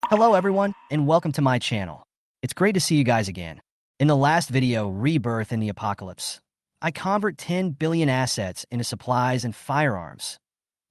Hello everyone, and welcome to my channel. It's great to see you guys again. In the last video, Rebirth in the Apocalypse, I convert 10 billion assets into supplies and firearms.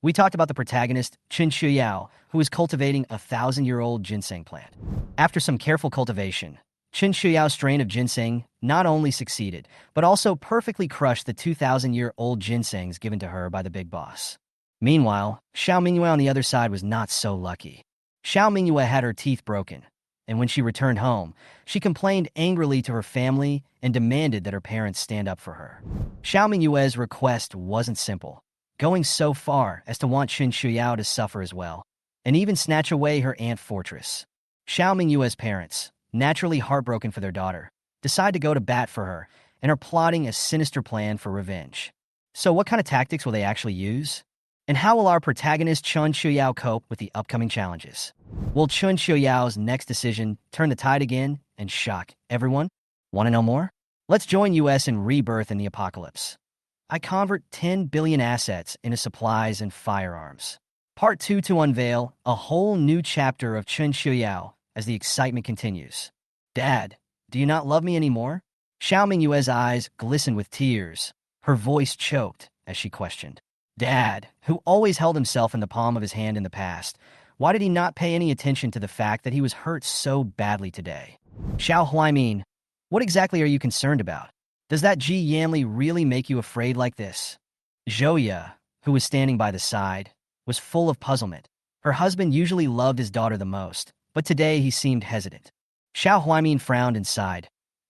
We talked about the protagonist, Chen Qiuyao, who is cultivating a 1,000-year-old ginseng plant. After some careful cultivation, Chen Qiuyao's strain of ginseng not only succeeded, but also perfectly crushed the 2,000-year-old ginsengs given to her by the big boss. Meanwhile, Xiao Mingyue on the other side was not so lucky. Xiao Mingyue had her teeth broken, and when she returned home, she complained angrily to her family and demanded that her parents stand up for her. Xiao Mingyue's request wasn't simple, going so far as to want Chen Qiuyao to suffer as well, and even snatch away her ant fortress. Xiao Mingyue's parents, naturally heartbroken for their daughter, decide to go to bat for her and are plotting a sinister plan for revenge. So what kind of tactics will they actually use? And how will our protagonist Chen Qiuyao cope with the upcoming challenges? Will Chen Qiuyao's next decision turn the tide again and shock everyone? Want to know more? Let's join US in Rebirth in the Apocalypse. I convert 10 billion assets into supplies and firearms. Part 2 to unveil a whole new chapter of Chen Qiuyao as the excitement continues. Dad, do you not love me anymore? Xiao Mingyue's eyes glistened with tears. Her voice choked as she questioned. Dad, who always held himself in the palm of his hand in the past, why did he not pay any attention to the fact that he was hurt so badly today? Xiao Huaimin, what exactly are you concerned about? Does that Ji Yanli really make you afraid like this? Joya, who was standing by the side, was full of puzzlement. Her husband usually loved his daughter the most, but today he seemed hesitant. Xiao Huaimin frowned and sighed.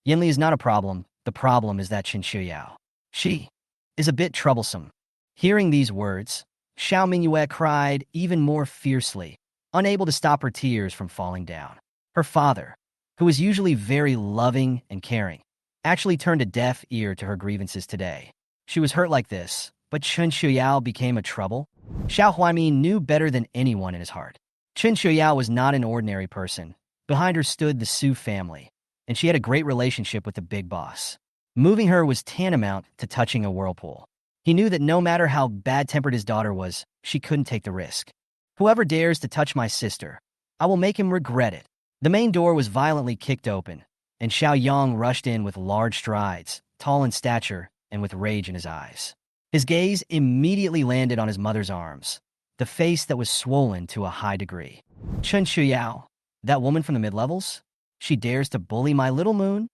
Yanli is not a problem. The problem is that Chen Qiuyao. She is a bit troublesome. Hearing these words, Xiao Mingyue cried even more fiercely, unable to stop her tears from falling down. Her father, who was usually very loving and caring, actually turned a deaf ear to her grievances today. She was hurt like this, but Chen Qiuyao became a trouble? Xiao Huaimin knew better than anyone in his heart. Chen Qiuyao was not an ordinary person. Behind her stood the Su family, and she had a great relationship with the big boss. Moving her was tantamount to touching a whirlpool. He knew that no matter how bad-tempered his daughter was, she couldn't take the risk. Whoever dares to touch my sister, I will make him regret it. The main door was violently kicked open, and Xiao Yang rushed in with large strides, tall in stature, and with rage in his eyes. His gaze immediately landed on his mother's arms, the face that was swollen to a high degree. Chen Qiuyao, that woman from the mid-levels? She dares to bully my little moon?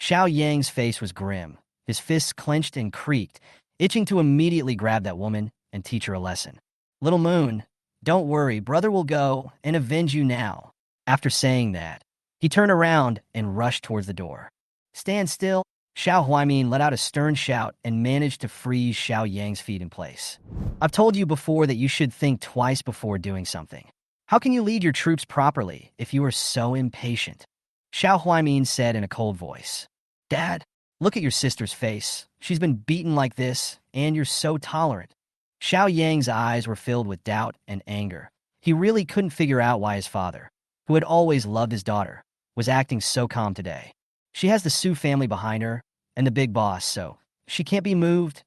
Xiao Yang's face was grim, his fists clenched and creaked, itching to immediately grab that woman and teach her a lesson. Little moon, don't worry, brother will go and avenge you now. After saying that, he turned around and rushed towards the door. Stand still. Xiao Huaimin let out a stern shout and managed to freeze Xiao Yang's feet in place. I've told you before that you should think twice before doing something. How can you lead your troops properly if you are so impatient? Xiao Huaimin said in a cold voice. Dad, look at your sister's face. She's been beaten like this, and you're so tolerant. Xiao Yang's eyes were filled with doubt and anger. He really couldn't figure out why his father, who had always loved his daughter, was acting so calm today. She has the Su family behind her, and the big boss, so she can't be moved.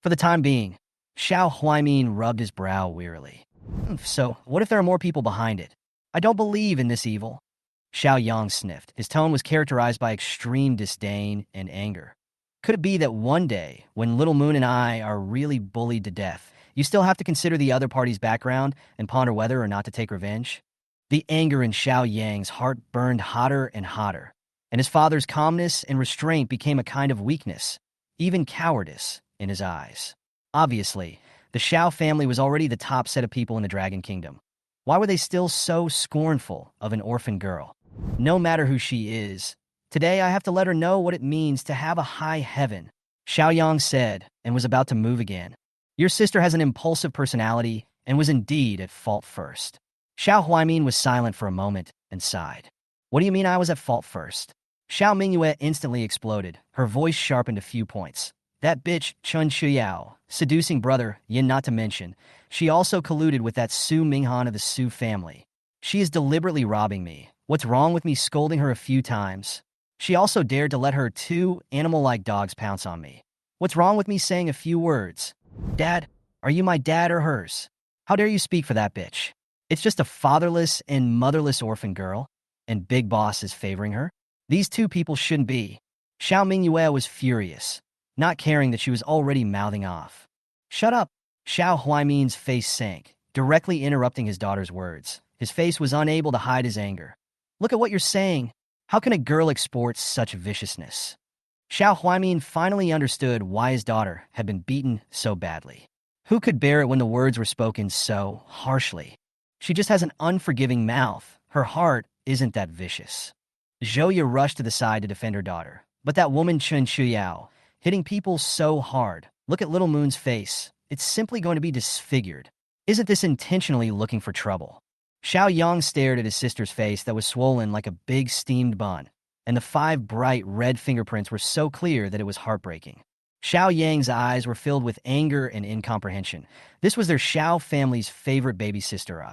For the time being, Xiao Huaimin rubbed his brow wearily. So, what if there are more people behind it? I don't believe in this evil. Xiao Yang sniffed. His tone was characterized by extreme disdain and anger. Could it be that one day, when Little Moon and I are really bullied to death, you still have to consider the other party's background and ponder whether or not to take revenge? The anger in Xiao Yang's heart burned hotter and hotter, and his father's calmness and restraint became a kind of weakness, even cowardice, in his eyes. Obviously, the Xiao family was already the top set of people in the Dragon Kingdom. Why were they still so scornful of an orphan girl? No matter who she is, today I have to let her know what it means to have a high heaven, Xiao Yang said, and was about to move again. Your sister has an impulsive personality and was indeed at fault first. Xiao Huaimin was silent for a moment and sighed. What do you mean I was at fault first? Xiao Mingyue instantly exploded, her voice sharpened a few points. That bitch, Chen Qiuyao, seducing brother, Yin not to mention, she also colluded with that Su Minghan of the Su family. She is deliberately robbing me. What's wrong with me scolding her a few times? She also dared to let her two animal-like dogs pounce on me. What's wrong with me saying a few words? Dad, are you my dad or hers? How dare you speak for that bitch? It's just a fatherless and motherless orphan girl, and Big Boss is favoring her? These two people shouldn't be. Xiao Mingyue was furious, not caring that she was already mouthing off. Shut up! Xiao Huaimin's face sank, directly interrupting his daughter's words. His face was unable to hide his anger. Look at what you're saying. How can a girl export such viciousness? Xiao Huaimin finally understood why his daughter had been beaten so badly. Who could bear it when the words were spoken so harshly? She just has an unforgiving mouth. Her heart isn't that vicious. Joya rushed to the side to defend her daughter. But that woman Chen Qiuyao, hitting people so hard. Look at Little Moon's face. It's simply going to be disfigured. Isn't this intentionally looking for trouble? Xiao Yang stared at his sister's face that was swollen like a big steamed bun, and the 5 bright red fingerprints were so clear that it was heartbreaking. Xiao Yang's eyes were filled with anger and incomprehension. This was their Xiao family's favorite baby sister.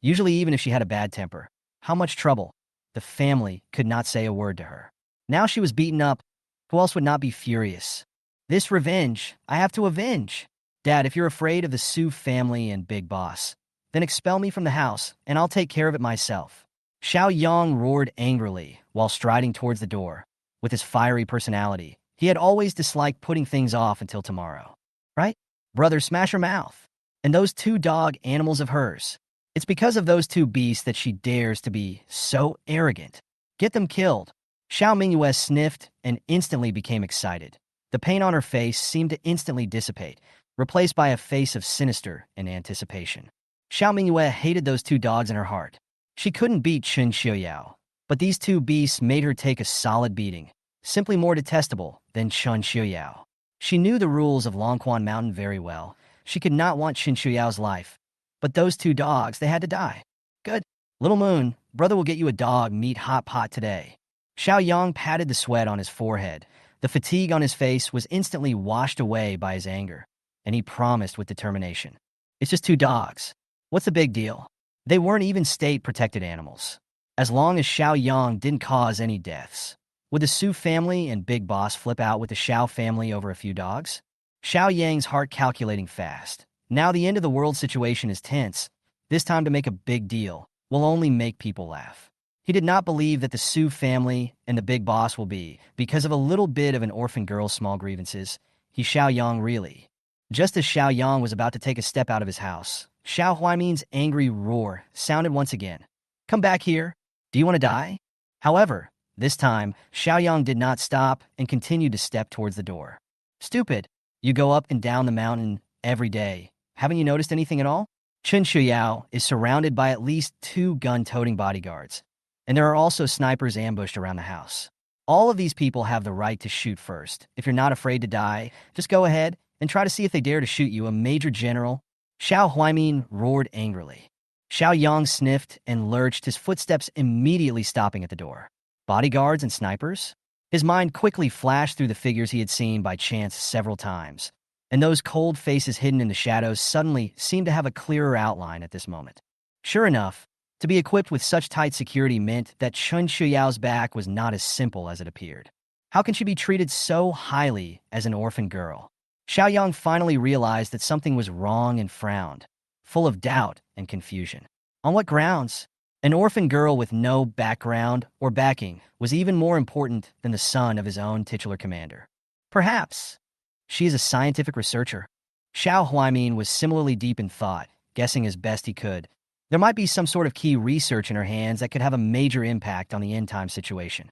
Usually even if she had a bad temper. How much trouble? The family could not say a word to her. Now she was beaten up. Who else would not be furious? This revenge, I have to avenge. Dad, if you're afraid of the Su family and Big Boss, then expel me from the house, and I'll take care of it myself. Xiao Yang roared angrily while striding towards the door. With his fiery personality, he had always disliked putting things off until tomorrow. Right? Brother, smash her mouth. And those 2 dog animals of hers. It's because of those 2 beasts that she dares to be so arrogant. Get them killed. Xiao Mingyue sniffed and instantly became excited. The pain on her face seemed to instantly dissipate, replaced by a face of sinister and anticipation. Xiao Mingyue hated those 2 dogs in her heart. She couldn't beat Chen Qiuyao, but these 2 beasts made her take a solid beating, simply more detestable than Chen Qiuyao. She knew the rules of Longquan Mountain very well. She could not want Chen Qiuyao's life, but those 2 dogs, they had to die. Good. Little Moon, brother will get you a dog meat hot pot today. Xiao Yang patted the sweat on his forehead. The fatigue on his face was instantly washed away by his anger, and he promised with determination. It's just 2 dogs. What's the big deal? They weren't even state-protected animals. As long as Xiao Yang didn't cause any deaths. Would the Su family and Big Boss flip out with the Xiao family over a few dogs? Xiao Yang's heart calculating fast. Now the end of the world situation is tense. This time to make a big deal will only make people laugh. He did not believe that the Su family and the Big Boss will be, because of a little bit of an orphan girl's small grievances. Xiao Yang really. Just as Xiao Yang was about to take a step out of his house, Xiao Huaimin's angry roar sounded once again. Come back here. Do you want to die? However, this time, Xiao Yang did not stop and continued to step towards the door. Stupid. You go up and down the mountain every day. Haven't you noticed anything at all? Chen Qiuyao is surrounded by at least 2 gun-toting bodyguards, and there are also snipers ambushed around the house. All of these people have the right to shoot first. If you're not afraid to die, just go ahead and try to see if they dare to shoot you, a major general. Xiao Huaimin roared angrily. Xiao Yang sniffed and lurched, his footsteps immediately stopping at the door. Bodyguards and snipers? His mind quickly flashed through the figures he had seen by chance several times, and those cold faces hidden in the shadows suddenly seemed to have a clearer outline at this moment. Sure enough, to be equipped with such tight security meant that Chen Qiuyao's back was not as simple as it appeared. How can she be treated so highly as an orphan girl? Xiao Yang finally realized that something was wrong and frowned, full of doubt and confusion. On what grounds? An orphan girl with no background or backing was even more important than the son of his own titular commander. Perhaps she is a scientific researcher. Xiao Huaimin was similarly deep in thought, guessing as best he could. There might be some sort of key research in her hands that could have a major impact on the end-time situation.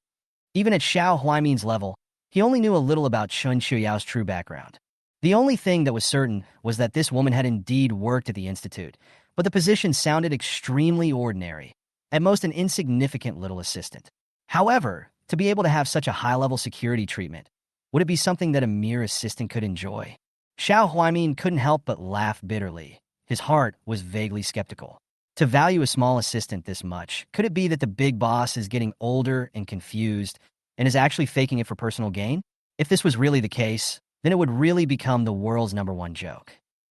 Even at Xiao Huaimin's level, he only knew a little about Chen Qiuyao's true background. The only thing that was certain was that this woman had indeed worked at the Institute, but the position sounded extremely ordinary, at most an insignificant little assistant. However, to be able to have such a high-level security treatment, would it be something that a mere assistant could enjoy? Xiao Huaimin couldn't help but laugh bitterly. His heart was vaguely skeptical. To value a small assistant this much, could it be that the Big Boss is getting older and confused and is actually faking it for personal gain? If this was really the case, then it would really become the world's #1 joke.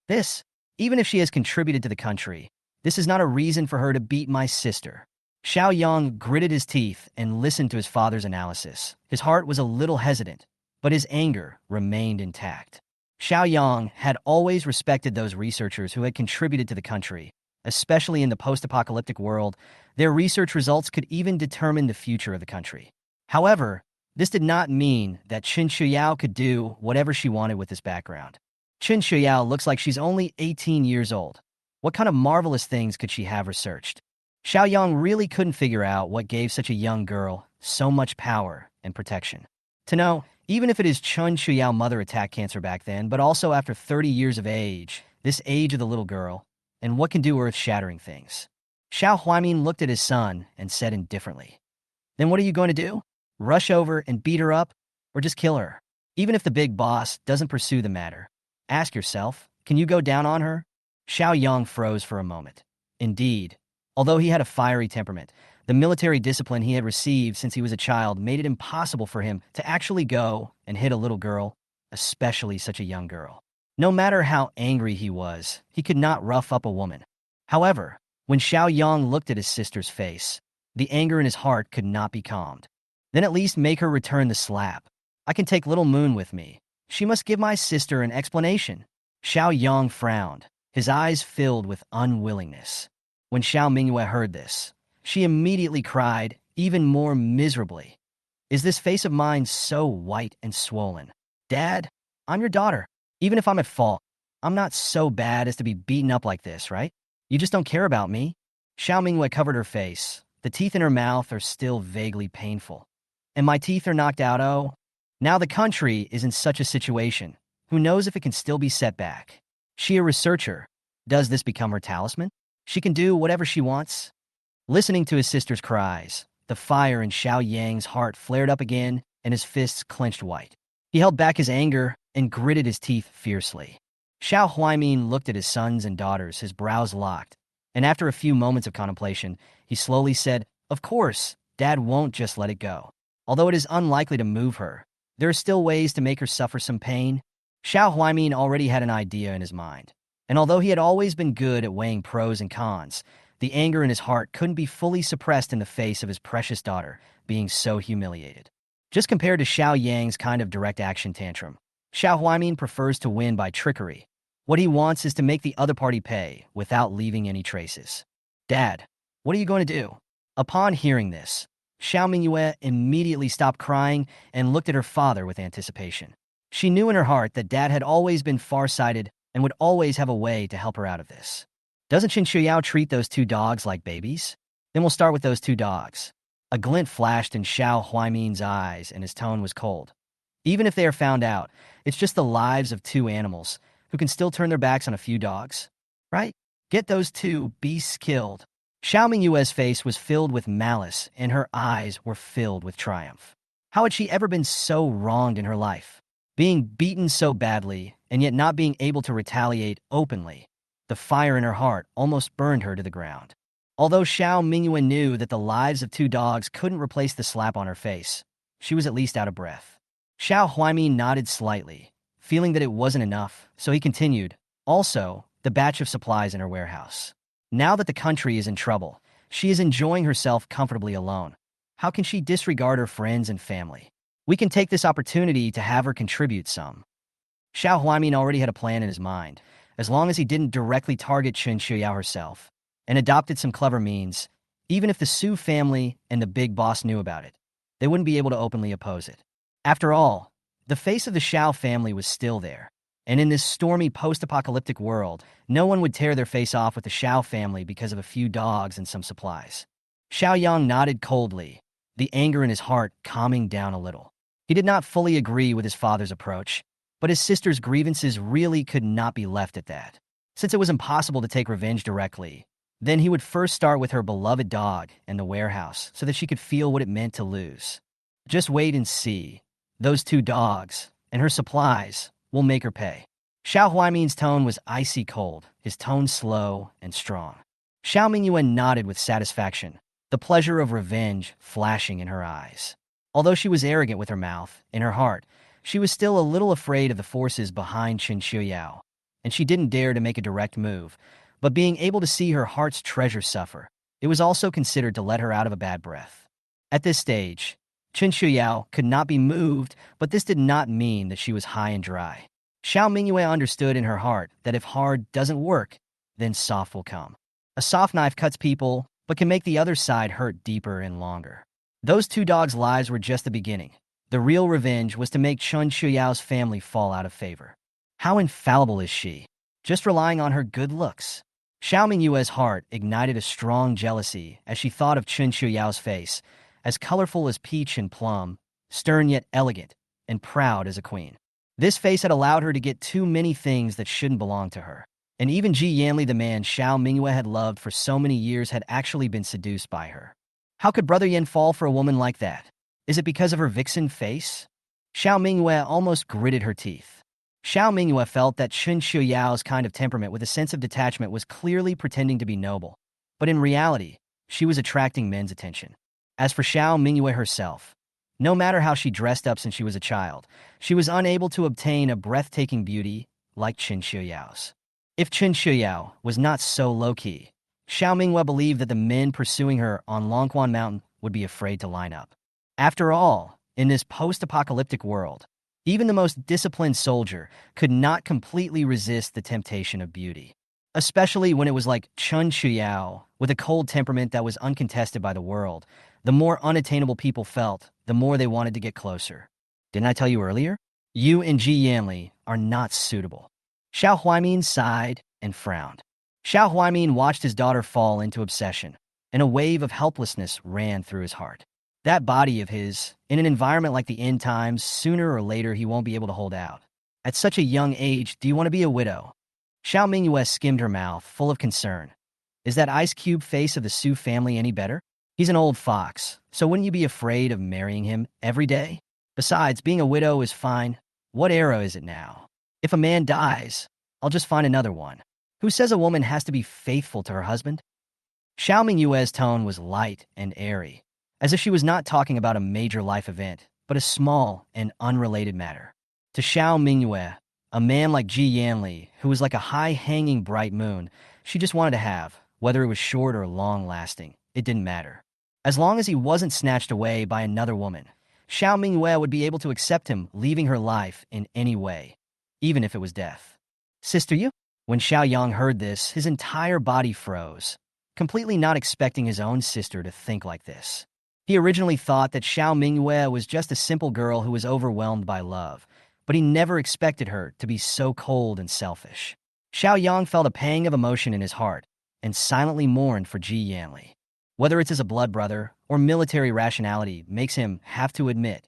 This, even if she has contributed to the country, this is not a reason for her to beat my sister. Xiao Yang gritted his teeth and listened to his father's analysis. His heart was a little hesitant, but his anger remained intact. Xiao Yang had always respected those researchers who had contributed to the country, especially in the post-apocalyptic world. Their research results could even determine the future of the country. However, this did not mean that Chen Qiuyao could do whatever she wanted with this background. Chen Qiuyao looks like she's only 18 years old. What kind of marvelous things could she have researched? Xiao Yang really couldn't figure out what gave such a young girl so much power and protection. To know, even if it is Chen Qiuyao mother attacked cancer back then, but also after 30 years of age, this age of the little girl, and what can do earth-shattering things. Xiao Huaimin looked at his son and said indifferently, "Then what are you going to do? Rush over and beat her up, or just kill her? Even if the big boss doesn't pursue the matter, ask yourself, can you go down on her?" Xiao Yang froze for a moment. Indeed, although he had a fiery temperament, the military discipline he had received since he was a child made it impossible for him to actually go and hit a little girl, especially such a young girl. No matter how angry he was, he could not rough up a woman. However, when Xiao Yang looked at his sister's face, the anger in his heart could not be calmed. Then at least make her return the slap. I can take little Moon with me. She must give my sister an explanation. Xiao Yang frowned, his eyes filled with unwillingness. When Xiao Mingyue heard this, she immediately cried, even more miserably. "Is this face of mine so white and swollen? Dad, I'm your daughter. Even if I'm at fault, I'm not so bad as to be beaten up like this, right? You just don't care about me." Xiao Mingyue covered her face. The teeth in her mouth are still vaguely painful. "And my teeth are knocked out, oh? Now the country is in such a situation. Who knows if it can still be set back? She a researcher. Does this become her talisman? She can do whatever she wants." Listening to his sister's cries, the fire in Xiao Yang's heart flared up again and his fists clenched white. He held back his anger and gritted his teeth fiercely. Xiao Huaimin looked at his sons and daughters, his brows locked, and after a few moments of contemplation, he slowly said, "Of course, Dad won't just let it go. Although it is unlikely to move her, there are still ways to make her suffer some pain." Xiao Huaimin already had an idea in his mind, and although he had always been good at weighing pros and cons, the anger in his heart couldn't be fully suppressed in the face of his precious daughter being so humiliated. Just compared to Xiao Yang's kind of direct action tantrum, Xiao Huaimin prefers to win by trickery. What he wants is to make the other party pay without leaving any traces. "Dad, what are you going to do?" Upon hearing this, Xiao Mingyue immediately stopped crying and looked at her father with anticipation. She knew in her heart that Dad had always been far-sighted and would always have a way to help her out of this. "Doesn't Chen Qiuyao treat those two dogs like babies? Then we'll start with those two dogs." A glint flashed in Xiao Huaimin's eyes and his tone was cold. "Even if they are found out, it's just the lives of two animals who can still turn their backs on a few dogs, right? Get those two beasts killed." Xiao Mingyue's face was filled with malice and her eyes were filled with triumph. How had she ever been so wronged in her life? Being beaten so badly and yet not being able to retaliate openly. The fire in her heart almost burned her to the ground. Although Xiao Mingyue knew that the lives of two dogs couldn't replace the slap on her face, she was at least out of breath. Xiao Huaimin nodded slightly, feeling that it wasn't enough, so he continued, "Also, the batch of supplies in her warehouse. Now that the country is in trouble, she is enjoying herself comfortably alone. How can she disregard her friends and family? We can take this opportunity to have her contribute some." Xiao Huaimin already had a plan in his mind, as long as he didn't directly target Chen Qiuyao herself, and adopted some clever means. Even if the Su family and the big boss knew about it, they wouldn't be able to openly oppose it. After all, the face of the Xiao family was still there, and in this stormy post-apocalyptic world, no one would tear their face off with the Xiao family because of a few dogs and some supplies. Xiao Yang nodded coldly, the anger in his heart calming down a little. He did not fully agree with his father's approach, but his sister's grievances really could not be left at that. Since it was impossible to take revenge directly, then he would first start with her beloved dog and the warehouse so that she could feel what it meant to lose. Just wait and see. Those two dogs and her supplies will make her pay. Xiao Huaimin's tone was icy cold, his tone slow and strong. Xiao Mingyue nodded with satisfaction, the pleasure of revenge flashing in her eyes. Although she was arrogant with her mouth, in her heart, she was still a little afraid of the forces behind Chen Qiuyao, and she didn't dare to make a direct move. But being able to see her heart's treasure suffer, it was also considered to let her out of a bad breath. At this stage, Chen Qiuyao could not be moved, but this did not mean that she was high and dry. Xiao Mingyue understood in her heart that if hard doesn't work, then soft will come. A soft knife cuts people, but can make the other side hurt deeper and longer. Those two dogs' lives were just the beginning. The real revenge was to make Chen Qiuyao's family fall out of favor. How infallible is she? Just relying on her good looks. Xiao Mingyue's heart ignited a strong jealousy as she thought of Chen Qiuyao's face, as colorful as peach and plum, stern yet elegant, and proud as a queen. This face had allowed her to get too many things that shouldn't belong to her. And even Ji Yanli, the man Xiao Mingyue had loved for so many years, had actually been seduced by her. How could Brother Yan fall for a woman like that? Is it because of her vixen face? Xiao Mingyue almost gritted her teeth. Xiao Mingyue felt that Chen Qiuyao's kind of temperament with a sense of detachment was clearly pretending to be noble, but in reality, she was attracting men's attention. As for Xiao Mingyue herself, no matter how she dressed up since she was a child, she was unable to obtain a breathtaking beauty like Chen Qiuyao's. If Chen Qiuyao was not so low-key, Xiao Mingyue believed that the men pursuing her on Longquan Mountain would be afraid to line up. After all, in this post-apocalyptic world, even the most disciplined soldier could not completely resist the temptation of beauty, especially when it was like Chen Qiuyao, with a cold temperament that was uncontested by the world. The more unattainable people felt, the more they wanted to get closer. Didn't I tell you earlier? You and Ji Yanli are not suitable. Xiao Huaimin sighed and frowned. Xiao Huaimin watched his daughter fall into obsession, and a wave of helplessness ran through his heart. That body of his, in an environment like the end times, sooner or later he won't be able to hold out. At such a young age, do you want to be a widow? Xiao Mingyue skimmed her mouth, full of concern. Is that ice cube face of the Su family any better? He's an old fox, so wouldn't you be afraid of marrying him every day? Besides, being a widow is fine. What era is it now? If a man dies, I'll just find another one. Who says a woman has to be faithful to her husband? Xiao Mingyue's tone was light and airy, as if she was not talking about a major life event, but a small and unrelated matter. To Xiao Mingyue, a man like Ji Yanli, who was like a high-hanging bright moon, she just wanted to have, whether it was short or long-lasting, it didn't matter. As long as he wasn't snatched away by another woman, Xiao Mingyue would be able to accept him leaving her life in any way, even if it was death. Sister Yu? When Xiao Yang heard this, his entire body froze, completely not expecting his own sister to think like this. He originally thought that Xiao Mingyue was just a simple girl who was overwhelmed by love, but he never expected her to be so cold and selfish. Xiao Yang felt a pang of emotion in his heart and silently mourned for Ji Yanli. Whether it's as a blood brother or military rationality makes him have to admit,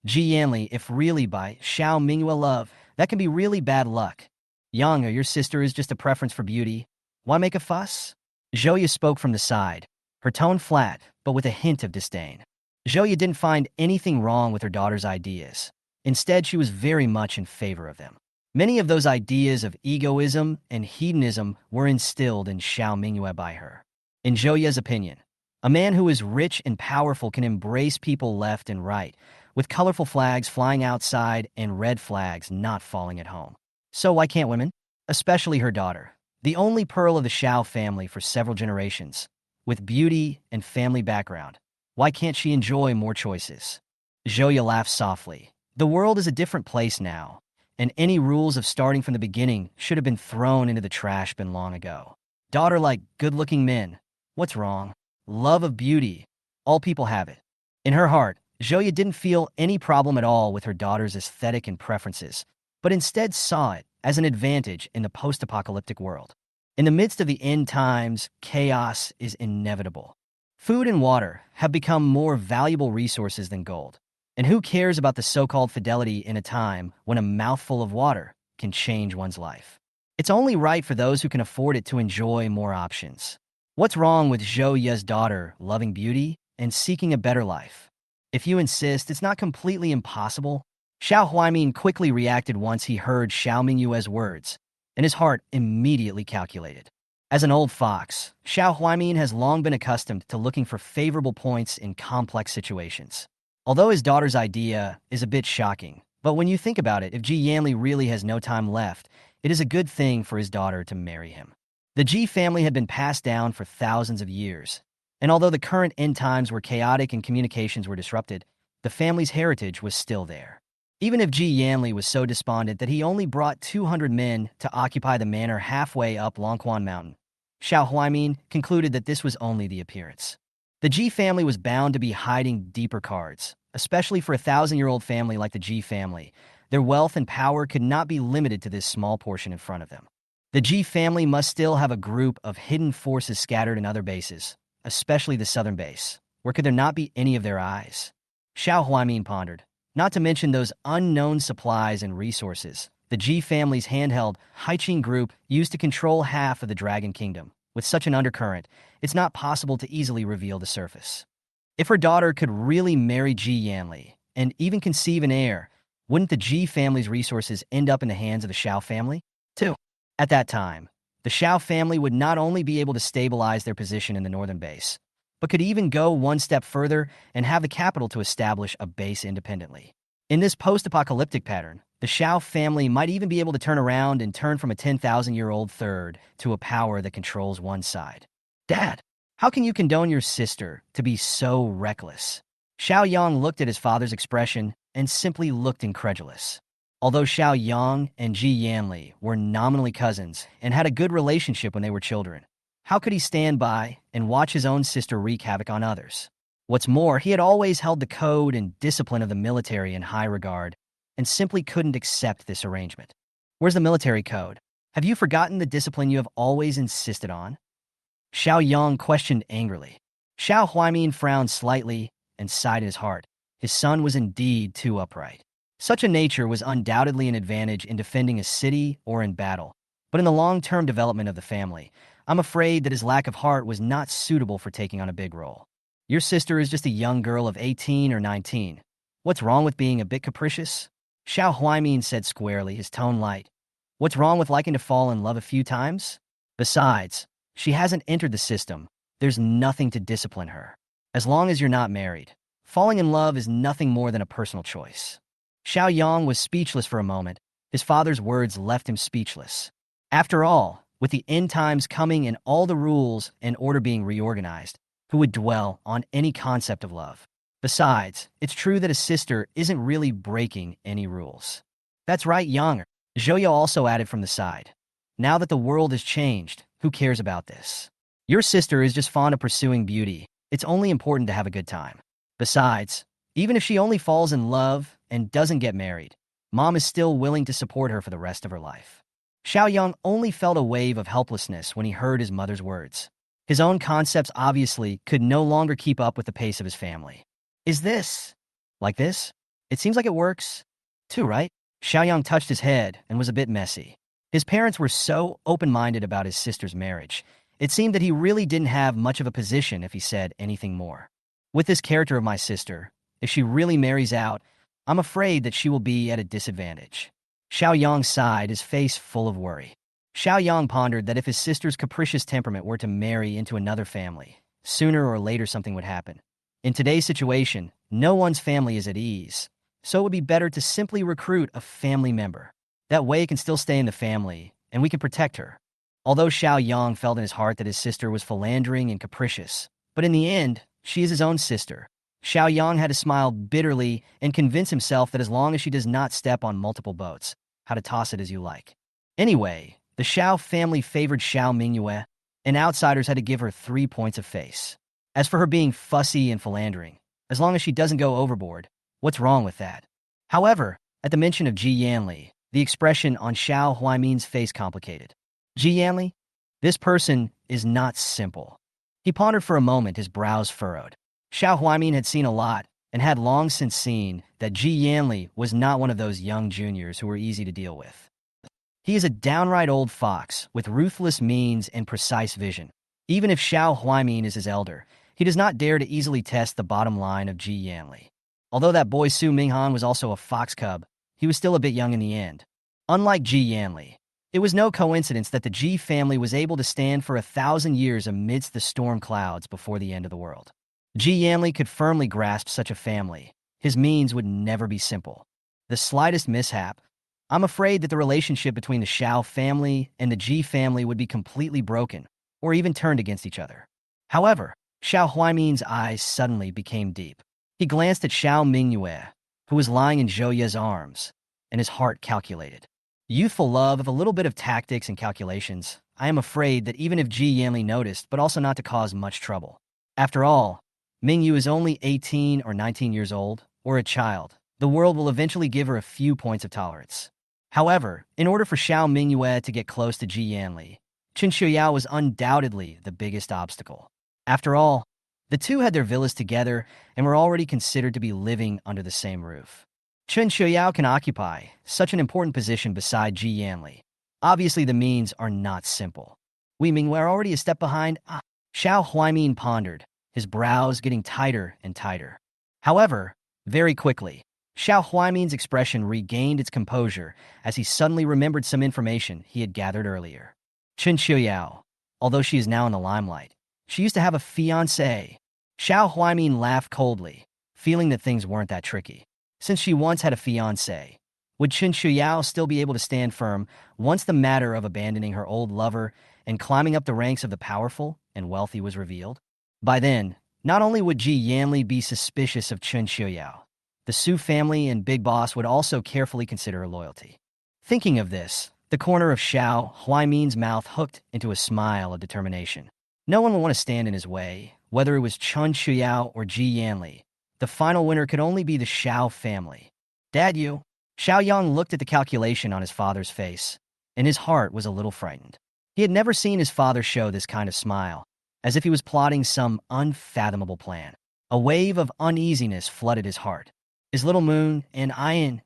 Ji Yanli, if really by Xiao Mingyue love, that can be really bad luck. Yang, or your sister is just a preference for beauty. Why make a fuss? Joya spoke from the side, her tone flat, but with a hint of disdain. Joya didn't find anything wrong with her daughter's ideas. Instead, she was very much in favor of them. Many of those ideas of egoism and hedonism were instilled in Xiao Mingyue by her. In Joya's opinion, a man who is rich and powerful can embrace people left and right, with colorful flags flying outside and red flags not falling at home. So why can't women, especially her daughter, the only pearl of the Xiao family for several generations, with beauty and family background, why can't she enjoy more choices? Joya laughed softly. The world is a different place now, and any rules of starting from the beginning should have been thrown into the trash bin long ago. Daughter like good-looking men. What's wrong? Love of beauty. All people have it. In her heart, Joya didn't feel any problem at all with her daughter's aesthetic and preferences, but instead saw it as an advantage in the post-apocalyptic world. In the midst of the end times, chaos is inevitable. Food and water have become more valuable resources than gold. And who cares about the so-called fidelity in a time when a mouthful of water can change one's life? It's only right for those who can afford it to enjoy more options. What's wrong with Zhou Ya's daughter loving beauty and seeking a better life? If you insist, it's not completely impossible. Xiao Huaimin quickly reacted once he heard Xiao Mingyue's words, and his heart immediately calculated. As an old fox, Xiao Huaimin has long been accustomed to looking for favorable points in complex situations. Although his daughter's idea is a bit shocking, but when you think about it, if Ji Yanli really has no time left, it is a good thing for his daughter to marry him. The Ji family had been passed down for thousands of years, and although the current end times were chaotic and communications were disrupted, the family's heritage was still there. Even if Ji Yanli was so despondent that he only brought 200 men to occupy the manor halfway up Longquan Mountain, Xiao Huaimin concluded that this was only the appearance. The Ji family was bound to be hiding deeper cards, especially for a thousand-year-old family like the Ji family. Their wealth and power could not be limited to this small portion in front of them. The Ji family must still have a group of hidden forces scattered in other bases, especially the southern base. Where could there not be any of their eyes? Xiao Huaimin pondered. Not to mention those unknown supplies and resources. The Ji family's handheld Haiqing group used to control half of the Dragon Kingdom. With such an undercurrent, it's not possible to easily reveal the surface. If her daughter could really marry Ji Yanli and even conceive an heir, wouldn't the Ji family's resources end up in the hands of the Xiao family, too? At that time, the Xiao family would not only be able to stabilize their position in the northern base, but could even go one step further and have the capital to establish a base independently. In this post-apocalyptic pattern, the Xiao family might even be able to turn around and turn from a 10,000-year-old third to a power that controls one side. Dad, how can you condone your sister to be so reckless? Xiao Yang looked at his father's expression and simply looked incredulous. Although Xiao Yang and Ji Yanli were nominally cousins and had a good relationship when they were children, how could he stand by and watch his own sister wreak havoc on others? What's more, he had always held the code and discipline of the military in high regard and simply couldn't accept this arrangement. Where's the military code? Have you forgotten the discipline you have always insisted on? Xiao Yang questioned angrily. Xiao Huaimin frowned slightly and sighed in his heart. His son was indeed too upright. Such a nature was undoubtedly an advantage in defending a city or in battle, but in the long-term development of the family, I'm afraid that his lack of heart was not suitable for taking on a big role. Your sister is just a young girl of 18 or 19. What's wrong with being a bit capricious? Xiao Huaimin said squarely, his tone light. What's wrong with liking to fall in love a few times? Besides, she hasn't entered the system. There's nothing to discipline her. As long as you're not married, falling in love is nothing more than a personal choice. Xiao Yang was speechless for a moment. His father's words left him speechless. After all, with the end times coming and all the rules and order being reorganized, who would dwell on any concept of love? Besides, it's true that a sister isn't really breaking any rules. That's right, Yang. Joya also added from the side. Now that the world has changed, who cares about this? Your sister is just fond of pursuing beauty. It's only important to have a good time. Besides, even if she only falls in love and doesn't get married, Mom is still willing to support her for the rest of her life. Xiao Yang only felt a wave of helplessness when he heard his mother's words. His own concepts obviously could no longer keep up with the pace of his family. Is this like this? It seems like it works, too, right? Xiao Yang touched his head and was a bit messy. His parents were so open-minded about his sister's marriage. It seemed that he really didn't have much of a position if he said anything more. With this character of my sister, if she really marries out, I'm afraid that she will be at a disadvantage. Xiao Yang sighed, his face full of worry. Xiao Yang pondered that if his sister's capricious temperament were to marry into another family, sooner or later something would happen. In today's situation, no one's family is at ease, so it would be better to simply recruit a family member. That way it can still stay in the family, and we can protect her. Although Xiao Yang felt in his heart that his sister was philandering and capricious, but in the end, she is his own sister. Xiao Yang had to smile bitterly and convince himself that as long as she does not step on multiple boats, how to toss it as you like. Anyway, the Xiao family favored Xiao Mingyue, and outsiders had to give her 3 points of face. As for her being fussy and philandering, as long as she doesn't go overboard, what's wrong with that? However, at the mention of Ji Yanli, the expression on Xiao Huaimin's face complicated. Ji Yanli? This person is not simple. He pondered for a moment, his brows furrowed. Xiao Huaimin had seen a lot, and had long since seen that Ji Yanli was not one of those young juniors who were easy to deal with. He is a downright old fox, with ruthless means and precise vision. Even if Xiao Huaimin is his elder, he does not dare to easily test the bottom line of Ji Yanli. Although that boy Su Minghan was also a fox cub, he was still a bit young in the end. Unlike Ji Yanli, it was no coincidence that the Ji family was able to stand for 1,000 years amidst the storm clouds before the end of the world. Ji Yanli could firmly grasp such a family. His means would never be simple. The slightest mishap, I'm afraid that the relationship between the Xiao family and the Ji family would be completely broken, or even turned against each other. However, Xiao Huaimin's eyes suddenly became deep. He glanced at Xiao Mingyue, who was lying in Joya's arms, and his heart calculated. Youthful love of a little bit of tactics and calculations. I am afraid that even if Ji Yanli noticed, but also not to cause much trouble. After all, Mingyue is only 18 or 19 years old, or a child. The world will eventually give her a few points of tolerance. However, in order for Xiao Mingyue to get close to Ji Yanli, Chen Qiuyao was undoubtedly the biggest obstacle. After all, the two had their villas together and were already considered to be living under the same roof. Chen Qiuyao can occupy such an important position beside Ji Yanli. Obviously, the means are not simple. We Mingwei are already a step behind. Xiao Huaimin pondered, his brows getting tighter and tighter. However, very quickly, Xiao Huaimin's expression regained its composure as he suddenly remembered some information he had gathered earlier. Chen Qiuyao, although she is now in the limelight, she used to have a fiancé. Xiao Huaimin laughed coldly, feeling that things weren't that tricky. Since she once had a fiancé, would Chen Qiuyao still be able to stand firm once the matter of abandoning her old lover and climbing up the ranks of the powerful and wealthy was revealed? By then, not only would Ji Yanli be suspicious of Chen Qiuyao, the Su family and Big Boss would also carefully consider her loyalty. Thinking of this, the corner of Xiao Huaimin's mouth hooked into a smile of determination. No one would want to stand in his way, whether it was Chen Qiuyao or Ji Yanli. The final winner could only be the Xiao family. Dad, you? Xiao Yang looked at the calculation on his father's face, and his heart was a little frightened. He had never seen his father show this kind of smile, as if he was plotting some unfathomable plan. A wave of uneasiness flooded his heart. Is Little Moon and Ian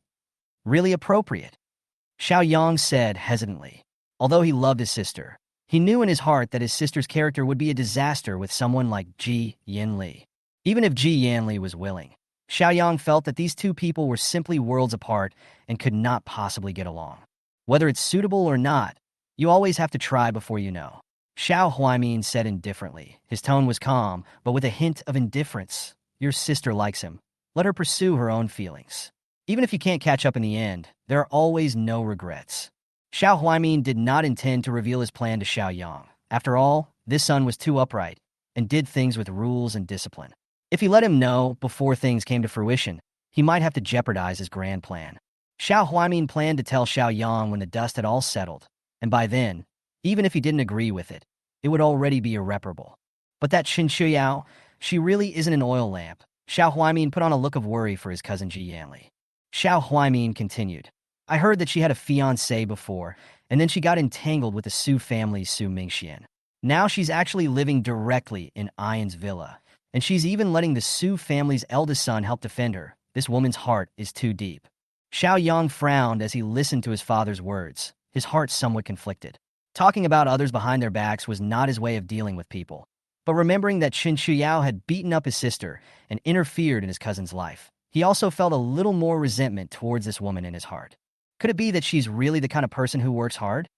really appropriate? Xiao Yang said hesitantly. Although he loved his sister, he knew in his heart that his sister's character would be a disaster with someone like Ji Yanli. Even if Ji Yanli was willing, Xiao Yang felt that these two people were simply worlds apart and could not possibly get along. Whether it's suitable or not, you always have to try before you know. Xiao Huaimin said indifferently. His tone was calm, but with a hint of indifference. Your sister likes him. Let her pursue her own feelings. Even if you can't catch up in the end, there are always no regrets. Xiao Huaimin did not intend to reveal his plan to Xiao Yang. After all, this son was too upright and did things with rules and discipline. If he let him know before things came to fruition, he might have to jeopardize his grand plan. Xiao Huaimin planned to tell Xiao Yang when the dust had all settled, and by then, even if he didn't agree with it, it would already be irreparable. But that Chen Qiuyao, she really isn't an oil lamp. Xiao Huaimin put on a look of worry for his cousin Ji Yanli. Xiao Huaimin continued. I heard that she had a fiancé before, and then she got entangled with the Su family's Su Mingxian. Now she's actually living directly in Ian's villa, and she's even letting the Su family's eldest son help defend her. This woman's heart is too deep. Xiao Yang frowned as he listened to his father's words, his heart somewhat conflicted. Talking about others behind their backs was not his way of dealing with people. But remembering that Chen Qiuyao had beaten up his sister and interfered in his cousin's life, he also felt a little more resentment towards this woman in his heart. Could it be that she's really the kind of person who works hard?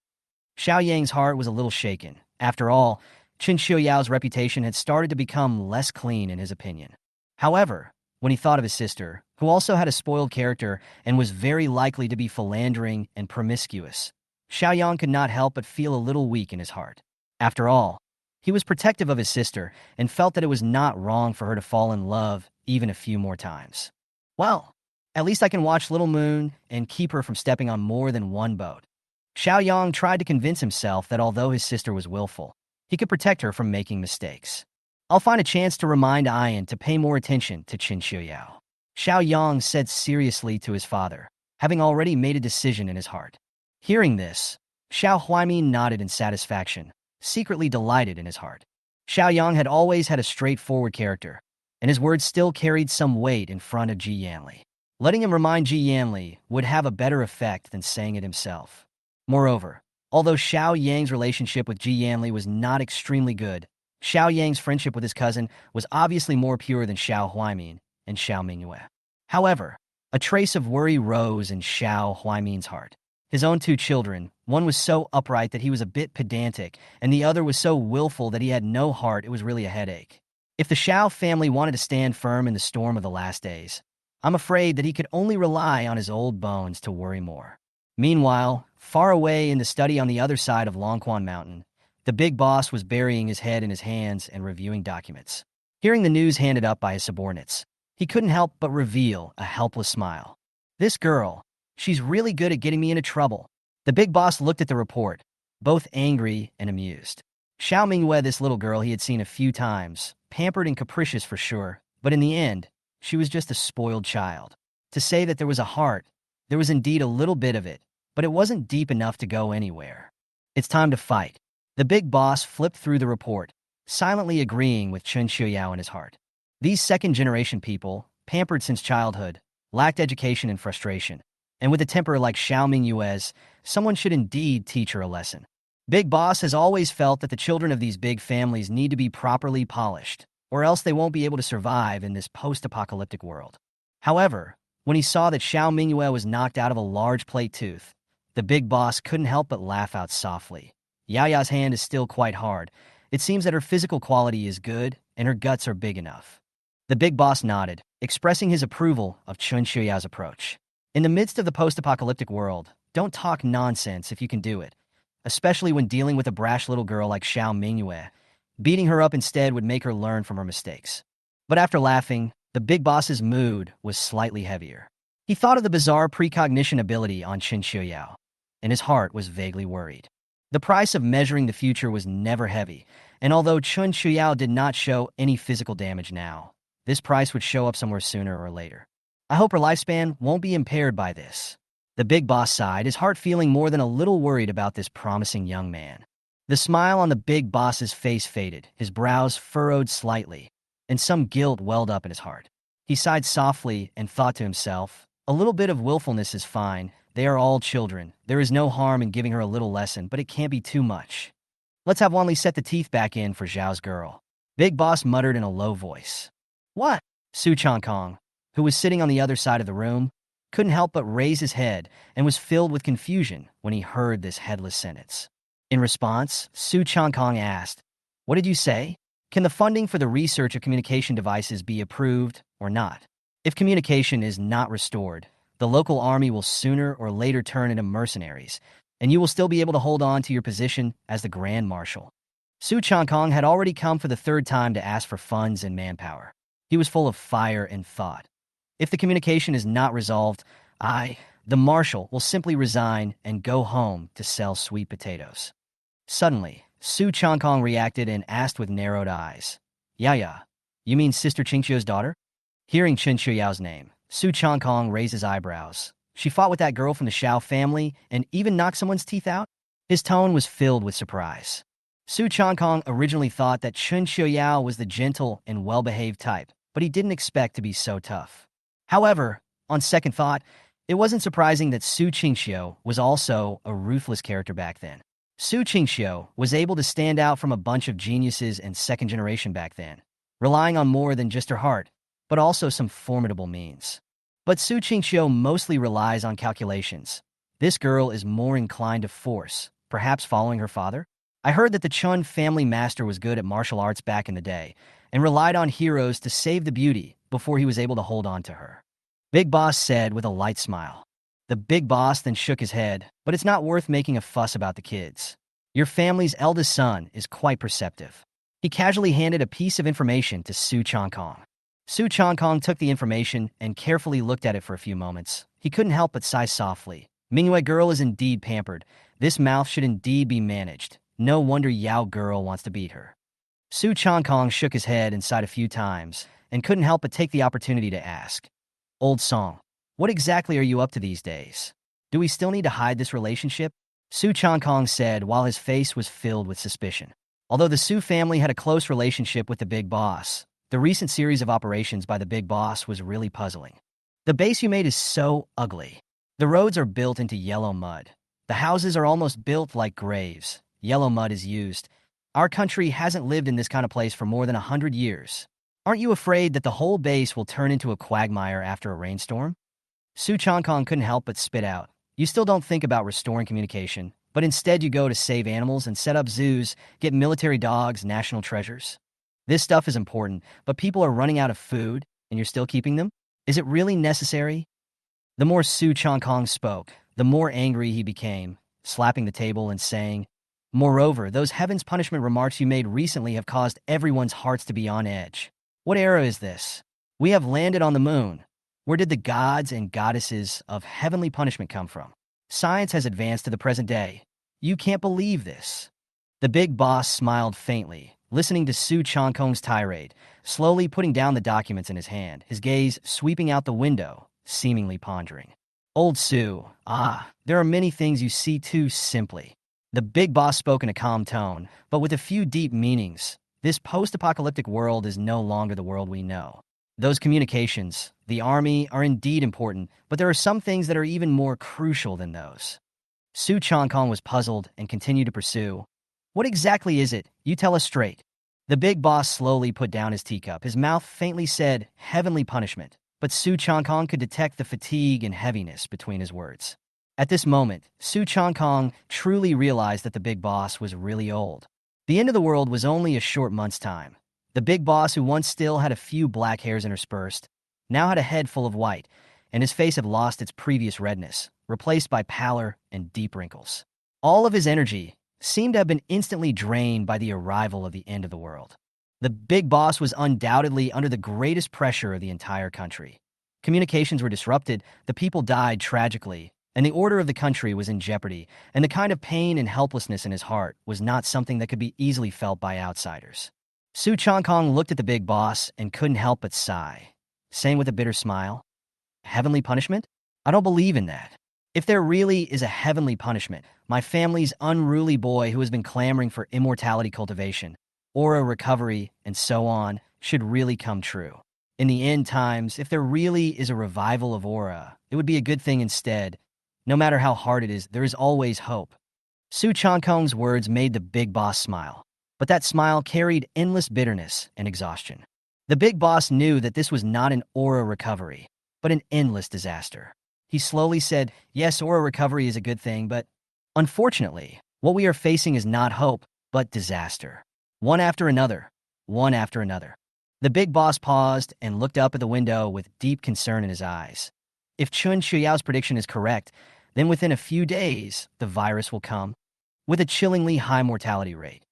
Xiao Yang's heart was a little shaken. After all, Chen Qiuyao's reputation had started to become less clean in his opinion. However, when he thought of his sister, who also had a spoiled character and was very likely to be philandering and promiscuous, Xiao Yang could not help but feel a little weak in his heart. After all, he was protective of his sister and felt that it was not wrong for her to fall in love even a few more times. Well, at least I can watch Little Moon and keep her from stepping on more than one boat. Xiao Yang tried to convince himself that although his sister was willful, he could protect her from making mistakes. I'll find a chance to remind Ian to pay more attention to Chen Qiuyao. Xiao Yang said seriously to his father, having already made a decision in his heart. Hearing this, Xiao Huaimin nodded in satisfaction, secretly delighted in his heart. Xiao Yang had always had a straightforward character, and his words still carried some weight in front of Ji Yanli. Letting him remind Ji Yanli would have a better effect than saying it himself. Moreover, although Xiao Yang's relationship with Ji Yanli was not extremely good, Xiao Yang's friendship with his cousin was obviously more pure than Xiao Huaimin and Xiao Mingyue. However, a trace of worry rose in Xiao Huaimin's heart. His own two children, one was so upright that he was a bit pedantic, and the other was so willful that he had no heart. It was really a headache. If the Xiao family wanted to stand firm in the storm of the last days, I'm afraid that he could only rely on his old bones to worry more. Meanwhile, far away in the study on the other side of Longquan Mountain, the big boss was burying his head in his hands and reviewing documents. Hearing the news handed up by his subordinates, he couldn't help but reveal a helpless smile. This girl, she's really good at getting me into trouble. The big boss looked at the report, both angry and amused. Xiao Mingyue, this little girl he had seen a few times, pampered and capricious for sure, but in the end, she was just a spoiled child. To say that there was a heart, there was indeed a little bit of it, but it wasn't deep enough to go anywhere. It's time to fight. The big boss flipped through the report, silently agreeing with Chen Qiuyao in his heart. These second-generation people, pampered since childhood, lacked education and frustration, and with a temper like Xiao Mingyue's, someone should indeed teach her a lesson. Big Boss has always felt that the children of these big families need to be properly polished, or else they won't be able to survive in this post-apocalyptic world. However, when he saw that Xiao Mingyue was knocked out of a large plate tooth, the Big Boss couldn't help but laugh out softly. Yaya's hand is still quite hard. It seems that her physical quality is good, and her guts are big enough. The Big Boss nodded, expressing his approval of Chen Qiuyao's approach. In the midst of the post-apocalyptic world, don't talk nonsense if you can do it, especially when dealing with a brash little girl like Xiao Mingyue. Beating her up instead would make her learn from her mistakes. But after laughing, the Big Boss's mood was slightly heavier. He thought of the bizarre precognition ability on Chen Qiuyao, and his heart was vaguely worried. The price of measuring the future was never heavy, and although Chen Qiuyao did not show any physical damage now, this price would show up somewhere sooner or later. I hope her lifespan won't be impaired by this. The Big Boss sighed, his heart feeling more than a little worried about this promising young man. The smile on the Big Boss's face faded, his brows furrowed slightly, and some guilt welled up in his heart. He sighed softly and thought to himself, a little bit of willfulness is fine. They are all children. There is no harm in giving her a little lesson, but it can't be too much. Let's have Wanli set the teeth back in for Zhao's girl. Big Boss muttered in a low voice. What? Su Changkong, who was sitting on the other side of the room, couldn't help but raise his head and was filled with confusion when he heard this headless sentence. In response, Su Changkong asked, What did you say? Can the funding for the research of communication devices be approved or not? If communication is not restored, the local army will sooner or later turn into mercenaries, and you will still be able to hold on to your position as the Grand Marshal. Su Changkong had already come for the third time to ask for funds and manpower. He was full of fire and thought. If the communication is not resolved, the Marshal, will simply resign and go home to sell sweet potatoes. Suddenly, Su Changkong reacted and asked with narrowed eyes, Ya, you mean Sister Qingqiu's daughter? Hearing Chen Qiuyao's name, Su Changkong raised his eyebrows. She fought with that girl from the Xiao family and even knocked someone's teeth out? His tone was filled with surprise. Su Changkong originally thought that Chen Qiuyao was the gentle and well-behaved type, but he didn't expect to be so tough. However, on second thought, it wasn't surprising that Su Qingqiao was also a ruthless character back then. Su Qingqiao was able to stand out from a bunch of geniuses and second generation back then, relying on more than just her heart, but also some formidable means. But Su Qingqiao mostly relies on calculations. This girl is more inclined to force, perhaps following her father? I heard that the Chun family master was good at martial arts back in the day and relied on heroes to save the beauty before he was able to hold on to her. Big Boss said with a light smile. The Big Boss then shook his head, but it's not worth making a fuss about the kids. Your family's eldest son is quite perceptive. He casually handed a piece of information to Su Changkong. Su Changkong took the information and carefully looked at it for a few moments. He couldn't help but sigh softly. Mingyue girl is indeed pampered. This mouth should indeed be managed. No wonder Yao girl wants to beat her. Su Changkong shook his head and sighed a few times, and couldn't help but take the opportunity to ask. Old Song, what exactly are you up to these days? Do we still need to hide this relationship? Su Changkong said while his face was filled with suspicion. Although the Su family had a close relationship with the Big Boss, the recent series of operations by the Big Boss was really puzzling. The base you made is so ugly. The roads are built into yellow mud. The houses are almost built like graves. Yellow mud is used. Our country hasn't lived in this kind of place for more than 100 years. Aren't you afraid that the whole base will turn into a quagmire after a rainstorm? Su Changkong couldn't help but spit out. You still don't think about restoring communication, but instead you go to save animals and set up zoos, get military dogs, national treasures. This stuff is important, but people are running out of food, and you're still keeping them? Is it really necessary? The more Su Changkong spoke, the more angry he became, slapping the table and saying, Moreover, those heaven's punishment remarks you made recently have caused everyone's hearts to be on edge. What era is this? We have landed on the moon. Where did the gods and goddesses of heavenly punishment come from? Science has advanced to the present day. You can't believe this. The big boss smiled faintly, listening to Su Changkong's tirade, slowly putting down the documents in his hand, his gaze sweeping out the window, seemingly pondering. Old Su, there are many things you see too simply. The big boss spoke in a calm tone, but with a few deep meanings. This post-apocalyptic world is no longer the world we know. Those communications, the army, are indeed important, but there are some things that are even more crucial than those. Su Changkong was puzzled and continued to pursue. What exactly is it? You tell us straight. The big boss slowly put down his teacup. His mouth faintly said, heavenly punishment, but Su Changkong could detect the fatigue and heaviness between his words. At this moment, Su Changkong truly realized that the big boss was really old. The end of the world was only a short month's time. The big boss, who once still had a few black hairs interspersed, now had a head full of white, and his face had lost its previous redness, replaced by pallor and deep wrinkles. All of his energy seemed to have been instantly drained by the arrival of the end of the world. The big boss was undoubtedly under the greatest pressure of the entire country. Communications were disrupted, the people died tragically, and the order of the country was in jeopardy, and the kind of pain and helplessness in his heart was not something that could be easily felt by outsiders. Su Changkong looked at the big boss and couldn't help but sigh, saying with a bitter smile, heavenly punishment? I don't believe in that. If there really is a heavenly punishment, my family's unruly boy who has been clamoring for immortality cultivation, aura recovery, and so on, should really come true. In the end times, if there really is a revival of aura, it would be a good thing instead. No matter how hard it is, there is always hope. Su Changkong's words made the big boss smile, but that smile carried endless bitterness and exhaustion. The big boss knew that this was not an aura recovery, but an endless disaster. He slowly said, yes, aura recovery is a good thing, but unfortunately, what we are facing is not hope, but disaster. One after another, one after another. The big boss paused and looked up at the window with deep concern in his eyes. If Chen Qiuyao's prediction is correct, then within a few days, the virus will come, with a chillingly high mortality rate.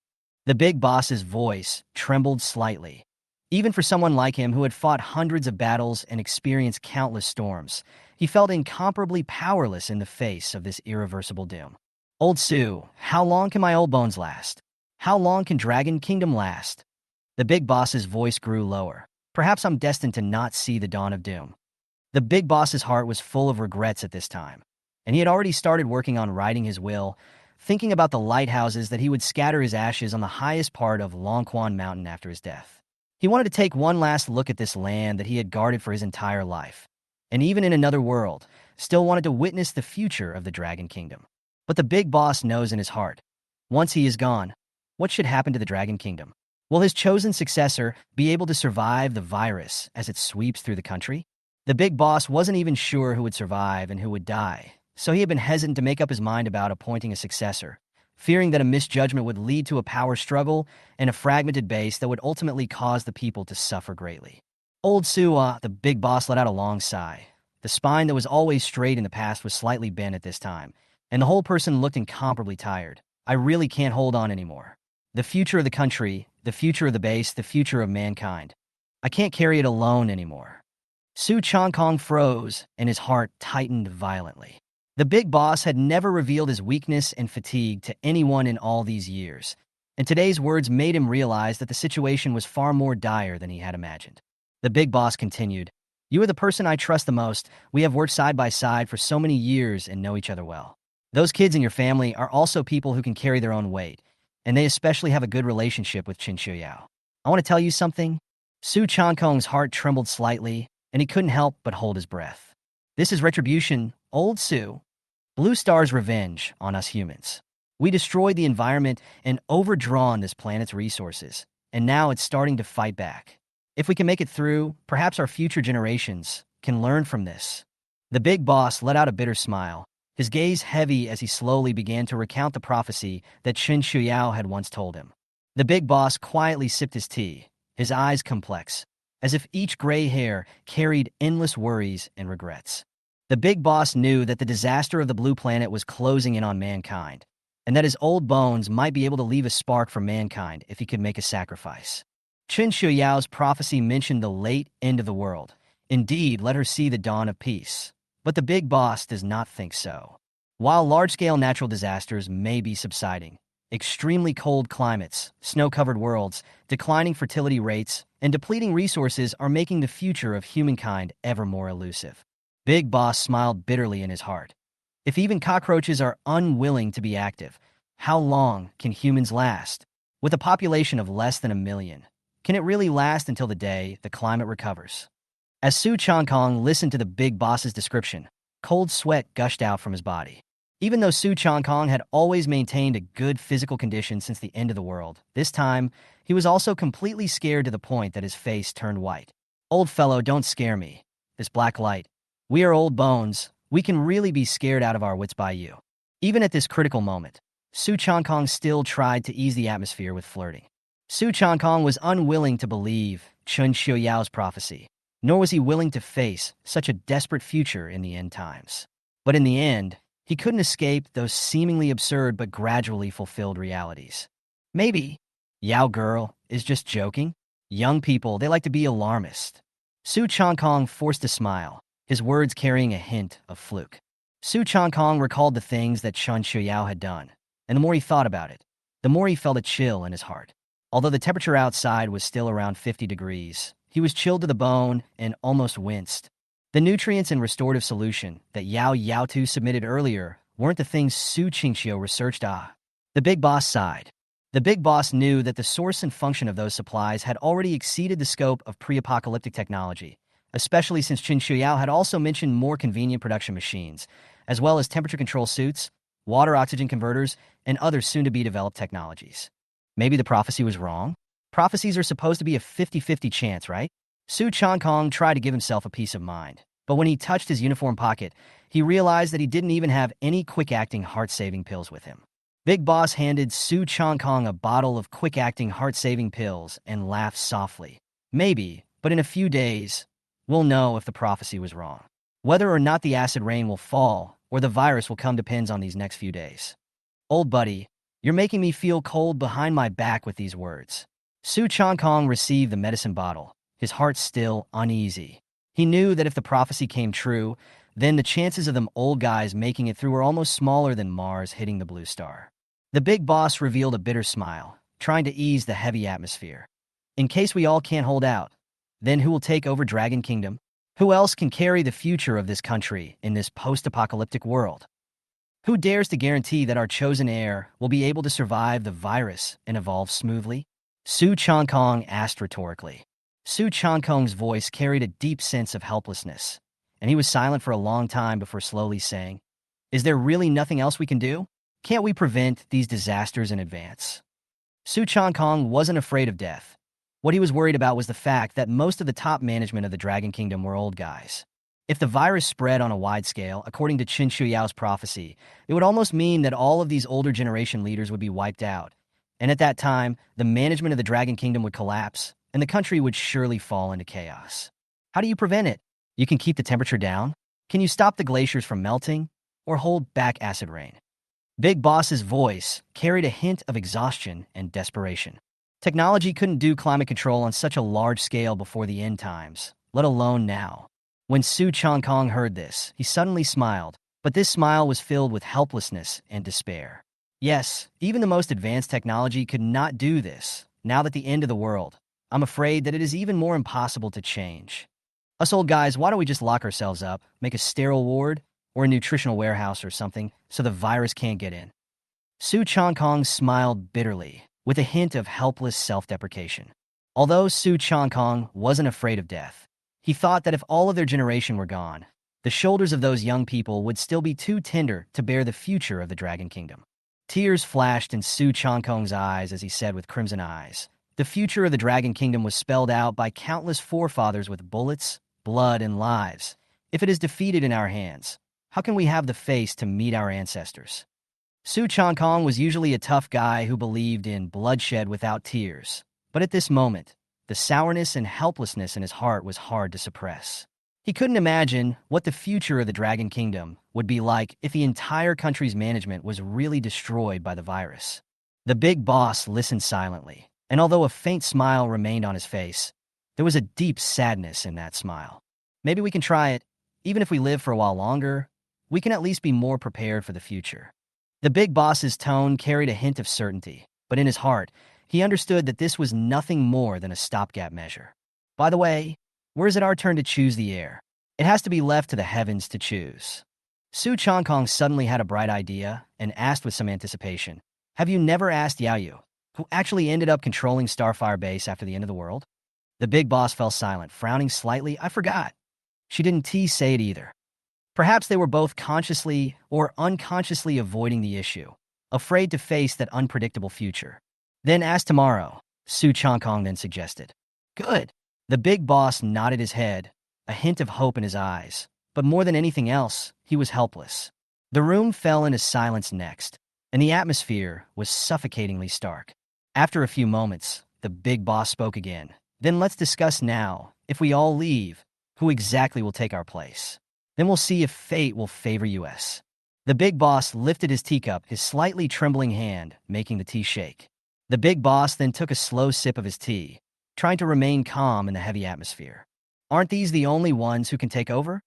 The big boss's voice trembled slightly. Even for someone like him who had fought hundreds of battles and experienced countless storms, he felt incomparably powerless in the face of this irreversible doom. Old Su, how long can my old bones last? How long can Dragon Kingdom last? The big boss's voice grew lower. Perhaps I'm destined to not see the dawn of doom. The big boss's heart was full of regrets at this time, and he had already started working on writing his will, thinking about the lighthouses that he would scatter his ashes on the highest part of Longquan Mountain after his death. He wanted to take one last look at this land that he had guarded for his entire life, and even in another world, still wanted to witness the future of the Dragon Kingdom. But the big boss knows in his heart, once he is gone, what should happen to the Dragon Kingdom? Will his chosen successor be able to survive the virus as it sweeps through the country? The big boss wasn't even sure who would survive and who would die, so he had been hesitant to make up his mind about appointing a successor, fearing that a misjudgment would lead to a power struggle and a fragmented base that would ultimately cause the people to suffer greatly. Old Su, the big boss, let out a long sigh. The spine that was always straight in the past was slightly bent at this time, and the whole person looked incomparably tired. I really can't hold on anymore. The future of the country, the future of the base, the future of mankind. I can't carry it alone anymore. Su Changkong froze, and his heart tightened violently. The big boss had never revealed his weakness and fatigue to anyone in all these years, and today's words made him realize that the situation was far more dire than he had imagined. The big boss continued, "You are the person I trust the most. We have worked side by side for so many years and know each other well. Those kids in your family are also people who can carry their own weight, and they especially have a good relationship with Chen Qiuyao. I want to tell you something." Su Changkong's heart trembled slightly, and he couldn't help but hold his breath. "This is retribution, Old Su. Blue Star's revenge on us humans. We destroyed the environment and overdrawn this planet's resources, and now it's starting to fight back. If we can make it through, perhaps our future generations can learn from this." The big boss let out a bitter smile, his gaze heavy as he slowly began to recount the prophecy that Chen Qiuyao had once told him. The big boss quietly sipped his tea, his eyes complex, as if each gray hair carried endless worries and regrets. The big boss knew that the disaster of the blue planet was closing in on mankind, and that his old bones might be able to leave a spark for mankind if he could make a sacrifice. Chen Qiuyao's prophecy mentioned the late end of the world. Indeed, let her see the dawn of peace. But the big boss does not think so. While large-scale natural disasters may be subsiding, extremely cold climates, snow-covered worlds, declining fertility rates, and depleting resources are making the future of humankind ever more elusive. Big Boss smiled bitterly in his heart. If even cockroaches are unwilling to be active, how long can humans last? With a population of less than 1 million, can it really last until the day the climate recovers? As Su Changkong listened to the Big Boss's description, cold sweat gushed out from his body. Even though Su Changkong had always maintained a good physical condition since the end of the world, this time, he was also completely scared to the point that his face turned white. Old fellow, don't scare me. This black light. We are old bones. We can really be scared out of our wits by you. Even at this critical moment, Su Changkong still tried to ease the atmosphere with flirting. Su Changkong was unwilling to believe Chen Qiuyao's prophecy, nor was he willing to face such a desperate future in the end times. But in the end, he couldn't escape those seemingly absurd but gradually fulfilled realities. Maybe Yao girl is just joking. Young people, they like to be alarmist. Su Changkong forced a smile, his words carrying a hint of fluke. Su Changkong recalled the things that Chen Qiuyao had done, and the more he thought about it, the more he felt a chill in his heart. Although the temperature outside was still around 50 degrees, he was chilled to the bone and almost winced. The nutrients and restorative solution that Yao Yaotu submitted earlier weren't the things Su Qingqiu researched. The Big Boss sighed. The Big Boss knew that the source and function of those supplies had already exceeded the scope of pre-apocalyptic technology, especially since Chen Qiuyao had also mentioned more convenient production machines, as well as temperature control suits, water-oxygen converters, and other soon-to-be-developed technologies. Maybe the prophecy was wrong? Prophecies are supposed to be a 50-50 chance, right? Su Changkong tried to give himself a peace of mind, but when he touched his uniform pocket, he realized that he didn't even have any quick-acting heart-saving pills with him. Big Boss handed Su Changkong a bottle of quick-acting heart-saving pills and laughed softly. Maybe, but in a few days, we'll know if the prophecy was wrong. Whether or not the acid rain will fall or the virus will come depends on these next few days. Old buddy, you're making me feel cold behind my back with these words. Su Changkong received the medicine bottle, his heart still uneasy. He knew that if the prophecy came true, then the chances of them old guys making it through were almost smaller than Mars hitting the blue star. The Big Boss revealed a bitter smile, trying to ease the heavy atmosphere. In case we all can't hold out, then who will take over Dragon Kingdom? Who else can carry the future of this country in this post-apocalyptic world? Who dares to guarantee that our chosen heir will be able to survive the virus and evolve smoothly? Su Changkong asked rhetorically. Su Changkong's voice carried a deep sense of helplessness, and he was silent for a long time before slowly saying, "Is there really nothing else we can do? Can't we prevent these disasters in advance?" Su Changkong wasn't afraid of death. What he was worried about was the fact that most of the top management of the Dragon Kingdom were old guys. If the virus spread on a wide scale, according to Chen Qiuyao's prophecy, it would almost mean that all of these older generation leaders would be wiped out. And at that time, the management of the Dragon Kingdom would collapse, and the country would surely fall into chaos. How do you prevent it? You can keep the temperature down? Can you stop the glaciers from melting? Or hold back acid rain? Big Boss's voice carried a hint of exhaustion and desperation. Technology couldn't do climate control on such a large scale before the end times, let alone now. When Su Changkong heard this, he suddenly smiled, but this smile was filled with helplessness and despair. Yes, even the most advanced technology could not do this. Now that the end of the world, I'm afraid that it is even more impossible to change. Us old guys, why don't we just lock ourselves up, make a sterile ward, or a nutritional warehouse or something, so the virus can't get in? Su Changkong smiled bitterly, with a hint of helpless self-deprecation. Although Su Changkong wasn't afraid of death, he thought that if all of their generation were gone, the shoulders of those young people would still be too tender to bear the future of the Dragon Kingdom. Tears flashed in Su Changkong's eyes as he said with crimson eyes, "The future of the Dragon Kingdom was spelled out by countless forefathers with bullets, blood, and lives. If it is defeated in our hands, how can we have the face to meet our ancestors?" Su Changkong was usually a tough guy who believed in bloodshed without tears, but at this moment, the sourness and helplessness in his heart was hard to suppress. He couldn't imagine what the future of the Dragon Kingdom would be like if the entire country's management was really destroyed by the virus. The Big Boss listened silently, and although a faint smile remained on his face, there was a deep sadness in that smile. "Maybe we can try it, even if we live for a while longer. we can at least be more prepared for the future. The big boss's tone carried a hint of certainty, but in his heart, he understood that this was nothing more than a stopgap measure. By the way, where is it our turn to choose the heir? It has to be left to the heavens to choose. Su Changkong suddenly had a bright idea and asked with some anticipation, "Have you never asked Yao Yu, who actually ended up controlling Starfire Base after the end of the world?" The big boss fell silent, frowning slightly. "I forgot." She didn't say it either. Perhaps they were both consciously or unconsciously avoiding the issue, afraid to face that unpredictable future. "Then ask tomorrow," Su Changkong then suggested. "Good." The big boss nodded his head, a hint of hope in his eyes, but more than anything else, he was helpless. The room fell into silence next, and the atmosphere was suffocatingly stark. After a few moments, the big boss spoke again. "Then let's discuss now. If we all leave, who exactly will take our place? Then we'll see if fate will favor us." The big boss lifted his teacup, his slightly trembling hand making the tea shake. The big boss then took a slow sip of his tea, trying to remain calm in the heavy atmosphere. "Aren't these the only ones who can take over?"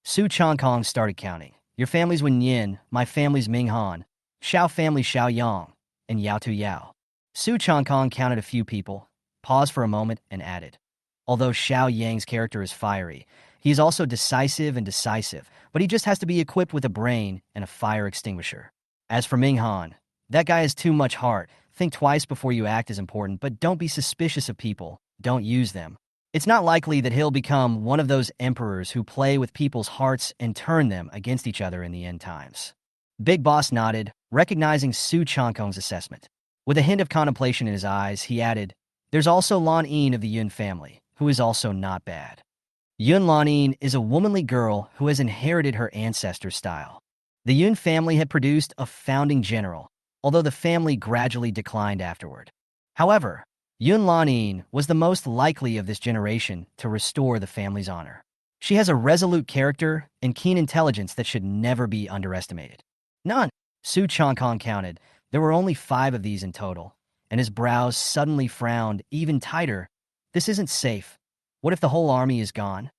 Su Changkong started counting. "Your family's Wen Yin, my family's Ming Han, Xiao family Xiao Yang, and Yao Tu Yao." Su Changkong counted a few people, paused for a moment, and added, "Although Xiao Yang's character is fiery, he is also decisive and decisive, but he just has to be equipped with a brain and a fire extinguisher. As for Ming Han, that guy has too much heart. Think twice before you act is important, but don't be suspicious of people. Don't use them. It's not likely that he'll become one of those emperors who play with people's hearts and turn them against each other in the end times." Big Boss nodded, recognizing Su Changkong's assessment. With a hint of contemplation in his eyes, he added, "There's also Lan Yin of the Yun family, who is also not bad." Yun Lan Yin is a womanly girl who has inherited her ancestors' style. The Yun family had produced a founding general, although the family gradually declined afterward. However, Yun Lan Yin was the most likely of this generation to restore the family's honor. She has a resolute character and keen intelligence that should never be underestimated. None. Su Changkong counted. There were only 5 of these in total, and his brows suddenly frowned even tighter. "This isn't safe. What if the whole army is gone?"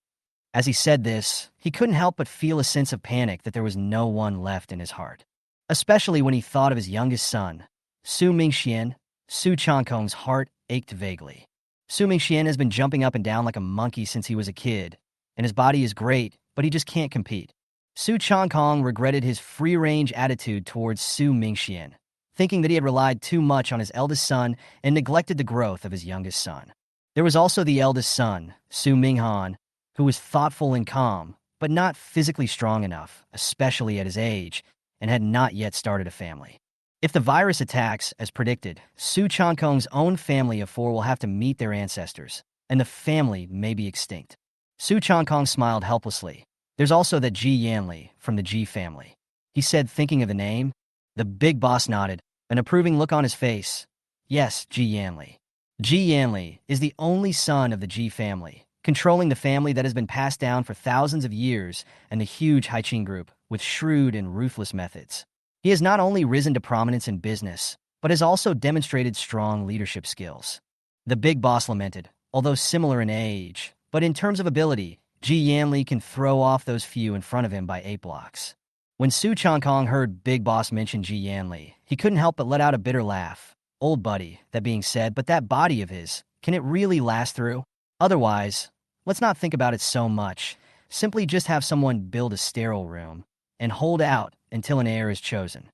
As he said this, he couldn't help but feel a sense of panic that there was no one left in his heart. Especially when he thought of his youngest son, Su Mingxian. Su Changkong's heart ached vaguely. Su Mingxian has been jumping up and down like a monkey since he was a kid, and his body is great, but he just can't compete. Su Changkong regretted his free-range attitude towards Su Mingxian, thinking that he had relied too much on his eldest son and neglected the growth of his youngest son. There was also the eldest son, Su Minghan, who was thoughtful and calm, but not physically strong enough, especially at his age, and had not yet started a family. If the virus attacks, as predicted, Su Changkong's own family of 4 will have to meet their ancestors, and the family may be extinct. Su Changkong smiled helplessly. "There's also that Ji Yanli from the Ji family," he said, thinking of the name. The big boss nodded, an approving look on his face. "Yes, Ji Yanli. Ji Yanli is the only son of the Ji family, controlling the family that has been passed down for thousands of years and the huge Haiqin group with shrewd and ruthless methods. He has not only risen to prominence in business, but has also demonstrated strong leadership skills." The big boss lamented, although similar in age, but in terms of ability, Ji Yanli can throw off those few in front of him by 8 blocks. When Su Changkong heard Big Boss mention Ji Yanli, he couldn't help but let out a bitter laugh. "Old buddy," that being said, but that body of his, can it really last through? Otherwise, let's not think about it so much. Simply just have someone build a sterile room and hold out until an heir is chosen.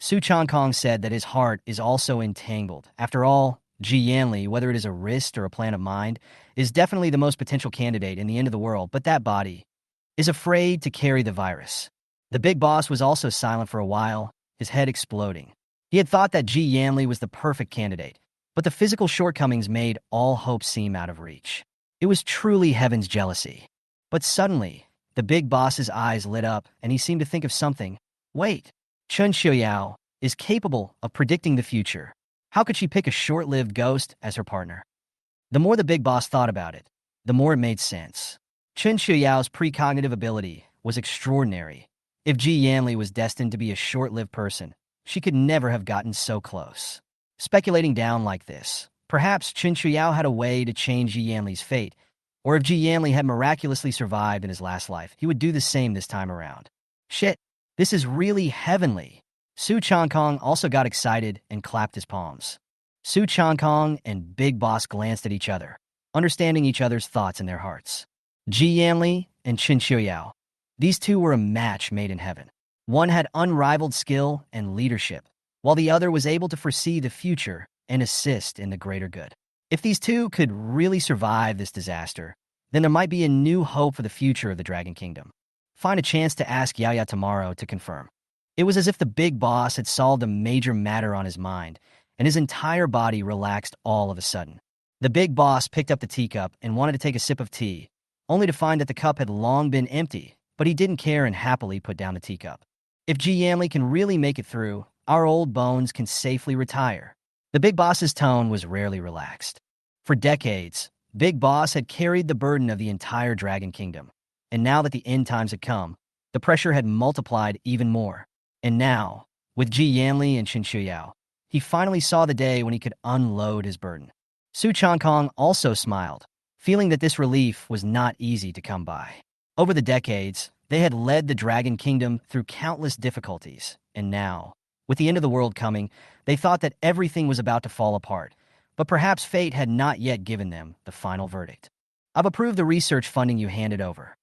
Su Changkong said that his heart is also entangled. After all, Ji Yanli, whether it is a wrist or a plan of mind, is definitely the most potential candidate in the end of the world, but that body is afraid to carry the virus. The big boss was also silent for a while, his head exploding. He had thought that Ji Yanli was the perfect candidate, but the physical shortcomings made all hope seem out of reach. It was truly heaven's jealousy. But suddenly, the big boss's eyes lit up, and he seemed to think of something. Wait, Chen Qiuyao is capable of predicting the future. How could she pick a short-lived ghost as her partner? The more the big boss thought about it, the more it made sense. Chen Qiuyao's precognitive ability was extraordinary. If Ji Yanli was destined to be a short-lived person, she could never have gotten so close. Speculating down like this, perhaps Chen Qiuyao had a way to change Ji Yanli's fate, or if Ji Yanli had miraculously survived in his last life, he would do the same this time around. Shit, this is really heavenly. Su Changkong also got excited and clapped his palms. Su Changkong and Big Boss glanced at each other, understanding each other's thoughts in their hearts. Ji Yanli and Chen Qiuyao. These two were a match made in heaven. One had unrivaled skill and leadership, while the other was able to foresee the future and assist in the greater good. If these two could really survive this disaster, then there might be a new hope for the future of the Dragon Kingdom. Find a chance to ask Joya tomorrow to confirm. It was as if the big boss had solved a major matter on his mind, and his entire body relaxed all of a sudden. The big boss picked up the teacup and wanted to take a sip of tea, only to find that the cup had long been empty, but he didn't care and happily put down the teacup. If Ji Yanli can really make it through, our old bones can safely retire. The big boss's tone was rarely relaxed. For decades, Big Boss had carried the burden of the entire Dragon Kingdom, and now that the end times had come, the pressure had multiplied even more. And now, with Ji Yanli and Chen Qiuyao, he finally saw the day when he could unload his burden. Su Changkong also smiled, feeling that this relief was not easy to come by. Over the decades, they had led the Dragon Kingdom through countless difficulties, and now, with the end of the world coming, they thought that everything was about to fall apart, but perhaps fate had not yet given them the final verdict. I've approved the research funding you handed over.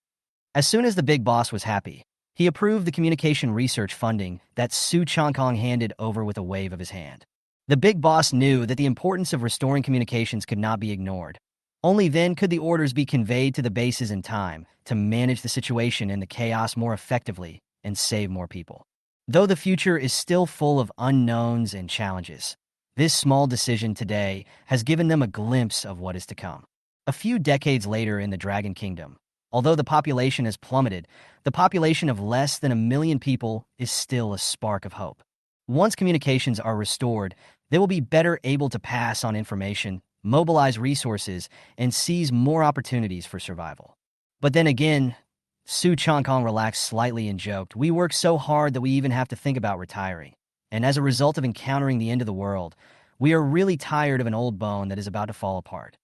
As soon as the big boss was happy, he approved the communication research funding that Su Changkong handed over with a wave of his hand. The big boss knew that the importance of restoring communications could not be ignored. Only then could the orders be conveyed to the bases in time to manage the situation and the chaos more effectively and save more people. Though the future is still full of unknowns and challenges, this small decision today has given them a glimpse of what is to come. A few decades later in the Dragon Kingdom, although the population has plummeted, the population of less than 1 million people is still a spark of hope. Once communications are restored, they will be better able to pass on information, mobilize resources, and seize more opportunities for survival. But then again, Su Changkong relaxed slightly and joked, "We work so hard that we even have to think about retiring. And as a result of encountering the end of the world, we are really tired of an old bone that is about to fall apart."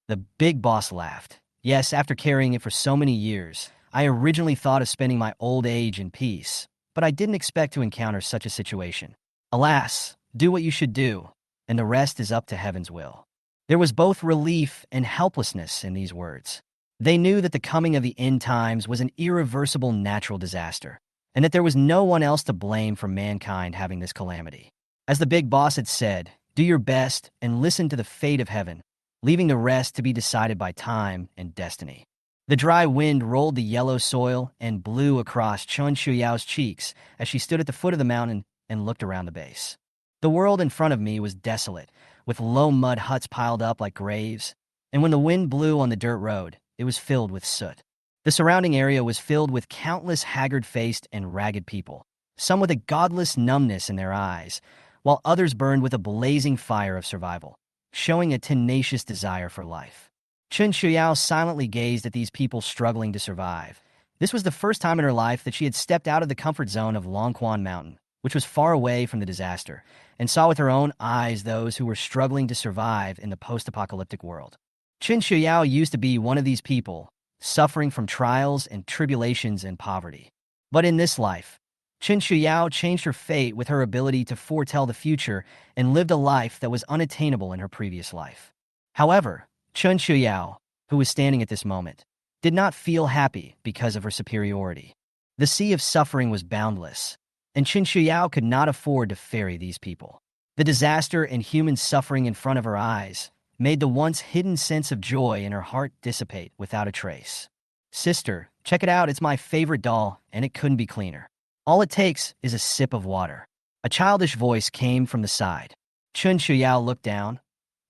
The big boss laughed. "Yes, after carrying it for so many years, I originally thought of spending my old age in peace, but I didn't expect to encounter such a situation. Alas, do what you should do, and the rest is up to heaven's will." There was both relief and helplessness in these words. They knew that the coming of the end times was an irreversible natural disaster, and that there was no one else to blame for mankind having this calamity. As the big boss had said, do your best and listen to the fate of heaven, leaving the rest to be decided by time and destiny. The dry wind rolled the yellow soil and blew across Chen Qiuyao's cheeks as she stood at the foot of the mountain and looked around the base. The world in front of me was desolate, with low mud huts piled up like graves, and when the wind blew on the dirt road, it was filled with soot. The surrounding area was filled with countless haggard-faced and ragged people, some with a godless numbness in their eyes, while others burned with a blazing fire of survival, showing a tenacious desire for life. Chen Qiuyao silently gazed at these people struggling to survive. This was the first time in her life that she had stepped out of the comfort zone of Longquan Mountain, which was far away from the disaster, and saw with her own eyes those who were struggling to survive in the post-apocalyptic world. Chen Qiuyao used to be one of these people, suffering from trials and tribulations and poverty. But in this life, Chen Qiuyao changed her fate with her ability to foretell the future and lived a life that was unattainable in her previous life. However, Chen Qiuyao, who was standing at this moment, did not feel happy because of her superiority. The sea of suffering was boundless, and Chen Qiuyao could not afford to ferry these people. The disaster and human suffering in front of her eyes made the once hidden sense of joy in her heart dissipate without a trace. "Sister, check it out, it's my favorite doll, and it couldn't be cleaner. All it takes is a sip of water." A childish voice came from the side. Chen Qiuyao looked down,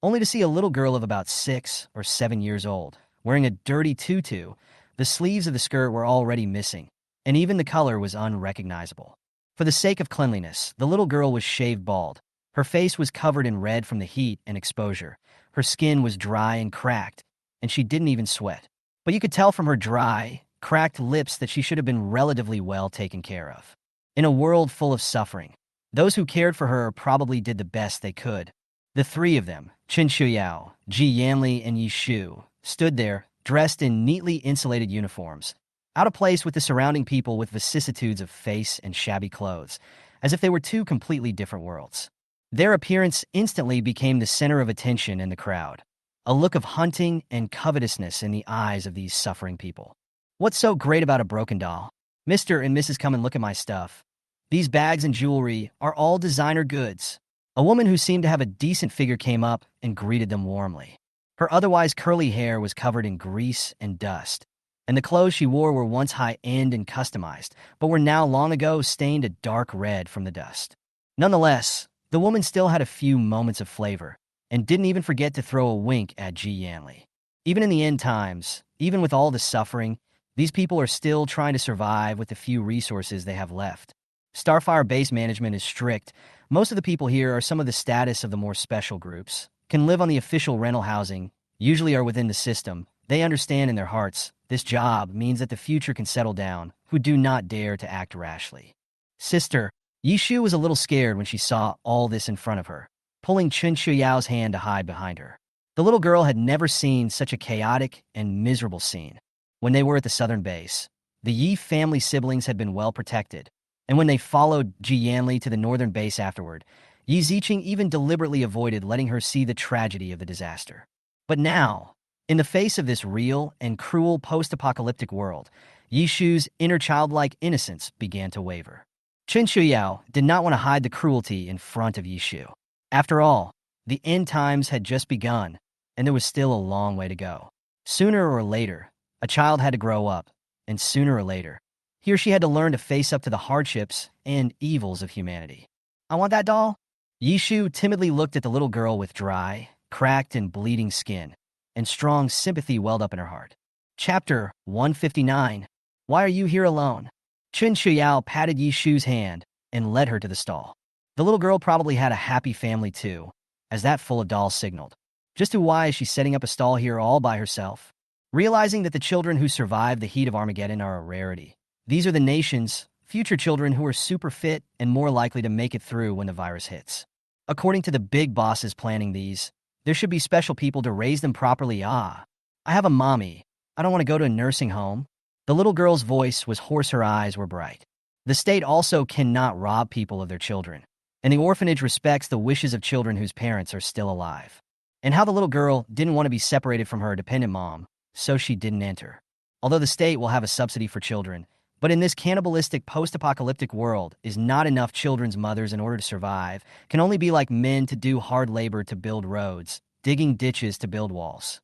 only to see a little girl of about 6 or 7 years old, wearing a dirty tutu. The sleeves of the skirt were already missing, and even the color was unrecognizable. For the sake of cleanliness, the little girl was shaved bald. Her face was covered in red from the heat and exposure. Her skin was dry and cracked, and she didn't even sweat. But you could tell from her dry, cracked lips that she should have been relatively well taken care of. In a world full of suffering, those who cared for her probably did the best they could. The three of them, Chen Qiuyao, Ji Yanli, and Yi Shu, stood there, dressed in neatly insulated uniforms, out of place with the surrounding people with vicissitudes of face and shabby clothes, as if they were two completely different worlds. Their appearance instantly became the center of attention in the crowd, a look of hunting and covetousness in the eyes of these suffering people. What's so great about a broken doll? Mr. and Mrs. Come and look at my stuff. These bags and jewelry are all designer goods. A woman who seemed to have a decent figure came up and greeted them warmly. Her otherwise curly hair was covered in grease and dust, and the clothes she wore were once high-end and customized, but were now long ago stained a dark red from the dust. Nonetheless, the woman still had a few moments of flavor, and didn't even forget to throw a wink at Ji Yanli. Even in the end times, even with all the suffering, these people are still trying to survive with the few resources they have left. Starfire base management is strict. Most of the people here are some of the status of the more special groups, can live on the official rental housing, usually are within the system. They understand in their hearts this job means that the future can settle down, who do not dare to act rashly. Sister, Yishu was a little scared when she saw all this in front of her, pulling Chen Qiuyao's hand to hide behind her. The little girl had never seen such a chaotic and miserable scene. When they were at the southern base, the Yi family siblings had been well protected, and when they followed Ji Yanli to the northern base afterward, Yi Ziqing even deliberately avoided letting her see the tragedy of the disaster. But now, in the face of this real and cruel post-apocalyptic world, Yishu's inner childlike innocence began to waver. Chen Qiuyao did not want to hide the cruelty in front of Yishu. After all, the end times had just begun, and there was still a long way to go. Sooner or later, a child had to grow up, and sooner or later, he or she had to learn to face up to the hardships and evils of humanity. I want that doll? Yishu timidly looked at the little girl with dry, cracked, and bleeding skin, and strong sympathy welled up in her heart. Chapter 159. Why are you here alone? Chen Qiuyao patted Yishu's hand and led her to the stall. The little girl probably had a happy family too, as that full of dolls signaled. Just why is she setting up a stall here all by herself? Realizing that the children who survive the heat of Armageddon are a rarity. These are the nation's future children who are super fit and more likely to make it through when the virus hits. According to the big bosses planning these, there should be special people to raise them properly. I have a mommy. I don't want to go to a nursing home. The little girl's voice was hoarse, her eyes were bright. The state also cannot rob people of their children, and the orphanage respects the wishes of children whose parents are still alive. And how the little girl didn't want to be separated from her dependent mom, so she didn't enter. Although the state will have a subsidy for children, but in this cannibalistic post-apocalyptic world is not enough children's mothers in order to survive, can only be like men to do hard labor to build roads, digging ditches to build walls.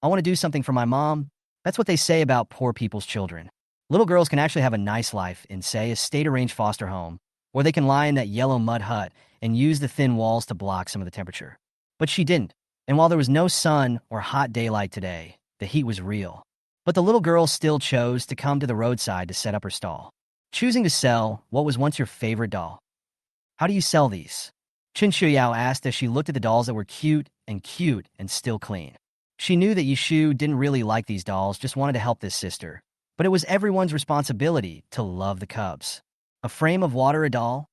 I want to do something for my mom. That's what they say about poor people's children. Little girls can actually have a nice life in, say, a state-arranged foster home, or they can lie in that yellow mud hut and use the thin walls to block some of the temperature. But she didn't, and while there was no sun or hot daylight today, the heat was real. But the little girl still chose to come to the roadside to set up her stall, choosing to sell what was once your favorite doll. How do you sell these? Chen Qiuyao asked as she looked at the dolls that were cute and still clean. She knew that Yishu didn't really like these dolls, just wanted to help this sister. But it was everyone's responsibility to love the cubs. A frame of water a doll?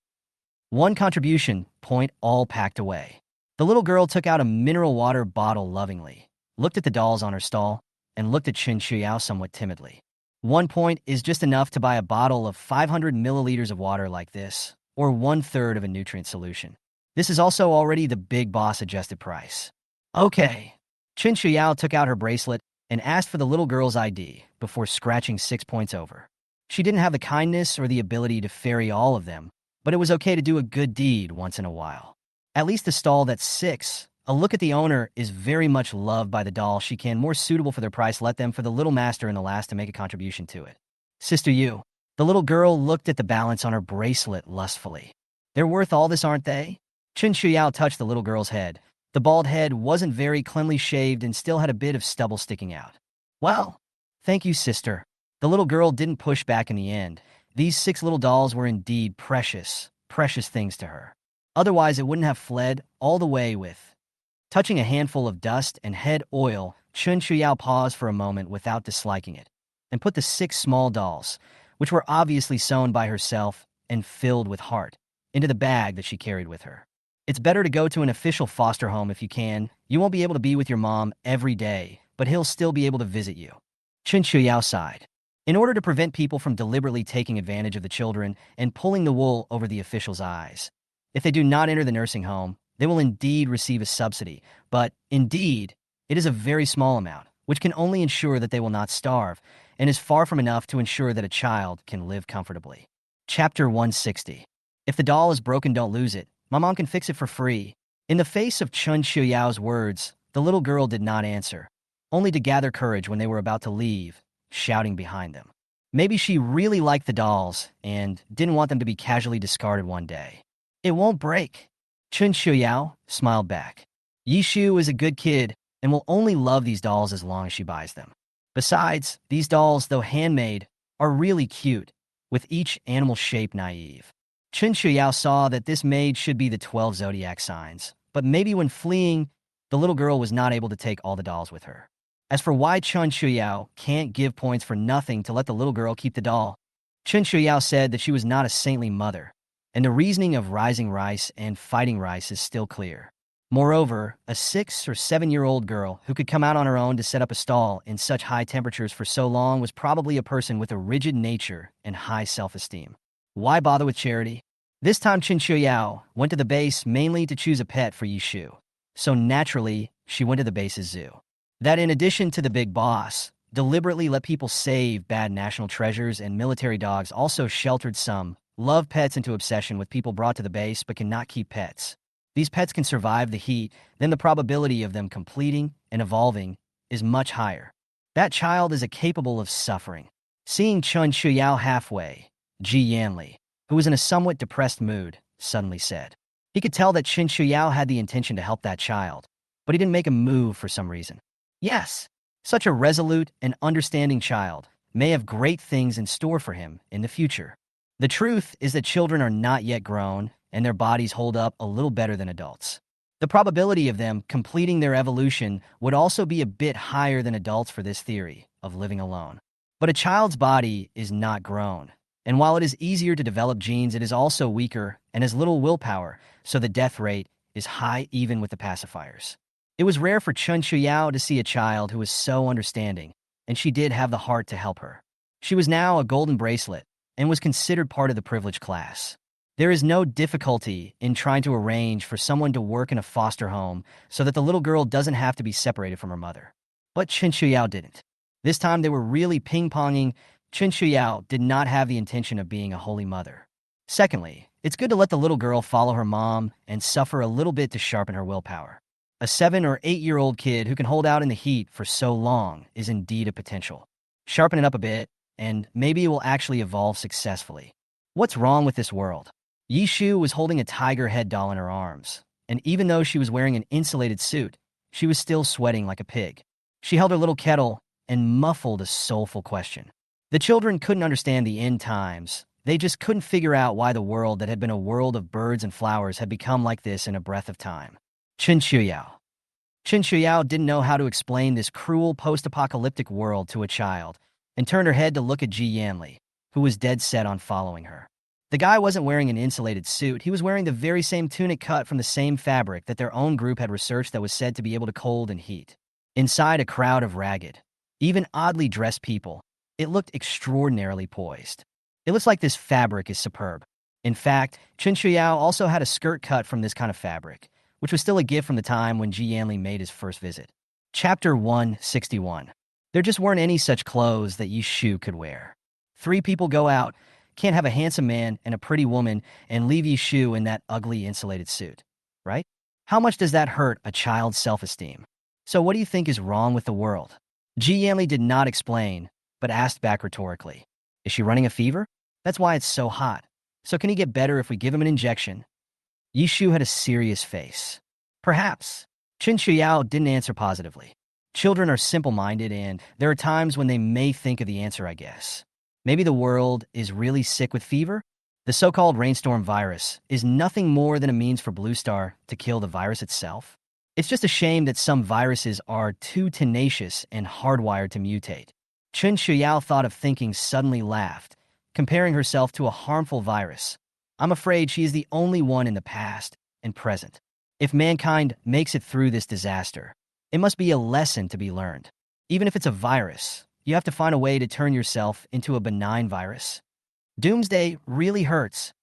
One contribution, point all packed away. The little girl took out a mineral water bottle lovingly, looked at the dolls on her stall, and looked at Chen Qiuyao somewhat timidly. 1 point is just enough to buy a bottle of 500 milliliters of water like this, or 1/3 of a nutrient solution. This is also already the big boss adjusted price. Okay. Chen Qiuyao took out her bracelet and asked for the little girl's ID before scratching 6 points over. She didn't have the kindness or the ability to ferry all of them, but it was okay to do a good deed once in a while. At least the stall that's 6. A look at the owner is very much loved by the doll. She can more suitable for their price. Let them for the little master in the last to make a contribution to it. Sister Yu. The little girl looked at the balance on her bracelet lustfully. They're worth all this, aren't they? Chen Qiuyao touched the little girl's head. The bald head wasn't very cleanly shaved and still had a bit of stubble sticking out. Well, thank you, sister. The little girl didn't push back in the end. These 6 little dolls were indeed precious things to her. Otherwise, it wouldn't have fled all the way with. Touching a handful of dust and head oil, Chen Qiuyao paused for a moment without disliking it, and put the 6 small dolls, which were obviously sewn by herself and filled with heart, into the bag that she carried with her. It's better to go to an official foster home if you can. You won't be able to be with your mom every day, but he'll still be able to visit you. Chen Qiuyao sighed. in order to prevent people from deliberately taking advantage of the children and pulling the wool over the officials' eyes. If they do not enter the nursing home, they will indeed receive a subsidy, but indeed, it is a very small amount, which can only ensure that they will not starve, and is far from enough to ensure that a child can live comfortably. Chapter 160. If the doll is broken, don't lose it. My mom can fix it for free. In the face of Chen Qiuyao's words, the little girl did not answer, only to gather courage when they were about to leave, shouting behind them. Maybe she really liked the dolls and didn't want them to be casually discarded one day. It won't break. Chen Qiuyao smiled back. Yishu is a good kid and will only love these dolls as long as she buys them. Besides, these dolls, though handmade, are really cute, with each animal shape naive. Chen Qiuyao saw that this maid should be the 12 zodiac signs, but maybe when fleeing, the little girl was not able to take all the dolls with her. As for why Chen Qiuyao can't give points for nothing to let the little girl keep the doll, Chen Qiuyao said that she was not a saintly mother, and the reasoning of rising rice and fighting rice is still clear. Moreover, a 6 or 7-year-old girl who could come out on her own to set up a stall in such high temperatures for so long was probably a person with a rigid nature and high self-esteem. Why bother with charity? This time Chen Qiuyao went to the base mainly to choose a pet for Yishu, so naturally she went to the base's zoo. That, in addition to the big boss, deliberately let people save bad national treasures and military dogs, also sheltered some love pets into obsession with people brought to the base but cannot keep pets. These pets can survive the heat, then the probability of them completing and evolving is much higher. That child is capable of suffering. Seeing Chen Qiuyao halfway, Ji Yanli, who was in a somewhat depressed mood, suddenly said. He could tell that Chen Qiuyao had the intention to help that child, but he didn't make a move for some reason. Yes, such a resolute and understanding child may have great things in store for him in the future. The truth is that children are not yet grown, and their bodies hold up a little better than adults. The probability of them completing their evolution would also be a bit higher than adults for this theory of living alone. But a child's body is not grown, and while it is easier to develop genes, it is also weaker and has little willpower, so the death rate is high even with the pacifiers. It was rare for Chen Qiuyao to see a child who was so understanding, and she did have the heart to help her. She was now a golden bracelet and was considered part of the privileged class. There is no difficulty in trying to arrange for someone to work in a foster home so that the little girl doesn't have to be separated from her mother. But Chen Qiuyao didn't. This time they were really ping-ponging. Chen Qiuyao did not have the intention of being a holy mother. Secondly, it's good to let the little girl follow her mom and suffer a little bit to sharpen her willpower. A 7 or 8-year-old kid who can hold out in the heat for so long is indeed a potential. Sharpen it up a bit, and maybe it will actually evolve successfully. What's wrong with this world? Yishu was holding a tiger head doll in her arms, and even though she was wearing an insulated suit, she was still sweating like a pig. She held her little kettle and muffled a soulful question. The children couldn't understand the end times. They just couldn't figure out why the world that had been a world of birds and flowers had become like this in a breath of time. Chen Qiuyao. Chen Qiuyao didn't know how to explain this cruel post-apocalyptic world to a child and turned her head to look at Ji Yanli, who was dead set on following her. The guy wasn't wearing an insulated suit. He was wearing the very same tunic cut from the same fabric that their own group had researched that was said to be able to cold and heat. Inside a crowd of ragged, even oddly dressed people, it looked extraordinarily poised. It looks like this fabric is superb. In fact, Chen Qiuyao also had a skirt cut from this kind of fabric, which was still a gift from the time when Ji Yanli made his first visit. Chapter 161. There just weren't any such clothes that Yishu could wear. 3 people go out, can't have a handsome man and a pretty woman and leave Yishu in that ugly insulated suit, right? How much does that hurt a child's self-esteem? So what do you think is wrong with the world? Ji Yanli did not explain, but asked back rhetorically. Is she running a fever? That's why it's so hot. So can he get better if we give him an injection? Yishu had a serious face. Perhaps. Chen Qiuyao didn't answer positively. Children are simple-minded, and there are times when they may think of the answer, I guess. Maybe the world is really sick with fever? The so-called rainstorm virus is nothing more than a means for Blue Star to kill the virus itself. It's just a shame that some viruses are too tenacious and hardwired to mutate. Chen Qiuyao thought of thinking, suddenly laughed, comparing herself to a harmful virus. I'm afraid she is the only one in the past and present. If mankind makes it through this disaster, it must be a lesson to be learned. Even if it's a virus, you have to find a way to turn yourself into a benign virus. Doomsday really hurts.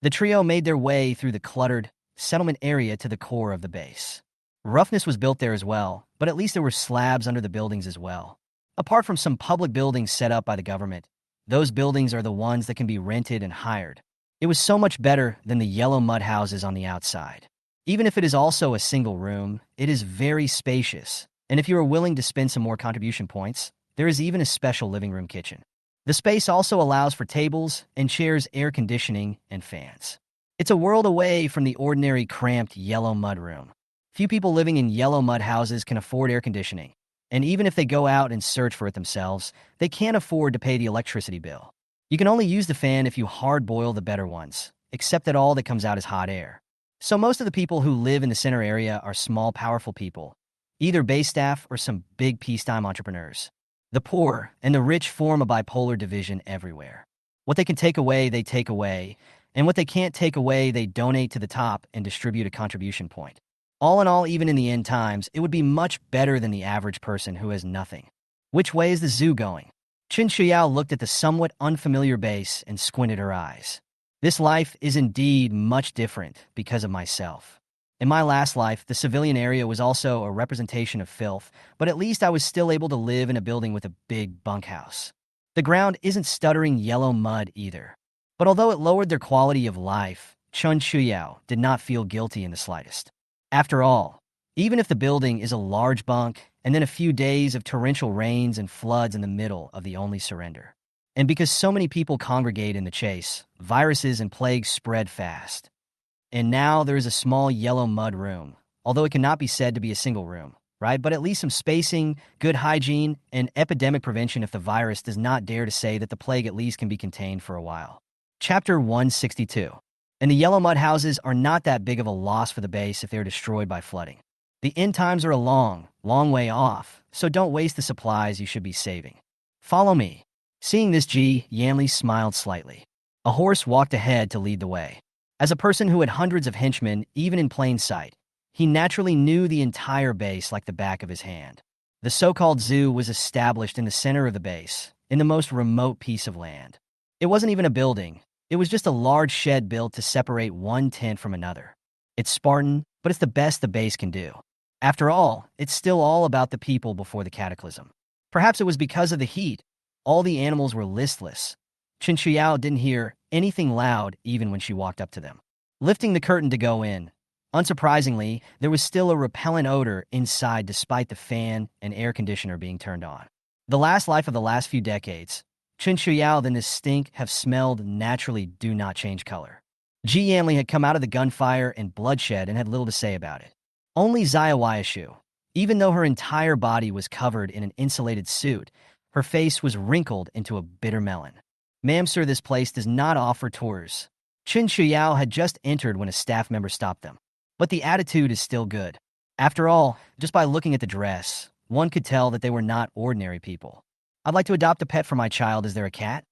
The trio made their way through the cluttered settlement area to the core of the base. Roughness was built there as well, but at least there were slabs under the buildings as well. Apart from some public buildings set up by the government, those buildings are the ones that can be rented and hired. It was so much better than the yellow mud houses on the outside. Even if it is also a single room, it is very spacious, and if you are willing to spend some more contribution points, there is even a special living room kitchen. The space also allows for tables and chairs, air conditioning, and fans. It's a world away from the ordinary cramped yellow mud room. Few people living in yellow mud houses can afford air conditioning, and even if they go out and search for it themselves, they can't afford to pay the electricity bill. You can only use the fan if you hard-boil the better ones, except that all that comes out is hot air. So most of the people who live in the center area are small, powerful people, either base staff or some big peacetime entrepreneurs. The poor and the rich form a bipolar division everywhere. What they can take away, they take away, and what they can't take away, they donate to the top and distribute a contribution point. All in all, even in the end times, it would be much better than the average person who has nothing. Which way is the zoo going? Chen Qiuyao looked at the somewhat unfamiliar base and squinted her eyes. This life is indeed much different because of myself. In my last life, the civilian area was also a representation of filth, but at least I was still able to live in a building with a big bunkhouse. The ground isn't stuttering yellow mud either. But although it lowered their quality of life, Chen Qiuyao did not feel guilty in the slightest. After all, even if the building is a large bunk and then a few days of torrential rains and floods in the middle of the only surrender. And because so many people congregate in the chase, viruses and plagues spread fast. And now there is a small yellow mud room, although it cannot be said to be a single room, right? But at least some spacing, good hygiene, and epidemic prevention if the virus does not dare to say that the plague at least can be contained for a while. Chapter 162. And the yellow mud houses are not that big of a loss for the base if they are destroyed by flooding. The end times are a long, long way off, so don't waste the supplies you should be saving. Follow me. Seeing this, Ji Yanli smiled slightly. A horse walked ahead to lead the way. As a person who had hundreds of henchmen, even in plain sight, he naturally knew the entire base like the back of his hand. The so-called zoo was established in the center of the base, in the most remote piece of land. It wasn't even a building. It was just a large shed built to separate one tent from another. It's Spartan, but it's the best the base can do. After all, it's still all about the people before the cataclysm. Perhaps it was because of the heat. All the animals were listless. Chen Qiuyao didn't hear anything loud even when she walked up to them. Lifting the curtain to go in, unsurprisingly, there was still a repellent odor inside despite the fan and air conditioner being turned on. The last life of the last few decades, Chen Qiuyao and this stink have smelled naturally do not change color. Ji Yanli had come out of the gunfire and bloodshed and had little to say about it. Only Xiao, even though her entire body was covered in an insulated suit, her face was wrinkled into a bitter melon. Ma'am, sir, this place does not offer tours. Chen Qiuyao had just entered when a staff member stopped them. But the attitude is still good. After all, just by looking at the dress, one could tell that they were not ordinary people. I'd like to adopt a pet for my child. Is there a cat?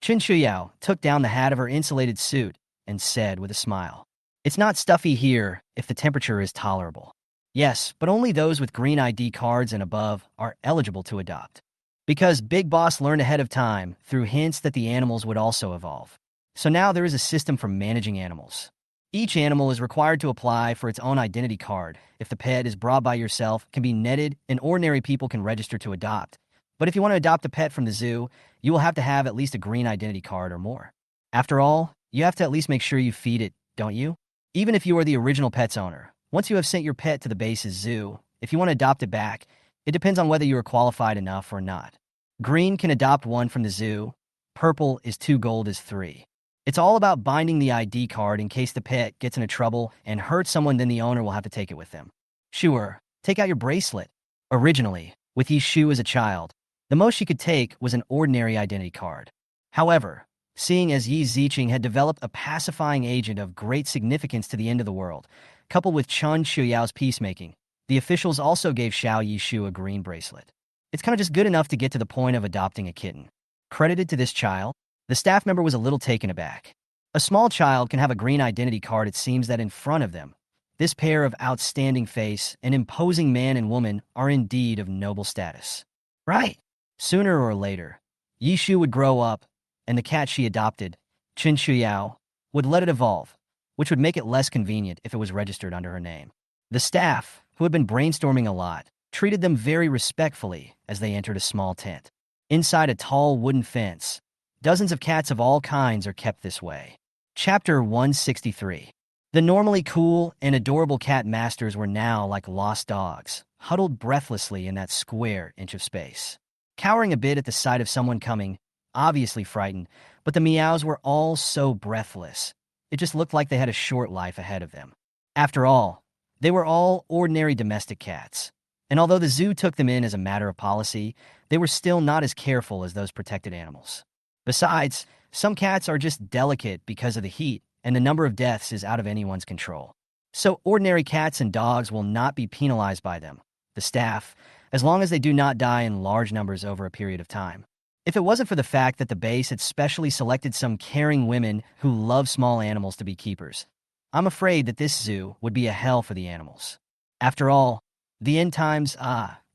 Chen Qiuyao took down the hat of her insulated suit and said with a smile, "It's not stuffy here if the temperature is tolerable." Yes, but only those with green ID cards and above are eligible to adopt. Because Big Boss learned ahead of time through hints that the animals would also evolve. So now there is a system for managing animals. Each animal is required to apply for its own identity card. If the pet is brought by yourself, can be netted, and ordinary people can register to adopt. But if you want to adopt a pet from the zoo, you will have to have at least a green identity card or more. After all, you have to at least make sure you feed it, don't you? Even if you are the original pet's owner, once you have sent your pet to the base's zoo, if you want to adopt it back, it depends on whether you are qualified enough or not. Green can adopt one from the zoo. Purple is 2, gold is 3. It's all about binding the ID card in case the pet gets into trouble and hurts someone, then the owner will have to take it with them. Sure, take out your bracelet. Originally, with Yi Shu as a child, the most she could take was an ordinary identity card. However, seeing as Yi Ziqing had developed a pacifying agent of great significance to the end of the world, coupled with Chen Qiuyao's peacemaking, the officials also gave Xiao Yishu a green bracelet. It's kind of just good enough to get to the point of adopting a kitten. Credited to this child, the staff member was a little taken aback. A small child can have a green identity card. It seems that in front of them, this pair of outstanding face and imposing man and woman are indeed of noble status. Right. Sooner or later, Yishu would grow up, and the cat she adopted, Chen Qiuyao, would let it evolve, which would make it less convenient if it was registered under her name. The staff, who had been brainstorming a lot, treated them very respectfully as they entered a small tent. Inside a tall wooden fence, dozens of cats of all kinds are kept this way. Chapter 163. The normally cool and adorable cat masters were now like lost dogs, huddled breathlessly in that square inch of space. Cowering a bit at the sight of someone coming, obviously frightened, but the meows were all so breathless. It just looked like they had a short life ahead of them. After all, they were all ordinary domestic cats, and although the zoo took them in as a matter of policy, they were still not as careful as those protected animals. Besides, some cats are just delicate because of the heat, and the number of deaths is out of anyone's control. So ordinary cats and dogs will not be penalized by them, the staff, as long as they do not die in large numbers over a period of time. If it wasn't for the fact that the base had specially selected some caring women who love small animals to be keepers, I'm afraid that this zoo would be a hell for the animals. After all, the end times,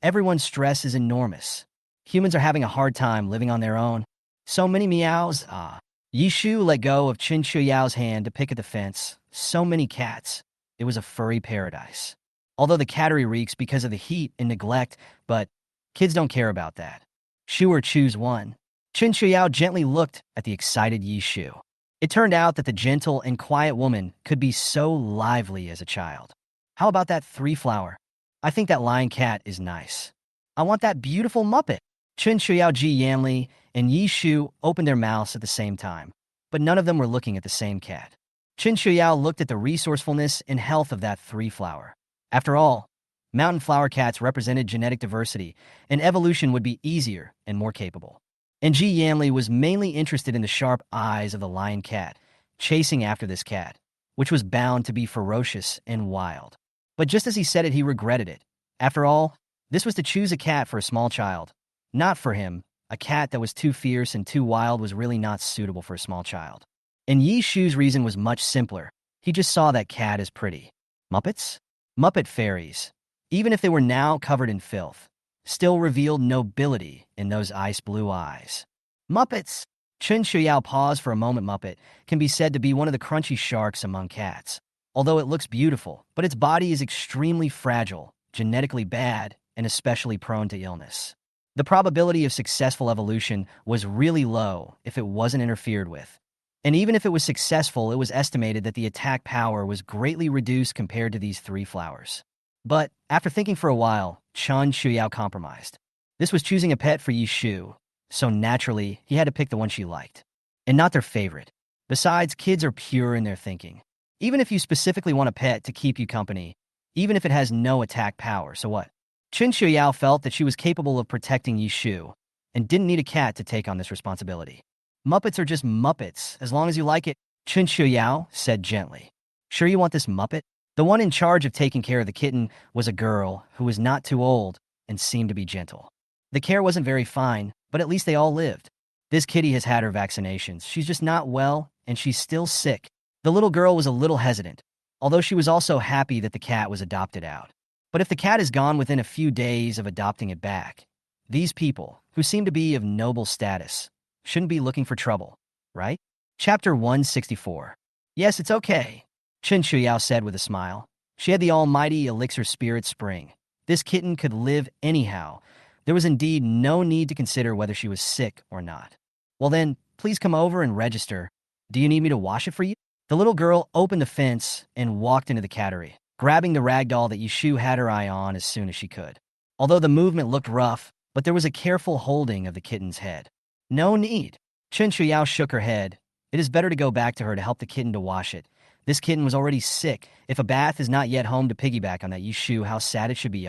everyone's stress is enormous. Humans are having a hard time living on their own. So many meows, Yishu let go of Chen Qiuyao's hand to pick at the fence. So many cats. It was a furry paradise. Although the cattery reeks because of the heat and neglect, but kids don't care about that. Sure, choose one. Chen Qiuyao gently looked at the excited Yishu. It turned out that the gentle and quiet woman could be so lively as a child. How about that three-flower? I think that lion cat is nice. I want that beautiful Muppet. Chen Qiuyao, Ji Yanli, and Yishu opened their mouths at the same time, but none of them were looking at the same cat. Chen Qiuyao looked at the resourcefulness and health of that three-flower. After all, mountain flower cats represented genetic diversity, and evolution would be easier and more capable. And Ji Yanli was mainly interested in the sharp eyes of the lion cat, chasing after this cat, which was bound to be ferocious and wild. But just as he said it, he regretted it. After all, this was to choose a cat for a small child. Not for him. A cat that was too fierce and too wild was really not suitable for a small child. And Yishu's reason was much simpler. He just saw that cat as pretty. Muppets? Muppet fairies, even if they were now covered in filth, still revealed nobility in those ice-blue eyes. Muppets! Chen Qiuyao paused for a moment. Muppet can be said to be one of the crunchy sharks among cats. Although it looks beautiful, but its body is extremely fragile, genetically bad, and especially prone to illness. The probability of successful evolution was really low if it wasn't interfered with. And even if it was successful, it was estimated that the attack power was greatly reduced compared to these three flowers. But after thinking for a while, Chen Qiuyao compromised. This was choosing a pet for Yishu, so naturally, he had to pick the one she liked, and not their favorite. Besides, kids are pure in their thinking. Even if you specifically want a pet to keep you company, even if it has no attack power, so what? Chen Qiuyao felt that she was capable of protecting Yishu, and didn't need a cat to take on this responsibility. Muppets are just Muppets, as long as you like it, Chen Qiuyao said gently. Sure you want this Muppet? The one in charge of taking care of the kitten was a girl who was not too old and seemed to be gentle. The care wasn't very fine, but at least they all lived. This kitty has had her vaccinations. She's just not well, and she's still sick. The little girl was a little hesitant, although she was also happy that the cat was adopted out. But if the cat is gone within a few days of adopting it back, these people, who seem to be of noble status, shouldn't be looking for trouble, right? Chapter 164. Yes, it's okay, Chen Qiuyao said with a smile. She had the almighty elixir spirit spring. This kitten could live anyhow. There was indeed no need to consider whether she was sick or not. Well then, please come over and register. Do you need me to wash it for you? The little girl opened the fence and walked into the cattery, grabbing the rag doll that Yishu had her eye on as soon as she could. Although the movement looked rough, but there was a careful holding of the kitten's head. No need. Chen Qiuyao shook her head. It is better to go back to her to help the kitten to wash it. This kitten was already sick. If a bath is not yet home to piggyback on that Yishu, how sad it should be.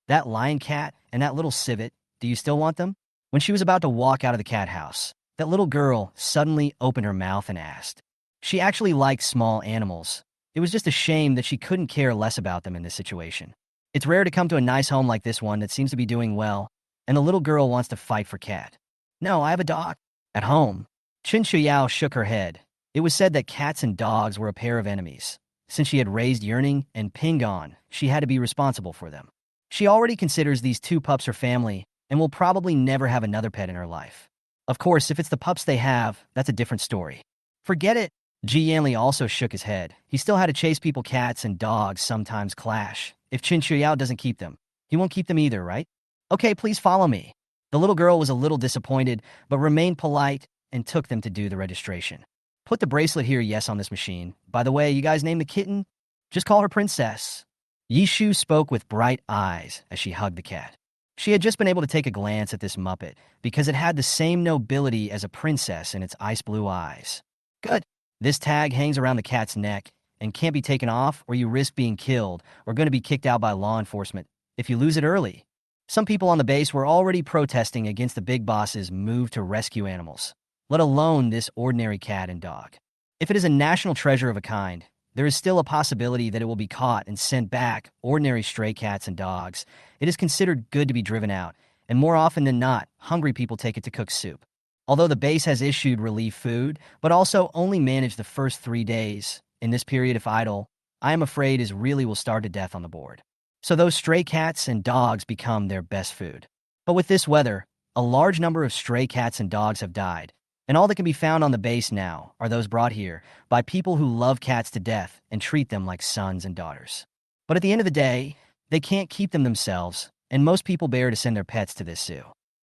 That lion cat and that little civet, do you still want them? When she was about to walk out of the cat house, that little girl suddenly opened her mouth and asked. She actually liked small animals. It was just a shame that she couldn't care less about them in this situation. It's rare to come to a nice home like this one that seems to be doing well, and the little girl wants to fight for cat. No, I have a dog. At home. Chen Qiuyao shook her head. It was said that cats and dogs were a pair of enemies. Since she had raised Yearning and Pingon, she had to be responsible for them. She already considers these two pups her family, and will probably never have another pet in her life. Of course, if it's the pups they have, that's a different story. Forget it. Ji Yanli also shook his head. He still had to chase people. Cats and dogs sometimes clash. If Chen Qiuyao doesn't keep them, he won't keep them either, right? Okay, please follow me. The little girl was a little disappointed, but remained polite and took them to do the registration. Put the bracelet here, yes, on this machine. By the way, you guys name the kitten? Just call her Princess. Yishu spoke with bright eyes as she hugged the cat. She had just been able to take a glance at this Muppet because it had the same nobility as a princess in its ice blue eyes. Good. This tag hangs around the cat's neck and can't be taken off, or you risk being killed or going to be kicked out by law enforcement if you lose it early. Some people on the base were already protesting against the big boss's move to rescue animals, let alone this ordinary cat and dog. If it is a national treasure of a kind, there is still a possibility that it will be caught and sent back. Ordinary stray cats and dogs, it is considered good to be driven out, and more often than not, hungry people take it to cook soup. Although the base has issued relief food, but also only managed the first 3 days, in this period if idle, I am afraid is really will starve to death on the board. So those stray cats and dogs become their best food. But with this weather, a large number of stray cats and dogs have died, and all that can be found on the base now are those brought here by people who love cats to death and treat them like sons and daughters. But at the end of the day, they can't keep them themselves, and most people bear to send their pets to this zoo.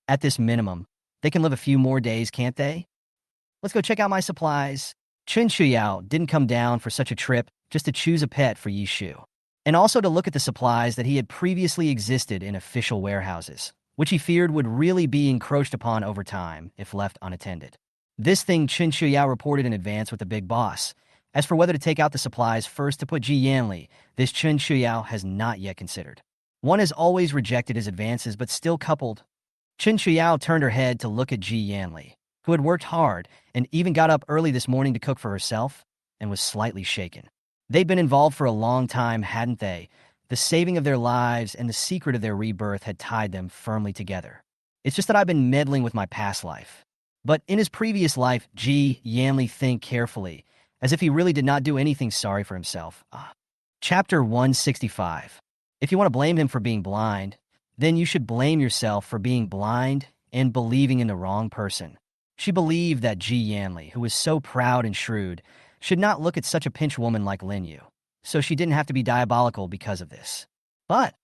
At this minimum, they can live a few more days, can't they? Let's go check out my supplies. Chen Qiuyao didn't come down for such a trip just to choose a pet for Yishu, and also to look at the supplies that he had previously existed in official warehouses, which he feared would really be encroached upon over time if left unattended. This thing Chen Qiuyao reported in advance with the big boss. As for whether to take out the supplies first to put Ji Yanli, this Chen Qiuyao has not yet considered. One has always rejected his advances but still coupled. Chen Qiuyao turned her head to look at Ji Yanli, who had worked hard and even got up early this morning to cook for herself, and was slightly shaken. They'd been involved for a long time, hadn't they? The saving of their lives and the secret of their rebirth had tied them firmly together. It's just that I've been meddling with my past life. But in his previous life, Ji Yanli think carefully, as if he really did not do anything sorry for himself. Chapter 165. If you want to blame him for being blind, then you should blame yourself for being blind and believing in the wrong person. She believed that Ji Yanli, who was so proud and shrewd, should not look at such a pinch woman like Lin Yu, so she didn't have to be diabolical because of this. But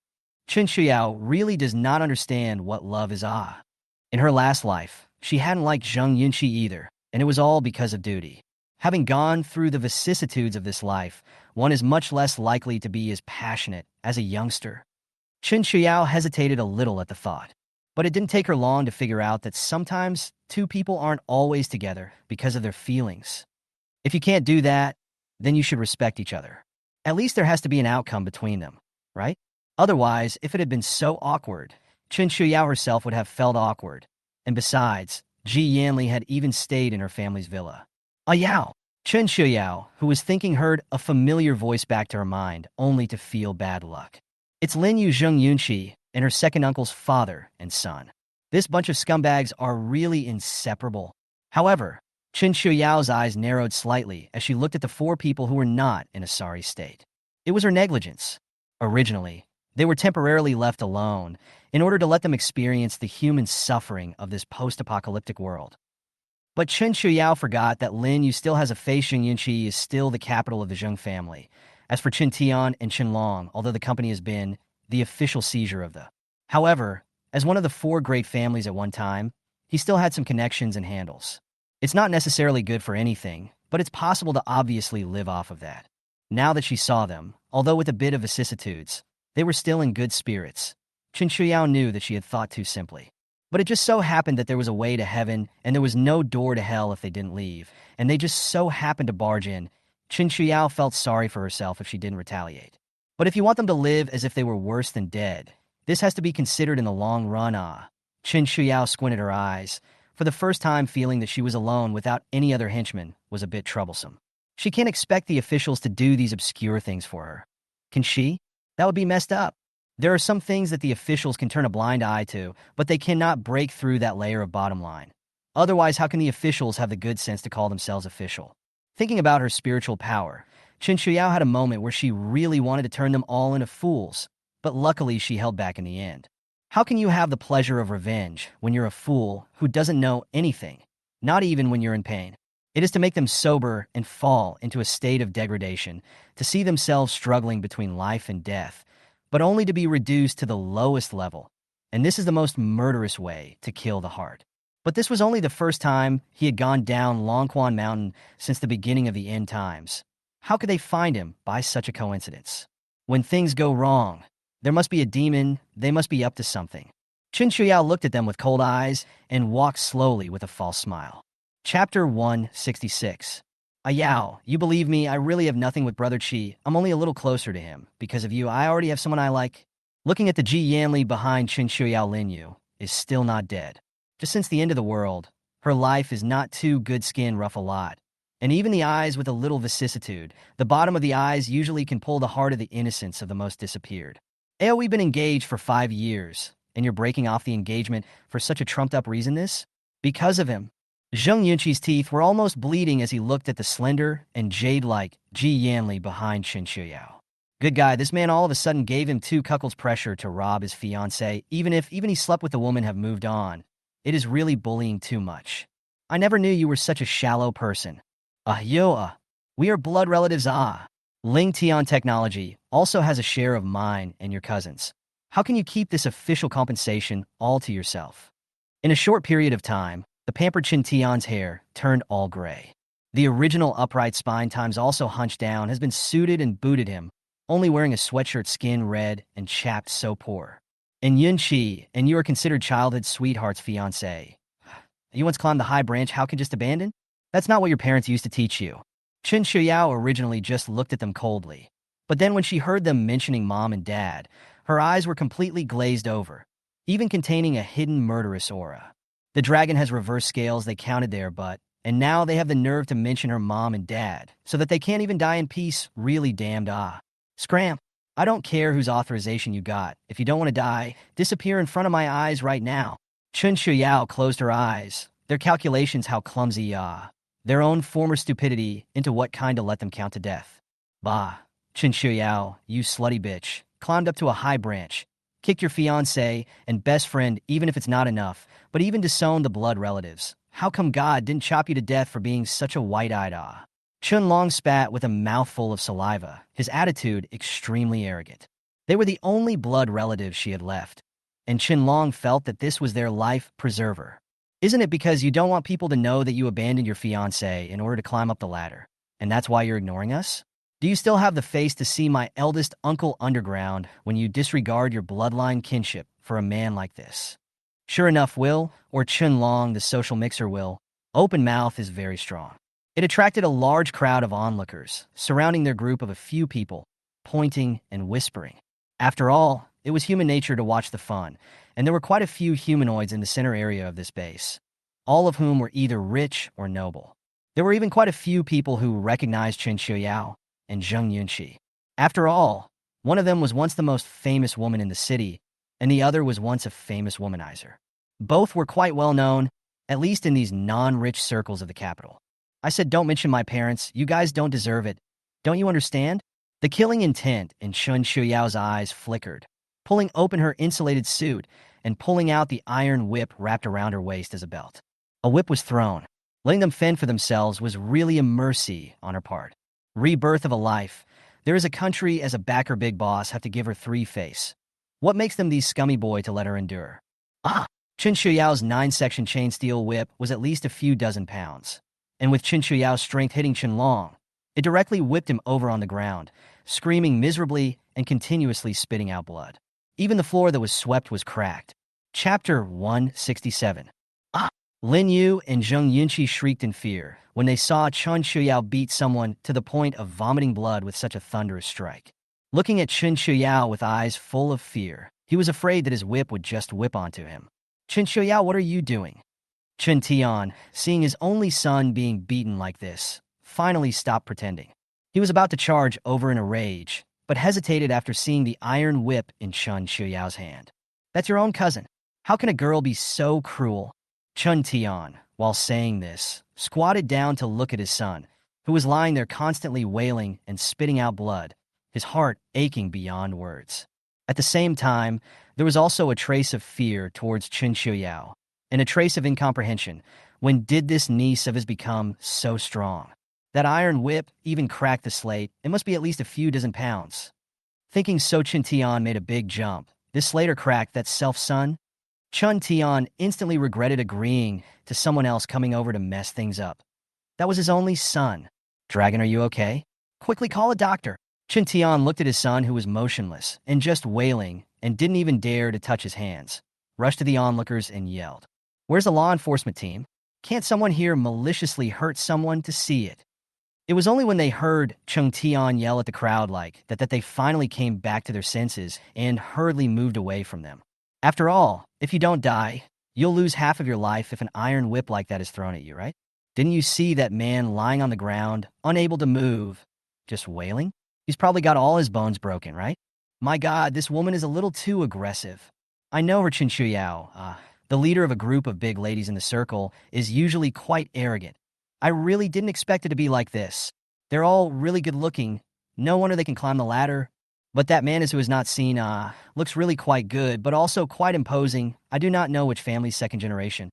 Chen Qiuyao really does not understand what love is. In her last life, she hadn't liked Zheng Yunqi either, and it was all because of duty. Having gone through the vicissitudes of this life, one is much less likely to be as passionate as a youngster. Chen Qiuyao hesitated a little at the thought, but it didn't take her long to figure out that sometimes two people aren't always together because of their feelings. If you can't do that, then you should respect each other. At least there has to be an outcome between them, right? Otherwise, if it had been so awkward, Chen Qiuyao herself would have felt awkward. And besides, Ji Yanli had even stayed in her family's villa. Yao! Chen Qiuyao, who was thinking, heard a familiar voice back to her mind, only to feel bad luck. It's Lin Yu Zheng Yunqi and her second uncle's father and son. This bunch of scumbags are really inseparable. However, Chen Qiuyao's eyes narrowed slightly as she looked at the 4 people who were not in a sorry state. It was her negligence. Originally, they were temporarily left alone in order to let them experience the human suffering of this post-apocalyptic world. But Chen Qiuyao forgot that Lin Yu still has a face. Zheng Yunqi is still the capital of the Zheng family. As for Chen Tian and Chen Long, although the company has been the official seizure of the. However, as one of the 4 great families at one time, he still had some connections and handles. It's not necessarily good for anything, but it's possible to obviously live off of that. Now that she saw them, although with a bit of vicissitudes, they were still in good spirits. Chen Qiuyao knew that she had thought too simply. But it just so happened that there was a way to heaven, and there was no door to hell if they didn't leave, and they just so happened to barge in. Chen Qiuyao felt sorry for herself if she didn't retaliate. But if you want them to live as if they were worse than dead, this has to be considered in the long run. Chen Qiuyao squinted her eyes. For the first time, feeling that she was alone without any other henchman was a bit troublesome. She can't expect the officials to do these obscure things for her. Can she? That would be messed up. There are some things that the officials can turn a blind eye to, but they cannot break through that layer of bottom line. Otherwise, how can the officials have the good sense to call themselves official? Thinking about her spiritual power, Chen Qiuyao had a moment where she really wanted to turn them all into fools, but luckily she held back in the end. How can you have the pleasure of revenge when you're a fool who doesn't know anything, not even when you're in pain? It is to make them sober and fall into a state of degradation, to see themselves struggling between life and death, but only to be reduced to the lowest level. And this is the most murderous way to kill the heart. But this was only the first time he had gone down Longquan Mountain since the beginning of the end times. How could they find him by such a coincidence? When things go wrong, there must be a demon, they must be up to something. Chen Qiuyao looked at them with cold eyes and walked slowly with a false smile. Chapter 166. Yao, you believe me, I really have nothing with Brother Qi. I'm only a little closer to him. Because of you, I already have someone I like. Looking at the Ji Yanli behind Chen Qiuyao, Linyu is still not dead. Just since the end of the world, her life is not too good skin rough a lot. And even the eyes with a little vicissitude, the bottom of the eyes usually can pull the heart of the innocents of the most disappeared. We've been engaged for 5 years, and you're breaking off the engagement for such a trumped-up reason this? Because of him. Zheng Yunqi's teeth were almost bleeding as he looked at the slender and jade-like Ji Yanli behind Chen Qiuyao. Good guy, this man all of a sudden gave him 2 cuckolds pressure to rob his fiancée, even he slept with the woman have moved on. It is really bullying too much. I never knew you were such a shallow person. We are blood relatives, Ling Tian Technology also has a share of mine and your cousin's. How can you keep this official compensation all to yourself? In a short period of time, the pampered Chen Tian's hair turned all gray. The original upright spine times also hunched down has been suited and booted him, only wearing a sweatshirt skin red and chapped so poor. And Yunqi, and you are considered childhood sweetheart's fiancé. You once climbed the high branch, how can just abandon? That's not what your parents used to teach you. Chen Qiuyao originally just looked at them coldly. But then when she heard them mentioning mom and dad, her eyes were completely glazed over, even containing a hidden murderous aura. The dragon has reverse scales they counted there, and now they have the nerve to mention her mom and dad, so that they can't even die in peace, really damned Scram. I don't care whose authorization you got. If you don't want to die, disappear in front of my eyes right now. Chen Qiuyao closed her eyes, their calculations how clumsy their own former stupidity into what kind to let them count to death. Bah, Chen Qiuyao, you slutty bitch, climbed up to a high branch, kicked your fiancé and best friend even if it's not enough, but even disowned the blood relatives. How come God didn't chop you to death for being such a white-eyed Chun Long spat with a mouthful of saliva, his attitude extremely arrogant. They were the only blood relatives she had left, and Chen Long felt that this was their life preserver. Isn't it because you don't want people to know that you abandoned your fiancé in order to climb up the ladder, and that's why you're ignoring us? Do you still have the face to see my eldest uncle underground when you disregard your bloodline kinship for a man like this? Sure enough, Will, or Chun Long, the social mixer Will, open mouth is very strong. It attracted a large crowd of onlookers, surrounding their group of a few people, pointing and whispering. After all, it was human nature to watch the fun, and there were quite a few humanoids in the center area of this base, all of whom were either rich or noble. There were even quite a few people who recognized Chen Qiuyao and Zheng Yunqi. After all, one of them was once the most famous woman in the city, and the other was once a famous womanizer. Both were quite well known, at least in these non-rich circles of the capital. I said, don't mention my parents, you guys don't deserve it. Don't you understand? The killing intent in Chen Qiuyao's eyes flickered, pulling open her insulated suit and pulling out the iron whip wrapped around her waist as a belt. A whip was thrown. Letting them fend for themselves was really a mercy on her part. Rebirth of a life. There is a country as a backer big boss have to give her 3 face. What makes them these scummy boy to let her endure? Chen Qiuyao's 9-section chain steel whip was at least a few dozen pounds. And with Chen Qiuyao's strength hitting Chen Long, it directly whipped him over on the ground, screaming miserably and continuously spitting out blood. Even the floor that was swept was cracked. Chapter 167. Lin Yu and Zheng Yunqi shrieked in fear when they saw Chen Qiuyao beat someone to the point of vomiting blood with such a thunderous strike. Looking at Chen Qiuyao with eyes full of fear, he was afraid that his whip would just whip onto him. Chen Qiuyao, what are you doing? Chen Tian, seeing his only son being beaten like this, finally stopped pretending. He was about to charge over in a rage, but hesitated after seeing the iron whip in Chen Qiuyao's hand. That's your own cousin. How can a girl be so cruel? Chen Tian, while saying this, squatted down to look at his son, who was lying there constantly wailing and spitting out blood, his heart aching beyond words. At the same time, There was also a trace of fear towards Chen Qiuyao, and a trace of incomprehension. When did this niece of his become so strong? That iron whip even cracked the slate. It must be at least a few dozen pounds. Thinking so, Chen Tian made a big jump. This later cracked that self-son. Chen Tian instantly regretted agreeing to someone else coming over to mess things up. That was his only son. Dragon, are you okay? Quickly call a doctor. Chen Tian looked at his son, who was motionless and just wailing and didn't even dare to touch his hands. Rushed to the onlookers and yelled, "Where's the law enforcement team? Can't someone here maliciously hurt someone to see it?" It was only when they heard Chen Tian yell at the crowd like that they finally came back to their senses and hurriedly moved away from them. After all, if you don't die, you'll lose half of your life if an iron whip like that is thrown at you, right? Didn't you see that man lying on the ground, unable to move, just wailing? He's probably got all his bones broken, right? My God, this woman is a little too aggressive. I know her. Chen Qiuyao, the leader of a group of big ladies in the circle, is usually quite arrogant. I really didn't expect it to be like this. They're all really good looking. No wonder they can climb the ladder. But that man who has not seen, looks really quite good, but also quite imposing. I do not know which family's second generation.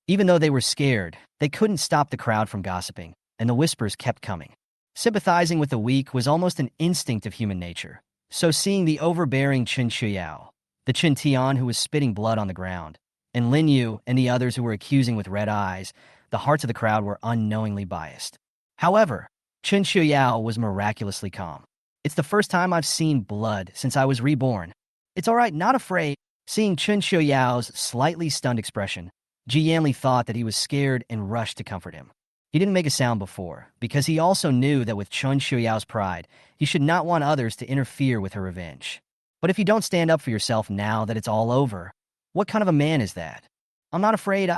Even though they were scared, they couldn't stop the crowd from gossiping, and the whispers kept coming. Sympathizing with the weak was almost an instinct of human nature. So seeing the overbearing Chen Qiuyao, the Chen Tian who was spitting blood on the ground, and Lin Yu and the others who were accusing with red eyes, the hearts of the crowd were unknowingly biased. However, Chen Qiuyao was miraculously calm. It's the first time I've seen blood since I was reborn. It's all right, not afraid. Seeing Chen Qiuyao's slightly stunned expression, Ji Yanli thought that he was scared and rushed to comfort him. He didn't make a sound before, because he also knew that with Chen Qiuyao's pride, he should not want others to interfere with her revenge. But if you don't stand up for yourself now that it's all over, what kind of a man is that? I'm not afraid.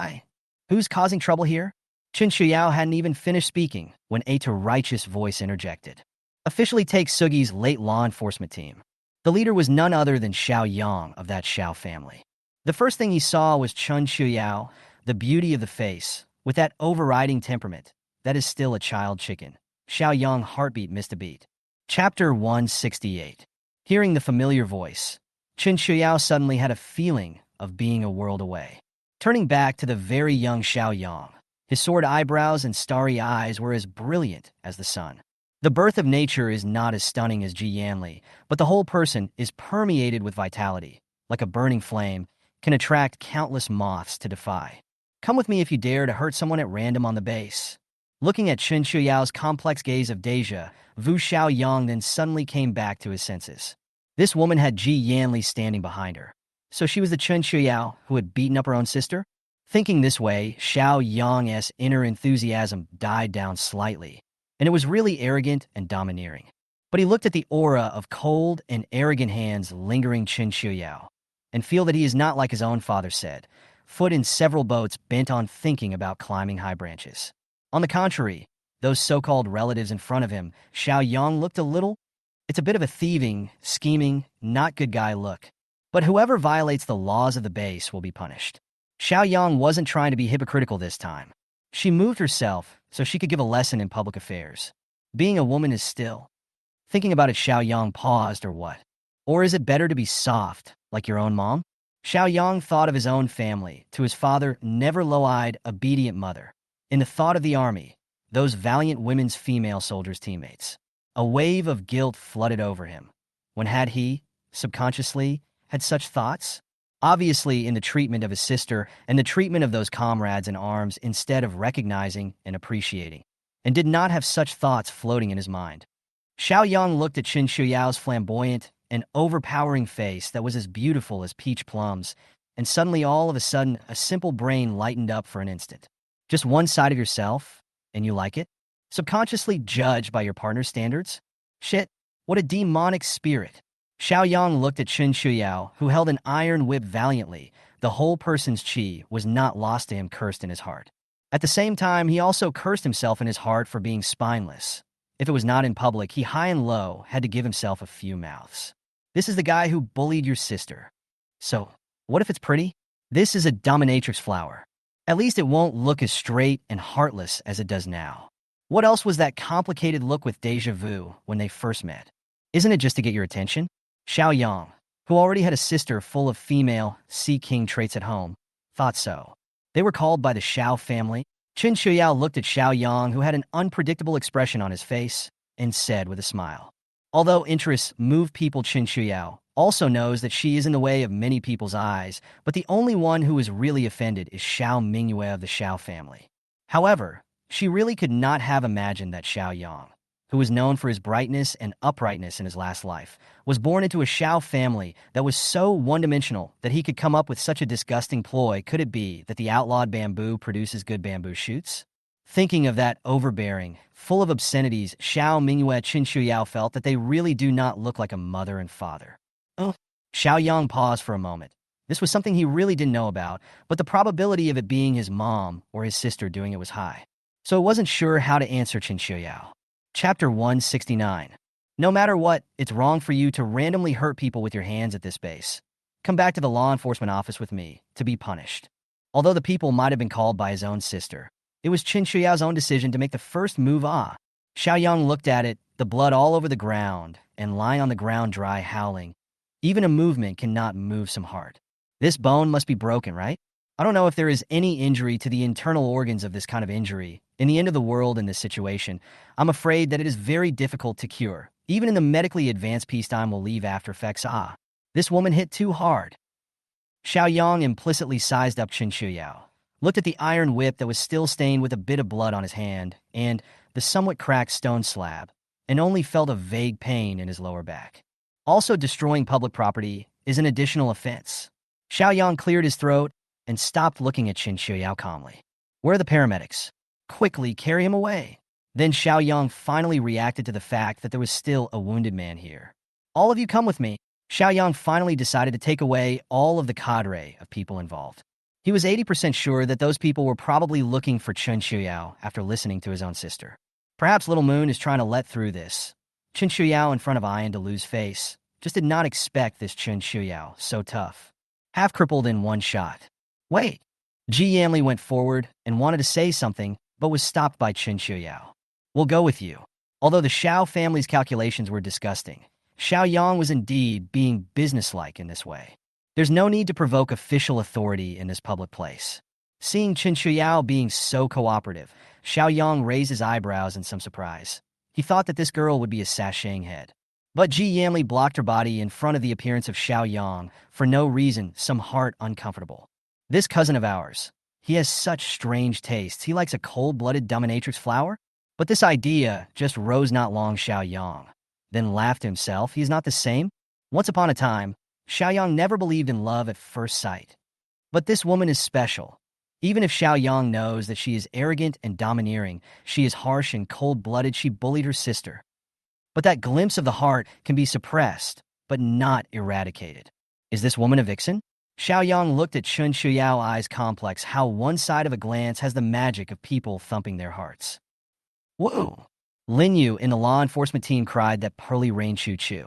Who's causing trouble here? Chen Qiuyao hadn't even finished speaking when a righteous voice interjected. Officially take Sugi's late law enforcement team. The leader was none other than Xiao Yang of that Xiao family. The first thing he saw was Chen Qiuyao, the beauty of the face, with that overriding temperament that is still a child chicken. Xiao Yang heartbeat missed a beat. Chapter 168. Hearing the familiar voice, Chen Qiuyao suddenly had a feeling of being a world away. Turning back to the very young Xiao Yang, his soared eyebrows and starry eyes were as brilliant as the sun. The birth of nature is not as stunning as Ji Yanli, but the whole person is permeated with vitality, like a burning flame, can attract countless moths to defy. Come with me if you dare to hurt someone at random on the base. Looking at Chen Qiuyao's complex gaze of deja vu, Xiao Yang then suddenly came back to his senses. This woman had Ji Yanli standing behind her. So she was the Chen Qiuyao who had beaten up her own sister? Thinking this way, Xiao Yang's inner enthusiasm died down slightly, and it was really arrogant and domineering. But he looked at the aura of cold and arrogant hands lingering Chen Qiuyao, and feel that he is not like his own father said, foot in several boats bent on thinking about climbing high branches. On the contrary, those so-called relatives in front of him, Xiao Yang looked it's a bit of a thieving, scheming, not good guy look. But whoever violates the laws of the base will be punished. Xiao Yang wasn't trying to be hypocritical this time. She moved herself so she could give a lesson in public affairs. Being a woman is still. Thinking about it, Xiao Yang paused, or what? Or is it better to be soft, like your own mom? Xiao Yang thought of his own family, to his father, never low-eyed, obedient mother. In the thought of the army, those valiant women's female soldiers' teammates. A wave of guilt flooded over him. When had he, subconsciously, had such thoughts? Obviously in the treatment of his sister and the treatment of those comrades in arms instead of recognizing and appreciating, and did not have such thoughts floating in his mind. Xiao Yang looked at Chen Qiuyao's flamboyant and overpowering face that was as beautiful as peach plums, and suddenly all of a sudden a simple brain lightened up for an instant. Just one side of yourself, and you like it? Subconsciously judged by your partner's standards? Shit, what a demonic spirit. Xiao Yang looked at Chen Qiuyao, who held an iron whip valiantly. The whole person's chi was not lost to him, cursed in his heart. At the same time, he also cursed himself in his heart for being spineless. If it was not in public, he high and low had to give himself a few mouths. This is the guy who bullied your sister. So, what if it's pretty? This is a dominatrix flower. At least it won't look as straight and heartless as it does now. What else was that complicated look with deja vu when they first met? Isn't it just to get your attention? Xiao Yang, who already had a sister full of female Sea King traits at home, thought so. They were called by the Xiao family. Chen Qiuyao looked at Xiao Yang, who had an unpredictable expression on his face, and said with a smile. Although interests move people, Chen Qiuyao also knows that she is in the way of many people's eyes, but the only one who is really offended is Xiao Mingyue of the Xiao family. However, she really could not have imagined that Xiao Yang, who was known for his brightness and uprightness in his last life, was born into a Xiao family that was so one-dimensional that he could come up with such a disgusting ploy. Could it be that the outlawed bamboo produces good bamboo shoots? Thinking of that overbearing, full of obscenities, Xiao Mingyue Chen Qiuyao felt that they really do not look like a mother and father. Oh. Xiao Yang paused for a moment. This was something he really didn't know about, but the probability of it being his mom or his sister doing it was high. So he wasn't sure how to answer Chen Qiuyao. Chapter 169. No matter what, it's wrong for you to randomly hurt people with your hands at this base. Come back to the law enforcement office with me to be punished. Although the people might have been called by his own sister, it was Chen Qiuyao's own decision to make the first move. Xiao Yang looked at it, the blood all over the ground, and lying on the ground dry, howling. Even a movement cannot move some heart. This bone must be broken, right? I don't know if there is any injury to the internal organs of this kind of injury. In the end of the world in this situation, I'm afraid that it is very difficult to cure. Even in the medically advanced peacetime will leave after effects. This woman hit too hard. Xiao Yang implicitly sized up Chen Qiuyao, looked at the iron whip that was still stained with a bit of blood on his hand, and the somewhat cracked stone slab, and only felt a vague pain in his lower back. Also, destroying public property is an additional offense. Xiao Yang cleared his throat and stopped looking at Chen Qiuyao calmly. Where are the paramedics? Quickly carry him away. Then Xiao Yang finally reacted to the fact that there was still a wounded man here. All of you come with me. Xiao Yang finally decided to take away all of the cadre of people involved. He was 80% sure that those people were probably looking for Chen Qiuyao after listening to his own sister. Perhaps Little Moon is trying to let through this. Chen Qiuyao in front of Ian Delu's face just did not expect this Chen Qiuyao, so tough. Half crippled in one shot. Wait. Ji Yanli went forward and wanted to say something, but was stopped by Chen Qiuyao. We'll go with you. Although the Xiao family's calculations were disgusting, Xiao Yang was indeed being businesslike in this way. There's no need to provoke official authority in this public place. Seeing Chen Qiuyao being so cooperative, Xiao Yang raised his eyebrows in some surprise. He thought that this girl would be a sashaying head. But Ji Yanli blocked her body in front of the appearance of Xiao Yang, for no reason, some heart uncomfortable. This cousin of ours, he has such strange tastes. He likes a cold-blooded dominatrix flower? But this idea just rose not long Xiao Yang. Then laughed to himself. He is not the same? Once upon a time, Xiao Yang never believed in love at first sight. But this woman is special. Even if Xiao Yang knows that she is arrogant and domineering, she is harsh and cold-blooded, she bullied her sister. But that glimpse of the heart can be suppressed, but not eradicated. Is this woman a vixen? Xiao Yang looked at Chen Qiuyao, eyes complex, how one side of a glance has the magic of people thumping their hearts. Whoa! Lin Yu in the law enforcement team cried that pearly rain Chu.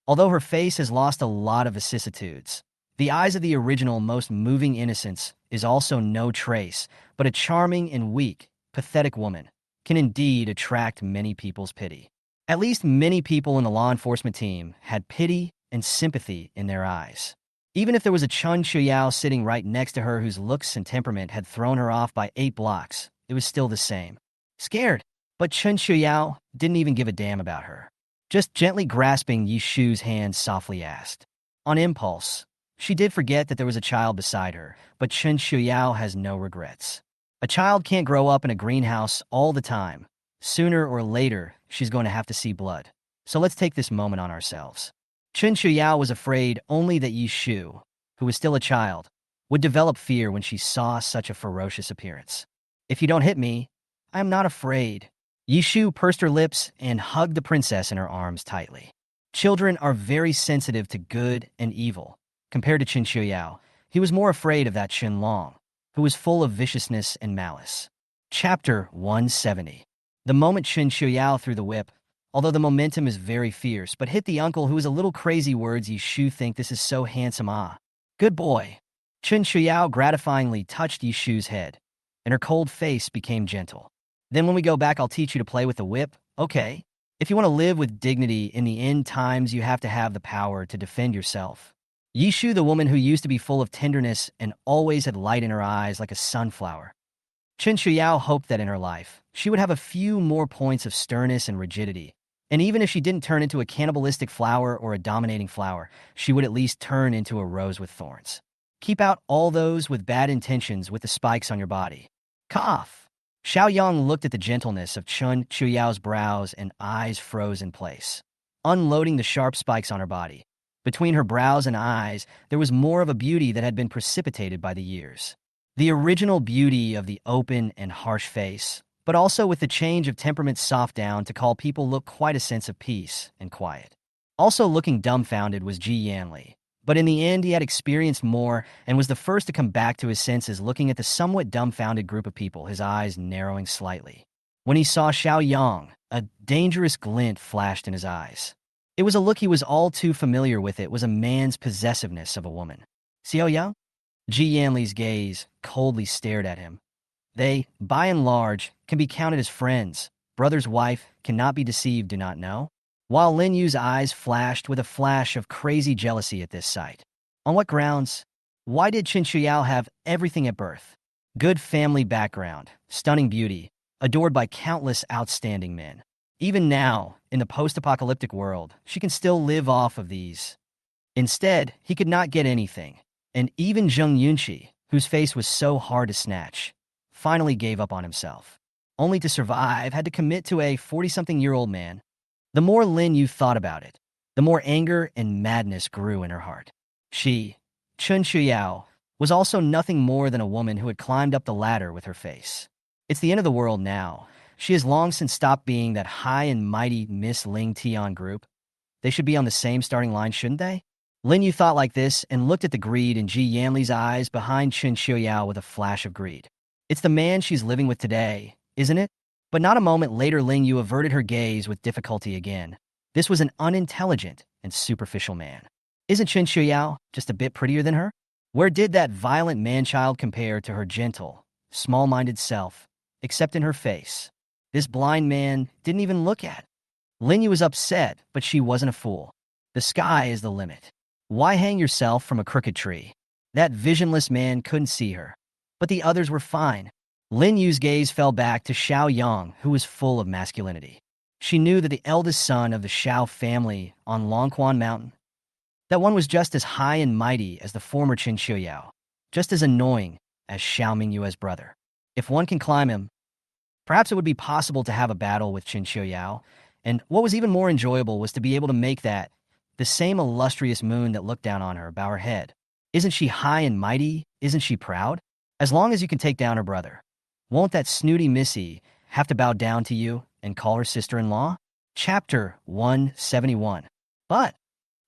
Although her face has lost a lot of vicissitudes, the eyes of the original most moving innocence is also no trace, but a charming and weak, pathetic woman can indeed attract many people's pity. At least many people in the law enforcement team had pity and sympathy in their eyes. Even if there was a Chen Qiuyao sitting right next to her whose looks and temperament had thrown her off by 8 blocks, it was still the same. Scared, but Chen Qiuyao didn't even give a damn about her. Just gently grasping Yi Shu's hand, softly asked. On impulse, she did forget that there was a child beside her, but Chen Qiuyao has no regrets. A child can't grow up in a greenhouse all the time. Sooner or later, she's going to have to see blood. So let's take this moment on ourselves. Chen Qiuyao was afraid only that Yi Shu, who was still a child, would develop fear when she saw such a ferocious appearance. If you don't hit me, I am not afraid. Yi Shu pursed her lips and hugged the princess in her arms tightly. Children are very sensitive to good and evil. Compared to Chen Qiuyao, he was more afraid of that Chen Long, who was full of viciousness and malice. Chapter 170. The moment Chen Qiuyao threw the whip, although the momentum is very fierce, but hit the uncle who is a little crazy. Words Yi Shu think this is so handsome. Good boy. Chen Qiuyao gratifyingly touched Yi Shu's head, and her cold face became gentle. Then when we go back, I'll teach you to play with the whip, okay? If you want to live with dignity in the end times, you have to have the power to defend yourself. Yishu, the woman who used to be full of tenderness and always had light in her eyes like a sunflower. Chen Qiuyao hoped that in her life, she would have a few more points of sternness and rigidity, and even if she didn't turn into a cannibalistic flower or a dominating flower, she would at least turn into a rose with thorns. Keep out all those with bad intentions with the spikes on your body. Cough. Xiao Yang looked at the gentleness of Chen Qiuyao's brows and eyes froze in place, unloading the sharp spikes on her body. Between her brows and eyes, there was more of a beauty that had been precipitated by the years. The original beauty of the open and harsh face, but also with the change of temperament soft down to call people look quite a sense of peace and quiet. Also looking dumbfounded was Ji Yanli, but in the end he had experienced more and was the first to come back to his senses looking at the somewhat dumbfounded group of people, his eyes narrowing slightly. When he saw Xiao Yang, a dangerous glint flashed in his eyes. It was a look he was all too familiar with. It was a man's possessiveness of a woman. Xiao Ya? Ji Yanli's gaze coldly stared at him. They, by and large, can be counted as friends. Brother's wife cannot be deceived, do not know? While Lin Yu's eyes flashed with a flash of crazy jealousy at this sight. On what grounds? Why did Chen Qiuyao have everything at birth? Good family background, stunning beauty, adored by countless outstanding men. Even now, in the post-apocalyptic world, she can still live off of these. Instead, he could not get anything, and even Zheng Yunqi, whose face was so hard to snatch, finally gave up on himself. Only to survive, had to commit to a 40-something-year-old man. The more Lin Yu thought about it, the more anger and madness grew in her heart. She, Chen Qiuyao, was also nothing more than a woman who had climbed up the ladder with her face. It's the end of the world now. She has long since stopped being that high and mighty Miss Ling Tian group. They should be on the same starting line, shouldn't they? Lin Yu thought like this and looked at the greed in Ji Yanli's eyes behind Chen Qiuyao with a flash of greed. It's the man she's living with today, isn't it? But not a moment later, Lin Yu averted her gaze with difficulty again. This was an unintelligent and superficial man. Isn't Chen Qiuyao just a bit prettier than her? Where did that violent man-child compare to her gentle, small-minded self, except in her face? This blind man didn't even look at. Lin Yu was upset, but she wasn't a fool. The sky is the limit. Why hang yourself from a crooked tree? That visionless man couldn't see her. But the others were fine. Lin Yu's gaze fell back to Xiao Yang, who was full of masculinity. She knew that the eldest son of the Xiao family on Longquan Mountain, that one was just as high and mighty as the former Chen Qiuyao, just as annoying as Xiao Mingyue's brother. If one can climb him, perhaps it would be possible to have a battle with Chen Qiuyao, and what was even more enjoyable was to be able to make that, the same illustrious moon that looked down on her, bow her head. Isn't she high and mighty? Isn't she proud? As long as you can take down her brother, won't that snooty missy have to bow down to you and call her sister-in-law? Chapter 171. But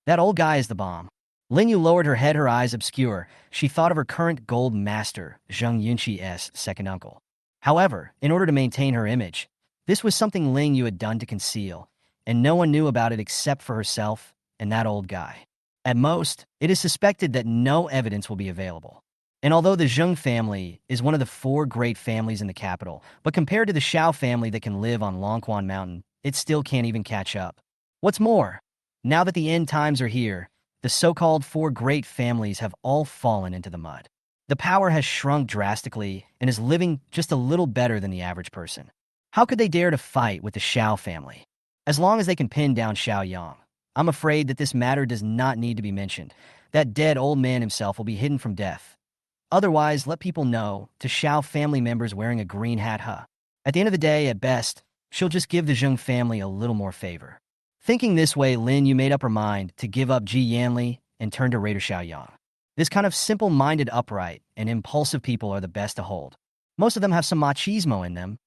that old guy is the bomb. Lin Yu lowered her head, her eyes obscure. She thought of her current gold master, Zheng Yunqi's second uncle. However, in order to maintain her image, this was something Lin Yu had done to conceal, and no one knew about it except for herself and that old guy. At most, it is suspected that no evidence will be available. And although the Zheng family is one of the 4 great families in the capital, but compared to the Xiao family that can live on Longquan Mountain, it still can't even catch up. What's more, now that the end times are here, the so-called 4 great families have all fallen into the mud. The power has shrunk drastically and is living just a little better than the average person. How could they dare to fight with the Xiao family? As long as they can pin down Xiao Yang, I'm afraid that this matter does not need to be mentioned. That dead old man himself will be hidden from death. Otherwise, let people know to Xiao family members wearing a green hat, huh? At the end of the day, at best, she'll just give the Zheng family a little more favor. Thinking this way, Lin Yu made up her mind to give up Ji Yanli and turn to Raider Xiao Yang. This kind of simple-minded, upright, and impulsive people are the best to hold. Most of them have some machismo in them.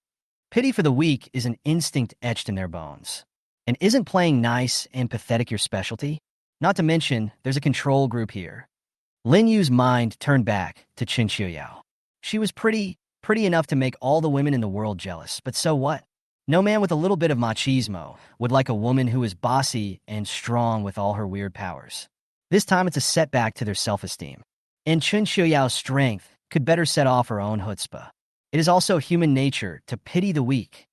Pity for the weak is an instinct etched in their bones. And isn't playing nice and pathetic your specialty? Not to mention, there's a control group here. Lin Yu's mind turned back to Chen Qiuyao. She was pretty enough to make all the women in the world jealous, but so what? No man with a little bit of machismo would like a woman who is bossy and strong with all her weird powers. This time it's a setback to their self-esteem. And Chen Qiuyao's strength could better set off her own chutzpah. It is also human nature to pity the weak.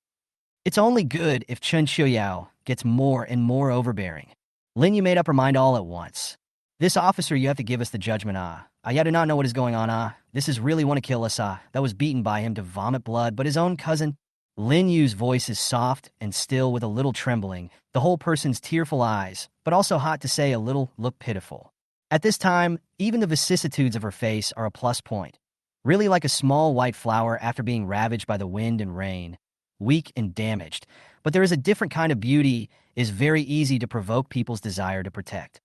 It's only good if Chen Qiuyao gets more and more overbearing. Lin Yu made up her mind all at once. This officer, you have to give us the judgment, ah. I do not know what is going on, ah. This is really want to kill us, ah. That was beaten by him to vomit blood, but his own cousin. Lin Yu's voice is soft and still with a little trembling, the whole person's tearful eyes, but also hot to say a little, look pitiful. At this time, even the vicissitudes of her face are a plus point. Really like a small white flower after being ravaged by the wind and rain. Weak and damaged. But there is a different kind of beauty, is very easy to provoke people's desire to protect.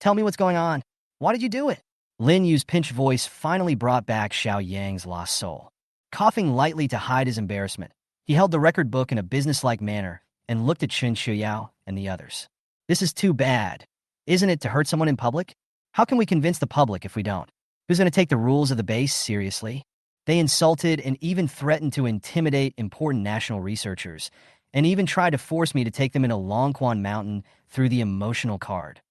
Tell me what's going on. Why did you do it? Lin Yu's pinched voice finally brought back Xiao Yang's lost soul. Coughing lightly to hide his embarrassment, he held the record book in a businesslike manner and looked at Chen Qiuyao and the others. This is too bad. Isn't it, to hurt someone in public? How can we convince the public if we don't? Who's going to take the rules of the base seriously? They insulted and even threatened to intimidate important national researchers, and even tried to force me to take them into Longquan Mountain through the emotional card.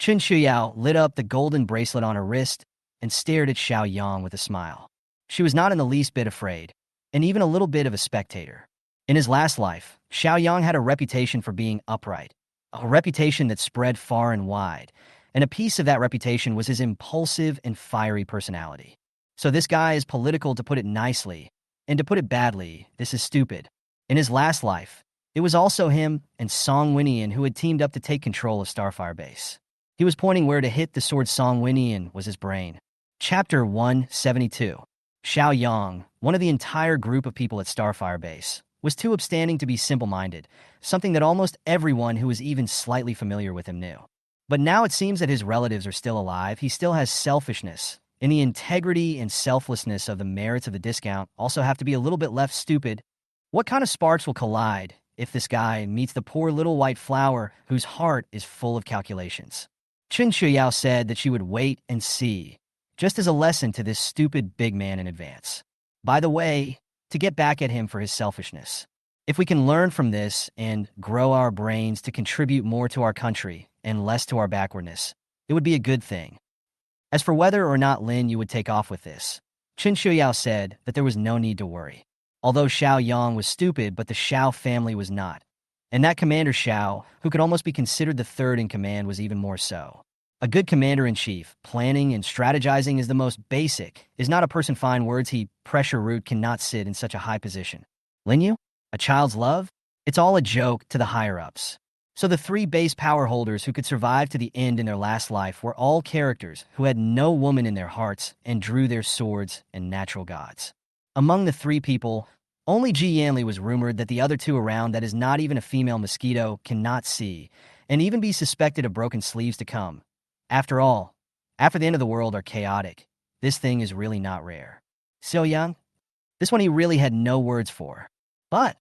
Chen Qiuyao lit up the golden bracelet on her wrist and stared at Xiao Yang with a smile. She was not in the least bit afraid, and even a little bit of a spectator. In his last life, Xiao Yang had a reputation for being upright, a reputation that spread far and wide, and a piece of that reputation was his impulsive and fiery personality. So this guy is political, to put it nicely, and to put it badly, this is stupid. In his last life, it was also him and Song Winian who had teamed up to take control of Starfire Base. He was pointing where to hit the sword. Song Winian was his brain. Chapter 172. Xiao Yang, one of the entire group of people at Starfire Base, was too upstanding to be simple-minded, something that almost everyone who was even slightly familiar with him knew. But now it seems that his relatives are still alive. He still has selfishness, and the integrity and selflessness of the merits of the discount also have to be a little bit left stupid. What kind of sparks will collide if this guy meets the poor little white flower whose heart is full of calculations? Chen Qiuyao said that she would wait and see, just as a lesson to this stupid big man in advance. By the way, to get back at him for his selfishness. If we can learn from this and grow our brains to contribute more to our country and less to our backwardness, it would be a good thing. As for whether or not Lin Yu would take off with this, Chen Qiuyao said that there was no need to worry. Although Xiao Yang was stupid, but the Xiao family was not. And that Commander Xiao, who could almost be considered the third in command, was even more so. A good commander-in-chief, planning and strategizing is the most basic. Is not a person fine words? He, pressure root, cannot sit in such a high position. Lin Yu? A child's love? It's all a joke to the higher-ups. So the three base power holders who could survive to the end in their last life were all characters who had no woman in their hearts and drew their swords and natural gods. Among the three people, only Ji Yanli was rumored that the other two around, that is not even a female mosquito, cannot see, and even be suspected of broken sleeves to come. After all, after the end of the world are chaotic, this thing is really not rare. Xiao Yang? This one he really had no words for. But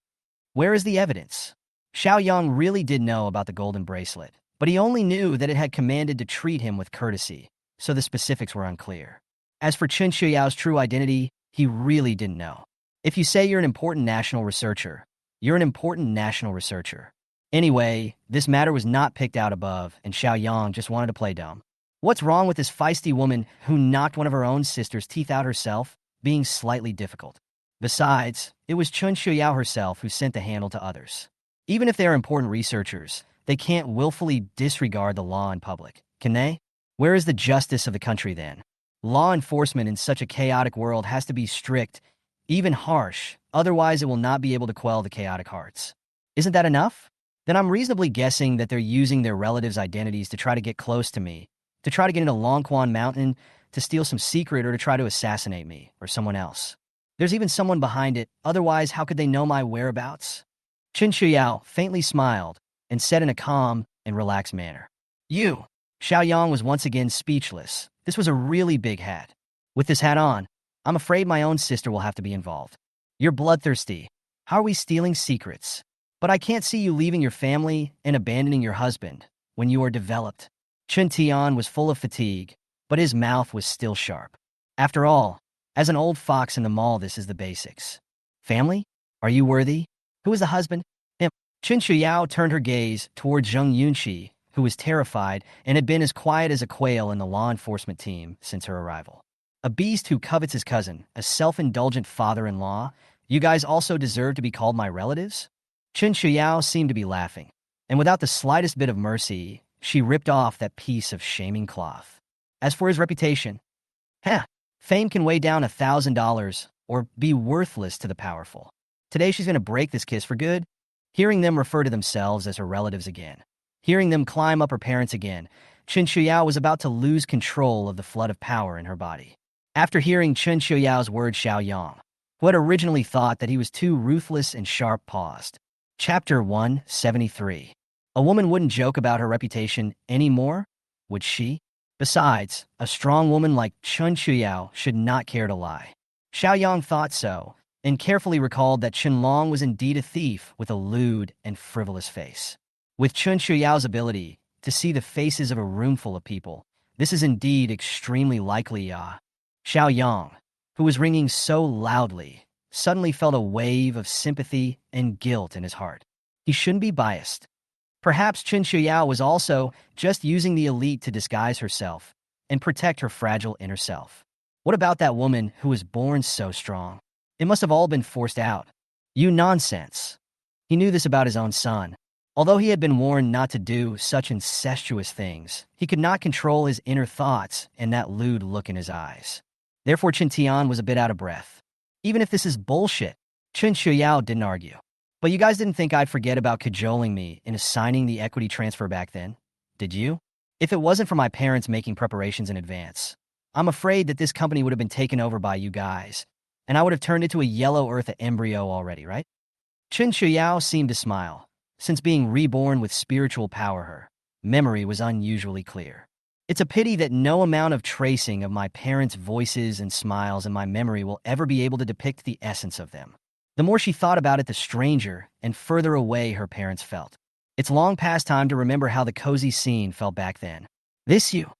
where is the evidence? Xiao Yang really did know about the golden bracelet, but he only knew that it had commanded to treat him with courtesy, so the specifics were unclear. As for Chen Qiuyao's true identity, he really didn't know. If you say you're an important national researcher, you're an important national researcher. Anyway, this matter was not picked out above, and Xiao Yang just wanted to play dumb. What's wrong with this feisty woman who knocked one of her own sister's teeth out herself, being slightly difficult? Besides, it was Chen Qiuyao herself who sent the handle to others. Even if they're important researchers, they can't willfully disregard the law in public, can they? Where is the justice of the country then? Law enforcement in such a chaotic world has to be strict, even harsh, otherwise it will not be able to quell the chaotic hearts. Isn't that enough? Then I'm reasonably guessing that they're using their relatives' identities to try to get close to me, to try to get into Longquan Mountain, to steal some secret, or to try to assassinate me, or someone else. There's even someone behind it, otherwise how could they know my whereabouts? Chen Qiuyao faintly smiled and said in a calm and relaxed manner, "You." Xiao Yang was once again speechless. This was a really big hat. With this hat on, I'm afraid my own sister will have to be involved. You're bloodthirsty. How are we stealing secrets? But I can't see you leaving your family and abandoning your husband when you are developed. Chen Tian was full of fatigue, but his mouth was still sharp. After all, as an old fox in the mall, this is the basics. Family? Are you worthy? Who is the husband? Him. Chen Qiuyao turned her gaze toward Zheng Yunqi, who was terrified and had been as quiet as a quail in the law enforcement team since her arrival. A beast who covets his cousin, a self-indulgent father-in-law. You guys also deserve to be called my relatives? Chen Qiuyao seemed to be laughing, and without the slightest bit of mercy, she ripped off that piece of shaming cloth. As for his reputation, fame can weigh down $1,000 or be worthless to the powerful. Today she's going to break this kiss for good. Hearing them refer to themselves as her relatives again, hearing them climb up her parents again, Chen Qiuyao was about to lose control of the flood of power in her body. After hearing Chen Qiuyao's words, Xiao Yang, who had originally thought that he was too ruthless and sharp, paused. Chapter 173. A woman wouldn't joke about her reputation anymore, would she? Besides, a strong woman like Chen Qiuyao should not care to lie. Xiao Yang thought so, and carefully recalled that Chen Long was indeed a thief with a lewd and frivolous face. With Chen Qiuyao's ability to see the faces of a room full of people, this is indeed extremely likely. Xiao Yang, who was ringing so loudly, suddenly felt a wave of sympathy and guilt in his heart. He shouldn't be biased. Perhaps Chen Qiuyao was also just using the elite to disguise herself and protect her fragile inner self. What about that woman who was born so strong? It must have all been forced out. You nonsense. He knew this about his own son. Although he had been warned not to do such incestuous things, he could not control his inner thoughts and that lewd look in his eyes. Therefore, Chen Tian was a bit out of breath. Even if this is bullshit, Chen Qiuyao didn't argue. But you guys didn't think I'd forget about cajoling me in assigning the equity transfer back then, did you? If it wasn't for my parents making preparations in advance, I'm afraid that this company would have been taken over by you guys, and I would have turned into a yellow earth embryo already, right? Chen Qiuyao seemed to smile. Since being reborn with spiritual power, her memory was unusually clear. It's a pity that no amount of tracing of my parents' voices and smiles in my memory will ever be able to depict the essence of them. The more she thought about it, the stranger and further away her parents felt. It's long past time to remember how the cozy scene felt back then. This you?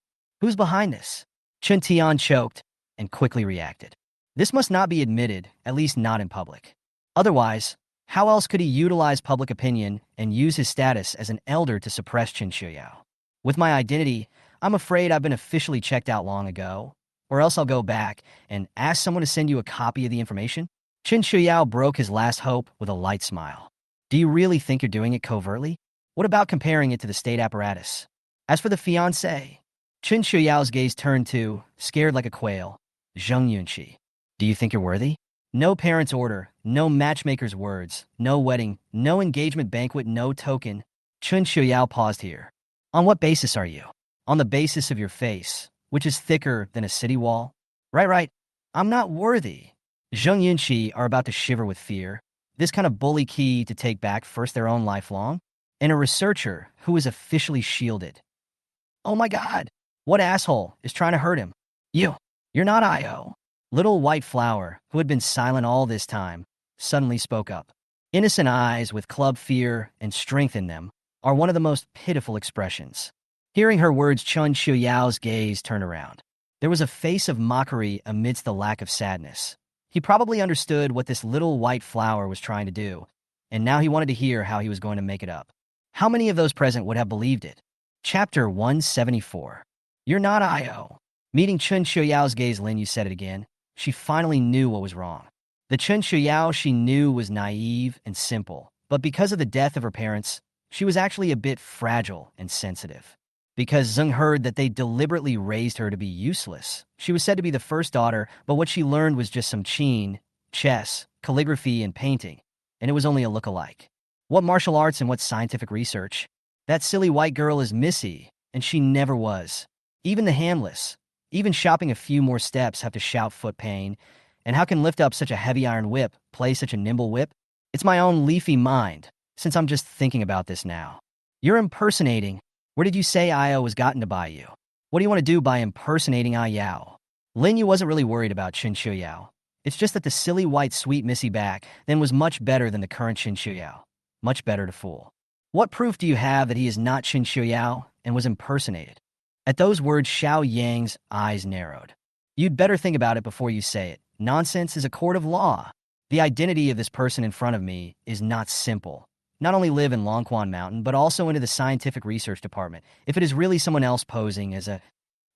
Who's behind this? Chen Tian choked and quickly reacted. This must not be admitted, at least not in public. Otherwise, how else could he utilize public opinion and use his status as an elder to suppress Chen Qiuyao? With my identity, I'm afraid I've been officially checked out long ago, or else I'll go back and ask someone to send you a copy of the information. Chen Qiuyao broke his last hope with a light smile. Do you really think you're doing it covertly? What about comparing it to the state apparatus? As for the fiancé, Chen Qiuyao's gaze turned to, scared like a quail, Zheng Yunqi. Do you think you're worthy? No parent's order, no matchmaker's words, no wedding, no engagement banquet, no token. Chen Qiuyao paused here. On what basis are you? On the basis of your face, which is thicker than a city wall? Right. I'm not worthy. Zheng Yunqi are about to shiver with fear. This kind of bully key to take back first their own lifelong? And a researcher who is officially shielded. Oh my God, what asshole is trying to hurt him? You're not Io. Little White Flower, who had been silent all this time, suddenly spoke up. Innocent eyes with club fear and strength in them are one of the most pitiful expressions. Hearing her words, Chen Qiuyao's gaze turned around. There was a face of mockery amidst the lack of sadness. He probably understood what this little white flower was trying to do, and now he wanted to hear how he was going to make it up. How many of those present would have believed it? Chapter 174. You're not Io. Meeting Chen Qiuyao's gaze, Lin Yu said it again. She finally knew what was wrong. The Chen Qiuyao she knew was naive and simple, but because of the death of her parents, she was actually a bit fragile and sensitive. Because Zheng heard that they deliberately raised her to be useless, she was said to be the first daughter, but what she learned was just some qin, chess, calligraphy, and painting, and it was only a look-alike. What martial arts and what scientific research? That silly white girl is Missy, and she never was. Even the handless, even shopping a few more steps have to shout foot pain, and how can lift up such a heavy iron whip play such a nimble whip? It's my own leafy mind, since I'm just thinking about this now. You're impersonating. Where did you say Io was gotten to by you? What do you want to do by impersonating Yao? Lin Yu wasn't really worried about Chen Qiuyao. It's just that the silly white sweet Missy back then was much better than the current Chen Qiuyao. Much better to fool. What proof do you have that he is not Chen Qiuyao and was impersonated? At those words, Xiao Yang's eyes narrowed. You'd better think about it before you say it. Nonsense is a court of law. The identity of this person in front of me is not simple. Not only live in Longquan Mountain, but also into the scientific research department. If it is really someone else posing as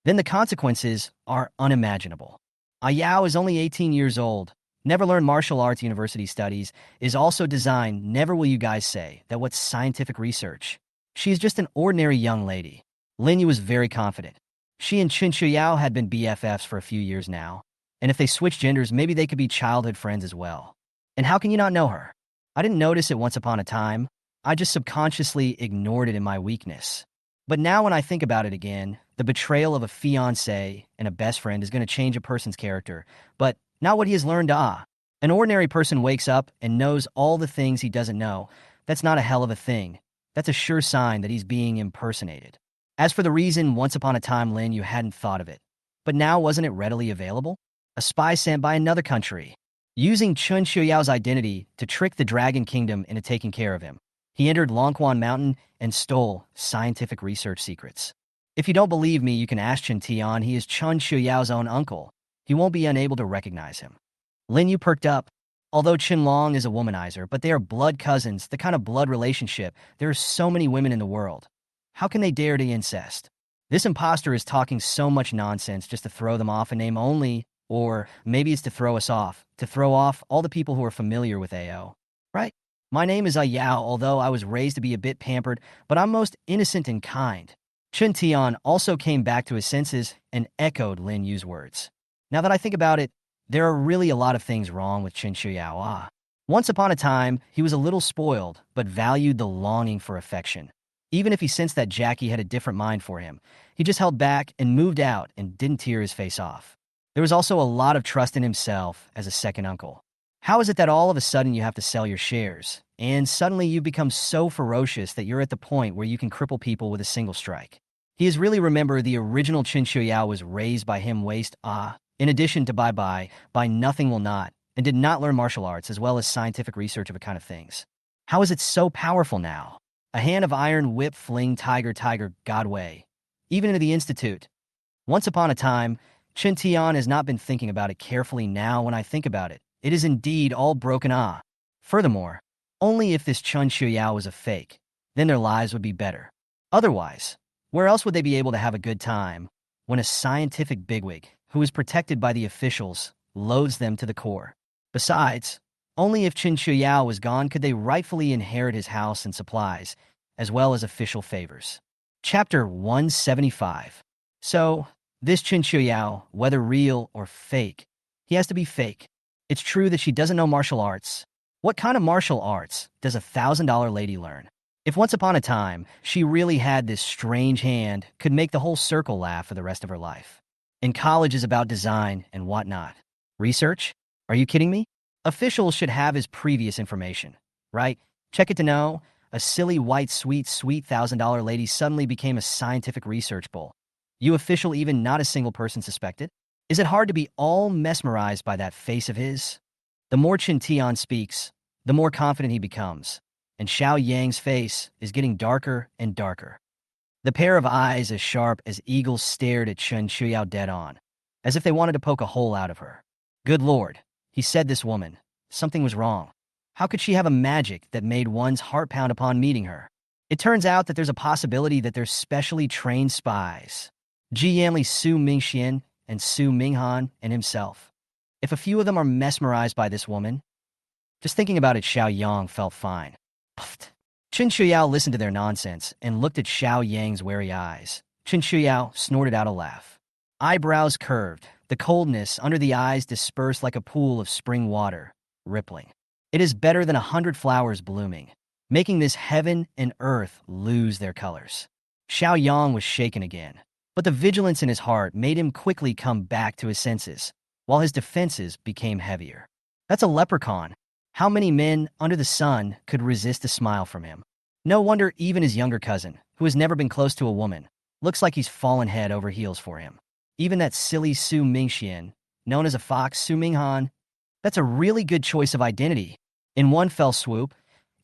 then the consequences are unimaginable. Yao is only 18 years old, never learned martial arts university studies, is also designed. Never will you guys say that what's scientific research. She is just an ordinary young lady. Lin Yu was very confident. She and Chen Qiuyao had been BFFs for a few years now, and if they switched genders, maybe they could be childhood friends as well. And how can you not know her? I didn't notice it once upon a time. I just subconsciously ignored it in my weakness. But now when I think about it again, the betrayal of a fiancé and a best friend is going to change a person's character, but not what he has learned. An ordinary person wakes up and knows all the things he doesn't know. That's not a hell of a thing. That's a sure sign that he's being impersonated. As for the reason once upon a time, Lin, you hadn't thought of it. But now wasn't it readily available? A spy sent by another country, using Chen Qiuyao's identity to trick the Dragon Kingdom into taking care of him. He entered Longquan Mountain and stole scientific research secrets. If you don't believe me, you can ask Chen Tian. He is Chen Qiuyao's own uncle. He won't be unable to recognize him. Lin Yu perked up. Although Chen Long is a womanizer, but they are blood cousins, the kind of blood relationship. There are so many women in the world. How can they dare to incest? This imposter is talking so much nonsense just to throw them off a name only, or maybe it's to throw us off, to throw off all the people who are familiar with AO. Right? My name is Yao, although I was raised to be a bit pampered, but I'm most innocent and kind. Chen Tian also came back to his senses and echoed Lin Yu's words. Now that I think about it, there are really a lot of things wrong with Chen Qiuyao. Once upon a time, he was a little spoiled, but valued the longing for affection. Even if he sensed that Jackie had a different mind for him, he just held back and moved out and didn't tear his face off. There was also a lot of trust in himself as a second uncle. How is it that all of a sudden you have to sell your shares, and suddenly you become so ferocious that you're at the point where you can cripple people with a single strike? He is really remember the original Chen Qiuyao was raised by him in addition to by nothing will not, and did not learn martial arts as well as scientific research of a kind of things. How is it so powerful now? A hand of iron whip fling tiger Godway. Even into the institute. Once upon a time, Chen Tian has not been thinking about it carefully. Now when I think about it, it is indeed all broken. Furthermore, only if this Chen Qiuyao was a fake, then their lives would be better. Otherwise, where else would they be able to have a good time when a scientific bigwig, who is protected by the officials, loads them to the core? Besides, only if Chen Qiuyao was gone could they rightfully inherit his house and supplies, as well as official favors. Chapter 175. So, this Chen Qiuyao, whether real or fake, he has to be fake. It's true that she doesn't know martial arts. What kind of martial arts does a $1,000 lady learn? If once upon a time she really had this strange hand, could make the whole circle laugh for the rest of her life. And college is about design and whatnot. Research? Are you kidding me? Officials should have his previous information, right? Check it to know. A silly white sweet $1,000 lady suddenly became a scientific research bull. You official, even not a single person suspected? Is it hard to be all mesmerized by that face of his? The more Chen Tian speaks, the more confident he becomes, and Xiao Yang's face is getting darker and darker. The pair of eyes as sharp as eagles stared at Chen Qiuyao dead on, as if they wanted to poke a hole out of her. Good Lord, he said this woman. Something was wrong. How could she have a magic that made one's heart pound upon meeting her? It turns out that there's a possibility that they're specially trained spies. Ji Yanli, Su Mingxian, and Su Minghan, and himself. If a few of them are mesmerized by this woman, just thinking about it, Xiao Yang felt fine. Puffed. Chen Qiuyao listened to their nonsense and looked at Xiao Yang's wary eyes. Chen Qiuyao snorted out a laugh. Eyebrows curved, the coldness under the eyes dispersed like a pool of spring water, rippling. It is better than 100 flowers blooming, making this heaven and earth lose their colors. Xiao Yang was shaken again, but the vigilance in his heart made him quickly come back to his senses, while his defenses became heavier. That's a leprechaun. How many men under the sun could resist a smile from him? No wonder even his younger cousin, who has never been close to a woman, looks like he's fallen head over heels for him. Even that silly Su Mingxian, known as a fox, Su Minghan, that's a really good choice of identity. In one fell swoop,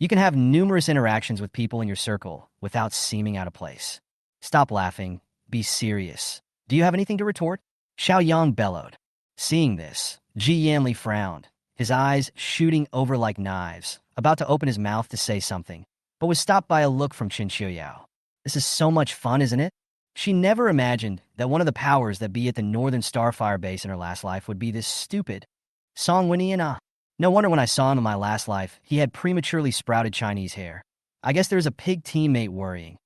you can have numerous interactions with people in your circle without seeming out of place. Stop laughing. Be serious. Do you have anything to retort? Xiao Yang bellowed. Seeing this, Ji Yanli frowned, his eyes shooting over like knives, about to open his mouth to say something, but was stopped by a look from Chen Qiuyao. This is so much fun, isn't it? She never imagined that one of the powers that be at the Northern Starfire base in her last life would be this stupid Song Winian. No wonder when I saw him in my last life, he had prematurely sprouted Chinese hair. I guess there's a pig teammate worrying.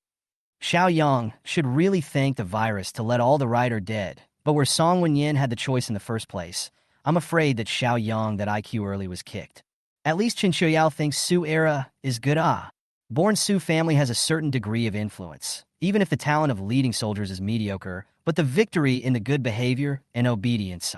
Xiao Yang should really thank the virus to let all the rider dead, but where Song Wenyan had the choice in the first place, I'm afraid that Xiao Yang that IQ early was kicked. At least Chen Qiuyao thinks Su era is good. Born Su family has a certain degree of influence, even if the talent of leading soldiers is mediocre, but the victory in the good behavior and obedience.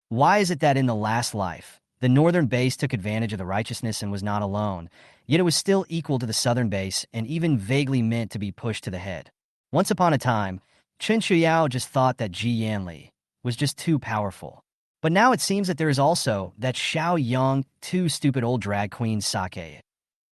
Why is it that in the last life, the northern base took advantage of the righteousness and was not alone, yet it was still equal to the southern base and even vaguely meant to be pushed to the head? Once upon a time, Chen Qiuyao just thought that Ji Yanli was just too powerful. But now it seems that there is also that Xiao Yang, too stupid old drag queen sake.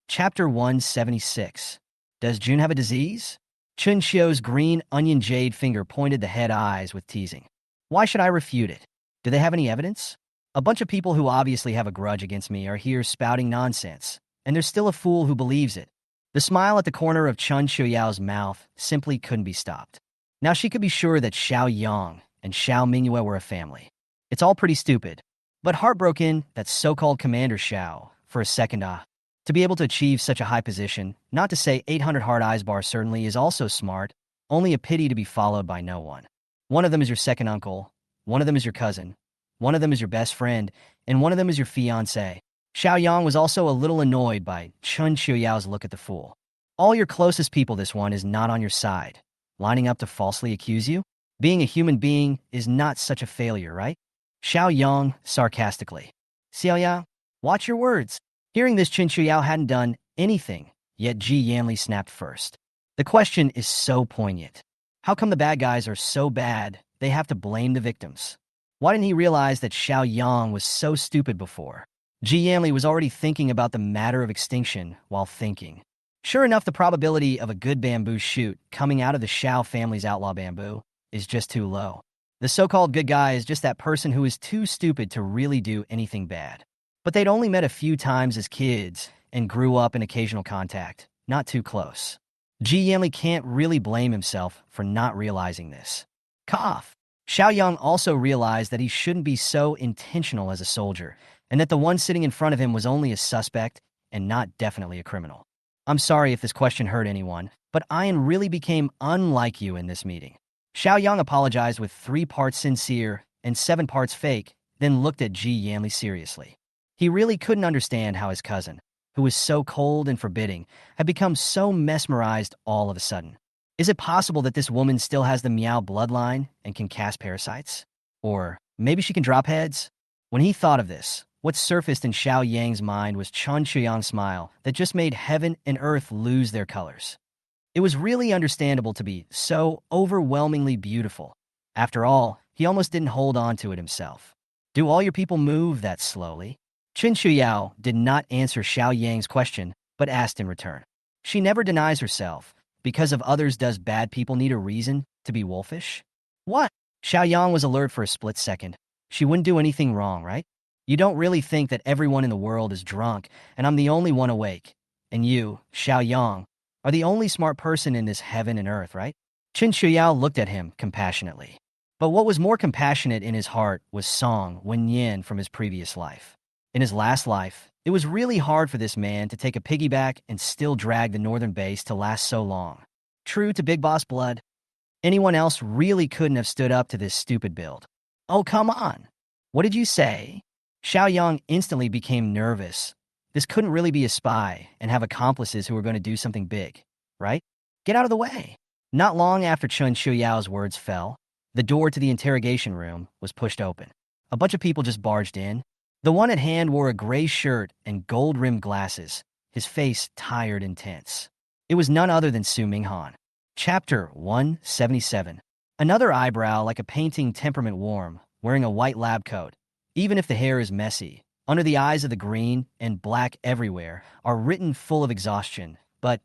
Chapter 176. Does June have a disease? Chen Qiuyao's green onion jade finger pointed the head eyes with teasing. Why should I refute it? Do they have any evidence? A bunch of people who obviously have a grudge against me are here spouting nonsense, and there's still a fool who believes it. The smile at the corner of Chen Qiuyao's mouth simply couldn't be stopped. Now she could be sure that Xiao Yang and Xiao Mingyue were a family. It's all pretty stupid, but heartbroken that so-called Commander Xiao, for a second, to be able to achieve such a high position, not to say 800 hard eyes bar certainly is also smart, only a pity to be followed by no one. One of them is your second uncle, one of them is your cousin, one of them is your best friend, and one of them is your fiancé. Xiao Yang was also a little annoyed by Chen Qiuyao's look at the fool. All your closest people this one is not on your side, lining up to falsely accuse you? Being a human being is not such a failure, right? Xiao Yang sarcastically. Xiao Ya, watch your words. Hearing this, Chen Qiuyao hadn't done anything, yet Ji Yanli snapped first. The question is so poignant. How come the bad guys are so bad they have to blame the victims? Why didn't he realize that Xiao Yang was so stupid before? Ji Yanli was already thinking about the matter of extinction while thinking. Sure enough, the probability of a good bamboo shoot coming out of the Xiao family's outlaw bamboo is just too low. The so-called good guy is just that person who is too stupid to really do anything bad. But they'd only met a few times as kids and grew up in occasional contact, not too close. Ji Yanli can't really blame himself for not realizing this. Cough. Xiao Yang also realized that he shouldn't be so intentional as a soldier, and that the one sitting in front of him was only a suspect and not definitely a criminal. I'm sorry if this question hurt anyone, but Ian really became unlike you in this meeting. Xiao Yang apologized with 3 parts sincere and 7 parts fake, then looked at Ji Yanli seriously. He really couldn't understand how his cousin, who was so cold and forbidding, had become so mesmerized all of a sudden. Is it possible that this woman still has the Miao bloodline and can cast parasites? Or maybe she can drop heads? When he thought of this, what surfaced in Xiao Yang's mind was Chen Qiuyang's smile that just made heaven and earth lose their colors. It was really understandable to be so overwhelmingly beautiful. After all, he almost didn't hold on to it himself. Do all your people move that slowly? Chen Qiuyao did not answer Xiao Yang's question, but asked in return. She never denies herself. Because of others, does bad people need a reason to be wolfish? What? Xiao Yang was alert for a split second. She wouldn't do anything wrong, right? You don't really think that everyone in the world is drunk, and I'm the only one awake. And you, Xiao Yang, are the only smart person in this heaven and earth, right? Chen Qiuyao looked at him compassionately. But what was more compassionate in his heart was Song Wenyan from his previous life. In his last life, it was really hard for this man to take a piggyback and still drag the northern base to last so long. True to Big Boss blood, anyone else really couldn't have stood up to this stupid build. Oh, come on. What did you say? Xiao Yang instantly became nervous. This couldn't really be a spy and have accomplices who were going to do something big, right? Get out of the way. Not long after Chen Qiuyao's words fell, the door to the interrogation room was pushed open. A bunch of people just barged in. The one at hand wore a gray shirt and gold-rimmed glasses, his face tired and tense. It was none other than Su Minghan. Chapter 177. Another eyebrow like a painting temperament warm, wearing a white lab coat. Even if the hair is messy, under the eyes of the green and black everywhere are written full of exhaustion, but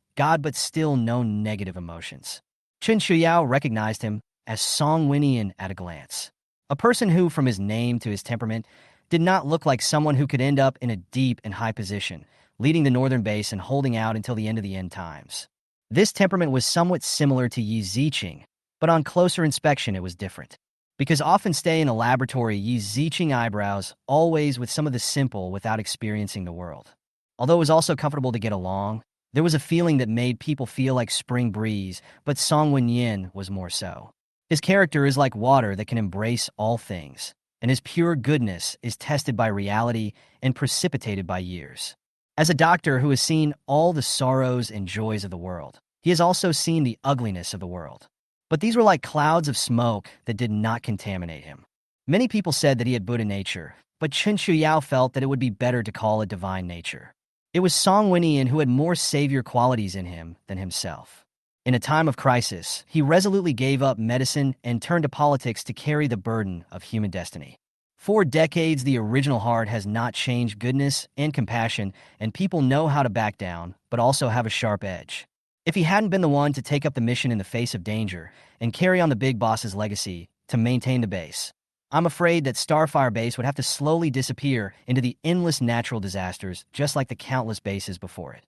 still no negative emotions. Chen Qiuyao recognized him as Song Wenyan at a glance. A person who, from his name to his temperament, did not look like someone who could end up in a deep and high position, leading the northern base and holding out until the end of the end times. This temperament was somewhat similar to Yi Ziqing, but on closer inspection it was different. Because often stay in a laboratory, Yi Ziqing eyebrows always with some of the simple without experiencing the world. Although it was also comfortable to get along, There was a feeling that made people feel like spring breeze, but Song Wenyin was more so. His character is like water that can embrace all things, and his pure goodness is tested by reality and precipitated by years. As a doctor who has seen all the sorrows and joys of the world, he has also seen the ugliness of the world. But these were like clouds of smoke that did not contaminate him. Many people said that he had Buddha nature, but Chen Qiuyao felt that it would be better to call it divine nature. It was Song Wenyin who had more savior qualities in him than himself. In a time of crisis, he resolutely gave up medicine and turned to politics to carry the burden of human destiny. For decades, the original heart has not changed goodness and compassion, and people know how to back down, but also have a sharp edge. If he hadn't been the one to take up the mission in the face of danger and carry on the big boss's legacy to maintain the base, I'm afraid that Starfire Base would have to slowly disappear into the endless natural disasters just like the countless bases before it.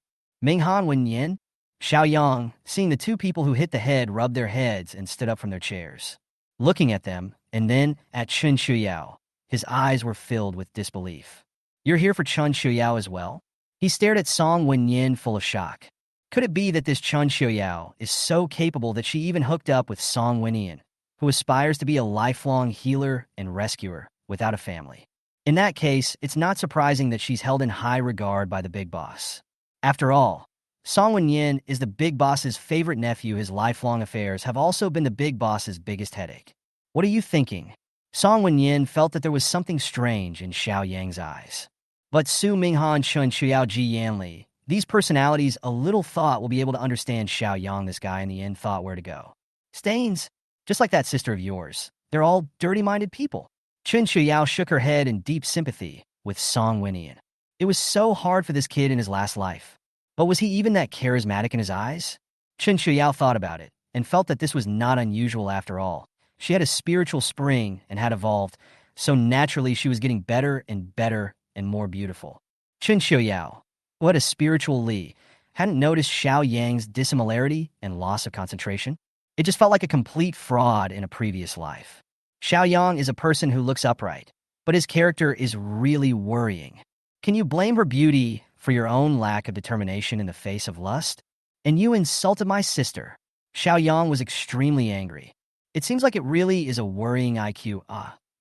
Minghan Wenyin, Xiao Yang, seeing the two people who hit the head, rubbed their heads and stood up from their chairs. Looking at them, and then at Chen Qiuyao, his eyes were filled with disbelief. You're here for Chen Qiuyao as well? He stared at Song Wenyin full of shock. Could it be that this Chen Qiuyao is so capable that she even hooked up with Song Wenyin, who aspires to be a lifelong healer and rescuer without a family? In that case, it's not surprising that she's held in high regard by the big boss. After all, Song Wenyin is the big boss's favorite nephew. His lifelong affairs have also been the big boss's biggest headache. What are you thinking? Song Wenyin felt that there was something strange in Xiao Yang's eyes. But Su Minghan, Chen Qiuyao, Ji Yanli, these personalities a little thought will be able to understand Xiao Yang. This guy in the end thought where to go. Stains? Just like that sister of yours. They're all dirty-minded people. Chen Qiuyao shook her head in deep sympathy with Song Wenyin. It was so hard for this kid in his last life. But was he even that charismatic in his eyes? Chen Qiuyao thought about it and felt that this was not unusual after all. She had a spiritual spring and had evolved, so naturally she was getting better and more beautiful. Chen Qiuyao, who had a spiritual Li, hadn't noticed Xiao Yang's dissimilarity and loss of concentration. It just felt like a complete fraud in a previous life. Xiao Yang is a person who looks upright, but his character is really worrying. Can you blame her beauty for your own lack of determination in the face of lust? And you insulted my sister. Xiao Yang was extremely angry. It seems like it really is a worrying IQ.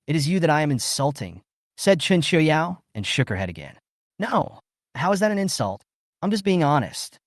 It is you that I am insulting, said Chen Qiuyao and shook her head again. No, how is that an insult? I'm just being honest.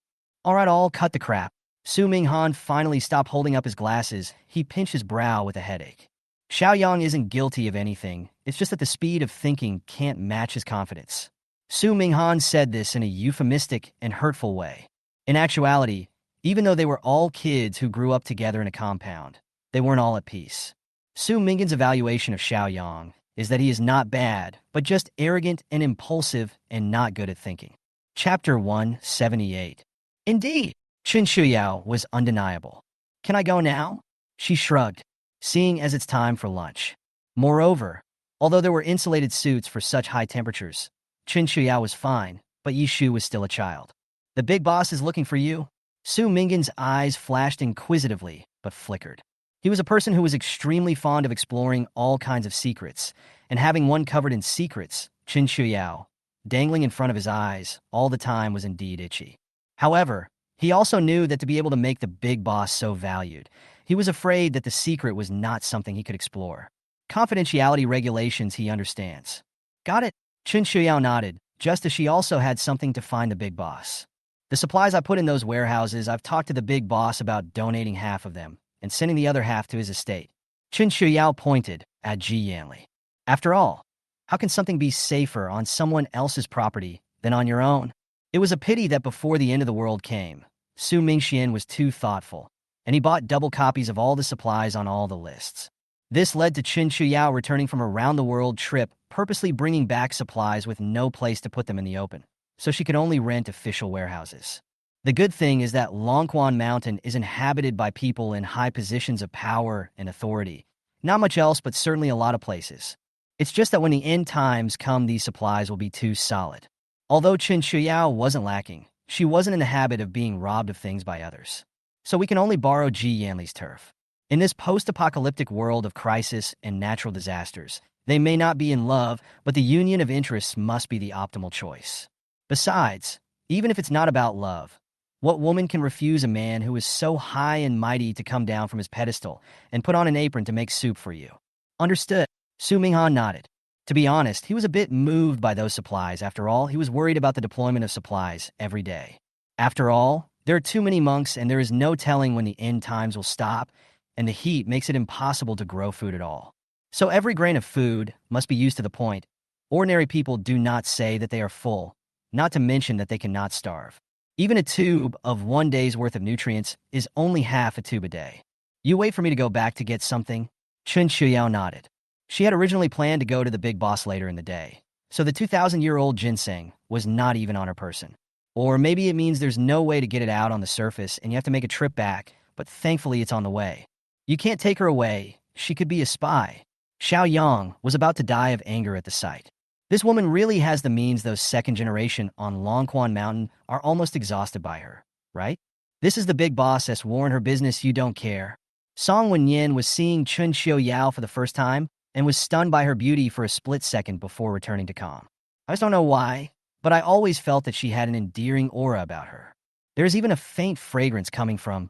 All right, I'll cut the crap. Su Minghan finally stopped holding up his glasses. He pinched his brow with a headache. Xiao Yang isn't guilty of anything. It's just that the speed of thinking can't match his confidence. Su Minghan said this in a euphemistic and hurtful way. In actuality, even though they were all kids who grew up together in a compound, they weren't all at peace. Su Minghan's evaluation of Xiao Yang is that he is not bad, but just arrogant and impulsive and not good at thinking. Chapter 178. Indeed, Chen Qiuyao was undeniable. Can I go now? She shrugged, seeing as it's time for lunch. Moreover, although there were insulated suits for such high temperatures, Chen Qiuyao was fine, but Yishu was still a child. The big boss is looking for you. Su Minghan's eyes flashed inquisitively, but flickered. He was a person who was extremely fond of exploring all kinds of secrets, and having one covered in secrets, Chen Qiuyao, dangling in front of his eyes all the time was indeed itchy. However, he also knew that to be able to make the big boss so valued, he was afraid that the secret was not something he could explore. Confidentiality regulations he understands. Got it? Chen Qiuyao nodded, just as she also had something to find the big boss. The supplies I put in those warehouses, I've talked to the big boss about donating half of them and sending the other half to his estate. Chen Qiuyao pointed at Ji Yanli. After all, how can something be safer on someone else's property than on your own? It was a pity that before the end of the world came, Su Mingxian was too thoughtful, and he bought double copies of all the supplies on all the lists. This led to Chen Qiuyao returning from a round-the-world trip, purposely bringing back supplies with no place to put them in the open, so she could only rent official warehouses. The good thing is that Longquan Mountain is inhabited by people in high positions of power and authority. Not much else, but certainly a lot of places. It's just that when the end times come, these supplies will be too solid. Although Chen Qiuyao wasn't lacking, she wasn't in the habit of being robbed of things by others. So we can only borrow Ji Yanli's turf. In this post-apocalyptic world of crisis and natural disasters, they may not be in love, but the union of interests must be the optimal choice. Besides, even if it's not about love, What woman can refuse a man who is so high and mighty to come down from his pedestal and put on an apron to make soup for you? Understood. Su Minghan nodded. To be honest, he was a bit moved by those supplies. After all, he was worried about the deployment of supplies every day. After all, there are too many monks and there is no telling when the end times will stop, and the heat makes it impossible to grow food at all. So every grain of food must be used to the point. Ordinary people do not say that they are full, not to mention that they cannot starve. Even a tube of 1 day's worth of nutrients is only half a tube a day. You wait for me to go back to get something? Chen Qiuyao nodded. She had originally planned to go to the big boss later in the day, so the 2,000-year-old ginseng was not even on her person. Or maybe it means there's no way to get it out on the surface and you have to make a trip back, but thankfully it's on the way. You can't take her away. She could be a spy. Xiao Yang was about to die of anger at the sight. This woman really has the means. Those second generation on Longquan Mountain are almost exhausted by her, right? This is the big boss as warn her business you don't care. Song Wenyin was seeing Chen Qiuyao for the first time and was stunned by her beauty for a split second before returning to calm. I just don't know why, but I always felt that she had an endearing aura about her. There's even a faint fragrance coming from.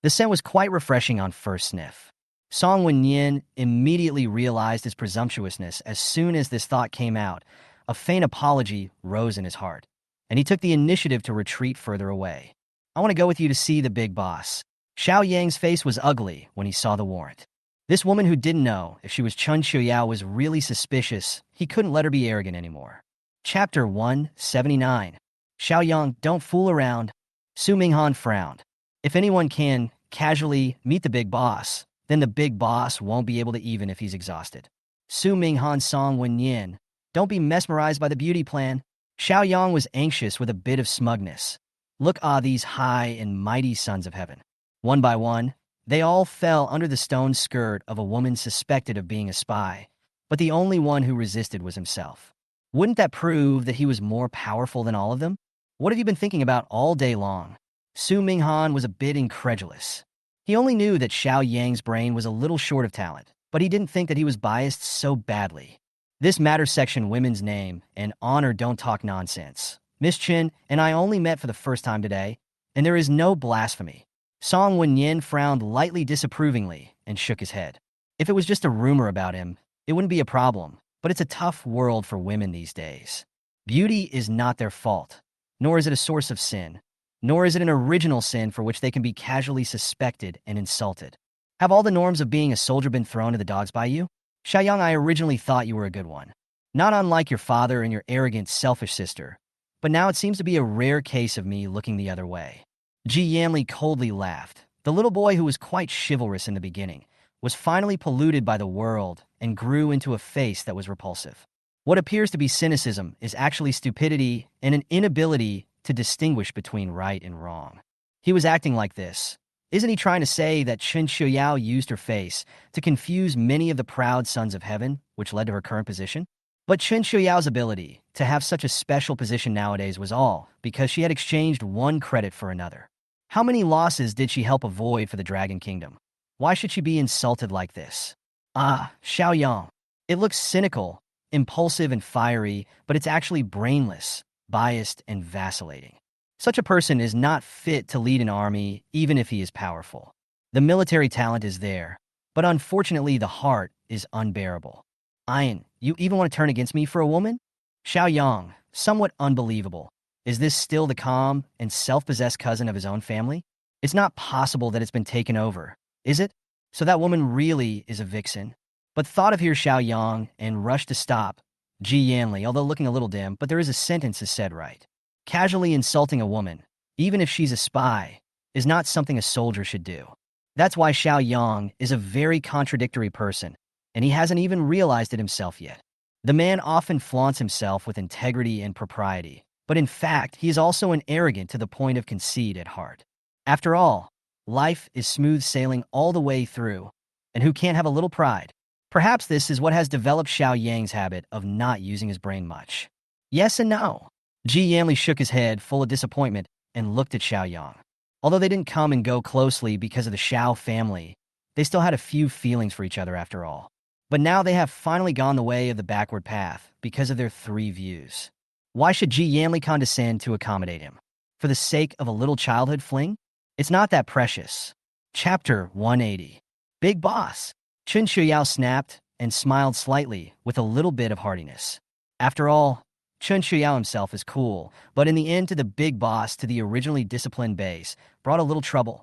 The scent was quite refreshing on first sniff. Song Wenyin immediately realized his presumptuousness as soon as this thought came out. A faint apology rose in his heart, and he took the initiative to retreat further away. I want to go with you to see the big boss. Xiao Yang's face was ugly when he saw the warrant. This woman who didn't know if she was Chen Qiuyao was really suspicious. He couldn't let her be arrogant anymore. Chapter 179. Xiao Yang, don't fool around. Su Minghan frowned. If anyone can casually meet the big boss, then the big boss won't be able to even if he's exhausted. Su Minghan Song Wenyin, don't be mesmerized by the beauty plan. Xiao Yang was anxious with a bit of smugness. Look these high and mighty sons of heaven. One by one, they all fell under the stone skirt of a woman suspected of being a spy, but the only one who resisted was himself. Wouldn't that prove that he was more powerful than all of them? What have you been thinking about all day long? Su Minghan was a bit incredulous. He only knew that Xiao Yang's brain was a little short of talent, but he didn't think that he was biased so badly. This matter section women's name and honor don't talk nonsense. Miss Chen and I only met for the first time today, and there is no blasphemy. Song Wenyin frowned lightly disapprovingly and shook his head. If it was just a rumor about him, it wouldn't be a problem, but it's a tough world for women these days. Beauty is not their fault, nor is it a source of sin. Nor is it an original sin for which they can be casually suspected and insulted. Have all the norms of being a soldier been thrown to the dogs by you? Xiaoyang, I originally thought you were a good one. Not unlike your father and your arrogant, selfish sister. But now it seems to be a rare case of me looking the other way. Ji Yanli coldly laughed. The little boy who was quite chivalrous in the beginning was finally polluted by the world and grew into a face that was repulsive. What appears to be cynicism is actually stupidity and an inability to distinguish between right and wrong. He was acting like this. Isn't he trying to say that Chen Qiuyao used her face to confuse many of the proud sons of heaven, which led to her current position? But Chen Qiuyao's ability to have such a special position nowadays was all because she had exchanged one credit for another. How many losses did she help avoid for the Dragon Kingdom? Why should she be insulted like this? Xiao Yang. It looks cynical, impulsive, and fiery, but it's actually brainless, biased, and vacillating. Such a person is not fit to lead an army, even if he is powerful. The military talent is there, but unfortunately the heart is unbearable. Ayin, you even want to turn against me for a woman? Xiao Yang, somewhat unbelievable. Is this still the calm and self-possessed cousin of his own family? It's not possible that it's been taken over, is it? So that woman really is a vixen. But thought of here Xiao Yang and rushed to stop Ji Yanli, although looking a little dim, but there is a sentence is said right. Casually insulting a woman, even if she's a spy, is not something a soldier should do. That's why Xiao Yang is a very contradictory person, and he hasn't even realized it himself yet. The man often flaunts himself with integrity and propriety, but in fact, he is also an arrogant to the point of conceit at heart. After all, life is smooth sailing all the way through, and who can't have a little pride? Perhaps this is what has developed Xiao Yang's habit of not using his brain much. Yes and no. Ji Yanli shook his head, full of disappointment, and looked at Xiao Yang. Although they didn't come and go closely because of the Xiao family, they still had a few feelings for each other after all. But now they have finally gone the way of the backward path because of their three views. Why should Ji Yanli condescend to accommodate him? for the sake of a little childhood fling? It's not that precious. Chapter 180. Big Boss. Chen Qiuyao snapped and smiled slightly with a little bit of heartiness. After all, Chen Qiuyao himself is cool, but in the end to the big boss, to the originally disciplined base, brought a little trouble.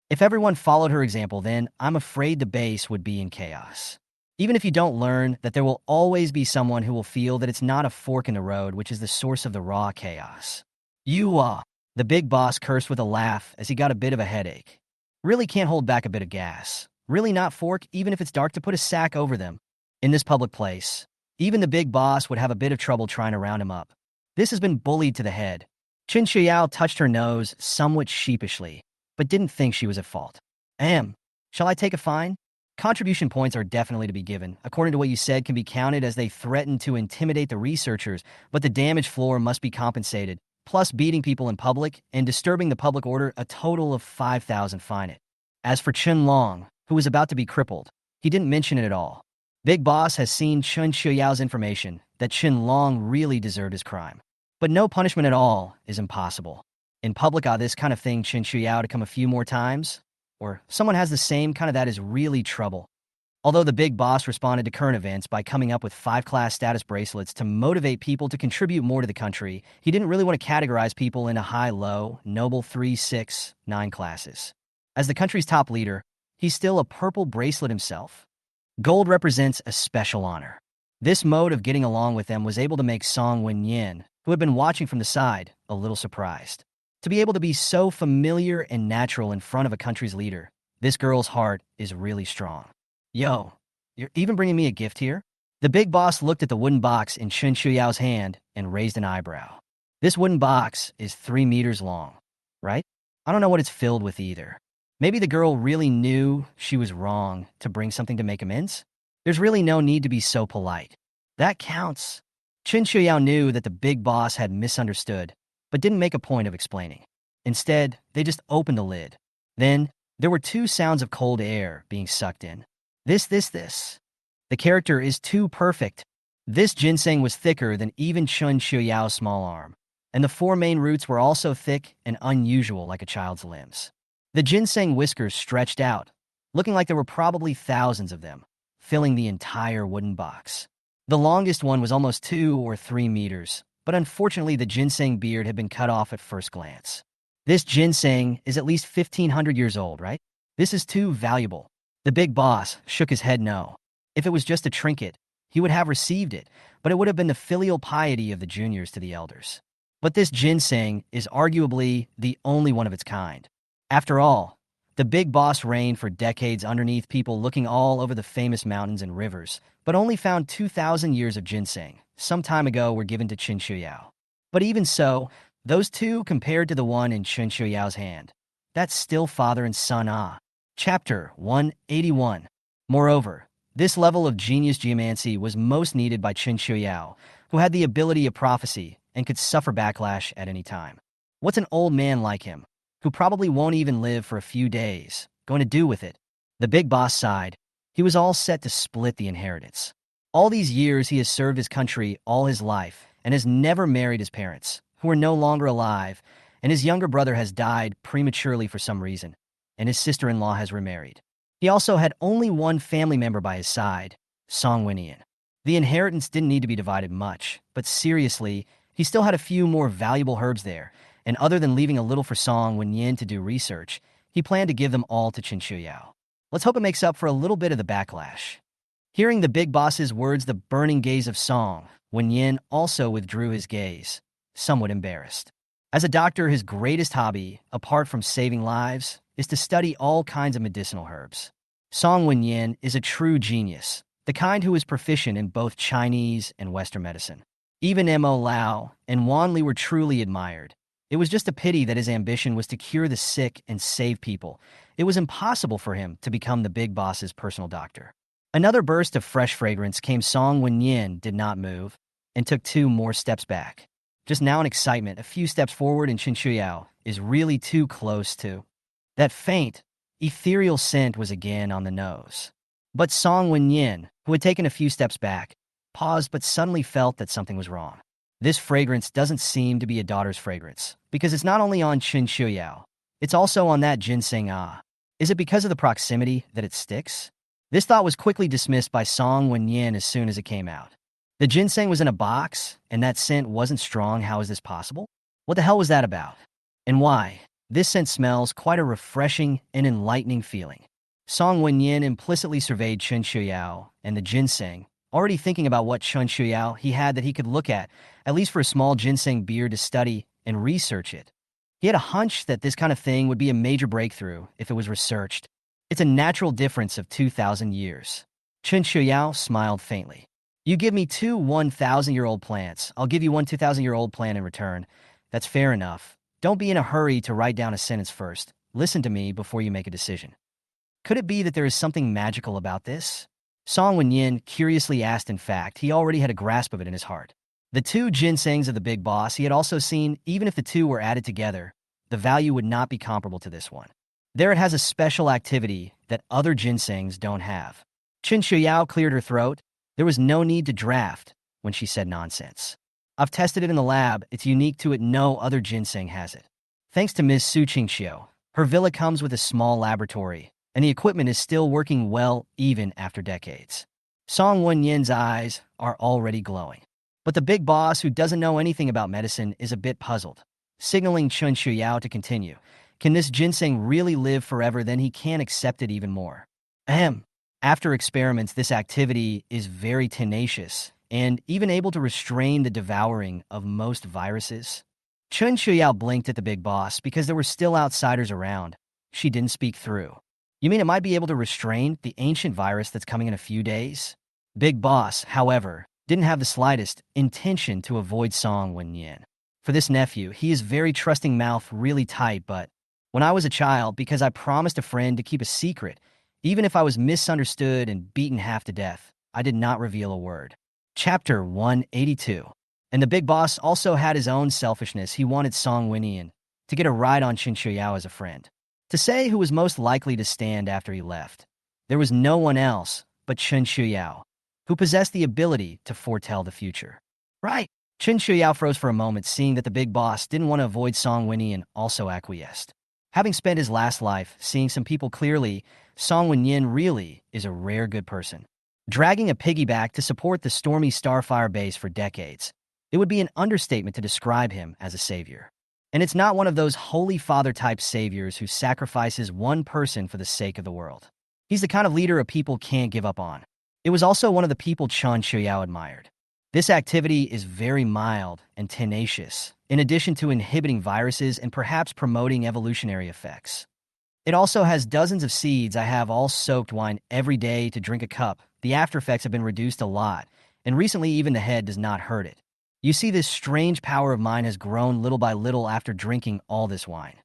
If everyone followed her example, then I'm afraid the base would be in chaos. Even if you don't learn that there will always be someone who will feel that it's not a fork in the road which is the source of the raw chaos. The big boss cursed with a laugh as he got a bit of a headache. Really can't hold back a bit of gas. Really not fork, even if it's dark, to put a sack over them. In this public place, even the big boss would have a bit of trouble trying to round him up. This has been bullied to the head. Chen Qiuyao touched her nose somewhat sheepishly, but didn't think she was at fault. Shall I take a fine? Contribution points are definitely to be given. According to what you said, can be counted as they threatened to intimidate the researchers, but the damaged floor must be compensated, plus beating people in public and disturbing the public order, a total of 5,000 fine it. As for Chen Long, who was about to be crippled, he didn't mention it at all. Big Boss has seen Chen Qiuyao's information that Chen Long really deserved his crime. But no punishment at all is impossible. In public, this kind of thing, Chen Qiuyao to come a few more times, or someone has the same kind of, that is really trouble. Although the big boss responded to current events by coming up with 5-class status bracelets to motivate people to contribute more to the country, he didn't really want to categorize people into high, low, noble 3, 6, 9 classes. As the country's top leader, he's still a purple bracelet himself. Gold represents a special honor. This mode of getting along with them was able to make Song Wenyin, who had been watching from the side, a little surprised. To be able to be so familiar and natural in front of a country's leader, this girl's heart is really strong. Yo, you're even bringing me a gift here? The big boss looked at the wooden box in Chen Qiuyao's hand and raised an eyebrow. This wooden box is 3 meters long, right? I don't know what it's filled with either. Maybe the girl really knew she was wrong to bring something to make amends? There's really no need to be so polite. That counts. Chen Qiuyao knew that the big boss had misunderstood, but didn't make a point of explaining. Instead, they just opened the lid. Then, there were 2 sounds of cold air being sucked in. This. The character is too perfect. This ginseng was thicker than even Chen Qiuyao's small arm, and the 4 main roots were also thick and unusual like a child's limbs. The ginseng whiskers stretched out, looking like there were probably thousands of them, filling the entire wooden box. The longest one was almost 2 or 3 meters, but unfortunately the ginseng beard had been cut off at first glance. This ginseng is at least 1,500 years old, right? This is too valuable. The big boss shook his head no. If it was just a trinket, he would have received it, but it would have been the filial piety of the juniors to the elders. But this ginseng is arguably the only one of its kind. After all, the big boss reigned for decades underneath people looking all over the famous mountains and rivers, but only found 2,000 years of ginseng some time ago were given to Chen Qiuyao. But even so, those 2 compared to the one in Chen Qiuyao's hand, that's still father and son. Chapter 181. Moreover, this level of genius geomancy was most needed by Chen Qiuyao, who had the ability of prophecy and could suffer backlash at any time. What's an old man like him, who probably won't even live for a few days, going to do with it? The big boss sighed. He was all set to split the inheritance. All these years he has served his country all his life and has never married his parents, who are no longer alive, and his younger brother has died prematurely for some reason, and his sister-in-law has remarried. He also had only one family member by his side, Song Wenyin. The inheritance didn't need to be divided much, but seriously, he still had a few more valuable herbs there, and other than leaving a little for Song Wenyin to do research, he planned to give them all to Chen Qiuyao. Let's hope it makes up for a little bit of the backlash. Hearing the big boss's words, the burning gaze of Song Wenyin also withdrew his gaze, somewhat embarrassed. As a doctor, his greatest hobby, apart from saving lives, is to study all kinds of medicinal herbs. Song Wenyin is a true genius, the kind who is proficient in both Chinese and Western medicine. Even M.O. Lao and Wan Li were truly admired. It was just a pity that his ambition was to cure the sick and save people. It was impossible for him to become the big boss's personal doctor. Another burst of fresh fragrance came. Song Wenyin did not move and took 2 more steps back. Just now in excitement, a few steps forward, and Chen Qiuyao is really too close to. That faint, ethereal scent was again on the nose. But Song Wenyin, who had taken a few steps back, paused but suddenly felt that something was wrong. This fragrance doesn't seem to be a daughter's fragrance, Because it's not only on Chen Qiuyao, it's also on that ginseng ah. Is it because of the proximity that it sticks? This thought was quickly dismissed by Song Wenyin as soon as it came out. The ginseng was in a box, and that scent wasn't strong. How is this possible? What the hell was that about? And why? This scent smells quite a refreshing and enlightening feeling. Song Wenyin implicitly surveyed Chen Qiuyao and the ginseng, already thinking about what Chen Qiuyao he had that he could look at least for a small ginseng beer to study and research it. He had a hunch that this kind of thing would be a major breakthrough if it was researched. It's a natural difference of 2,000 years. Chen Qiuyao smiled faintly. You give me two 1,000-year-old plants. I'll give you one 2,000-year-old plant in return. That's fair enough. Don't be in a hurry to write down a sentence first. Listen to me before you make a decision. Could it be that there is something magical about this? Song Wenyin curiously asked. In fact, he already had a grasp of it in his heart. The two ginsengs of the big boss he had also seen, even if the two were added together, the value would not be comparable to this one. There it has a special activity that other ginsengs don't have. Chen Qiuyao cleared her throat. There was no need to draft when she said nonsense. I've tested it in the lab. It's unique to it. No other ginseng has it. Thanks to Ms. Su Qingxiu, her villa comes with a small laboratory, and the equipment is still working well even after decades. Song Wenyin's eyes are already glowing. But the big boss, who doesn't know anything about medicine, is a bit puzzled, signaling Chen Qiuyao to continue. Can this ginseng really live forever? Then he can't accept it even more. Ahem. After experiments, this activity is very tenacious and even able to restrain the devouring of most viruses. Chen Qiuyao blinked at the big boss because there were still outsiders around. She didn't speak through. You mean it might be able to restrain the ancient virus that's coming in a few days? Big boss, however, didn't have the slightest intention to avoid Song Wenyin. For this nephew, he is very trusting, mouth really tight, but when I was a child, because I promised a friend to keep a secret, even if I was misunderstood and beaten half to death, I did not reveal a word. Chapter 182. And the big boss also had his own selfishness. He wanted Song Wenyin to get a ride on Chen Qiuyao as a friend, to say who was most likely to stand after he left. There was no one else but Chen Qiuyao, who possessed the ability to foretell the future. Right. Chen Qiuyao froze for a moment, seeing that the big boss didn't want to avoid Song Wenyin and also acquiesced. Having spent his last life seeing some people clearly, Song Wenyin really is a rare good person. Dragging a piggyback to support the stormy Starfire base for decades, it would be an understatement to describe him as a savior. And it's not one of those holy father-type saviors who sacrifices one person for the sake of the world. He's the kind of leader a people can't give up on. It was also one of the people Chen Qiuyao admired. This activity is very mild and tenacious, in addition to inhibiting viruses and perhaps promoting evolutionary effects. It also has dozens of seeds. I have all soaked wine every day to drink a cup. The after effects have been reduced a lot, and recently even the head does not hurt it. You see, this strange power of mine has grown little by little after drinking all this wine.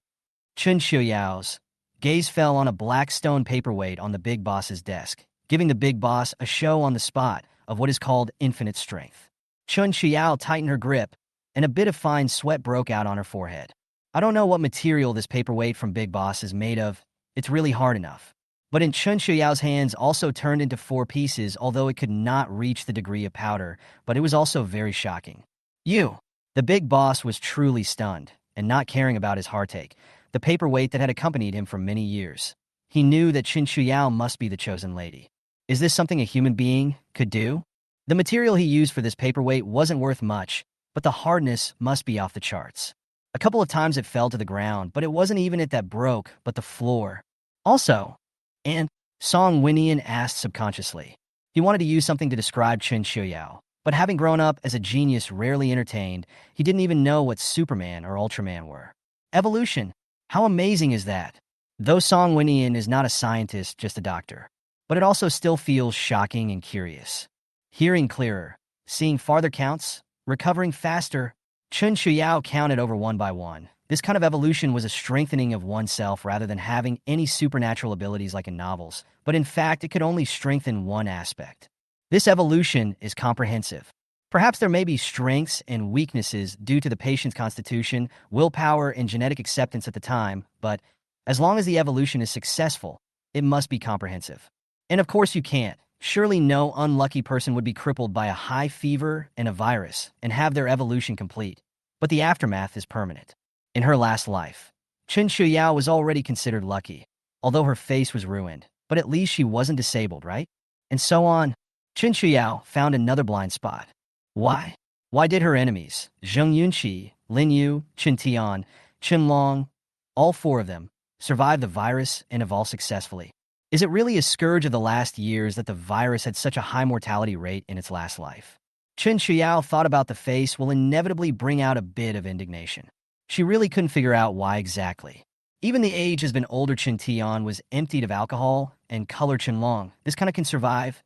Chen Qiuyao's gaze fell on a black stone paperweight on the big boss's desk, giving the big boss a show on the spot of what is called infinite strength. Chen Qiuyao tightened her grip, and a bit of fine sweat broke out on her forehead. I don't know what material this paperweight from Big Boss is made of. It's really hard enough. But in Chen Qiuyao's hands also turned into 4 pieces, although it could not reach the degree of powder, but it was also very shocking. You! The Big Boss was truly stunned, and not caring about his heartache, the paperweight that had accompanied him for many years. He knew that Chen Qiuyao must be the chosen lady. Is this something a human being could do? The material he used for this paperweight wasn't worth much, but the hardness must be off the charts. A couple of times it fell to the ground, but it wasn't even it that broke, but the floor. Also, and Song Wenyin asked subconsciously. He wanted to use something to describe Chen Qiuyao, but having grown up as a genius rarely entertained, he didn't even know what Superman or Ultraman were. Evolution. How amazing is that? Though Song Wenyin is not a scientist, just a doctor. But it also still feels shocking and curious. Hearing clearer, seeing farther counts, recovering faster, Chen Qiuyao counted over one by one. This kind of evolution was a strengthening of oneself rather than having any supernatural abilities like in novels, but in fact it could only strengthen one aspect. This evolution is comprehensive. Perhaps there may be strengths and weaknesses due to the patient's constitution, willpower, and genetic acceptance at the time, but as long as the evolution is successful, it must be comprehensive. And of course you can't. Surely no unlucky person would be crippled by a high fever and a virus and have their evolution complete. But the aftermath is permanent. In her last life, Chen Qiuyao was already considered lucky, although her face was ruined, but at least she wasn't disabled, right? And so on. Chen Qiuyao found another blind spot. Why? Why did her enemies, Zheng Yunqi, Lin Yu, Chen Tian, Chen Long, all four of them, survive the virus and evolve successfully? Is it really a scourge of the last years that the virus had such a high mortality rate in its last life? Chen Qiuyao thought about the face will inevitably bring out a bit of indignation. She really couldn't figure out why exactly. Even the age has been older Chen Tian was emptied of alcohol and color Chen Long. This kind of can survive.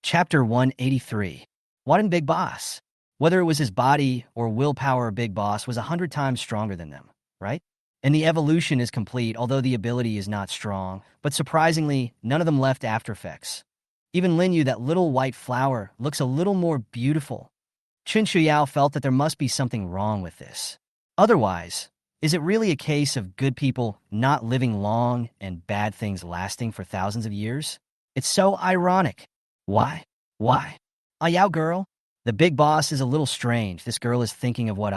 Chapter 183. What in Big Boss? Whether it was his body or willpower, Big Boss was 100 times stronger than them, right? And the evolution is complete, although the ability is not strong. But surprisingly, none of them left after effects. Even Lin Yu, that little white flower, looks a little more beautiful. Chen Qiuyao felt that there must be something wrong with this. Otherwise, is it really a case of good people not living long and bad things lasting for thousands of years? It's so ironic. Why? Why? Yao girl? The Big Boss is a little strange. This girl is thinking of what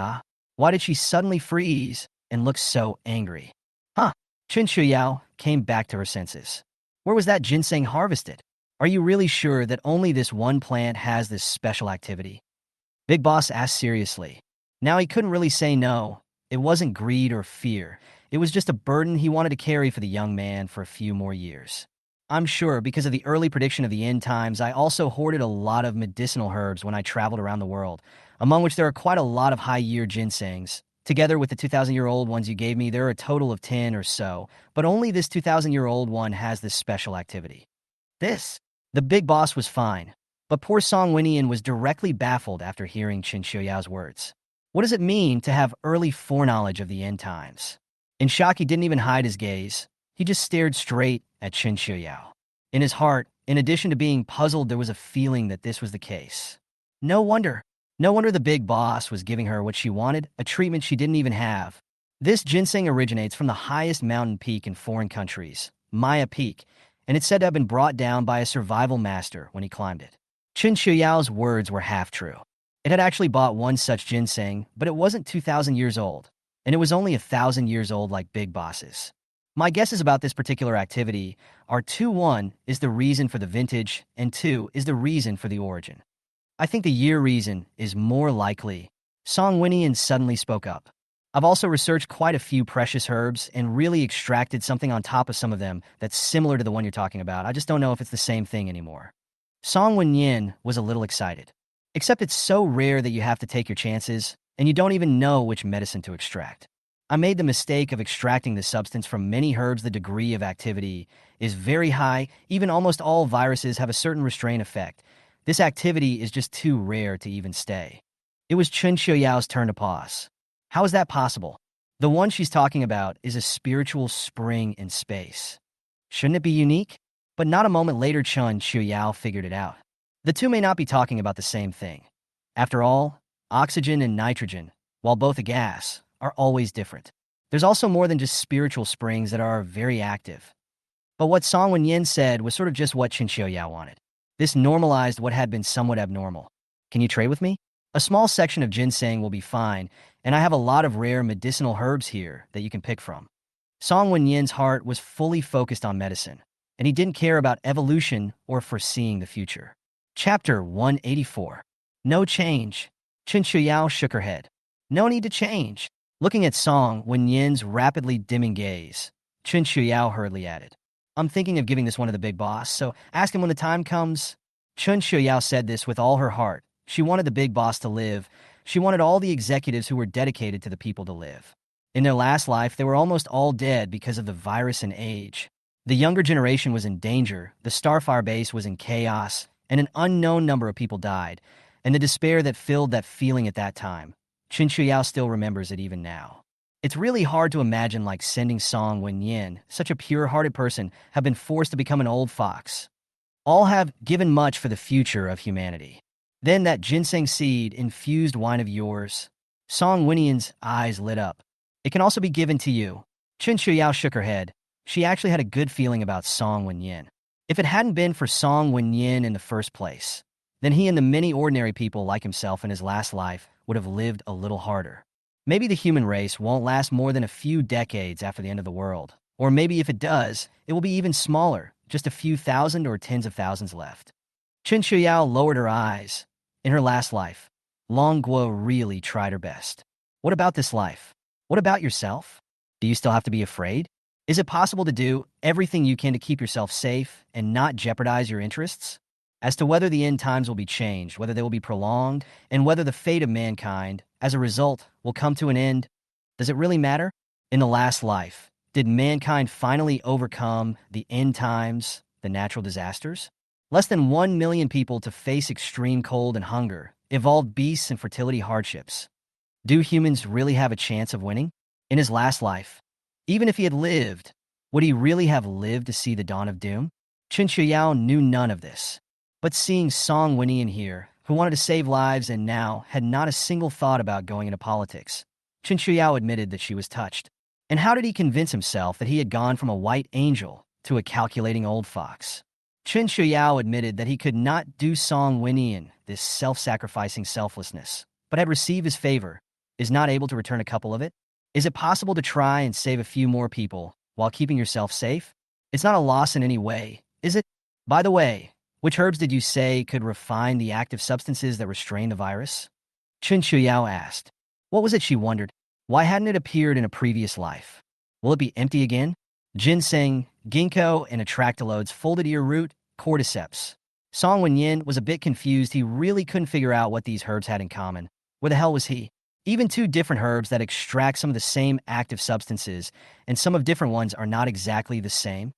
Why did she suddenly freeze and look so angry? Huh? Chen Qiuyao came back to her senses. Where was that ginseng harvested? Are you really sure that only this one plant has this special activity? Big Boss asked seriously. Now he couldn't really say no. It wasn't greed or fear. It was just a burden he wanted to carry for the young man for a few more years. I'm sure because of the early prediction of the end times, I also hoarded a lot of medicinal herbs when I traveled around the world, among which there are quite a lot of high-year ginsengs. Together with the 2,000-year-old ones you gave me, there are a total of 10 or so, but only this 2,000-year-old one has this special activity. The Big Boss was fine, but poor Song Winian was directly baffled after hearing Chen Qiuyao's words. What does it mean to have early foreknowledge of the end times? In shock, he didn't even hide his gaze. He just stared straight at Chen Qiuyao. In his heart, in addition to being puzzled, there was a feeling that this was the case. No wonder the Big Boss was giving her what she wanted, a treatment she didn't even have. This ginseng originates from the highest mountain peak in foreign countries, Maya Peak, and it's said to have been brought down by a survival master when he climbed it. Chen Qiuyao's words were half true. It had actually bought one such ginseng, but it wasn't 2,000 years old, and it was only 1,000 years old like Big Boss's. My guesses about this particular activity are 1 is the reason for the vintage, and 2 is the reason for the origin. I think the year reason is more likely. Song Winian suddenly spoke up. I've also researched quite a few precious herbs and really extracted something on top of some of them that's similar to the one you're talking about. I just don't know if it's the same thing anymore. Song Winian was a little excited. Except it's so rare that you have to take your chances, and you don't even know which medicine to extract. I made the mistake of extracting the substance from many herbs. The degree of activity is very high. Even almost all viruses have a certain restraint effect. This activity is just too rare to even stay. It was Chen Qiuyao's turn to pause. How is that possible? The one she's talking about is a spiritual spring in space. Shouldn't it be unique? But not a moment later, Chen Qiuyao figured it out. The two may not be talking about the same thing. After all, oxygen and nitrogen, while both a gas, are always different. There's also more than just spiritual springs that are very active. But what Song Wenyan said was sort of just what Chen Qiuyao wanted. This normalized what had been somewhat abnormal. Can you trade with me? A small section of ginseng will be fine, and I have a lot of rare medicinal herbs here that you can pick from. Song Wenyan's heart was fully focused on medicine, and he didn't care about evolution or foreseeing the future. Chapter 184. No change. Chen Qiuyao shook her head. No need to change. Looking at Song Wenyan's rapidly dimming gaze, Chen Qiuyao hurriedly added, I'm thinking of giving this one to the Big Boss, so ask him when the time comes. Chen Qiuyao said this with all her heart. She wanted the Big Boss to live. She wanted all the executives who were dedicated to the people to live. In their last life, they were almost all dead because of the virus and age. The younger generation was in danger, the Starfire base was in chaos, and an unknown number of people died, and the despair that filled that feeling at that time. Chen Qiuyao still remembers it even now. It's really hard to imagine like sending Song Wenyan, such a pure-hearted person, have been forced to become an old fox. All have given much for the future of humanity. Then that ginseng seed-infused wine of yours. Song Wenyan's eyes lit up. It can also be given to you. Chen Qiuyao shook her head. She actually had a good feeling about Song Wenyan. If it hadn't been for Song Wenyan in the first place, then he and the many ordinary people like himself in his last life would have lived a little harder. Maybe the human race won't last more than a few decades after the end of the world. Or maybe if it does, it will be even smaller, just a few thousand or tens of thousands left. Chen Qiuyao lowered her eyes. In her last life, Long Guo really tried her best. What about this life? What about yourself? Do you still have to be afraid? Is it possible to do everything you can to keep yourself safe and not jeopardize your interests? As to whether the end times will be changed, whether they will be prolonged, and whether the fate of mankind, as a result, will come to an end, does it really matter? In the last life, did mankind finally overcome the end times, the natural disasters? Less than 1 million people to face extreme cold and hunger, evolved beasts and fertility hardships. Do humans really have a chance of winning? In his last life, even if he had lived, would he really have lived to see the dawn of doom? Chen Qiuyao knew none of this. But seeing Song Winyan here, who wanted to save lives and now had not a single thought about going into politics, Chen Qiuyao admitted that she was touched. And how did he convince himself that he had gone from a white angel to a calculating old fox? Chen Qiuyao admitted that he could not do Song Winyan, this self-sacrificing selflessness, but had received his favor, is not able to return a couple of it? Is it possible to try and save a few more people while keeping yourself safe? It's not a loss in any way, is it? By the way, which herbs did you say could refine the active substances that restrain the virus? Chen Qiuyao asked. What was it, she wondered? Why hadn't it appeared in a previous life? Will it be empty again? Ginseng, ginkgo, and atractylodes, folded ear root, cordyceps. Song Winyan was a bit confused. He really couldn't figure out what these herbs had in common. Where the hell was he? Even two different herbs that extract some of the same active substances, and some of different ones are not exactly the same.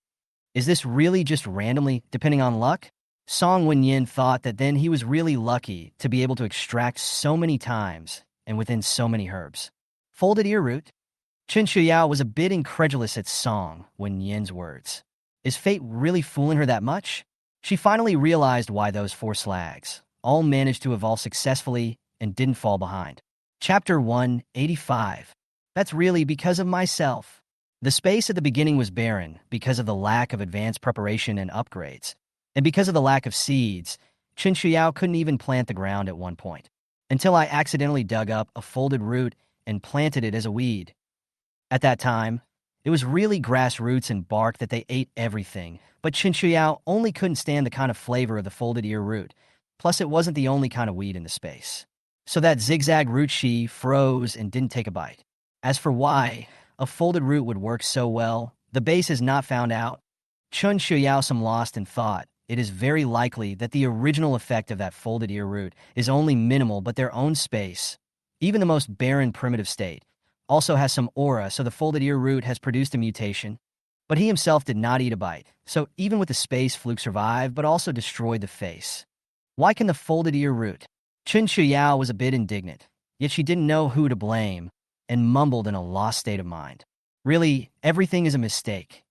Is this really just randomly, depending on luck? Song Winyan thought that then he was really lucky to be able to extract so many times and within so many herbs. Folded ear root? Chen Qiuyao was a bit incredulous at Song Winyan's words. Is fate really fooling her that much? She finally realized why those 4 slags all managed to evolve successfully and didn't fall behind. Chapter 185. That's really because of myself. The space at the beginning was barren because of the lack of advanced preparation and upgrades. And because of the lack of seeds, Chen Qiuyao couldn't even plant the ground at one point. Until I accidentally dug up a folded root and planted it as a weed. At that time, it was really grass roots and bark that they ate everything, but Chen Qiuyao only couldn't stand the kind of flavor of the folded ear root. Plus, it wasn't the only kind of weed in the space. So that zigzag root she froze and didn't take a bite. As for why a folded root would work so well, the base is not found out. Chen Qiuyao some lost in thought. It is very likely that the original effect of that folded ear root is only minimal, but their own space, even the most barren primitive state, also has some aura, so the folded ear root has produced a mutation. But he himself did not eat a bite, so even with the space, Fluke survived, but also destroyed the face. Why can the folded ear root? Chen Qiuyao was a bit indignant, yet she didn't know who to blame, and mumbled in a lost state of mind. Really, everything is a mistake.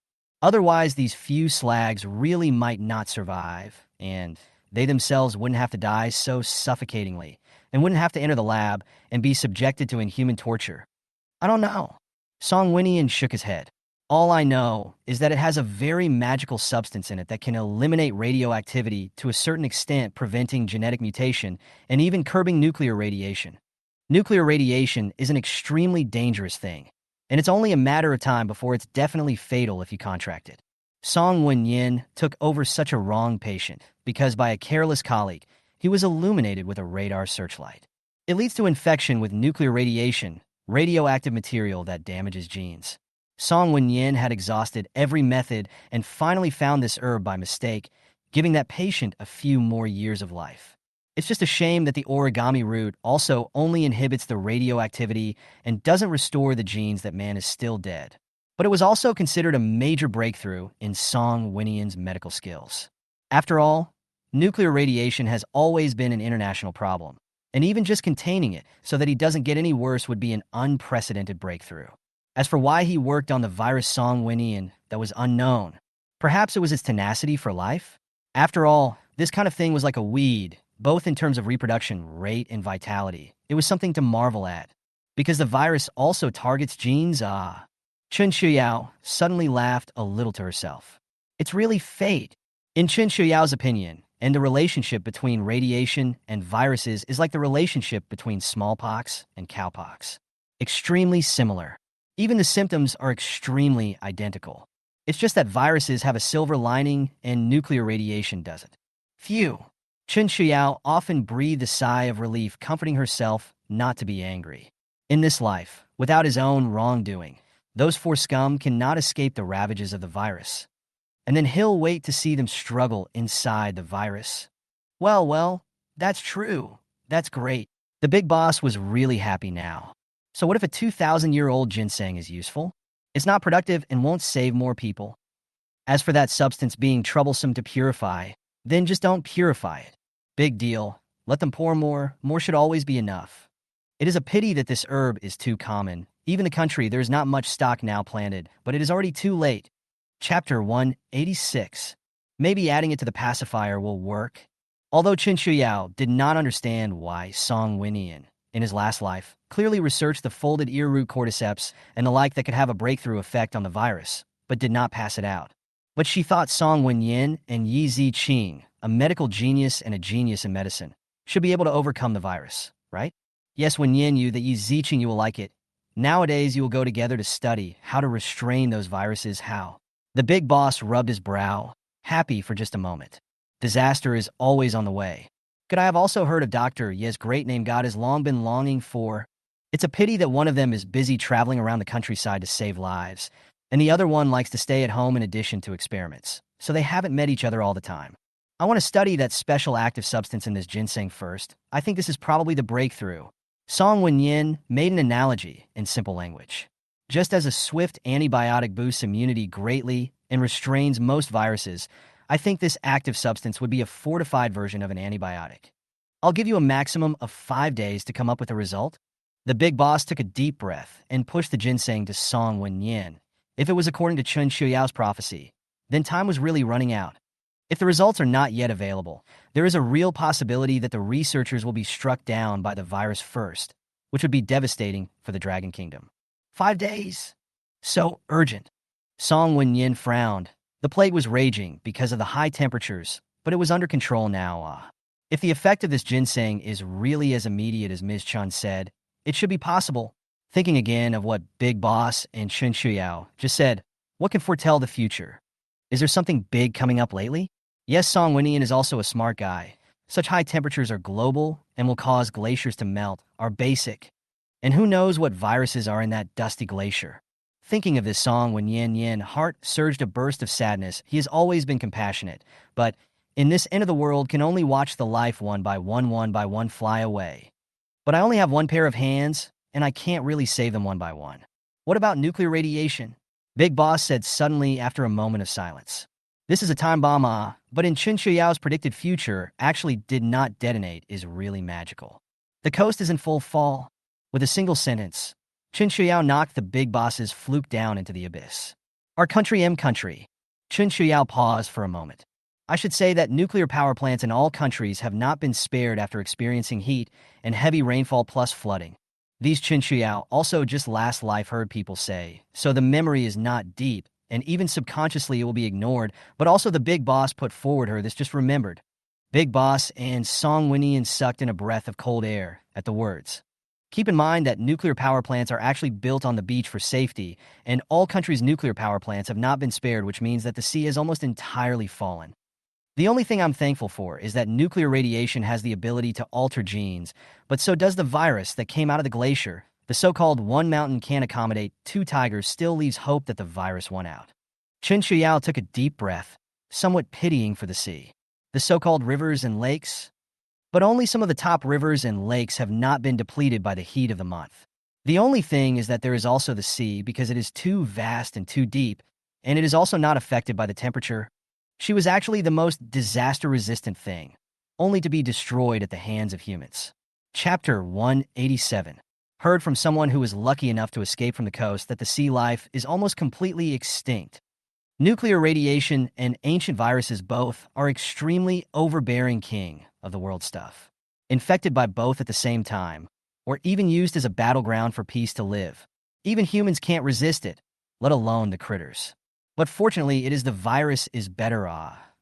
Otherwise, these few slags really might not survive, and they themselves wouldn't have to die so suffocatingly, and wouldn't have to enter the lab and be subjected to inhuman torture. I don't know. Song Winyan shook his head. All I know is that it has a very magical substance in it that can eliminate radioactivity to a certain extent, preventing genetic mutation and even curbing nuclear radiation. Nuclear radiation is an extremely dangerous thing, and it's only a matter of time before it's definitely fatal if you contract it. Song Winyan took over such a wrong patient because by a careless colleague, he was illuminated with a radar searchlight. It leads to infection with nuclear radiation, radioactive material that damages genes. Song Winyan had exhausted every method and finally found this herb by mistake, giving that patient a few more years of life. It's just a shame that the origami root also only inhibits the radioactivity and doesn't restore the genes that man is still dead. But it was also considered a major breakthrough in Song Winyan's medical skills. After all, nuclear radiation has always been an international problem, and even just containing it so that he doesn't get any worse would be an unprecedented breakthrough. As for why he worked on the virus Song Winyan, that was unknown. Perhaps it was his tenacity for life? After all, this kind of thing was like a weed, both in terms of reproduction rate and vitality. It was something to marvel at. Because the virus also targets genes, Chen Qiuyao suddenly laughed a little to herself. It's really fate. In Chen Qiuyao's opinion, and the relationship between radiation and viruses is like the relationship between smallpox and cowpox. Extremely similar. Even the symptoms are extremely identical. It's just that viruses have a silver lining and nuclear radiation doesn't. Phew. Chen Qiuyao often breathed a sigh of relief, comforting herself not to be angry. In this life, without his own wrongdoing, those four scum cannot escape the ravages of the virus. And then he'll wait to see them struggle inside the virus. Well, that's true. That's great. The big boss was really happy now. So what if a 2,000-year-old ginseng is useful? It's not productive and won't save more people. As for that substance being troublesome to purify, then just don't purify it. Big deal. Let them pour more. More should always be enough. It is a pity that this herb is too common. Even the country, there is not much stock now planted, but it is already too late. Chapter 186. Maybe adding it to the pacifier will work. Although Chen Qiuyao did not understand why Xiao Huaimin, in his last life, clearly researched the folded ear root cordyceps and the like that could have a breakthrough effect on the virus, but did not pass it out. But she thought Song Wenyin and Yi Ziqing, a medical genius and a genius in medicine, should be able to overcome the virus, right? Yes, Wenyin, you that Yi Ziqing, you will like it. Nowadays, you will go together to study how to restrain those viruses. How? The big boss rubbed his brow, happy for just a moment. Disaster is always on the way. Could I have also heard of Dr. Ye's great name God has long been longing for? It's a pity that one of them is busy traveling around the countryside to save lives, and the other one likes to stay at home in addition to experiments, so they haven't met each other all the time. I want to study that special active substance in this ginseng first. I think this is probably the breakthrough. Song Wenyin made an analogy in simple language. Just as a swift antibiotic boosts immunity greatly and restrains most viruses, I think this active substance would be a fortified version of an antibiotic. I'll give you a maximum of 5 days to come up with a result. The big boss took a deep breath and pushed the ginseng to Song Wenyin. If it was according to Chen Qiuyao's prophecy, then time was really running out. If the results are not yet available, there is a real possibility that the researchers will be struck down by the virus first, which would be devastating for the Dragon Kingdom. 5 days. So urgent. Song Wenyin frowned. The plague was raging because of the high temperatures, but it was under control now. If the effect of this ginseng is really as immediate as Ms. Chun said, it should be possible. Thinking again of what Big Boss and Chen Qiuyao just said, what can foretell the future? Is there something big coming up lately? Yes, Song Wenyin is also a smart guy. Such high temperatures are global and will cause glaciers to melt, are basic. And who knows what viruses are in that dusty glacier? Thinking of this Song Wenyin, heart surged a burst of sadness. He has always been compassionate, but in this end of the world can only watch the life one by one fly away. But I only have one pair of hands, and I can't really save them one by one. What about nuclear radiation? Big Boss said suddenly after a moment of silence. This is a time bomb, but in Chen Qiuyao's predicted future, actually did not detonate is really magical. The coast is in full fall. With a single sentence, Chen Qiuyao knocked the big boss's fluke down into the abyss. Our country country. Chen Qiuyao paused for a moment. I should say that nuclear power plants in all countries have not been spared after experiencing heat and heavy rainfall plus flooding. These Chen Qiuyao also just last life heard people say, so the memory is not deep, and even subconsciously it will be ignored, but also the big boss put forward her this just remembered. Big Boss and Song Wenyin sucked in a breath of cold air at the words. Keep in mind that nuclear power plants are actually built on the beach for safety, and all countries' nuclear power plants have not been spared, which means that the sea has almost entirely fallen. The only thing I'm thankful for is that nuclear radiation has the ability to alter genes, but so does the virus that came out of the glacier. The so-called one mountain can't accommodate two tigers still leaves hope that the virus won out. Chen Qiuyao took a deep breath, somewhat pitying for the sea. The so-called rivers and lakes? But only some of the top rivers and lakes have not been depleted by the heat of the month. The only thing is that there is also the sea because it is too vast and too deep, and it is also not affected by the temperature. She was actually the most disaster-resistant thing, only to be destroyed at the hands of humans. Chapter 187. Heard from someone who was lucky enough to escape from the coast that the sea life is almost completely extinct. Nuclear radiation and ancient viruses both are extremely overbearing king of the world stuff. Infected by both at the same time, or even used as a battleground for peace to live. Even humans can't resist it, let alone the critters. But fortunately, it is the virus is better.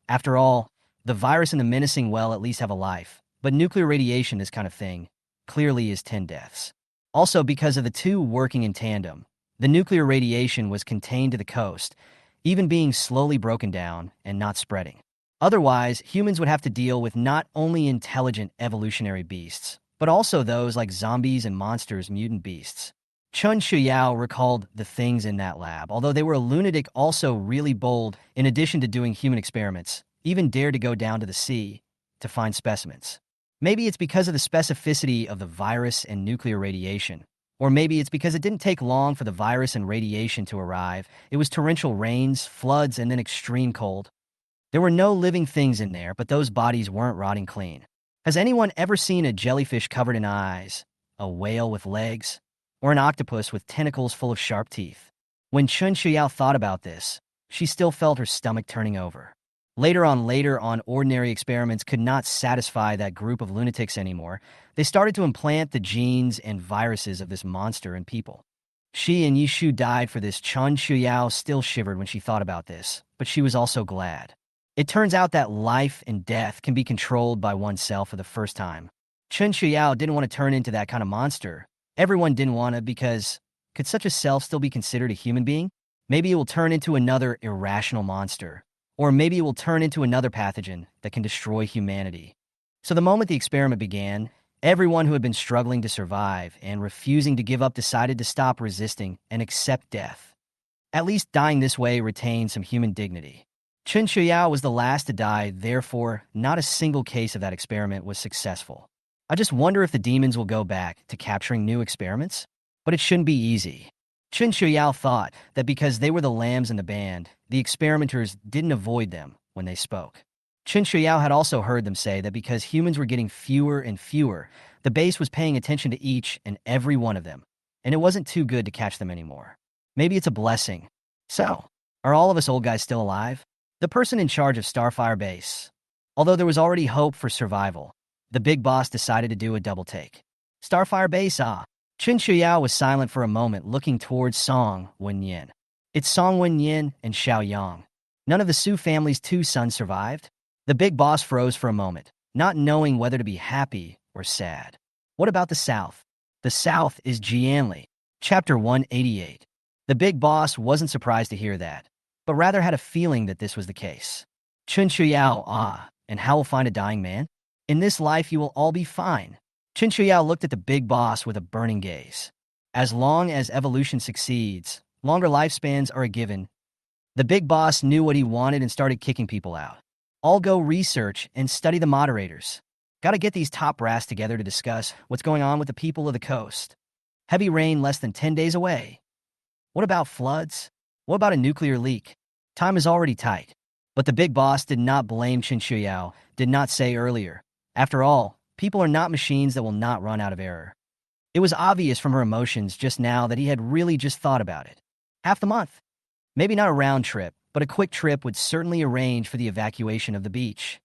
After all, the virus and the menacing well at least have a life, but nuclear radiation, this kind of thing, clearly is 10 deaths. Also, because of the two working in tandem, the nuclear radiation was contained to the coast, even being slowly broken down and not spreading. Otherwise, humans would have to deal with not only intelligent evolutionary beasts, but also those like zombies and monsters, mutant beasts. Chen Qiuyao recalled the things in that lab. Although they were a lunatic, also really bold, in addition to doing human experiments, even dared to go down to the sea to find specimens. Maybe it's because of the specificity of the virus and nuclear radiation. Or maybe it's because it didn't take long for the virus and radiation to arrive. It was torrential rains, floods, and then extreme cold. There were no living things in there, but those bodies weren't rotting clean. Has anyone ever seen a jellyfish covered in eyes, a whale with legs, or an octopus with tentacles full of sharp teeth? When Chen Qiuyao thought about this, she still felt her stomach turning over. Later on, ordinary experiments could not satisfy that group of lunatics anymore. They started to implant the genes and viruses of this monster in people. She and Yishu died for this. Chen Qiuyao still shivered when she thought about this, but she was also glad. It turns out that life and death can be controlled by oneself for the first time. Chen Qiuyao didn't want to turn into that kind of monster. Everyone didn't want to, because could such a self still be considered a human being? Maybe it will turn into another irrational monster. Or maybe it will turn into another pathogen that can destroy humanity. So the moment the experiment began, everyone who had been struggling to survive and refusing to give up decided to stop resisting and accept death. At least dying this way retained some human dignity. Chen Qiuyao was the last to die, therefore not a single case of that experiment was successful. I just wonder if the demons will go back to capturing new experiments? But it shouldn't be easy. Chen Qiuyao thought that because they were the lambs in the band, the experimenters didn't avoid them when they spoke. Chen Qiuyao had also heard them say that because humans were getting fewer and fewer, the base was paying attention to each and every one of them, and it wasn't too good to catch them anymore. Maybe it's a blessing. So, are all of us old guys still alive? The person in charge of Starfire Base. Although there was already hope for survival, the big boss decided to do a double take. Starfire Base, ah. Chen Qiuyao was silent for a moment, looking towards Song Wenyin. It's Song Wenyin and Xiao Yang. None of the Su family's two sons survived. The big boss froze for a moment, not knowing whether to be happy or sad. What about the South? The South is Ji Yanli. Chapter 188. The big boss wasn't surprised to hear that, but rather had a feeling that this was the case. Chen Qiuyao, ah, and how will find a dying man? In this life you will all be fine. Chen Qiuyao looked at the big boss with a burning gaze. As long as evolution succeeds, longer lifespans are a given. The big boss knew what he wanted and started kicking people out. All go research and study the moderators. Gotta get these top brass together to discuss what's going on with the people of the coast. Heavy rain less than 10 days away. What about floods? What about a nuclear leak? Time is already tight. But the big boss did not blame Chen Qiuyao, did not say earlier. After all, people are not machines that will not run out of error. It was obvious from her emotions just now that he had really just thought about it. Half the month. Maybe not a round trip, but a quick trip would certainly arrange for the evacuation of the beach.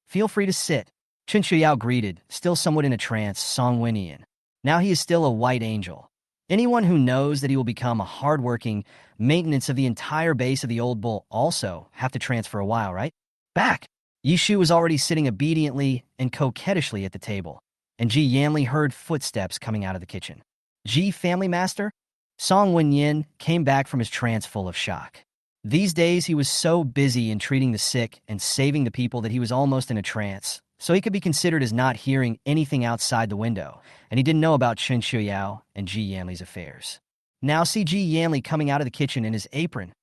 Feel free to sit. Chen Qiuyao greeted, still somewhat in a trance, Song Wenyin. Now he is still a white angel. Anyone who knows that he will become a hard-working maintenance of the entire base of the old bull also have to transfer a while, right? Back! Yishu was already sitting obediently and coquettishly at the table, and Ji Yanli heard footsteps coming out of the kitchen. Ji, family master? Song Wenyin came back from his trance full of shock. These days he was so busy in treating the sick and saving the people that he was almost in a trance, so he could be considered as not hearing anything outside the window, and he didn't know about Chen Qiuyao and Ji Yanli's affairs. Now see Ji Yanli coming out of the kitchen in his apron.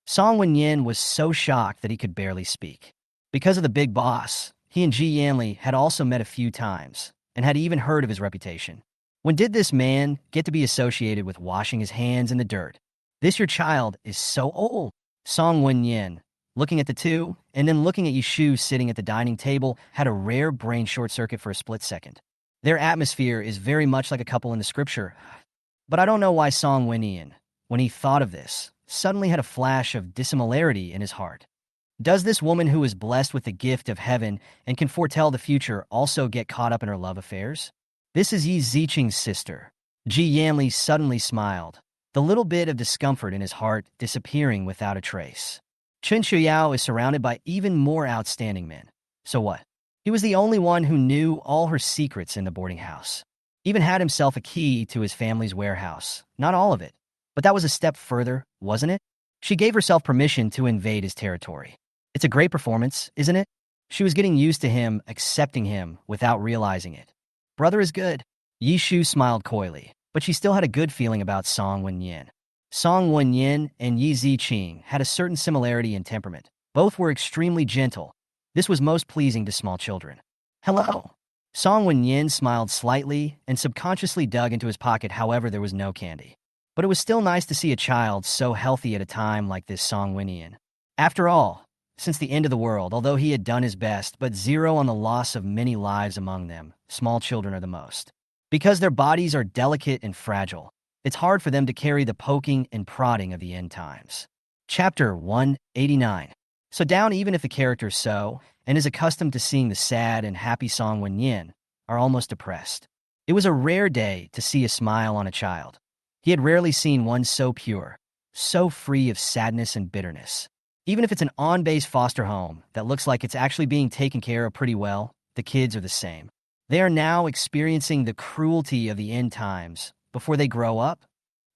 Song Wenyin was so shocked that he could barely speak. Because of the big boss, he and Ji Yanli had also met a few times, and had even heard of his reputation. When did this man get to be associated with washing his hands in the dirt? This your child is so old. Song Wenyin, looking at the two, and then looking at Yishu sitting at the dining table, had a rare brain short circuit for a split second. Their atmosphere is very much like a couple in the scripture. But I don't know why Song Wenyin, when he thought of this, suddenly had a flash of dissimilarity in his heart. Does this woman who is blessed with the gift of heaven and can foretell the future also get caught up in her love affairs? This is Yi Ziqing's sister. Ji Yanli suddenly smiled, the little bit of discomfort in his heart disappearing without a trace. Chen Qiuyao is surrounded by even more outstanding men. So what? He was the only one who knew all her secrets in the boarding house. Even had himself a key to his family's warehouse. Not all of it, but that was a step further, wasn't it? She gave herself permission to invade his territory. It's a great performance, isn't it? She was getting used to him, accepting him without realizing it. Brother is good. Yi Shu smiled coyly, but she still had a good feeling about Song Wenyin. Song Wenyin and Yi Ziqing had a certain similarity in temperament. Both were extremely gentle. This was most pleasing to small children. Hello. Song Wenyin smiled slightly and subconsciously dug into his pocket. However, there was no candy. But it was still nice to see a child so healthy at a time like this Song Wenyin. After all, since the end of the world, although he had done his best, but zero on the loss of many lives among them, small children are the most. Because their bodies are delicate and fragile, it's hard for them to carry the poking and prodding of the end times. Chapter 189. So down even if the character so, and is accustomed to seeing the sad and happy Song Wenyin, are almost depressed. It was a rare day to see a smile on a child. He had rarely seen one so pure, so free of sadness and bitterness. Even if it's an on-base foster home that looks like it's actually being taken care of pretty well, the kids are the same. They are now experiencing the cruelty of the end times before they grow up.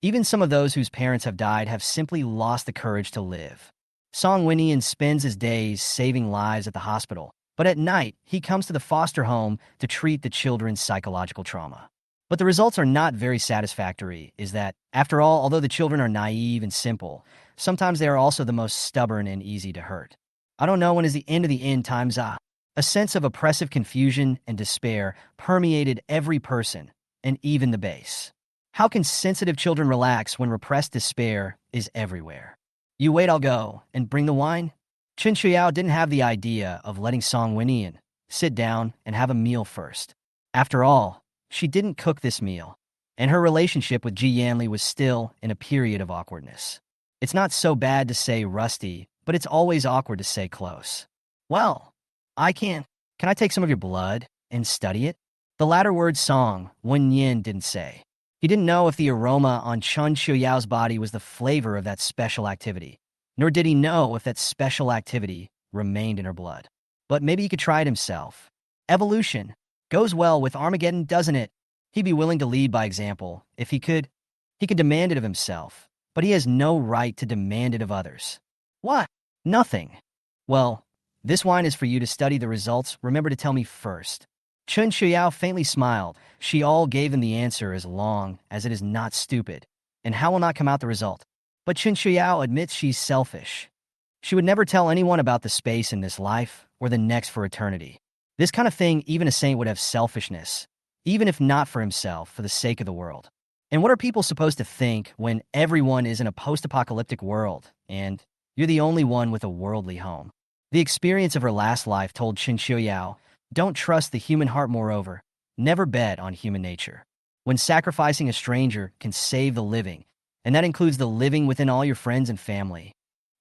Even some of those whose parents have died have simply lost the courage to live. Song Wenyin spends his days saving lives at the hospital, but at night he comes to the foster home to treat the children's psychological trauma. But the results are not very satisfactory, is that, after all, although the children are naive and simple, sometimes they are also the most stubborn and easy to hurt. I don't know when is the end of the end times. A sense of oppressive confusion and despair permeated every person, and even the base. How can sensitive children relax when repressed despair is everywhere? You wait, I'll go, and bring the wine? Chen Qiuyao didn't have the idea of letting Song Wenyin sit down and have a meal first. After all, she didn't cook this meal, and her relationship with Ji Yanli was still in a period of awkwardness. It's not so bad to say rusty, but it's always awkward to say close. Well, can I take some of your blood and study it? The latter word Song Wenyin didn't say. He didn't know if the aroma on Chen Qiuyao's body was the flavor of that special activity, nor did he know if that special activity remained in her blood. But maybe he could try it himself. Evolution goes well with Armageddon, doesn't it? He'd be willing to lead by example. If he could demand it of himself, but he has no right to demand it of others. What? Nothing. Well, this wine is for you to study the results. Remember to tell me first. Chen Qiuyao faintly smiled. She all gave him the answer as long as it is not stupid. And how will not come out the result? But Chen Qiuyao admits she's selfish. She would never tell anyone about the space in this life or the next for eternity. This kind of thing, even a saint would have selfishness, even if not for himself, for the sake of the world. And what are people supposed to think when everyone is in a post-apocalyptic world and you're the only one with a worldly home? The experience of her last life told Chen Qiuyao, don't trust the human heart. Moreover, never bet on human nature. When sacrificing a stranger can save the living, and that includes the living within all your friends and family,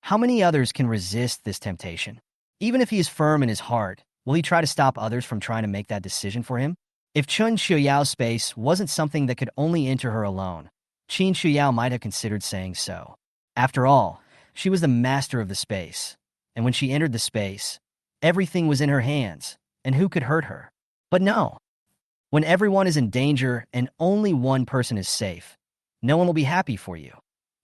how many others can resist this temptation? Even if he is firm in his heart, will he try to stop others from trying to make that decision for him? If Chen Qiuyao's space wasn't something that could only enter her alone, Chen Qiuyao might have considered saying so. After all, she was the master of the space, and when she entered the space, everything was in her hands, and who could hurt her? But no. When everyone is in danger and only one person is safe, no one will be happy for you.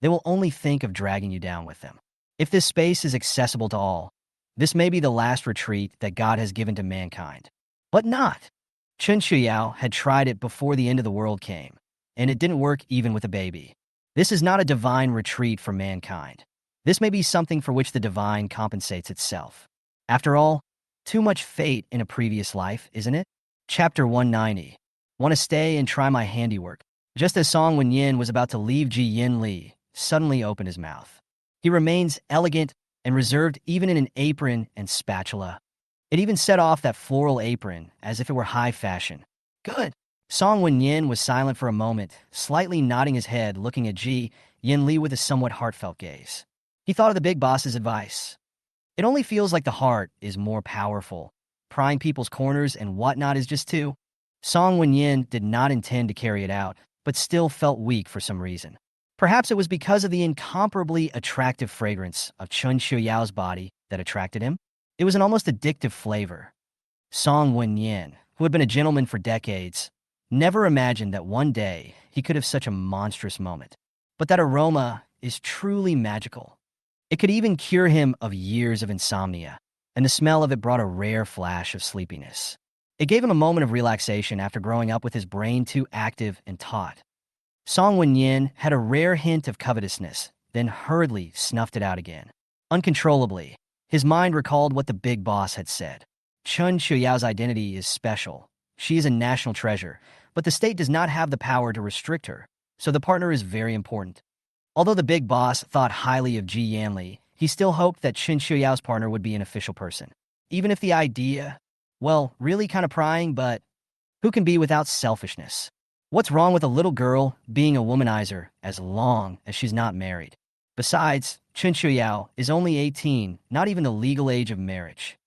They will only think of dragging you down with them. If this space is accessible to all, this may be the last retreat that God has given to mankind. But not. Chen Qiuyao had tried it before the end of the world came, and it didn't work even with a baby. This is not a divine retreat for mankind. This may be something for which the divine compensates itself. After all, too much fate in a previous life, isn't it? Chapter 190. Want to stay and try my handiwork? Just as Song Wenyin was about to leave, Ji Yanli suddenly opened his mouth. He remains elegant and reserved even in an apron and spatula. It even set off that floral apron as if it were high fashion. Good. Song Wenyin was silent for a moment, slightly nodding his head, looking at Ji Yanli with a somewhat heartfelt gaze. He thought of the big boss's advice. It only feels like the heart is more powerful. Prying people's corners and whatnot is just too. Song Wenyin did not intend to carry it out, but still felt weak for some reason. Perhaps it was because of the incomparably attractive fragrance of Chen Qiuyao's body that attracted him. It was an almost addictive flavor. Song Wenyin, who had been a gentleman for decades, Never imagined that one day he could have such a monstrous moment. But that aroma is truly magical. It could even cure him of years of insomnia, and the smell of it brought a rare flash of sleepiness. It gave him a moment of relaxation after growing up with his brain too active and taut. Song Wenyin had a rare hint of covetousness, then hurriedly snuffed it out again. Uncontrollably, his mind recalled what the big boss had said. Chen Qiuyao's identity is special. She is a national treasure, but the state does not have the power to restrict her, so the partner is very important. Although the big boss thought highly of Ji Yanli, he still hoped that Chen Qiuyao's partner would be an official person. Even if the idea, well, really kind of prying, but who can be without selfishness? What's wrong with a little girl being a womanizer as long as she's not married? Besides, Chen Qiuyao is only 18, not even the legal age of marriage.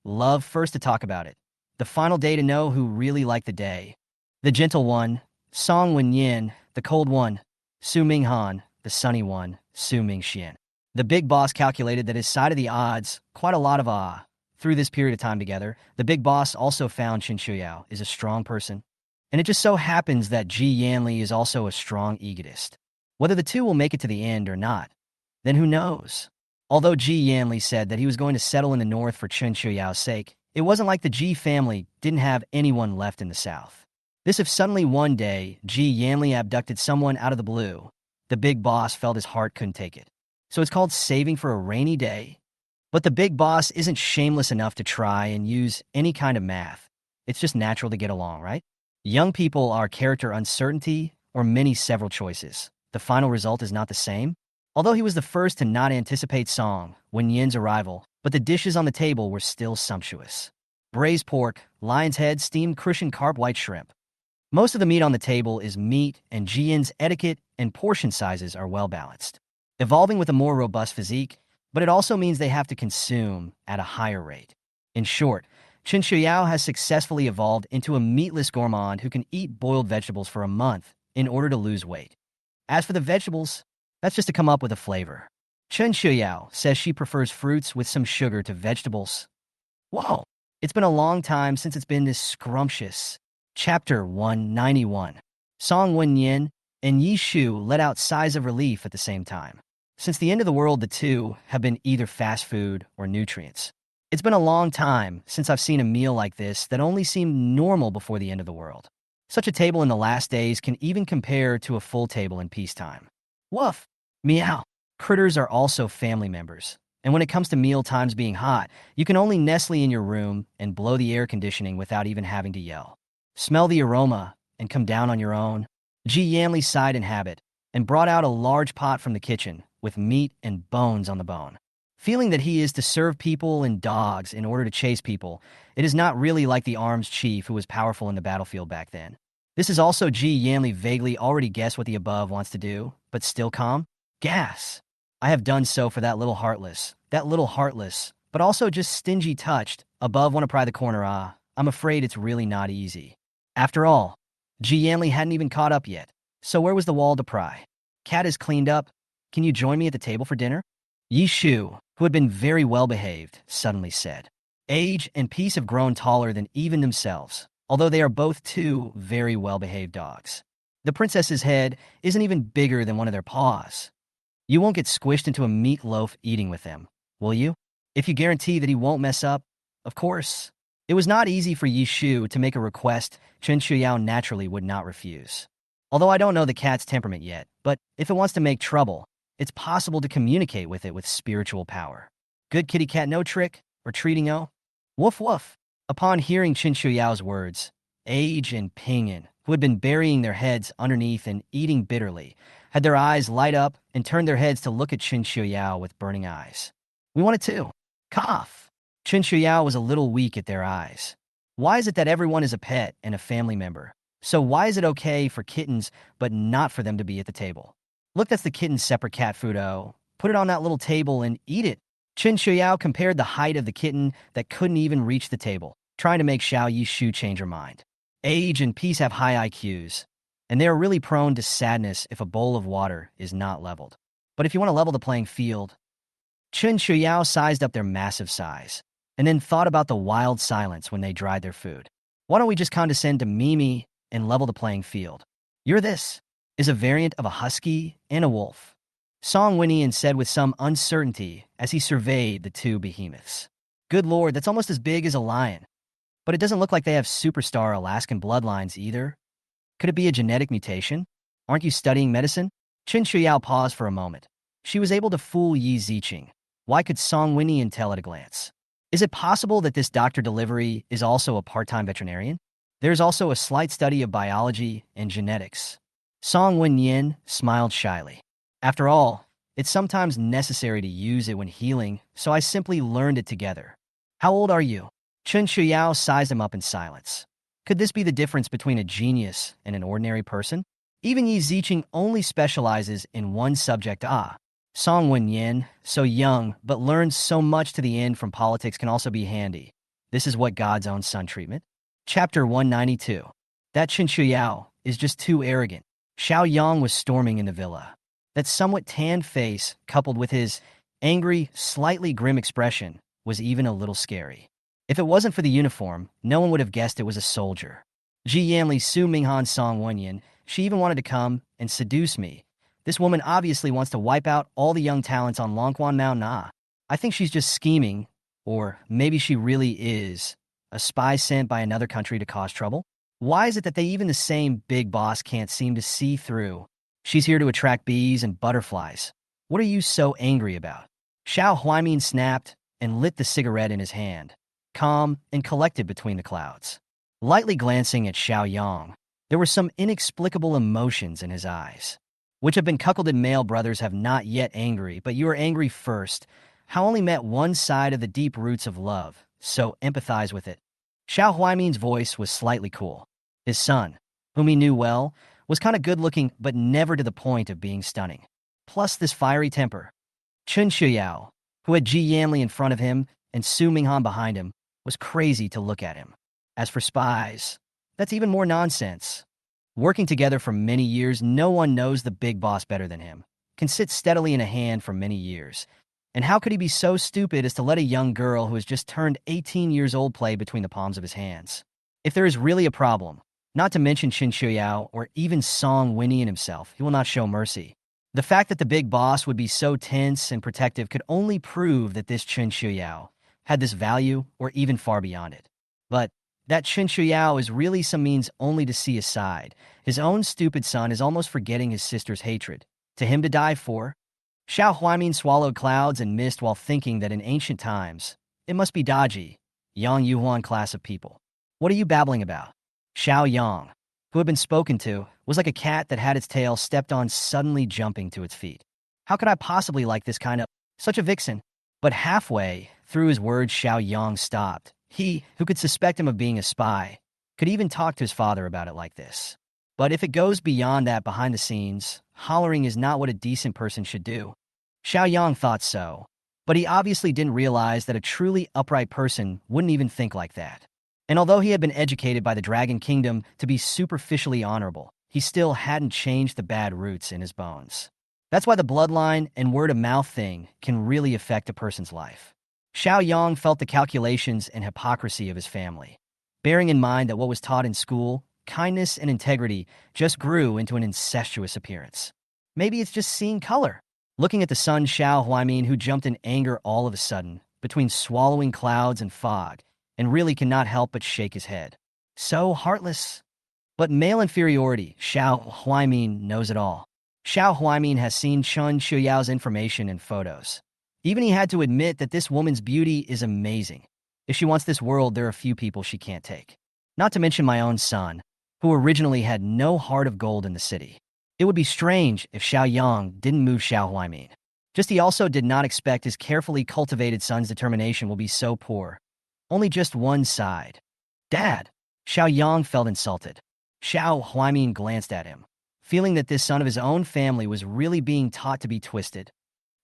Love first to talk about it. The final day to know who really liked the day. The gentle one, Song Wenyin; the cold one, Su Minghan; the sunny one, Su Mingxian. The big boss calculated that his side of the odds, quite a lot of through this period of time together, the big boss also found Chen Qiuyao is a strong person. And it just so happens that Ji Yanli is also a strong egotist. Whether the two will make it to the end or not, then who knows? Although Ji Yanli said that he was going to settle in the north for Chen Qiuyao's sake, it wasn't like the Ji family didn't have anyone left in the south. This if suddenly one day Ji Yanli abducted someone out of the blue, the big boss felt his heart couldn't take it. So it's called saving for a rainy day. But the big boss isn't shameless enough to try and use any kind of math. It's just natural to get along, right? Young people are character uncertainty or many several choices. The final result is not the same. Although he was the first to not anticipate Song Wenyin's arrival, but the dishes on the table were still sumptuous. Braised pork, lion's head, steamed Crucian carp, white shrimp. Most of the meat on the table is meat, and Jian's etiquette and portion sizes are well balanced. Evolving with a more robust physique, but it also means they have to consume at a higher rate. In short, Chen Qiuyao has successfully evolved into a meatless gourmand who can eat boiled vegetables for a month in order to lose weight. As for the vegetables, that's just to come up with a flavor. Chen Qiuyao says she prefers fruits with some sugar to vegetables. Whoa, it's been a long time since it's been this scrumptious. Chapter 191. Song Wenyin and Yi Shu let out sighs of relief at the same time. Since the end of the world, the two have been either fast food or nutrients. It's been a long time since I've seen a meal like this that only seemed normal before the end of the world. Such a table in the last days can even compare to a full table in peacetime. Woof! Meow! Critters are also family members. And when it comes to meal times being hot, you can only nestle in your room and blow the air conditioning without even having to yell. Smell the aroma and come down on your own. Ji Yanli sighed in habit and brought out a large pot from the kitchen with meat and bones on the bone. Feeling that he is to serve people and dogs in order to chase people, it is not really like the arms chief who was powerful in the battlefield back then. This is also Ji Yanli vaguely already guessed what the above wants to do, but still calm. Gas. I have done so for that little heartless, but also just stingy touched, above want to pry the corner. I'm afraid it's really not easy. After all, Ji Yanli hadn't even caught up yet, so where was the wall to pry? Cat is cleaned up. Can you join me at the table for dinner? Yi Shu, who had been very well behaved, suddenly said. Age and peace have grown taller than even themselves, although they are both two very well-behaved dogs. The princess's head isn't even bigger than one of their paws. You won't get squished into a meatloaf eating with them, will you? If you guarantee that he won't mess up, of course. It was not easy for Yi Shu to make a request Chen Qiuyao naturally would not refuse. Although I don't know the cat's temperament yet, but if it wants to make trouble, it's possible to communicate with it with spiritual power. Good kitty cat no trick, or treating o. Woof woof. Upon hearing Chen Qiuyao's words, Age and Pinyin, who had been burying their heads underneath and eating bitterly, had their eyes light up and turned their heads to look at Chen Qiuyao with burning eyes. We wanted to. Cough. Chen Qiuyao was a little weak at their eyes. Why is it that everyone is a pet and a family member? So why is it okay for kittens but not for them to be at the table? Look, that's the kitten's separate cat food. Put it on that little table and eat it. Chen Qiuyao compared the height of the kitten that couldn't even reach the table, trying to make Xiao Yishu change her mind. Age and peace have high IQs, and they are really prone to sadness if a bowl of water is not leveled. But if you want to level the playing field, Chen Qiuyao sized up their massive size, and then thought about the wild silence when they dried their food. Why don't we just condescend to Mimi and level the playing field. "You're this," is a variant of a husky and a wolf, Song Winian said with some uncertainty as he surveyed the two behemoths. "Good lord, that's almost as big as a lion. But it doesn't look like they have superstar Alaskan bloodlines either. Could it be a genetic mutation? Aren't you studying medicine?" Chen Qiuyao paused for a moment. She was able to fool Yi Ziqing. Why could Song Winian tell at a glance? Is it possible that this doctor delivery is also a part-time veterinarian? There's also a slight study of biology and genetics. Song Winian smiled shyly. "After all, it's sometimes necessary to use it when healing, so I simply learned it together." "How old are you?" Chen Qiuyao sized him up in silence. Could this be the difference between a genius and an ordinary person? Even Yi Ziqing only specializes in one subject. Song Wenyan, so young, but learns so much to the end from politics can also be handy. This is what God's own son treatment. Chapter 192. That Chen Qiuyao is just too arrogant. Xiao Yang was storming in the villa. That somewhat tanned face, coupled with his angry, slightly grim expression, was even a little scary. If it wasn't for the uniform, no one would have guessed it was a soldier. Ji Yanli Su Minghan Song Wenyan, she even wanted to come and seduce me. This woman obviously wants to wipe out all the young talents on Longquan Mao Na. I think she's just scheming, or maybe she really is a spy sent by another country to cause trouble. Why is it that they even the same big boss can't seem to see through? She's here to attract bees and butterflies. What are you so angry about? Xiao Huaimin snapped and lit the cigarette in his hand, calm and collected between the clouds. Lightly glancing at Xiao Yang, there were some inexplicable emotions in his eyes, which have been cuckolded male brothers have not yet angry, but you are angry first. How only met one side of the deep roots of love, so empathize with it. Xiao Huaimin's voice was slightly cool. His son, whom he knew well, was kind of good-looking, but never to the point of being stunning. Plus this fiery temper. Chen Qiuyao, who had Ji Yanli in front of him and Su Minghan behind him, was crazy to look at him. As for spies, that's even more nonsense. Working together for many years, no one knows the big boss better than him, can sit steadily in a hand for many years. And how could he be so stupid as to let a young girl who has just turned 18 years old play between the palms of his hands? If there is really a problem, not to mention Chen Qiuyao or even Song Winian himself, he will not show mercy. The fact that the big boss would be so tense and protective could only prove that this Chen Qiuyao had this value or even far beyond it. But that Chen Qiuyao is really some means only to see his side. His own stupid son is almost forgetting his sister's hatred. To him to die for? Xiao Huaimin swallowed clouds and mist while thinking that in ancient times, it must be dodgy, Yang Yuhuan class of people. What are you babbling about? Xiao Yang, who had been spoken to, was like a cat that had its tail stepped on suddenly jumping to its feet. How could I possibly like this kind of such a vixen? But halfway through his words, Xiao Yang stopped. He, who could suspect him of being a spy, could even talk to his father about it like this. But if it goes beyond that behind the scenes, hollering is not what a decent person should do. Xiao Yang thought so, but he obviously didn't realize that a truly upright person wouldn't even think like that. And although he had been educated by the Dragon Kingdom to be superficially honorable, he still hadn't changed the bad roots in his bones. That's why the bloodline and word-of-mouth thing can really affect a person's life. Xiao Yang felt the calculations and hypocrisy of his family, bearing in mind that what was taught in school, kindness and integrity, just grew into an incestuous appearance. Maybe it's just seeing color. Looking at the son Xiao Huaimin, who jumped in anger all of a sudden, between swallowing clouds and fog, and really cannot help but shake his head. So heartless. But male inferiority, Xiao Huaimin knows it all. Xiao Huaimin has seen Chen Qiuyao's information and photos. Even he had to admit that this woman's beauty is amazing. If she wants this world, there are few people she can't take. Not to mention my own son, who originally had no heart of gold in the city. It would be strange if Xiao Yang didn't move Xiao Huaimin. Just he also did not expect his carefully cultivated son's determination will be so poor. Only just one side. Dad! Xiao Yang felt insulted. Xiao Huaimin glanced at him, feeling that this son of his own family was really being taught to be twisted.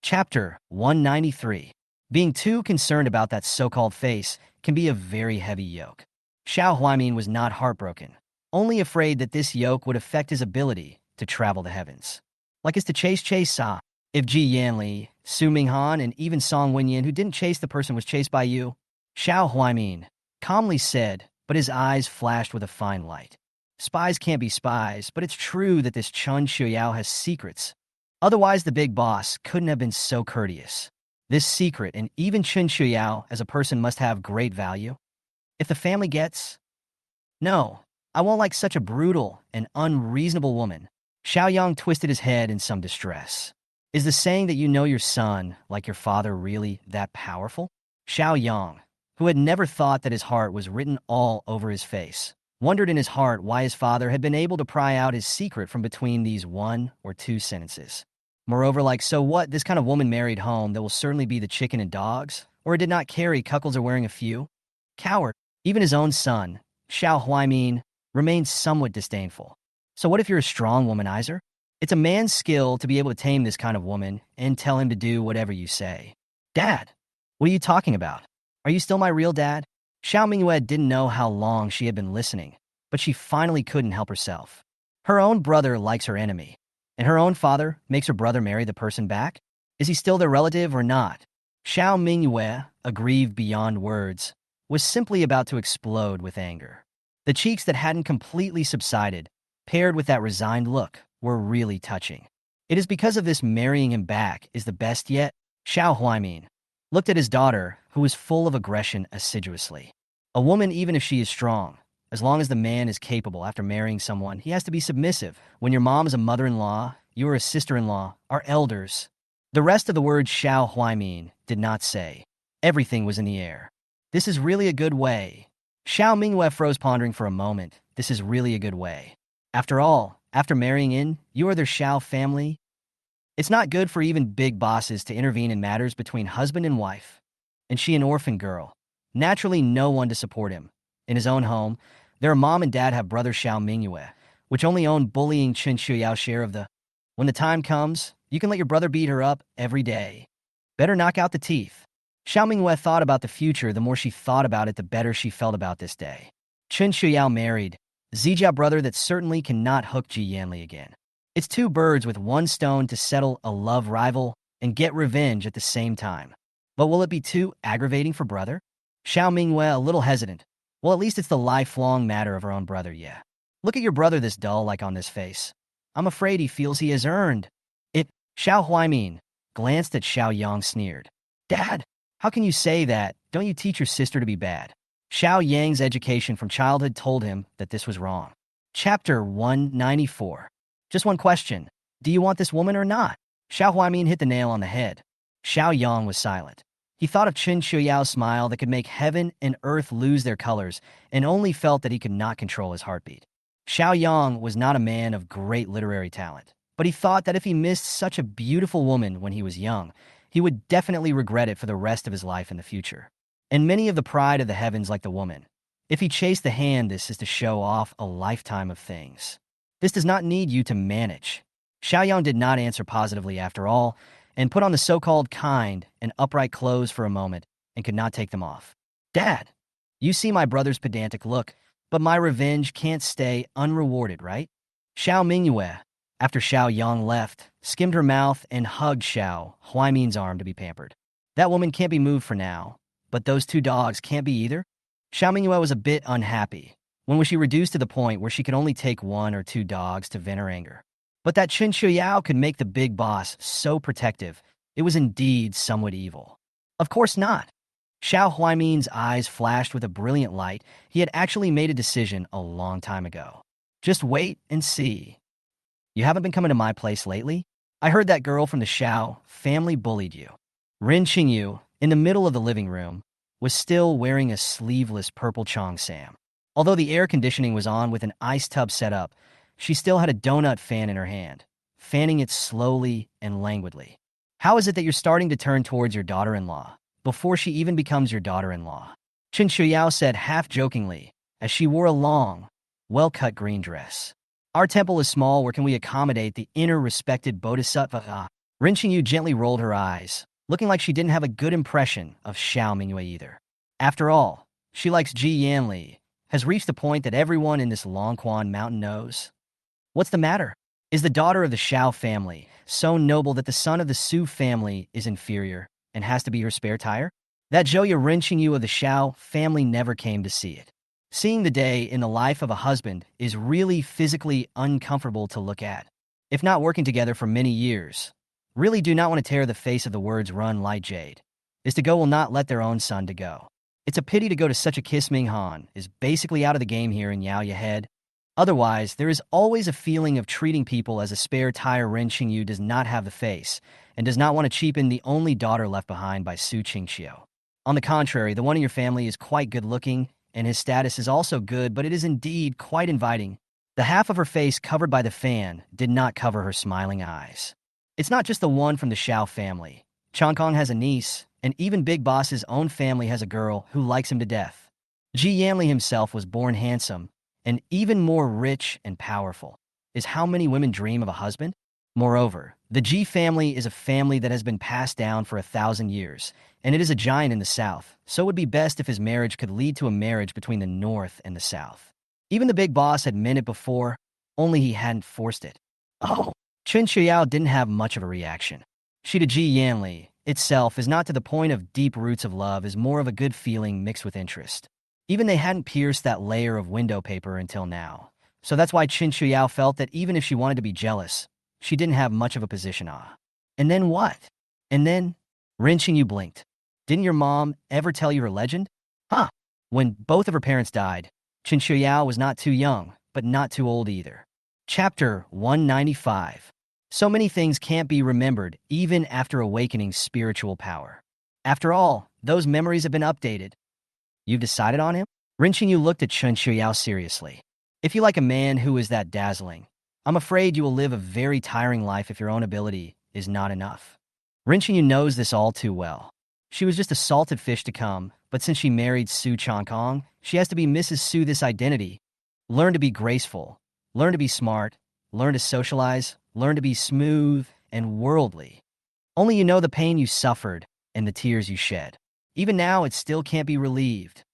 Chapter 193. Being too concerned about that so-called face can be a very heavy yoke. Xiao Huaimin was not heartbroken, only afraid that this yoke would affect his ability to travel the heavens. Like is to chase Sa. If Ji Yanli, Su Minghan, and even Song Wenyan, who didn't chase the person, was chased by you, Xiao Huaimin calmly said, but his eyes flashed with a fine light. Spies can't be spies, but it's true that this Chen Qiuyao has secrets. Otherwise, the big boss couldn't have been so courteous. This secret, and even Chen Qiuyao as a person, must have great value. If the family gets... No, I won't like such a brutal and unreasonable woman. Xiao Yang twisted his head in some distress. Is the saying that you know your son like your father really that powerful? Xiao Yang, who had never thought that his heart was written all over his face, wondered in his heart why his father had been able to pry out his secret from between these 1 or 2 sentences. Moreover, like, so what, this kind of woman married home that will certainly be the chicken and dogs? Or it did not carry cuckolds or wearing a few? Coward. Even his own son, Xiao Huaimin, remained somewhat disdainful. So what if you're a strong womanizer? It's a man's skill to be able to tame this kind of woman and tell him to do whatever you say. Dad, what are you talking about? Are you still my real dad? Xiao Mingyue didn't know how long she had been listening, but she finally couldn't help herself. Her own brother likes her enemy, and her own father makes her brother marry the person back? Is he still their relative or not? Xiao Mingyue, aggrieved beyond words, was simply about to explode with anger. The cheeks that hadn't completely subsided, paired with that resigned look, were really touching. It is because of this marrying him back is the best yet? Xiao Huaimin looked at his daughter, who was full of aggression, assiduously. A woman, even if she is strong, as long as the man is capable after marrying someone, he has to be submissive. When your mom is a mother-in-law, you are a sister-in-law, are elders. The rest of the words Xiao Huaimin did not say. Everything was in the air. This is really a good way. Xiao Mingyue froze, pondering for a moment. This is really a good way. After all, after marrying in, you are their Xiao family. It's not good for even big bosses to intervene in matters between husband and wife. And she an orphan girl. Naturally, no one to support him. In his own home, their mom and dad have brother Xiao Mingyue, which only own bullying Chen Qiuyao's share of the... When the time comes, you can let your brother beat her up every day. Better knock out the teeth. Xiao Mingyue thought about the future. The more she thought about it, the better she felt about this day. Chen Qiuyao married. Zijia brother that certainly cannot hook Ji Yanli again. It's 2 birds with 1 stone to settle a love rival and get revenge at the same time. But will it be too aggravating for brother? Xiao Mingyue a little hesitant. Well, at least it's the lifelong matter of her own brother, yeah. Look at your brother, this dull like on this face. I'm afraid he feels he has earned it. Xiao Huaimin glanced at Xiao Yang, sneered. Dad, how can you say that? Don't you teach your sister to be bad? Xiao Yang's education from childhood told him that this was wrong. Chapter 194. Just one question. Do you want this woman or not? Xiao Huaimin hit the nail on the head. Xiao Yang was silent. He thought of Chen Qiuyao's smile that could make heaven and earth lose their colors, and only felt that he could not control his heartbeat. Xiao Yang was not a man of great literary talent, but he thought that if he missed such a beautiful woman when he was young, he would definitely regret it for the rest of his life in the future. And many of the pride of the heavens like the woman. If he chased the hand, this is to show off a lifetime of things. This does not need you to manage. Xiao Yang did not answer positively after all, and put on the so-called kind and upright clothes for a moment, and could not take them off. Dad, you see my brother's pedantic look, but my revenge can't stay unrewarded, right? Xiao Mingyue, after Xiao Yang left, skimmed her mouth and hugged Xiao Huaimin's arm to be pampered. That woman can't be moved for now, but those 2 dogs can't be either? Xiao Mingyue was a bit unhappy. When was she reduced to the point where she could only take 1 or 2 dogs to vent her anger? But that Chen Qiuyao could make the big boss so protective, it was indeed somewhat evil. Of course not. Xiao Huaimin's eyes flashed with a brilliant light. He had actually made a decision a long time ago. Just wait and see. You haven't been coming to my place lately? I heard that girl from the Xiao family bullied you. Ren Qingyu, in the middle of the living room, was still wearing a sleeveless purple cheongsam. Although the air conditioning was on with an ice tub set up, she still had a donut fan in her hand, fanning it slowly and languidly. How is it that you're starting to turn towards your daughter-in-law, before she even becomes your daughter-in-law? Chen Qiuyao said half-jokingly, as she wore a long, well-cut green dress. Our temple is small. Where can we accommodate the inner respected bodhisattva? Ren Qingyu gently rolled her eyes, looking like she didn't have a good impression of Xiao Mingyue either. After all, she likes Ji Yanli, has reached the point that everyone in this Longquan mountain knows. What's the matter? Is the daughter of the Xiao family so noble that the son of the Su family is inferior and has to be her spare tire? That Joya Ren Qingyu of the Xiao family never came to see it. Seeing the day in the life of a husband is really physically uncomfortable to look at. If not working together for many years, really do not want to tear the face of the words run light jade, is to go will not let their own son to go. It's a pity to go to such a kiss. Ming Han is basically out of the game here in Yao Ya head. Otherwise, there is always a feeling of treating people as a spare tire. Ren Qingyu does not have the face and does not want to cheapen the only daughter left behind by Su Qingxiu. On the contrary, the one in your family is quite good looking, and his status is also good, but it is indeed quite inviting. The half of her face covered by the fan did not cover her smiling eyes. It's not just the one from the Xiao family. Chong Kong has a niece, and even Big Boss's own family has a girl who likes him to death. Ji Yanli himself was born handsome, and even more rich and powerful. Is how many women dream of a husband? Moreover, the Ji family is a family that has been passed down for 1,000 years, and it is a giant in the south, so it would be best if his marriage could lead to a marriage between the north and the south. Even the big boss had meant it before, only he hadn't forced it. Oh, Chen Qiuyao didn't have much of a reaction. She to Ji Yanli itself is not to the point of deep roots of love, is more of a good feeling mixed with interest. Even they hadn't pierced that layer of window paper until now. So that's why Chen Qiuyao felt that even if she wanted to be jealous, she didn't have much of a position. And then what? And then? Ren Qingyu blinked. Didn't your mom ever tell you her legend? Huh. When both of her parents died, Chen Qiuyao was not too young, but not too old either. Chapter 195. So many things can't be remembered even after awakening spiritual power. After all, those memories have been updated. You've decided on him? Ren Qingyu looked at Chen Qiuyao seriously. If you like a man who is that dazzling, I'm afraid you will live a very tiring life if your own ability is not enough. Ren Qingyu knows this all too well. She was just a salted fish to come, but since she married Su Chongkong, she has to be Mrs. Su this identity. Learn to be graceful, learn to be smart, learn to socialize, learn to be smooth and worldly. Only you know the pain you suffered and the tears you shed. Even now, it still can't be relieved.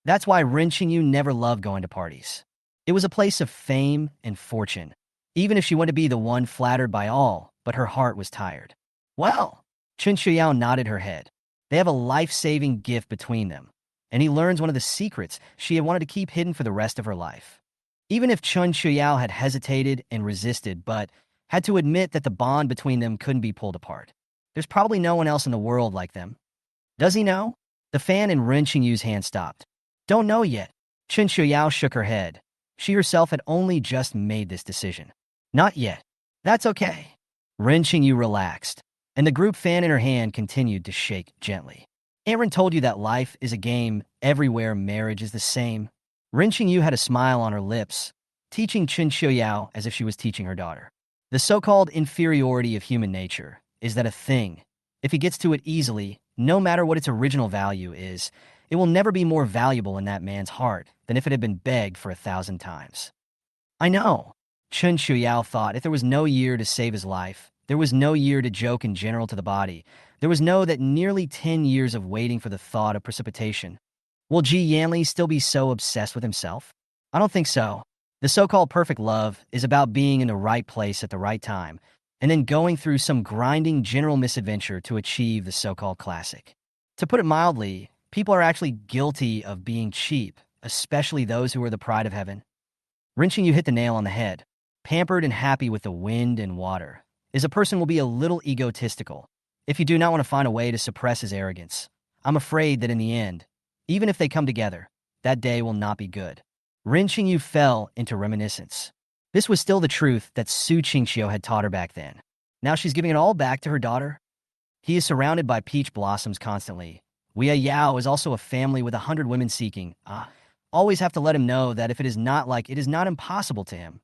That's why Ren Qingyu never loved going to parties. It was a place of fame and fortune, even if she wanted to be the one flattered by all, but her heart was tired. Well, Chen Qiuyao nodded her head. They have a life-saving gift between them, and he learns one of the secrets she had wanted to keep hidden for the rest of her life. Even if Chen Qiuyao had hesitated and resisted, but had to admit that the bond between them couldn't be pulled apart. There's probably no one else in the world like them. Does he know? The fan in Ren Qingyu's hand stopped. Don't know yet. Chen Qiuyao shook her head. She herself had only just made this decision. Not yet. That's okay. Ren Qingyu relaxed, and the group fan in her hand continued to shake gently. Aaron told you that life is a game, everywhere marriage is the same. Ren Qingyu had a smile on her lips, teaching Chen Qiuyao as if she was teaching her daughter. The so-called inferiority of human nature is that a thing, if he gets to it easily, no matter what its original value is, it will never be more valuable in that man's heart than if it had been begged for 1,000 times. I know. Chen Qiuyao thought if there was no year to save his life, there was no year to joke in general to the body, there was no that nearly 10 years of waiting for the thought of precipitation. Will Ji Yanli still be so obsessed with himself? I don't think so. The so-called perfect love is about being in the right place at the right time, and then going through some grinding general misadventure to achieve the so-called classic. To put it mildly, people are actually guilty of being cheap, especially those who are the pride of heaven. Ren Qingyu hit the nail on the head. Pampered and happy with the wind and water, is a person will be a little egotistical if you do not want to find a way to suppress his arrogance. I'm afraid that in the end, even if they come together, that day will not be good. Ren Qingyu fell into reminiscence. This was still the truth that Su Qingxiu had taught her back then. Now she's giving it all back to her daughter. He is surrounded by peach blossoms constantly. Wei Yao is also a family with 100 women seeking. Always have to let him know that if it is not like it is not impossible to him.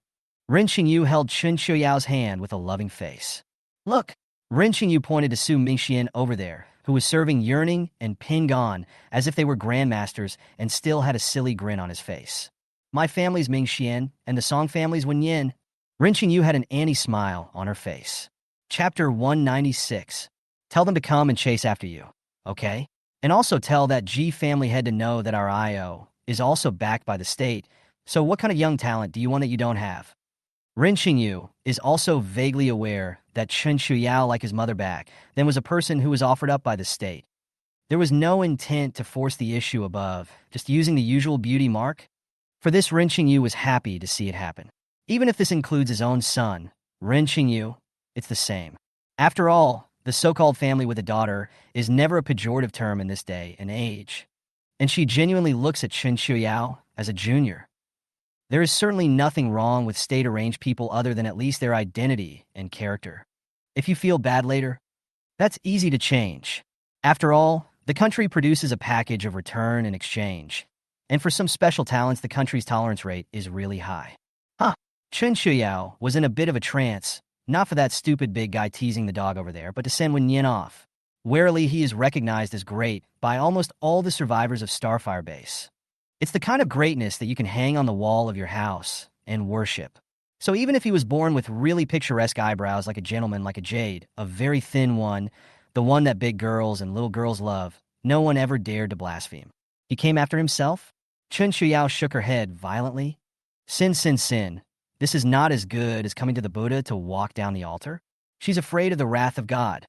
Ren Qingyu held Chen Qiuyao's hand with a loving face. Look, Ren Qingyu pointed to Su Mingxian over there, who was serving yearning and Pingon as if they were grandmasters and still had a silly grin on his face. My family's Mingxian, and the Song family's Wenyin. Ren Qingyu had an anti-smile on her face. Chapter 196. Tell them to come and chase after you, okay? And also tell that Ji family head to know that our IO is also backed by the state, so what kind of young talent do you want that you don't have? Ren Qingyu is also vaguely aware that Chen Qiuyao, like his mother back, then was a person who was offered up by the state. There was no intent to force the issue above, just using the usual beauty mark. For this, Ren Qingyu was happy to see it happen. Even if this includes his own son, Ren Qingyu, it's the same. After all, the so-called family with a daughter is never a pejorative term in this day and age. And she genuinely looks at Chen Qiuyao as a junior. There is certainly nothing wrong with state-arranged people other than at least their identity and character. If you feel bad later, that's easy to change. After all, the country produces a package of return and exchange. And for some special talents, the country's tolerance rate is really high. Chen Qiuyao was in a bit of a trance, not for that stupid big guy teasing the dog over there, but to send Wen Yin off. Warily, he is recognized as great by almost all the survivors of Starfire Base. It's the kind of greatness that you can hang on the wall of your house and worship. So even if he was born with really picturesque eyebrows like a gentleman, like a jade, a very thin one, the one that big girls and little girls love, no one ever dared to blaspheme. He came after himself? Chen Qiuyao shook her head violently. Sin. This is not as good as coming to the Buddha to walk down the altar. She's afraid of the wrath of God.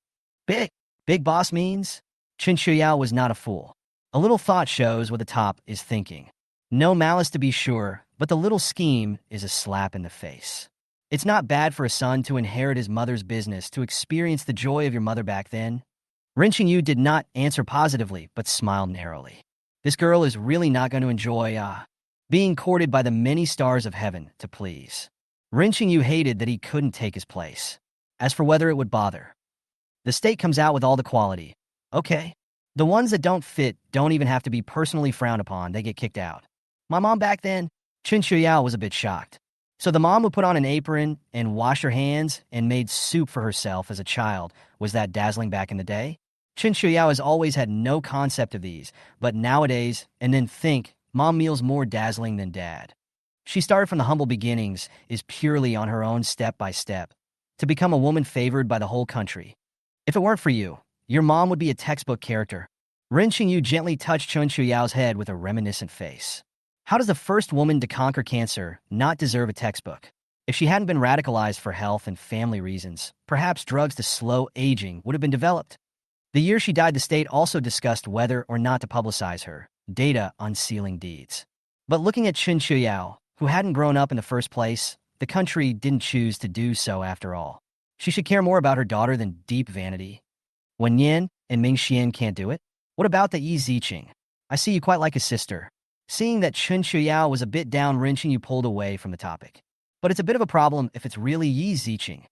Big boss means? Chen Qiuyao was not a fool. A little thought shows what the top is thinking. No malice to be sure, but the little scheme is a slap in the face. It's not bad for a son to inherit his mother's business, to experience the joy of your mother back then. Ren Qingyu did not answer positively, but smiled narrowly. This girl is really not going to enjoy, being courted by the many stars of heaven to please. Ren Qingyu hated that he couldn't take his place. As for whether it would bother, the state comes out with all the quality. Okay. The ones that don't fit don't even have to be personally frowned upon, they get kicked out. My mom back then, Chen Qiuyao was a bit shocked. So the mom who put on an apron and washed her hands and made soup for herself as a child, was that dazzling back in the day? Chen Qiuyao has always had no concept of these, but nowadays, and then think, mom meals more dazzling than dad. She started from the humble beginnings, is purely on her own step by step, to become a woman favored by the whole country. If it weren't for you, your mom would be a textbook character. Ren Qingyu gently touched Chen Qiuyao's head with a reminiscent face. How does the first woman to conquer cancer not deserve a textbook? If she hadn't been radicalized for health and family reasons, perhaps drugs to slow aging would have been developed. The year she died, the state also discussed whether or not to publicize her data on sealing deeds. But looking at Chen Qiuyao, who hadn't grown up in the first place, the country didn't choose to do so after all. She should care more about her daughter than deep vanity. Wen Yin and Ming Xian can't do it? What about the Yi Ziqing? I see you quite like his sister. Seeing that Chen Qiuyao was a bit down-wrenching, you pulled away from the topic. But it's a bit of a problem if it's really Yi Ziqing.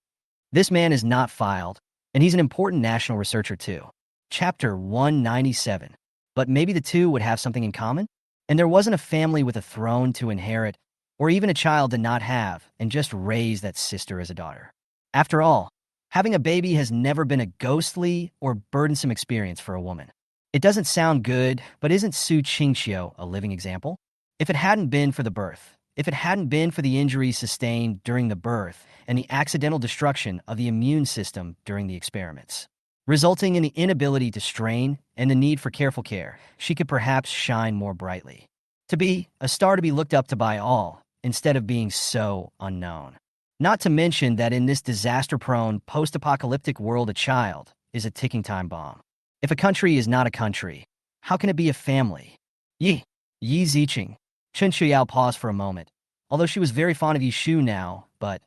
This man is not filed, and he's an important national researcher too. Chapter 197. But maybe the two would have something in common? And there wasn't a family with a throne to inherit, or even a child to not have, and just raise that sister as a daughter. After all, having a baby has never been a ghostly or burdensome experience for a woman. It doesn't sound good, but isn't Su Qingqiu a living example? If it hadn't been for the birth, if it hadn't been for the injuries sustained during the birth and the accidental destruction of the immune system during the experiments, resulting in the inability to strain and the need for careful care, she could perhaps shine more brightly. To be a star to be looked up to by all, instead of being so unknown. Not to mention that in this disaster-prone, post-apocalyptic world, a child is a ticking time bomb. If a country is not a country, how can it be a family? Yi Ziqing. Chen Qiuyao paused for a moment, although she was very fond of Yishu now, but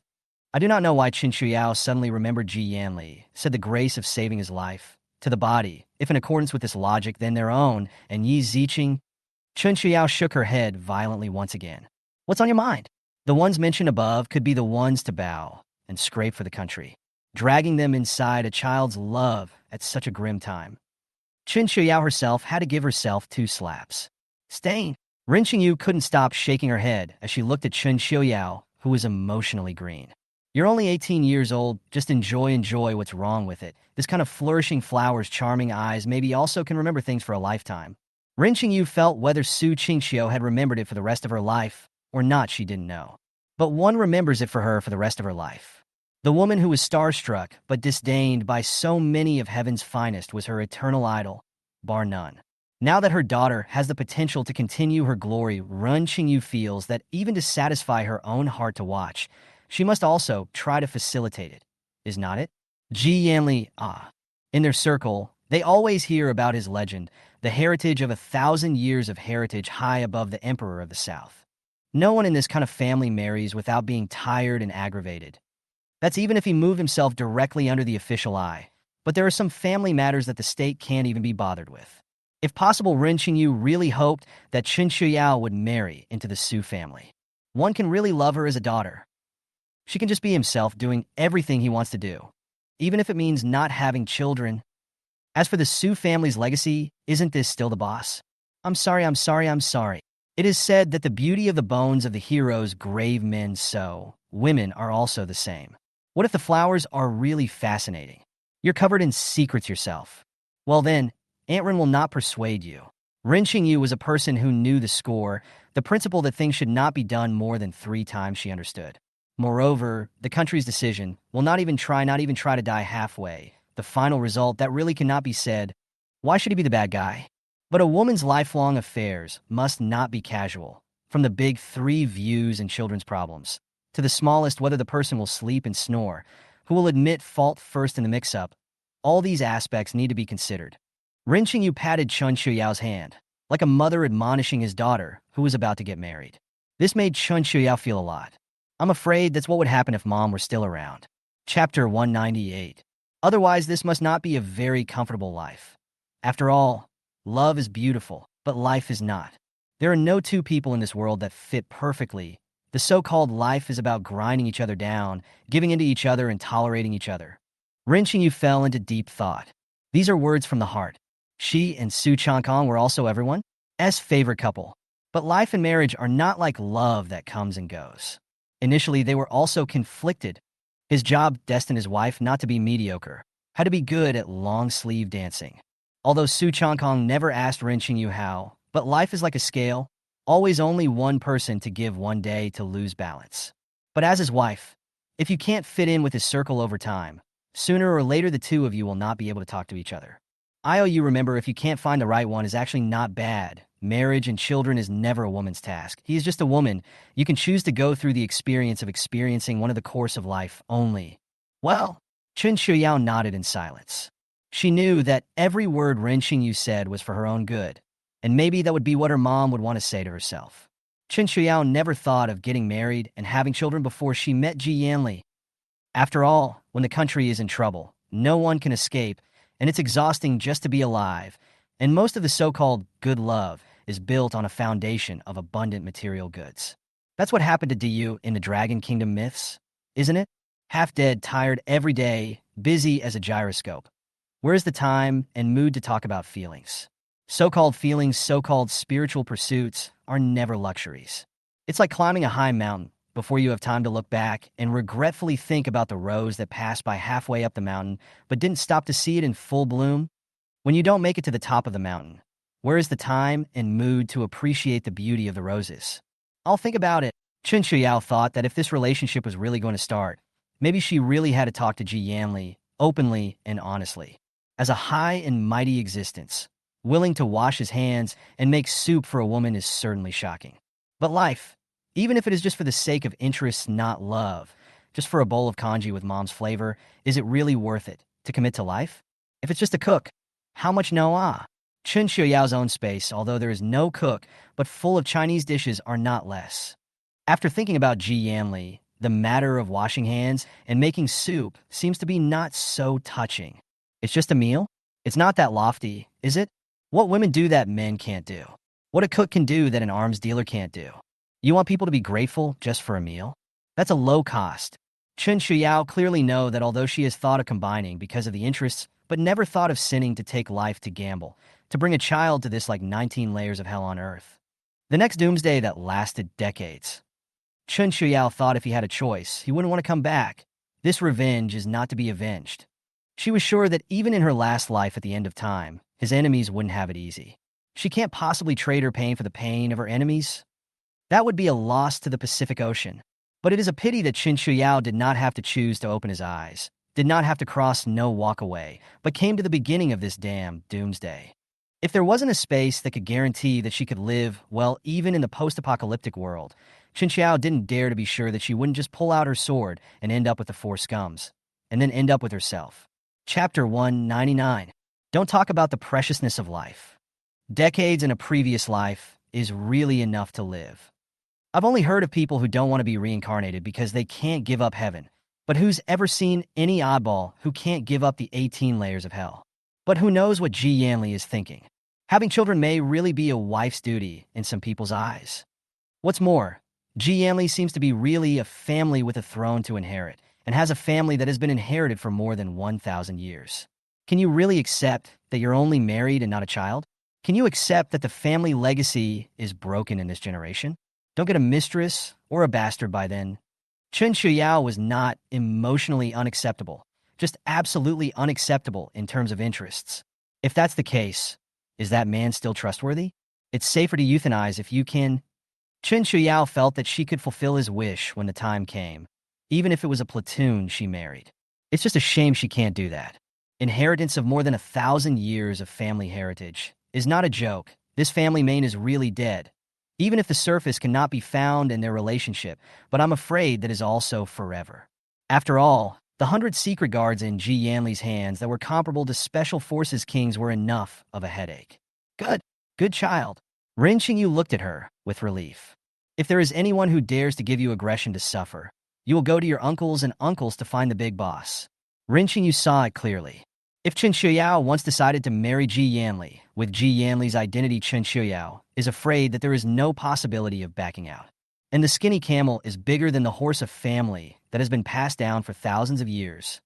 I do not know why Chen Qiuyao suddenly remembered Ji Yanli, said the grace of saving his life, to the body, if in accordance with this logic, then their own, and Yi Ziqing. Chen Qiuyao shook her head violently once again. What's on your mind? The ones mentioned above could be the ones to bow and scrape for the country, dragging them inside a child's love at such a grim time. Chen Qiuyao herself had to give herself 2 slaps. Stain. Ren Qingyu couldn't stop shaking her head as she looked at Chen Qiuyao, who was emotionally green. You're only 18 years old, just enjoy what's wrong with it. This kind of flourishing flowers, charming eyes, maybe also can remember things for a lifetime. Ren Qingyu felt whether Su Qingqiu had remembered it for the rest of her life or not, she didn't know. But one remembers it for her for the rest of her life. The woman who was starstruck but disdained by so many of heaven's finest was her eternal idol, bar none. Now that her daughter has the potential to continue her glory, Ren Qingyu feels that even to satisfy her own heart to watch, she must also try to facilitate it. Is not it? Ji Yanli, in their circle, they always hear about his legend, the heritage of 1,000 years of heritage high above the emperor of the south. No one in this kind of family marries without being tired and aggravated. That's even if he moved himself directly under the official eye. But there are some family matters that the state can't even be bothered with. If possible, Ren Qingyu really hoped that Chen Qiuyao would marry into the Su family. One can really love her as a daughter. She can just be himself, doing everything he wants to do, even if it means not having children. As for the Su family's legacy, isn't this still the boss? I'm sorry. It is said that the beauty of the bones of the heroes grave men so, women are also the same. What if the flowers are really fascinating? You're covered in secrets yourself. Well then, Aunt Ren will not persuade you. Ren Qingyu was a person who knew the score, the principle that things should not be done more than 3 times she understood. Moreover, the country's decision will not even try to die halfway. The final result that really cannot be said. Why should he be the bad guy? But a woman's lifelong affairs must not be casual. From the big 3 views and children's problems, to the smallest whether the person will sleep and snore, who will admit fault first in the mix-up, all these aspects need to be considered. Ren Qingyu patted Chen Qiuyao's hand, like a mother admonishing his daughter who was about to get married. This made Chen Qiuyao feel a lot. I'm afraid that's what would happen if Mom were still around. Chapter 198. Otherwise, this must not be a very comfortable life. After all, love is beautiful, but life is not. There are no 2 people in this world that fit perfectly. The so-called life is about grinding each other down, giving into each other and tolerating each other. Ren Qingyu fell into deep thought. These are words from the heart. She and Su Changkong were also everyone's favorite couple. But life and marriage are not like love that comes and goes. Initially, they were also conflicted. His job destined his wife not to be mediocre, had to be good at long-sleeve dancing. Although Su Changkong never asked Ren Qingyu how, but life is like a scale, always only one person to give one day to lose balance. But as his wife, if you can't fit in with his circle over time, sooner or later the 2 of you will not be able to talk to each other. You remember, if you can't find the right one is actually not bad. Marriage and children is never a woman's task. He is just a woman. You can choose to go through the experience of experiencing one of the course of life only. Well, Chen Qiuyao nodded in silence. She knew that every word Ren Qingyu said was for her own good, and maybe that would be what her mom would want to say to herself. Chen Qiuyao never thought of getting married and having children before she met Ji Yanli. After all, when the country is in trouble, no one can escape, and it's exhausting just to be alive, and most of the so-called good love is built on a foundation of abundant material goods. That's what happened to Diyu in the Dragon Kingdom myths, isn't it? Half dead, tired every day, busy as a gyroscope. Where's the time and mood to talk about feelings? So-called feelings, so-called spiritual pursuits are never luxuries. It's like climbing a high mountain before you have time to look back and regretfully think about the rose that passed by halfway up the mountain but didn't stop to see it in full bloom. When you don't make it to the top of the mountain, where is the time and mood to appreciate the beauty of the roses? I'll think about it. Chen Qiuyao thought that if this relationship was really going to start, maybe she really had to talk to Ji Yanli openly and honestly. As a high and mighty existence, willing to wash his hands and make soup for a woman is certainly shocking. But life, even if it is just for the sake of interests, not love, just for a bowl of congee with mom's flavor, is it really worth it to commit to life? If it's just a cook, how much no? Chen Qiuyao's own space, although there is no cook, but full of Chinese dishes, are not less. After thinking about Ji Yanli, the matter of washing hands and making soup seems to be not so touching. It's just a meal? It's not that lofty, is it? What women do that men can't do? What a cook can do that an arms dealer can't do? You want people to be grateful just for a meal? That's a low cost. Chen Qiuyao clearly know that although she has thought of combining because of the interests, but never thought of sinning to take life to gamble, to bring a child to this like 19 layers of hell on earth. The next doomsday that lasted decades. Chen Qiuyao thought if he had a choice, he wouldn't want to come back. This revenge is not to be avenged. She was sure that even in her last life at the end of time, his enemies wouldn't have it easy. She can't possibly trade her pain for the pain of her enemies. That would be a loss to the Pacific Ocean. But it is a pity that Chen Qiuyao did not have to choose to open his eyes, did not have to cross no walk away, but came to the beginning of this damn doomsday. If there wasn't a space that could guarantee that she could live, well, even in the post-apocalyptic world, Chen Qiuyao didn't dare to be sure that she wouldn't just pull out her sword and end up with the 4 scums, and then end up with herself. Chapter 199. Don't talk about the preciousness of life. Decades in a previous life is really enough to live. I've only heard of people who don't want to be reincarnated because they can't give up heaven. But who's ever seen any oddball who can't give up the 18 layers of hell? But who knows what Ji Yanli is thinking? Having children may really be a wife's duty in some people's eyes. What's more, Ji Yanli seems to be really a family with a throne to inherit, and has a family that has been inherited for more than 1,000 years. Can you really accept that you're only married and not a child? Can you accept that the family legacy is broken in this generation? Don't get a mistress or a bastard by then. Chen Qiuyao was not emotionally unacceptable, just absolutely unacceptable in terms of interests. If that's the case, is that man still trustworthy? It's safer to euthanize if you can. Chen Qiuyao felt that she could fulfill his wish when the time came, even if it was a platoon she married. It's just a shame she can't do that. Inheritance of more than 1,000 years of family heritage is not a joke. This family main is really dead, even if the surface cannot be found in their relationship, but I'm afraid that is also forever. After all, the 100 secret guards in Ji Yanli's hands that were comparable to Special Forces kings were enough of a headache. Good child. Ren Qingyu looked at her with relief. If there is anyone who dares to give you aggression to suffer, you will go to your uncles and uncles to find the big boss. Ren Qingyu saw it clearly. If Chen Qiuyao once decided to marry Ji Yanli, with Ji Yanli's identity, Chen Qiuyao is afraid that there is no possibility of backing out. And the skinny camel is bigger than the horse of family that has been passed down for thousands of years.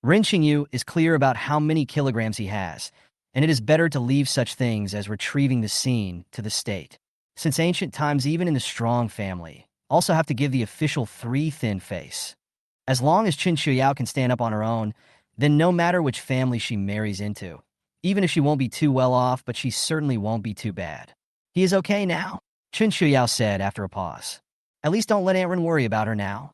Ren Qingyu is clear about how many kilograms he has, and it is better to leave such things as retrieving the scene to the state. Since ancient times, even in the strong family, also have to give the official 3 thin face. As long as Chen Qiuyao can stand up on her own, then no matter which family she marries into, even if she won't be too well off, but she certainly won't be too bad. He is okay now, Chen Qiuyao said after a pause. At least don't let Aunt Ren worry about her now.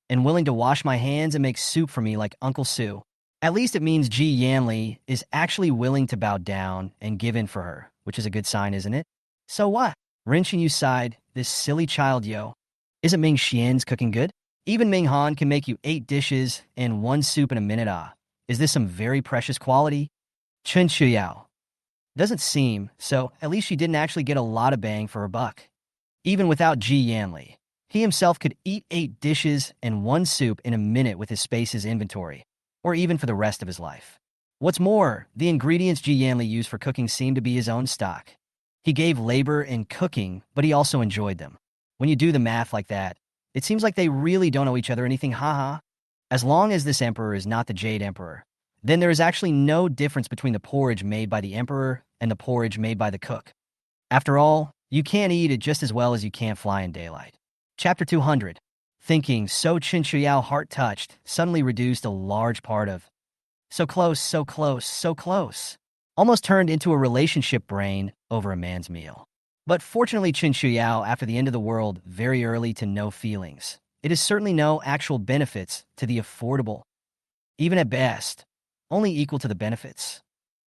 And willing to wash my hands and make soup for me like Uncle Sue. At least it means Ji Yanli is actually willing to bow down and give in for her, which is a good sign, isn't it? So what? Ren Qingyu sighed, this silly child, yo. Isn't Ming Xian's cooking good? Even Ming Han can make you 8 dishes and 1 soup in a minute. Is this some very precious quality? Chen Qiuyao. Doesn't seem, so at least she didn't actually get a lot of bang for her buck. Even without Ji Yanli, he himself could eat 8 dishes and 1 soup in a minute with his space's inventory, or even for the rest of his life. What's more, the ingredients Ji Yanli used for cooking seemed to be his own stock. He gave labor in cooking, but he also enjoyed them. When you do the math like that, it seems like they really don't owe each other anything, haha. As long as this emperor is not the Jade Emperor, then there is actually no difference between the porridge made by the emperor and the porridge made by the cook. After all, you can't eat it just as well as you can't fly in daylight. Chapter 200. Thinking so Chen Qiuyao, heart touched, suddenly reduced a large part of so close, so close, so close. Almost turned into a relationship brain over a man's meal. But fortunately Chen Qiuyao, after the end of the world, very early to no feelings. It is certainly no actual benefits to the affordable. Even at best, only equal to the benefits.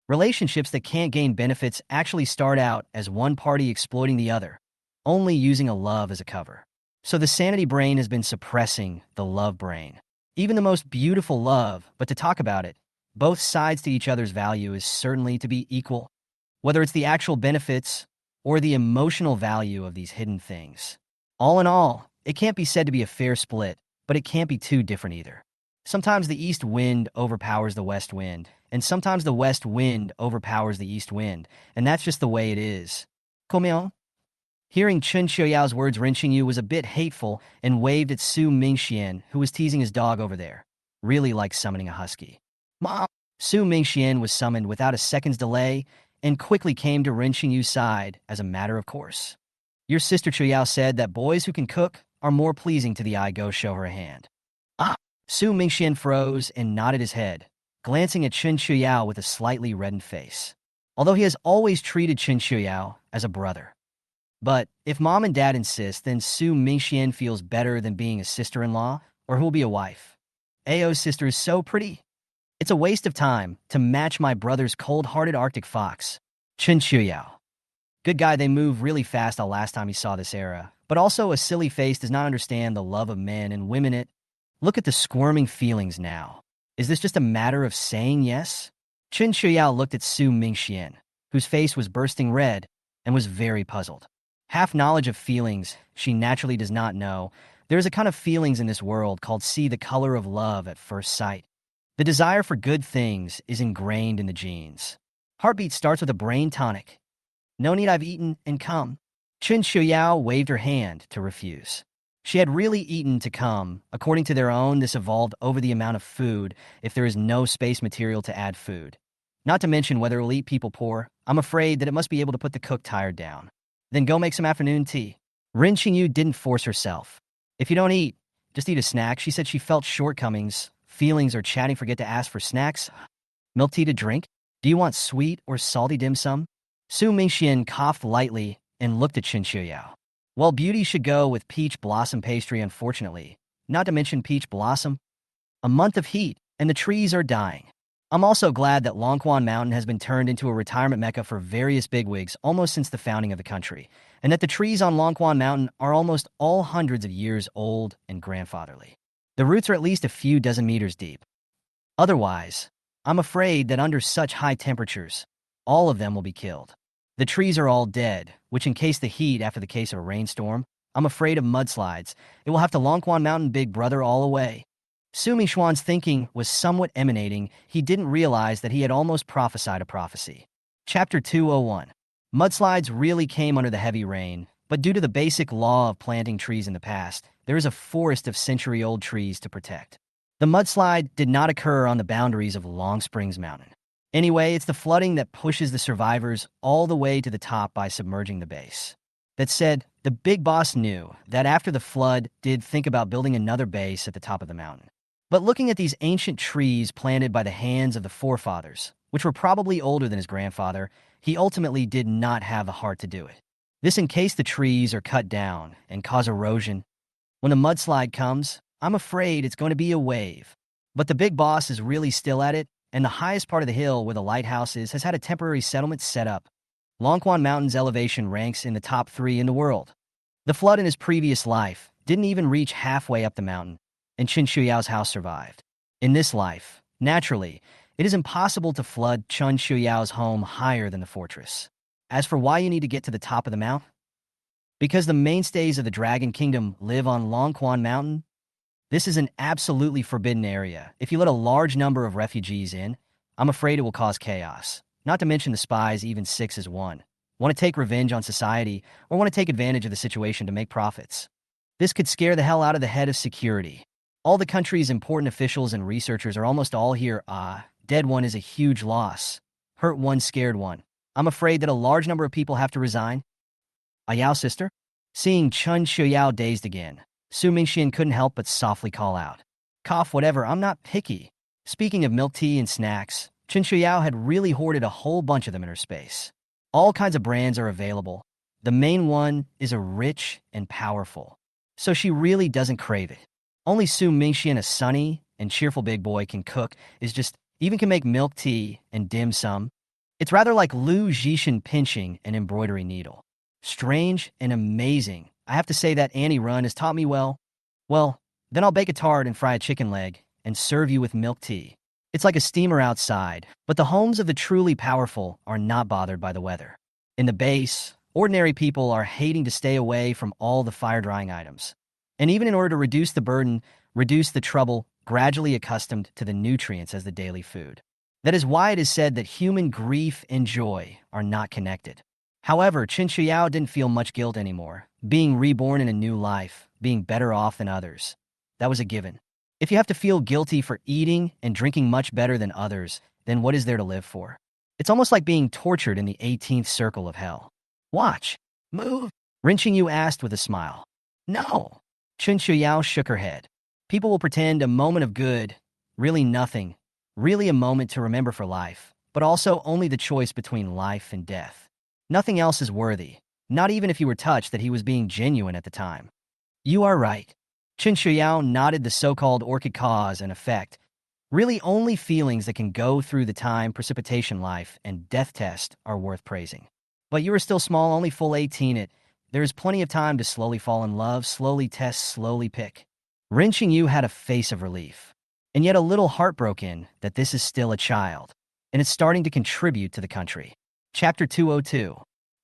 Relationships that can't gain benefits actually start out as one party exploiting the other, only using a love as a cover. So the sanity brain has been suppressing the love brain. Even the most beautiful love, but to talk about it, both sides to each other's value is certainly to be equal, whether it's the actual benefits or the emotional value of these hidden things. All in all, it can't be said to be a fair split, but it can't be too different either. Sometimes the east wind overpowers the west wind, and sometimes the west wind overpowers the east wind, and that's just the way it is. Combien? Hearing Chen Qiuyao's words, Ren Qingyu was a bit hateful and waved at Su Mingxian, who was teasing his dog over there. Really like summoning a husky. Mom! Su Mingxian was summoned without a second's delay and quickly came to Ren Qingyu's side as a matter of course. Your sister Qiuyao said that boys who can cook are more pleasing to the eye. Go show her a hand. Su Mingxian froze and nodded his head, glancing at Chen Qiuyao with a slightly reddened face. Although he has always treated Chen Qiuyao as a brother. But if mom and dad insist, then Su Mingxian feels better than being a sister-in-law, or who'll be a wife. Ao's sister is so pretty. It's a waste of time to match my brother's cold-hearted Arctic fox, Chen Qiuyao. Good guy, they move really fast the last time he saw this era, but also a silly face does not understand the love of men and women. Look at the squirming feelings now. Is this just a matter of saying yes? Chen Qiuyao looked at Su Mingxian, whose face was bursting red and was very puzzled. Half knowledge of feelings she naturally does not know. There is a kind of feelings in this world called see the color of love at first sight. The desire for good things is ingrained in the genes. Heartbeat starts with a brain tonic. No need, I've eaten and come. Chen Qiuyao waved her hand to refuse. She had really eaten to come. According to their own, this evolved over the amount of food if there is no space material to add food. Not to mention whether it'll eat people poor. I'm afraid that it must be able to put the cook tired down. Then go make some afternoon tea. Ren Xingyu didn't force herself. If you don't eat, just eat a snack. She said she felt shortcomings, feelings, or chatting. Forget to ask for snacks. Milk tea to drink? Do you want sweet or salty dim sum? Su Mingxian coughed lightly and looked at Chen Qiuyao. Well, beauty should go with peach blossom pastry, unfortunately. Not to mention peach blossom. A month of heat, and the trees are dying. I'm also glad that Longquan Mountain has been turned into a retirement mecca for various bigwigs almost since the founding of the country, and that the trees on Longquan Mountain are almost all hundreds of years old and grandfatherly. The roots are at least a few dozen meters deep. Otherwise, I'm afraid that under such high temperatures, all of them will be killed. The trees are all dead, which in case the heat after the case of a rainstorm, I'm afraid of mudslides. It will have to Longquan Mountain Big Brother all away. Su Mingxuan's thinking was somewhat emanating. He didn't realize that he had almost prophesied a prophecy. Chapter 201. Mudslides really came under the heavy rain, but due to the basic law of planting trees in the past, there is a forest of century-old trees to protect. The mudslide did not occur on the boundaries of Long Springs Mountain. Anyway, it's the flooding that pushes the survivors all the way to the top by submerging the base. That said, the big boss knew that after the flood did think about building another base at the top of the mountain. But looking at these ancient trees planted by the hands of the forefathers, which were probably older than his grandfather, he ultimately did not have the heart to do it. This in case the trees are cut down and cause erosion. When a mudslide comes, I'm afraid it's going to be a wave. But the big boss is really still at it, and the highest part of the hill where the lighthouse is has had a temporary settlement set up. Longquan Mountain's elevation ranks in the top 3 in the world. The flood in his previous life didn't even reach halfway up the mountain, and Chen Qiuyao's house survived. In this life, naturally, it is impossible to flood Chen Qiuyao's home higher than the fortress. As for why you need to get to the top of the mount, because the mainstays of the Dragon Kingdom live on Longquan Mountain. This is an absolutely forbidden area. If you let a large number of refugees in, I'm afraid it will cause chaos. Not to mention the spies, even 6 is 1. Want to take revenge on society, or want to take advantage of the situation to make profits. This could scare the hell out of the head of security. All the country's important officials and researchers are almost all here. Dead one is a huge loss. Hurt one, scared one. I'm afraid that a large number of people have to resign. Yao sister? Seeing Chen Qiuyao dazed again, Su Mingxian couldn't help but softly call out. Cough, whatever, I'm not picky. Speaking of milk tea and snacks, Chen Qiuyao had really hoarded a whole bunch of them in her space. All kinds of brands are available. The main one is a rich and powerful, so she really doesn't crave it. Only Su Mingxian, a sunny and cheerful big boy, can cook, even can make milk tea and dim sum. It's rather like Lu Zhishan pinching an embroidery needle. Strange and amazing. I have to say that Annie Run has taught me well. Well, then I'll bake a tart and fry a chicken leg and serve you with milk tea. It's like a steamer outside, but the homes of the truly powerful are not bothered by the weather. In the base, ordinary people are hating to stay away from all the fire-drying items. And even in order to reduce the burden, reduce the trouble, gradually accustomed to the nutrients as the daily food. That is why it is said that human grief and joy are not connected. However, Chen Qiuyao didn't feel much guilt anymore, being reborn in a new life, being better off than others. That was a given. If you have to feel guilty for eating and drinking much better than others, then what is there to live for? It's almost like being tortured in the 18th circle of hell. Watch. Move. Ren Xingyu asked with a smile. No. Chen Qiuyao shook her head. People will pretend a moment of good, really nothing, really a moment to remember for life, but also only the choice between life and death. Nothing else is worthy, not even if you were touched that he was being genuine at the time. You are right. Chen Qiuyao nodded the so-called orchid cause and effect. Really only feelings that can go through the time precipitation life and death test are worth praising. But you are still small, only full 18 There is plenty of time to slowly fall in love, slowly test, slowly pick. Ren Xingyu had a face of relief, and yet a little heartbroken that this is still a child, and it's starting to contribute to the country. Chapter 202.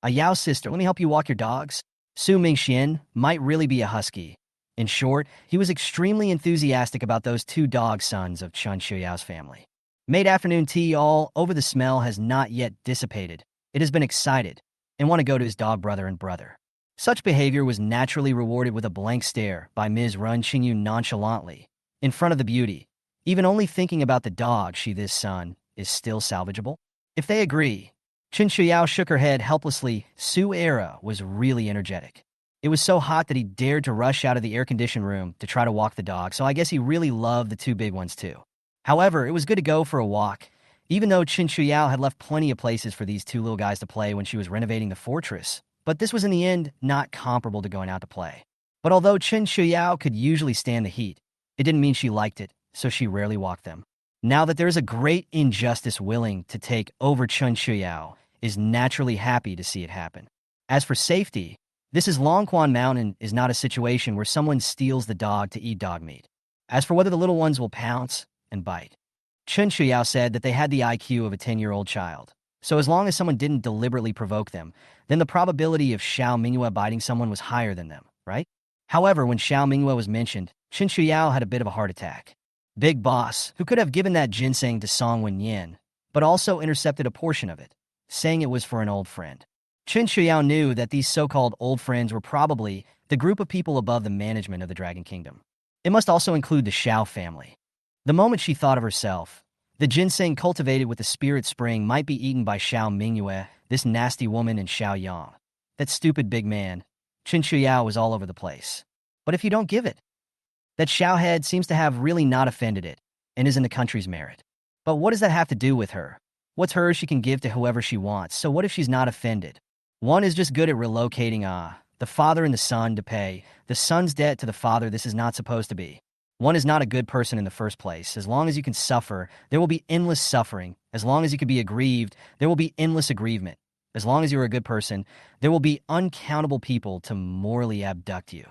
Yao sister, let me help you walk your dogs. Su Mingxian might really be a husky. In short, he was extremely enthusiastic about those two dog sons of Chen Qiuyao's family. Made afternoon tea all over the smell has not yet dissipated. It has been excited and want to go to his dog brother and brother. Such behavior was naturally rewarded with a blank stare by Ms. Run Qingyu nonchalantly, in front of the beauty, even only thinking about the dog this son is still salvageable. If they agree, Chen Qiuyao shook her head helplessly. Su Era was really energetic. It was so hot that he dared to rush out of the air-conditioned room to try to walk the dog, so I guess he really loved the two big ones too. However, it was good to go for a walk, even though Chen Qiuyao had left plenty of places for these two little guys to play when she was renovating the fortress. But this was in the end not comparable to going out to play. But although Chen Qiuyao could usually stand the heat, it didn't mean she liked it, so she rarely walked them. Now that there is a great injustice willing to take over, Chen Qiuyao is naturally happy to see it happen. As for safety, this is Longquan Mountain is not a situation where someone steals the dog to eat dog meat. As for whether the little ones will pounce and bite, Chen Qiuyao said that they had the IQ of a 10-year-old child. So as long as someone didn't deliberately provoke them, then the probability of Xiao Mingyue biting someone was higher than them, right? However, when Xiao Mingyue was mentioned, Chen Qiuyao had a bit of a heart attack. Big Boss, who could have given that ginseng to Song Wenyan, but also intercepted a portion of it, saying it was for an old friend. Chen Qiuyao knew that these so-called old friends were probably the group of people above the management of the Dragon Kingdom. It must also include the Xiao family. The moment she thought of herself, the ginseng cultivated with the spirit spring might be eaten by Xiao Mingyue, this nasty woman, and Xiao Yang. That stupid big man. Chen Qiuyao was all over the place. But if you don't give it, that Xiao head seems to have really not offended it, and is in the country's merit. But what does that have to do with her? What's hers she can give to whoever she wants, so what if she's not offended? One is just good at relocating the father and the son to pay the son's debt to the father. This is not supposed to be. One is not a good person in the first place. As long as you can suffer, there will be endless suffering. As long as you can be aggrieved, there will be endless aggrievement. As long as you're a good person, there will be uncountable people to morally abduct you.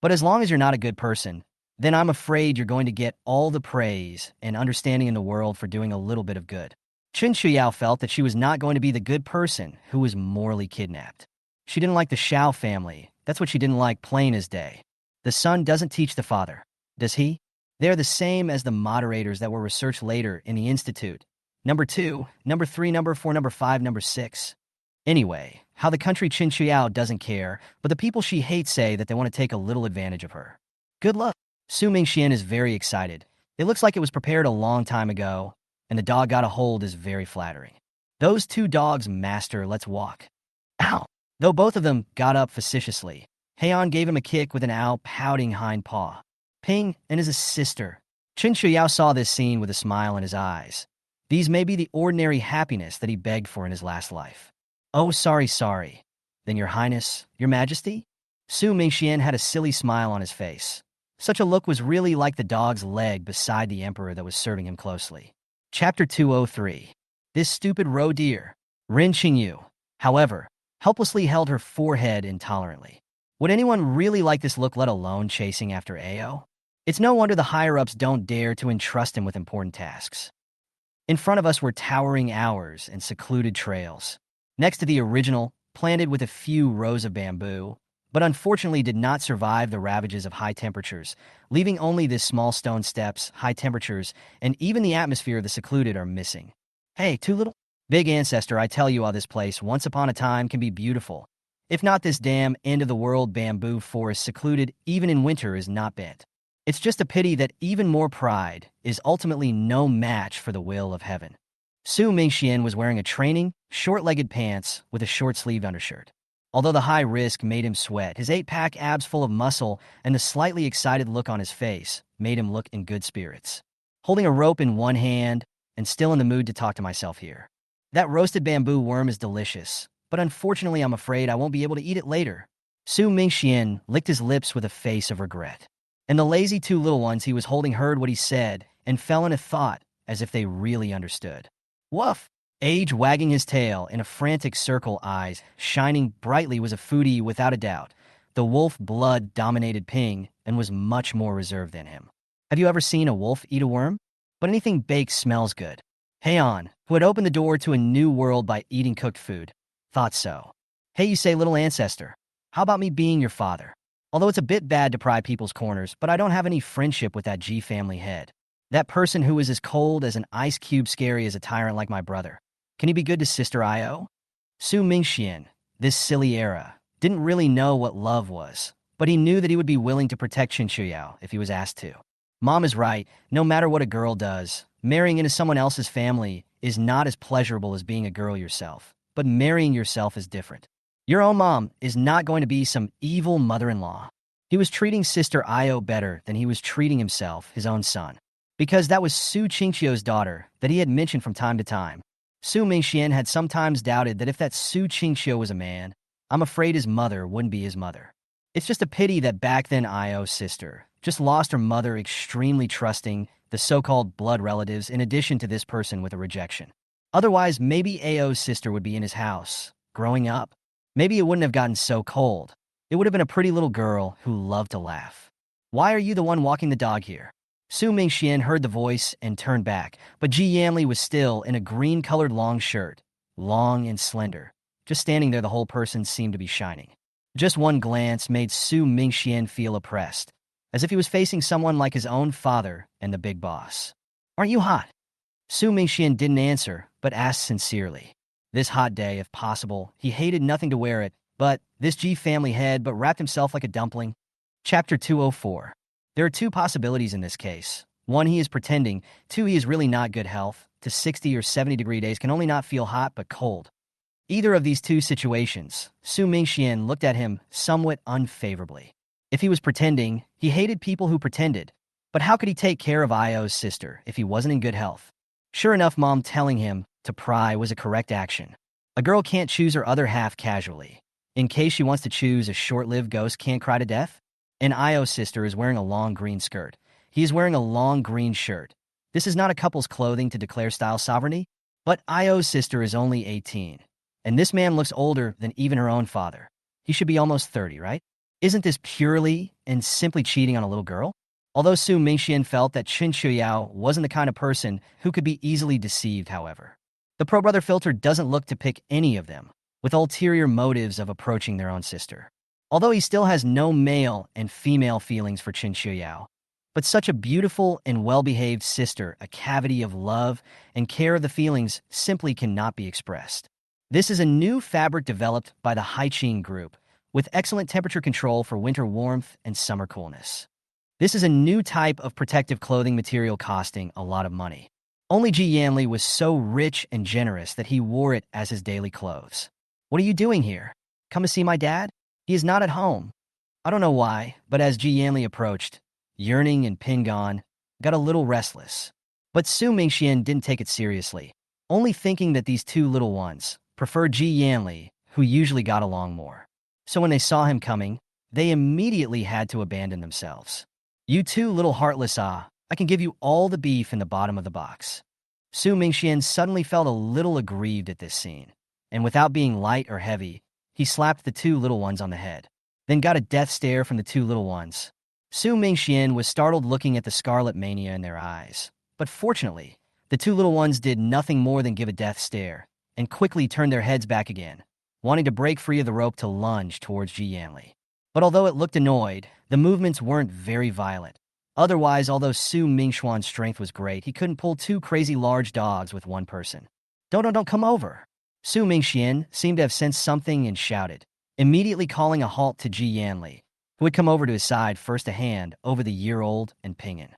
But as long as you're not a good person, then I'm afraid you're going to get all the praise and understanding in the world for doing a little bit of good. Chen Qiuyao felt that she was not going to be the good person who was morally kidnapped. She didn't like the Xiao family. That's what she didn't like, plain as day. The son doesn't teach the father, does he? They're the same as the moderators that were researched later in the Institute. Number 2, number 3, number 4, number 5, number 6. Anyway, how the country Chen Qiuyao doesn't care, but the people she hates say that they want to take a little advantage of her. Good luck. Su Mingxian is very excited. It looks like it was prepared a long time ago, and the dog got a hold is very flattering. Those two dogs, master, let's walk. Ow! Though both of them got up facetiously, Heian gave him a kick with an owl pouting hind paw. Ping and his sister. Chen Qiuyao saw this scene with a smile in his eyes. These may be the ordinary happiness that he begged for in his last life. Oh, sorry. Then your highness, your majesty? Su Mingxian had a silly smile on his face. Such a look was really like the dog's leg beside the emperor that was serving him closely. Chapter 203. This stupid roe deer. Ren Qingyu, however, helplessly held her forehead intolerantly. Would anyone really like this look, let alone chasing after Ao? It's no wonder the higher-ups don't dare to entrust him with important tasks. In front of us were towering hours and secluded trails. Next to the original, planted with a few rows of bamboo, but unfortunately did not survive the ravages of high temperatures, leaving only the small stone steps, high temperatures, and even the atmosphere of the secluded are missing. Hey, too little? Big ancestor, I tell you all, this place once upon a time can be beautiful. If not, this damn end-of-the-world bamboo forest secluded even in winter is not bent. It's just a pity that even more pride is ultimately no match for the will of heaven. Su Mingxian was wearing a training, short-legged pants with a short-sleeved undershirt. Although the high risk made him sweat, his 8-pack abs full of muscle and the slightly excited look on his face made him look in good spirits. Holding a rope in one hand and still in the mood to talk to myself here. That roasted bamboo worm is delicious, but unfortunately I'm afraid I won't be able to eat it later. Su Mingxian licked his lips with a face of regret. And the lazy two little ones he was holding heard what he said and fell in a thought as if they really understood. Woof! Age wagging his tail in a frantic circle, eyes shining brightly, was a foodie without a doubt. The wolf blood dominated Ping and was much more reserved than him. Have you ever seen a wolf eat a worm? But anything baked smells good. Heian, who had opened the door to a new world by eating cooked food, thought so. Hey, you say, little ancestor. How about me being your father? Although it's a bit bad to pry people's corners, but I don't have any friendship with that Ji family head. That person who is as cold as an ice cube, scary as a tyrant like my brother. Can he be good to Sister Io? Su Mingxian, this silly era, didn't really know what love was, but he knew that he would be willing to protect Chen Qiuyao if he was asked to. Mom is right, no matter what a girl does, marrying into someone else's family is not as pleasurable as being a girl yourself, but marrying yourself is different. Your own mom is not going to be some evil mother-in-law. He was treating Sister Io better than he was treating himself, his own son, because that was Su Qingqiu's daughter that he had mentioned from time to time. Su Mingxian had sometimes doubted that if that Su Qingqiu was a man, I'm afraid his mother wouldn't be his mother. It's just a pity that back then Io's sister just lost her mother extremely trusting the so-called blood relatives in addition to this person with a rejection. Otherwise, maybe Ao's sister would be in his house, growing up. Maybe it wouldn't have gotten so cold. It would have been a pretty little girl who loved to laugh. Why are you the one walking the dog here? Su Mingxian heard the voice and turned back, but Ji Yanli was still in a green-colored long shirt, long and slender. Just standing there, the whole person seemed to be shining. Just one glance made Su Mingxian feel oppressed, as if he was facing someone like his own father and the big boss. Aren't you hot? Su Mingxian didn't answer, but asked sincerely. This hot day, if possible, he hated nothing to wear it, but this Ji family head but wrapped himself like a dumpling. Chapter 204. There are two possibilities in this case. One, he is pretending. Two, he is really not good health. To 60 or 70-degree days can only not feel hot but cold. Either of these two situations, Su Mingxian looked at him somewhat unfavorably. If he was pretending, he hated people who pretended. But how could he take care of Io's sister if he wasn't in good health? Sure enough, Mom telling him to pry was a correct action. A girl can't choose her other half casually. In case she wants to choose a short-lived ghost can't cry to death? And Io's sister is wearing a long green skirt. He is wearing a long green shirt. This is not a couple's clothing to declare style sovereignty, but Io's sister is only 18. And this man looks older than even her own father. He should be almost 30, right? Isn't this purely and simply cheating on a little girl? Although Su Mingxian felt that Chen Qiuyao wasn't the kind of person who could be easily deceived, however. The pro-brother filter doesn't look to pick any of them, with ulterior motives of approaching their own sister. Although he still has no male and female feelings for Chen Qiuyao, but such a beautiful and well-behaved sister, a cavity of love and care of the feelings simply cannot be expressed. This is a new fabric developed by the Haiqing group, with excellent temperature control for winter warmth and summer coolness. This is a new type of protective clothing material costing a lot of money. Only Ji Yanli was so rich and generous that he wore it as his daily clothes. What are you doing here? Come to see my dad? He is not at home. I don't know why, but as Ji Yanli approached, yearning and Pingon got a little restless. But Su Mingxian didn't take it seriously, only thinking that these two little ones preferred Ji Yanli, who usually got along more. So when they saw him coming, they immediately had to abandon themselves. You two little heartless I can give you all the beef in the bottom of the box. Su Mingxian suddenly felt a little aggrieved at this scene, and without being light or heavy, he slapped the two little ones on the head, then got a death stare from the two little ones. Su Mingxian was startled looking at the scarlet mania in their eyes, but fortunately, the two little ones did nothing more than give a death stare, and quickly turned their heads back again, wanting to break free of the rope to lunge towards Ji Yanli. But although it looked annoyed, the movements weren't very violent. Otherwise, although Su Mingxuan's strength was great, he couldn't pull two crazy large dogs with one person. Don't come over. Su Mingxian seemed to have sensed something and shouted, immediately calling a halt to Ji Yanli, who had come over to his side first a hand over the year-old and Pingon.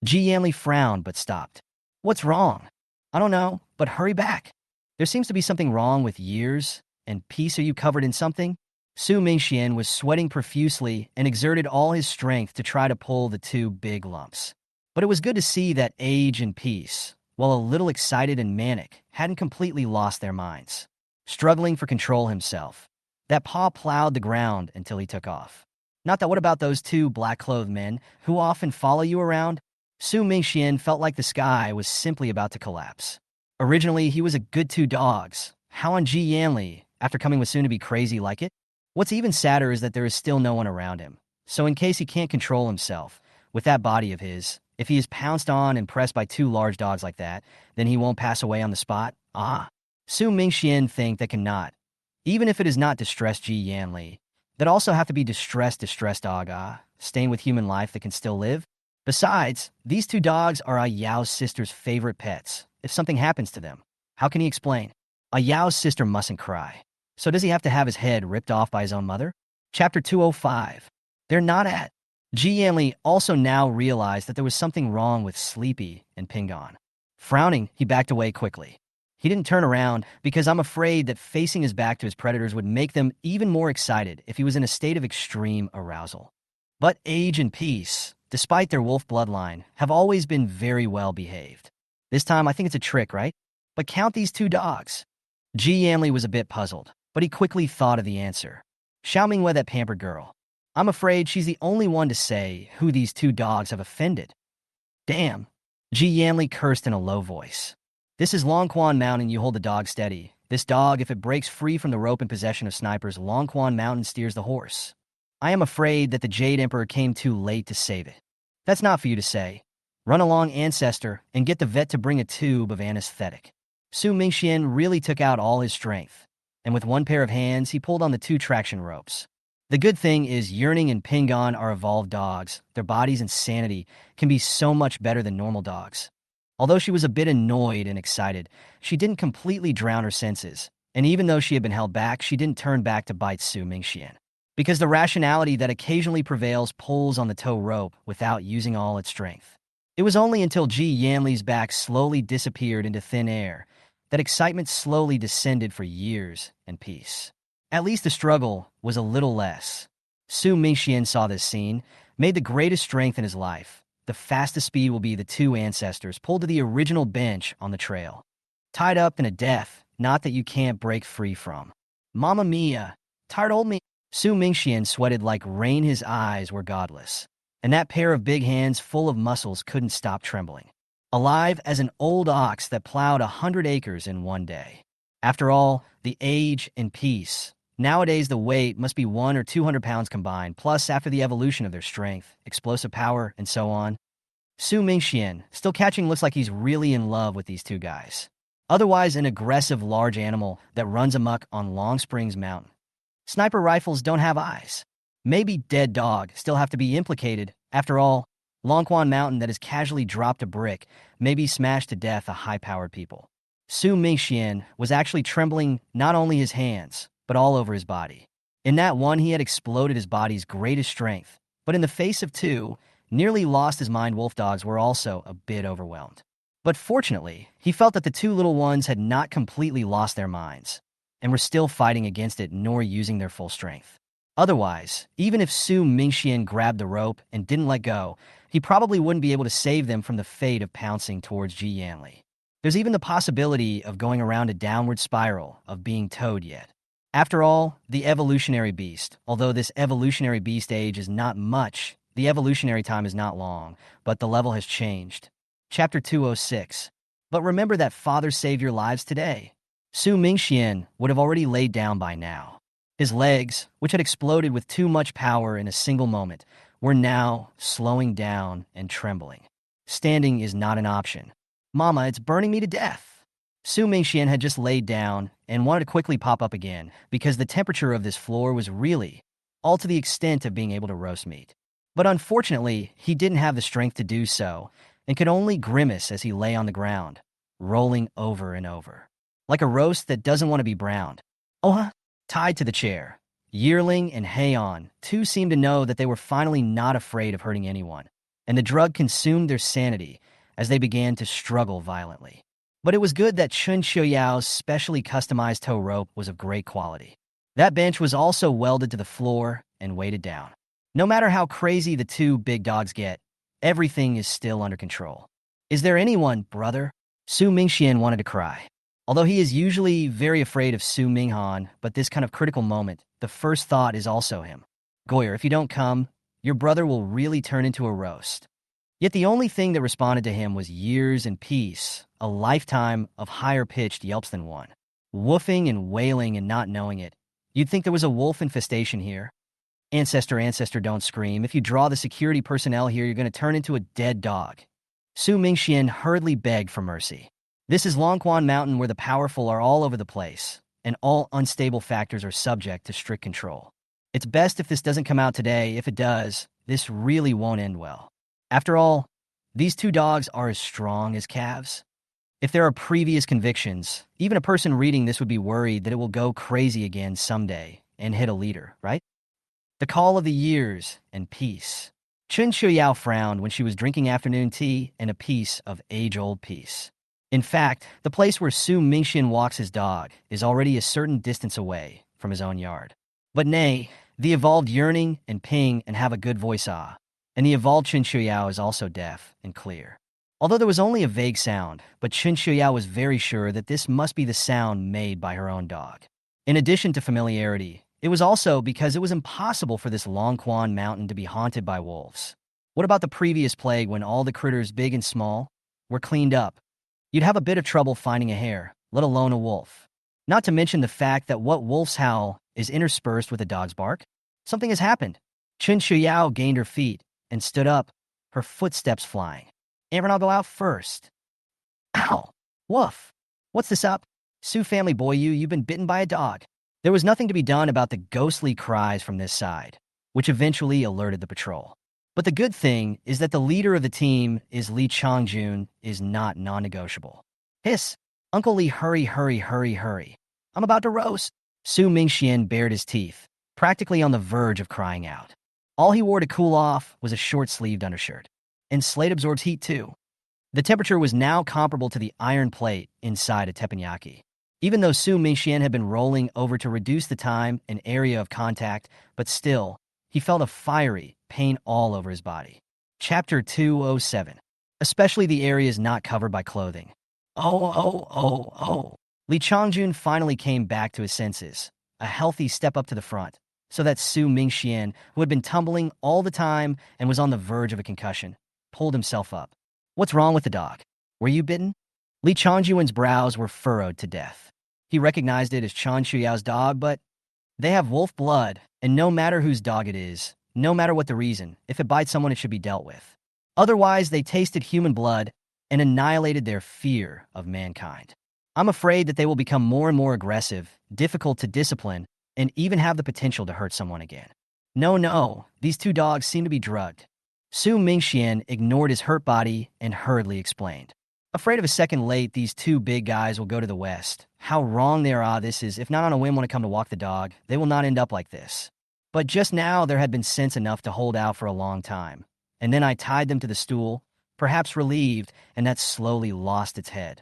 Ji Yanli frowned but stopped. What's wrong? I don't know, but hurry back. There seems to be something wrong with years and peace. Are you covered in something? Su Mingxian was sweating profusely and exerted all his strength to try to pull the two big lumps. But it was good to see that age and peace, while a little excited and manic, hadn't completely lost their minds. Struggling for control himself, that paw plowed the ground until he took off. Not that what about those two black-clothed men who often follow you around? Su Mingxian felt like the sky was simply about to collapse. Originally, he was a good two dogs. How on Ji Yanli, after coming with soon-to-be crazy like it? What's even sadder is that there is still no one around him. So in case he can't control himself, with that body of his, if he is pounced on and pressed by two large dogs like that, then he won't pass away on the spot? Su Mingxian think that cannot. Even if it is not distressed Ji Yanli, that also have to be distressed dog, staying with human life that can still live. Besides, these two dogs are Yao's sister's favorite pets. If something happens to them, how can he explain? Yao's sister mustn't cry. So does he have to have his head ripped off by his own mother? Chapter 205. They're not at. Ji Yanli also now realized that there was something wrong with Sleepy and Pingon. Frowning, he backed away quickly. He didn't turn around because I'm afraid that facing his back to his predators would make them even more excited if he was in a state of extreme arousal. But Age and Peace, despite their wolf bloodline, have always been very well behaved. This time I think it's a trick, right? But count these two dogs. Ji Yanli was a bit puzzled, but he quickly thought of the answer. Xiao Mingyue, that pampered girl. I'm afraid she's the only one to say who these two dogs have offended. Damn. Ji Yanli cursed in a low voice. This is Longquan Mountain, you hold the dog steady. This dog, if it breaks free from the rope in possession of snipers, Longquan Mountain steers the horse. I am afraid that the Jade Emperor came too late to save it. That's not for you to say. Run along, Ancestor, and get the vet to bring a tube of anesthetic. Su Mingxian really took out all his strength, and with one pair of hands, he pulled on the two traction ropes. The good thing is Yearning and Pingon are evolved dogs. Their bodies and sanity can be so much better than normal dogs. Although she was a bit annoyed and excited, she didn't completely drown her senses, and even though she had been held back, she didn't turn back to bite Su Mingxian. Because the rationality that occasionally prevails pulls on the tow rope without using all its strength. It was only until Ji Yanli's back slowly disappeared into thin air that excitement slowly descended for years and peace. At least the struggle was a little less. Su Mingxian saw this scene, made the greatest strength in his life. The fastest speed will be the two ancestors pulled to the original bench on the trail. Tied up in a death, not that you can't break free from. Mamma mia, tired old me. Su Mingxian sweated like rain, his eyes were godless. And that pair of big hands full of muscles couldn't stop trembling. Alive as an old ox that plowed 100 acres in one day. After all, the age and peace. Nowadays, the weight must be 100 or 200 pounds combined, plus after the evolution of their strength, explosive power, and so on. Su Mingxian, still catching, looks like he's really in love with these two guys. Otherwise, an aggressive large animal that runs amok on Long Springs Mountain. Sniper rifles don't have eyes. Maybe dead dog still have to be implicated. After all, Longquan Mountain that has casually dropped a brick, maybe smashed to death a high-powered people. Su Mingxian was actually trembling not only his hands, but all over his body. In that one, he had exploded his body's greatest strength, but in the face of two, nearly lost his mind, wolf dogs were also a bit overwhelmed. But fortunately, he felt that the two little ones had not completely lost their minds, and were still fighting against it nor using their full strength. Otherwise, even if Su Mingxian grabbed the rope and didn't let go, he probably wouldn't be able to save them from the fate of pouncing towards Ji Yanli. There's even the possibility of going around a downward spiral of being towed yet. After all, the evolutionary beast, although this evolutionary beast age is not much, the evolutionary time is not long, but the level has changed. Chapter 206. But remember that Father saved your lives today. Su Mingxian would have already laid down by now. His legs, which had exploded with too much power in a single moment, were now slowing down and trembling. Standing is not an option. Mama, it's burning me to death. Su Mingxian had just laid down and wanted to quickly pop up again because the temperature of this floor was really all to the extent of being able to roast meat. But unfortunately, he didn't have the strength to do so and could only grimace as he lay on the ground, rolling over and over. Like a roast that doesn't want to be browned. Tied to the chair. Yearling and Heian, too, seemed to know that they were finally not afraid of hurting anyone, and the drug consumed their sanity as they began to struggle violently. But it was good that Chen Qiuyao's specially customized tow rope was of great quality. That bench was also welded to the floor and weighted down. No matter how crazy the two big dogs get, everything is still under control. Is there anyone, brother? Su Mingxian wanted to cry. Although he is usually very afraid of Su Minghan, but this kind of critical moment, the first thought is also him. Goyer, if you don't come, your brother will really turn into a roast. Yet the only thing that responded to him was years and peace, a lifetime of higher-pitched yelps than one. Woofing and wailing and not knowing it. You'd think there was a wolf infestation here. Ancestor, don't scream. If you draw the security personnel here, you're going to turn into a dead dog. Su Mingxian hurriedly begged for mercy. This is Longquan Mountain where the powerful are all over the place, and all unstable factors are subject to strict control. It's best if this doesn't come out today. If it does, this really won't end well. After all, these two dogs are as strong as calves. If there are previous convictions, even a person reading this would be worried that it will go crazy again someday and hit a leader, right? The call of the years and peace. Chen Qiuyao frowned when she was drinking afternoon tea and a piece of age-old peace. In fact, the place where Su Mingxian walks his dog is already a certain distance away from his own yard. But nay, the evolved yearning and ping and have a good voice and the evolved Chen Qiuyao is also deaf and clear. Although there was only a vague sound, but Chen Qiuyao was very sure that this must be the sound made by her own dog. In addition to familiarity, it was also because it was impossible for this Longquan mountain to be haunted by wolves. What about the previous plague when all the critters, big and small, were cleaned up? You'd have a bit of trouble finding a hare, let alone a wolf. Not to mention the fact that what wolf's howl is interspersed with a dog's bark. Something has happened. Chen Qiuyao gained her feet and stood up, her footsteps flying. Aaron, I'll go out first. Ow! Woof! What's this up? Su family boy, you've been bitten by a dog. There was nothing to be done about the ghostly cries from this side, which eventually alerted the patrol. But the good thing is that the leader of the team is Li Changjun is not non-negotiable. Hiss! Uncle Li, hurry, hurry, hurry, hurry. I'm about to roast. Su Mingxian bared his teeth, practically on the verge of crying out. All he wore to cool off was a short-sleeved undershirt. And Slate absorbs heat too. The temperature was now comparable to the iron plate inside a teppanyaki. Even though Su Mingxian had been rolling over to reduce the time and area of contact, but still, he felt a fiery pain all over his body. Chapter 207. Especially the areas not covered by clothing. Oh. Li Changjun finally came back to his senses, a healthy step up to the front, so that Su Mingxian, who had been tumbling all the time and was on the verge of a concussion, pulled himself up. What's wrong with the dog? Were you bitten? Li Changjun's brows were furrowed to death. He recognized it as Chen Qiuyao's dog, but they have wolf blood, and no matter whose dog it is, no matter what the reason, if it bites someone, it should be dealt with. Otherwise, they tasted human blood and annihilated their fear of mankind. I'm afraid that they will become more and more aggressive, difficult to discipline, and even have the potential to hurt someone again. No, these two dogs seem to be drugged. Su Mingxian ignored his hurt body and hurriedly explained. Afraid of a second late, these two big guys will go to the west. How wrong they are. This is, if not on a whim when it come to walk the dog, they will not end up like this. But just now there had been sense enough to hold out for a long time. And then I tied them to the stool, perhaps relieved, and that slowly lost its head.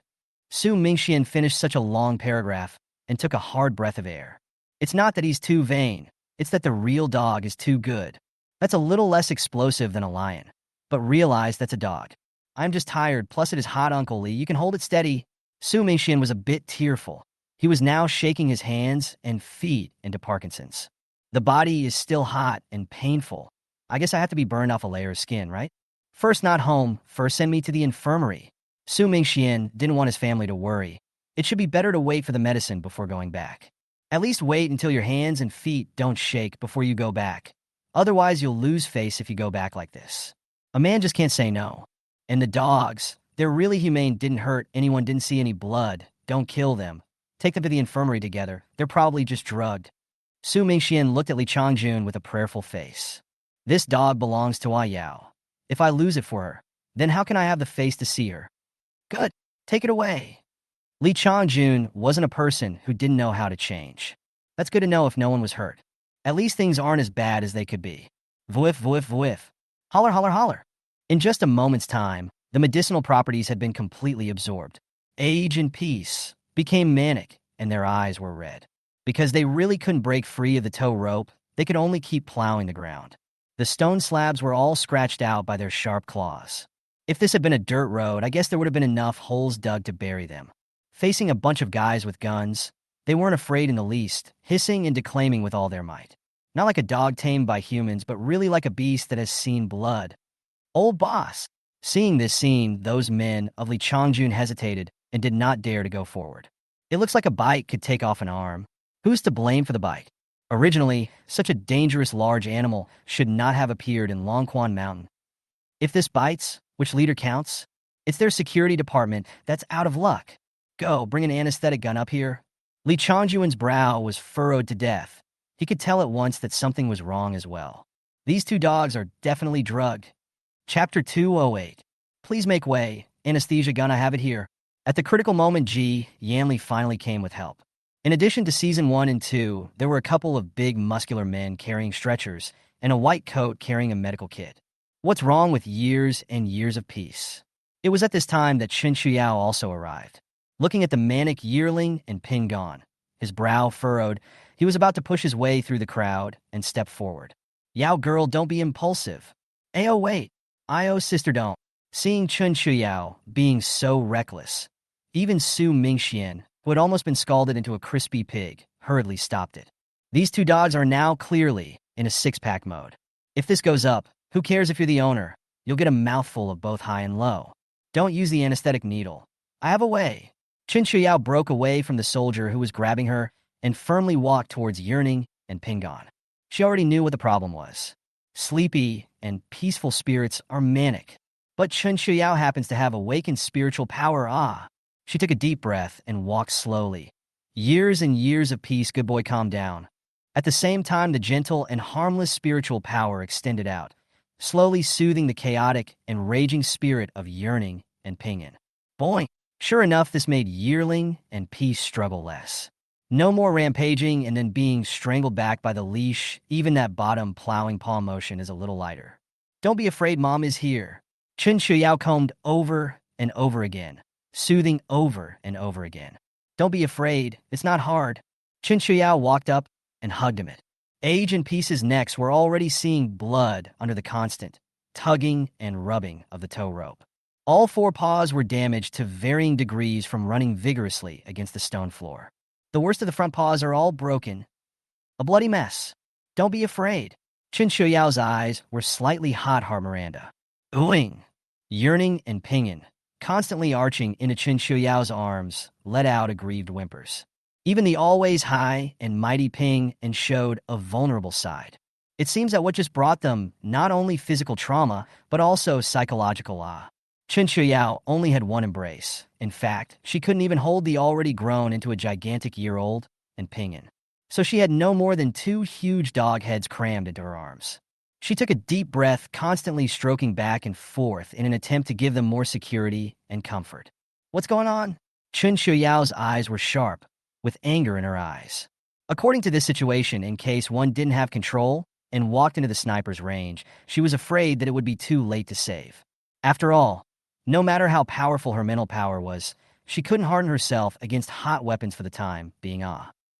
Su Mingxian finished such a long paragraph and took a hard breath of air. It's not that he's too vain. It's that the real dog is too good. That's a little less explosive than a lion. But realize that's a dog. I'm just tired, plus it is hot, Uncle Li. You can hold it steady. Su Mingxian was a bit tearful. He was now shaking his hands and feet into Parkinson's. The body is still hot and painful. I guess I have to be burned off a layer of skin, right? First, not home. First, send me to the infirmary. Su Mingxian didn't want his family to worry. It should be better to wait for the medicine before going back. At least wait until your hands and feet don't shake before you go back. Otherwise, you'll lose face if you go back like this. A man just can't say no. And the dogs, they're really humane, didn't hurt anyone, didn't see any blood. Don't kill them. Take them to the infirmary together. They're probably just drugged. Su Mingxian looked at Li Changjun with a prayerful face. This dog belongs to Yao. If I lose it for her, then how can I have the face to see her? Good. Take it away. Li Changjun wasn't a person who didn't know how to change. That's good to know if no one was hurt. At least things aren't as bad as they could be. Voif, voif, voif. Holler, holler, holler. In just a moment's time, the medicinal properties had been completely absorbed. Age and peace became manic, and their eyes were red. Because they really couldn't break free of the tow rope, they could only keep plowing the ground. The stone slabs were all scratched out by their sharp claws. If this had been a dirt road, I guess there would have been enough holes dug to bury them. Facing a bunch of guys with guns, they weren't afraid in the least, hissing and declaiming with all their might. Not like a dog tamed by humans, but really like a beast that has seen blood. Old boss! Seeing this scene, those men of Li Changjun hesitated and did not dare to go forward. It looks like a bite could take off an arm. Who's to blame for the bite? Originally, such a dangerous large animal should not have appeared in Longquan Mountain. If this bites, which leader counts? It's their security department that's out of luck. Go, bring an anesthetic gun up here. Li Changjun's brow was furrowed to death. He could tell at once that something was wrong as well. These two dogs are definitely drugged. Chapter 208. Please make way. Anesthesia gonna have it here. At the critical moment, Ji Yanli finally came with help. In addition to Season 1 and 2, there were a couple of big muscular men carrying stretchers and a white coat carrying a medical kit. What's wrong with years and years of peace? It was at this time that Chen Qiuyao also arrived. Looking at the manic yearling and Ping gone, his brow furrowed, he was about to push his way through the crowd and step forward. Yao girl, don't be impulsive. Ayo, wait. Io sister don't. Seeing Chen Qiuyao being so reckless, even Su Mingxian, who had almost been scalded into a crispy pig, hurriedly stopped it. These two dogs are now clearly in a six-pack mode. If this goes up, who cares if you're the owner? You'll get a mouthful of both high and low. Don't use the anesthetic needle. I have a way. Chen Qiuyao broke away from the soldier who was grabbing her and firmly walked towards Yearning and Pingon. She already knew what the problem was. Sleepy and peaceful spirits are manic. But Chen Qiuyao happens to have awakened spiritual power. She took a deep breath and walked slowly. Years and years of peace, good boy, calm down. At the same time, the gentle and harmless spiritual power extended out, slowly soothing the chaotic and raging spirit of Yearning and Pingon. Boing! Sure enough, this made Yearling and Peace struggle less. No more rampaging and then being strangled back by the leash. Even that bottom plowing paw motion is a little lighter. Don't be afraid, Mom is here. Chen Qiuyao combed over and over again, soothing over and over again. Don't be afraid, it's not hard. Chen Qiuyao walked up and hugged him. Age and Peace's necks were already seeing blood under the constant tugging and rubbing of the tow rope. All four paws were damaged to varying degrees from running vigorously against the stone floor. The worst of the front paws are all broken. A bloody mess. Don't be afraid. Chen Qiuyao's eyes were slightly hot, Miranda. Ooing. Yearning and Pingon, constantly arching into Chen Qiuyao's arms, let out aggrieved whimpers. Even the always high and mighty Ping and showed a vulnerable side. It seems that what just brought them not only physical trauma, but also psychological Chen Qiuyao only had one embrace. In fact, she couldn't even hold the already grown into a gigantic year-old and Pingon. So she had no more than two huge dog heads crammed into her arms. She took a deep breath, constantly stroking back and forth in an attempt to give them more security and comfort. What's going on? Chen Qiuyao's eyes were sharp, with anger in her eyes. According to this situation, in case one didn't have control and walked into the sniper's range, she was afraid that it would be too late to save. After all, no matter how powerful her mental power was, she couldn't harden herself against hot weapons for the time being.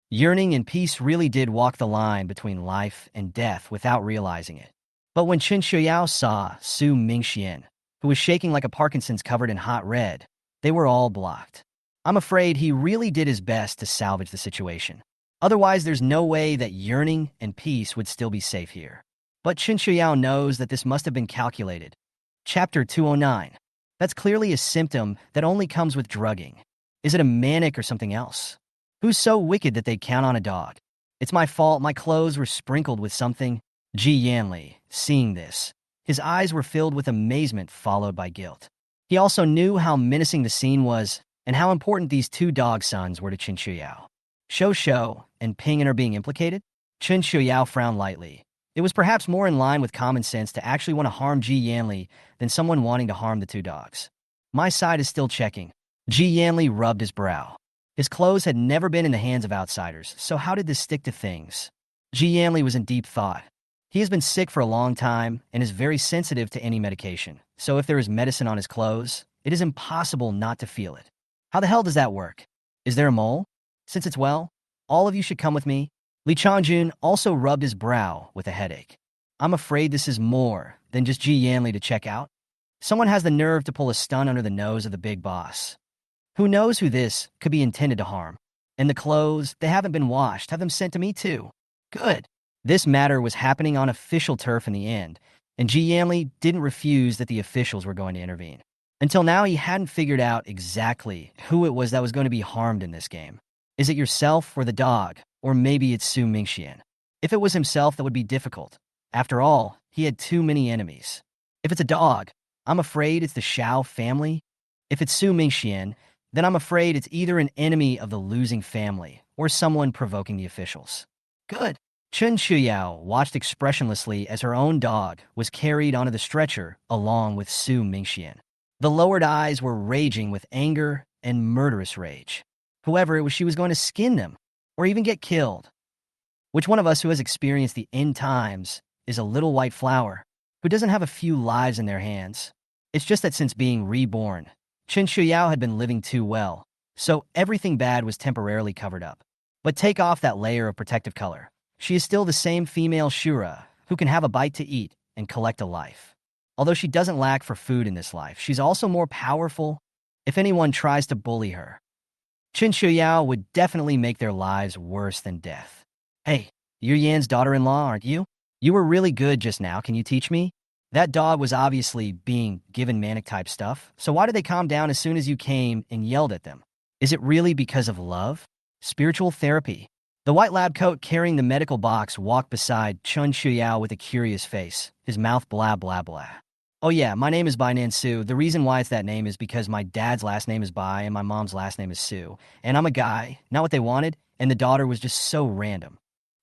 Yearning and Peace really did walk the line between life and death without realizing it. But when Chen Qiuyao saw Su Mingxian, who was shaking like a Parkinson's covered in hot red, they were all blocked. I'm afraid he really did his best to salvage the situation. Otherwise, there's no way that Yearning and Peace would still be safe here. But Chen Qiuyao knows that this must have been calculated. Chapter 209. That's clearly a symptom that only comes with drugging. Is it a manic or something else? Who's so wicked that they count on a dog? It's my fault, my clothes were sprinkled with something. Ji Yanli, seeing this, his eyes were filled with amazement followed by guilt. He also knew how menacing the scene was and how important these two dog sons were to Chen Qiuyao. Shou and Pingon are being implicated? Chen Qiuyao frowned lightly. It was perhaps more in line with common sense to actually want to harm Ji Yanli than someone wanting to harm the two dogs. My side is still checking. Ji Yanli rubbed his brow. His clothes had never been in the hands of outsiders, so how did this stick to things? Ji Yanli was in deep thought. He has been sick for a long time and is very sensitive to any medication, so if there is medicine on his clothes, it is impossible not to feel it. How the hell does that work? Is there a mole? Since it's well, all of you should come with me. Li Changjun also rubbed his brow with a headache. I'm afraid this is more than just Ji Yanli to check out. Someone has the nerve to pull a stun under the nose of the big boss. Who knows who this could be intended to harm? And the clothes, they haven't been washed. Have them sent to me too. Good. This matter was happening on official turf in the end, and Ji Yanli didn't refuse that the officials were going to intervene. Until now, he hadn't figured out exactly who it was that was going to be harmed in this game. Is it yourself or the dog? Or maybe it's Su Mingxian. If it was himself, that would be difficult. After all, he had too many enemies. If it's a dog, I'm afraid it's the Xiao family. If it's Su Mingxian, then I'm afraid it's either an enemy of the losing family or someone provoking the officials. Good. Chen Qiuyao watched expressionlessly as her own dog was carried onto the stretcher along with Su Mingxian. The lowered eyes were raging with anger and murderous rage. Whoever it was, she was going to skin them or even get killed. Which one of us who has experienced the end times is a little white flower who doesn't have a few lives in their hands? It's just that since being reborn, Chen Qiuyao had been living too well, so everything bad was temporarily covered up. But take off that layer of protective color. She is still the same female Shura who can have a bite to eat and collect a life. Although she doesn't lack for food in this life, she's also more powerful if anyone tries to bully her. Chen Qiuyao would definitely make their lives worse than death. Hey, you're Yan's daughter-in-law, aren't you? You were really good just now, can you teach me? That dog was obviously being given manic-type stuff, so why did they calm down as soon as you came and yelled at them? Is it really because of love? Spiritual therapy? The white lab coat carrying the medical box walked beside Chen Qiuyao with a curious face, his mouth blah blah blah. Oh yeah, my name is Bai Nan Su. The reason why it's that name is because my dad's last name is Bai and my mom's last name is Su. And I'm a guy, not what they wanted, and the daughter was just so random.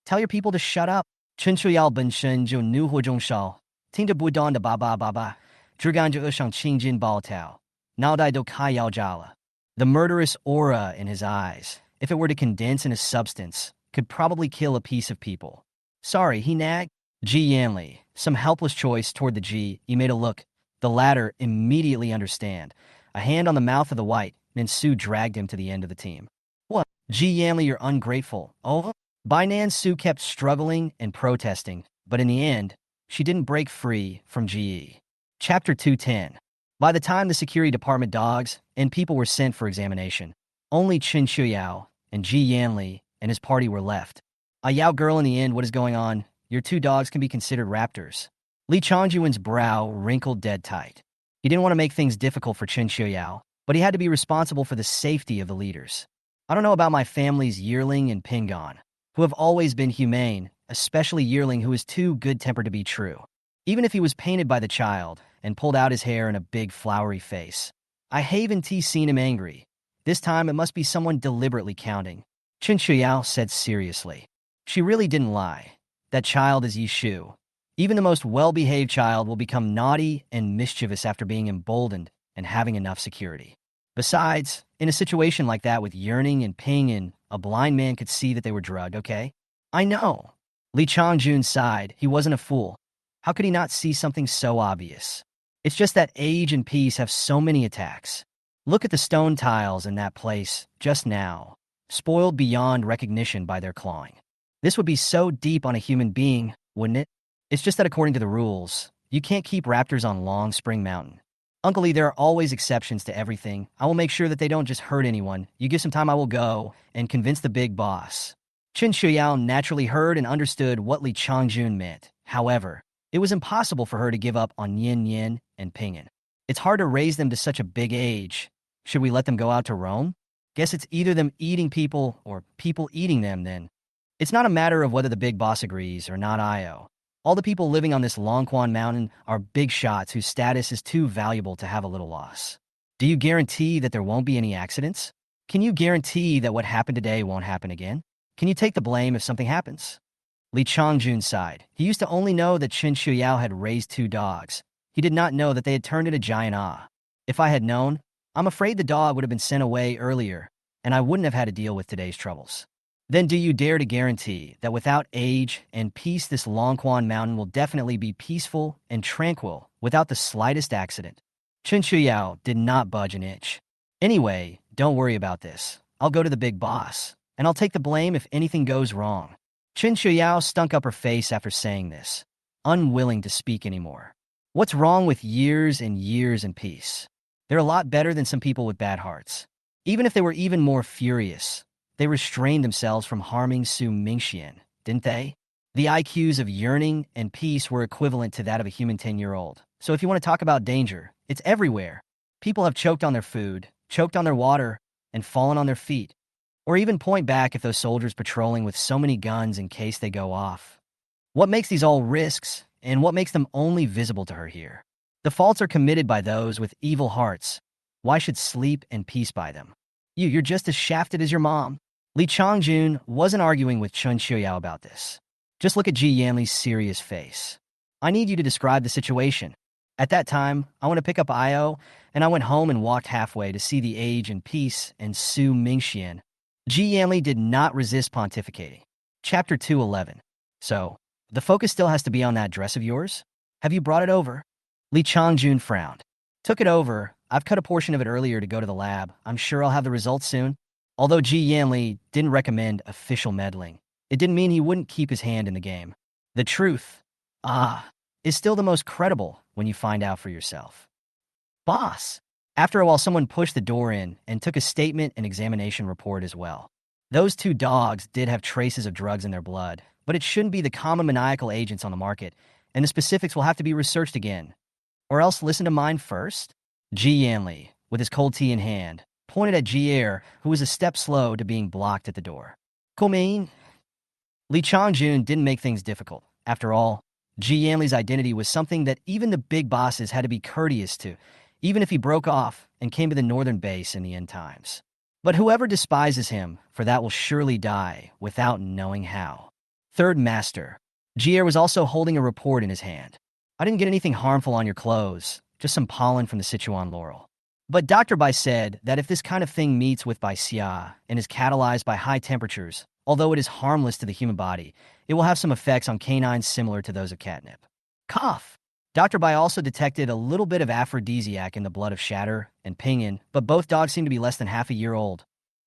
Tell your people to shut up. Chen Qiuyao ben shen jiu nu hu zhong shao. Ting de bu don de ba ba ba ba. Zhigan zhe shang qing jin bao tao. Nao dai do kai yao jala. The murderous aura in his eyes, if it were to condense in a substance, could probably kill a piece of people. Sorry, he nagged. Ji Yanli, some helpless choice toward the Ji, he made a look. The latter immediately understand. A hand on the mouth of the white, and Su dragged him to the end of the team. What? Ji Yanli, you're ungrateful. Oh? Bai Nan Su kept struggling and protesting, but in the end, she didn't break free from Ji. Chapter 210. By the time the security department dogs and people were sent for examination, only Chen Qiuyao and Ji Yanli and his party were left. Yao girl, in the end, what is going on? Your two dogs can be considered raptors. Li Changjuan's brow wrinkled dead tight. He didn't want to make things difficult for Chen Qiuyao, but he had to be responsible for the safety of the leaders. I don't know about my family's Yearling and Pingon, who have always been humane, especially Yearling, who is too good-tempered to be true. Even if he was painted by the child and pulled out his hair in a big flowery face. I haven't seen him angry. This time it must be someone deliberately counting. Chen Qiuyao said seriously. She really didn't lie. That child is Yishu. Even the most well-behaved child will become naughty and mischievous after being emboldened and having enough security. Besides, in a situation like that with Yearning and Ping, a blind man could see that they were drugged, okay? I know. Li Changjun sighed. He wasn't a fool. How could he not see something so obvious? It's just that age and peace have so many attacks. Look at the stone tiles in that place, just now, spoiled beyond recognition by their clawing. This would be so deep on a human being, wouldn't it? It's just that according to the rules, you can't keep raptors on Long Spring Mountain. Uncle Lee, there are always exceptions to everything. I will make sure that they don't just hurt anyone. You give some time, I will go and convince the big boss. Chen Qiuyao naturally heard and understood what Li Changjun meant. However, it was impossible for her to give up on Yin Yin and Pingin. It's hard to raise them to such a big age. Should we let them go out to roam? Guess it's either them eating people or people eating them then. It's not a matter of whether the big boss agrees or not. All the people living on this Longquan Mountain are big shots whose status is too valuable to have a little loss. Do you guarantee that there won't be any accidents? Can you guarantee that what happened today won't happen again? Can you take the blame if something happens? Li Changjun sighed. He used to only know that Chen Qiuyao had raised two dogs. He did not know that they had turned into giant Ah. If I had known, I'm afraid the dog would have been sent away earlier, and I wouldn't have had to deal with today's troubles. Then do you dare to guarantee that without age and peace, this Longquan Mountain will definitely be peaceful and tranquil without the slightest accident? Chen Qiuyao did not budge an inch. Anyway, don't worry about this. I'll go to the big boss, and I'll take the blame if anything goes wrong. Chen Qiuyao stunk up her face after saying this, unwilling to speak anymore. What's wrong with years and years in peace? They're a lot better than some people with bad hearts. Even if they were even more furious, they restrained themselves from harming Su Mingxian, didn't they? The IQs of Yearning and Peace were equivalent to that of a human 10-year-old. So if you want to talk about danger, it's everywhere. People have choked on their food, choked on their water, and fallen on their feet. Or even point back at those soldiers patrolling with so many guns in case they go off. What makes these all risks, and what makes them only visible to her here? The faults are committed by those with evil hearts. Why should sleep and peace by them? You're just as shafted as your mom. Li Changjun wasn't arguing with Chen Qiuyao about this. Just look at Ji Yanli's serious face. I need you to describe the situation. At that time, I went to pick up Io, and I went home and walked halfway to see the age and peace and Su Mingxian. Ji Yanli did not resist pontificating. Chapter 211. So, the focus still has to be on that dress of yours? Have you brought it over? Li Changjun frowned. Took it over. I've cut a portion of it earlier to go to the lab. I'm sure I'll have the results soon. Although Ji Yanli didn't recommend official meddling, it didn't mean he wouldn't keep his hand in the game. The truth, is still the most credible when you find out for yourself. Boss. After a while, someone pushed the door in and took a statement and examination report as well. Those two dogs did have traces of drugs in their blood, but it shouldn't be the common maniacal agents on the market, and the specifics will have to be researched again. Or else listen to mine first? Ji Yanli, with his cold tea in hand, pointed at Jier, who was a step slow to being blocked at the door. Mean? Li Changjun didn't make things difficult. After all, Ji Yanli's identity was something that even the big bosses had to be courteous to, even if he broke off and came to the northern base in the end times. But whoever despises him, for that will surely die without knowing how. Third Master. Jier was also holding a report in his hand. I didn't get anything harmful on your clothes, just some pollen from the Sichuan laurel. But Dr. Bai said that if this kind of thing meets with Bai Xia and is catalyzed by high temperatures, although it is harmless to the human body, it will have some effects on canines similar to those of catnip. Cough. Dr. Bai also detected a little bit of aphrodisiac in the blood of Shatter and Pinyin, but both dogs seem to be less than half a year old.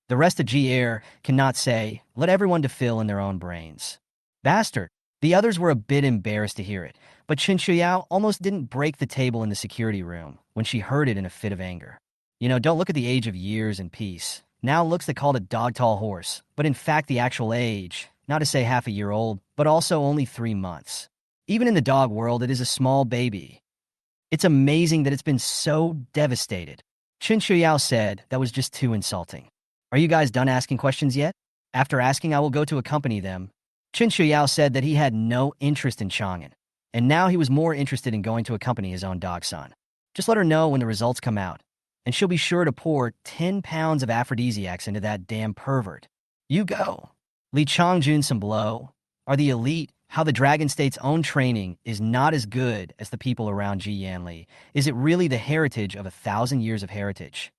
The rest of G-Air cannot say, let everyone to fill in their own brains. Bastard. The others were a bit embarrassed to hear it, but Chen Qiuyao almost didn't break the table in the security room when she heard it in a fit of anger. Don't look at the age of years and peace. Now looks they called a dog-tall horse, but in fact the actual age, not to say half a year old, but also only 3 months. Even in the dog world, it is a small baby. It's amazing that it's been so devastated. Chen Qiuyao said that was just too insulting. Are you guys done asking questions yet? After asking, I will go to accompany them. Chen Qiuyao said that he had no interest in Chang'an, and now he was more interested in going to accompany his own dog son. Just let her know when the results come out, and she'll be sure to pour 10 pounds of aphrodisiacs into that damn pervert. You go. Li Changjun some blow. Are the elite, how the Dragon State's own training is not as good as the people around Ji Yanli? Is it really the heritage of 1,000 years of heritage?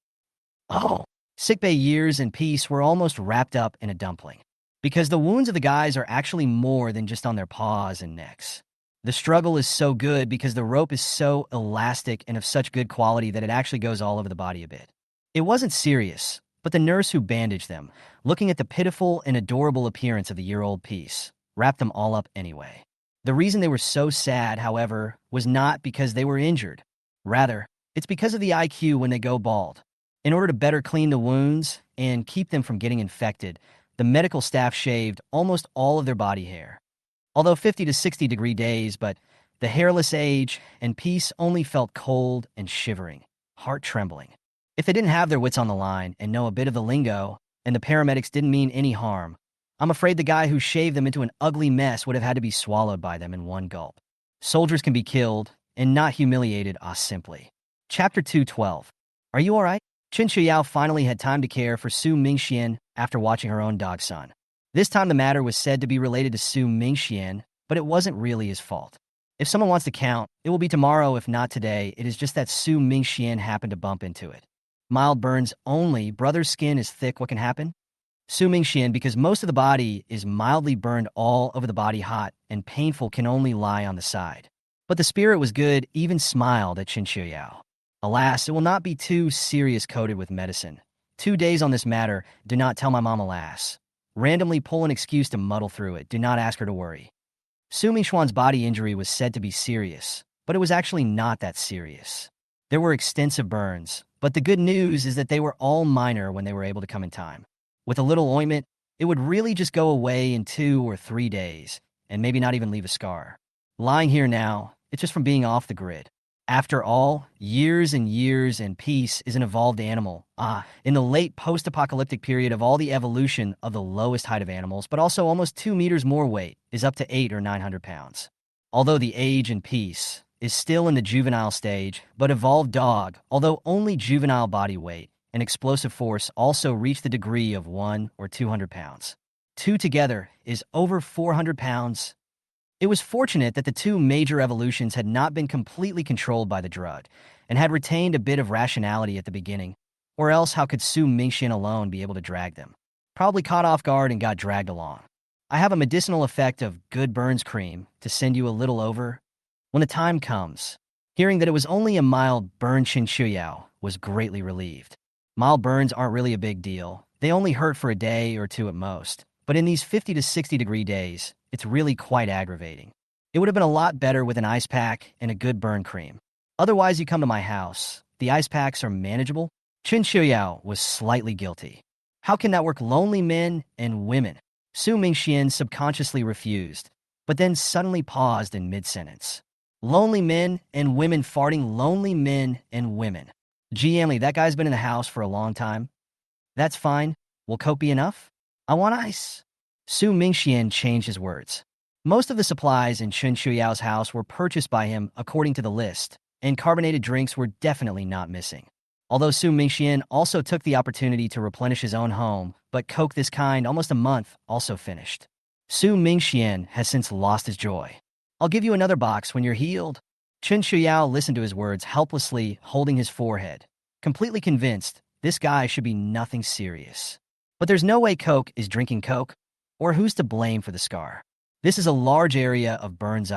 Oh, sickbay years and peace were almost wrapped up in a dumpling. Because the wounds of the guys are actually more than just on their paws and necks. The struggle is so good because the rope is so elastic and of such good quality that it actually goes all over the body a bit. It wasn't serious, but the nurse who bandaged them, looking at the pitiful and adorable appearance of the year-old piece, wrapped them all up anyway. The reason they were so sad, however, was not because they were injured. Rather, it's because of the IQ when they go bald. In order to better clean the wounds and keep them from getting infected, the medical staff shaved almost all of their body hair. Although 50 to 60 degree days, but the hairless age and peace only felt cold and shivering, heart trembling. If they didn't have their wits on the line and know a bit of the lingo, and the paramedics didn't mean any harm, I'm afraid the guy who shaved them into an ugly mess would have had to be swallowed by them in one gulp. Soldiers can be killed and not humiliated, simply. Chapter 212. Are you alright? Chen Qiuyao finally had time to care for Su Mingxian after watching her own dog son. This time the matter was said to be related to Su Mingxian, but it wasn't really his fault. If someone wants to count, it will be tomorrow if not today. It is just that Su Mingxian happened to bump into it. Mild burns only, brother's skin is thick, what can happen? Su Mingxian, because most of the body is mildly burned all over the body hot and painful, can only lie on the side. But the spirit was good, even smiled at Chen Qiuyao. Alas, it will not be too serious coated with medicine. 2 days on this matter, do not tell my mom, alas. Randomly pull an excuse to muddle through it, do not ask her to worry. Su Mingxuan's body injury was said to be serious, but it was actually not that serious. There were extensive burns, but the good news is that they were all minor when they were able to come in time. With a little ointment, it would really just go away in 2 or 3 days, and maybe not even leave a scar. Lying here now, it's just from being off the grid. After all, years and peace is an evolved animal. In the late post-apocalyptic period of all the evolution of the lowest height of animals, but also almost 2 meters more weight, is up to 800 or 900 pounds. Although the age and peace is still in the juvenile stage, but evolved dog, although only juvenile body weight, and explosive force also reach the degree of 100 or 200 pounds. 2 together is over 400 pounds, It was fortunate that the two major evolutions had not been completely controlled by the drug and had retained a bit of rationality at the beginning, or else how could Su Mingxian alone be able to drag them? Probably caught off guard and got dragged along. I have a medicinal effect of good burns cream to send you a little over when the time comes. Hearing that it was only a mild burn, Chen Qiuyao was greatly relieved. Mild burns aren't really a big deal. They only hurt for a day or two at most. But in these 50 to 60-degree days, it's really quite aggravating. It would have been a lot better with an ice pack and a good burn cream. Otherwise, you come to my house. The ice packs are manageable. Chen Qiuyao was slightly guilty. How can that work? Lonely men and women. Su Mingxian subconsciously refused, but then suddenly paused in mid-sentence. Lonely men and women farting, lonely men and women. Ji Yanli, that guy's been in the house for a long time. That's fine. Will Coke be enough? I want ice. Su Mingxian changed his words. Most of the supplies in Chen Qiuyao's house were purchased by him according to the list, and carbonated drinks were definitely not missing. Although Su Mingxian also took the opportunity to replenish his own home, but Coke this kind almost a month also finished. Su Mingxian has since lost his joy. I'll give you another box when you're healed. Chen Qiuyao listened to his words helplessly, holding his forehead, completely convinced this guy should be nothing serious. But there's no way Coke is drinking Coke, or who's to blame for the scar. This is a large area of burns,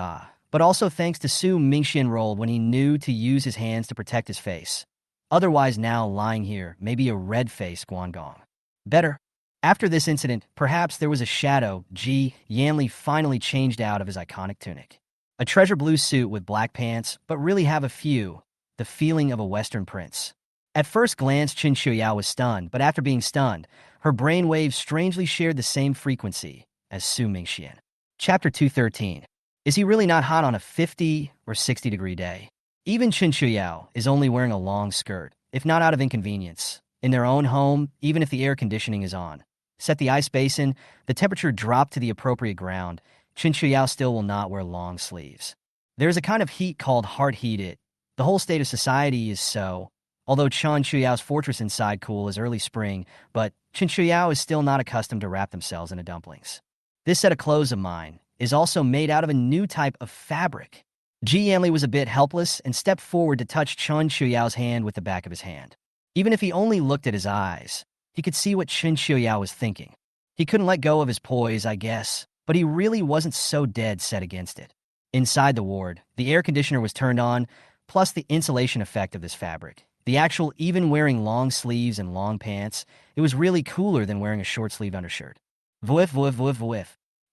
but also thanks to Su Mingxian rolled when he knew to use his hands to protect his face. Otherwise now lying here may be a red-faced Guangong. Better. After this incident, perhaps there was a shadow. Ji Yanli finally changed out of his iconic tunic. A treasure blue suit with black pants, but really have a few, the feeling of a Western prince. At first glance, Chen Qiuyao was stunned, but after being stunned, her brain waves strangely shared the same frequency as Su Mingxian. Chapter 213. Is he really not hot on a 50 or 60-degree day? Even Chen Qiuyao is only wearing a long skirt, if not out of inconvenience. In their own home, even if the air conditioning is on. Set the ice basin, the temperature dropped to the appropriate ground. Chen Qiuyao still will not wear long sleeves. There is a kind of heat called heart heat. The whole state of society is so. Although Chen Qiuyao's fortress inside cool is early spring, but Chen Qiuyao is still not accustomed to wrap themselves in a dumplings. This set of clothes of mine is also made out of a new type of fabric. Ji Yanli was a bit helpless and stepped forward to touch Chen Qiuyao's hand with the back of his hand. Even if he only looked at his eyes, he could see what Chen Qiuyao was thinking. He couldn't let go of his poise, I guess, but he really wasn't so dead set against it. Inside the ward, the air conditioner was turned on, plus the insulation effect of this fabric. The actual even wearing long sleeves and long pants, it was really cooler than wearing a short-sleeved undershirt. Vuif, vuif, vuif, vuif.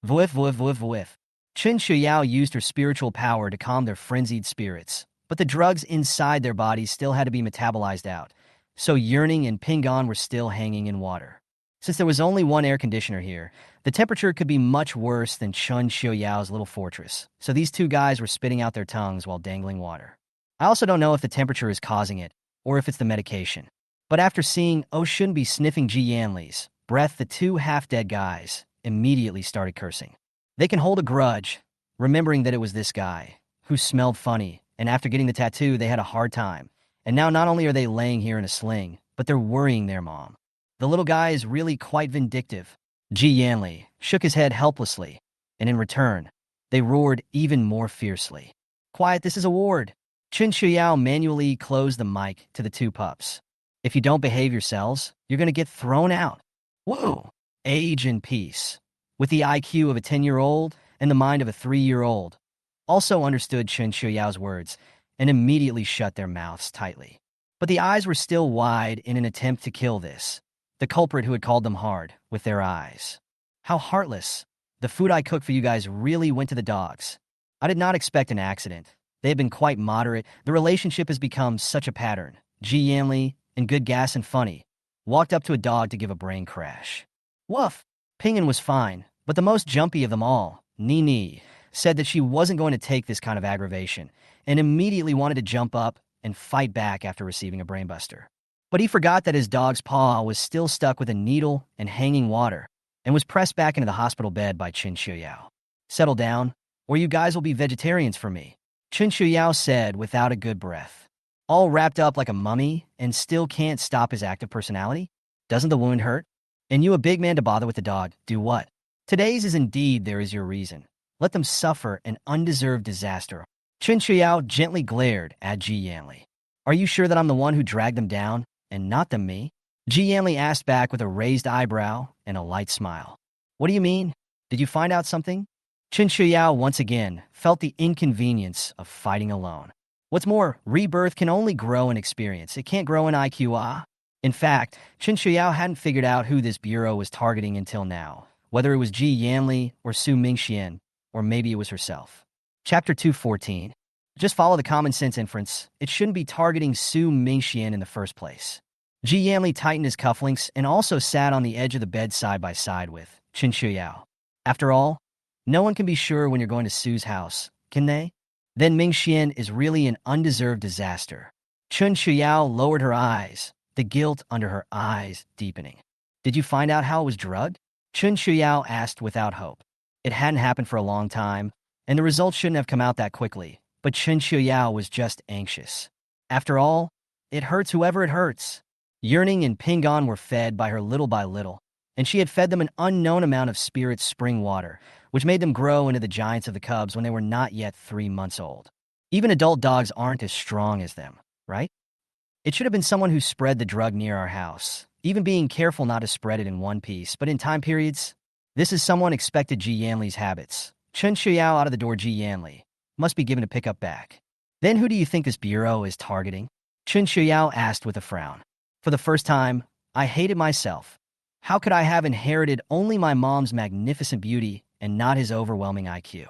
Vuif, vuif, vuif, vuif. Chen Qiuyao used her spiritual power to calm their frenzied spirits, but the drugs inside their bodies still had to be metabolized out, so yearning and Pingon were still hanging in water. Since there was only one air conditioner here, the temperature could be much worse than Chen Qiuyao's little fortress, so these two guys were spitting out their tongues while dangling water. I also don't know if the temperature is causing it, or if it's the medication. But after seeing shouldn't be sniffing Ji Yanli's breath, the two half-dead guys immediately started cursing. They can hold a grudge, remembering that it was this guy, who smelled funny, and after getting the tattoo, they had a hard time. And now not only are they laying here in a sling, but they're worrying their mom. The little guy is really quite vindictive. Ji Yanli shook his head helplessly, and in return, they roared even more fiercely. Quiet, this is a ward. Chen Qiuyao manually closed the mic to the two pups. If you don't behave yourselves, you're going to get thrown out. Whoa! Age and peace. With the IQ of a 10-year-old and the mind of a 3-year-old, also understood Chen Qiuyao's words and immediately shut their mouths tightly. But the eyes were still wide in an attempt to kill this, the culprit who had called them hard, with their eyes. How heartless. The food I cooked for you guys really went to the dogs. I did not expect an accident. They have been quite moderate. The relationship has become such a pattern. Ji Yanli, in good gas and funny, walked up to a dog to give a brain crash. Woof! Pinyin was fine, but the most jumpy of them all, Nini, said that she wasn't going to take this kind of aggravation and immediately wanted to jump up and fight back after receiving a brainbuster. But he forgot that his dog's paw was still stuck with a needle and hanging water and was pressed back into the hospital bed by Chen Qiuyao. Settle down, or you guys will be vegetarians for me, Chen Qiuyao said without a good breath. All wrapped up like a mummy and still can't stop his active personality? Doesn't the wound hurt? And you a big man to bother with the dog, do what? Today's is indeed there is your reason. Let them suffer an undeserved disaster. Chen Qiuyao gently glared at Ji Yanli. Are you sure that I'm the one who dragged them down, and not them me? Ji Yanli asked back with a raised eyebrow and a light smile. What do you mean? Did you find out something? Chen Qiuyao once again felt the inconvenience of fighting alone. What's more, rebirth can only grow in experience. It can't grow in IQ. In fact, Chen Qiuyao hadn't figured out who this bureau was targeting until now, whether it was Ji Yanli or Su Mingxian, or maybe it was herself. Chapter 214. Just follow the common sense inference. It shouldn't be targeting Su Mingxian in the first place. Ji Yanli tightened his cufflinks and also sat on the edge of the bed side by side with Chen Qiuyao. After all, no one can be sure when you're going to Su's house, can they? Then Mingxian is really an undeserved disaster. Chen Qiuyao lowered her eyes, the guilt under her eyes deepening. Did you find out how it was drugged? Chen Qiuyao asked without hope. It hadn't happened for a long time, and the results shouldn't have come out that quickly, but Chen Qiuyao was just anxious. After all, it hurts whoever it hurts. Yearning and Pingon were fed by her little by little, and she had fed them an unknown amount of spirit spring water, which made them grow into the giants of the cubs when they were not yet 3 months old. Even adult dogs aren't as strong as them, right? It should have been someone who spread the drug near our house, even being careful not to spread it in one piece, but in time periods. This is someone expected Ji Yanli's habits. Chen Qiuyao out of the door. Ji Yanli must be given a pickup back. Then who do you think this bureau is targeting? Chen Qiuyao asked with a frown. For the first time, I hated myself. How could I have inherited only my mom's magnificent beauty and not his overwhelming IQ?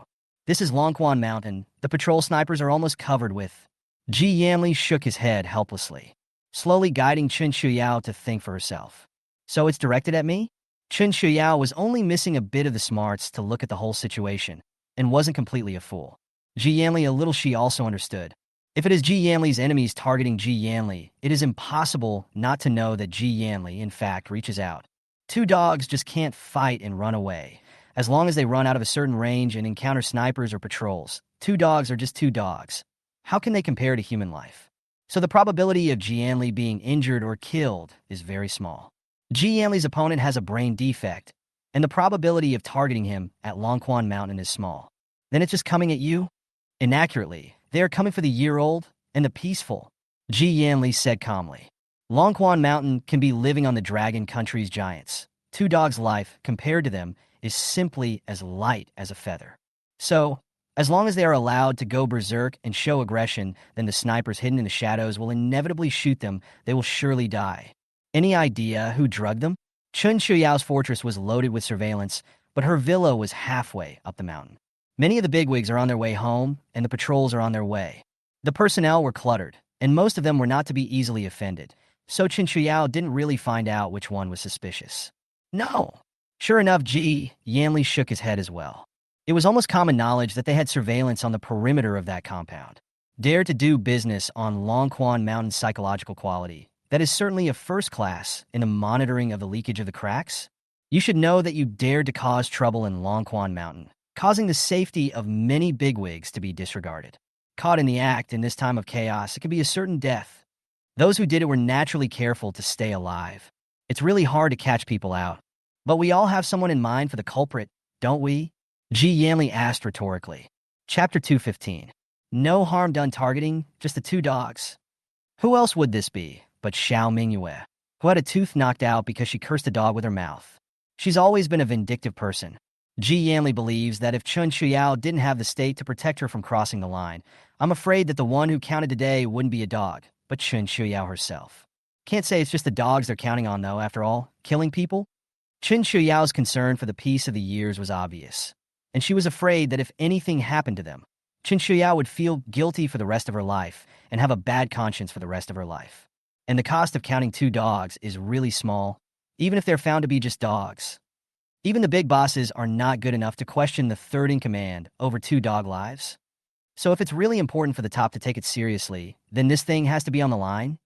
This is Longquan Mountain. The patrol snipers are almost covered with... Ji Yanli shook his head helplessly, slowly guiding Chen Qiuyao to think for herself. So it's directed at me? Chen Qiuyao was only missing a bit of the smarts to look at the whole situation, and wasn't completely a fool. Ji Yanli, a little, she also understood. If it is Ji Yanli's enemies targeting Ji Yanli, it is impossible not to know that Ji Yanli, in fact, reaches out. Two dogs just can't fight and run away. As long as they run out of a certain range and encounter snipers or patrols, two dogs are just two dogs. How can they compare to human life? So the probability of Ji Yanli being injured or killed is very small. Ji Yanli's opponent has a brain defect, and the probability of targeting him at Longquan Mountain is small. Then it's just coming at you? Inaccurately, they are coming for the year-old and the peaceful, Ji Yanli said calmly. Longquan Mountain can be living on the Dragon Country's giants. Two dogs' life, compared to them, is simply as light as a feather. So, as long as they are allowed to go berserk and show aggression, then the snipers hidden in the shadows will inevitably shoot them. They will surely die. Any idea who drugged them? Chen Qiuyao's fortress was loaded with surveillance, but her villa was halfway up the mountain. Many of the bigwigs are on their way home, and the patrols are on their way. The personnel were cluttered, and most of them were not to be easily offended, so Chen Qiuyao didn't really find out which one was suspicious. No. Sure enough, Ji Yanli shook his head as well. It was almost common knowledge that they had surveillance on the perimeter of that compound. Dare to do business on Longquan Mountain's psychological quality. That is certainly a first class in the monitoring of the leakage of the cracks. You should know that you dared to cause trouble in Longquan Mountain, causing the safety of many bigwigs to be disregarded. Caught in the act in this time of chaos, it could be a certain death. Those who did it were naturally careful to stay alive. It's really hard to catch people out. But we all have someone in mind for the culprit, don't we? Ji Yanli asked rhetorically. Chapter 215. No harm done targeting, just the two dogs. Who else would this be but Xiao Mingyue, who had a tooth knocked out because she cursed a dog with her mouth? She's always been a vindictive person. Ji Yanli believes that if Chen Qiuyao didn't have the state to protect her from crossing the line, I'm afraid that the one who counted today wouldn't be a dog, but Chen Qiuyao herself. Can't say it's just the dogs they're counting on, though, after all. Killing people? Chen Qiuyao's concern for the peace of the years was obvious, and she was afraid that if anything happened to them, Chen Qiuyao would feel guilty for the rest of her life and have a bad conscience for the rest of her life. And the cost of counting two dogs is really small, even if they're found to be just dogs. Even the big bosses are not good enough to question the third in command over two dog lives. So if it's really important for the top to take it seriously, then this thing has to be on the line.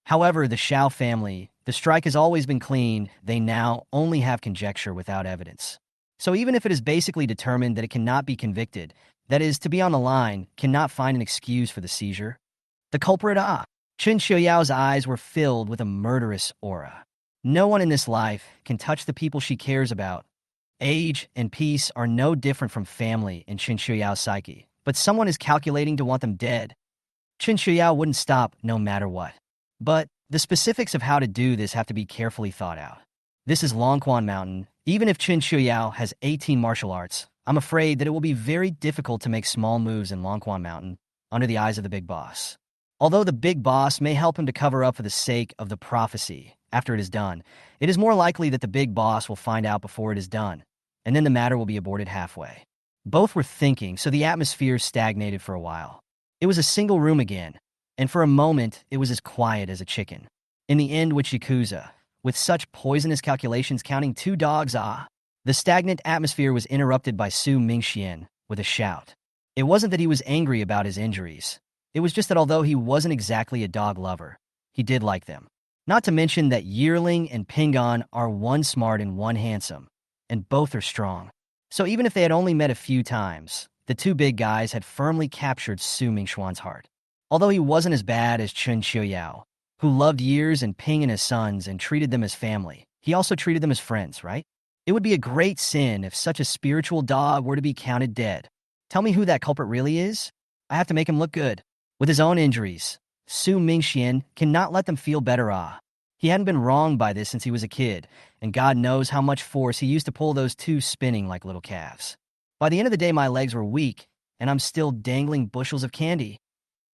However, the Xiao family, the strike has always been clean. They now only have conjecture without evidence. So even if it is basically determined that it cannot be convicted, that is, to be on the line, cannot find an excuse for the seizure. The culprit, Chen Qiuyao's eyes were filled with a murderous aura. No one in this life can touch the people she cares about. Age and peace are no different from family in Chen Qiuyao's psyche, but someone is calculating to want them dead. Chen Qiuyao wouldn't stop no matter what. But the specifics of how to do this have to be carefully thought out. This is Longquan Mountain. Even if Chen Qiuyao has 18 martial arts, I'm afraid that it will be very difficult to make small moves in Longquan Mountain under the eyes of the big boss. Although the big boss may help him to cover up for the sake of the prophecy after it is done, it is more likely that the big boss will find out before it is done, and then the matter will be aborted halfway. Both were thinking, so the atmosphere stagnated for a while. It was a single room again, and for a moment it was as quiet as a chicken. In the end, with Yakuza, with such poisonous calculations counting 2 dogs, the stagnant atmosphere was interrupted by Su Mingxian with a shout. It wasn't that he was angry about his injuries. It was just that although he wasn't exactly a dog lover, he did like them. Not to mention that Yearling and Pingon are one smart and one handsome, and both are strong. So even if they had only met a few times, the 2 big guys had firmly captured Su Mingxuan's heart. Although he wasn't as bad as Chen Qiuyao, who loved Years and Ping and his sons and treated them as family, he also treated them as friends, right? It would be a great sin if such a spiritual dog were to be counted dead. Tell me who that culprit really is? I have to make him look good. With his own injuries, Su Mingxian cannot let them feel better. He hadn't been wronged by this since he was a kid, and God knows how much force he used to pull those 2 spinning like little calves. By the end of the day, my legs were weak, and I'm still dangling bushels of candy.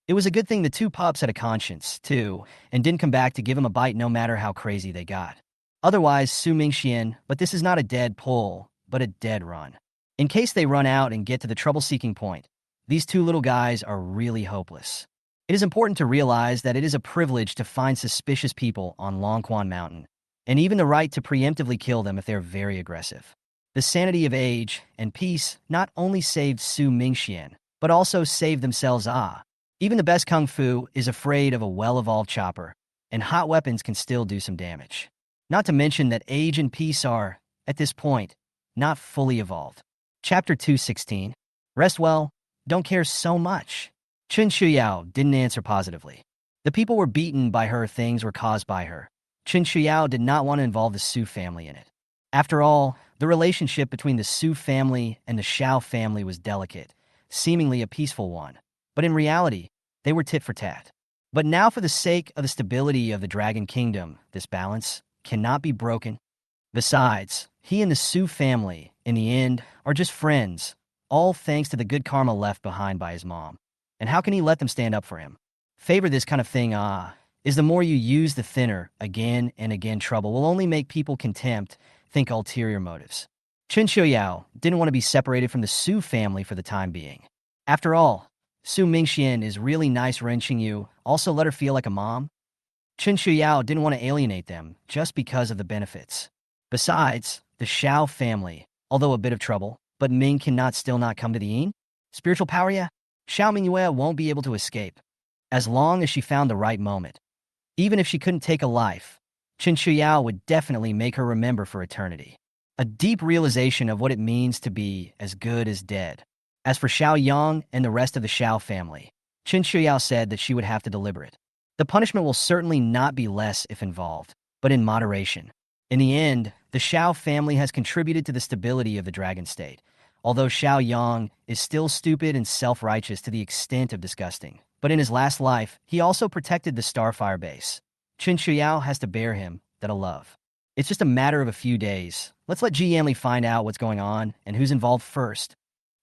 It was a good thing the 2 pups had a conscience, too, and didn't come back to give him a bite no matter how crazy they got. Otherwise, Su Mingxian, but this is not a dead pull, but a dead run. In case they run out and get to the trouble-seeking point, these 2 little guys are really hopeless. It is important to realize that it is a privilege to find suspicious people on Longquan Mountain, and even the right to preemptively kill them if they're very aggressive. The sanity of age and peace not only saved Su Mingxian, but also saved themselves. Even the best kung fu is afraid of a well-evolved chopper, and hot weapons can still do some damage. Not to mention that age and peace are, at this point, not fully evolved. Chapter 216. Rest well, don't care so much. Chen Qiuyao didn't answer positively. The people were beaten by her, things were caused by her. Chen Qiuyao did not want to involve the Su family in it. After all, the relationship between the Su family and the Xiao family was delicate, seemingly a peaceful one. But in reality, they were tit for tat. But now for the sake of the stability of the Dragon Kingdom, this balance cannot be broken. Besides, he and the Su family, in the end, are just friends, all thanks to the good karma left behind by his mom. And how can he let them stand up for him? Favor this kind of thing, is the more you use the thinner, again and again trouble will only make people contempt, think ulterior motives. Chen Qiuyao didn't want to be separated from the Su family for the time being. After all, Su Mingxian is really nice. Ren Qingyu also let her feel like a mom. Chen Qiuyao didn't want to alienate them just because of the benefits. Besides, the Xiao family, although a bit of trouble, but Ming cannot still not come to the inn? Spiritual power, yeah? Xiao Mingyue won't be able to escape, as long as she found the right moment. Even if she couldn't take a life, Chen Qiuyao would definitely make her remember for eternity. A deep realization of what it means to be as good as dead. As for Xiao Yang and the rest of the Xiao family, Chen Qiuyao said that she would have to deliver it. The punishment will certainly not be less if involved, but in moderation. In the end, the Xiao family has contributed to the stability of the Dragon State, although Xiao Yang is still stupid and self-righteous to the extent of disgusting. But in his last life, he also protected the Starfire base. Chen Qiuyao has to bear him that a love. It's just a matter of a few days. Let's let Ji Yanli find out what's going on and who's involved first.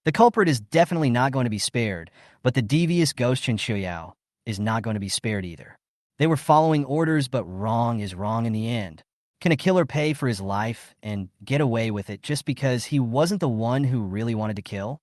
The culprit is definitely not going to be spared, but the devious ghost Chen Qiuyao is not going to be spared either. They were following orders, but wrong is wrong in the end. Can a killer pay for his life and get away with it just because he wasn't the one who really wanted to kill?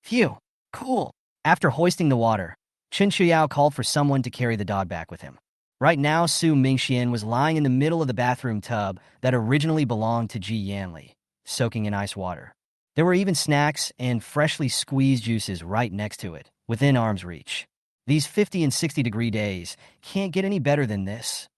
Phew, cool. After hoisting the water, Chen Qiuyao called for someone to carry the dog back with him. Right now, Su Mingxian was lying in the middle of the bathroom tub that originally belonged to Ji Yanli, soaking in ice water. There were even snacks and freshly squeezed juices right next to it, within arm's reach. These 50 and 60-degree days can't get any better than this.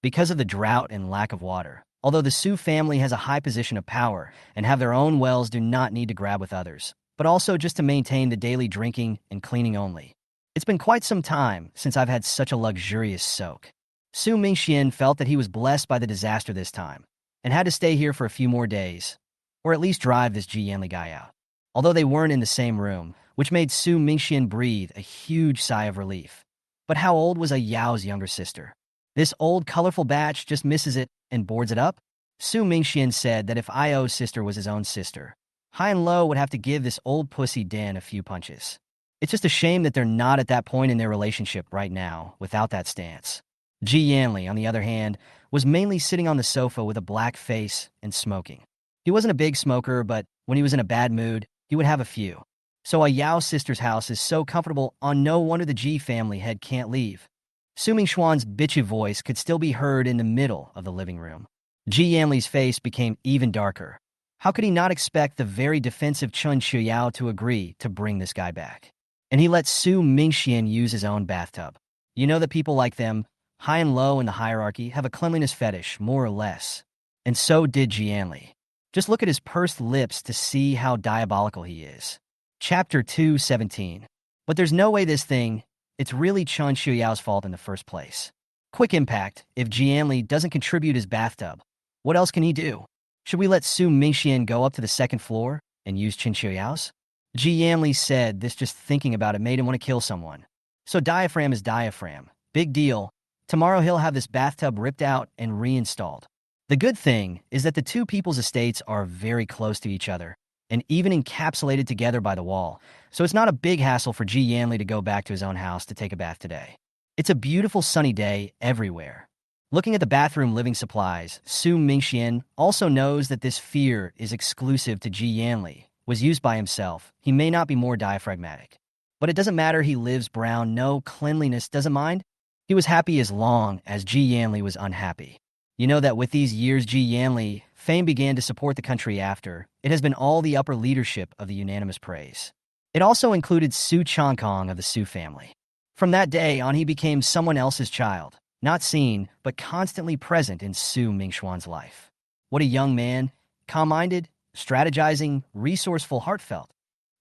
Because of the drought and lack of water, although the Su family has a high position of power and have their own wells, do not need to grab with others, but also just to maintain the daily drinking and cleaning only. It's been quite some time since I've had such a luxurious soak. Su Mingxian felt that he was blessed by the disaster this time, and had to stay here for a few more days. or at least drive this Ji Yanli guy out. Although they weren't in the same room, which made Su Mingxian breathe a huge sigh of relief. But how old was Yao's younger sister? This old, colorful batch just misses it and boards it up? Su Mingxian said that if Io's sister was his own sister, High and Low would have to give this old pussy Den a few punches. It's just a shame that they're not at that point in their relationship right now, without that stance. Ji Yanli, on the other hand, was mainly sitting on the sofa with a black face and smoking. He wasn't a big smoker, but when he was in a bad mood, he would have a few. So Yao's sister's house is so comfortable on no wonder the Ji family head can't leave. Su Mingxuan's bitchy voice could still be heard in the middle of the living room. Ji Yanli's face became even darker. How could he not expect the very defensive Chen Qiuyao to agree to bring this guy back? And he let Su Mingxian use his own bathtub. You know that people like them, High and Low in the hierarchy, have a cleanliness fetish, more or less. And so did Ji Yanli. Just look at his pursed lips to see how diabolical he is. Chapter 2:17. But there's no way it's really Chen Qiuyao's fault in the first place. Quick impact, if Ji Yanli doesn't contribute his bathtub, what else can he do? Should we let Su Mingxian go up to the second floor and use Chen Qiuyao's? Ji Yanli said this just thinking about it made him want to kill someone. So diaphragm is diaphragm. Big deal. Tomorrow he'll have this bathtub ripped out and reinstalled. The good thing is that the two people's estates are very close to each other, and even encapsulated together by the wall, so it's not a big hassle for Ji Yanli to go back to his own house to take a bath today. It's a beautiful sunny day everywhere. Looking at the bathroom living supplies, Su Mingxian also knows that this fear is exclusive to Ji Yanli, was used by himself. He may not be more diaphragmatic. But it doesn't matter, he lives brown, no cleanliness, doesn't mind. He was happy as long as Ji Yanli was unhappy. You know that with these years Ji Yanli, fame began to support the country after. It has been all the upper leadership of the unanimous praise. It also included Su Changkong of the Su family. From that day on, he became someone else's child, not seen, but constantly present in Su Mingxuan's life. What a young man, calm-minded, strategizing, resourceful, heartfelt.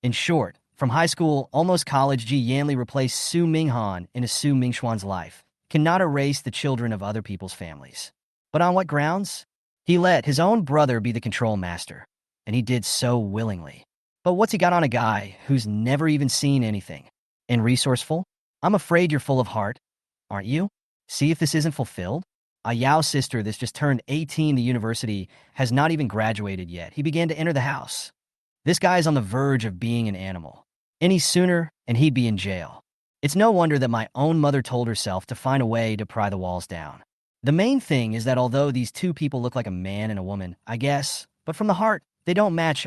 In short, from high school, almost college, Ji Yanli replaced Su Minghan in a Su Mingxuan's life, cannot erase the children of other people's families. But on what grounds? He let his own brother be the control master, and he did so willingly. But what's he got on a guy who's never even seen anything? And resourceful? I'm afraid you're full of heart, aren't you? See if this isn't fulfilled? Yao's sister, this just turned 18, the university, has not even graduated yet. He began to enter the house. This guy is on the verge of being an animal. Any sooner, and he'd be in jail. It's no wonder that my own mother told herself to find a way to pry the walls down. The main thing is that although these two people look like a man and a woman, I guess, but from the heart, they don't match.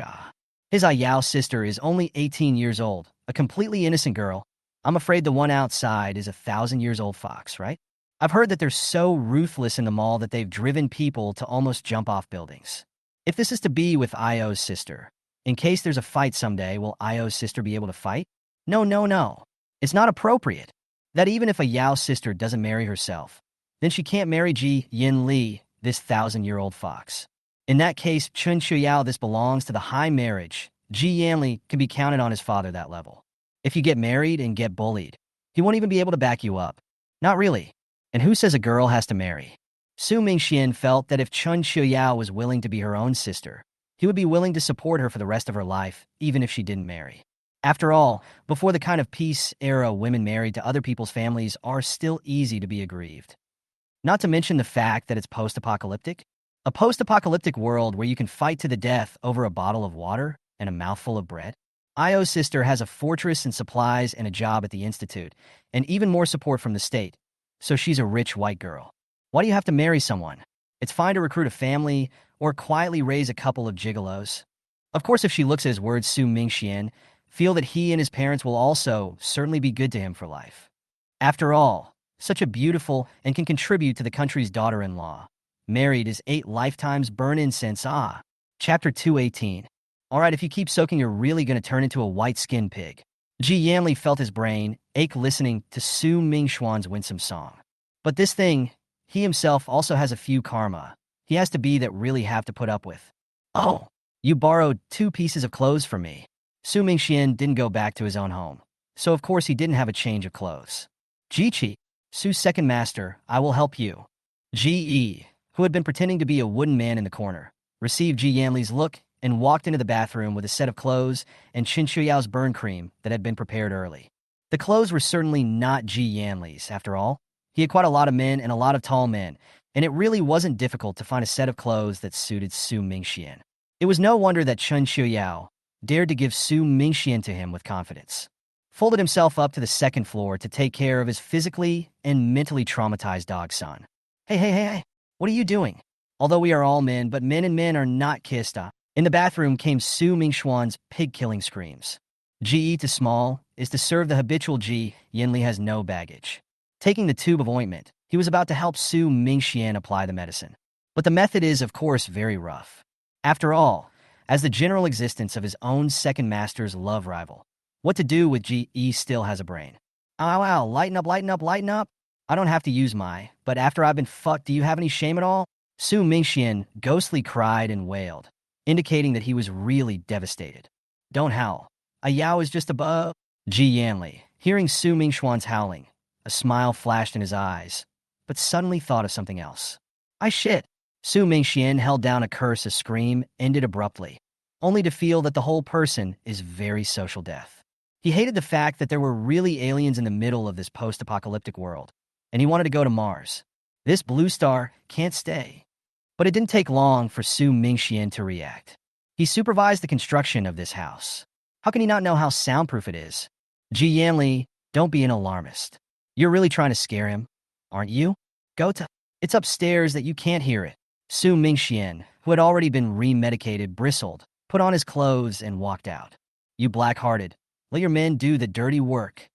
His Yao's sister is only 18 years old, a completely innocent girl. I'm afraid the one outside is a 1,000-year-old fox, right? I've heard that they're so ruthless in the mall that they've driven people to almost jump off buildings. If this is to be with Io's sister, in case there's a fight someday, will Io's sister be able to fight? No. It's not appropriate. That even if Yao's sister doesn't marry herself, then she can't marry Ji Yanli, this 1,000-year-old fox. In that case, Chen Qiuyao, this belongs to the high marriage. Ji Yanli can be counted on his father that level. If you get married and get bullied, he won't even be able to back you up. Not really. And who says a girl has to marry? Su Mingxian felt that if Chen Qiuyao was willing to be her own sister, he would be willing to support her for the rest of her life, even if she didn't marry. After all, before the kind of peace era, women married to other people's families are still easy to be aggrieved. Not to mention the fact that it's post-apocalyptic. A post-apocalyptic world where you can fight to the death over a bottle of water and a mouthful of bread. Io's sister has a fortress and supplies and a job at the institute, and even more support from the state. So she's a rich white girl. Why do you have to marry someone? It's fine to recruit a family or quietly raise a couple of gigolos. Of course, if she looks at his words, Su Mingxian feel that he and his parents will also certainly be good to him for life. After all, such a beautiful and can contribute to the country's daughter-in-law. Married is 8 lifetimes, burn incense. Chapter 2:18. All right, if you keep soaking, you're really going to turn into a white-skinned pig. Ji Yanli felt his brain ache listening to Su Mingxuan's winsome song. But this thing, he himself also has a few karma. He has to be that really have to put up with. Oh, you borrowed 2 pieces of clothes from me. Su Mingxian didn't go back to his own home, so of course he didn't have a change of clothes. Ji, Su's second master, I will help you. Ji, who had been pretending to be a wooden man in the corner, received Ji Yanli's look and walked into the bathroom with a set of clothes and Chen Qiuyao's burn cream that had been prepared early. The clothes were certainly not Ji Yanli's, after all. He had quite a lot of men and a lot of tall men, and it really wasn't difficult to find a set of clothes that suited Su Mingxian. It was no wonder that Chen Qiuyao dared to give Su Mingxian to him with confidence. Folded himself up to the second floor to take care of his physically and mentally traumatized dog son. Hey, what are you doing? Although we are all men, but men and men are not kissed. In the bathroom came Su Mingxuan's pig-killing screams. Ji to small is to serve the habitual Ji Yanli has no baggage. Taking the tube of ointment, he was about to help Su Mingxian apply the medicine. But the method is, of course, very rough. After all, as the general existence of his own second master's love rival, what to do with Ji still has a brain. Ow, lighten up. I don't have to use but after I've been fucked, do you have any shame at all? Su Mingxian ghostly cried and wailed, indicating that he was really devastated. Don't howl. A yao is just above. Ji Yanli, hearing Su Mingxuan's howling, a smile flashed in his eyes, but suddenly thought of something else. I shit. Su Mingxian held down a curse. A scream ended abruptly, only to feel that the whole person is very social death. He hated the fact that there were really aliens in the middle of this post-apocalyptic world, and he wanted to go to Mars. This blue star can't stay. But it didn't take long for Su Mingxian to react. He supervised the construction of this house. How can he not know how soundproof it is? Ji Yanli, don't be an alarmist. You're really trying to scare him, aren't you? It's upstairs that you can't hear it. Su Mingxian, who had already been remedicated, bristled, put on his clothes, and walked out. You black-hearted. Let your men do the dirty work.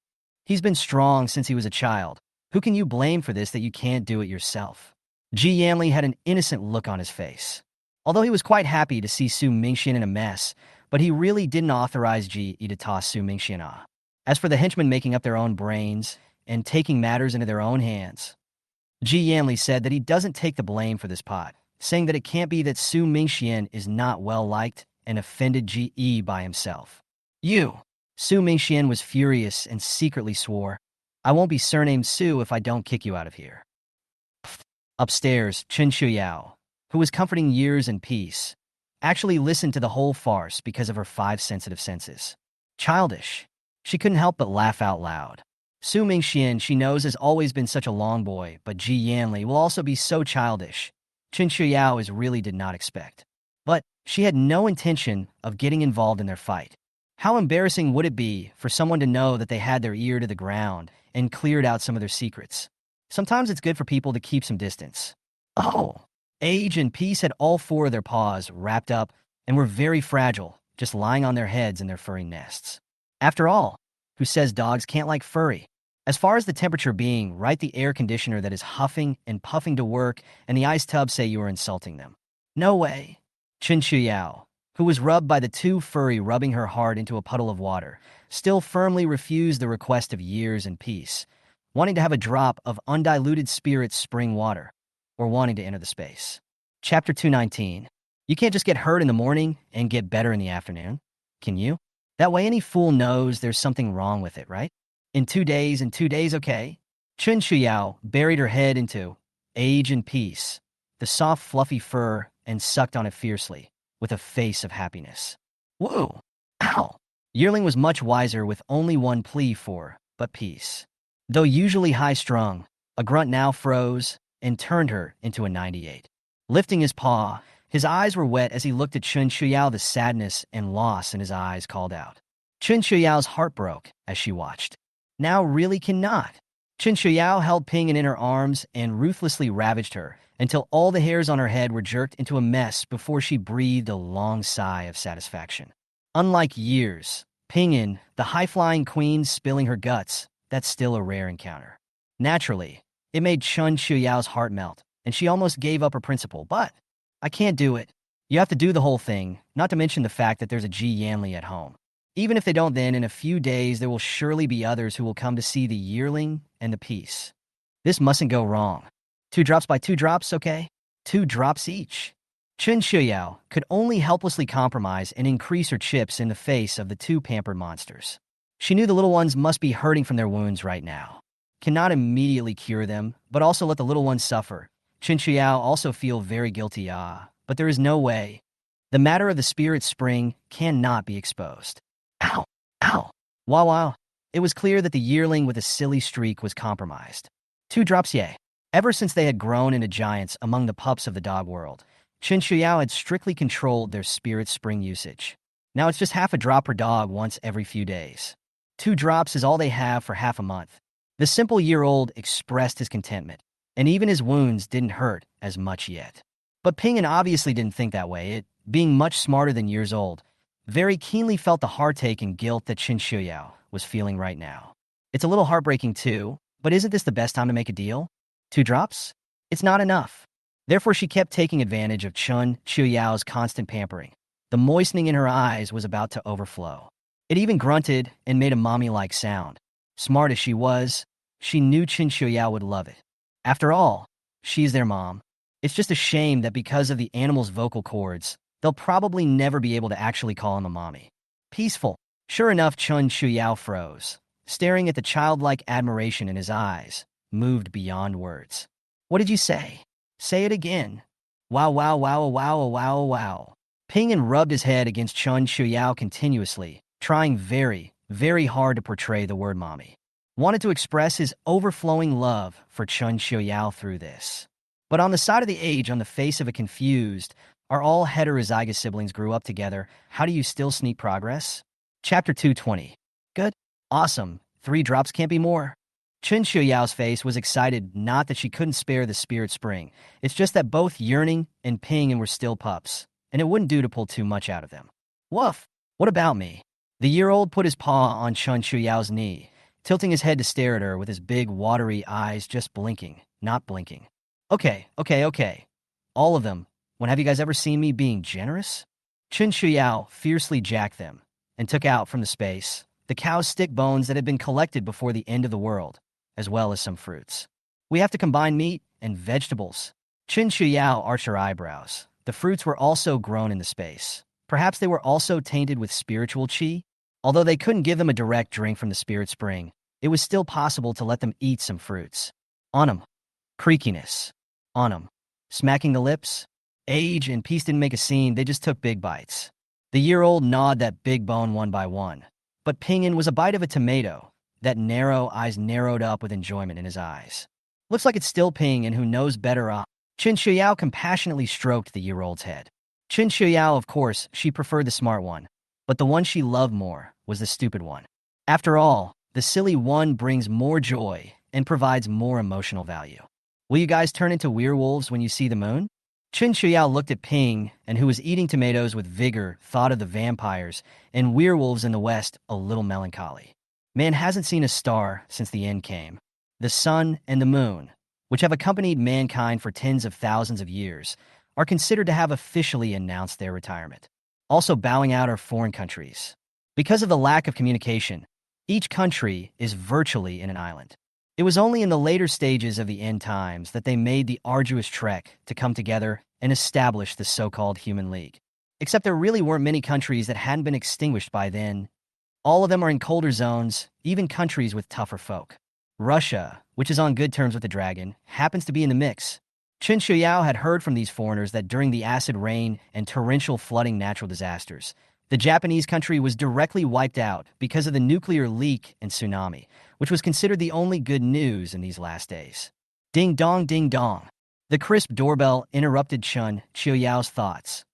He's been strong since he was a child. Who can you blame for this that you can't do it yourself? Ji Yanli had an innocent look on his face. Although he was quite happy to see Su Mingxian in a mess, but he really didn't authorize Ji to toss Su Mingxian off. As for the henchmen making up their own brains and taking matters into their own hands, Ji Yanli said that he doesn't take the blame for this pot, saying that it can't be that Su Mingxian is not well-liked and offended Ji by himself. You! Su Mingxian was furious and secretly swore, I won't be surnamed Su if I don't kick you out of here. Upstairs, Chen Qiuyao, who was comforting years in peace, actually listened to the whole farce because of her 5 sensitive senses. Childish. She couldn't help but laugh out loud. Su Mingxian, she knows, has always been such a long boy, but Ji Yanli will also be so childish. Chen Qiuyao really did not expect. But she had no intention of getting involved in their fight. How embarrassing would it be for someone to know that they had their ear to the ground and cleared out some of their secrets? Sometimes it's good for people to keep some distance. Oh! Age and Peace had all 4 of their paws wrapped up and were very fragile, just lying on their heads in their furry nests. After all, who says dogs can't like furry? As far as the temperature being, write the air conditioner that is huffing and puffing to work and the ice tub say you are insulting them. No way. Chen Qiuyao, who was rubbed by the 2 furry rubbing her hard into a puddle of water, still firmly refused the request of years and peace, wanting to have a drop of undiluted spirit spring water, or wanting to enter the space. Chapter 219. You can't just get hurt in the morning and get better in the afternoon, can you? That way any fool knows there's something wrong with it, right? In 2 days, okay? Chen Qiuyao buried her head into Age and Peace, the soft fluffy fur, and sucked on it fiercely, with a face of happiness. Whoa! Ow! Yearling was much wiser with only one plea for, but peace. Though usually high-strung, a grunt now froze and turned her into a 98. Lifting his paw, his eyes were wet as he looked at Chen Qiuyao. The sadness and loss in his eyes called out. Chen Qiuyao's heart broke as she watched. Now really cannot. Chen Qiuyao held Ping in her arms and ruthlessly ravaged her until all the hairs on her head were jerked into a mess before she breathed a long sigh of satisfaction. Unlike years, Pingin, the high-flying queen spilling her guts, that's still a rare encounter. Naturally, it made Chen Qiuyao's heart melt, and she almost gave up her principle. But I can't do it. You have to do the whole thing, not to mention the fact that there's a Ji Yanli at home. Even if they don't, then in a few days there will surely be others who will come to see the yearling and the peace. This mustn't go wrong. 2 drops by 2 drops, okay? 2 drops each. Chen Qiuyao could only helplessly compromise and increase her chips in the face of the 2 pampered monsters. She knew the little ones must be hurting from their wounds right now. Cannot immediately cure them, but also let the little ones suffer. Chen Qiuyao also feel very guilty, but there is no way. The matter of the spirit spring cannot be exposed. Ow! Ow! Wow wow! It was clear that the yearling with a silly streak was compromised. 2 drops yay. Ever since they had grown into giants among the pups of the dog world, Chen Qiuyao had strictly controlled their spirit spring usage. Now it's just half a drop per dog once every few days. 2 drops is all they have for half a month. The simple year-old expressed his contentment, and even his wounds didn't hurt as much yet. But Ping'an obviously didn't think that way. It, being much smarter than years old, very keenly felt the heartache and guilt that Chen Qiuyao was feeling right now. It's a little heartbreaking too, but isn't this the best time to make a deal? 2 drops? It's not enough. Therefore, she kept taking advantage of Chen Qiuyao's constant pampering. The moistening in her eyes was about to overflow. It even grunted and made a mommy-like sound. Smart as she was, she knew Chen Qiuyao would love it. After all, she's their mom. It's just a shame that because of the animal's vocal cords, they'll probably never be able to actually call him a mommy. Peaceful. Sure enough, Chen Qiuyao froze, staring at the childlike admiration in his eyes, moved beyond words. What did you say? Say it again. Wow, wow, wow, wow, wow, wow. Ping'an rubbed his head against Chen Qiuyao continuously, trying very, very hard to portray the word mommy. Wanted to express his overflowing love for Chen Qiuyao through this. But on the side of the age, on the face of a confused, are all heterozygous siblings grew up together, how do you still sneak progress? Chapter 220. Good. Awesome. 3 drops can't be more. Chen Qiuyao's face was excited, not that she couldn't spare the spirit spring. It's just that both Yearning and Ping'an were still pups, and it wouldn't do to pull too much out of them. Woof! What about me? The year-old put his paw on Chen Qiuyao's knee, tilting his head to stare at her with his big, watery eyes just blinking, not blinking. Okay. All of them. When have you guys ever seen me being generous? Chen Qiuyao fiercely jacked them and took out from the space the cow's stick bones that had been collected before the end of the world, as well as some fruits. We have to combine meat and vegetables. Chen Qiuyao arched her eyebrows. The fruits were also grown in the space. Perhaps they were also tainted with spiritual qi? Although they couldn't give them a direct drink from the spirit spring, it was still possible to let them eat some fruits. On 'em. Creakiness. On 'em. Smacking the lips. Age and Peace didn't make a scene, they just took big bites. The year-old gnawed that big bone one by one. But Ping'an was a bite of a tomato. That narrow eyes narrowed up with enjoyment in his eyes. Looks like it's still Ping'an who knows better. Chen Qiuyao compassionately stroked the year-old's head. Chen Qiuyao, of course, she preferred the smart one, but the one she loved more was the stupid one. After all, the silly one brings more joy and provides more emotional value. Will you guys turn into werewolves when you see the moon? Chen Qiuyao looked at Ping, and who was eating tomatoes with vigor, thought of the vampires and werewolves in the West a little melancholy. Man hasn't seen a star since the end came. The sun and the moon, which have accompanied mankind for tens of thousands of years, are considered to have officially announced their retirement. Also bowing out are foreign countries. Because of the lack of communication, each country is virtually in an island. It was only in the later stages of the end times that they made the arduous trek to come together and establish the so-called Human League. Except there really weren't many countries that hadn't been extinguished by then. All of them are in colder zones, even countries with tougher folk. Russia, which is on good terms with the dragon, happens to be in the mix. Chen Qiuyao had heard from these foreigners that during the acid rain and torrential flooding natural disasters, the Japanese country was directly wiped out because of the nuclear leak and tsunami, which was considered the only good news in these last days. Ding dong, ding dong. The crisp doorbell interrupted Chen Qiuyao's thoughts.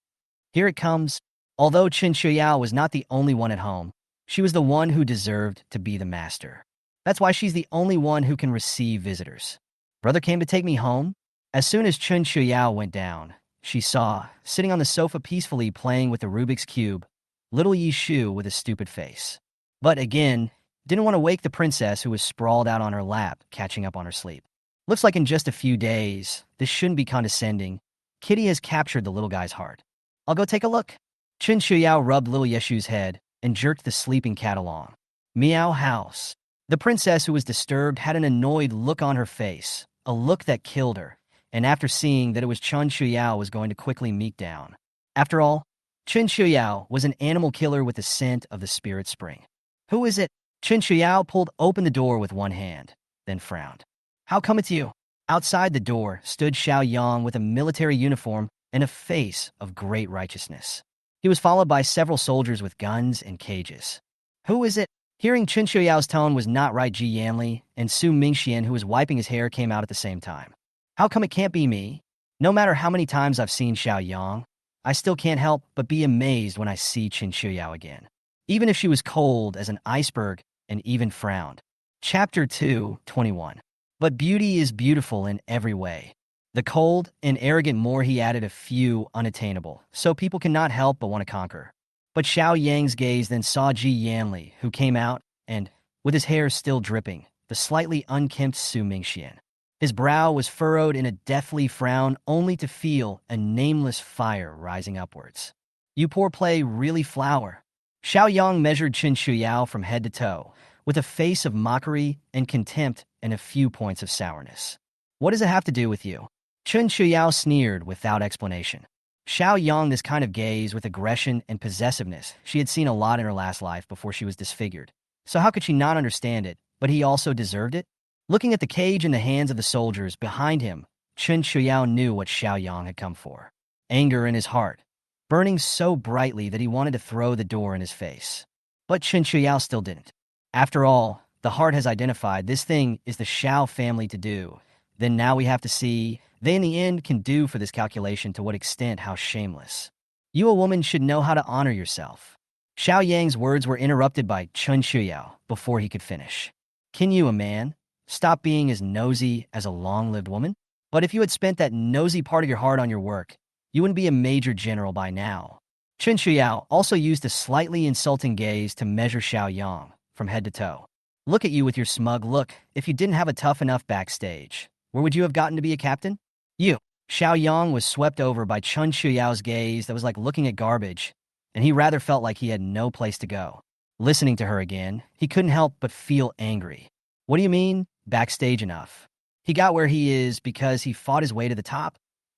Here it comes. Although Chen Qiuyao was not the only one at home, she was the one who deserved to be the master. That's why she's the only one who can receive visitors. Brother came to take me home? As soon as Chen Qiuyao went down, she saw, sitting on the sofa peacefully playing with the Rubik's Cube, little Yi Shu with a stupid face. But again, didn't want to wake the princess who was sprawled out on her lap, catching up on her sleep. Looks like in just a few days, this shouldn't be condescending. Kitty has captured the little guy's heart. I'll go take a look. Chen Qiuyao rubbed little Yeshu's head and jerked the sleeping cat along. Meow house. The princess who was disturbed had an annoyed look on her face, a look that killed her, and after seeing that it was Chen Qiuyao was going to quickly meet down. After all, Chen Qiuyao was an animal killer with the scent of the spirit spring. Who is it? Chen Qiuyao pulled open the door with one hand, then frowned. How come it's you? Outside the door stood Xiao Yang with a military uniform and a face of great righteousness. He was followed by several soldiers with guns and cages. Who is it? Hearing Chen Qiuyao's tone was not right, Ji Yanli and Su Mingxian, who was wiping his hair, came out at the same time. How come it can't be me? No matter how many times I've seen Xiao Yang, I still can't help but be amazed when I see Chen Qiuyao again. Even if she was cold as an iceberg and even frowned. Chapter 2:21. But beauty is beautiful in every way. The cold and arrogant more he added a few unattainable, so people cannot help but want to conquer. But Xiao Yang's gaze then saw Ji Yanli, who came out, and, with his hair still dripping, the slightly unkempt Su Mingxian. His brow was furrowed in a deathly frown, only to feel a nameless fire rising upwards. You poor play really flower. Xiao Yang measured Chen Qiuyao from head to toe, with a face of mockery and contempt and a few points of sourness. What does it have to do with you? Chen Qiuyao sneered without explanation. Xiao Yang, this kind of gaze with aggression and possessiveness, she had seen a lot in her last life before she was disfigured. So how could she not understand it, but he also deserved it? Looking at the cage in the hands of the soldiers behind him, Chen Qiuyao knew what Xiao Yang had come for. Anger in his heart, burning so brightly that he wanted to throw the door in his face. But Chen Qiuyao still didn't. After all, the heart has identified this thing is the Xiao family to do. Then now we have to see they in the end can do for this calculation to what extent how shameless. You, a woman, should know how to honor yourself. Xiao Yang's words were interrupted by Chen Qiuyao before he could finish. Can you, a man, stop being as nosy as a long-lived woman? But if you had spent that nosy part of your heart on your work, you wouldn't be a major general by now. Chen Qiuyao also used a slightly insulting gaze to measure Xiao Yang from head to toe. Look at you with your smug look. If you didn't have a tough enough backstage, where would you have gotten to be a captain? You. Xiao Yang was swept over by Chen Qiuyao's gaze that was like looking at garbage, and he rather felt like he had no place to go. Listening to her again, he couldn't help but feel angry. What do you mean, backstage enough? He got where he is because he fought his way to the top?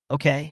Okay.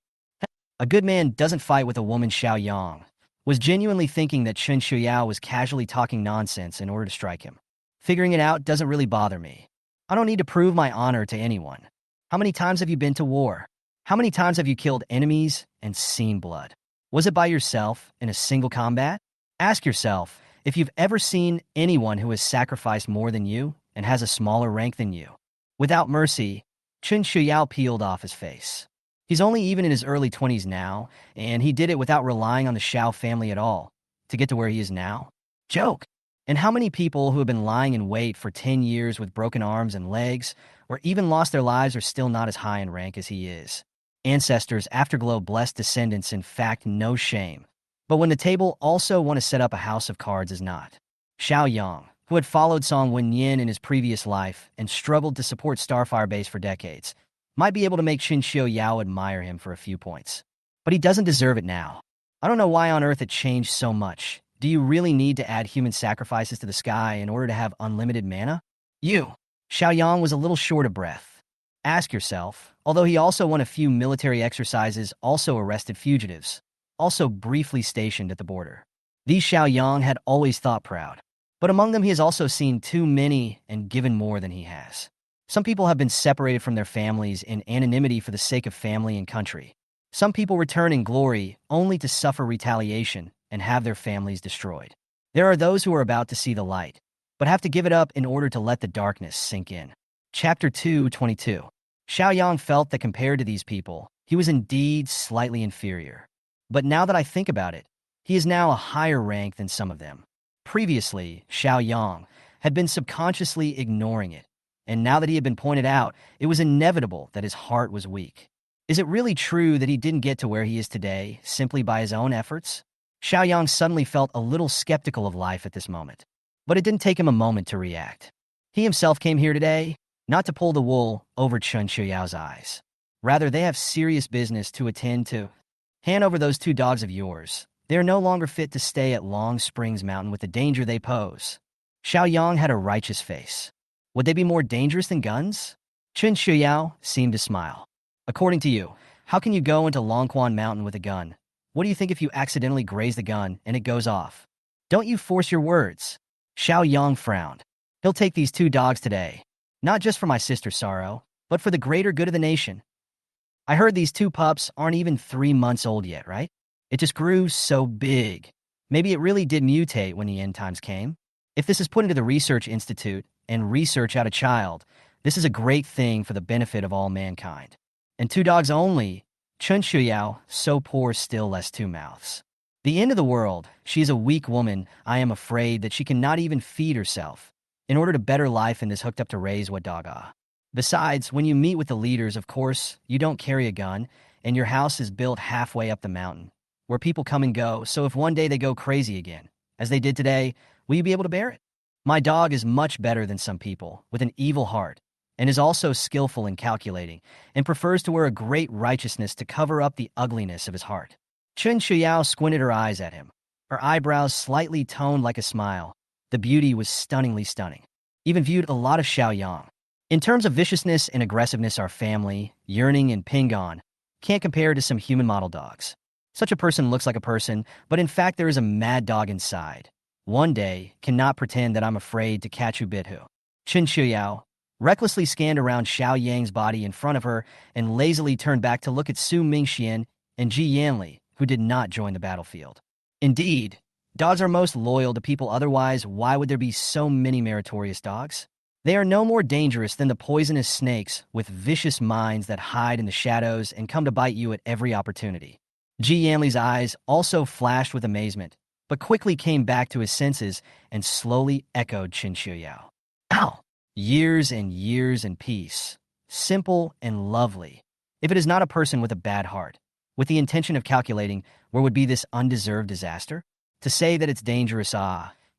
A good man doesn't fight with a woman. Xiao Yang was genuinely thinking that Chen Qiuyao was casually talking nonsense in order to strike him. Figuring it out doesn't really bother me. I don't need to prove my honor to anyone. How many times have you been to war? How many times have you killed enemies and seen blood? Was it by yourself in a single combat? Ask yourself if you've ever seen anyone who has sacrificed more than you and has a smaller rank than you. Without mercy, Chen Qiuyao peeled off his face. He's only even in his early 20s now, and he did it without relying on the Xiao family at all to get to where he is now. Joke. And how many people who have been lying in wait for 10 years with broken arms and legs, or even lost their lives, are still not as high in rank as he is? Ancestors, afterglow, blessed descendants, in fact, no shame. But when the table also want to set up a house of cards is not. Xiao Yang, who had followed Song Wenyin in his previous life and struggled to support Starfire Base for decades, might be able to make Chen Qiuyao admire him for a few points. But he doesn't deserve it now. I don't know why on earth it changed so much. Do you really need to add human sacrifices to the sky in order to have unlimited mana? You. Xiao Yang was a little short of breath. Ask yourself, although he also won a few military exercises, also arrested fugitives, also briefly stationed at the border. These Xiao Yang had always thought proud. But among them he has also seen too many and given more than he has. Some people have been separated from their families in anonymity for the sake of family and country. Some people return in glory only to suffer retaliation and have their families destroyed. There are those who are about to see the light, but have to give it up in order to let the darkness sink in. Chapter 2:22. Xiao Yang felt that compared to these people, he was indeed slightly inferior. But now that I think about it, he is now a higher rank than some of them. Previously, Xiao Yang had been subconsciously ignoring it, and now that he had been pointed out, it was inevitable that his heart was weak. Is it really true that he didn't get to where he is today simply by his own efforts? Xiao Yang suddenly felt a little skeptical of life at this moment. But it didn't take him a moment to react. He himself came here today, not to pull the wool over Chen Qiuyao's eyes. Rather, they have serious business to attend to. Hand over those 2 dogs of yours. They are no longer fit to stay at Long Springs Mountain with the danger they pose. Xiao Yang had a righteous face. Would they be more dangerous than guns? Chen Qiuyao seemed to smile. According to you, how can you go into Longquan Mountain with a gun? What do you think if you accidentally graze the gun and it goes off? Don't you force your words. Xiao Yang frowned. He'll take these 2 dogs today. Not just for my sister's sorrow, but for the greater good of the nation. I heard these 2 pups aren't even 3 months old yet, right? It just grew so big. Maybe it really did mutate when the end times came. If this is put into the research institute and research out a child, this is a great thing for the benefit of all mankind. And two dogs only, Chen Qiuyao, so poor still less two mouths. The end of the world, she is a weak woman. I am afraid that she cannot even feed herself. In order to better life in this hooked up to raise what dog ah. Besides, when you meet with the leaders, of course, you don't carry a gun, and your house is built halfway up the mountain, where people come and go, so if one day they go crazy again, as they did today, will you be able to bear it? My dog is much better than some people, with an evil heart, and is also skillful in calculating, and prefers to wear a great righteousness to cover up the ugliness of his heart. Chen Qiuyao squinted her eyes at him, her eyebrows slightly toned like a smile. The beauty was stunningly stunning. Even viewed a lot of Xiao Yang. In terms of viciousness and aggressiveness, our family, Yearning and Pingon, can't compare to some human model dogs. Such a person looks like a person, but in fact there is a mad dog inside. One day, cannot pretend that I'm afraid to catch who bit who. Chen Qiuyao recklessly scanned around Xiao Yang's body in front of her and lazily turned back to look at Su Mingxian and Ji Yanli, who did not join the battlefield. Indeed, dogs are most loyal to people, otherwise why would there be so many meritorious dogs? They are no more dangerous than the poisonous snakes with vicious minds that hide in the shadows and come to bite you at every opportunity. Ji Yanli's eyes also flashed with amazement, but quickly came back to his senses and slowly echoed Chen Qiuyao. Ow! Years and years in peace. Simple and lovely. If it is not a person with a bad heart, with the intention of calculating where would be this undeserved disaster? To say that it's dangerous,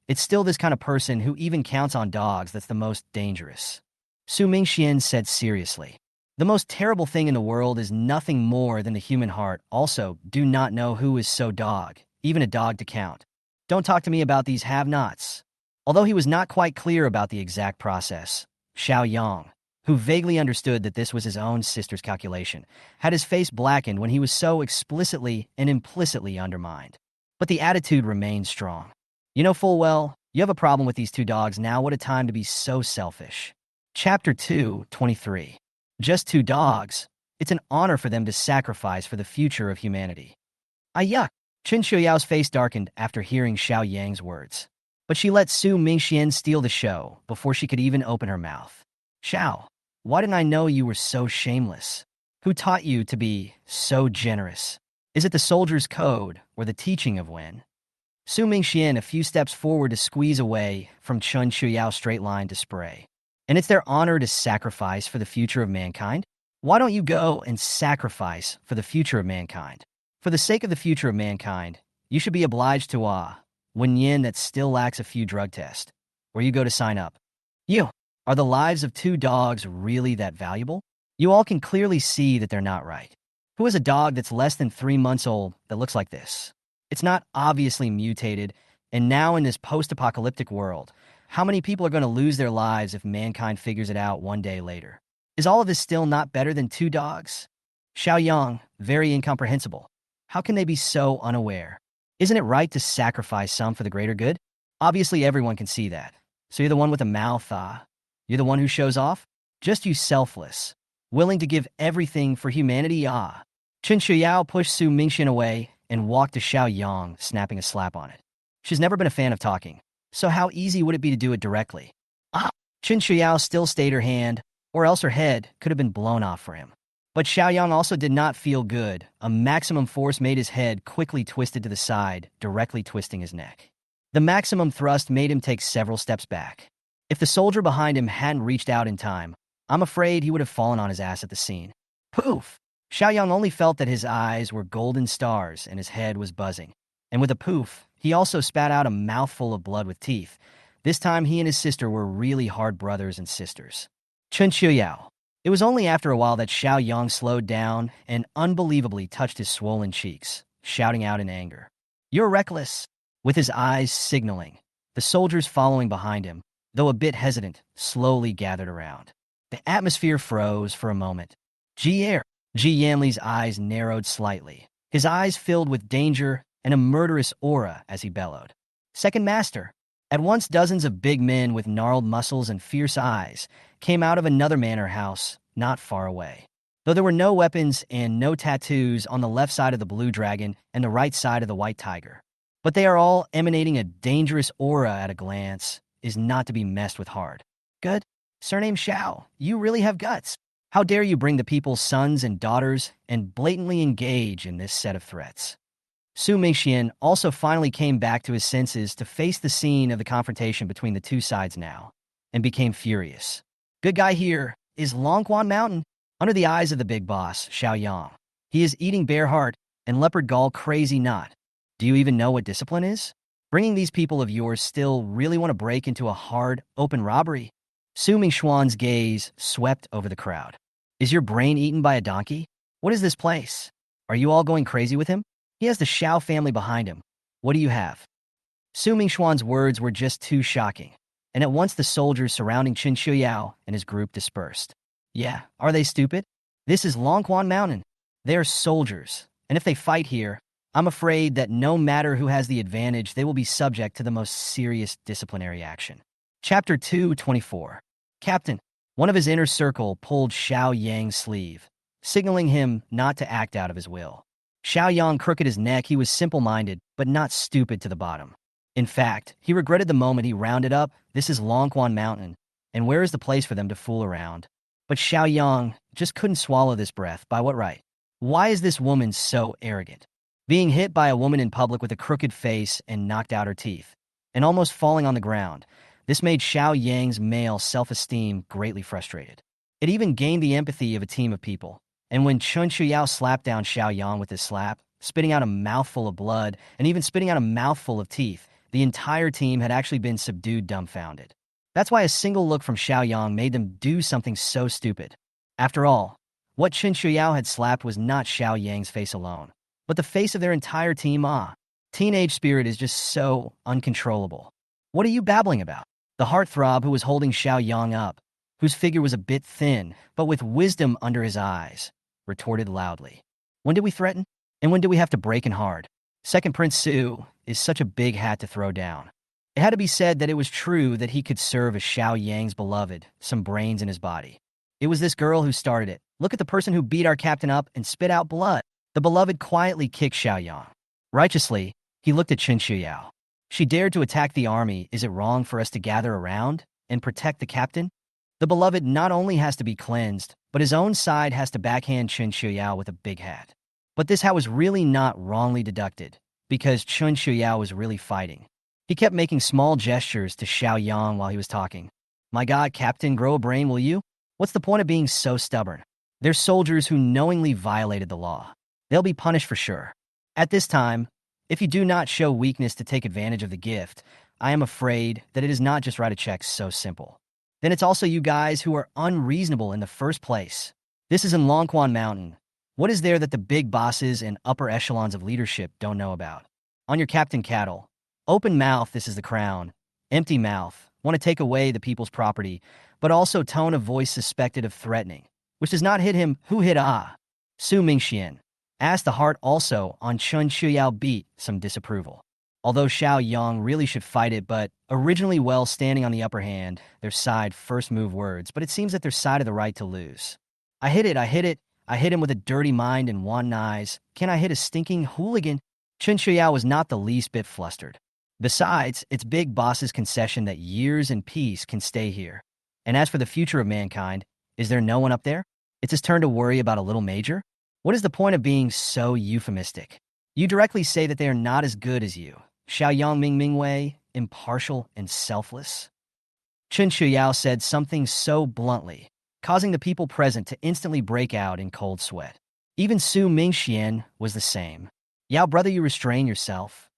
it's still this kind of person who even counts on dogs that's the most dangerous. Su Mingxian said seriously. The most terrible thing in the world is nothing more than the human heart. Also, do not know who is so dog, even a dog to count. Don't talk to me about these have-nots. Although he was not quite clear about the exact process, Xiao Yang, who vaguely understood that this was his own sister's calculation, had his face blackened when he was so explicitly and implicitly undermined. But the attitude remained strong. You know full well, you have a problem with these two dogs now. What a time to be so selfish. Chapter 2:23. Just two dogs. It's an honor for them to sacrifice for the future of humanity. Yuck! Chen Qiuyao's face darkened after hearing Xiao Yang's words. But she let Su Mingxian steal the show before she could even open her mouth. Xiao, why didn't I know you were so shameless? Who taught you to be so generous? Is it the soldier's code or the teaching of Wen? Su Mingxian a few steps forward to squeeze away from Chen Qiuyao's straight line to spray. And it's their honor to sacrifice for the future of mankind? Why don't you go and sacrifice for the future of mankind? For the sake of the future of mankind, you should be obliged to Wen Yin that still lacks a few drug tests, where you go to sign up. You, are the lives of two dogs really that valuable? You all can clearly see that they're not right. Who has a dog that's less than 3 months old that looks like this? It's not obviously mutated, and now in this post-apocalyptic world, how many people are going to lose their lives if mankind figures it out one day later? Is all of this still not better than two dogs? Xiao Yang, very incomprehensible. How can they be so unaware? Isn't it right to sacrifice some for the greater good? Obviously everyone can see that. So you're the one with a mouth, You're the one who shows off? Just you selfless. Willing to give everything for humanity, Chen Qiuyao pushed Su Mingxian away and walked to Xiao Yang, snapping a slap on it. She's never been a fan of talking, so how easy would it be to do it directly? Chen Qiuyao still stayed her hand, or else her head could have been blown off for him. But Xiao Yang also did not feel good. A maximum force made his head quickly twisted to the side, directly twisting his neck. The maximum thrust made him take several steps back. If the soldier behind him hadn't reached out in time, I'm afraid he would have fallen on his ass at the scene. Poof! Xiao Yang only felt that his eyes were golden stars and his head was buzzing. And with a poof, he also spat out a mouthful of blood with teeth. This time he and his sister were really hard brothers and sisters. Chen Qiuyao. It was only after a while that Xiao Yang slowed down and unbelievably touched his swollen cheeks, shouting out in anger. You're reckless! With his eyes signaling. The soldiers following behind him, though a bit hesitant, slowly gathered around. The atmosphere froze for a moment. Ji Yanli's eyes narrowed slightly. His eyes filled with danger and a murderous aura as he bellowed. Second Master! At once dozens of big men with gnarled muscles and fierce eyes came out of another manor house not far away. though there were no weapons and no tattoos on the left side of the blue dragon and the right side of the white tiger. But they are all emanating a dangerous aura at a glance, is not to be messed with hard. Good. Surname Xiao, you really have guts. How dare you bring the people's sons and daughters and blatantly engage in this set of threats? Su Mingxian also finally came back to his senses to face the scene of the confrontation between the two sides now, and became furious. Good guy here is Longquan Mountain, under the eyes of the big boss, Xiao Yang. He is eating bear heart and leopard gall crazy not. Do you even know what discipline is? Bringing these people of yours still really want to break into a hard, open robbery? Su Mingxuan's gaze swept over the crowd. Is your brain eaten by a donkey? What is this place? Are you all going crazy with him? He has the Xiao family behind him. What do you have? Su Mingxuan's words were just too shocking, and at once the soldiers surrounding Chen Qiuyao and his group dispersed. Yeah, are they stupid? This is Longquan Mountain. They are soldiers, and if they fight here, I'm afraid that no matter who has the advantage, they will be subject to the most serious disciplinary action. Chapter 224. Captain, one of his inner circle pulled Xiao Yang's sleeve, signaling him not to act out of his will. Xiao Yang crooked his neck. He was simple-minded, but not stupid to the bottom. In fact, he regretted the moment he rounded up, this is Longquan Mountain, and where is the place for them to fool around? But Xiao Yang just couldn't swallow this breath. By what right? Why is this woman so arrogant? Being hit by a woman in public with a crooked face and knocked out her teeth, and almost falling on the ground, this made Xiao Yang's male self-esteem greatly frustrated. It even gained the empathy of a team of people. And when Chen Qiuyao slapped down Xiao Yang with his slap, spitting out a mouthful of blood and even spitting out a mouthful of teeth, the entire team had actually been subdued dumbfounded. That's why a single look from Xiao Yang made them do something so stupid. After all, what Chen Qiuyao had slapped was not Xiao Yang's face alone, but the face of their entire team. Teenage spirit is just so uncontrollable. What are you babbling about? The heartthrob who was holding Xiao Yang up, whose figure was a bit thin, but with wisdom under his eyes, retorted loudly. When did we threaten? And when do we have to break in hard? Second Prince Su is such a big hat to throw down. It had to be said that it was true that he could serve as Xiao Yang's beloved, some brains in his body. It was this girl who started it. Look at the person who beat our captain up and spit out blood. The beloved quietly kicked Xiao Yang. Righteously, he looked at Chen Qiuyao. She dared to attack the army. Is it wrong for us to gather around and protect the captain? The beloved not only has to be cleansed, but his own side has to backhand Chen Qiuyao with a big hat. But this hat was really not wrongly deducted, because Chen Qiuyao was really fighting. He kept making small gestures to Xiao Yang while he was talking. My God, Captain, grow a brain, will you? What's the point of being so stubborn? They're soldiers who knowingly violated the law. They'll be punished for sure. At this time, if you do not show weakness to take advantage of the gift, I am afraid that it is not just write a check so simple. Then it's also you guys who are unreasonable in the first place. This is in Longquan Mountain. What is there that the big bosses and upper echelons of leadership don't know about? On your captain cattle. Open mouth, this is the crown. Empty mouth, want to take away the people's property, but also tone of voice suspected of threatening, which does not hit him. Who hit Su Mingxian. Asked the heart also on Chen Qiuyao beat some disapproval. Although Xiao Yang really should fight it, but originally well standing on the upper hand, their side first move words, but it seems that their side of the right to lose. I hit it, I hit it. I hit him with a dirty mind and wanton eyes. Can I hit a stinking hooligan? Chen Qiuyao was not the least bit flustered. Besides, it's big boss's concession that years in peace can stay here. And as for the future of mankind, is there no one up there? It's his turn to worry about a little major? What is the point of being so euphemistic? You directly say that they are not as good as you. Xiao Yang Mingyue, impartial and selfless. Chen Qiuyao said something so bluntly, causing the people present to instantly break out in cold sweat. Even Su Mingxian was the same. Yao, brother, you restrain yourself.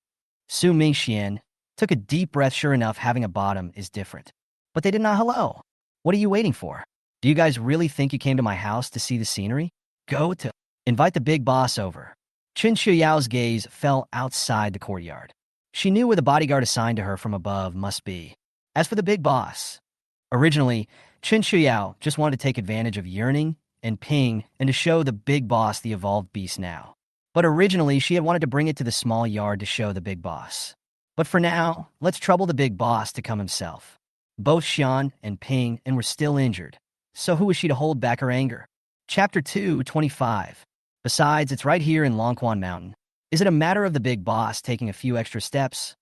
Su Mingxian took a deep breath. Sure enough, having a bottom is different. But they did not hello. What are you waiting for? Do you guys really think you came to my house to see the scenery? Go to invite the big boss over. Chen Qiuyao's gaze fell outside the courtyard. She knew where the bodyguard assigned to her from above must be. As for the big boss, originally, Chen Qiuyao just wanted to take advantage of yearning and ping and to show the big boss the evolved beast now. But originally, she had wanted to bring it to the small yard to show the big boss. But for now, let's trouble the big boss to come himself. Both Xian and Ping and were still injured, so who was she to hold back her anger? Chapter 225. Besides, it's right here in Longquan Mountain. Is it a matter of the big boss taking a few extra steps?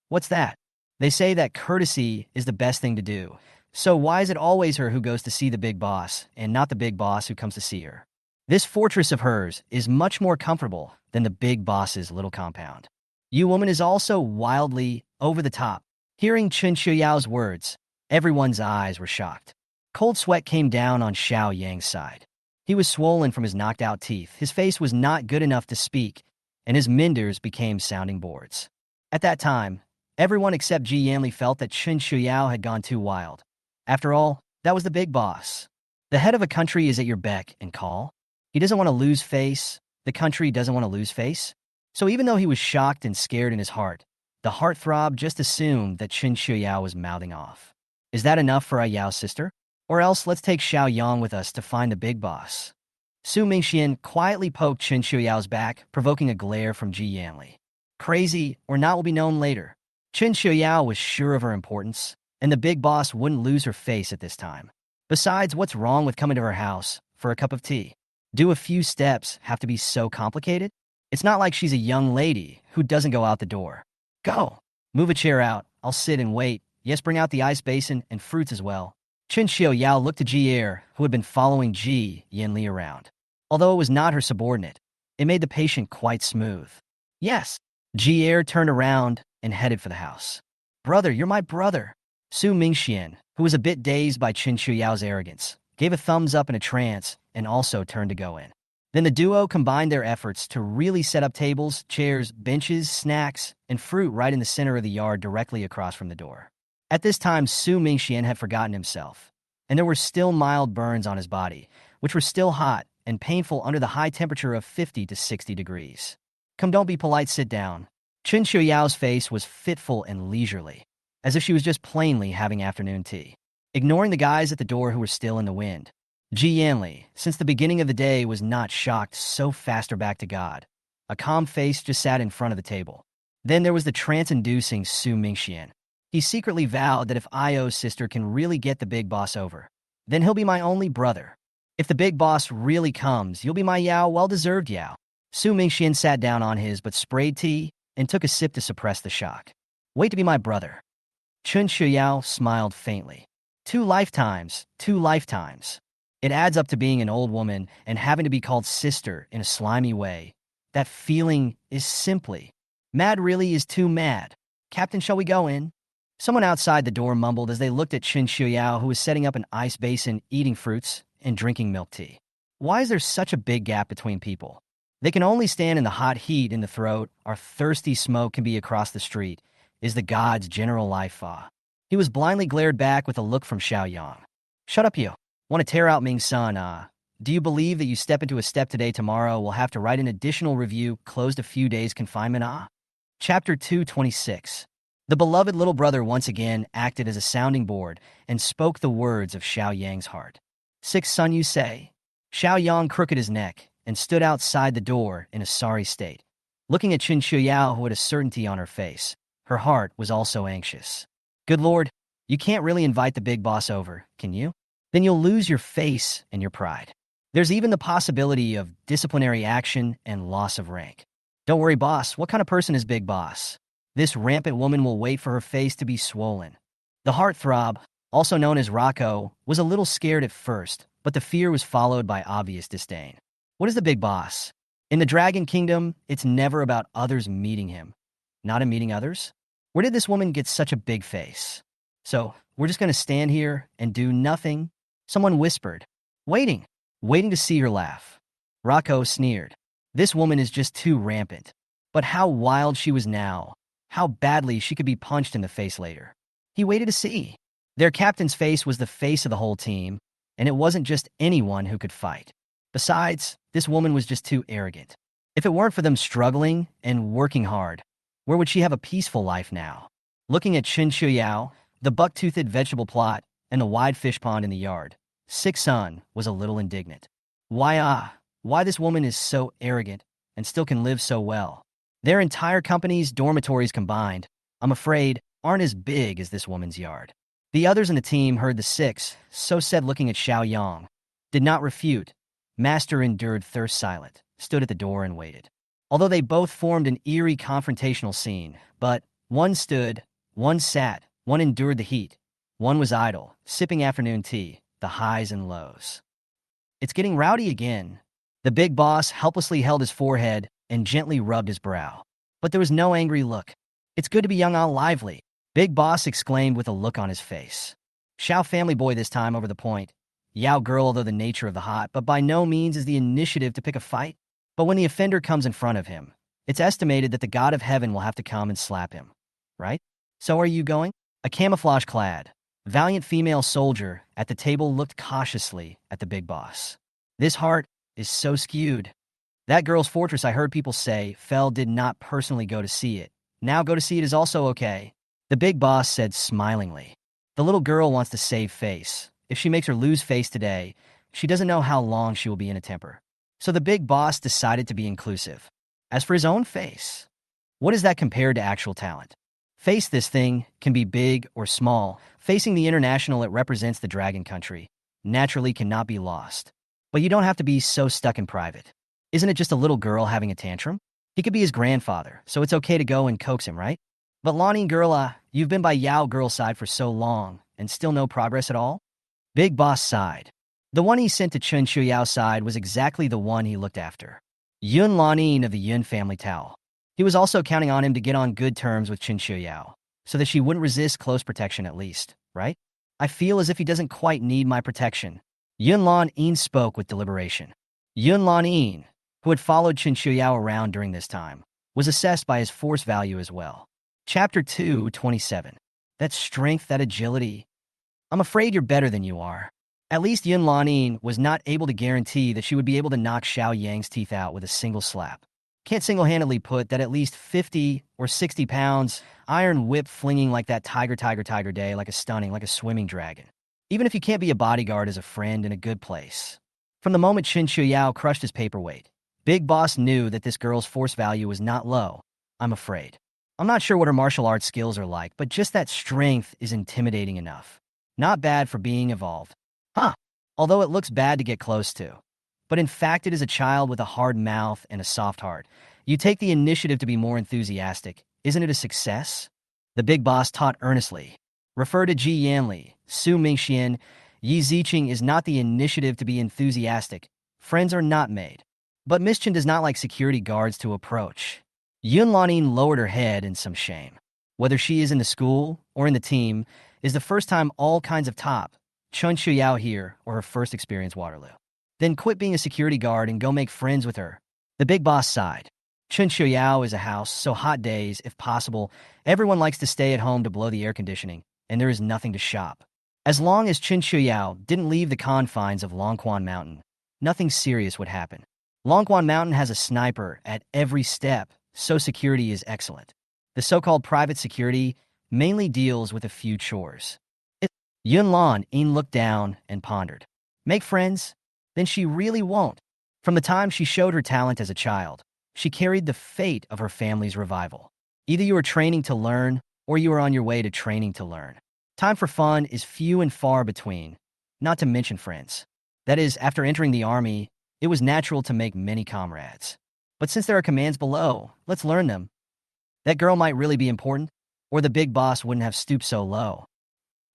What's that? They say that courtesy is the best thing to do. So why is it always her who goes to see the big boss, and not the big boss who comes to see her? This fortress of hers is much more comfortable than the big boss's little compound. You woman is also wildly over the top. Hearing Chen Qiuyao's words, everyone's eyes were shocked. Cold sweat came down on Xiao Yang's side. He was swollen from his knocked-out teeth, his face was not good enough to speak, and his menders became sounding boards. At that time, everyone except Ji Yanli felt that Chen Qiuyao had gone too wild. After all, that was the big boss. The head of a country is at your beck and call. He doesn't want to lose face. The country doesn't want to lose face. So even though he was shocked and scared in his heart, the heartthrob just assumed that Chen Qiuyao was mouthing off. Is that enough for Yao's sister? Or else let's take Xiao Yang with us to find the big boss. Su Mingxian quietly poked Chen Qiuyao's back, provoking a glare from Ji Yanli. Crazy or not will be known later. Chen Qiuyao was sure of her importance, and the big boss wouldn't lose her face at this time. Besides, what's wrong with coming to her house for a cup of tea? Do a few steps have to be so complicated? It's not like she's a young lady who doesn't go out the door. Go. Move a chair out. I'll sit and wait. Yes, bring out the ice basin and fruits as well. Chen Qiuyao looked to Ji who had been following Ji Yanli around. Although it was not her subordinate, it made the patient quite smooth. Yes. Ji turned around and headed for the house. Brother, you're my brother. Su Mingxian, who was a bit dazed by Chen Qiuyao's arrogance, gave a thumbs up in a trance and also turned to go in. Then the duo combined their efforts to really set up tables, chairs, benches, snacks, and fruit right in the center of the yard directly across from the door. At this time, Su Mingxian had forgotten himself, and there were still mild burns on his body, which were still hot and painful under the high temperature of 50 to 60 degrees. Come, don't be polite, sit down. Chen Qiuyao's face was fitful and leisurely, as if she was just plainly having afternoon tea. Ignoring the guys at the door who were still in the wind, Ji Yanli, since the beginning of the day, was not shocked so fast or back to God. A calm face just sat in front of the table. Then there was the trance-inducing Su Mingxian. He secretly vowed that if Io's sister can really get the big boss over, then he'll be my only brother. If the big boss really comes, you'll be my Yao, well-deserved Yao. Su Mingxian sat down on his but sprayed tea and took a sip to suppress the shock. Wait to be my brother. Chen Qiuyao smiled faintly. 2 lifetimes, 2 lifetimes. It adds up to being an old woman and having to be called sister in a slimy way. That feeling is simply, mad really is too mad. Captain, shall we go in? Someone outside the door mumbled as they looked at Chen Qiuyao, who was setting up an ice basin, eating fruits, and drinking milk tea. Why is there such a big gap between people? They can only stand in the hot heat in the throat, or thirsty smoke can be across the street, is the god's general life. He was blindly glared back with a look from Xiao Yang. Shut up, you. Want to tear out Ming's son, Do you believe that you step into a step today, tomorrow will have to write an additional review, closed a few days confinement, Chapter 226. The beloved little brother once again acted as a sounding board and spoke the words of Xiao Yang's heart. 6 son, you say? Xiao Yang crooked his neck and stood outside the door in a sorry state. Looking at Chen Qiuyao, who had a certainty on her face, her heart was also anxious. Good Lord, you can't really invite the big boss over, can you? Then you'll lose your face and your pride. There's even the possibility of disciplinary action and loss of rank. Don't worry, boss. What kind of person is Big Boss? This rampant woman will wait for her face to be swollen. The heartthrob, also known as Rocco, was a little scared at first, but the fear was followed by obvious disdain. What is the Big Boss? In the Dragon Kingdom, it's never about others meeting him. Not him meeting others? Where did this woman get such a big face? So, we're just going to stand here and do nothing? Someone whispered. Waiting to see her laugh. Rocco sneered. This woman is just too rampant. But how wild she was now. How badly she could be punched in the face later. He waited to see. Their captain's face was the face of the whole team, and it wasn't just anyone who could fight. Besides, this woman was just too arrogant. If it weren't for them struggling and working hard, where would she have a peaceful life now? Looking at Chen Qiuyao, the buck-toothed vegetable plot, and the wide fish pond in the yard, 6 son was a little indignant. Why this woman is so arrogant and still can live so well. Their entire company's dormitories combined, I'm afraid, aren't as big as this woman's yard. The others in the team heard the 6, so said looking at Xiao Yang, did not refute, Master endured thirst silent, stood at the door and waited. Although they both formed an eerie confrontational scene, but one stood, one sat, one endured the heat, one was idle, sipping afternoon tea, the highs and lows. It's getting rowdy again. The big boss helplessly held his forehead and gently rubbed his brow. But there was no angry look. It's good to be young and lively, Big Boss exclaimed with a look on his face. Xiao family boy this time over the point. Yao girl, although the nature of the hot, but by no means is the initiative to pick a fight. But when the offender comes in front of him, it's estimated that the god of heaven will have to come and slap him. Right? So are you going? A camouflage-clad, valiant female soldier at the table looked cautiously at the big boss. This heart is so skewed. That girl's fortress, I heard people say, Fell did not personally go to see it. Now go to see it is also okay. The big boss said smilingly. The little girl wants to save face. If she makes her lose face today, she doesn't know how long she will be in a temper. So the big boss decided to be inclusive. As for his own face, what is that compared to actual talent? Face this thing can be big or small. Facing the international, it represents the dragon country. Naturally cannot be lost. But you don't have to be so stuck in private. Isn't it just a little girl having a tantrum? He could be his grandfather, so it's okay to go and coax him, right? But Lonnie girl, you've been by Yao girl's side for so long, and still no progress at all? Big Boss sighed. The one he sent to Chen Qiuyao's side was exactly the one he looked after. Yun Lanine of the Yun family towel. He was also counting on him to get on good terms with Chen Qiuyao, so that she wouldn't resist close protection at least, right? I feel as if he doesn't quite need my protection. Yun Lanine spoke with deliberation. Yun Lanine, who had followed Chen Qiuyao around during this time, was assessed by his force value as well. Chapter 2:27. That strength, that agility. I'm afraid you're better than you are. At least Yun Lanine was not able to guarantee that she would be able to knock Xiao Yang's teeth out with a single slap. Can't single-handedly put that at least 50 or 60 pounds, iron whip flinging like that tiger day, like a swimming dragon. Even if you can't be a bodyguard as a friend in a good place. From the moment Chen Qiuyao crushed his paperweight, Big Boss knew that this girl's force value was not low, I'm afraid. I'm not sure what her martial arts skills are like, but just that strength is intimidating enough. Not bad for being evolved. Huh. Although it looks bad to get close to. But in fact, it is a child with a hard mouth and a soft heart. You take the initiative to be more enthusiastic. Isn't it a success? The big boss taught earnestly. Refer to Ji Yanli, Su Mingxian. Yi Ziqing is not the initiative to be enthusiastic. Friends are not made. But Miss Chen does not like security guards to approach. Yun Lanine lowered her head in some shame. Whether she is in the school or in the team, is the first time all kinds of top, Chen Qiuyao here, or her first experience Waterloo. Then quit being a security guard and go make friends with her. The big boss sighed. Chen Qiuyao is a house, so hot days, if possible, everyone likes to stay at home to blow the air conditioning, and there is nothing to shop. As long as Chen Qiuyao didn't leave the confines of Longquan Mountain, nothing serious would happen. Longquan Mountain has a sniper at every step, so security is excellent. The so-called private security mainly deals with a few chores. Yun Lanine looked down and pondered. Make friends? Then she really won't. From the time she showed her talent as a child, she carried the fate of her family's revival. Either you are training to learn, or you are on your way to training to learn. Time for fun is few and far between, not to mention friends. That is, after entering the army, it was natural to make many comrades. But since there are commands below, let's learn them. That girl might really be important, or the big boss wouldn't have stooped so low.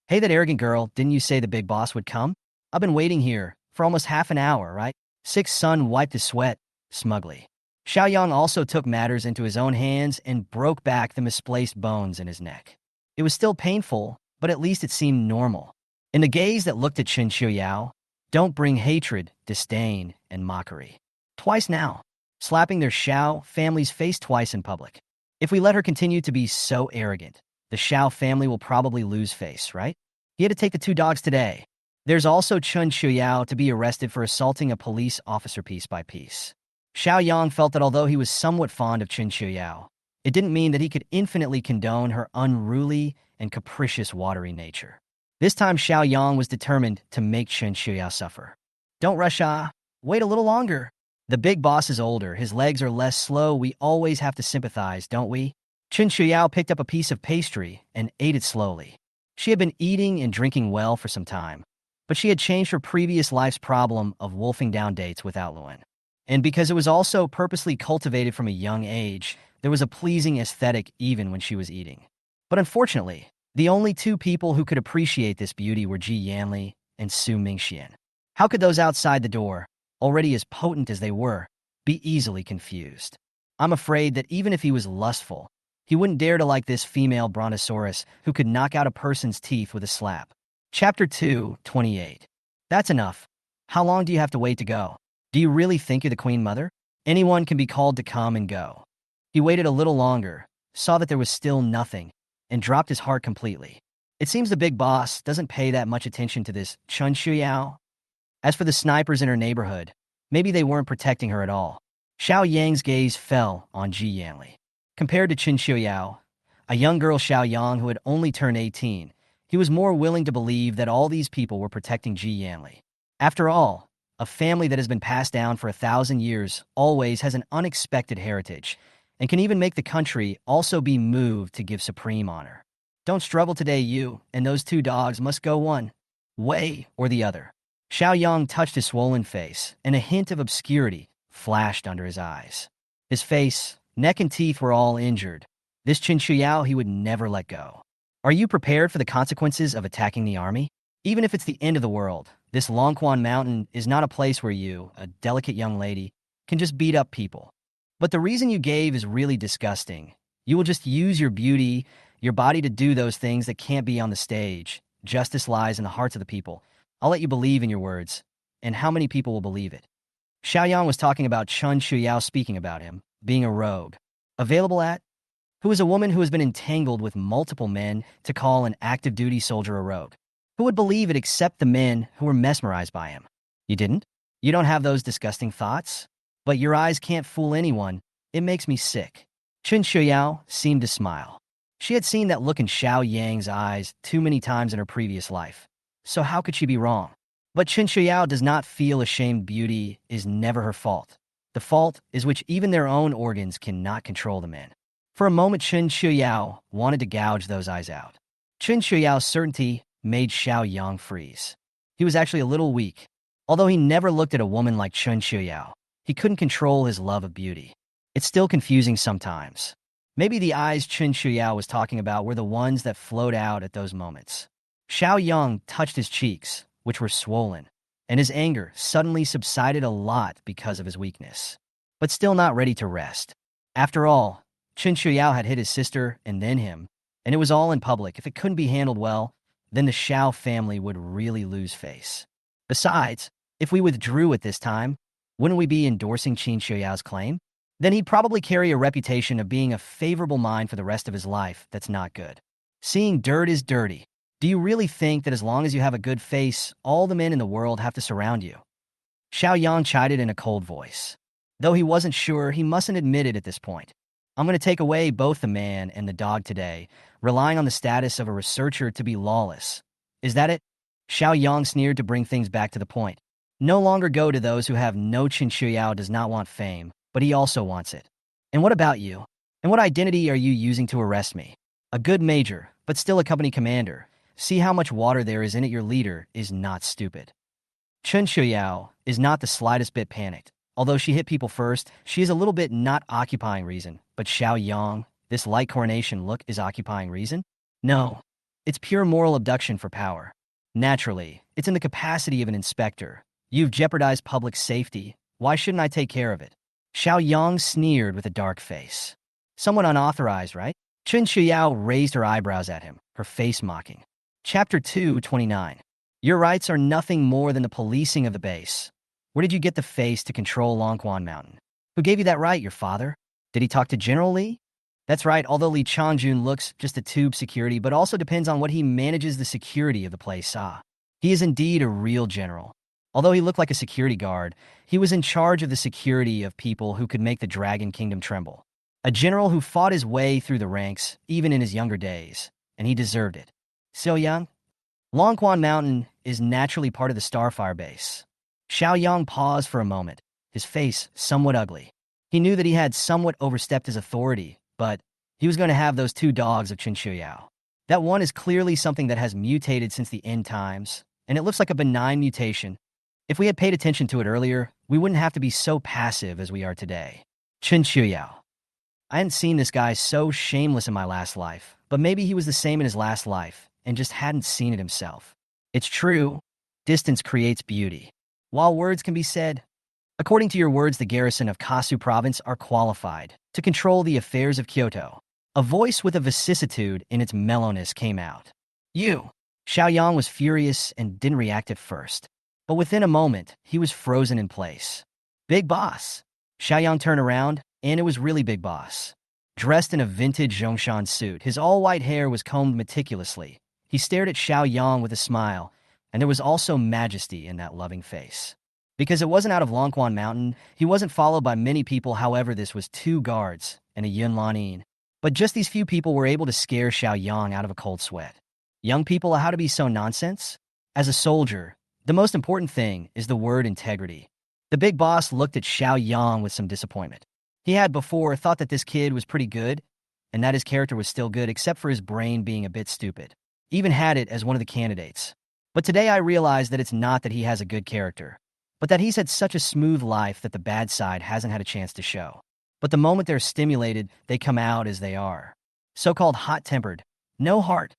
Hey, that arrogant girl, didn't you say the big boss would come? I've been waiting here for almost half an hour, right? Sixth son wiped his sweat, smugly. Xiao Yang also took matters into his own hands and broke back the misplaced bones in his neck. It was still painful, but at least it seemed normal. In the gaze that looked at Chen Qiuyao, don't bring hatred, disdain, and mockery. Twice now, slapping their Xiao family's face twice in public. If we let her continue to be so arrogant, the Xiao family will probably lose face, right? He had to take the two dogs today. There's also Chen Qiuyao to be arrested for assaulting a police officer piece by piece. Xiao Yang felt that although he was somewhat fond of Chen Qiuyao, it didn't mean that he could infinitely condone her unruly and capricious watery nature. This time Xiao Yang was determined to make Chen Qiuyao suffer. Don't rush, wait a little longer. The big boss is older, his legs are less slow, we always have to sympathize, don't we? Chen Qiuyao picked up a piece of pastry and ate it slowly. She had been eating and drinking well for some time, But she had changed her previous life's problem of wolfing down dates without Lewin. And because it was also purposely cultivated from a young age, there was a pleasing aesthetic even when she was eating. But unfortunately, the only two people who could appreciate this beauty were Ji Yanli and Su Mingxian. How could those outside the door, already as potent as they were, be easily confused? I'm afraid that even if he was lustful, he wouldn't dare to like this female brontosaurus who could knock out a person's teeth with a slap. Chapter 2:28. That's enough. How long do you have to wait to go? Do you really think you're the Queen Mother? Anyone can be called to come and go. He waited a little longer, saw that there was still nothing, and dropped his heart completely. It seems the big boss doesn't pay that much attention to this Chen Qiuyao. As for the snipers in her neighborhood, maybe they weren't protecting her at all. Xiao Yang's gaze fell on Ji Yanli. Compared to Chen Qiuyao, a young girl Xiao Yang who had only turned 18, he was more willing to believe that all these people were protecting Ji Yanli. After all, a family that has been passed down for 1,000 years always has an unexpected heritage, and can even make the country also be moved to give supreme honor. Don't struggle today, you, and those two dogs must go one way or the other. Xiao Yang touched his swollen face, and a hint of obscurity flashed under his eyes. His face, neck, and teeth were all injured. This Chen Qiuyao he would never let go. Are you prepared for the consequences of attacking the army? Even if it's the end of the world, this Longquan Mountain is not a place where you, a delicate young lady, can just beat up people. But the reason you gave is really disgusting. You will just use your beauty, your body to do those things that can't be on the stage. Justice lies in the hearts of the people. I'll let you believe in your words. And how many people will believe it? Xiao Yang was talking about Chen Qiuyao speaking about him, being a rogue. Available at? Who is a woman who has been entangled with multiple men to call an active duty soldier a rogue? Who would believe it except the men who were mesmerized by him? You didn't? You don't have those disgusting thoughts? But your eyes can't fool anyone. It makes me sick. Chen Qiuyao seemed to smile. She had seen that look in Xiao Yang's eyes too many times in her previous life. So how could she be wrong? But Chen Qiuyao does not feel ashamed. Beauty is never her fault. The fault is which even their own organs cannot control the men. For a moment, Chen Qiuyao wanted to gouge those eyes out. Chen Qiuyao's certainty made Xiao Yang freeze. He was actually a little weak. Although he never looked at a woman like Chen Qiuyao, he couldn't control his love of beauty. It's still confusing sometimes. Maybe the eyes Chen Qiuyao was talking about were the ones that flowed out at those moments. Xiao Yang touched his cheeks, which were swollen, and his anger suddenly subsided a lot because of his weakness. But still not ready to rest. After all, Chen Qiuyao had hit his sister and then him, and it was all in public. If it couldn't be handled well, then the Xiao family would really lose face. Besides, if we withdrew at this time, wouldn't we be endorsing Chen Qiuyao's claim? Then he'd probably carry a reputation of being a favorable mind for the rest of his life that's not good. Seeing dirt is dirty. Do you really think that as long as you have a good face, all the men in the world have to surround you? Xiao Yang chided in a cold voice. Though he wasn't sure, he mustn't admit it at this point. I'm going to take away both the man and the dog today, relying on the status of a researcher to be lawless. Is that it? Xiao Yang sneered to bring things back to the point. No longer go to those who have no. Chen Qiuyao does not want fame, but he also wants it. And what about you? And what identity are you using to arrest me? A good major, but still a company commander. See how much water there is in it. Your leader is not stupid. Chen Qiuyao is not the slightest bit panicked. Although she hit people first, she is a little bit not occupying reason. But Xiao Yang, this light coronation look is occupying reason? No, it's pure moral abduction for power. Naturally, it's in the capacity of an inspector. You've jeopardized public safety. Why shouldn't I take care of it? Xiao Yang sneered with a dark face. Somewhat unauthorized, right? Chen Qiuyao raised her eyebrows at him, her face mocking. Chapter 2:29. Your rights are nothing more than the policing of the base. Where did you get the face to control Longquan Mountain? Who gave you that right, your father? Did he talk to General Li? That's right, although Li Changjun looks just a tube security, but also depends on what he manages the security of the place. He is indeed a real general. Although he looked like a security guard, he was in charge of the security of people who could make the Dragon Kingdom tremble. A general who fought his way through the ranks, even in his younger days, and he deserved it. Xiao Yang? Longquan Mountain is naturally part of the Starfire base. Xiao Yang paused for a moment, his face somewhat ugly. He knew that he had somewhat overstepped his authority, but he was going to have those two dogs of Chen Qiuyao. That one is clearly something that has mutated since the end times, and it looks like a benign mutation. If we had paid attention to it earlier, we wouldn't have to be so passive as we are today. Chen Qiuyao. I hadn't seen this guy so shameless in my last life, but maybe he was the same in his last life and just hadn't seen it himself. It's true, distance creates beauty. While words can be said, according to your words, the garrison of Kasu province are qualified to control the affairs of Kyoto. A voice with a vicissitude in its mellowness came out. You. Xiao Yang was furious and didn't react at first. But within a moment, he was frozen in place. Big boss. Xiao Yang turned around, and it was really Big Boss. Dressed in a vintage Zhongshan suit, his all-white hair was combed meticulously. He stared at Xiao Yang with a smile, and there was also majesty in that loving face. Because it wasn't out of Longquan Mountain, he wasn't followed by many people. However, this was 2 guards and a Yunlanin. But just these few people were able to scare Xiao Yang out of a cold sweat. Young people, how to be so nonsense? As a soldier, the most important thing is the word integrity. The Big Boss looked at Xiao Yang with some disappointment. He had before thought that this kid was pretty good, and that his character was still good except for his brain being a bit stupid. Even had it as one of the candidates. But today I realized that it's not that he has a good character, but that he's had such a smooth life that the bad side hasn't had a chance to show. But the moment they're stimulated, they come out as they are. So-called hot-tempered, no heart.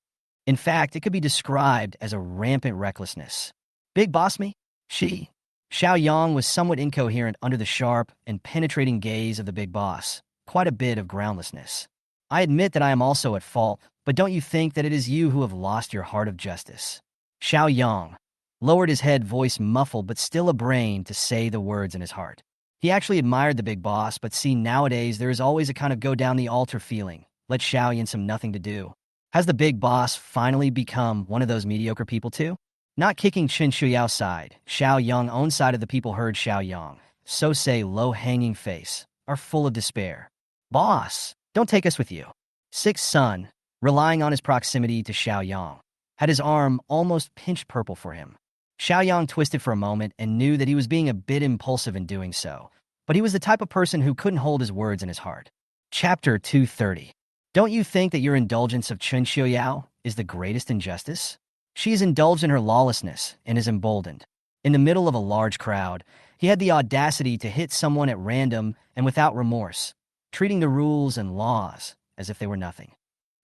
In fact, it could be described as a rampant recklessness. Big Boss me? She. Xiao Yang was somewhat incoherent under the sharp and penetrating gaze of the Big Boss, quite a bit of groundlessness. I admit that I am also at fault, but don't you think that it is you who have lost your heart of justice? Xiao Yang lowered his head, voice muffled but still a brain to say the words in his heart. He actually admired the Big Boss, but see, nowadays there is always a kind of go down the altar feeling. Let Xiao Yan some nothing to do. Has the Big Boss finally become one of those mediocre people too? Not kicking Chen Qiuyao's side, Xiao Yang's own side of the people heard Xiao Yang, so say low-hanging face, are full of despair. Boss, don't take us with you. Sixth son, relying on his proximity to Xiao Yang, had his arm almost pinched purple for him. Xiao Yang twisted for a moment and knew that he was being a bit impulsive in doing so, but he was the type of person who couldn't hold his words in his heart. Chapter 230. Don't you think that your indulgence of Chen Qiuyao is the greatest injustice? She is indulged in her lawlessness and is emboldened. In the middle of a large crowd, he had the audacity to hit someone at random and without remorse, treating the rules and laws as if they were nothing.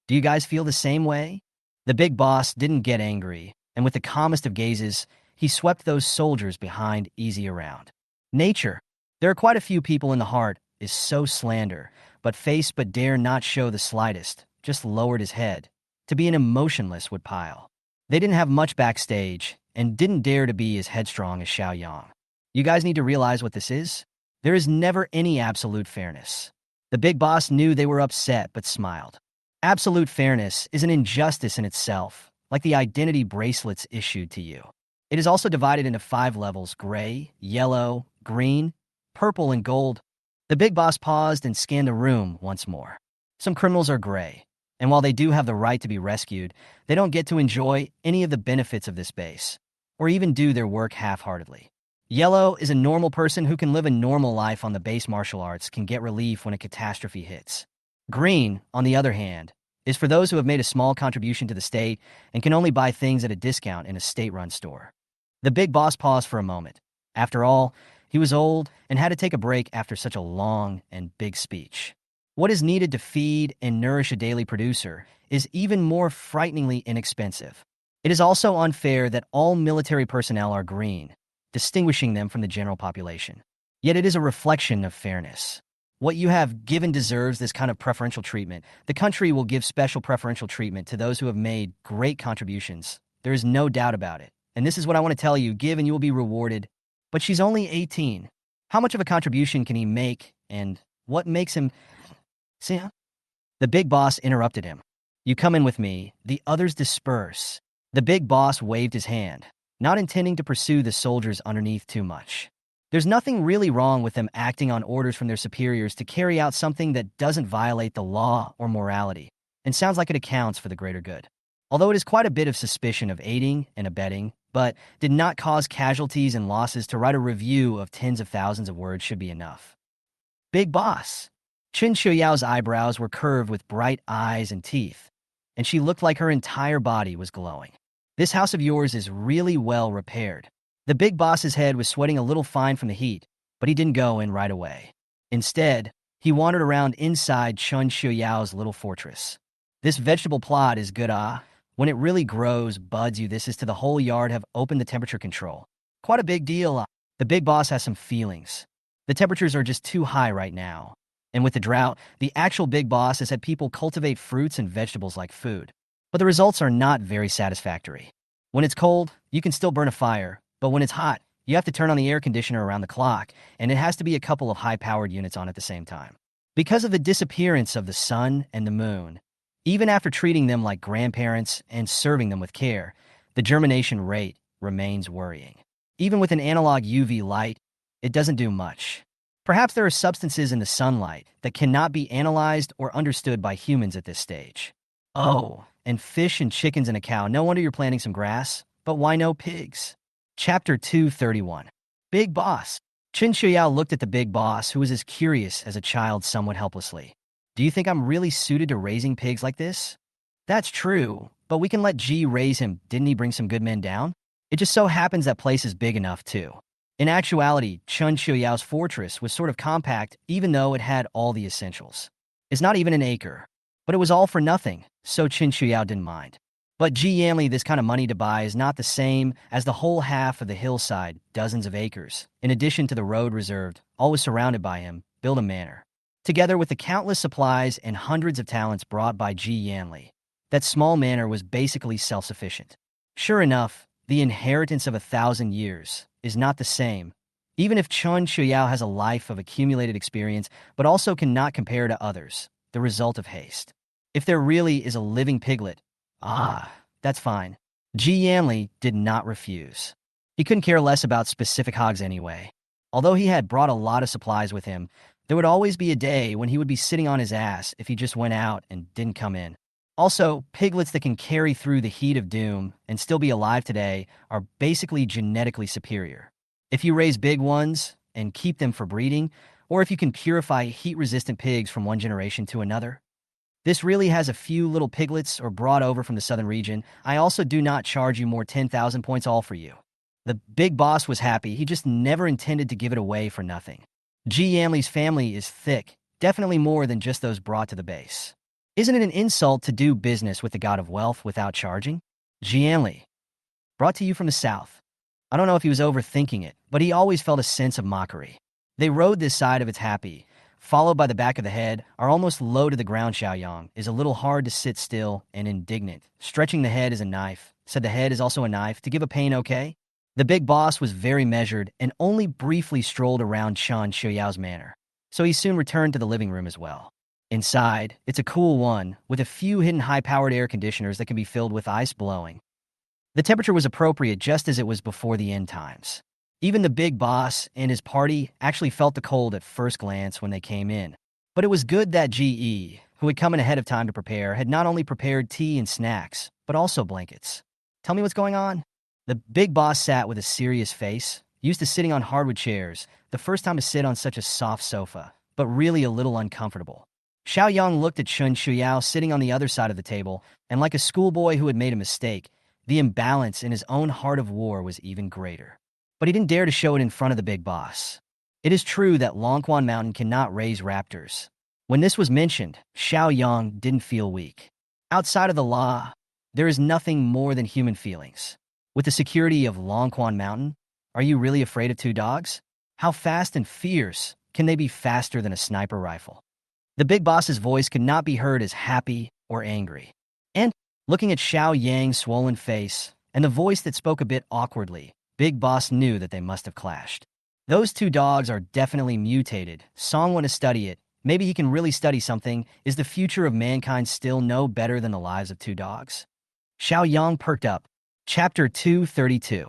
Do you guys feel the same way? The Big Boss didn't get angry, and with the calmest of gazes, he swept those soldiers behind easy around. Nature. There are quite a few people in the heart is so slander, but face but dare not show the slightest, just lowered his head. To be an emotionless would pile. They didn't have much backstage, and didn't dare to be as headstrong as Xiao Yang. You guys need to realize what this is. There is never any absolute fairness. The Big Boss knew they were upset, but smiled. Absolute fairness is an injustice in itself, like the identity bracelets issued to you. It is also divided into 5 levels: gray, yellow, green, purple, and gold. The Big Boss paused and scanned the room once more. Some criminals are gray, and while they do have the right to be rescued, they don't get to enjoy any of the benefits of this base, or even do their work half-heartedly. Yellow is a normal person who can live a normal life on the base martial arts, can get relief when a catastrophe hits. Green, on the other hand, is for those who have made a small contribution to the state and can only buy things at a discount in a state-run store. The Big Boss paused for a moment. After all, he was old and had to take a break after such a long and big speech. What is needed to feed and nourish a daily producer is even more frighteningly inexpensive. It is also unfair that all military personnel are green, distinguishing them from the general population. Yet it is a reflection of fairness. What you have given deserves this kind of preferential treatment. The country will give special preferential treatment to those who have made great contributions. There is no doubt about it. And this is what I want to tell you: give and you will be rewarded. But she's only 18. How much of a contribution can he make, and what makes him... See? The Big Boss interrupted him. You come in with me, the others disperse. The Big Boss waved his hand, not intending to pursue the soldiers underneath too much. There's nothing really wrong with them acting on orders from their superiors to carry out something that doesn't violate the law or morality, and sounds like it accounts for the greater good. Although it is quite a bit of suspicion of aiding and abetting, but did not cause casualties and losses. To write a review of tens of thousands of words should be enough. Big Boss. Chen Qiuyao's eyebrows were curved with bright eyes and teeth, and she looked like her entire body was glowing. This house of yours is really well repaired. The big boss's head was sweating a little fine from the heat, but he didn't go in right away. Instead, he wandered around inside Chen Qiuyao's little fortress. This vegetable plot is good, ah. When it really grows, buds you this is to the whole yard have opened the temperature control. Quite a big deal, ah. The big boss has some feelings. The temperatures are just too high right now. And with the drought, the actual big boss has had people cultivate fruits and vegetables like food. But the results are not very satisfactory. When it's cold, you can still burn a fire, but when it's hot, you have to turn on the air conditioner around the clock, and it has to be a couple of high-powered units on at the same time. Because of the disappearance of the sun and the moon, even after treating them like grandparents and serving them with care, the germination rate remains worrying. Even with an analog UV light, it doesn't do much. Perhaps there are substances in the sunlight that cannot be analyzed or understood by humans at this stage. Oh, and fish and chickens and a cow. No wonder you're planting some grass, but why no pigs? Chapter 231. Big Boss. Chen Qiuyao looked at the big boss, who was as curious as a child somewhat helplessly. Do you think I'm really suited to raising pigs like this? That's true, but we can let Ji raise him. Didn't he bring some good men down? It just so happens that place is big enough, too. In actuality, Chen Qiuyao's fortress was sort of compact, even though it had all the essentials. It's not even an acre. But it was all for nothing, so Chen Qiuyao didn't mind. But Ji Yanli, this kind of money to buy is not the same as the whole half of the hillside, dozens of acres, in addition to the road reserved, always surrounded by him, build a manor. Together with the countless supplies and hundreds of talents brought by Ji Yanli, that small manor was basically self-sufficient. Sure enough, the inheritance of 1,000 years is not the same, even if Chen Qiuyao has a life of accumulated experience, but also cannot compare to others, the result of haste. If there really is a living piglet, that's fine. Ji Yanli did not refuse. He couldn't care less about specific hogs anyway. Although he had brought a lot of supplies with him, there would always be a day when he would be sitting on his ass if he just went out and didn't come in. Also, piglets that can carry through the heat of doom and still be alive today are basically genetically superior. If you raise big ones and keep them for breeding, or if you can purify heat-resistant pigs from one generation to another. This really has a few little piglets or brought over from the southern region. I also do not charge you more 10,000 points all for you. The big boss was happy. He just never intended to give it away for nothing. Ji Yanli's family is thick, definitely more than just those brought to the base. Isn't it an insult to do business with the god of wealth without charging? Ji Yanli. Brought to you from the south. I don't know if he was overthinking it, but he always felt a sense of mockery. They rode this side of its happy, followed by the back of the head, are almost low to the ground. Xiaoyang is a little hard to sit still and indignant. Stretching the head is a knife. Said the head is also a knife. To give a pain, okay? The big boss was very measured and only briefly strolled around Chen Qiuyao's manor, so he soon returned to the living room as well. Inside, it's a cool one, with a few hidden high-powered air conditioners that can be filled with ice blowing. The temperature was appropriate just as it was before the end times. Even the big boss and his party actually felt the cold at first glance when they came in. But it was good that GE, who had come in ahead of time to prepare, had not only prepared tea and snacks, but also blankets. Tell me what's going on? The big boss sat with a serious face, used to sitting on hardwood chairs, the first time to sit on such a soft sofa, but really a little uncomfortable. Xiaoyang looked at Chen Qiuyao sitting on the other side of the table, and like a schoolboy who had made a mistake, the imbalance in his own heart of war was even greater. But he didn't dare to show it in front of the big boss. It is true that Longquan Mountain cannot raise raptors. When this was mentioned, Xiaoyang didn't feel weak. Outside of the law, there is nothing more than human feelings. With the security of Longquan Mountain, are you really afraid of two dogs? How fast and fierce can they be faster than a sniper rifle? The big boss's voice could not be heard as happy or angry. And, looking at Xiaoyang's swollen face and the voice that spoke a bit awkwardly, Big Boss knew that they must have clashed. Those two dogs are definitely mutated. Song want to study it. Maybe he can really study something. Is the future of mankind still no better than the lives of two dogs? Xiaoyang perked up. Chapter 232.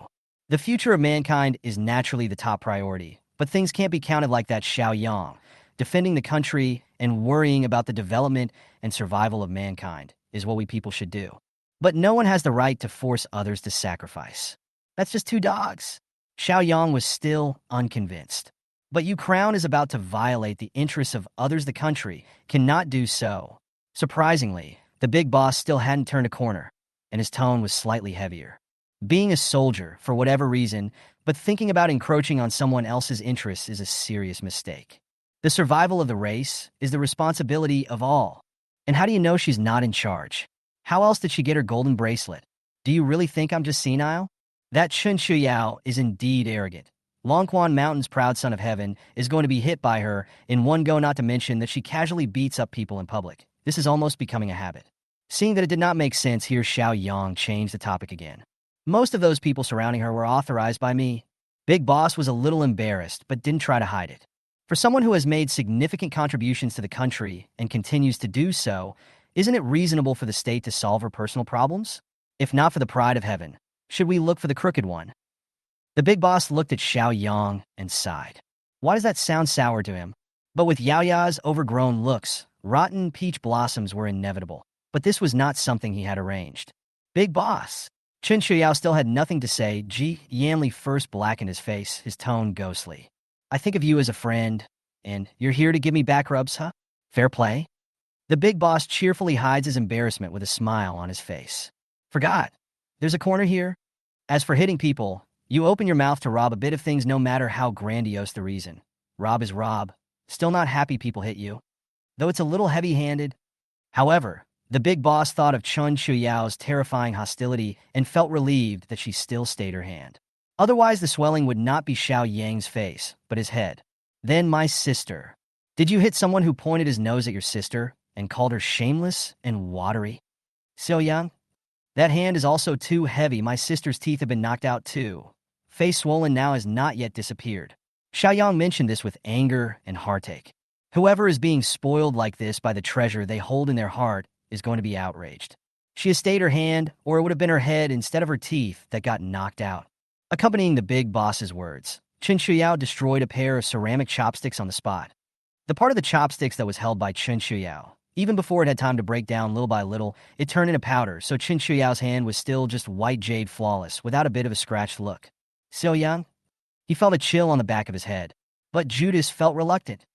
The future of mankind is naturally the top priority, but things can't be counted like that. Xiaoyang, defending the country and worrying about the development and survival of mankind is what we people should do. But no one has the right to force others to sacrifice. That's just two dogs. Xiaoyang was still unconvinced. But you crown is about to violate the interests of others. The country cannot do so. Surprisingly, the big boss still hadn't turned a corner. and his tone was slightly heavier. Being a soldier, for whatever reason, but thinking about encroaching on someone else's interests is a serious mistake. The survival of the race is the responsibility of all. And how do you know she's not in charge? How else did she get her golden bracelet? Do you really think I'm just senile? That Chen Qiuyao is indeed arrogant. Longquan Mountain's proud son of heaven is going to be hit by her in one go, not to mention that she casually beats up people in public. This is almost becoming a habit. Seeing that it did not make sense, here Xiao Yang changed the topic again. Most of those people surrounding her were authorized by me. Big Boss was a little embarrassed, but didn't try to hide it. For someone who has made significant contributions to the country and continues to do so, isn't it reasonable for the state to solve her personal problems? If not for the pride of heaven, should we look for the crooked one? The Big Boss looked at Xiao Yang and sighed. Why does that sound sour to him? But with Yao Ya's overgrown looks, rotten peach blossoms were inevitable. But this was not something he had arranged. Big Boss! Chen Qiuyao still had nothing to say. Ji Yanli first blackened his face, his tone ghostly. I think of you as a friend, and you're here to give me back rubs, huh? Fair play? The Big Boss cheerfully hides his embarrassment with a smile on his face. Forgot. There's a corner here. As for hitting people, you open your mouth to rob a bit of things no matter how grandiose the reason. Rob is rob. Still not happy people hit you. Though it's a little heavy-handed. However, the Big Boss thought of Chen Qiuyao's terrifying hostility and felt relieved that she still stayed her hand. Otherwise, the swelling would not be Xiao Yang's face, but his head. Then my sister. Did you hit someone who pointed his nose at your sister and called her shameless and watery? Xiao Yang? That hand is also too heavy. My sister's teeth have been knocked out too. Face swollen now has not yet disappeared. Xiao Yang mentioned this with anger and heartache. Whoever is being spoiled like this by the treasure they hold in their heart is going to be outraged. She has stayed her hand, or it would have been her head instead of her teeth that got knocked out. Accompanying the Big Boss's words, Chen Qiuyao destroyed a pair of ceramic chopsticks on the spot. The part of the chopsticks that was held by Chen Qiuyao, even before it had time to break down little by little, it turned into powder, so Chen Qiuyao's hand was still just white jade flawless, without a bit of a scratched look. Xiao Yang? He felt a chill on the back of his head, but Judas felt reluctant.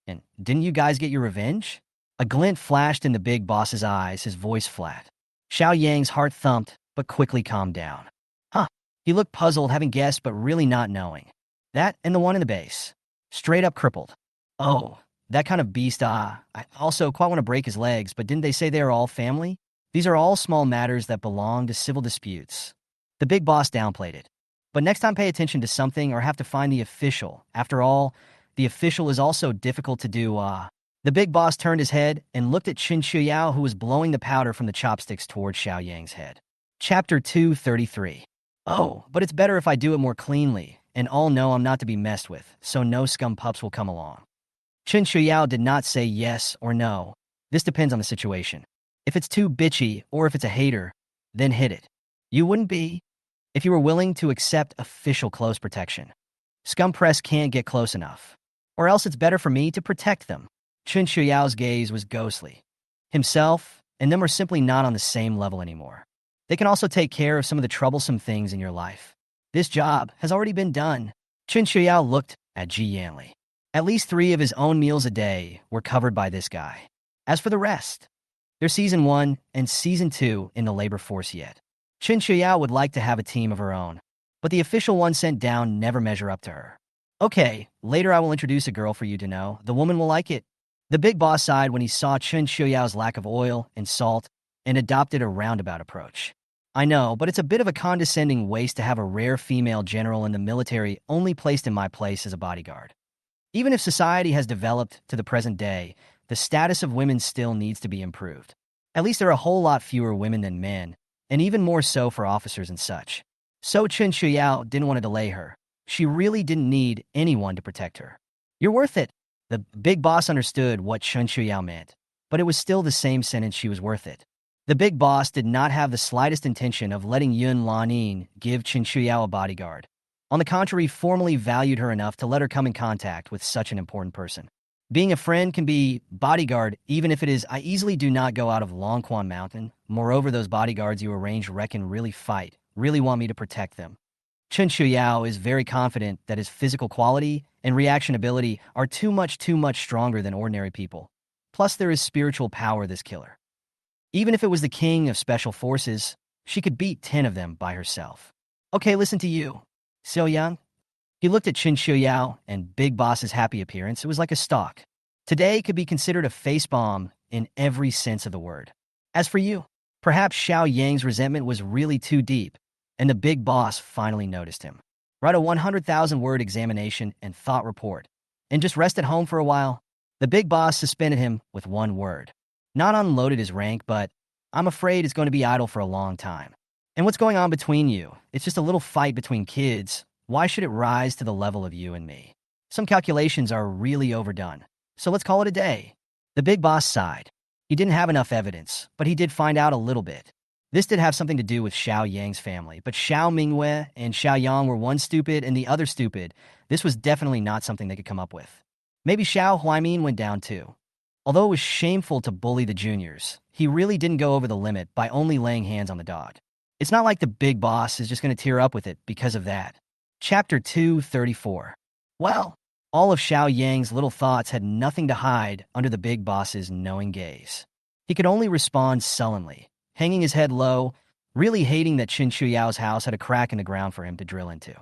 And didn't you guys get your revenge? A glint flashed in the Big Boss's eyes, his voice flat. Xiao Yang's heart thumped, but quickly calmed down. Huh. He looked puzzled, having guessed but really not knowing. That and the one in the base. Straight up crippled. Oh, that kind of beast, I also quite want to break his legs, but didn't they say they are all family? These are all small matters that belong to civil disputes. The Big Boss downplayed it. But next time pay attention to something or have to find the official. After all, the official is also difficult to do, The Big Boss turned his head and looked at Chen Qiuyao, who was blowing the powder from the chopsticks toward Xiao Yang's head. Chapter 233. Oh, but it's better if I do it more cleanly, and all know I'm not to be messed with, so no scum pups will come along. Chen Qiuyao did not say yes or no. This depends on the situation. If it's too bitchy, or if it's a hater, then hit it. You wouldn't be if you were willing to accept official close protection. Scum press can't get close enough. Or else it's better for me to protect them. Chen Qiuyao's gaze was ghostly. Himself and them are simply not on the same level anymore. They can also take care of some of the troublesome things in your life. This job has already been done. Chen Qiuyao looked at Ji Yanli. At least 3 of his own meals a day were covered by this guy. As for the rest, they're Season 1 and Season 2 in the labor force yet. Chen Qiuyao would like to have a team of her own, but the official one sent down never measure up to her. Okay, later I will introduce a girl for you to know. The woman will like it. The Big Boss sighed when he saw Chen Qiuyao's lack of oil and salt and adopted a roundabout approach. I know, but it's a bit of a condescending waste to have a rare female general in the military only placed in my place as a bodyguard. Even if society has developed to the present day, the status of women still needs to be improved. At least there are a whole lot fewer women than men, and even more so for officers and such. So Chen Qiuyao didn't want to delay her. She really didn't need anyone to protect her. You're worth it. The Big Boss understood what Chen Qiuyao meant, but it was still the same sentence: she was worth it. The Big Boss did not have the slightest intention of letting Yun Lanin give Chen Qiuyao a bodyguard. On the contrary, formally valued her enough to let her come in contact with such an important person. Being a friend can be bodyguard, even if it is, I easily do not go out of Longquan Mountain. Moreover, those bodyguards you arrange reckon really fight, really want me to protect them. Chen Qiuyao is very confident that his physical quality and reaction ability are too much stronger than ordinary people. Plus, there is spiritual power this killer. Even if it was the king of special forces, She could beat 10 of them by herself. Okay, listen to you. So young? He looked at Chen Qiuyao and Big Boss's happy appearance. It was like a stalk. Today could be considered a face bomb in every sense of the word. As for you, perhaps Xiao Yang's resentment was really too deep, and the big boss finally noticed him. Write a 100,000-word examination and thought report, and just rest at home for a while. The big boss suspended him with one word. Not unloaded his rank, but I'm afraid it's going to be idle for a long time. And what's going on between you? It's just a little fight between kids. Why should it rise to the level of you and me? Some calculations are really overdone. So let's call it a day. The big boss sighed. He didn't have enough evidence, but he did find out a little bit. This did have something to do with Xiao Yang's family, but Xiao Mingyue and Xiao Yang were one stupid and the other stupid. This was definitely not something they could come up with. Maybe Xiao Huaimin went down too. Although it was shameful to bully the juniors, he really didn't go over the limit by only laying hands on the dog. It's not like the big boss is just going to tear up with it because of that. Chapter 234. Well, all of Xiao Yang's little thoughts had nothing to hide under the big boss's knowing gaze. He could only respond sullenly, hanging his head low, really hating that Chen Qiuyao's house had a crack in the ground for him to drill into.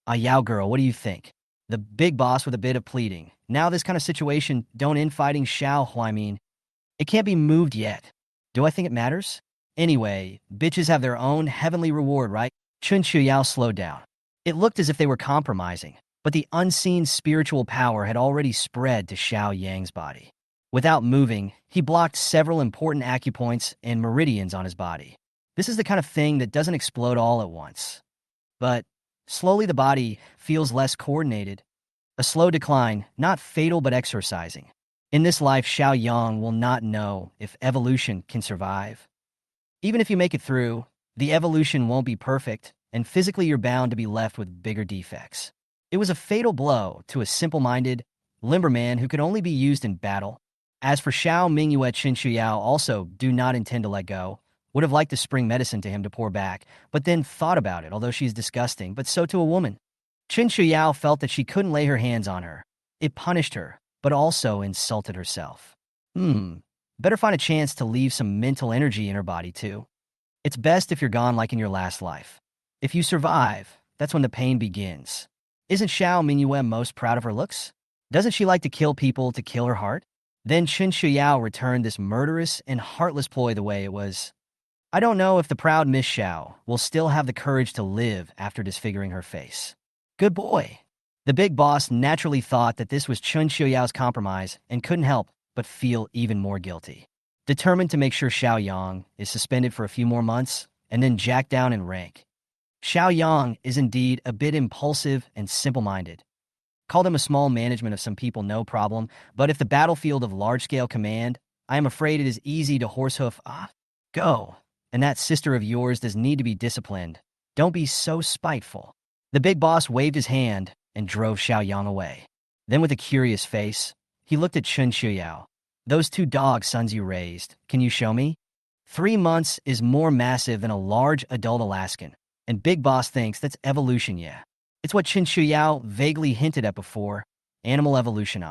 Ah, Yao girl, what do you think? The big boss with a bit of pleading. Now this kind of situation, don't infighting Xiao Huaimin. It can't be moved yet. Do I think it matters? Anyway, bitches have their own heavenly reward, right? Chen Qiuyao slowed down. It looked as if they were compromising, but the unseen spiritual power had already spread to Xiao Yang's body. Without moving, he blocked several important acupoints and meridians on his body. This is the kind of thing that doesn't explode all at once. But slowly the body feels less coordinated. A slow decline, not fatal but exorcising. In this life, Xiao Yang will not know if evolution can survive. Even if you make it through, the evolution won't be perfect, and physically you're bound to be left with bigger defects. It was a fatal blow to a simple-minded, limber man who could only be used in battle. As for Xiao Mingyue, Chen Qiuyao also do not intend to let go, would have liked to spring medicine to him to pour back, but then thought about it, although she's disgusting, but so to a woman. Chen Qiuyao felt that she couldn't lay her hands on her. It punished her, but also insulted herself. Better find a chance to leave some mental energy in her body too. It's best if you're gone like in your last life. If you survive, that's when the pain begins. Isn't Xiao Mingyue most proud of her looks? Doesn't she like to kill people to kill her heart? Then Chen Qiuyao returned this murderous and heartless ploy the way it was. I don't know if the proud Miss Xiao will still have the courage to live after disfiguring her face. Good boy. The big boss naturally thought that this was Chen Qiuyao's compromise and couldn't help but feel even more guilty. Determined to make sure Xiao Yang is suspended for a few more months and then jacked down in rank. Xiao Yang is indeed a bit impulsive and simple-minded. Call them a small management of some people, no problem, but if the battlefield of large-scale command, I am afraid it is easy to horsehoof, go. And that sister of yours does need to be disciplined. Don't be so spiteful. The big boss waved his hand and drove Xiao Yang away. Then with a curious face, he looked at Chen Qiuyao. Those two dog sons you raised, can you show me? 3 months is more massive than a large adult Alaskan, and Big Boss thinks that's evolution, yeah. It's what Chen Qiuyao vaguely hinted at before, animal evolution,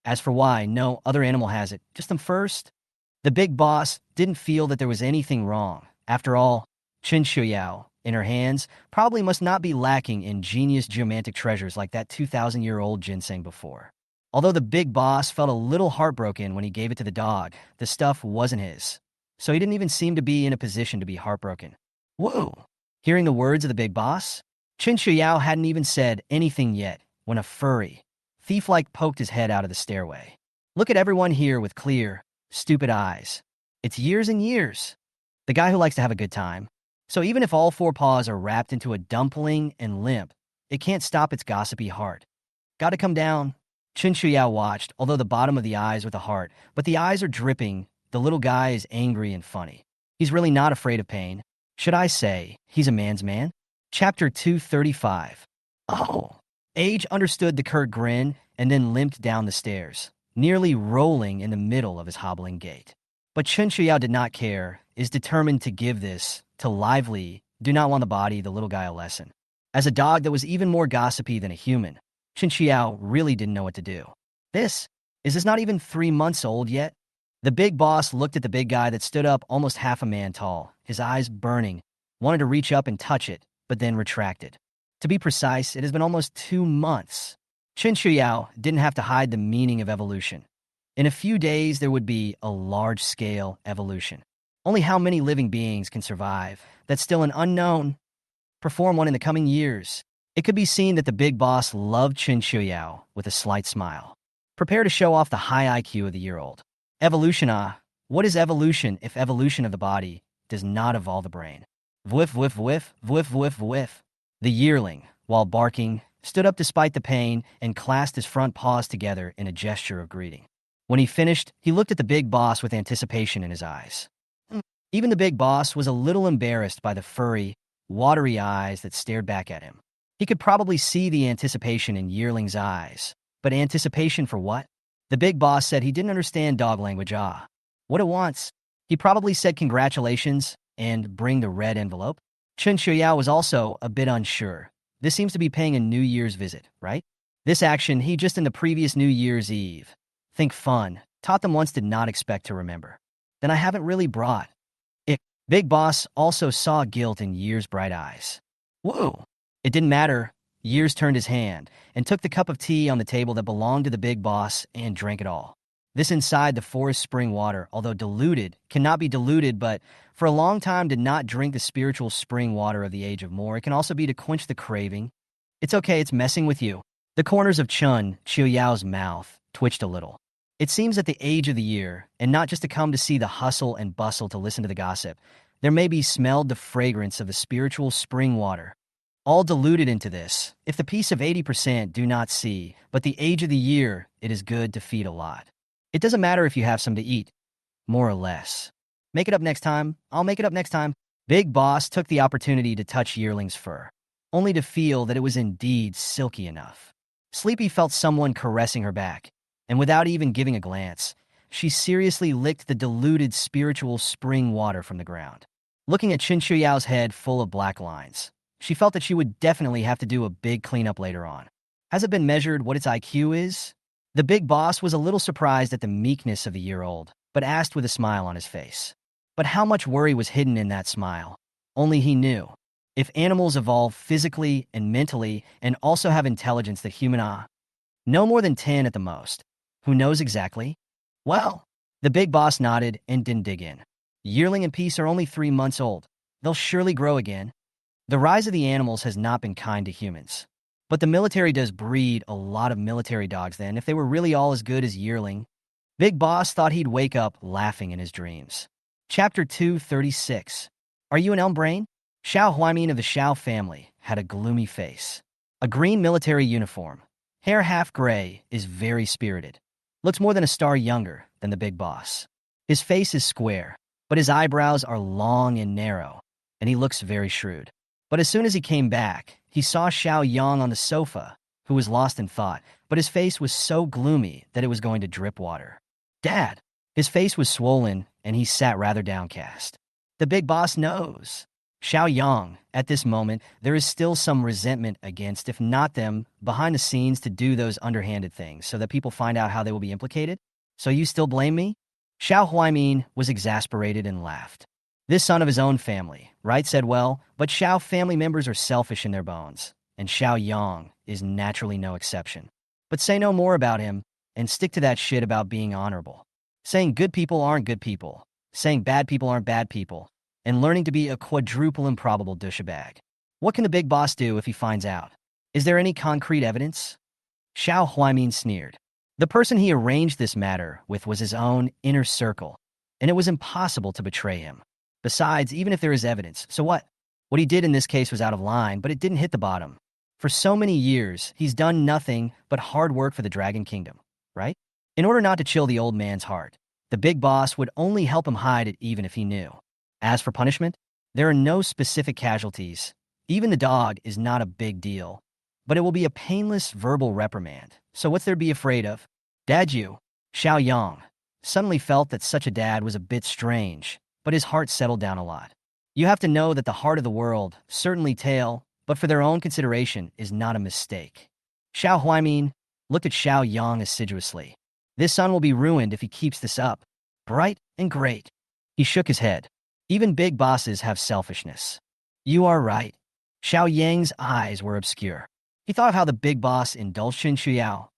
As for why no other animal has it, just them first. The big boss didn't feel that there was anything wrong. After all, Chen Qiuyao, in her hands, probably must not be lacking in genius geomantic treasures like that 2,000-year-old ginseng before. Although the big boss felt a little heartbroken when he gave it to the dog, the stuff wasn't his. So he didn't even seem to be in a position to be heartbroken. Whoa! Hearing the words of the big boss, Chen Qiuyao hadn't even said anything yet when a furry, thief-like poked his head out of the stairway. Look at everyone here with clear, stupid eyes. It's years and years. The guy who likes to have a good time. So even if all 4 paws are wrapped into a dumpling and limp, it can't stop its gossipy heart. Gotta come down. Chen Qiuyao watched, although the bottom of the eyes with the heart, but the eyes are dripping. The little guy is angry and funny. He's really not afraid of pain. Should I say, he's a man's man? Chapter 235. Oh. Age understood the curt grin and then limped down the stairs, nearly rolling in the middle of his hobbling gait. But Chen Qiuyao did not care, is determined to give this, to lively, do not want the body, the little guy a lesson. As a dog that was even more gossipy than a human, Chen Qiuyao really didn't know what to do. Is this not even 3 months old yet? The big boss looked at the big guy that stood up almost half a man tall, his eyes burning. wanted to reach up and touch it, but then retracted. To be precise, it has been almost 2 months. Chen Qiuyao didn't have to hide the meaning of evolution. In a few days, there would be a large-scale evolution. Only how many living beings can survive? That's still an unknown. Perform one in the coming years. It could be seen that the big boss loved Chen Qiuyao with a slight smile. Prepare to show off the high IQ of the year-old. Evolution, what is evolution if evolution of the body does not evolve the brain? Whiff, whiff, whiff, whiff, whiff, whiff. The yearling, while barking, stood up despite the pain and clasped his front paws together in a gesture of greeting. When he finished, he looked at the big boss with anticipation in his eyes. Even the big boss was a little embarrassed by the furry, watery eyes that stared back at him. He could probably see the anticipation in Yearling's eyes. But anticipation for what? The big boss said he didn't understand dog language. What it wants? He probably said congratulations and bring the red envelope. Chen Qiuyao was also a bit unsure. This seems to be paying a New Year's visit, right? This action he just in the previous New Year's Eve. Think fun. Taught them once did not expect to remember. Then I haven't really brought. Big boss also saw guilt in Year's bright eyes. Whoa! It didn't matter. Years turned his hand and took the cup of tea on the table that belonged to the big boss and drank it all. This inside the forest spring water, although diluted, cannot be diluted, but for a long time did not drink the spiritual spring water of the age of more. It can also be to quench the craving. It's okay, it's messing with you. The corners of Chen Qiuyao's mouth twitched a little. It seems at the age of the year, and not just to come to see the hustle and bustle to listen to the gossip, there may be smelled the fragrance of the spiritual spring water. All diluted into this. If the piece of 80% do not see, but the age of the year, it is good to feed a lot. It doesn't matter if you have some to eat, more or less. Make it up next time. I'll make it up next time. Big Boss took the opportunity to touch Yearling's fur, only to feel that it was indeed silky enough. Sleepy felt someone caressing her back, and without even giving a glance, she seriously licked the diluted spiritual spring water from the ground. Looking at Chen Qiuyao's head full of black lines, she felt that she would definitely have to do a big cleanup later on. Has it been measured what its IQ is? The big boss was a little surprised at the meekness of the year-old, but asked with a smile on his face. But how much worry was hidden in that smile? Only he knew. If animals evolve physically and mentally and also have intelligence that human no more than 10 at the most. Who knows exactly? Well, the big boss nodded and didn't dig in. Yearling and Peace are only 3 months old. They'll surely grow again. The rise of the animals has not been kind to humans. But the military does breed a lot of military dogs then, if they were really all as good as Yearling. Big Boss thought he'd wake up laughing in his dreams. Chapter 236. Are you an elm brain? Xiao Huaimin of the Xiao family had a gloomy face. A green military uniform. Hair half gray, is very spirited. Looks more than a star younger than the big boss. His face is square, but his eyebrows are long and narrow, and he looks very shrewd. But as soon as he came back, he saw Xiao Yang on the sofa, who was lost in thought, but his face was so gloomy that it was going to drip water. Dad! His face was swollen, and he sat rather downcast. The big boss knows. Xiao Yang, at this moment, there is still some resentment against, if not them, behind the scenes to do those underhanded things so that people find out how they will be implicated? So you still blame me? Xiao Huaimin was exasperated and laughed. This son of his own family, right, said well, but Xiao family members are selfish in their bones, and Xiao Yang is naturally no exception. But say no more about him, and stick to that shit about being honorable. Saying good people aren't good people, saying bad people aren't bad people, and learning to be a quadruple improbable douchebag. What can the big boss do if he finds out? Is there any concrete evidence? Xiao Huaimin sneered. The person he arranged this matter with was his own inner circle, and it was impossible to betray him. Besides, even if there is evidence, so what? What he did in this case was out of line, but it didn't hit the bottom. For so many years, he's done nothing but hard work for the Dragon Kingdom, right? In order not to chill the old man's heart, the big boss would only help him hide it even if he knew. As for punishment, there are no specific casualties. Even the dog is not a big deal, but it will be a painless verbal reprimand. So what's there to be afraid of? Dad, you, Xiao Yang, suddenly felt that such a dad was a bit strange, but his heart settled down a lot. You have to know that the heart of the world, certainly tail, but for their own consideration, is not a mistake. Xiao Huaimin looked at Xiao Yang assiduously. This son will be ruined if he keeps this up. Bright and great. He shook his head. Even big bosses have selfishness. You are right. Xiao Yang's eyes were obscure. He thought of how the big boss indulged Chen Qiuyao.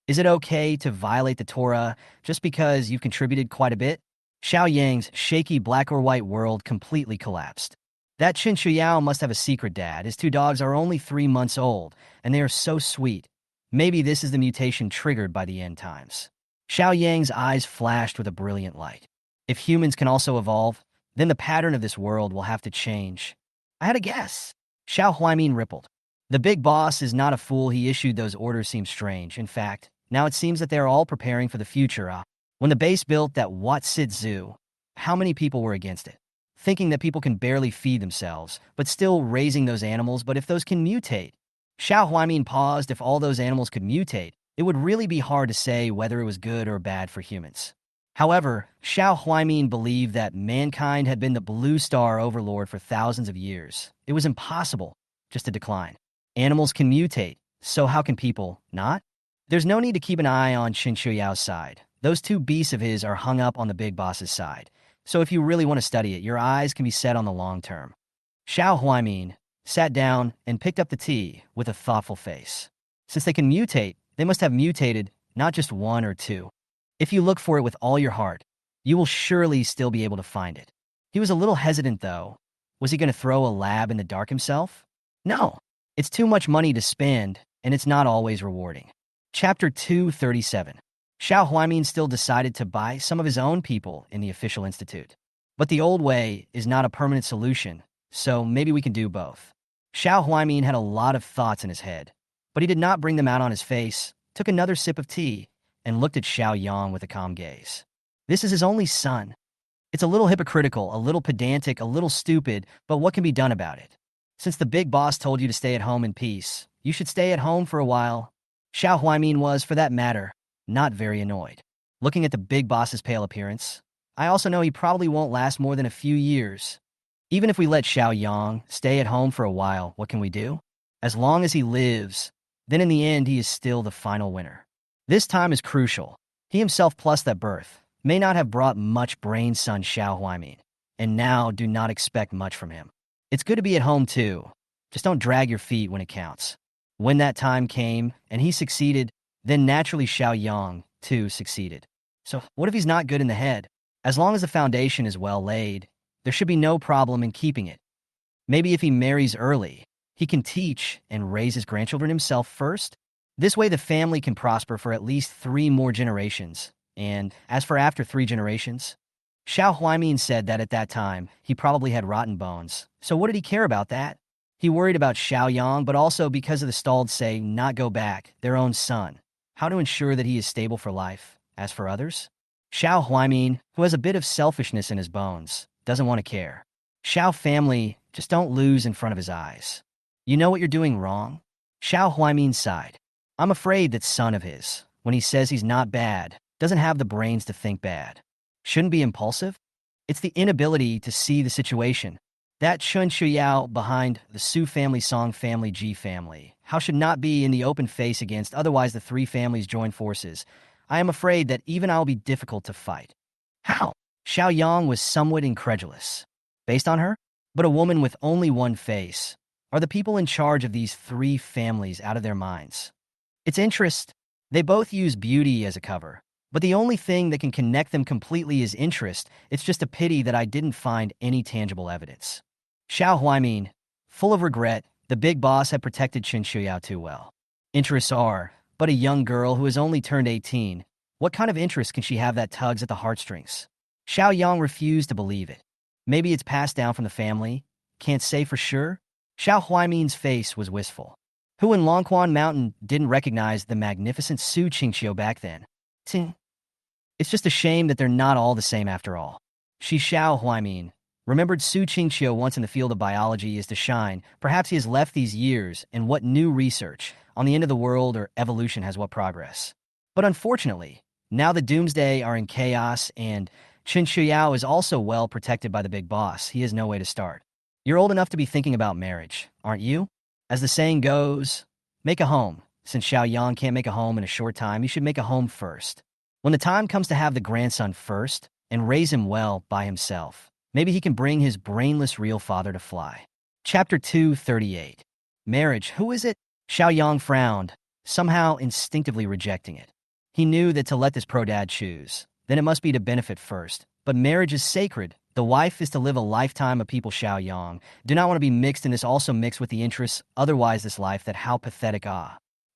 Is it okay to violate the Torah just because you've contributed quite a bit? Xiao Yang's shaky black or white world completely collapsed. That Chen Qiuyao must have a secret dad. His two dogs are only 3 months old, and they are so sweet. Maybe this is the mutation triggered by the end times. Xiao Yang's eyes flashed with a brilliant light. If humans can also evolve, then the pattern of this world will have to change. I had a guess. Xiao Huaimin rippled. The big boss is not a fool. He issued those orders seem strange. In fact, now it seems that they are all preparing for the future. When the base built that Wat Sit Zoo, how many people were against it? Thinking that people can barely feed themselves, but still raising those animals, but if those can mutate. Xiao Huaimin paused. If all those animals could mutate, it would really be hard to say whether it was good or bad for humans. However, Xiao Huaimin believed that mankind had been the blue star overlord for thousands of years. It was impossible just to decline. Animals can mutate, so how can people not? There's no need to keep an eye on Chen Qiuyao's side. Those two beasts of his are hung up on the big boss's side. So if you really want to study it, your eyes can be set on the long term. Xiao Huaimin sat down and picked up the tea with a thoughtful face. Since they can mutate, they must have mutated not just one or two. If you look for it with all your heart, you will surely still be able to find it. He was a little hesitant, though. Was he going to throw a lab in the dark himself? No. It's too much money to spend, and it's not always rewarding. Chapter 237. Xiao Huaimin still decided to buy some of his own people in the official institute. But the old way is not a permanent solution, so maybe we can do both. Xiao Huaimin had a lot of thoughts in his head, but he did not bring them out on his face, took another sip of tea, and looked at Xiao Yang with a calm gaze. This is his only son. It's a little hypocritical, a little pedantic, a little stupid, but what can be done about it? Since the big boss told you to stay at home in peace, you should stay at home for a while. Xiao Huaimin was, for that matter, not very annoyed. Looking at the big boss's pale appearance, I also know he probably won't last more than a few years. Even if we let Xiao Yang stay at home for a while, what can we do? As long as he lives, then in the end he is still the final winner. This time is crucial. He himself plus that birth may not have brought much brain son Xiao Huaimin, and now do not expect much from him. It's good to be at home too. Just don't drag your feet when it counts. When that time came, and he succeeded, then naturally Xiao Yang, too, succeeded. So what if he's not good in the head? As long as the foundation is well laid, there should be no problem in keeping it. Maybe if he marries early, he can teach and raise his grandchildren himself first. This way the family can prosper for at least 3 more generations. And as for after 3 generations, Xiao Huaimin said that at that time, he probably had rotten bones. So what did he care about that? He worried about Xiao Yang, but also because of the stalled say, not go back, their own son. How to ensure that he is stable for life. As for others, Xiao Huaimin, who has a bit of selfishness in his bones, doesn't want to care. Xiao family, just don't lose in front of his eyes. You know what you're doing wrong? Xiao Huaimin sighed. I'm afraid that son of his, when he says he's not bad, doesn't have the brains to think bad. Shouldn't be impulsive? It's the inability to see the situation. That Chen Qiuyao behind the Su family, Song family, Ji family, how should not be in the open face against, otherwise the 3 families join forces. I am afraid that even I'll be difficult to fight. How? Xiao Yang was somewhat incredulous. Based on her? But a woman with only one face. Are the people in charge of these 3 families out of their minds? It's interest. They both use beauty as a cover. But the only thing that can connect them completely is interest. It's just a pity that I didn't find any tangible evidence. Xiao Huaimin, full of regret, the big boss had protected Chen Qiuyao too well. Interests are, but a young girl who has only turned 18, what kind of interest can she have that tugs at the heartstrings? Xiao Yang refused to believe it. Maybe it's passed down from the family. Can't say for sure. Xiao Huaimin's face was wistful. Who in Longquan Mountain didn't recognize the magnificent Su Qingqiu back then? It's just a shame that they're not all the same after all. Xiao Huaimin remembered Su Qingqiu once in the field of biology is to shine. Perhaps he has left these years, and what new research on the end of the world or evolution has what progress. But unfortunately, now the doomsday are in chaos, and Chen Qiuyao is also well protected by the big boss. He has no way to start. You're old enough to be thinking about marriage, aren't you? As the saying goes, make a home. Since Xiao Yang can't make a home in a short time, he should make a home first. When the time comes to have the grandson first and raise him well by himself, maybe he can bring his brainless real father to fly. Chapter 238. Marriage, who is it? Xiao Yang frowned, somehow instinctively rejecting it. He knew that to let this pro-dad choose, then it must be to benefit first. But marriage is sacred. The wife is to live a lifetime of people. Xiao Yang do not want to be mixed in this, also mixed with the interests, otherwise this life that how pathetic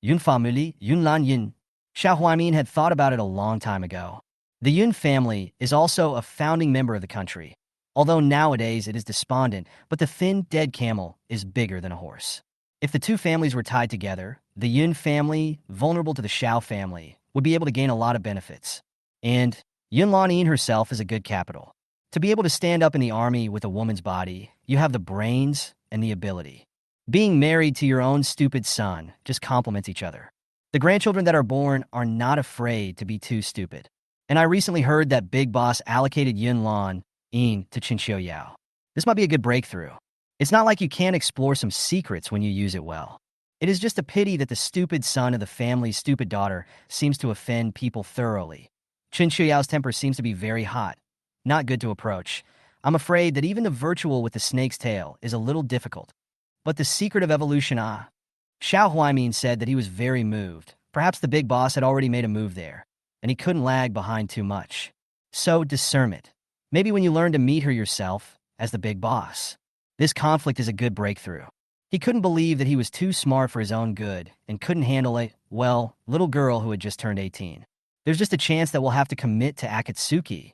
Yun family, Yun Lan Yin. Xiao Huaimin had thought about it a long time ago. The Yun family is also a founding member of the country. Although nowadays it is despondent, but the thin, dead camel is bigger than a horse. If the two families were tied together, the Yun family, vulnerable to the Xiao family, would be able to gain a lot of benefits. And Yun Lan herself is a good capital. To be able to stand up in the army with a woman's body, you have the brains and the ability. Being married to your own stupid son just complements each other. The grandchildren that are born are not afraid to be too stupid. And I recently heard that Big Boss allocated Yun Lan to Chen Qiuyao. This might be a good breakthrough. It's not like you can't explore some secrets when you use it well. It is just a pity that the stupid son of the family's stupid daughter seems to offend people thoroughly. Chen Qiuyao's temper seems to be very hot. Not good to approach. I'm afraid that even the virtual with the snake's tail is a little difficult. But the secret of evolution, Xiao Huaimin said that he was very moved. Perhaps the big boss had already made a move there, and he couldn't lag behind too much. So discernment. Maybe when you learn to meet her yourself as the big boss. This conflict is a good breakthrough. He couldn't believe that he was too smart for his own good and couldn't handle a, well, little girl who had just turned 18. There's just a chance that we'll have to commit to Akatsuki.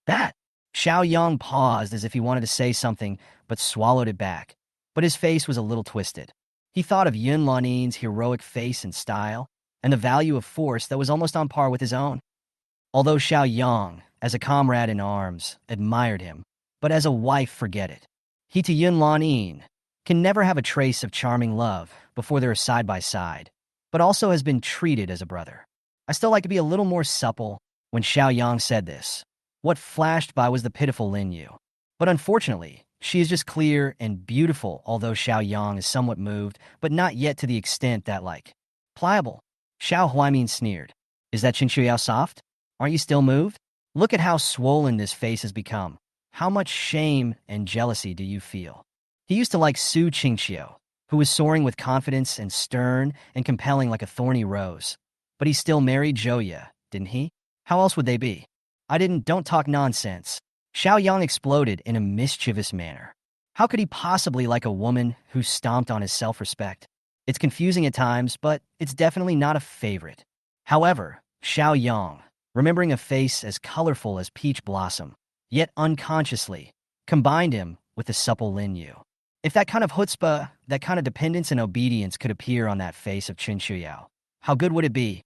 That. Xiao Yang paused as if he wanted to say something, but swallowed it back. But his face was a little twisted. He thought of Yun Lan's heroic face and style, and the value of force that was almost on par with his own. Although Xiao Yang, as a comrade in arms, admired him, but as a wife, forget it. He to Yun Lan can never have a trace of charming love before they're side by side, but also has been treated as a brother. I still like to be a little more supple. When Xiao Yang said this, what flashed by was the pitiful Lin Yu. But unfortunately, she is just clear and beautiful, although Xiao Yang is somewhat moved, but not yet to the extent that pliable. Xiao Huaimin sneered. Is that Chen Qiuyao soft? Aren't you still moved? Look at how swollen this face has become. How much shame and jealousy do you feel? He used to like Su Qingqiu, who was soaring with confidence and stern and compelling like a thorny rose. But he still married Joya, didn't he? How else would they be? Don't talk nonsense. Xiao Yang exploded in a mischievous manner. How could he possibly like a woman who stomped on his self-respect? It's confusing at times, but it's definitely not a favorite. However, Xiao Yang, remembering a face as colorful as peach blossom, yet unconsciously, combined him with the supple Lin Yu. If that kind of chutzpah, that kind of dependence and obedience could appear on that face of Chen Qiuyao, how good would it be?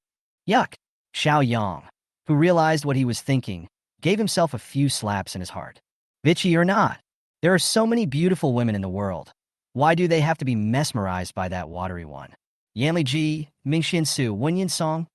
Yuck! Xiao Yang, who realized what he was thinking, gave himself a few slaps in his heart. Bitchy or not, there are so many beautiful women in the world. Why do they have to be mesmerized by that watery one? Yanli Ji, Mingxian Su, Wenyan Song?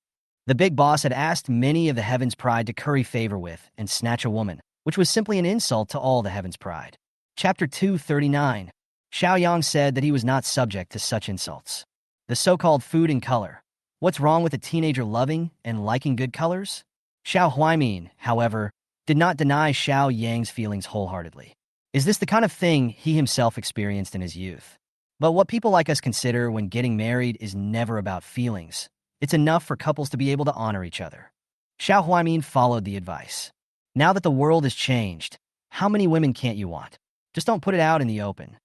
The big boss had asked many of the heavens' pride to curry favor with and snatch a woman, which was simply an insult to all the heavens' pride. Chapter 239. Xiao Yang said that he was not subject to such insults. The so-called food and color. What's wrong with a teenager loving and liking good colors? Xiao Huaimin, however, did not deny Xiao Yang's feelings wholeheartedly. Is this the kind of thing he himself experienced in his youth? But what people like us consider when getting married is never about feelings. It's enough for couples to be able to honor each other. Xiao Huaimin followed the advice. Now that the world has changed, how many women can't you want? Just don't put it out in the open.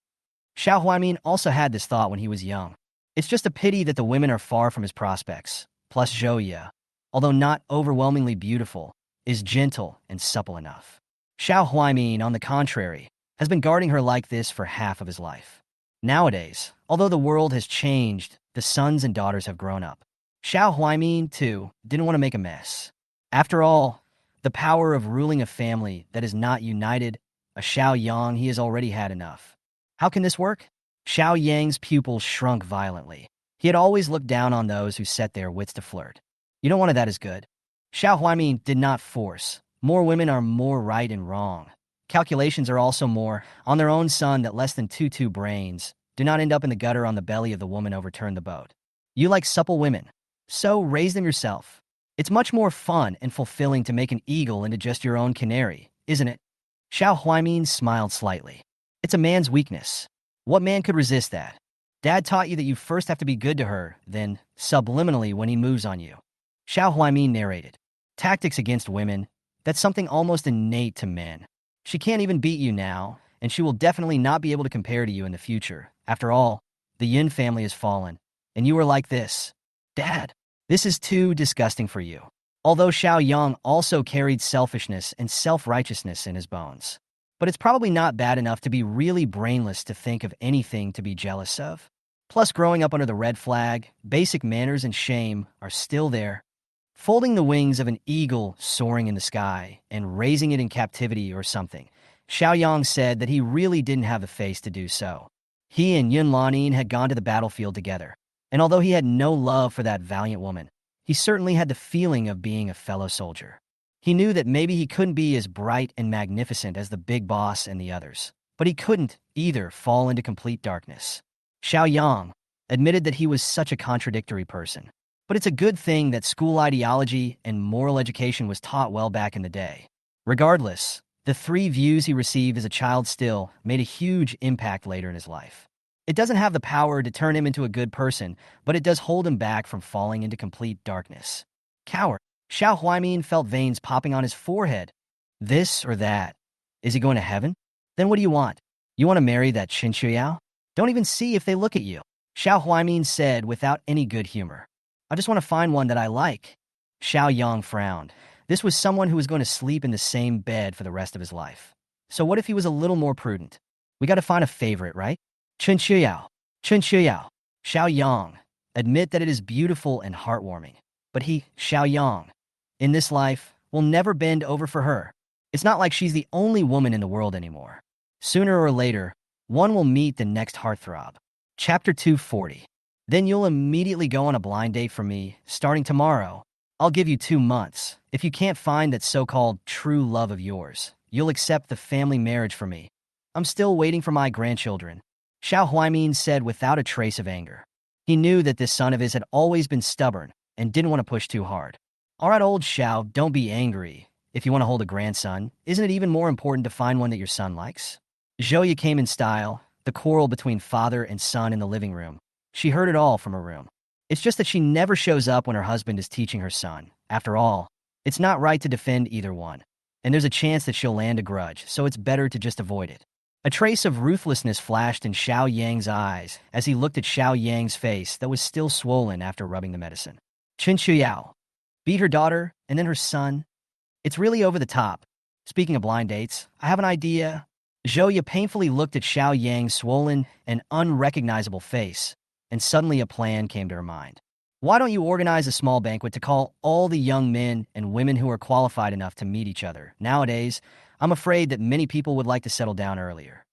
Xiao Huaimin also had this thought when he was young. It's just a pity that the women are far from his prospects. Plus Joya, although not overwhelmingly beautiful, is gentle and supple enough. Xiao Huaimin, on the contrary, has been guarding her like this for half of his life. Nowadays, although the world has changed, the sons and daughters have grown up. Xiao Huaimin, too, didn't want to make a mess. After all, the power of ruling a family that is not united, a Xiao Yang, he has already had enough. How can this work? Xiao Yang's pupils shrunk violently. He had always looked down on those who set their wits to flirt. You don't want that is good. Xiao Huaimin did not force. More women are more right and wrong. Calculations are also more on their own son that less than two brains do not end up in the gutter on the belly of the woman overturned the boat. You like supple women, so raise them yourself. It's much more fun and fulfilling to make an eagle into just your own canary, isn't it? Xiao Huaimin smiled slightly. It's a man's weakness. What man could resist that? Dad taught you that you first have to be good to her, then, subliminally, when he moves on you. Xiao Huaimin narrated. Tactics against women, that's something almost innate to men. She can't even beat you now, and she will definitely not be able to compare to you in the future. After all, the Yin family has fallen, and you are like this. Dad, this is too disgusting for you. Although Xiao Yang also carried selfishness and self-righteousness in his bones. But it's probably not bad enough to be really brainless to think of anything to be jealous of. Plus, growing up under the red flag, basic manners and shame are still there. Folding the wings of an eagle soaring in the sky and raising it in captivity or something, Xiao Yang said that he really didn't have the face to do so. He and Yun Lanin had gone to the battlefield together, and although he had no love for that valiant woman, he certainly had the feeling of being a fellow soldier. He knew that maybe he couldn't be as bright and magnificent as the big boss and the others, but he couldn't either fall into complete darkness. Xiao Yang admitted that he was such a contradictory person. But it's a good thing that school ideology and moral education was taught well back in the day. Regardless, the 3 views he received as a child still made a huge impact later in his life. It doesn't have the power to turn him into a good person, but it does hold him back from falling into complete darkness. Coward. Xiao Huaimin felt veins popping on his forehead. This or that. Is he going to heaven? Then what do you want? You want to marry that Chen Qiuyao? Don't even see if they look at you. Xiao Huaimin said without any good humor. I just want to find one that I like. Xiao Yang frowned. This was someone who was going to sleep in the same bed for the rest of his life. So what if he was a little more prudent? We got to find a favorite, right? Chen Qiuyao. Chen Qiuyao. Xiao Yang. Admit that it is beautiful and heartwarming. But he, Xiao Yang, in this life, will never bend over for her. It's not like she's the only woman in the world anymore. Sooner or later, one will meet the next heartthrob. Chapter 240. Then you'll immediately go on a blind date from me, starting tomorrow. I'll give you 2 months. If you can't find that so-called true love of yours, you'll accept the family marriage from me. I'm still waiting for my grandchildren. Xiao Huaimin said without a trace of anger. He knew that this son of his had always been stubborn and didn't want to push too hard. All right, old Xiao, don't be angry. If you want to hold a grandson, isn't it even more important to find one that your son likes? Joya came in style, the quarrel between father and son in the living room. She heard it all from her room. It's just that she never shows up when her husband is teaching her son. After all, it's not right to defend either one. And there's a chance that she'll land a grudge, so it's better to just avoid it. A trace of ruthlessness flashed in Xiao Yang's eyes as he looked at Xiao Yang's face that was still swollen after rubbing the medicine. Chen Qiuyao. Beat her daughter, and then her son. It's really over the top. Speaking of blind dates, I have an idea. Joya painfully looked at Xiao Yang's swollen and unrecognizable face, and suddenly a plan came to her mind. Why don't you organize a small banquet to call all the young men and women who are qualified enough to meet each other? Nowadays, I'm afraid that many people would like to settle down earlier.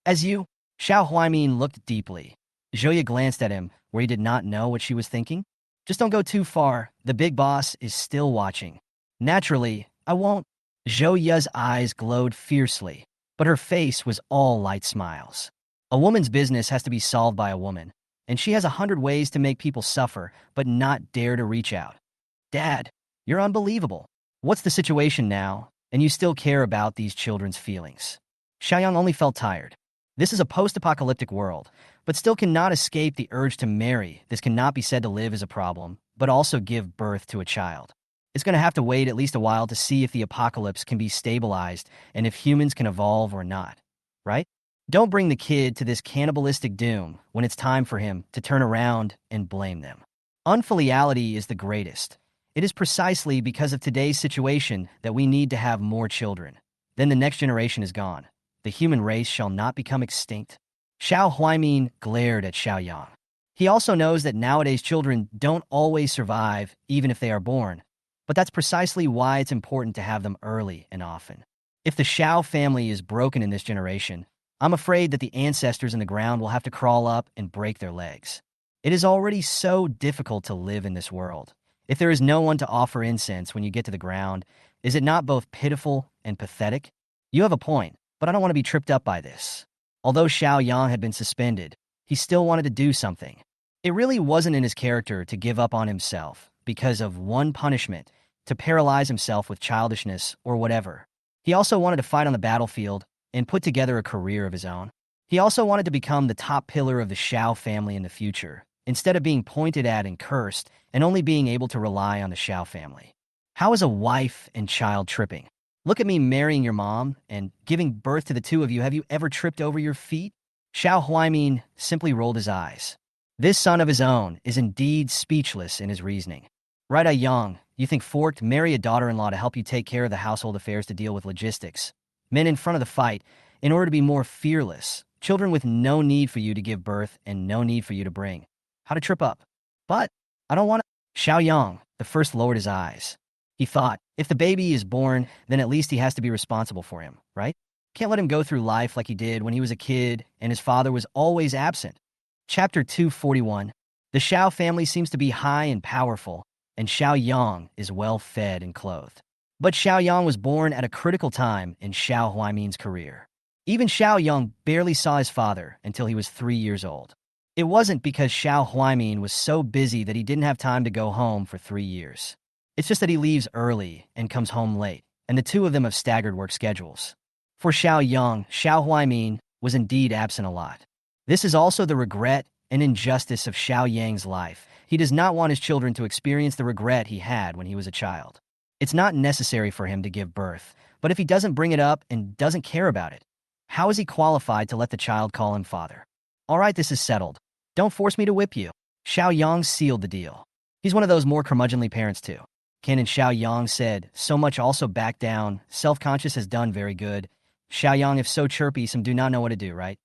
As you, Xiao Huaimin looked deeply. Joya glanced at him, where he did not know what she was thinking. Just don't go too far. The big boss is still watching. Naturally, I won't. Joya's eyes glowed fiercely, but her face was all light smiles. A woman's business has to be solved by a woman, and she has 100 ways to make people suffer, but not dare to reach out. Dad, you're unbelievable. What's the situation now, and you still care about these children's feelings? Xiaoyang only felt tired. This is a post-apocalyptic world, but still cannot escape the urge to marry. This cannot be said to live as a problem, but also give birth to a child. It's going to have to wait at least a while to see if the apocalypse can be stabilized and if humans can evolve or not, right? Don't bring the kid to this cannibalistic doom when it's time for him to turn around and blame them. Unfiliality is the greatest. It is precisely because of today's situation that we need to have more children. Then the next generation is gone. The human race shall not become extinct. Xiao Huaimin glared at Xiao Yang. He also knows that nowadays children don't always survive, even if they are born. But that's precisely why it's important to have them early and often. If the Xiao family is broken in this generation, I'm afraid that the ancestors in the ground will have to crawl up and break their legs. It is already so difficult to live in this world. If there is no one to offer incense when you get to the ground, is it not both pitiful and pathetic? You have a point, but I don't want to be tripped up by this. Although Xiao Yang had been suspended, he still wanted to do something. It really wasn't in his character to give up on himself because of one punishment, to paralyze himself with childishness or whatever. He also wanted to fight on the battlefield and put together a career of his own. He also wanted to become the top pillar of the Xiao family in the future, instead of being pointed at and cursed and only being able to rely on the Xiao family. How is a wife and child tripping? Look at me marrying your mom and giving birth to the two of you. Have you ever tripped over your feet? Xiao Huaimin simply rolled his eyes. This son of his own is indeed speechless in his reasoning. Right, young, you think forked, marry a daughter-in-law to help you take care of the household affairs to deal with logistics. Men in front of the fight, in order to be more fearless. Children with no need for you to give birth and no need for you to bring. How to trip up. But I don't want to. Xiao Yang, the first, lowered his eyes. He thought, if the baby is born, then at least he has to be responsible for him, right? Can't let him go through life like he did when he was a kid and his father was always absent. Chapter 241. The Xiao family seems to be high and powerful, and Xiao Yang is well fed and clothed. But Xiao Yang was born at a critical time in Xiao Huaimin's career. Even Xiao Yang barely saw his father until he was 3 years old. It wasn't because Xiao Huaimin was so busy that he didn't have time to go home for 3 years. It's just that he leaves early and comes home late, and the two of them have staggered work schedules. For Xiao Yang, Xiao Huaimin was indeed absent a lot. This is also the regret and injustice of Xiao Yang's life. He does not want his children to experience the regret he had when he was a child. It's not necessary for him to give birth, but if he doesn't bring it up and doesn't care about it, how is he qualified to let the child call him father? All right, this is settled. Don't force me to whip you. Xiao Yang sealed the deal. He's one of those more curmudgeonly parents too. Ken and Xiao Yang said, so much also back down, self-conscious has done very good. Xiao Yang, if so chirpy, some do not know what to do, right?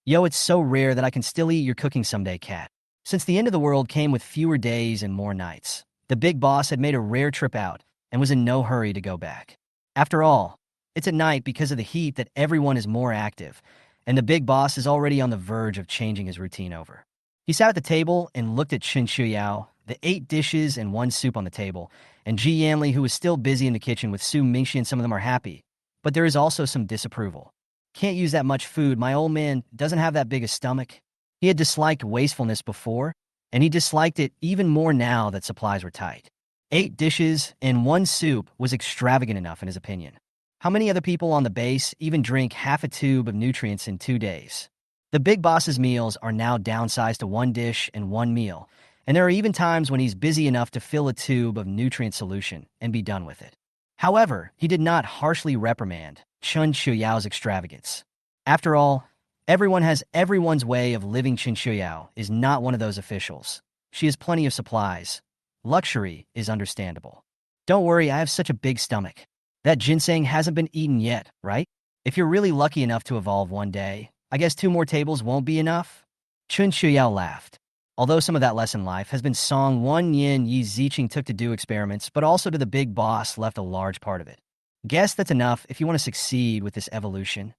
Yo, it's so rare that I can still eat your cooking someday, cat. Since the end of the world came with fewer days and more nights, the big boss had made a rare trip out and was in no hurry to go back. After all, it's at night because of the heat that everyone is more active, and the big boss is already on the verge of changing his routine over. He sat at the table and looked at Chen Qiuyao, the 8 dishes and 1 soup on the table, and Ji Yanli, who was still busy in the kitchen with Su Mingxi, and some of them are happy. But there is also some disapproval. Can't use that much food. My old man doesn't have that big a stomach. He had disliked wastefulness before, and he disliked it even more now that supplies were tight. 8 dishes and 1 soup was extravagant enough in his opinion. How many other people on the base even drink half a tube of nutrients in 2 days? The big boss's meals are now downsized to 1 dish and 1 meal, and there are even times when he's busy enough to fill a tube of nutrient solution and be done with it. However, he did not harshly reprimand Chen Qiuyao's extravagance. After all, everyone has everyone's way of living. Chen Qiuyao is not one of those officials. She has plenty of supplies. Luxury is understandable. Don't worry, I have such a big stomach. That ginseng hasn't been eaten yet, right? If you're really lucky enough to evolve one day, I guess 2 more tables won't be enough? Chen Qiuyao laughed. Although some of that lesson life has been song, 1 yin Yi Ziqing took to do experiments, but also to the big boss left a large part of it. Guess that's enough if you want to succeed with this evolution.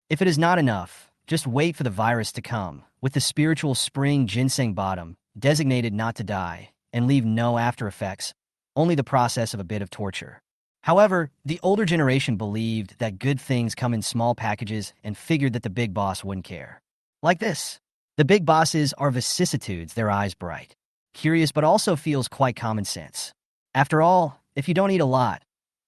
If it is not enough, just wait for the virus to come, with the spiritual spring ginseng bottom, designated not to die, and leave no after effects, only the process of a bit of torture. However, the older generation believed that good things come in small packages and figured that the big boss wouldn't care. Like this. The big bosses are vicissitudes, their eyes bright. Curious but also feels quite common sense. After all, if you don't eat a lot,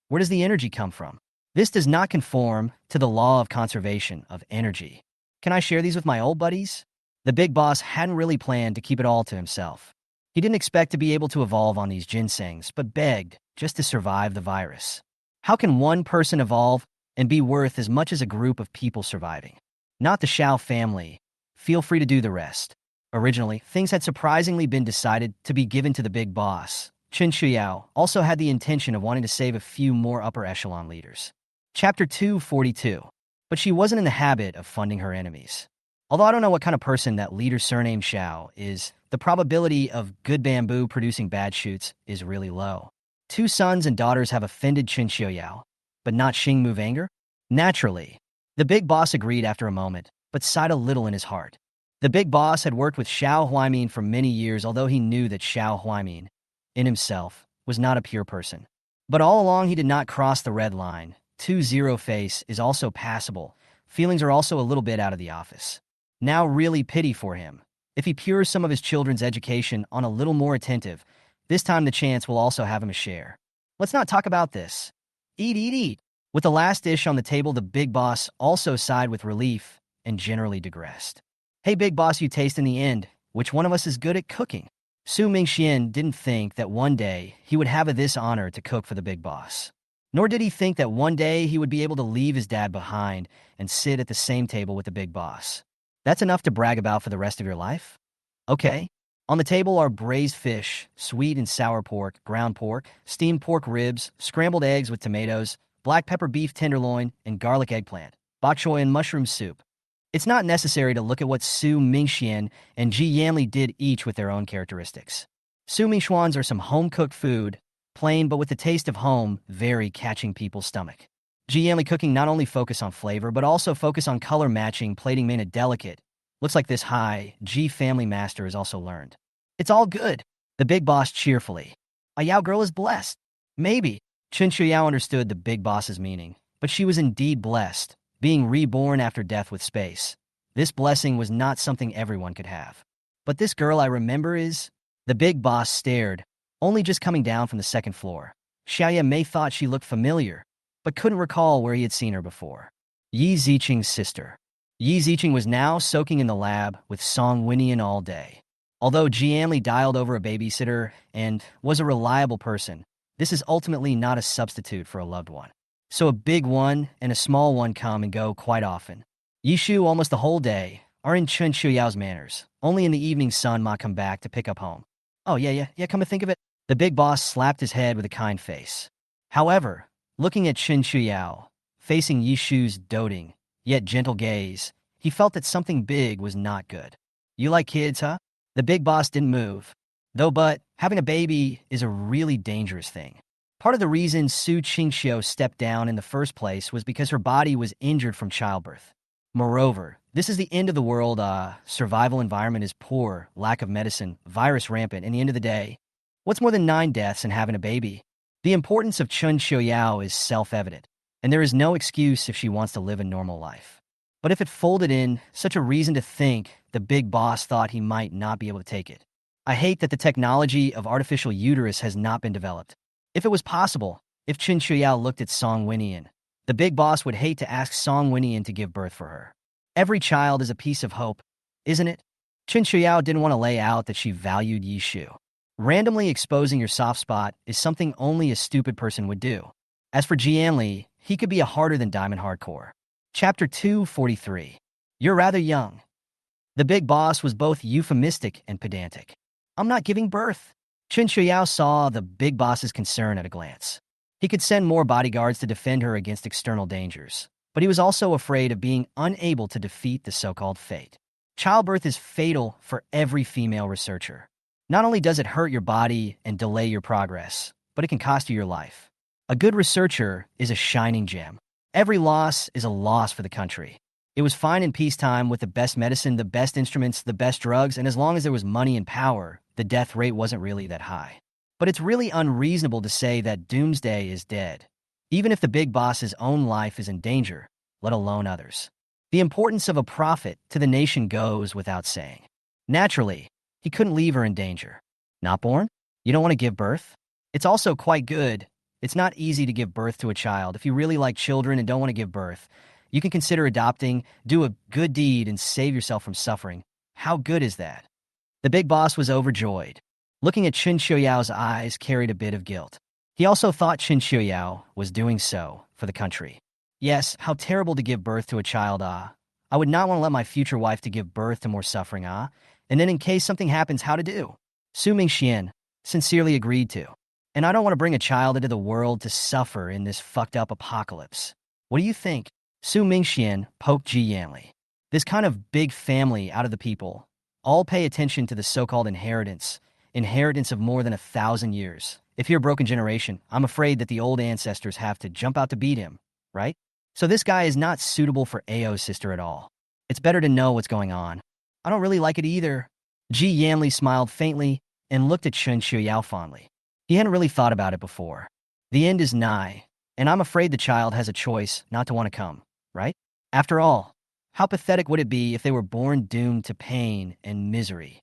where does the energy come from? This does not conform to the law of conservation of energy. Can I share these with my old buddies? The big boss hadn't really planned to keep it all to himself. He didn't expect to be able to evolve on these ginsengs, but begged just to survive the virus. How can one person evolve and be worth as much as a group of people surviving? Not the Xiao family. Feel free to do the rest. Originally, things had surprisingly been decided to be given to the big boss. Chen Qiuyao also had the intention of wanting to save a few more upper echelon leaders. Chapter 242. But she wasn't in the habit of funding her enemies. Although I don't know what kind of person that leader surnamed Xiao is, the probability of good bamboo producing bad shoots is really low. 2 sons and daughters have offended Chen Qiuyao, but not Xingmu anger? Naturally. The big boss agreed after a moment, but sighed a little in his heart. The big boss had worked with Xiao Huaimin for many years, although he knew that Xiao Huaimin, in himself, was not a pure person. But all along he did not cross the red line. 2-0 face is also passable. Feelings are also a little bit out of the office. Now really pity for him. If he pures some of his children's education on a little more attentive, this time the chance will also have him a share. Let's not talk about this. Eat, eat, eat. With the last dish on the table, the big boss also sighed with relief and generally digressed. Hey, big boss, you taste in the end. Which one of us is good at cooking? Su Mingxian didn't think that one day he would have this honor to cook for the big boss. Nor did he think that one day he would be able to leave his dad behind and sit at the same table with the big boss. That's enough to brag about for the rest of your life? Okay. On the table are braised fish, sweet and sour pork, ground pork, steamed pork ribs, scrambled eggs with tomatoes, black pepper beef tenderloin, and garlic eggplant, bok choy and mushroom soup. It's not necessary to look at what Su Mingxian and Ji Yanli did each with their own characteristics. Su Mingxuan's are some home-cooked food, plain but with the taste of home, very catching people's stomach. Ji Yanli cooking not only focus on flavor, but also focus on color matching, plating made it delicate. Looks like this high Ji family master has also learned. It's all good. The big boss cheerfully. A Yao girl is blessed. Maybe. Chen Qiuyao understood the big boss's meaning, but she was indeed blessed, being reborn after death with space. This blessing was not something everyone could have. But this girl I remember is... The big boss stared, only just coming down from the second floor. Xiao Ya may thought she looked familiar, but couldn't recall where he had seen her before. Yi Ziqing's sister. Yi Ziqing was now soaking in the lab with Song Winian all day. Although Ji Yanli dialed over a babysitter and was a reliable person, this is ultimately not a substitute for a loved one. So a big one and a small one come and go quite often. Yishu almost the whole day are in Chen Qiuyao's manners. Only in the evening sun ma come back to pick up home. Oh yeah, come to think of it. The big boss slapped his head with a kind face. However, looking at Chen Qiuyao, facing Yishu's doting, yet gentle gaze, he felt that something big was not good. You like kids, huh? The big boss didn't move. But having a baby is a really dangerous thing. Part of the reason Su Qingxiu stepped down in the first place was because her body was injured from childbirth. Moreover, this is the end of the world. Survival environment is poor, lack of medicine, virus rampant. In the end of the day, what's more than 9 deaths and having a baby? The importance of Chen Qiuyao is self-evident, and there is no excuse if she wants to live a normal life. But if it folded in, such a reason to think the big boss thought he might not be able to take it. I hate that the technology of artificial uterus has not been developed. If it was possible, if Chen Qiuyao looked at Song Winian, the big boss would hate to ask Song Winian to give birth for her. Every child is a piece of hope, isn't it? Chen Qiuyao didn't want to lay out that she valued Yishu. Randomly exposing your soft spot is something only a stupid person would do. As for Ji Yanli, he could be a harder than diamond hardcore. Chapter 243. You're rather young. The big boss was both euphemistic and pedantic. I'm not giving birth. Chen Qiuyao saw the big boss's concern at a glance. He could send more bodyguards to defend her against external dangers, but he was also afraid of being unable to defeat the so-called fate. Childbirth is fatal for every female researcher. Not only does it hurt your body and delay your progress, but it can cost you your life. A good researcher is a shining gem. Every loss is a loss for the country. It was fine in peacetime with the best medicine, the best instruments, the best drugs, and as long as there was money and power, the death rate wasn't really that high. But it's really unreasonable to say that doomsday is dead, even if the big boss's own life is in danger, let alone others. The importance of a prophet to the nation goes without saying. Naturally, he couldn't leave her in danger. Not born? You don't want to give birth? It's also quite good. It's not easy to give birth to a child. If you really like children and don't want to give birth, you can consider adopting, do a good deed, and save yourself from suffering. How good is that? The big boss was overjoyed. Looking at Chen Qiuyao's eyes carried a bit of guilt. He also thought Chen Qiuyao was doing so for the country. Yes, how terrible to give birth to a child, I would not want to let my future wife to give birth to more suffering, and then in case something happens, how to do? Su Mingxian sincerely agreed to. And I don't want to bring a child into the world to suffer in this fucked up apocalypse. What do you think? Su Mingxian poked Ji Yanli. This kind of big family out of the people. All pay attention to the so-called inheritance of more than 1,000 years. If you're a broken generation, I'm afraid that the old ancestors have to jump out to beat him, right? So this guy is not suitable for Ao's sister at all. It's better to know what's going on. I don't really like it either. Ji Yanli smiled faintly and looked at Chen Qiuyao fondly. He hadn't really thought about it before. The end is nigh, and I'm afraid the child has a choice not to want to come, right? After all, how pathetic would it be if they were born doomed to pain and misery?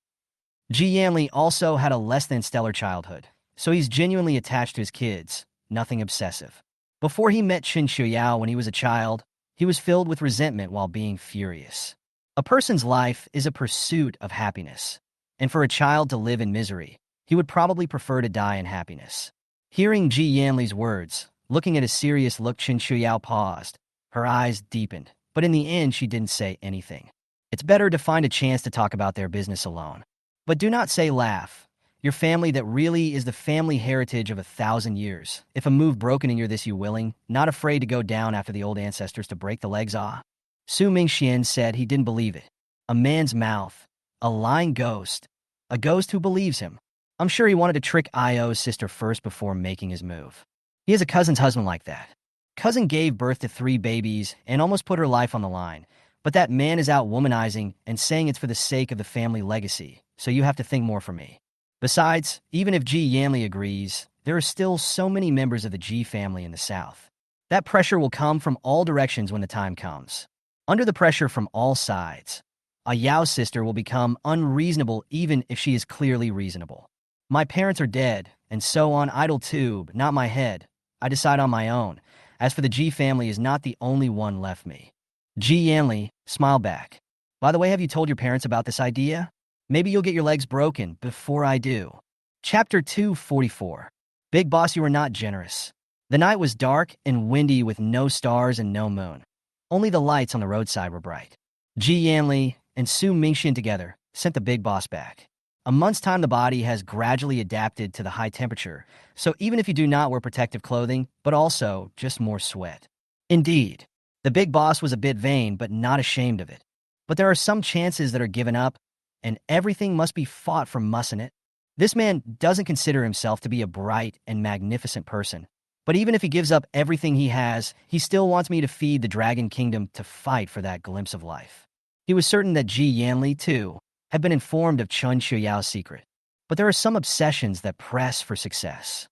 Ji Yanli also had a less-than-stellar childhood, so he's genuinely attached to his kids, nothing obsessive. Before he met Chen Qiuyao when he was a child, He was filled with resentment while being furious. A person's life is a pursuit of happiness, and for a child to live in misery, he would probably prefer to die in happiness. Hearing Ji Yanli's words, looking at his serious look, Chen Qiuyao paused. Her eyes deepened, but in the end she didn't say anything. It's better to find a chance to talk about their business alone. But do not say laugh. Your family that really is the family heritage of 1,000 years. If a move broken in your this you willing, not afraid to go down after the old ancestors to break the legs ah. Su Mingxian said he didn't believe it. A man's mouth. A lying ghost. A ghost who believes him. I'm sure he wanted to trick Io's sister first before making his move. He has a cousin's husband like that. Cousin gave birth to 3 babies and almost put her life on the line. But that man is out womanizing and saying it's for the sake of the family legacy, so you have to think more for me. Besides, even if Ji Yanli agrees, there are still so many members of the Ji family in the south. That pressure will come from all directions when the time comes. Under the pressure from all sides, a Yao sister will become unreasonable even if she is clearly reasonable. My parents are dead, and so on idle tube, not my head. I decide on my own. As for the Ji family is not the only one left me. Ji Yanli smiled back. By the way, have you told your parents about this idea? Maybe you'll get your legs broken before I do. Chapter 244. Big Boss, you are not generous. The night was dark and windy with no stars and no moon. Only the lights on the roadside were bright. Ji Yanli and Su Mingxian together sent the Big Boss back. A month's time the body has gradually adapted to the high temperature, so even if you do not wear protective clothing, but also just more sweat. Indeed, the Big Boss was a bit vain but not ashamed of it. But there are some chances that are given up, and everything must be fought for, mustn't it? This man doesn't consider himself to be a bright and magnificent person. But even if he gives up everything he has, he still wants me to feed the Dragon Kingdom to fight for that glimpse of life. He was certain that Ji Yanli, too, had been informed of Chen Qiuyao's secret. But there are some obsessions that press for success.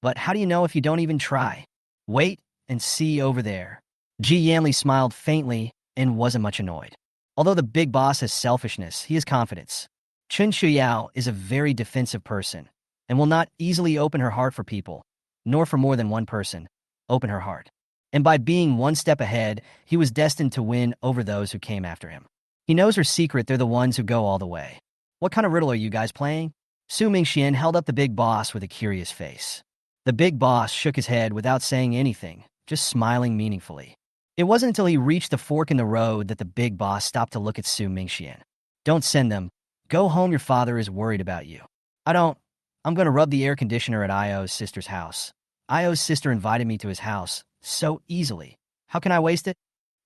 But how do you know if you don't even try? Wait and see over there. Ji Yanli smiled faintly and wasn't much annoyed. Although the Big Boss has selfishness, he has confidence. Chen Qiuyao is a very defensive person and will not easily open her heart for people, nor for more than one person, open her heart. And by being one step ahead, he was destined to win over those who came after him. He knows her secret, they're the ones who go all the way. What kind of riddle are you guys playing? Su Mingxian held up the Big Boss with a curious face. The Big Boss shook his head without saying anything, just smiling meaningfully. It wasn't until he reached the fork in the road that the Big Boss stopped to look at Su Mingxian. Don't send them. Go home, your father is worried about you. I'm going to rub the air conditioner at Io's sister's house. Io's sister invited me to his house so easily. How can I waste it?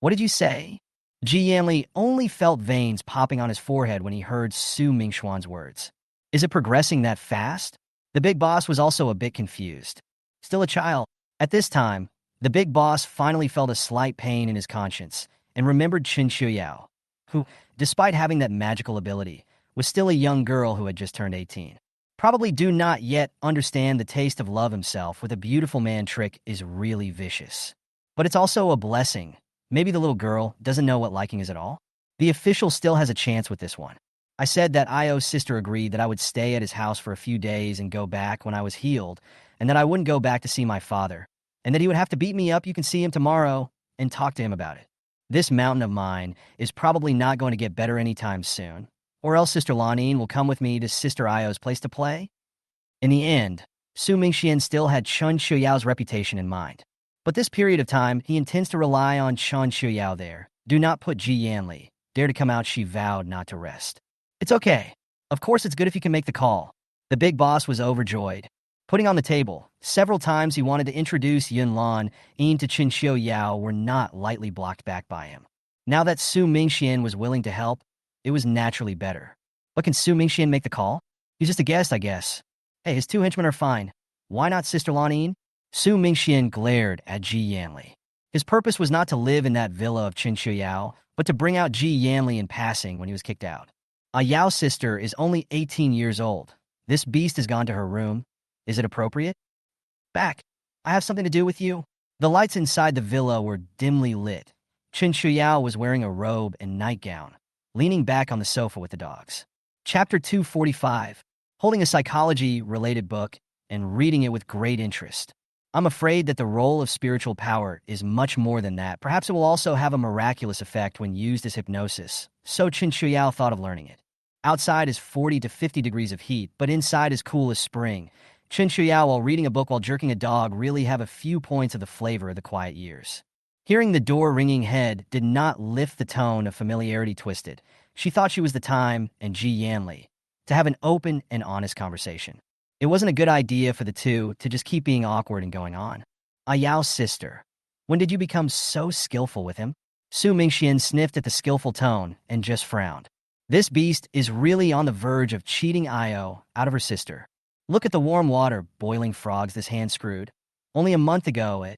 What did you say? Ji Yanli only felt veins popping on his forehead when he heard Su Mingxuan's words. Is it progressing that fast? The Big Boss was also a bit confused. Still a child. At this time, the Big Boss finally felt a slight pain in his conscience and remembered Chen Qiuyao, who, despite having that magical ability, was still a young girl who had just turned 18. Probably do not yet understand the taste of love himself with a beautiful man trick is really vicious. But it's also a blessing. Maybe the little girl doesn't know what liking is at all. The official still has a chance with this one. I said that Io's sister agreed that I would stay at his house for a few days and go back when I was healed, and that I wouldn't go back to see my father, and that he would have to beat me up. You can see him tomorrow and talk to him about it. This mountain of mine is probably not going to get better anytime soon, or else Sister Lanine will come with me to Sister Io's place to play. In the end, Su Mingxian still had Chen Qiuyao's reputation in mind. But this period of time, he intends to rely on Chen Qiuyao there. Do not put Ji Yanli. Dare to come out, she vowed not to rest. It's okay. Of course it's good if you can make the call. The Big Boss was overjoyed. Putting on the table, several times he wanted to introduce Yun Lan to Chen Qiuyao were not lightly blocked back by him. Now that Su Mingxian was willing to help, it was naturally better. But can Su Mingxian make the call? He's just a guest, I guess. Hey, his 2 henchmen are fine. Why not Sister Lanine? Su Mingxian glared at Ji Yanli. His purpose was not to live in that villa of Chen Qiuyao, but to bring out Ji Yanli in passing when he was kicked out. A Yao sister is only 18 years old. This beast has gone to her room. Is it appropriate? Back. I have something to do with you. The lights inside the villa were dimly lit. Chen Qiuyao was wearing a robe and nightgown, leaning back on the sofa with the dogs. Chapter 245. Holding a psychology-related book and reading it with great interest. I'm afraid that the role of spiritual power is much more than that. Perhaps it will also have a miraculous effect when used as hypnosis. So Chen Qiuyao thought of learning it. Outside is 40 to 50 degrees of heat, but inside is cool as spring. Chen Qiuyao, while reading a book while jerking a dog, really have a few points of the flavor of the quiet years. Hearing the door ringing head did not lift the tone of familiarity twisted. She thought she was the time, and Ji Yanli, to have an open and honest conversation. It wasn't a good idea for the two to just keep being awkward and going on. Yao's sister. When did you become so skillful with him? Su Mingxian sniffed at the skillful tone and just frowned. This beast is really on the verge of cheating Io out of her sister. Look at the warm water, boiling frogs this hand screwed. Only a month ago at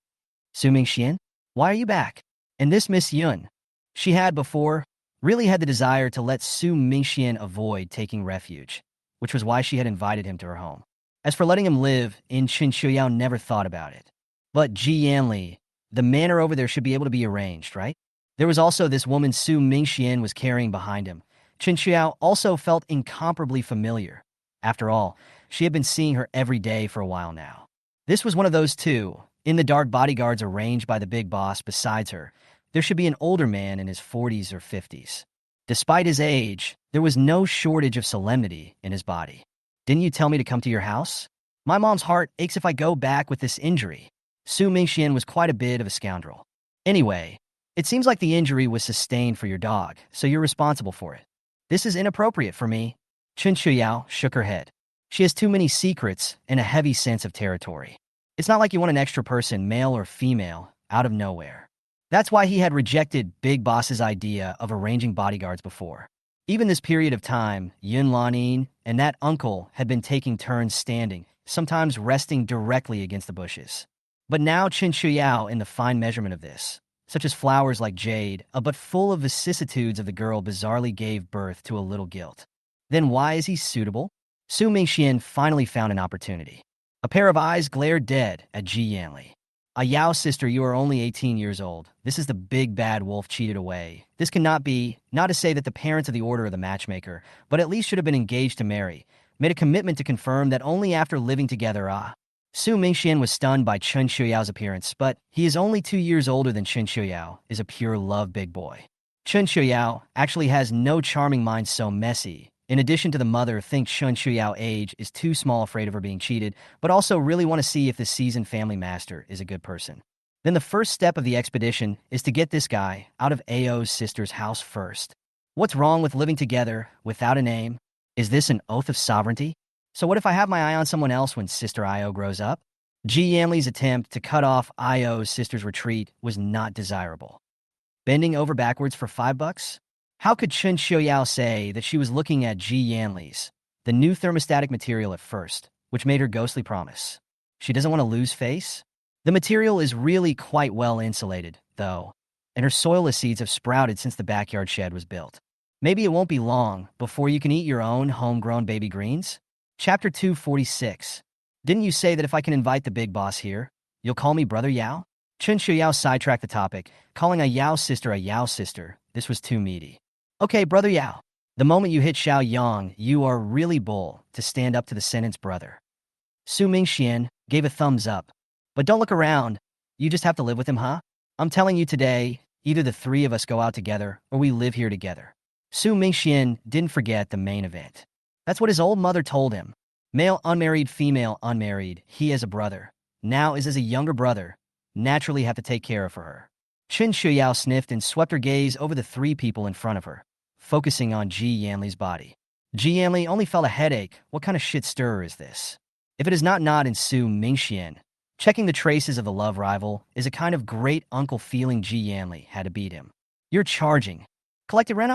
Su Mingxian? Why are you back? And this Miss Yun. She had before really had the desire to let Su Mingxian avoid taking refuge, which was why she had invited him to her home. As for letting him live, Chen Qiuyao never thought about it. But Ji Yanli, the manor over there should be able to be arranged, right? There was also this woman Su Mingxian was carrying behind him. Chen Qiuyao also felt incomparably familiar. After all, she had been seeing her every day for a while now. This was one of those two. In the dark bodyguards arranged by the big boss besides her, there should be an older man in his 40s or 50s. Despite his age, there was no shortage of solemnity in his body. Didn't you tell me to come to your house? My mom's heart aches if I go back with this injury. Su Mingxian was quite a bit of a scoundrel. Anyway, it seems like the injury was sustained for your dog, so you're responsible for it. This is inappropriate for me. Chen Qiuyao shook her head. She has too many secrets and a heavy sense of territory. It's not like you want an extra person, male or female, out of nowhere. That's why he had rejected Big Boss's idea of arranging bodyguards before. Even this period of time, Yun Lanin and that uncle had been taking turns standing, sometimes resting directly against the bushes. But now Chen Qiuyao in the fine measurement of this, such as flowers like jade, but full of vicissitudes of the girl bizarrely gave birth to a little guilt. Then why is he suitable? Su Mingxian finally found an opportunity. A pair of eyes glared dead at Ji Yanli. Yao sister, you are only 18 years old. This is the big bad wolf cheated away. This cannot be, not to say that the parents of the order are the matchmaker, but at least should have been engaged to marry, made a commitment to confirm that only after living together. Su Mingxian was stunned by Chen Qiuyao's appearance, but he is only 2 years older than Chen Qiuyao, is a pure love big boy. Chen Qiuyao actually has no charming mind so messy. In addition to the mother thinks Chen Qiuyao's age is too small, afraid of her being cheated, but also really want to see if this seasoned family master is a good person. Then the first step of the expedition is to get this guy out of Ao's sister's house first. What's wrong with living together without a name? Is this an oath of sovereignty? So what if I have my eye on someone else when Sister Io grows up? Ji Yanli's attempt to cut off Io's sister's retreat was not desirable. Bending over backwards for $5? How could Chen Qiuyao say that she was looking at Ji Yanli's, the new thermostatic material at first, which made her ghostly promise? She doesn't want to lose face? The material is really quite well insulated, though, and her soilless seeds have sprouted since the backyard shed was built. Maybe it won't be long before you can eat your own homegrown baby greens? Chapter 246. Didn't you say that if I can invite the big boss here, you'll call me Brother Yao? Chen Qiuyao sidetracked the topic, calling a Yao sister. This was too meaty. Okay, Brother Yao. The moment you hit Xiao Yang, you are really bold to stand up to the sentence brother. Su Mingxian gave a thumbs up. But don't look around. You just have to live with him, huh? I'm telling you today, either the three of us go out together or we live here together. Su Mingxian didn't forget the main event. That's what his old mother told him. Male unmarried, female unmarried, he as a brother. Now is as a younger brother. Naturally have to take care of her. Chen Qiuyao sniffed and swept her gaze over the three people in front of her, focusing on Ji Yanli's body. Ji Yanli only felt a headache. What kind of shit stirrer is this? If it is not Nod and Su Mingxian, checking the traces of the love rival is a kind of great uncle feeling. Ji Yanli had to beat him. You're charging. Collected rent,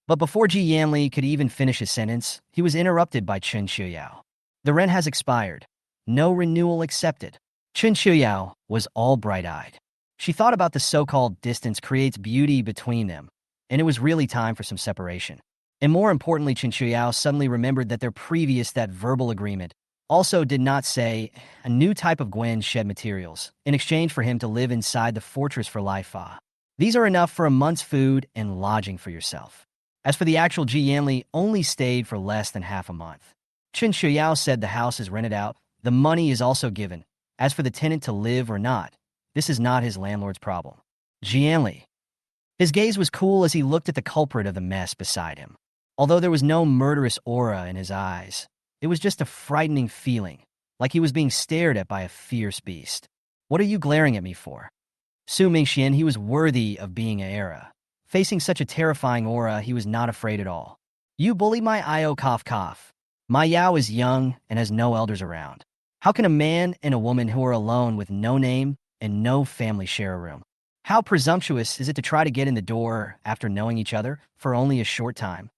But before Ji Yanli could even finish his sentence, he was interrupted by Chen Qiuyao. The rent has expired. No renewal accepted. Chen Qiuyao was all bright-eyed. She thought about the so-called distance creates beauty between them, and it was really time for some separation. And more importantly, Chen Qiuyao suddenly remembered that their previous, that verbal agreement, also did not say a new type of Gwen shed materials in exchange for him to live inside the fortress for life. These are enough for a month's food and lodging for yourself. As for the actual Ji Yanli, only stayed for less than half a month. Chen Qiuyao said the house is rented out. The money is also given. As for the tenant to live or not, this is not his landlord's problem. Ji Yanli. His gaze was cool as he looked at the culprit of the mess beside him. Although there was no murderous aura in his eyes, it was just a frightening feeling, like he was being stared at by a fierce beast. What are you glaring at me for? Su Mingxian, he was worthy of being an era. Facing such a terrifying aura, he was not afraid at all. You bully my Io cough cough. My Yao is young and has no elders around. How can a man and a woman who are alone with no name and no family share a room? How presumptuous is it to try to get in the door after knowing each other for only a short time?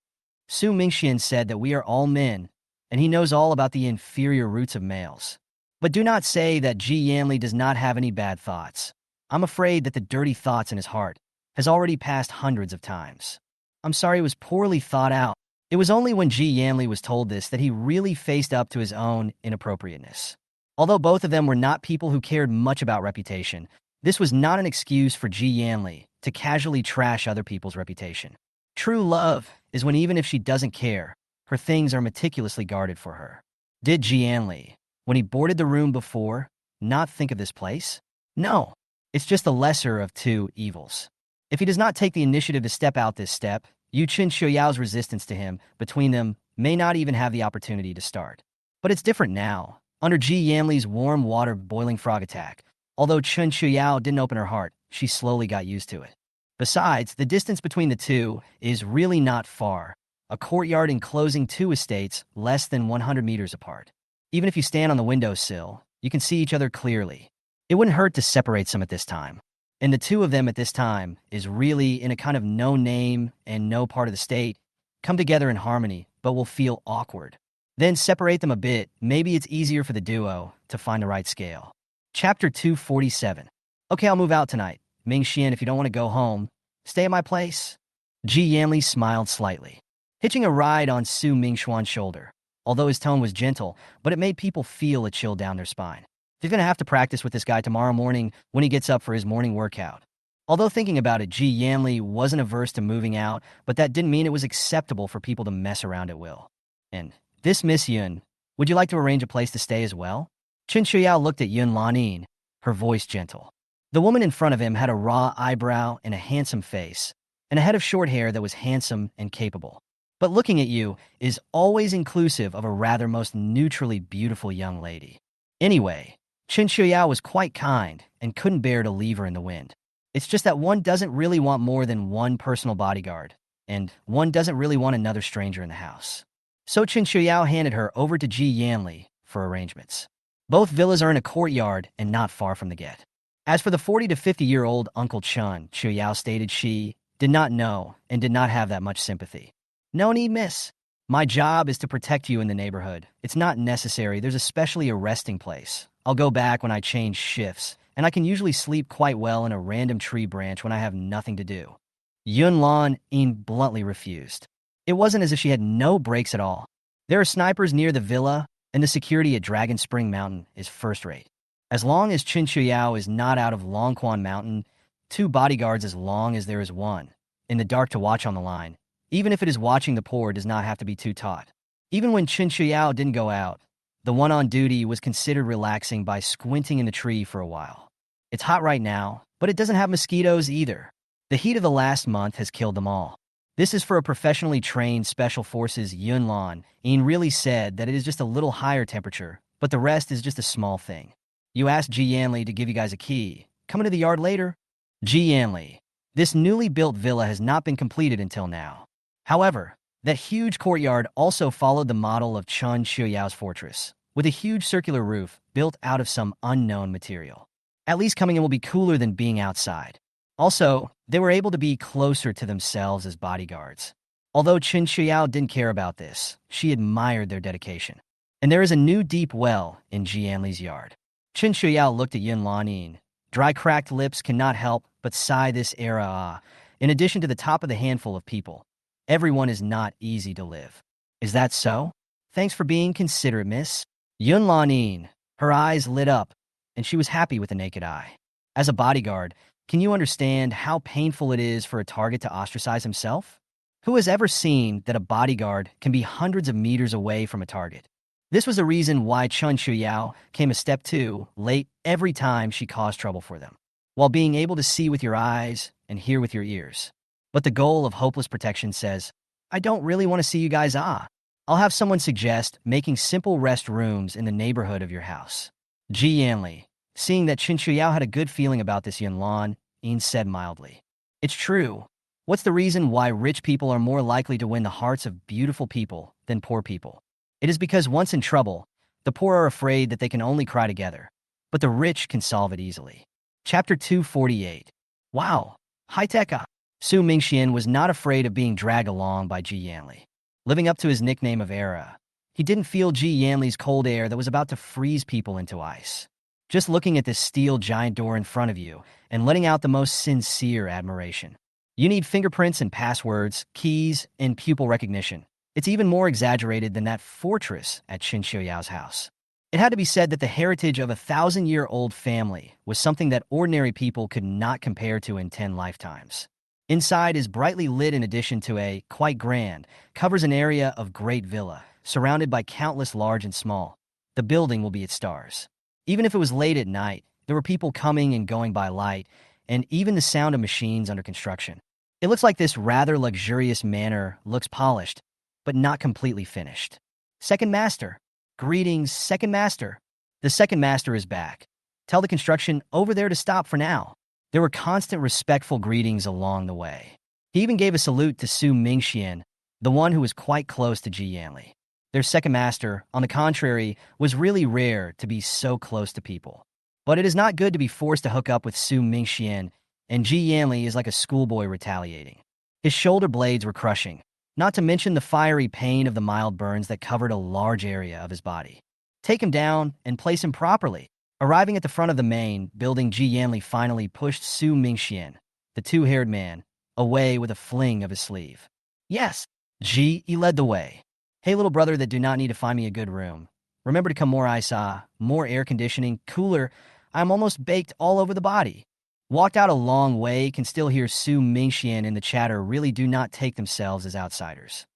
Su Mingxian said that we are all men, and he knows all about the inferior roots of males. But do not say that Ji Yanli does not have any bad thoughts. I'm afraid that the dirty thoughts in his heart has already passed hundreds of times. I'm sorry it was poorly thought out. It was only when Ji Yanli was told this that he really faced up to his own inappropriateness. Although both of them were not people who cared much about reputation, this was not an excuse for Ji Yanli to casually trash other people's reputation. True love is when even if she doesn't care, her things are meticulously guarded for her. Did Ji Yanli, when he boarded the room before, not think of this place? No, it's just the lesser of two evils. If he does not take the initiative to step out this step, Chen Qiuyao's resistance to him between them may not even have the opportunity to start. But it's different now. Under Ji Yanli's warm water boiling frog attack, although Chen Qiuyao didn't open her heart, she slowly got used to it. Besides, the distance between the two is really not far, a courtyard enclosing two estates less than 100 meters apart. Even if you stand on the windowsill, you can see each other clearly. It wouldn't hurt to separate some at this time. And the two of them at this time is really in a kind of no name and no part of the state, come together in harmony, but will feel awkward. Then separate them a bit, maybe it's easier for the duo to find the right scale. Chapter 247. Okay, I'll move out tonight. Mingxian, if you don't want to go home, stay at my place. Ji Yanli smiled slightly, hitching a ride on Su Mingxuan's shoulder. Although his tone was gentle, but it made people feel a chill down their spine. He's going to have to practice with this guy tomorrow morning when he gets up for his morning workout. Although thinking about it, Ji Yanli wasn't averse to moving out, but that didn't mean it was acceptable for people to mess around at will. And this Miss Yun, would you like to arrange a place to stay as well? Chen Qiuyao looked at Yun Lanin, her voice gentle. The woman in front of him had a raw eyebrow and a handsome face, and a head of short hair that was handsome and capable. But looking at you is always inclusive of a rather most neutrally beautiful young lady. Anyway, Chen Qiuyao was quite kind and couldn't bear to leave her in the wind. It's just that one doesn't really want more than one personal bodyguard, and one doesn't really want another stranger in the house. So Chen Qiuyao handed her over to Ji Yanli for arrangements. Both villas are in a courtyard and not far from the gate. As for the 40 to 50-year-old Uncle Chen, Qiuyao stated she did not know and did not have that much sympathy. No need, miss. My job is to protect you in the neighborhood. It's not necessary. There's especially a resting place. I'll go back when I change shifts, and I can usually sleep quite well in a random tree branch when I have nothing to do. Yun Lan bluntly refused. It wasn't as if she had no breaks at all. There are snipers near the villa, and the security at Dragon Spring Mountain is first-rate. As long as Chen Qiuyao is not out of Longquan Mountain, 2 bodyguards as long as there is one, in the dark to watch on the line, even if it is watching the poor does not have to be too taut. Even when Chen Qiuyao didn't go out, the one on duty was considered relaxing by squinting in the tree for a while. It's hot right now, but it doesn't have mosquitoes either. The heat of the last month has killed them all. This is for a professionally trained Special Forces Yun Lan. Really said that it is just a little higher temperature, but the rest is just a small thing. You asked Ji Yanli to give you guys a key. Come into the yard later? Ji Yanli. This newly built villa has not been completed until now. However, that huge courtyard also followed the model of Chen Qiuyao's fortress, with a huge circular roof built out of some unknown material. At least coming in will be cooler than being outside. Also, they were able to be closer to themselves as bodyguards. Although Chen Qiuyao didn't care about this, she admired their dedication. And there is a new deep well in Ji Yanli's yard. Chen Qiuyao looked at Yun Lanin. Dry cracked lips cannot help but sigh this era. In addition to the top of the handful of people, everyone is not easy to live. Is that so? Thanks for being considerate, miss. Yun Lanin, her eyes lit up, and she was happy with the naked eye. As a bodyguard, can you understand how painful it is for a target to ostracize himself? Who has ever seen that a bodyguard can be hundreds of meters away from a target? This was the reason why Chen Qiuyao came a step too late every time she caused trouble for them, while being able to see with your eyes and hear with your ears. But the goal of hopeless protection says, I don't really want to see you guys I'll have someone suggest making simple rest rooms in the neighborhood of your house. Ji Yanli, seeing that Chen Qiuyao had a good feeling about this Yanlan, said mildly. It's true. What's the reason why rich people are more likely to win the hearts of beautiful people than poor people? It is because once in trouble, the poor are afraid that they can only cry together, but the rich can solve it easily. Chapter 248. Wow, high-tech. Su Mingxian was not afraid of being dragged along by Ji Yanli. Living up to his nickname of Era, he didn't feel Ji Yanli's cold air that was about to freeze people into ice. Just looking at this steel giant door in front of you and letting out the most sincere admiration. You need fingerprints and passwords, keys, and pupil recognition. It's even more exaggerated than that fortress at Chen Qiuyao's house. It had to be said that the heritage of a 1,000-year-old family was something that ordinary people could not compare to in 10 lifetimes. Inside is brightly lit in addition to a, quite grand, covers an area of great villa, surrounded by countless large and small. The building will be its stars. Even if it was late at night, there were people coming and going by light, and even the sound of machines under construction. It looks like this rather luxurious manor looks polished, but not completely finished. Second Master. Greetings, Second Master. The Second Master is back. Tell the construction over there to stop for now. There were constant respectful greetings along the way. He even gave a salute to Su Mingxian, the one who was quite close to Ji Yanli. Their Second Master, on the contrary, was really rare to be so close to people. But it is not good to be forced to hook up with Su Mingxian, and Ji Yanli is like a schoolboy retaliating. His shoulder blades were crushing, not to mention the fiery pain of the mild burns that covered a large area of his body. Take him down and place him properly. Arriving at the front of the main building, Ji Yanli finally pushed Su Mingxian, the two-haired man, away with a fling of his sleeve. Yes, Ji, he led the way. Hey, little brother that do not need to find me a good room. Remember to come more ice, more air conditioning, cooler. I'm almost baked all over the body. Walked out a long way, can still hear Su Mingxian in the chatter really do not take themselves as outsiders.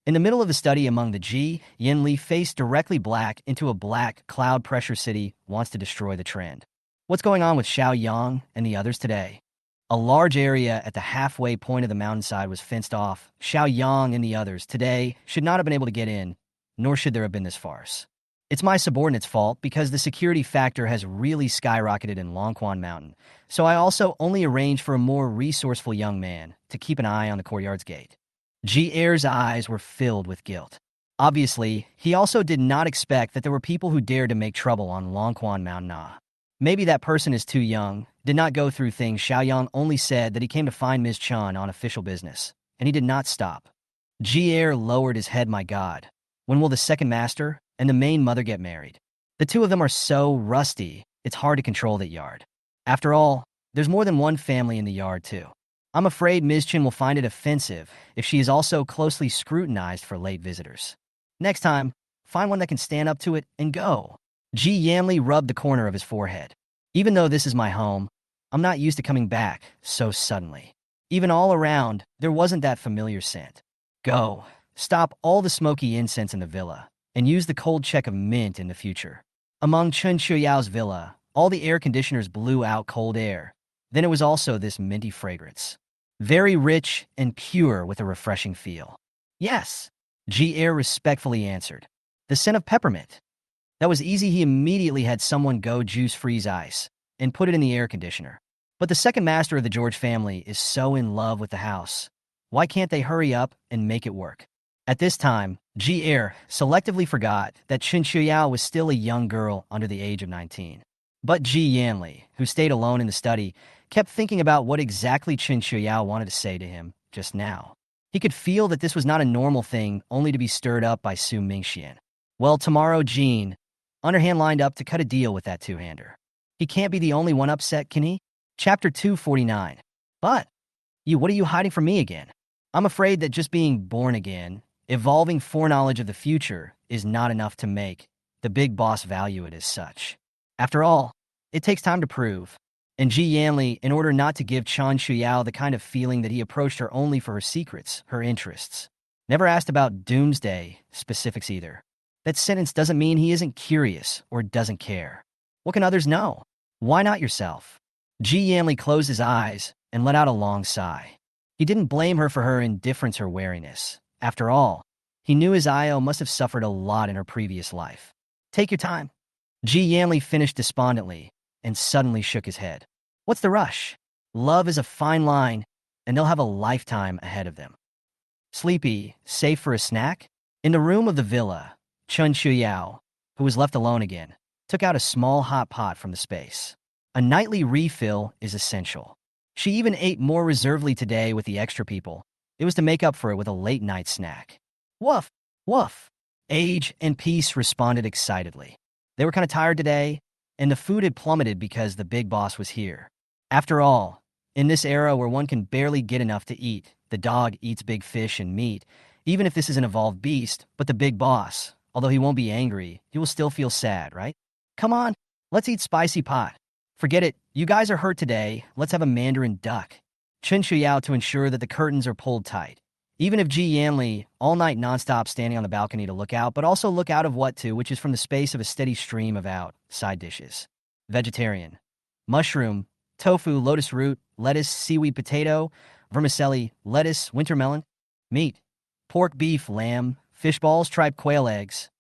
In the middle of the study among the Ji Yanli faced directly black into a black cloud pressure city wants to destroy the trend. What's going on with Xiao Yang and the others today? A large area at the halfway point of the mountainside was fenced off. Xiao Yang and the others today should not have been able to get in, nor should there have been this farce. It's my subordinate's fault because the security factor has really skyrocketed in Longquan Mountain, so I also only arranged for a more resourceful young man to keep an eye on the courtyard's gate. Ji Er's eyes were filled with guilt. Obviously, he also did not expect that there were people who dared to make trouble on Longquan Mountain. Maybe that person is too young, did not go through things. Xiao Yang only said that he came to find Ms. Chen on official business, and he did not stop. Ji Er lowered his head. My God, when will the Second Master and the main mother get married? The two of them are so rusty, it's hard to control that yard. After all, there's more than one family in the yard, too. I'm afraid Ms. Chen will find it offensive if she is also closely scrutinized for late visitors. Next time, find one that can stand up to it and go. Ji Yanli rubbed the corner of his forehead. Even though this is my home, I'm not used to coming back so suddenly. Even all around, there wasn't that familiar scent. Go. Stop all the smoky incense in the villa, and use the cold check of mint in the future. Among Chen Qiuyao's villa, all the air conditioners blew out cold air. Then it was also this minty fragrance. Very rich and pure with a refreshing feel. Yes, Ji Er respectfully answered. The scent of peppermint. That was easy. He immediately had someone go juice freeze ice and put it in the air conditioner. But the Second Master of the George family is so in love with the house. Why can't they hurry up and make it work? At this time, Ji Er selectively forgot that Chen Qiuyao was still a young girl under the age of 19. But Ji Yanli, who stayed alone in the study, kept thinking about what exactly Chen Qiuyao wanted to say to him just now. He could feel that this was not a normal thing only to be stirred up by Su Mingxian. Well, tomorrow Jean, underhand lined up to cut a deal with that two-hander. He can't be the only one upset, can he? Chapter 249. But, what are you hiding from me again? I'm afraid that just being born again, evolving foreknowledge of the future, is not enough to make the big boss value it as such. After all, it takes time to prove. And Ji Yanli, in order not to give Chen Qiuyao the kind of feeling that he approached her only for her secrets, her interests, never asked about doomsday specifics either. That sentence doesn't mean he isn't curious or doesn't care. What can others know? Why not yourself? Ji Yanli closed his eyes and let out a long sigh. He didn't blame her for her indifference or wariness. After all, he knew his Io must have suffered a lot in her previous life. Take your time. Ji Yanli finished despondently and suddenly shook his head. What's the rush? Love is a fine line, and they'll have a lifetime ahead of them. Sleepy, safe for a snack? In the room of the villa, Chen Qiuyao, who was left alone again, took out a small hot pot from the space. A nightly refill is essential. She even ate more reservedly today with the extra people. It was to make up for it with a late-night snack. Woof, woof. Age and Peace responded excitedly. They were kind of tired today, and the food had plummeted because the big boss was here. After all, in this era where one can barely get enough to eat, the dog eats big fish and meat, even if this is an evolved beast, but the big boss, although he won't be angry, he will still feel sad, right? Come on, let's eat spicy pot. Forget it, you guys are hurt today, let's have a mandarin duck. Chen Qiuyao to ensure that the curtains are pulled tight. Even if Ji Yanli, all night nonstop standing on the balcony to look out, but also look out of which is from the space of a steady stream of side dishes. Vegetarian. Mushroom, tofu, lotus root, lettuce, seaweed potato, vermicelli, lettuce, winter melon. Meat. Pork, beef, lamb, fish balls, tripe quail eggs.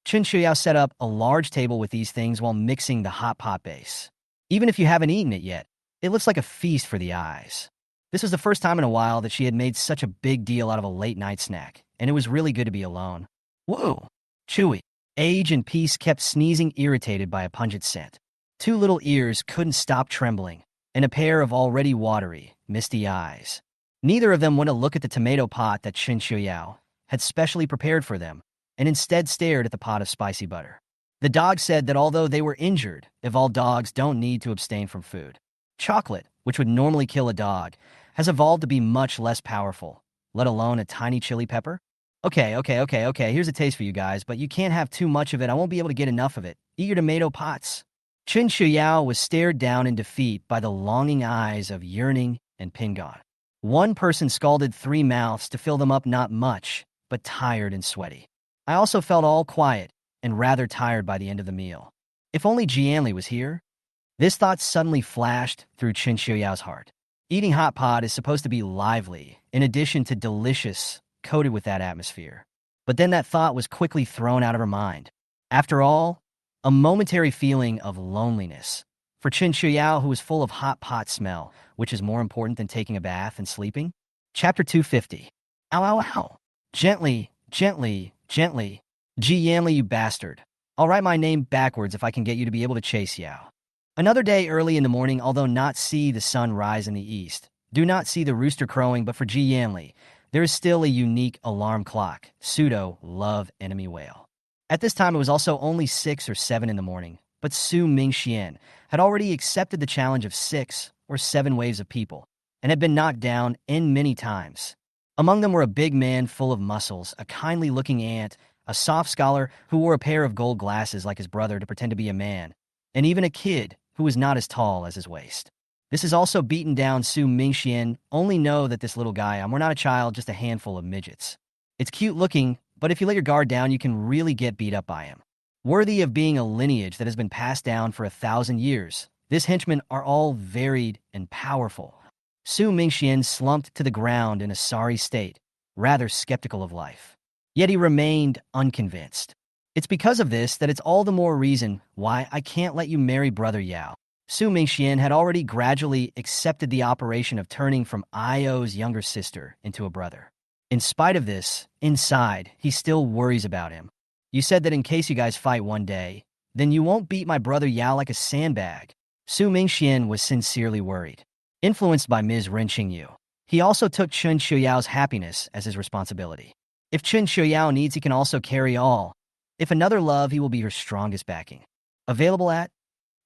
Chen Qiuyao set up a large table with these things while mixing the hot pot base. Even if you haven't eaten it yet, it looks like a feast for the eyes. This was the first time in a while that she had made such a big deal out of a late-night snack, and it was really good to be alone. Whoa! Chewy. Age and Peace kept sneezing, irritated by a pungent scent. Two little ears couldn't stop trembling, and a pair of already watery, misty eyes. Neither of them went to look at the tomato pot that Chen Qiuyao had specially prepared for them, and instead stared at the pot of spicy butter. The dog said that although they were injured, evolved dogs don't need to abstain from food. Chocolate, which would normally kill a dog, has evolved to be much less powerful, let alone a tiny chili pepper. Okay, here's a taste for you guys, but you can't have too much of it, I won't be able to get enough of it. Eat your tomato pots. Chen Qiuyao was stared down in defeat by the longing eyes of Yearning and Pingon. One person scalded 3 mouths to fill them up, not much, but tired and sweaty. I also felt all quiet and rather tired by the end of the meal. If only Ji Yanli was here? This thought suddenly flashed through Chen Qiuyao's heart. Eating hot pot is supposed to be lively, in addition to delicious, coated with that atmosphere. But then that thought was quickly thrown out of her mind. After all, a momentary feeling of loneliness. For Chen Qiuyao, who was full of hot pot smell, which is more important than taking a bath and sleeping. Chapter 250. Ow, ow, ow. Gently, gently, gently. Ji Yanli, you bastard. I'll write my name backwards if I can get you to be able to chase Xiao. Another day early in the morning, although not see the sun rise in the east. Do not see the rooster crowing, but for Ji Yanli, there is still a unique alarm clock, pseudo love enemy whale. At this time, it was also only 6 or 7 in the morning, but Su Mingxian had already accepted the challenge of 6 or 7 waves of people, and had been knocked down many times. Among them were a big man full of muscles, a kindly-looking ant, a soft scholar who wore a pair of gold glasses like his brother to pretend to be a man, and even a kid who was not as tall as his waist. This is also beaten down Su Mingxian. Only know that this little guy, we're not a child, just a handful of midgets. It's cute looking, but if you let your guard down, you can really get beat up by him. Worthy of being a lineage that has been passed down for 1,000 years, these henchmen are all varied and powerful. Su Mingxian slumped to the ground in a sorry state, rather skeptical of life. Yet he remained unconvinced. It's because of this that it's all the more reason why I can't let you marry Brother Yao. Su Mingxian had already gradually accepted the operation of turning from Io's younger sister into a brother. In spite of this, inside, he still worries about him. You said that in case you guys fight one day, then you won't beat my brother Yao like a sandbag. Su Mingxian was sincerely worried. Influenced by Ms. Ren Qingyu, he also took Chen Qiuyao's happiness as his responsibility. If Chen Qiuyao needs, he can also carry all. If another love, he will be her strongest backing. Available at?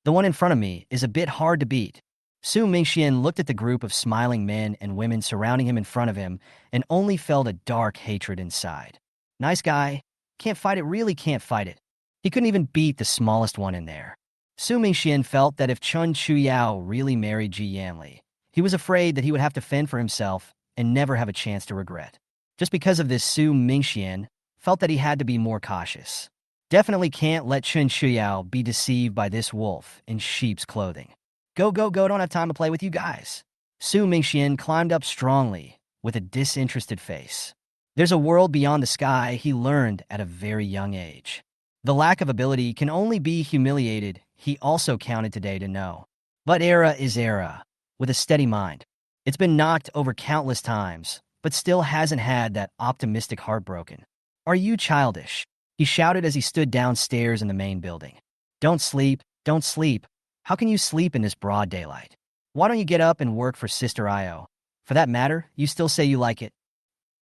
The one in front of me is a bit hard to beat. Su Mingxian looked at the group of smiling men and women surrounding him in front of him and only felt a dark hatred inside. Nice guy. Can't fight it, really can't fight it. He couldn't even beat the smallest one in there. Su Mingxian felt that if Chen Qiuyao really married Ji Yanli, he was afraid that he would have to fend for himself and never have a chance to regret. Just because of this, Su Mingxian felt that he had to be more cautious. Definitely can't let Chen Qiuyao be deceived by this wolf in sheep's clothing. Go, go, go, don't have time to play with you guys. Su Mingxian climbed up strongly with a disinterested face. There's a world beyond the sky he learned at a very young age. The lack of ability can only be humiliated, he also counted today to know. But era is era, with a steady mind. It's been knocked over countless times, but still hasn't had that optimistic heart broken. Are you childish? He shouted as he stood downstairs in the main building. Don't sleep, don't sleep. How can you sleep in this broad daylight? Why don't you get up and work for Sister Io? For that matter, you still say you like it.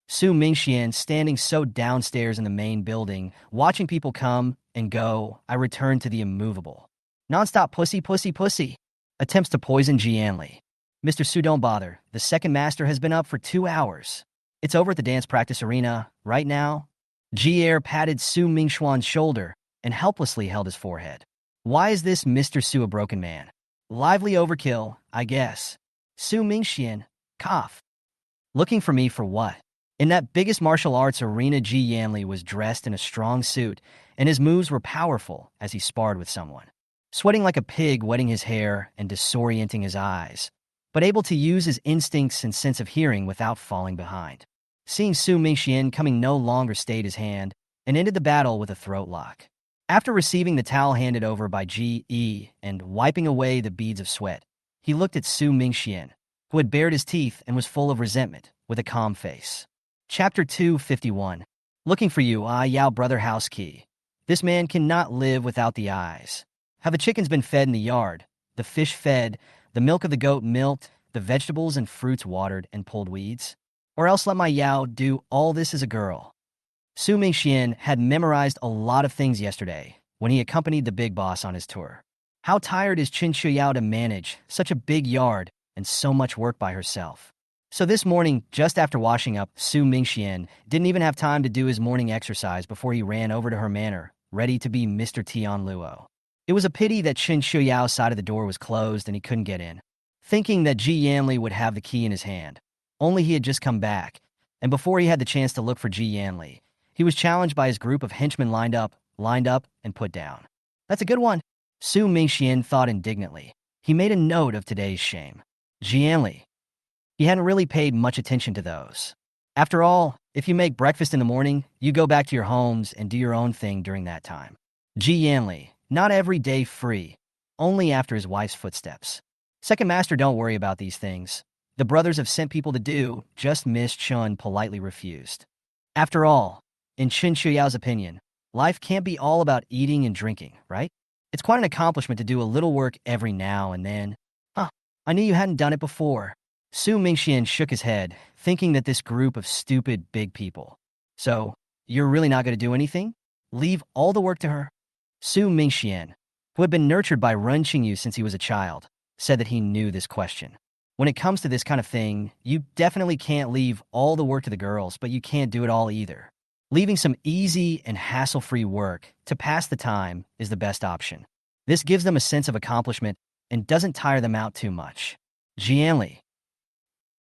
Su Mingxian standing so downstairs in the main building, watching people come and go, I returned to the immovable. Nonstop pussy, pussy, pussy. Attempts to poison Ji Yanli. Mr. Su, don't bother. The second master has been up for 2 hours. It's over at the dance practice arena, right now. Ji Air patted Su Mingxuan's shoulder and helplessly held his forehead. Why is this Mr. Su a broken man? Lively overkill, I guess. Su Mingxian, cough. Looking for me for what? In that biggest martial arts arena, Ji Yanli was dressed in a strong suit, and his moves were powerful as he sparred with someone. Sweating like a pig, wetting his hair and disorienting his eyes, but able to use his instincts and sense of hearing without falling behind. Seeing Su Mingxian coming no longer stayed his hand and ended the battle with a throat lock. After receiving the towel handed over by Ji Yi and wiping away the beads of sweat, he looked at Su Mingxian, who had bared his teeth and was full of resentment, with a calm face. Chapter 251. Looking for you, Yao brother house key. This man cannot live without the eyes. Have the chickens been fed in the yard, the fish fed, the milk of the goat milked, the vegetables and fruits watered and pulled weeds? Or else let my Yao do all this as a girl. Su Mingxian had memorized a lot of things yesterday when he accompanied the big boss on his tour. How tired is Chen Qiuyao to manage such a big yard and so much work by herself? So this morning, just after washing up, Su Mingxian didn't even have time to do his morning exercise before he ran over to her manor, ready to be Mr. Tian Luo. It was a pity that Chen Qiuyao's side of the door was closed and he couldn't get in. Thinking that Ji Yanli would have the key in his hand. Only he had just come back, and before he had the chance to look for Ji Yanli, he was challenged by his group of henchmen lined up, and put down. That's a good one, Su Mingxian thought indignantly. He made a note of today's shame. Ji Yanli. He hadn't really paid much attention to those. After all, if you make breakfast in the morning, you go back to your homes and do your own thing during that time. Ji Yanli, not every day free, only after his wife's footsteps. Second master, don't worry about these things. The brothers have sent people to do, just Miss Chun politely refused. After all, in Chen Qiuyao's opinion, life can't be all about eating and drinking, right? It's quite an accomplishment to do a little work every now and then. Huh, I knew you hadn't done it before. Su Mingxian shook his head, thinking that this group of stupid big people. So, you're really not going to do anything? Leave all the work to her? Su Mingxian, who had been nurtured by Ren Qingyu since he was a child, said that he knew this question. When it comes to this kind of thing, you definitely can't leave all the work to the girls, but you can't do it all either. Leaving some easy and hassle-free work to pass the time is the best option. This gives them a sense of accomplishment and doesn't tire them out too much. Ji Yanli.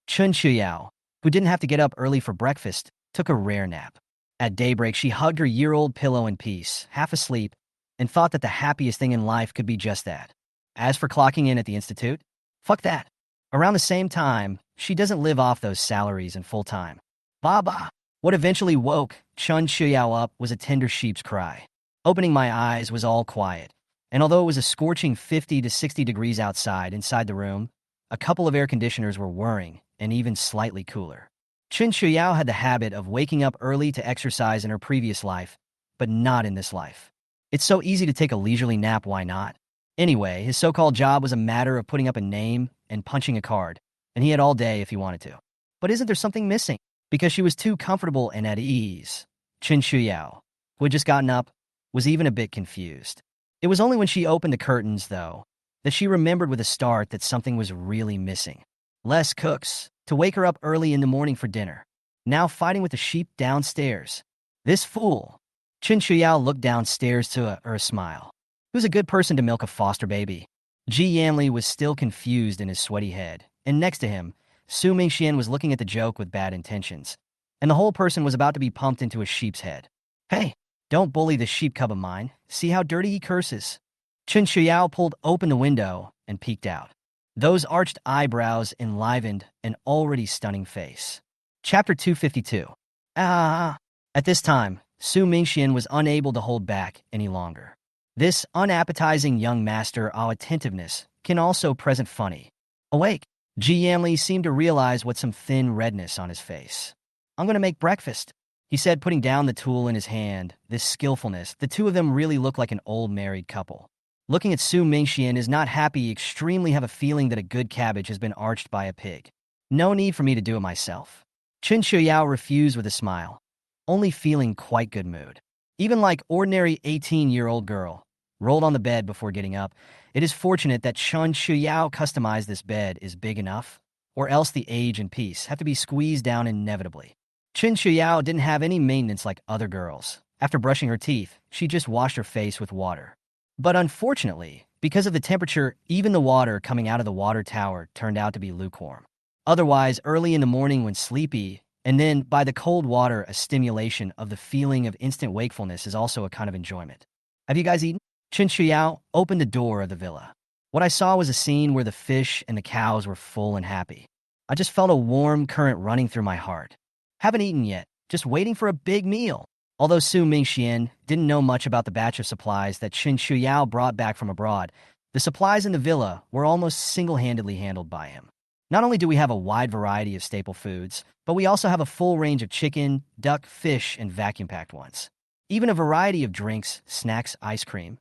Chen Qiuyao, who didn't have to get up early for breakfast, took a rare nap. At daybreak, she hugged her year-old pillow in peace, half asleep, and thought that the happiest thing in life could be just that. As for clocking in at the institute, fuck that. Around the same time, she doesn't live off those salaries and full-time. Baba. What eventually woke Chen Qiuyao up was a tender sheep's cry. Opening my eyes was all quiet, and although it was a scorching 50 to 60 degrees outside, inside the room, a couple of air conditioners were whirring and even slightly cooler. Chen Qiuyao had the habit of waking up early to exercise in her previous life, but not in this life. It's so easy to take a leisurely nap, why not? Anyway, his so-called job was a matter of putting up a name and punching a card, and he had all day if he wanted to. But isn't there something missing? Because she was too comfortable and at ease. Chen Qiuyao, who had just gotten up, was even a bit confused. It was only when she opened the curtains, though, that she remembered with a start that something was really missing. Less cooks, to wake her up early in the morning for dinner. Now fighting with the sheep downstairs. This fool. Chen Qiuyao looked downstairs to her smile. Who's a good person to milk a foster baby? Ji Yanli was still confused in his sweaty head, and next to him, Su Mingxian was looking at the joke with bad intentions, and the whole person was about to be pumped into a sheep's head. Hey, Don't bully the sheep cub of mine. See how dirty he curses. Chen Qiuyao pulled open the window and peeked out. Those arched eyebrows enlivened an already stunning face. Chapter 252. Ah! At this time, Su Mingxian was unable to hold back any longer. This unappetizing young master of attentiveness can also present funny. Awake, Ji Yanli seemed to realize what some thin redness on his face. I'm going to make breakfast, he said, putting down the tool in his hand. This skillfulness, the two of them really looked like an old married couple. Looking at Su Mingxian is not happy, extremely have a feeling that a good cabbage has been arched by a pig. No need for me to do it myself. Chen Qiuyao refused with a smile, only feeling quite good mood. Even like ordinary 18-year-old girl, rolled on the bed before getting up. It is fortunate that Chen Qiuyao customized this bed is big enough, or else the age and peace have to be squeezed down inevitably. Chen Qiuyao didn't have any maintenance like other girls. After brushing her teeth, she just washed her face with water. But unfortunately, because of the temperature, even the water coming out of the water tower turned out to be lukewarm. Otherwise, early in the morning when sleepy, and then by the cold water, a stimulation of the feeling of instant wakefulness is also a kind of enjoyment. Have you guys eaten? Chen Qiuyao opened the door of the villa. What I saw was a scene where the fish and the cows were full and happy. I just felt a warm current running through my heart. Haven't eaten yet, just waiting for a big meal. Although Su Mingxian didn't know much about the batch of supplies that Chen Qiuyao brought back from abroad, the supplies in the villa were almost single-handedly handled by him. Not only do we have a wide variety of staple foods, but we also have a full range of chicken, duck, fish, and vacuum-packed ones. Even a variety of drinks, snacks, ice cream.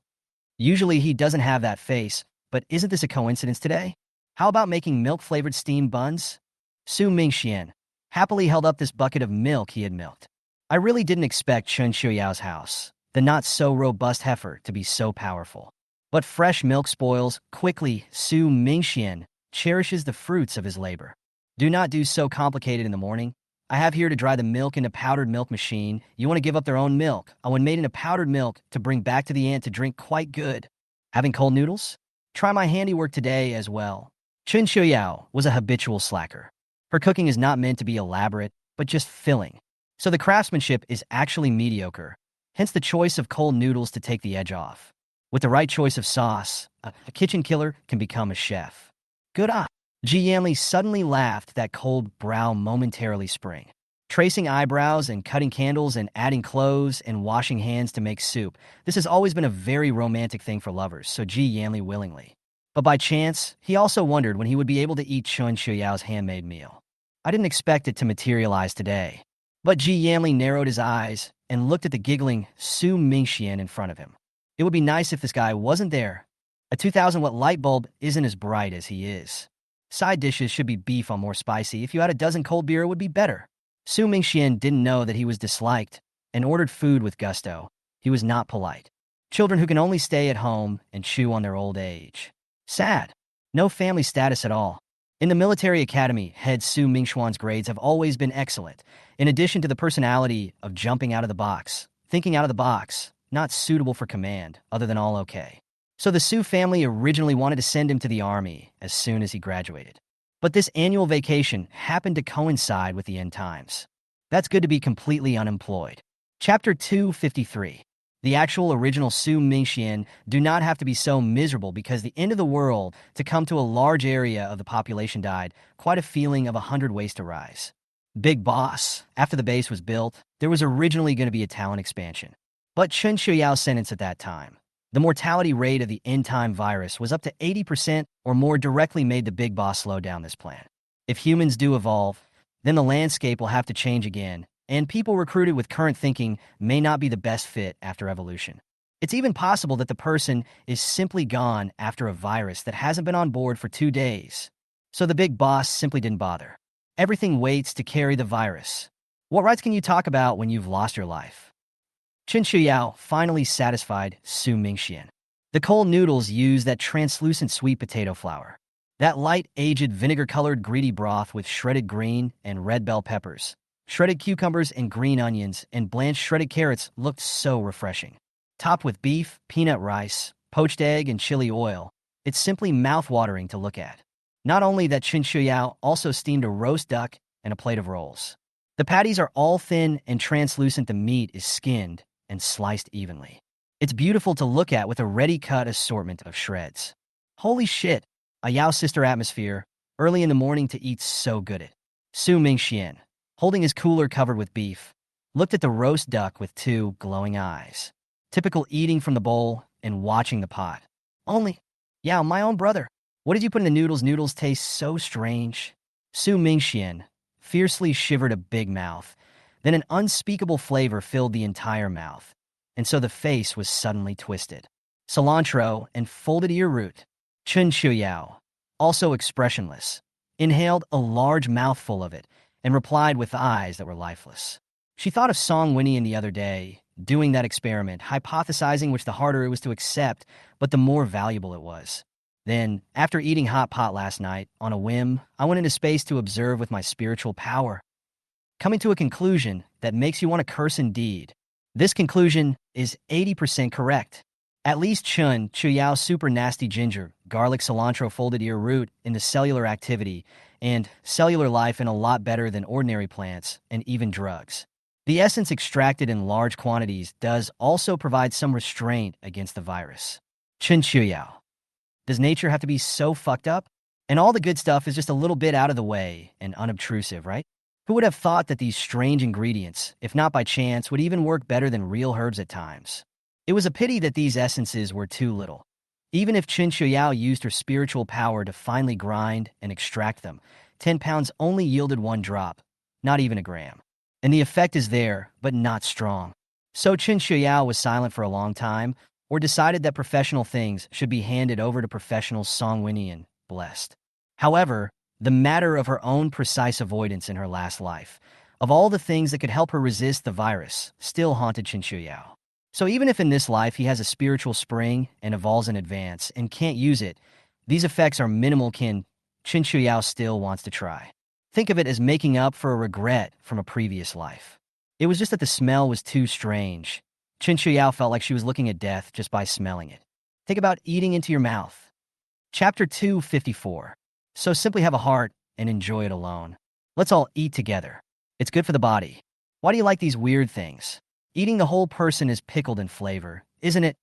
Usually he doesn't have that face, but isn't this a coincidence today? How about making milk-flavored steamed buns? Su Mingxian happily held up this bucket of milk he had milked. I really didn't expect Chen Qiuyao's house, the not-so-robust heifer, to be so powerful. But fresh milk spoils quickly. Su Mingxian cherishes the fruits of his labor. Do not do so complicated in the morning. I have here to dry the milk in a powdered milk machine. You want to give up their own milk, when made into powdered milk, to bring back to the ant to drink quite good. Having cold noodles? Try my handiwork today as well. Chen Qiuyao was a habitual slacker. Her cooking is not meant to be elaborate, but just filling. So the craftsmanship is actually mediocre, hence the choice of cold noodles to take the edge off. With the right choice of sauce, a kitchen killer can become a chef. Good eye. Ji Yanli suddenly laughed, that cold brow momentarily spring. Tracing eyebrows and cutting candles and adding cloves and washing hands to make soup. This has always been a very romantic thing for lovers, so Ji Yanli willingly. But by chance, he also wondered when he would be able to eat Chen Qiuyao's handmade meal. I didn't expect it to materialize today. But Ji Yanli narrowed his eyes and looked at the giggling Su Mingxian in front of him. It would be nice if this guy wasn't there. A 2,000-watt light bulb isn't as bright as he is. Side dishes should be beef on more spicy. If you had a dozen cold beer, it would be better. Su Mingxian didn't know that he was disliked and ordered food with gusto. He was not polite. Children who can only stay at home and chew on their old age. Sad. No family status at all. In the military academy, head Su Mingxian's grades have always been excellent. In addition to the personality of jumping out of the box, thinking out of the box, not suitable for command, other than all okay. So the Su family originally wanted to send him to the army as soon as he graduated. But this annual vacation happened to coincide with the end times. That's good to be completely unemployed. Chapter 253. The actual original Su Mingxian do not have to be so miserable because the end of the world to come to a large area of the population died. Quite a feeling of 100 ways to rise. Big boss. After the base was built, there was originally going to be a talent expansion. But Chen Qiuyao's sentence at that time, the mortality rate of the end-time virus was up to 80% or more, directly made the big boss slow down this plan. If humans do evolve, then the landscape will have to change again, and people recruited with current thinking may not be the best fit after evolution. It's even possible that the person is simply gone after a virus that hasn't been on board for 2 days. So the big boss simply didn't bother. Everything waits to carry the virus. What rights can you talk about when you've lost your life? Chen Qiuyao finally satisfied Su Mingxian. The cold noodles used that translucent sweet potato flour. That light, aged, vinegar-colored greedy broth with shredded green and red bell peppers, shredded cucumbers and green onions, and blanched shredded carrots looked so refreshing. Topped with beef, peanut rice, poached egg, and chili oil, it's simply mouth-watering to look at. Not only that, Chen Qiuyao also steamed a roast duck and a plate of rolls. The patties are all thin and translucent. The meat is skinned and sliced evenly. It's beautiful to look at with a ready-cut assortment of shreds. Holy shit, a Yao sister atmosphere, early in the morning to eat so good it. Su Mingxian, holding his cooler covered with beef, looked at the roast duck with two glowing eyes. Typical eating from the bowl and watching the pot. Only, Yao, my own brother. What did you put in the noodles? Noodles taste so strange. Su Mingxian fiercely shivered a big mouth. Then an unspeakable flavor filled the entire mouth, and so the face was suddenly twisted. Cilantro and folded ear root. Chen Qiuyao, also expressionless, inhaled a large mouthful of it and replied with eyes that were lifeless. She thought of Song Winnie the other day, doing that experiment, hypothesizing which the harder it was to accept, but the more valuable it was. Then, after eating hot pot last night, on a whim, I went into space to observe with my spiritual power, coming to a conclusion that makes you want to curse indeed. This conclusion is 80% correct. At least Chen Qiuyao super nasty ginger, garlic cilantro folded ear root in the cellular activity and cellular life in a lot better than ordinary plants and even drugs. The essence extracted in large quantities does also provide some restraint against the virus. Chen Qiuyao. Does nature have to be so fucked up? And all the good stuff is just a little bit out of the way and unobtrusive, right? Who would have thought that these strange ingredients, if not by chance, would even work better than real herbs at times? It was a pity that these essences were too little. Even if Chen Qiuyao used her spiritual power to finely grind and extract them, 10 pounds only yielded 1 drop, not even a gram. And the effect is there, but not strong. So Chen Qiuyao was silent for a long time, or decided that professional things should be handed over to professional Songwinian, blessed. However, the matter of her own precise avoidance in her last life, of all the things that could help her resist the virus, still haunted Chen Qiuyao. So even if in this life he has a spiritual spring and evolves in advance and can't use it, these effects are minimal. Chen Qiuyao still wants to try. Think of it as making up for a regret from a previous life. It was just that the smell was too strange. Chen Qiuyao felt like she was looking at death just by smelling it. Think about eating into your mouth. Chapter 254. So simply have a heart and enjoy it alone. Let's all eat together. It's good for the body. Why do you like these weird things? Eating the whole person is pickled in flavor, isn't it?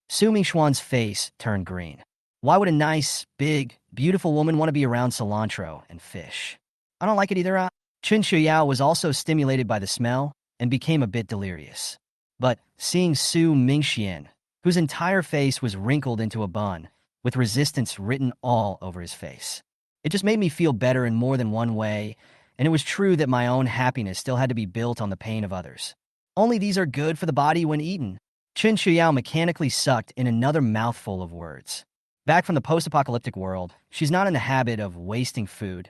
Su Mingxuan's face turned green. Why would a nice, big, beautiful woman want to be around cilantro and fish? I don't like it either. Chen Qiuyao was also stimulated by the smell and became a bit delirious. But seeing Su Mingxian, whose entire face was wrinkled into a bun, with resistance written all over his face, it just made me feel better in more than one way, and it was true that my own happiness still had to be built on the pain of others. Only these are good for the body when eaten. Chen Qiuyao mechanically sucked in another mouthful of words. Back from the post-apocalyptic world, she's not in the habit of wasting food.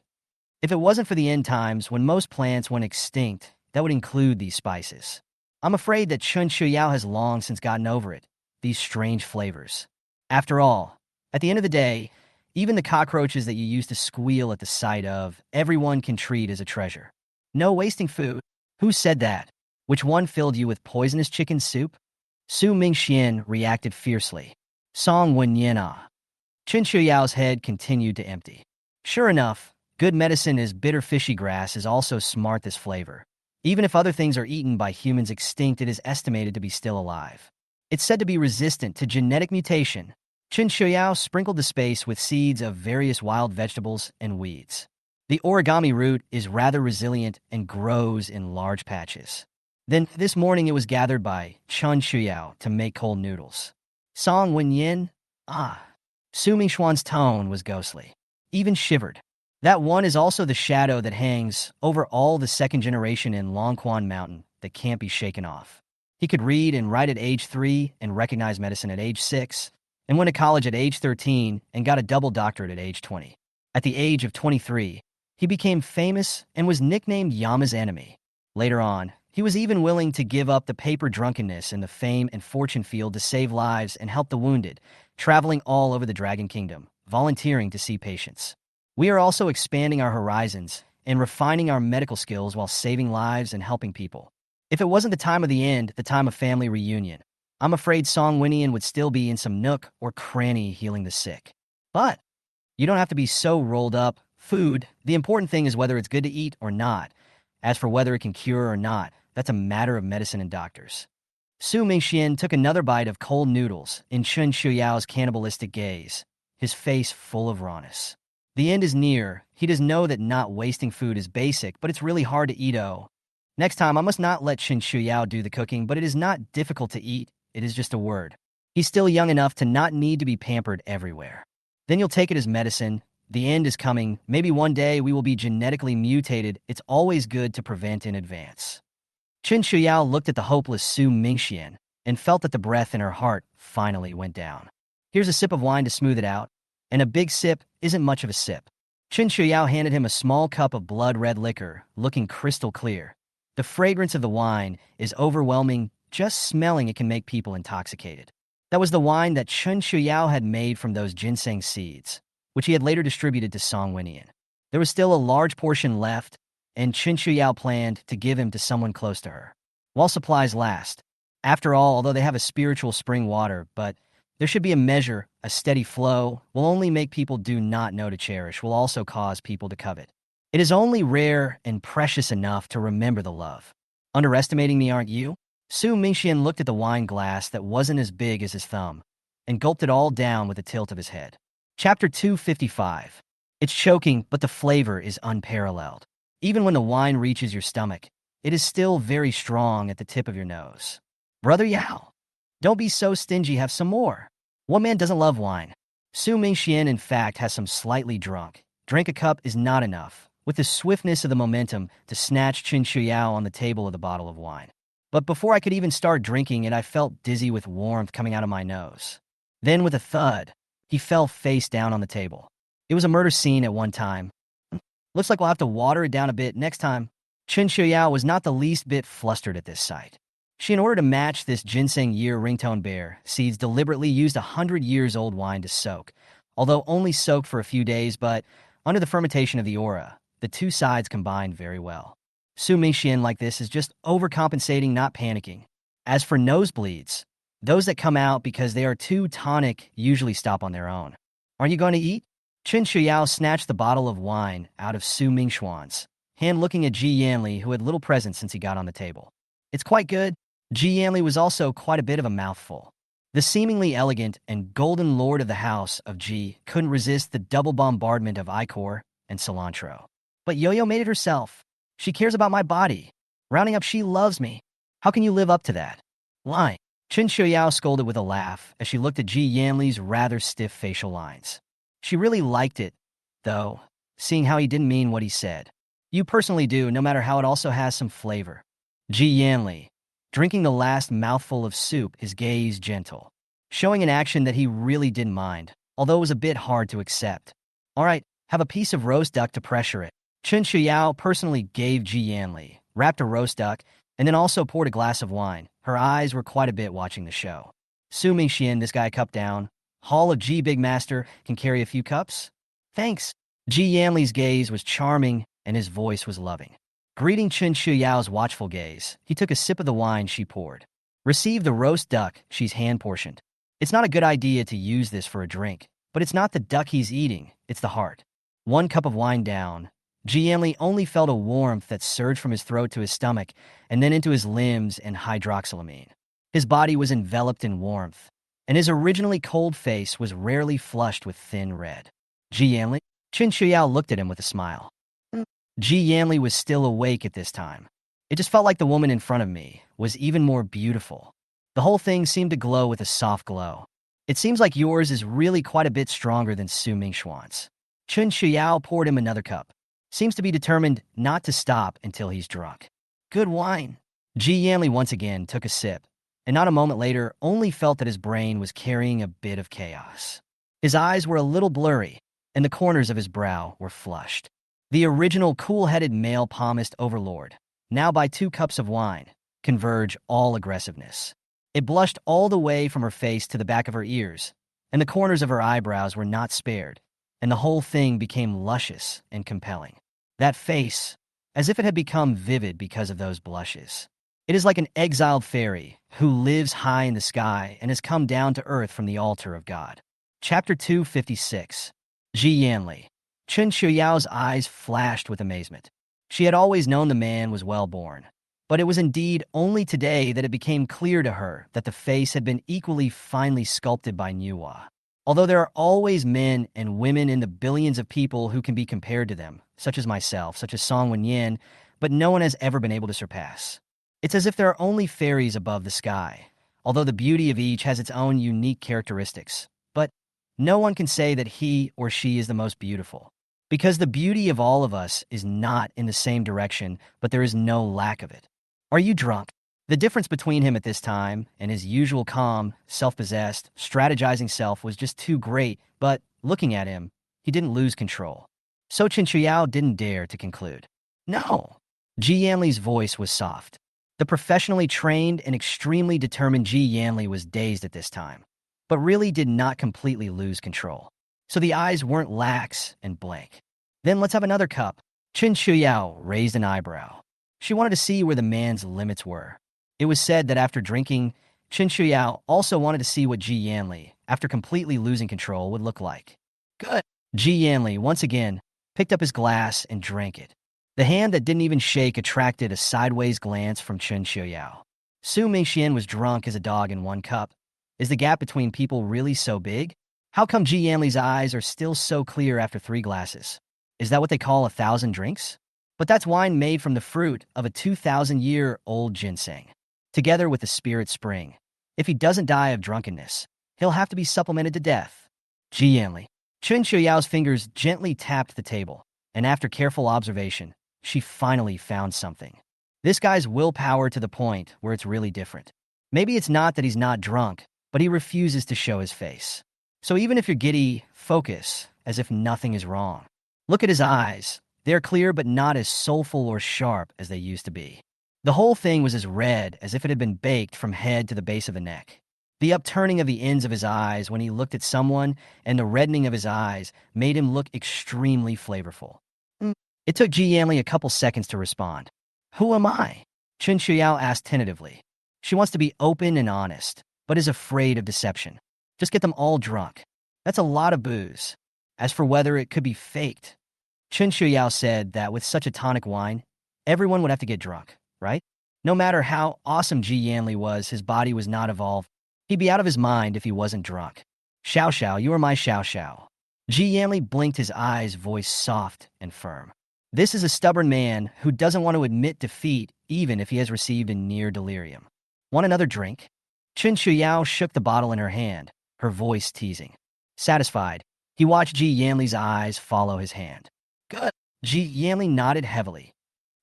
If it wasn't for the end times, when most plants went extinct, that would include these spices. I'm afraid that Chen Qiuyao has long since gotten over it, these strange flavors. After all, at the end of the day, even the cockroaches that you used to squeal at the sight of, everyone can treat as a treasure. No wasting food. Who said that? Which one filled you with poisonous chicken soup? Su Mingxian reacted fiercely. Song Wenyena. Chen Qiuyao's head continued to empty. Sure enough, good medicine is bitter fishy grass is also smart this flavor. Even if other things are eaten by humans extinct, it is estimated to be still alive. It's said to be resistant to genetic mutation. Chen Qiuyao sprinkled the space with seeds of various wild vegetables and weeds. The origami root is rather resilient and grows in large patches. Then, this morning it was gathered by Chen Qiuyao to make cold noodles. Song Wenyin? Su Mingxuan's tone was ghostly. Even shivered. That one is also the shadow that hangs over all the second generation in Longquan Mountain that can't be shaken off. He could read and write at age 3 and recognize medicine at age 6, and went to college at age 13 and got a double doctorate at age 20. At the age of 23, he became famous and was nicknamed Yama's enemy. Later on, he was even willing to give up the paper drunkenness in the fame and fortune field to save lives and help the wounded, traveling all over the Dragon Kingdom, volunteering to see patients. We are also expanding our horizons and refining our medical skills while saving lives and helping people. If it wasn't the time of the end, the time of family reunion, I'm afraid Song Winian would still be in some nook or cranny healing the sick. But you don't have to be so rolled up. Food, the important thing is whether it's good to eat or not. As for whether it can cure or not, that's a matter of medicine and doctors. Su Mingxian took another bite of cold noodles in Chen Qiuyao's cannibalistic gaze, his face full of rawness. The end is near. He does know that not wasting food is basic, but it's really hard to eat. Oh. Next time, I must not let Chen Qiuyao do the cooking, but it is not difficult to eat. It is just a word. He's still young enough to not need to be pampered everywhere. Then you'll take it as medicine. The end is coming. Maybe one day we will be genetically mutated. It's always good to prevent in advance. Chen Qiuyao looked at the hopeless Su Mingxian and felt that the breath in her heart finally went down. Here's a sip of wine to smooth it out, and a big sip isn't much of a sip. Chen Qiuyao handed him a small cup of blood-red liquor, looking crystal clear. The fragrance of the wine is overwhelming. Just smelling it can make people intoxicated. That was the wine that Chen Qiuyao had made from those ginseng seeds, which he had later distributed to Song Winian. There was still a large portion left, and Chen Qiuyao planned to give him to someone close to her, while supplies last. After all, although they have a spiritual spring water, but there should be a measure, a steady flow, will only make people do not know to cherish, will also cause people to covet. It is only rare and precious enough to remember the love. Underestimating me, aren't you? Su Mingxian looked at the wine glass that wasn't as big as his thumb, and gulped it all down with a tilt of his head. Chapter 255. It's choking, but the flavor is unparalleled. Even when the wine reaches your stomach, it is still very strong at the tip of your nose. Brother Yao, don't be so stingy, have some more. What man doesn't love wine? Su Mingxian, in fact, has some slightly drunk. Drink a cup is not enough, with the swiftness of the momentum to snatch Chen Qiuyao on the table of the bottle of wine. But before I could even start drinking it, I felt dizzy with warmth coming out of my nose. Then, with a thud, he fell face down on the table. It was a murder scene at one time. Looks like we'll have to water it down a bit next time. Chen Qiuyao was not the least bit flustered at this sight. She, in order to match this ginseng year ringtone bear, seeds deliberately used 100 years old wine to soak, although only soaked for a few days, but under the fermentation of the aura, the two sides combined very well. Su Mingxian like this is just overcompensating, not panicking. As for nosebleeds, those that come out because they are too tonic usually stop on their own. Are you going to eat? Chen Qiuyao snatched the bottle of wine out of Su Mingxian's hand, looking at Ji Yanli, who had little presence since he got on the table. It's quite good. Ji Yanli was also quite a bit of a mouthful. The seemingly elegant and golden lord of the house of Ji couldn't resist the double bombardment of ichor and cilantro. But Yo-Yo made it herself. She cares about my body. Rounding up, she loves me. How can you live up to that? Lying. Chen Qiuyao scolded with a laugh as she looked at Ji Yanli's rather stiff facial lines. She really liked it, though, seeing how he didn't mean what he said. You personally do, no matter how it also has some flavor. Ji Yanli, drinking the last mouthful of soup, his gaze gentle, showing an action that he really didn't mind, although it was a bit hard to accept. All right, have a piece of roast duck to pressure it. Chen Qiuyao personally gave Ji Yanli, wrapped a roast duck, and then also poured a glass of wine. Her eyes were quite a bit watching the show. Su Mingxian, this guy a cup down. Hall of Ji Big Master can carry a few cups? Thanks. Ji Yanli's gaze was charming, and his voice was loving. Greeting Chen Qiuyao's watchful gaze, he took a sip of the wine she poured. Receive the roast duck she's hand-portioned. It's not a good idea to use this for a drink, but it's not the duck he's eating, it's the heart. 1 cup of wine down, Ji Yanli only felt a warmth that surged from his throat to his stomach and then into his limbs and hydroxylamine. His body was enveloped in warmth, and his originally cold face was rarely flushed with thin red. Ji Yanli? Chen Qiuyao looked at him with a smile. Ji Yanli was still awake at this time. It just felt like the woman in front of me was even more beautiful. The whole thing seemed to glow with a soft glow. It seems like yours is really quite a bit stronger than Su Mingxian's. Chen Qiuyao poured him another cup. Seems to be determined not to stop until he's drunk. Good wine. Ji Yanli once again took a sip, and not a moment later only felt that his brain was carrying a bit of chaos. His eyes were a little blurry, and the corners of his brow were flushed. The original cool-headed male palmist overlord, now by 2 cups of wine, converge all aggressiveness. It blushed all the way from her face to the back of her ears, and the corners of her eyebrows were not spared, and the whole thing became luscious and compelling. That face, as if it had become vivid because of those blushes. It is like an exiled fairy who lives high in the sky and has come down to earth from the altar of God. Chapter 256. Ji Yanli. Chen Qiuyao's eyes flashed with amazement. She had always known the man was well-born, But it was indeed only today that it became clear to her that the face had been equally finely sculpted by Nuwa. Although there are always men and women in the billions of people who can be compared to them, such as myself, such as Song Wenyin, but no one has ever been able to surpass. It's as if there are only fairies above the sky, although the beauty of each has its own unique characteristics. But no one can say that he or she is the most beautiful. Because the beauty of all of us is not in the same direction, but there is no lack of it. Are you drunk? The difference between him at this time and his usual calm, self-possessed, strategizing self was just too great, but looking at him, he didn't lose control. So Chen Qiuyao didn't dare to conclude. No. Ji Yanli's voice was soft. The professionally trained and extremely determined Ji Yanli was dazed at this time, but really did not completely lose control. So the eyes weren't lax and blank. Then let's have another cup. Chen Qiuyao raised an eyebrow. She wanted to see where the man's limits were. It was said that after drinking, Chen Qiuyao also wanted to see what Ji Yanli, after completely losing control, would look like. Good. Ji Yanli, once again, picked up his glass and drank it. The hand that didn't even shake attracted a sideways glance from Chen Qiuyao. Su Mingxian was drunk as a dog in one cup. Is the gap between people really so big? How come Ji Yanli's eyes are still so clear after 3 glasses? Is that what they call 1,000 drinks? But that's wine made from the fruit of a 2,000-year-old ginseng, together with the spirit spring. If he doesn't die of drunkenness, he'll have to be supplemented to death. Ji Yanli. Chen Qiuyao's fingers gently tapped the table, and after careful observation, she finally found something. This guy's willpower to the point where it's really different. Maybe it's not that he's not drunk, but he refuses to show his face. So even if you're giddy, focus, as if nothing is wrong. Look at his eyes. They're clear but not as soulful or sharp as they used to be. The whole thing was as red as if it had been baked from head to the base of the neck. The upturning of the ends of his eyes when he looked at someone and the reddening of his eyes made him look extremely flavorful. It took Ji Yanli a couple seconds to respond. Who am I? Chen Qiuyao asked tentatively. She wants to be open and honest, but is afraid of deception. Just get them all drunk. That's a lot of booze. As for whether it could be faked, Chen Qiuyao said that with such a tonic wine, everyone would have to get drunk, right? No matter how awesome Ji Yanli was, his body was not evolved. He'd be out of his mind if he wasn't drunk. Xiao Xiao, you are my Xiao Xiao. Ji Yanli blinked his eyes, voice soft and firm. This is a stubborn man who doesn't want to admit defeat even if he has received a near delirium. Want another drink? Chen Qiuyao shook the bottle in her hand, her voice teasing. Satisfied, he watched Ji Yanli's eyes follow his hand. Good. Ji Yanli nodded heavily.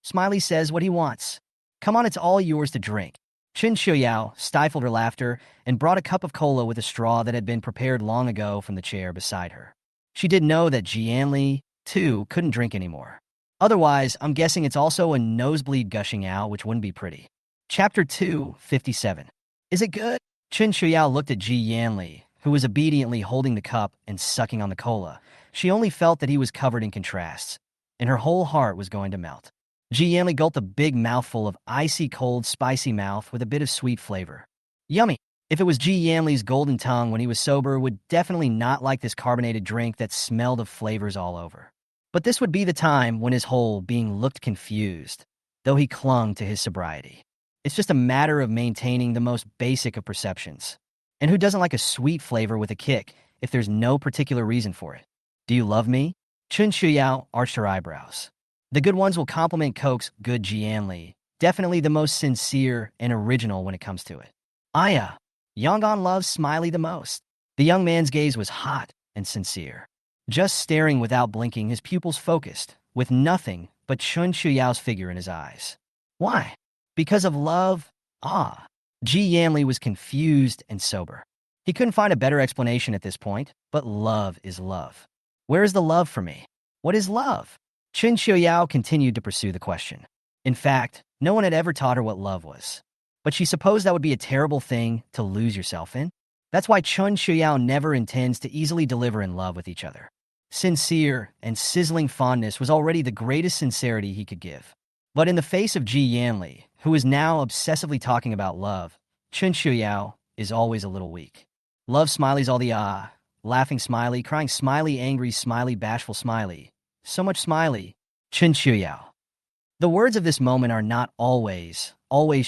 Smiley says what he wants. Come on, it's all yours to drink. Chen Qiuyao stifled her laughter and brought a cup of cola with a straw that had been prepared long ago from the chair beside her. She did know that Ji Yanli, too, couldn't drink anymore. Otherwise, I'm guessing it's also a nosebleed gushing out, which wouldn't be pretty. Chapter 257. Is it good? Chen Qiuyao looked at Ji Yanli, who was obediently holding the cup and sucking on the cola. She only felt that he was covered in contrasts, and her whole heart was going to melt. Ji Yanli gulped a big mouthful of icy cold, spicy mouth with a bit of sweet flavor. Yummy! If it was Ji Yanli's golden tongue when he was sober, would definitely not like this carbonated drink that smelled of flavors all over. But this would be the time when his whole being looked confused, though he clung to his sobriety. It's just a matter of maintaining the most basic of perceptions. And who doesn't like a sweet flavor with a kick if there's no particular reason for it? Do you love me? Chen Qiuyao arched her eyebrows. The good ones will compliment Coke's good Ji Yanli, definitely the most sincere and original when it comes to it. Aya, Yong'an loves Smiley the most. The young man's gaze was hot and sincere. Just staring without blinking, his pupils focused, with nothing but Chen Qiuyao's figure in his eyes. Why? Because of love? Ah. Ji Yanli was confused and sober. He couldn't find a better explanation at this point, but love is love. Where is the love for me? What is love? Chen Qiuyao continued to pursue the question. In fact, no one had ever taught her what love was. But she supposed that would be a terrible thing to lose yourself in. That's why Chen Qiuyao never intends to easily deliver in love with each other. Sincere and sizzling fondness was already the greatest sincerity he could give. But in the face of Ji Yanli, who is now obsessively talking about love, Chen Qiuyao is always a little weak. Love Smiley's all the laughing Smiley, crying Smiley, angry Smiley, bashful Smiley. So much Smiley. Chen Qiuyao. The words of this moment are not always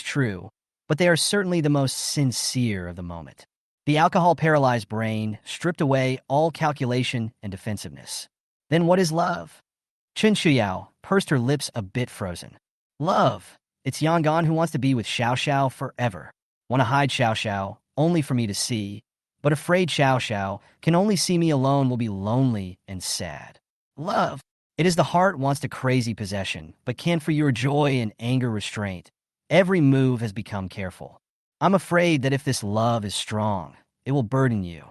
true, but they are certainly the most sincere of the moment. The alcohol-paralyzed brain stripped away all calculation and defensiveness. Then what is love? Chen Qiuyao pursed her lips a bit frozen. Love. It's Yangon who wants to be with Xiao Xiao forever. Want to hide Xiao Xiao, only for me to see. But afraid Xiao Xiao can only see me alone will be lonely and sad. Love. It is the heart wants to crazy possession, but can for your joy and anger restraint. Every move has become careful. I'm afraid that if this love is strong, it will burden you.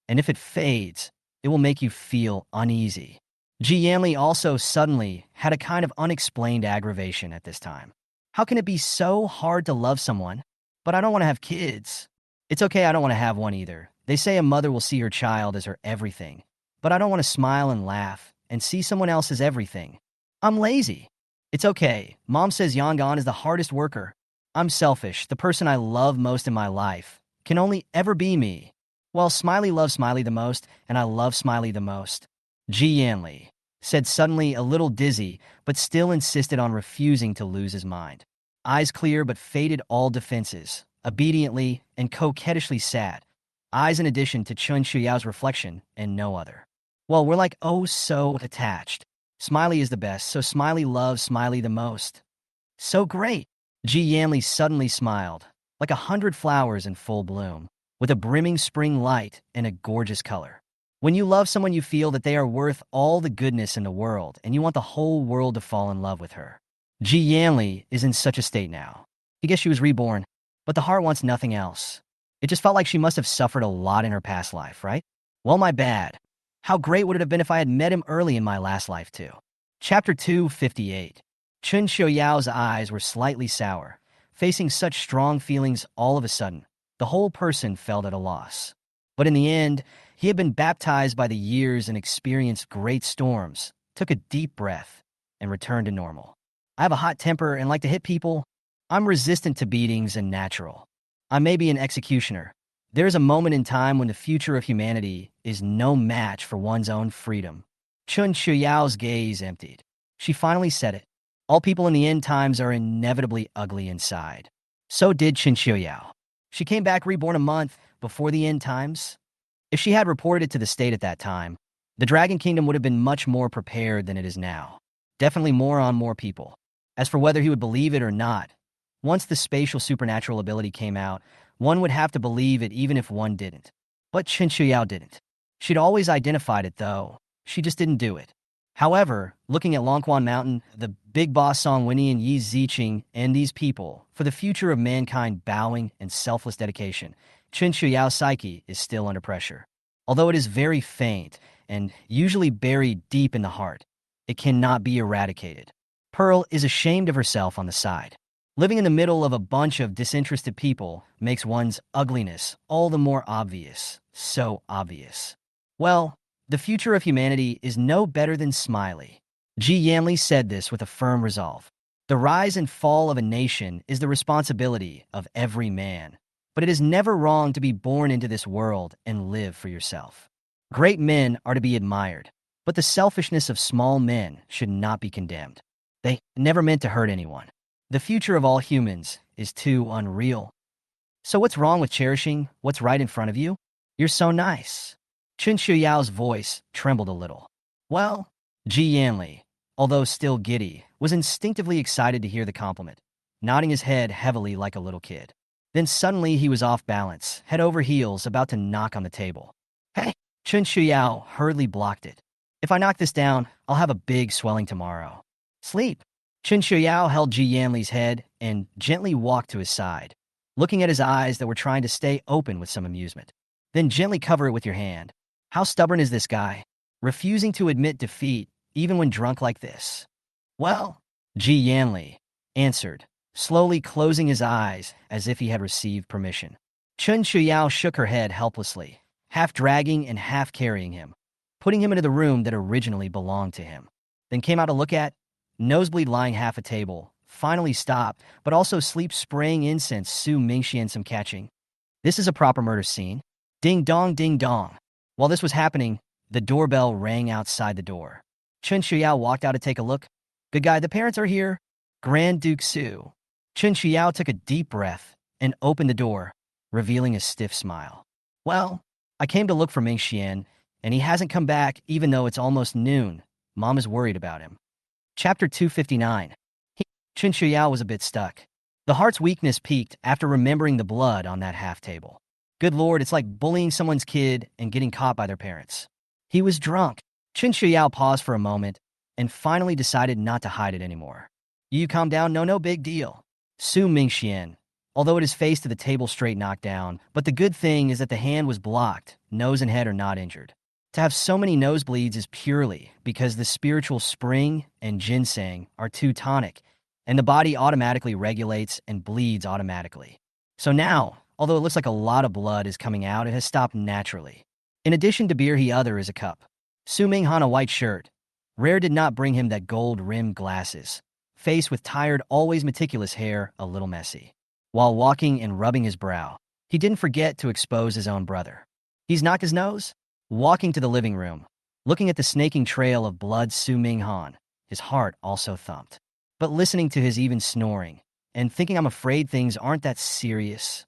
And if it fades, it will make you feel uneasy. Ji Yanli also suddenly had a kind of unexplained aggravation at this time. How can it be so hard to love someone? But I don't want to have kids. It's okay, I don't want to have one either. They say a mother will see her child as her everything. But I don't want to smile and laugh and see someone else as everything. I'm lazy. It's okay. Mom says Yangon is the hardest worker. I'm selfish. The person I love most in my life can only ever be me. Well, Smiley loves Smiley the most, and I love Smiley the most. Ji Yanli said suddenly a little dizzy, but still insisted on refusing to lose his mind. Eyes clear but faded all defenses, obediently and coquettishly sad. Eyes in addition to Chen Qiuyao's reflection and no other. Well, we're like oh so attached. Smiley is the best, so Smiley loves Smiley the most. So great. Ji Yanli suddenly smiled, like 100 flowers in full bloom, with a brimming spring light and a gorgeous color. When you love someone, you feel that they are worth all the goodness in the world, and you want the whole world to fall in love with her. Ji Yanli is in such a state now. I guess she was reborn, but the heart wants nothing else. It just felt like she must have suffered a lot in her past life, right? Well, my bad. How great would it have been if I had met him early in my last life, too? Chapter 258. Chen Qiuyao's eyes were slightly sour. Facing such strong feelings all of a sudden, the whole person felt at a loss. But in the end, he had been baptized by the years and experienced great storms, took a deep breath, and returned to normal. I have a hot temper and like to hit people. I'm resistant to beatings and natural. I may be an executioner. There is a moment in time when the future of humanity is no match for one's own freedom. Chen Qiuyao's gaze emptied. She finally said it. All people in the end times are inevitably ugly inside. So did Chen Qiuyao. She came back reborn a month before the end times. If she had reported it to the state at that time, the Dragon Kingdom would have been much more prepared than it is now. Definitely more people. As for whether he would believe it or not, once the spatial supernatural ability came out, one would have to believe it even if one didn't. But Chen Qiuyao didn't. She'd always identified it, though. She just didn't do it. However, looking at Longquan Mountain, the big boss Song Winnie and Yi Ziqing and these people, for the future of mankind bowing and selfless dedication, Chen Qiuyao's psyche is still under pressure. Although it is very faint and usually buried deep in the heart, it cannot be eradicated. Pearl is ashamed of herself on the side. Living in the middle of a bunch of disinterested people makes one's ugliness all the more obvious. So obvious. Well, the future of humanity is no better than Smiley. Ji Yanli said this with a firm resolve. The rise and fall of a nation is the responsibility of every man. But it is never wrong to be born into this world and live for yourself. Great men are to be admired, but the selfishness of small men should not be condemned. They never meant to hurt anyone. The future of all humans is too unreal. So what's wrong with cherishing what's right in front of you? You're so nice. Chen Qiuyao's voice trembled a little. Well, Ji Yanli, although still giddy, was instinctively excited to hear the compliment, nodding his head heavily like a little kid. Then suddenly he was off balance, head over heels, about to knock on the table. Hey! Chen Qiuyao hurriedly blocked it. If I knock this down, I'll have a big swelling tomorrow. Sleep. Chen Qiuyao held Ji Yanli's head and gently walked to his side, looking at his eyes that were trying to stay open with some amusement. Then gently cover it with your hand. How stubborn is this guy? Refusing to admit defeat, even when drunk like this. Well, Ji Yanli answered, slowly closing his eyes as if he had received permission. Chen Qiuyao shook her head helplessly, half dragging and half carrying him, putting him into the room that originally belonged to him. Then came out to look at, nosebleed lying half a table, finally stopped, but also sleep spraying incense Su Mingxian some catching. This is a proper murder scene. Ding dong, ding dong. While this was happening, the doorbell rang outside the door. Chen Qiuyao walked out to take a look. Good guy, the parents are here. Grand Duke Su. Chen Qiuyao took a deep breath and opened the door, revealing a stiff smile. Well, I came to look for Mingxian, and he hasn't come back even though it's almost noon. Mom is worried about him. Chapter 259. Chen Qiuyao was a bit stuck. The heart's weakness peaked after remembering the blood on that half table. Good lord, it's like bullying someone's kid and getting caught by their parents. He was drunk. Chen Qiuyao paused for a moment and finally decided not to hide it anymore. You calm down, no big deal. Su Mingxian, although it is face to the table straight knocked down, but the good thing is that the hand was blocked, nose and head are not injured. To have so many nosebleeds is purely because the spiritual spring and ginseng are too tonic, and the body automatically regulates and bleeds automatically. So now, although it looks like a lot of blood is coming out, it has stopped naturally. In addition to beer, he other is a cup. Su Minghan a white shirt. Rare did not bring him that gold-rimmed glasses. Face with tired, always meticulous hair, a little messy. While walking and rubbing his brow, he didn't forget to expose his own brother. He's knocked his nose? Walking to the living room, looking at the snaking trail of blood Su Minghan, his heart also thumped. But listening to his even snoring, and thinking I'm afraid things aren't that serious.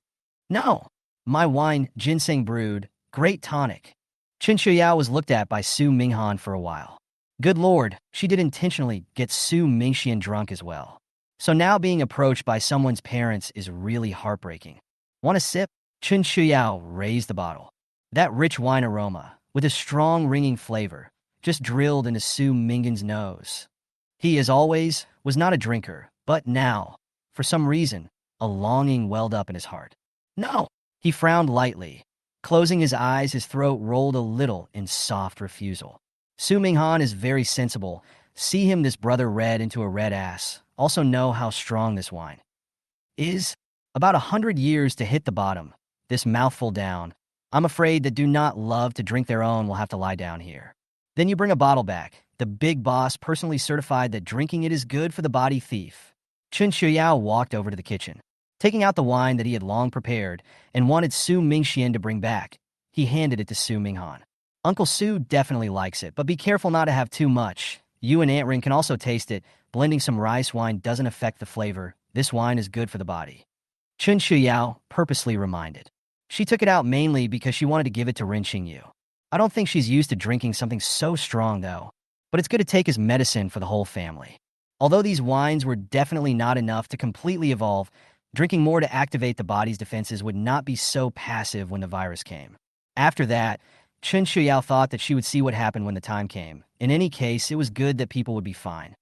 No, my wine, ginseng brewed, great tonic. Chen Qiuyao was looked at by Su Minghan for a while. Good lord, she did intentionally get Su Mingxian drunk as well. So now being approached by someone's parents is really heartbreaking. Want a sip? Chen Qiuyao raised the bottle. That rich wine aroma, with a strong ringing flavor, just drilled into Su Minghan's nose. He, as always, was not a drinker, but now, for some reason, a longing welled up in his heart. No! He frowned lightly. Closing his eyes, his throat rolled a little in soft refusal. Su Minghan is very sensible. See him, this brother red into a red ass. Also know how strong this wine is. About 100 years to hit the bottom. This mouthful down. I'm afraid that do not love to drink their own will have to lie down here. Then you bring a bottle back. The big boss personally certified that drinking it is good for the body thief. Chen Qiuyao walked over to the kitchen, taking out the wine that he had long prepared and wanted Su Mingxian to bring back. He handed it to Su Minghan. Uncle Su definitely likes it, but be careful not to have too much. You and Aunt Rin can also taste it. Blending some rice wine doesn't affect the flavor. This wine is good for the body. Chen Qiuyao purposely reminded. She took it out mainly because she wanted to give it to Rin Qingyu. I don't think she's used to drinking something so strong, though, but it's good to take as medicine for the whole family. Although these wines were definitely not enough to completely evolve, drinking more to activate the body's defenses would not be so passive when the virus came. After that, Chen Qiuyao thought that she would see what happened when the time came. In any case, it was good that people would be fine.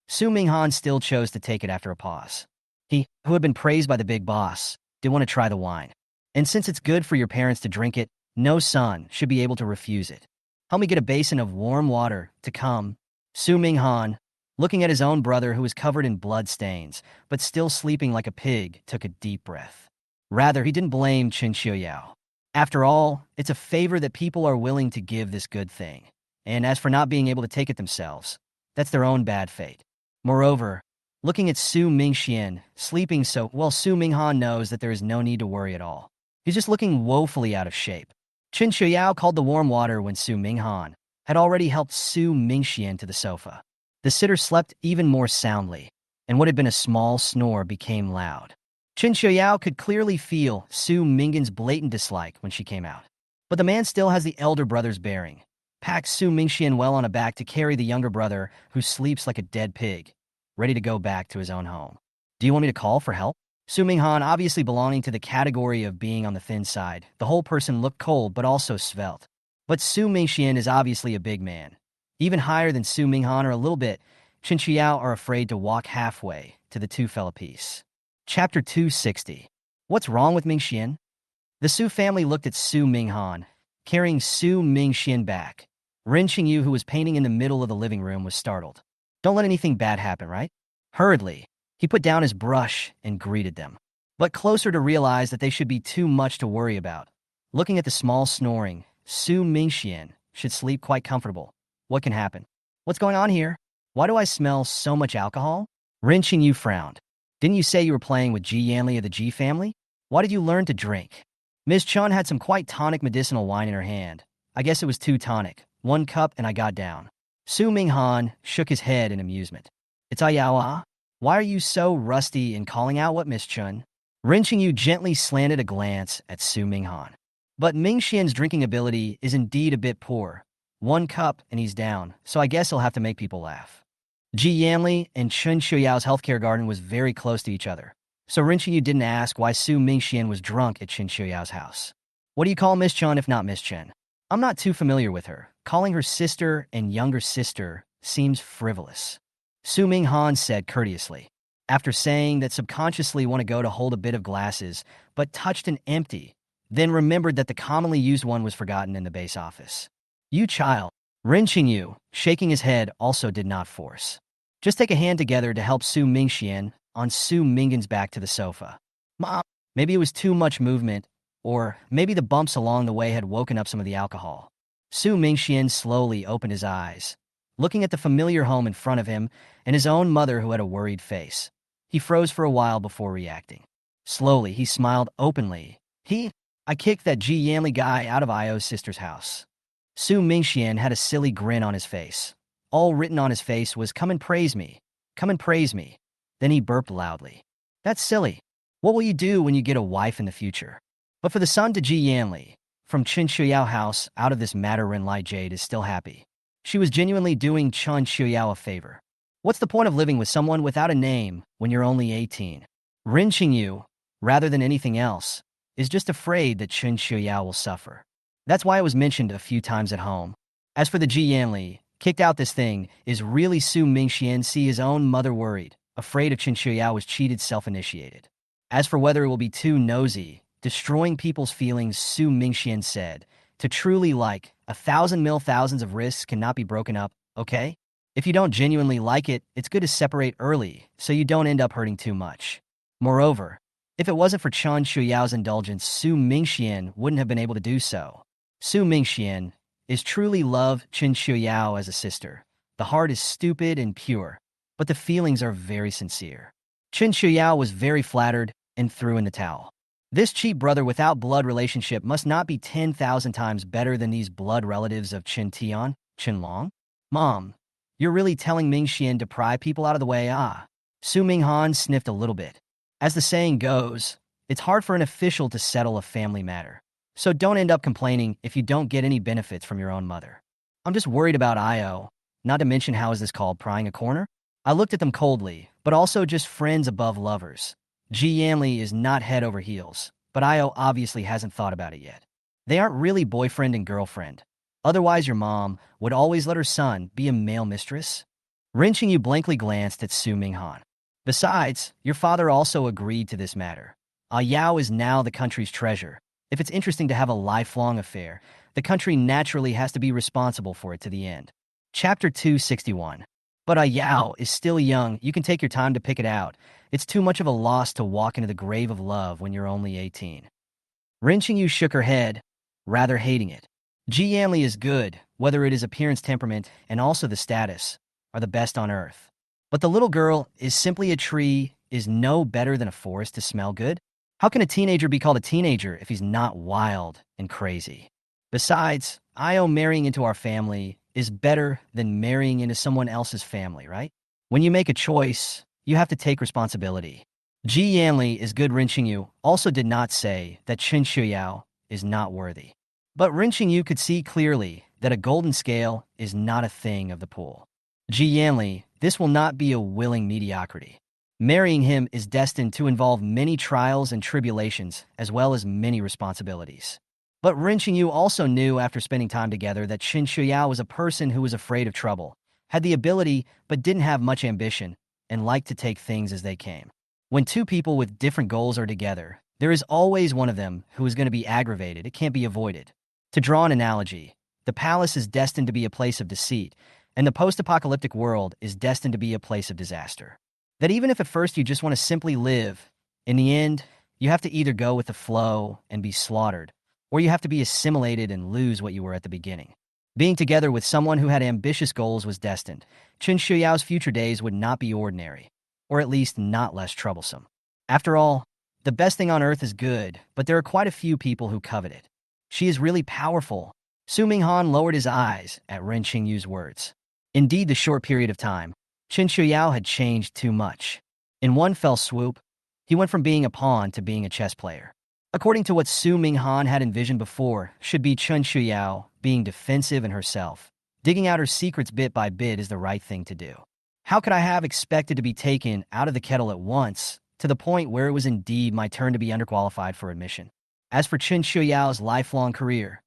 Su Minghan still chose to take it after a pause. He, who had been praised by the big boss, did want to try the wine. And since it's good for your parents to drink it, no son should be able to refuse it. Help me get a basin of warm water to come. Su Minghan, looking at his own brother who was covered in blood stains, but still sleeping like a pig, took a deep breath. Rather, he didn't blame Chen Qiuyao. After all, it's a favor that people are willing to give this good thing. And as for not being able to take it themselves, that's their own bad fate. Moreover, looking at Su Mingxian, sleeping so well, Su Minghan knows that there is no need to worry at all. He's just looking woefully out of shape. Chen Qiuyao called the warm water when Su Minghan had already helped Su Mingxian to the sofa. The sitter slept even more soundly, and what had been a small snore became loud. Chen Qiuyao could clearly feel Su Minghan's blatant dislike when she came out. But the man still has the elder brother's bearing. Packs Su Mingxian well on a back to carry the younger brother who sleeps like a dead pig, ready to go back to his own home. Do you want me to call for help? Su Minghan, obviously belonging to the category of being on the thin side, the whole person looked cold but also svelte. But Su Mingxian is obviously a big man. Even higher than Su Minghan or a little bit, Chen Qiuyao are afraid to walk halfway to the two fell apiece. Chapter 260. What's wrong with Mingxian? The Su family looked at Su Minghan, carrying Su Mingxian back. Rin Qingyu, who was painting in the middle of the living room, was startled. Don't let anything bad happen, right? Hurriedly, he put down his brush and greeted them. But closer to realize that they should be too much to worry about. Looking at the small snoring, Su Mingxian should sleep quite comfortable. What can happen? What's going on here? Why do I smell so much alcohol? Rin Qingyu frowned. Didn't you say you were playing with Ji Yanli of the Ji family? Why did you learn to drink? Ms. Chun had some quite tonic medicinal wine in her hand. I guess it was too tonic. 1 cup and I got down. Su Minghan shook his head in amusement. It's Ayawa. Why are you so rusty in calling out what Miss Chun? Ren Qingyu gently slanted a glance at Su Minghan. But Ming Xian's drinking ability is indeed a bit poor. 1 cup and he's down, so I guess he'll have to make people laugh. Ji Yanli and Chen Qiuyao's healthcare garden was very close to each other, so Ren Qingyu didn't ask why Su Mingxian was drunk at Chen Qiuyao's house. What do you call Miss Chun if not Miss Chen? I'm not too familiar with her. Calling her sister and younger sister seems frivolous. Su Minghan said courteously, after saying that subconsciously want to go to hold a bit of glasses, but touched an empty, then remembered that the commonly used one was forgotten in the base office. You child. Ren Qingyu, shaking his head, also did not force. Just take a hand together to help Su Mingxian on Su Minghan's back to the sofa. Mom, maybe it was too much movement, or maybe the bumps along the way had woken up some of the alcohol. Su Mingxian slowly opened his eyes, looking at the familiar home in front of him and his own mother who had a worried face. He froze for a while before reacting. Slowly, he smiled openly. I kicked that Ji Yanli guy out of Io's sister's house. Su Mingxian had a silly grin on his face. All written on his face was, come and praise me. Come and praise me. Then he burped loudly. That's silly. What will you do when you get a wife in the future? But for the son to Ji Yanli, from Chen Qiuyao house, out of this matter Ren Lai Jade is still happy. She was genuinely doing Chen Qiuyao a favor. What's the point of living with someone without a name when you're only 18? Ren Qingyu, rather than anything else, is just afraid that Chen Qiuyao will suffer. That's why it was mentioned a few times at home. As for the Ji Yanli, kicked out this thing, is really Su Mingxian see his own mother worried, afraid of Chen Qiuyao was cheated self-initiated. As for whether it will be too nosy, destroying people's feelings, Su Mingxian said, to truly like, 1,000 mil thousands of risks cannot be broken up, okay? If you don't genuinely like it, it's good to separate early, so you don't end up hurting too much. Moreover, if it wasn't for Chen Qiuyao's indulgence, Su Mingxian wouldn't have been able to do so. Su Mingxian is truly love Chen Qiuyao as a sister. The heart is stupid and pure, but the feelings are very sincere. Chen Qiuyao was very flattered and threw in the towel. This cheap brother without blood relationship must not be 10,000 times better than these blood relatives of Chen Tian, Chen Long? Mom, you're really telling Mingxian to pry people out of the way, ah? Su Minghan sniffed a little bit. As the saying goes, it's hard for an official to settle a family matter. So don't end up complaining if you don't get any benefits from your own mother. I'm just worried about Io, not to mention how is this called, prying a corner? I looked at them coldly, but also just friends above lovers. Ji Yanli is not head over heels, but Io obviously hasn't thought about it yet. They aren't really boyfriend and girlfriend. Otherwise your mom would always let her son be a male mistress? Ren Qingyu blankly glanced at Su Minghan. Besides, your father also agreed to this matter. Yao is now the country's treasure. If it's interesting to have a lifelong affair, the country naturally has to be responsible for it to the end. Chapter 261. But Yao is still young, you can take your time to pick it out. It's too much of a loss to walk into the grave of love when you're only 18. Ren Qingyu shook her head, rather hating it. Ji Yanli is good, whether it is appearance, temperament, and also the status, are the best on earth. But the little girl is simply a tree, is no better than a forest to smell good? How can a teenager be called a teenager if he's not wild and crazy? Besides, Io marrying into our family is better than marrying into someone else's family, right? When you make a choice, you have to take responsibility. Ji Yanli is good. Ren Qingyu also did not say that Chen Qiuyao is not worthy. But Ren Qingyu could see clearly that a golden scale is not a thing of the pool. Ji Yanli, this will not be a willing mediocrity. Marrying him is destined to involve many trials and tribulations, as well as many responsibilities. But Ren Qingyu also knew after spending time together that Chen Qiuyao was a person who was afraid of trouble, had the ability but didn't have much ambition, and liked to take things as they came. When two people with different goals are together, there is always one of them who is going to be aggravated. It can't be avoided. To draw an analogy, the palace is destined to be a place of deceit, and the post-apocalyptic world is destined to be a place of disaster. That even if at first you just want to simply live, in the end, you have to either go with the flow and be slaughtered, or you have to be assimilated and lose what you were at the beginning. Being together with someone who had ambitious goals was destined. Chen Qiuyao's future days would not be ordinary, or at least not less troublesome. After all, the best thing on earth is good, but there are quite a few people who covet it. She is really powerful. Su Minghan lowered his eyes at Ren Qingyu's words. Indeed, the short period of time, Chen Qiuyao had changed too much. In one fell swoop, he went from being a pawn to being a chess player. According to what Su Minghan had envisioned before, should be Chen Qiuyao being defensive in herself. Digging out her secrets bit by bit is the right thing to do. How could I have expected to be taken out of the kettle at once, to the point where it was indeed my turn to be underqualified for admission? As for Chen Qiuyao's lifelong career,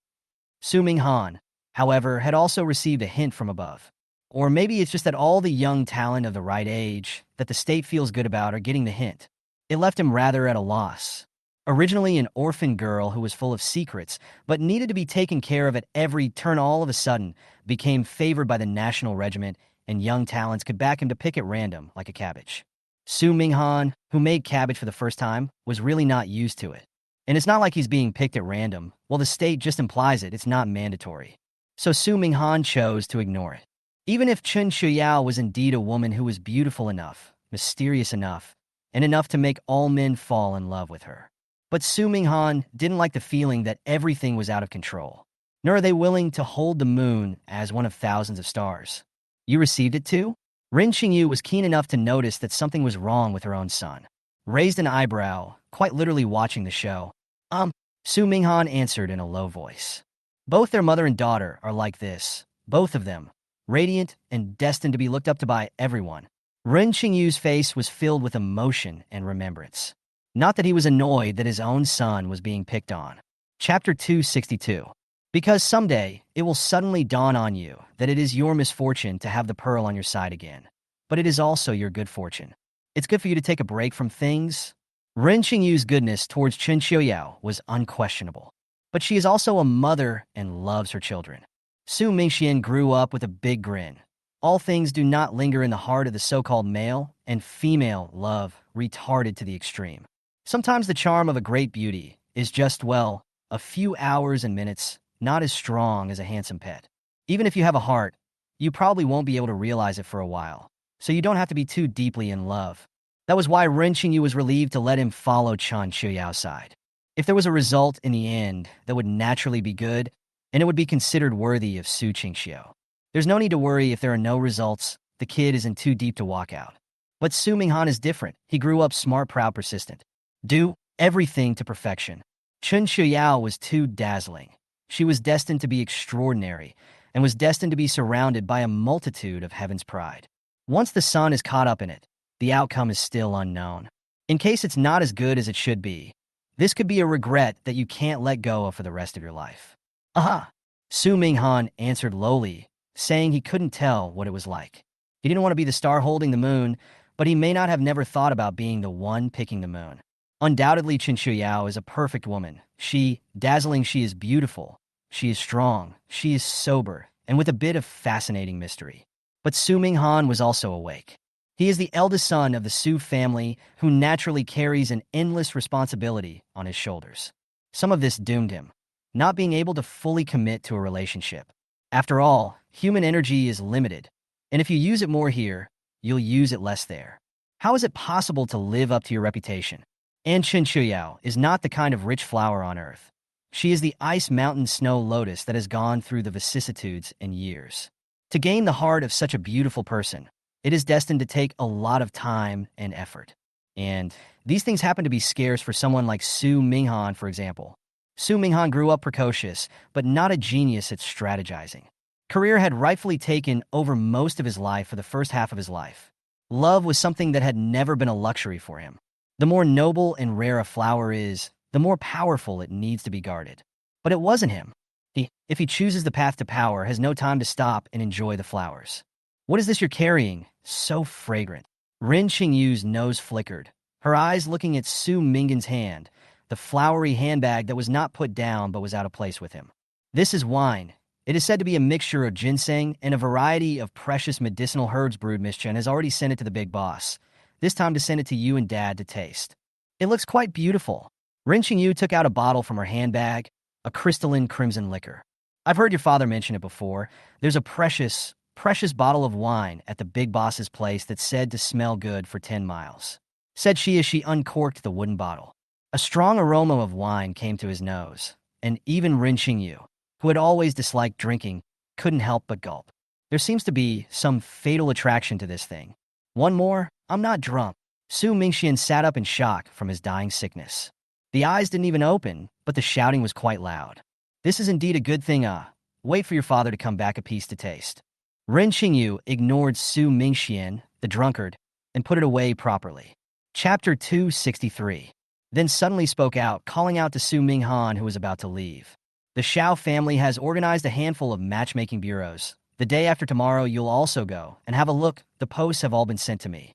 Su Minghan, however, had also received a hint from above. Or maybe it's just that all the young talent of the right age that the state feels good about are getting the hint. It left him rather at a loss. Originally an orphan girl who was full of secrets, but needed to be taken care of at every turn, all of a sudden became favored by the national regiment, and young talents could back him to pick at random like a cabbage. Su Minghan, who made cabbage for the first time, was really not used to it. And it's not like he's being picked at random. Well, the state just implies it, it's not mandatory. So Su Minghan chose to ignore it. Even if Chen Qiuyao was indeed a woman who was beautiful enough, mysterious enough, and enough to make all men fall in love with her. But Su Minghan didn't like the feeling that everything was out of control. Nor are they willing to hold the moon as one of thousands of stars. You received it too? Ren Qingyu was keen enough to notice that something was wrong with her own son. Raised an eyebrow, quite literally watching the show. Su Minghan answered in a low voice. Both their mother and daughter are like this. Both of them. Radiant and destined to be looked up to by everyone. Ren Qingyu's face was filled with emotion and remembrance. Not that he was annoyed that his own son was being picked on. Chapter 262. Because someday, it will suddenly dawn on you that it is your misfortune to have the pearl on your side again. But it is also your good fortune. It's good for you to take a break from things. Ren Qingyu's goodness towards Chen Qiuyao was unquestionable. But she is also a mother and loves her children. Su Mingxian grew up with a big grin. All things do not linger in the heart of the so-called male and female love, retarded to the extreme. Sometimes the charm of a great beauty is just, well, a few hours and minutes, not as strong as a handsome pet. Even if you have a heart, you probably won't be able to realize it for a while, so you don't have to be too deeply in love. That was why Ren Qingyu was relieved to let him follow Chen Qiuyao's side. If there was a result in the end that would naturally be good, and it would be considered worthy of Su Qingxiu. There's no need to worry if there are no results, the kid isn't too deep to walk out. But Su Minghan is different. He grew up smart, proud, persistent. Do everything to perfection. Chen Qiuyao was too dazzling. She was destined to be extraordinary, and was destined to be surrounded by a multitude of heaven's pride. Once the sun is caught up in it, the outcome is still unknown. In case it's not as good as it should be, this could be a regret that you can't let go of for the rest of your life. Aha! Su Minghan answered lowly, saying he couldn't tell what it was like. He didn't want to be the star holding the moon, but he may not have never thought about being the one picking the moon. Undoubtedly, Chen Qiuyao is a perfect woman. Dazzling, she is beautiful. She is strong. She is sober, and with a bit of fascinating mystery. But Su Minghan was also awake. He is the eldest son of the Su family, who naturally carries an endless responsibility on his shoulders. Some of this doomed him, not being able to fully commit to a relationship. After all, human energy is limited, and if you use it more here, you'll use it less there. How is it possible to live up to your reputation? And Chen Qiuyao is not the kind of rich flower on earth. She is the ice mountain snow lotus that has gone through the vicissitudes and years. To gain the heart of such a beautiful person, it is destined to take a lot of time and effort. And these things happen to be scarce for someone like Su Minghan, for example. Su Minghan grew up precocious, but not a genius at strategizing. Career had rightfully taken over most of his life for the first half of his life. Love was something that had never been a luxury for him. The more noble and rare a flower is, the more powerful it needs to be guarded. But it wasn't him. If he chooses the path to power, has no time to stop and enjoy the flowers. What is this you're carrying? So fragrant. Ren Qingyu's nose flickered, her eyes looking at Su Minghan's hand, the flowery handbag that was not put down but was out of place with him. This is wine. It is said to be a mixture of ginseng and a variety of precious medicinal herbs brewed. Miss Chen has already sent it to the big boss. This time to send it to you and Dad to taste. It looks quite beautiful. Ren Qingyu took out a bottle from her handbag, a crystalline crimson liquor. I've heard your father mention it before. There's a precious bottle of wine at the big boss's place that's said to smell good for 10 miles. Said she as she uncorked the wooden bottle. A strong aroma of wine came to his nose, and even Ren Qingyu, who had always disliked drinking, couldn't help but gulp. There seems to be some fatal attraction to this thing. One more? I'm not drunk. Su Mingxian sat up in shock from his dying sickness. The eyes didn't even open, but the shouting was quite loud. This is indeed a good thing, wait for your father to come back a piece to taste. Ren Qingyu ignored Su Mingxian, the drunkard, and put it away properly. Chapter 263. Then suddenly spoke out, calling out to Su Minghan, who was about to leave. The Xiao family has organized a handful of matchmaking bureaus. The day after tomorrow, you'll also go, and have a look. The posts have all been sent to me.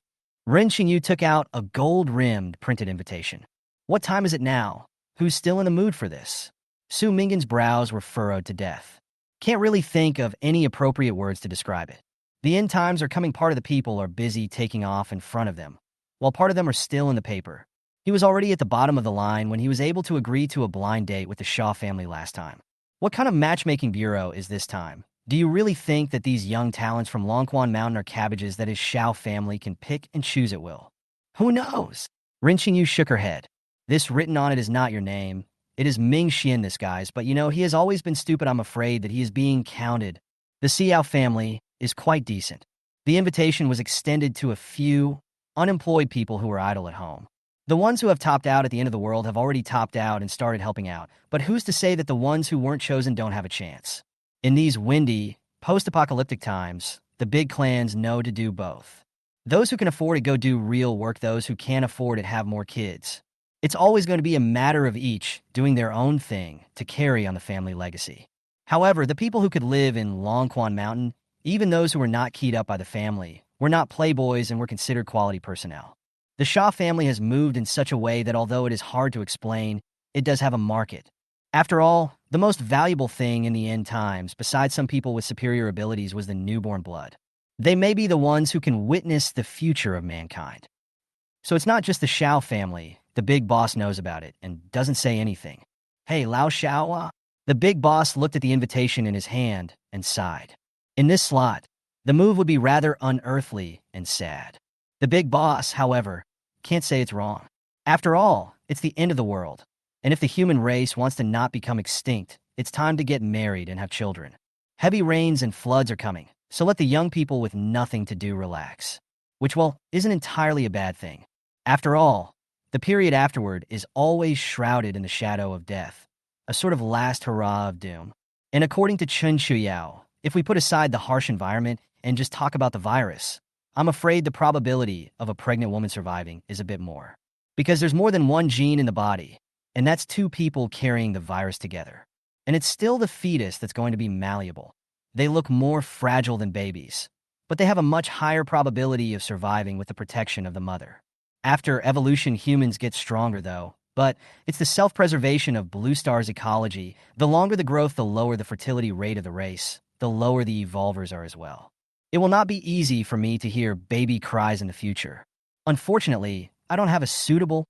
Ren Qingyu took out a gold-rimmed printed invitation. What time is it now? Who's still in the mood for this? Su Minghan's brows were furrowed to death. Can't really think of any appropriate words to describe it. The end times are coming. Part of the people are busy taking off in front of them, while part of them are still in the paper. He was already at the bottom of the line when he was able to agree to a blind date with the Shaw family last time. What kind of matchmaking bureau is this time? Do you really think that these young talents from Longquan Mountain are cabbages that his Xiao family can pick and choose at will? Who knows? Ren Qingyu shook her head. This written on it is not your name. It is Ming Xian, this guy's, but he has always been stupid. I'm afraid that he is being counted. The Xiao family is quite decent. The invitation was extended to a few unemployed people who are idle at home. The ones who have topped out at the end of the world have already topped out and started helping out, but who's to say that the ones who weren't chosen don't have a chance? In these windy, post-apocalyptic times, the big clans know to do both. Those who can afford it go do real work, those who can't afford it have more kids. It's always going to be a matter of each doing their own thing to carry on the family legacy. However, the people who could live in Longquan Mountain, even those who were not keyed up by the family, were not playboys and were considered quality personnel. The Shaw family has moved in such a way that although it is hard to explain, it does have a market. After all, the most valuable thing in the end times, besides some people with superior abilities, was the newborn blood. They may be the ones who can witness the future of mankind. So it's not just the Xiao family. The big boss knows about it and doesn't say anything. Hey, Lao Xiao. The big boss looked at the invitation in his hand and sighed. In this slot, the move would be rather unearthly and sad. The big boss, however, can't say it's wrong. After all, it's the end of the world. And if the human race wants to not become extinct, it's time to get married and have children. Heavy rains and floods are coming, so let the young people with nothing to do relax. Which, well, isn't entirely a bad thing. After all, the period afterward is always shrouded in the shadow of death, a sort of last hurrah of doom. And according to Chen Qiuyao, if we put aside the harsh environment and just talk about the virus, I'm afraid the probability of a pregnant woman surviving is a bit more. Because there's more than one gene in the body, and that's two people carrying the virus together. And it's still the fetus that's going to be malleable. They look more fragile than babies, but they have a much higher probability of surviving with the protection of the mother. After evolution, humans get stronger, though, but it's the self-preservation of Blue Star's ecology. The longer the growth, the lower the fertility rate of the race, the lower the evolvers are as well. It will not be easy for me to hear baby cries in the future. Unfortunately, I don't have a suitable...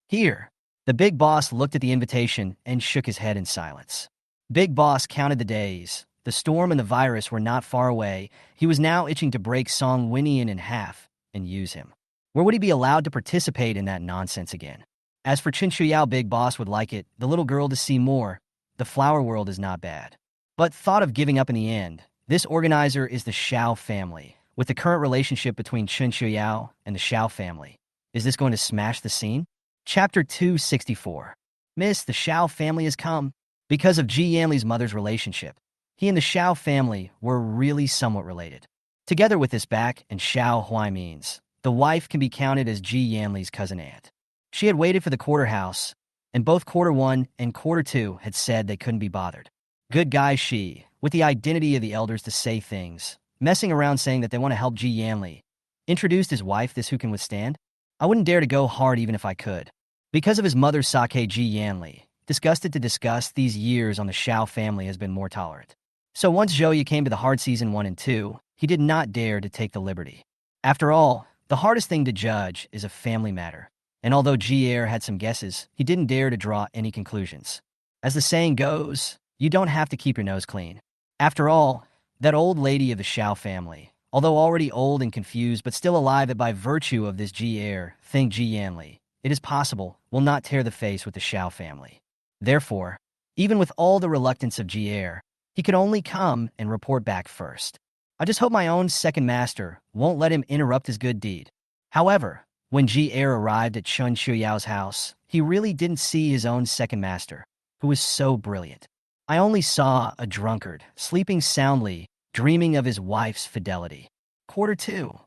Here. The big boss looked at the invitation and shook his head in silence. Big boss counted the days. The storm and the virus were not far away. He was now itching to break Song Winian in half and use him. Where would he be allowed to participate in that nonsense again? As for Chen Qiuyao, big boss would like it, the little girl to see more. The flower world is not bad. But thought of giving up in the end. This organizer is the Xiao family. With the current relationship between Chen Qiuyao and the Xiao family, is this going to smash the scene? Chapter 264. Miss, the Xiao family has come. Because of Ji Yanli's mother's relationship, he and the Xiao family were really somewhat related. Together with this back and Xiao Huaimin's, the wife can be counted as Ji Yanli's cousin aunt. She had waited for the quarter house, and both quarter one and quarter two had said they couldn't be bothered. Good guy she, with the identity of the elders to say things, messing around saying that they want to help Ji Yanli. Introduced his wife, this who can withstand? I wouldn't dare to go hard even if I could. Because of his mother's sake, Ji Yanli, disgusted to discuss these years on the Xiao family has been more tolerant. So once Joya came to the hard season 1 and 2, he did not dare to take the liberty. After all, the hardest thing to judge is a family matter. And although Ji had some guesses, he didn't dare to draw any conclusions. As the saying goes, you don't have to keep your nose clean. After all, that old lady of the Xiao family, although already old and confused but still alive by virtue of this Ji think Ji Yanli, it is possible, will not tear the face with the Xiao family. Therefore, even with all the reluctance of Ji he could only come and report back first. I just hope my own second master won't let him interrupt his good deed. However, When Ji Air arrived at Chen Qiuyao's house, he really didn't see his own second master, who was so brilliant. I only saw a drunkard, sleeping soundly, dreaming of his wife's fidelity. Quarter 2.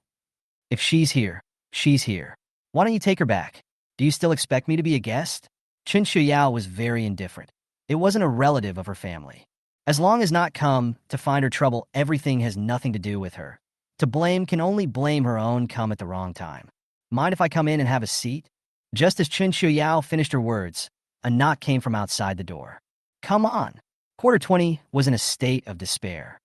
If she's here, she's here. Why don't you take her back? Do you still expect me to be a guest? Chen Qiuyao was very indifferent. It wasn't a relative of her family. As long as not come to find her trouble, everything has nothing to do with her. To blame can only blame her own come at the wrong time. Mind if I come in and have a seat? Just as Chen Qiuyao finished her words, a knock came from outside the door. Come on. Quarter 20 was in a state of despair.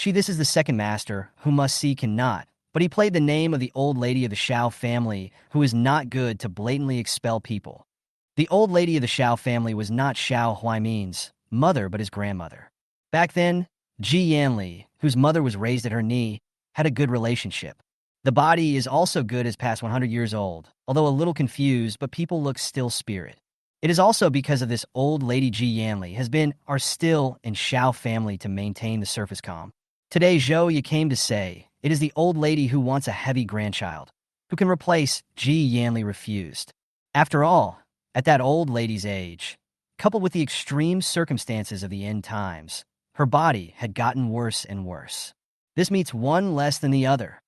This is the second master, who must see cannot, but he played the name of the old lady of the Xiao family, who is not good to blatantly expel people. The old lady of the Xiao family was not Xiao Huaimin's mother, but his grandmother. Back then, Ji Yanli, whose mother was raised at her knee, had a good relationship. The body is also good as past 100 years old, although a little confused, but people look still spirit. It is also because of this old lady Ji Yanli are still in Xiao family to maintain the surface calm. Today Zhou Ya came to say, it is the old lady who wants a heavy grandchild, who can replace Ji Yanli refused. After all, at that old lady's age, coupled with the extreme circumstances of the end times, her body had gotten worse and worse. This meets one less than the other.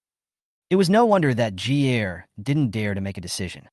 It was no wonder that Ji Air didn't dare to make a decision.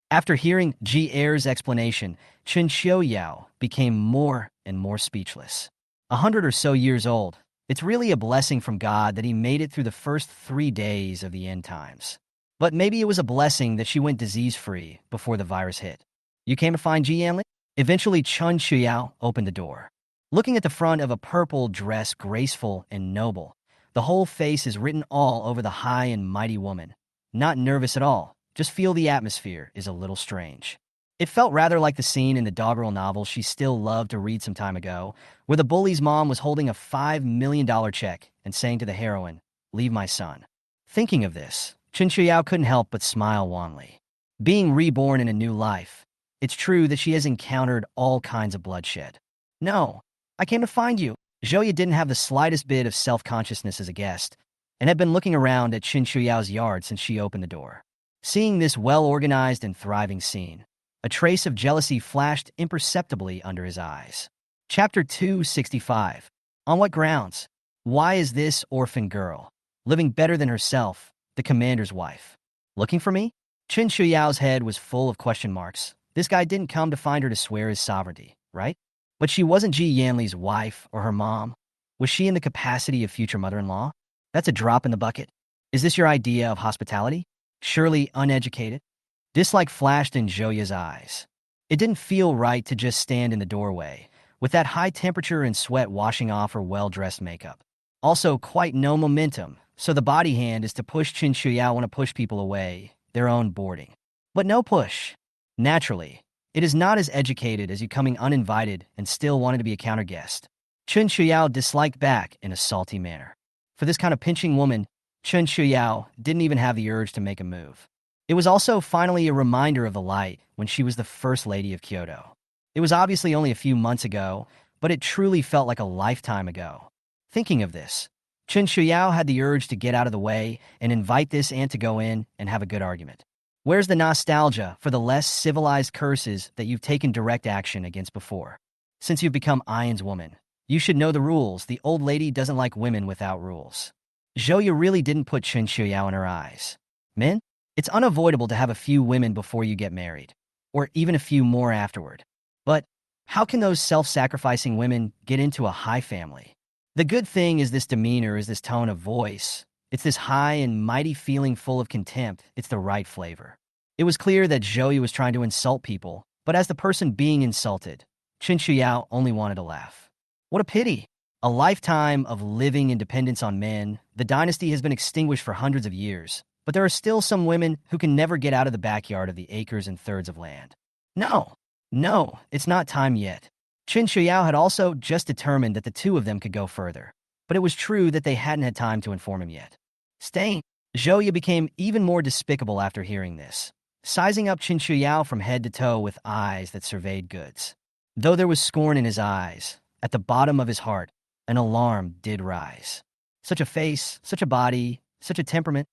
After hearing Ji Air's explanation, Chen Qiuyao became more and more speechless. 100 or so years old, it's really a blessing from God that he made it through the first 3 days of the end times. But maybe it was a blessing that she went disease-free before the virus hit. You came to find Ji Yanli? Eventually, Chen Qiuyao opened the door. Looking at the front of a purple dress, graceful and noble, the whole face is written all over the high and mighty woman. Not nervous at all, just feel the atmosphere is a little strange. It felt rather like the scene in the doggerel novel she still loved to read some time ago, where the bully's mom was holding a $5 million check and saying to the heroine, "Leave my son." Thinking of this, Chen Qiuyao couldn't help but smile wanly. Being reborn in a new life, it's true that she has encountered all kinds of bloodshed. No, I came to find you. Joya didn't have the slightest bit of self-consciousness as a guest, and had been looking around at Chen Qiuyao's yard since she opened the door. Seeing this well-organized and thriving scene, a trace of jealousy flashed imperceptibly under his eyes. Chapter 265. On what grounds? Why is this orphan girl, living better than herself, the commander's wife, looking for me? Chen Qiuyao's head was full of question marks. This guy didn't come to find her to swear his sovereignty, right? But she wasn't Ji Yanli's wife or her mom. Was she in the capacity of future mother-in-law? That's a drop in the bucket. Is this your idea of hospitality? Surely uneducated? Dislike flashed in Joya's eyes. It didn't feel right to just stand in the doorway, with that high temperature and sweat washing off her well-dressed makeup. Also, quite no momentum, so the body hand is to push. Chen Qiuyao want to push people away, their own boarding. But no push. Naturally, it is not as educated as you coming uninvited and still wanted to be a counter guest. Chen Qiuyao disliked back in a salty manner. For this kind of pinching woman, Chen Qiuyao didn't even have the urge to make a move. It was also finally a reminder of the light when she was the first lady of Kyoto. It was obviously only a few months ago, but it truly felt like a lifetime ago. Thinking of this, Chen Qiuyao had the urge to get out of the way and invite this aunt to go in and have a good argument. Where's the nostalgia for the less civilized curses that you've taken direct action against before? Since you've become Ian's woman, you should know the rules. The old lady doesn't like women without rules. Joya really didn't put Chen Qiuyao in her eyes. Men? It's unavoidable to have a few women before you get married, or even a few more afterward. But how can those self-sacrificing women get into a high family? The good thing is this demeanor, is this tone of voice. It's this high and mighty feeling full of contempt. It's the right flavor. It was clear that Joya was trying to insult people, but as the person being insulted, Chen Qiuyao only wanted to laugh. What a pity! A lifetime of living in dependence on men, the dynasty has been extinguished for hundreds of years, but there are still some women who can never get out of the backyard of the acres and thirds of land. No, it's not time yet. Chen Qiuyao had also just determined that the two of them could go further, but it was true that they hadn't had time to inform him yet. Staying, Joya became even more despicable after hearing this, sizing up Chen Qiuyao from head to toe with eyes that surveyed goods. Though there was scorn in his eyes, at the bottom of his heart, an alarm did rise. Such a face, such a body, such a temperament.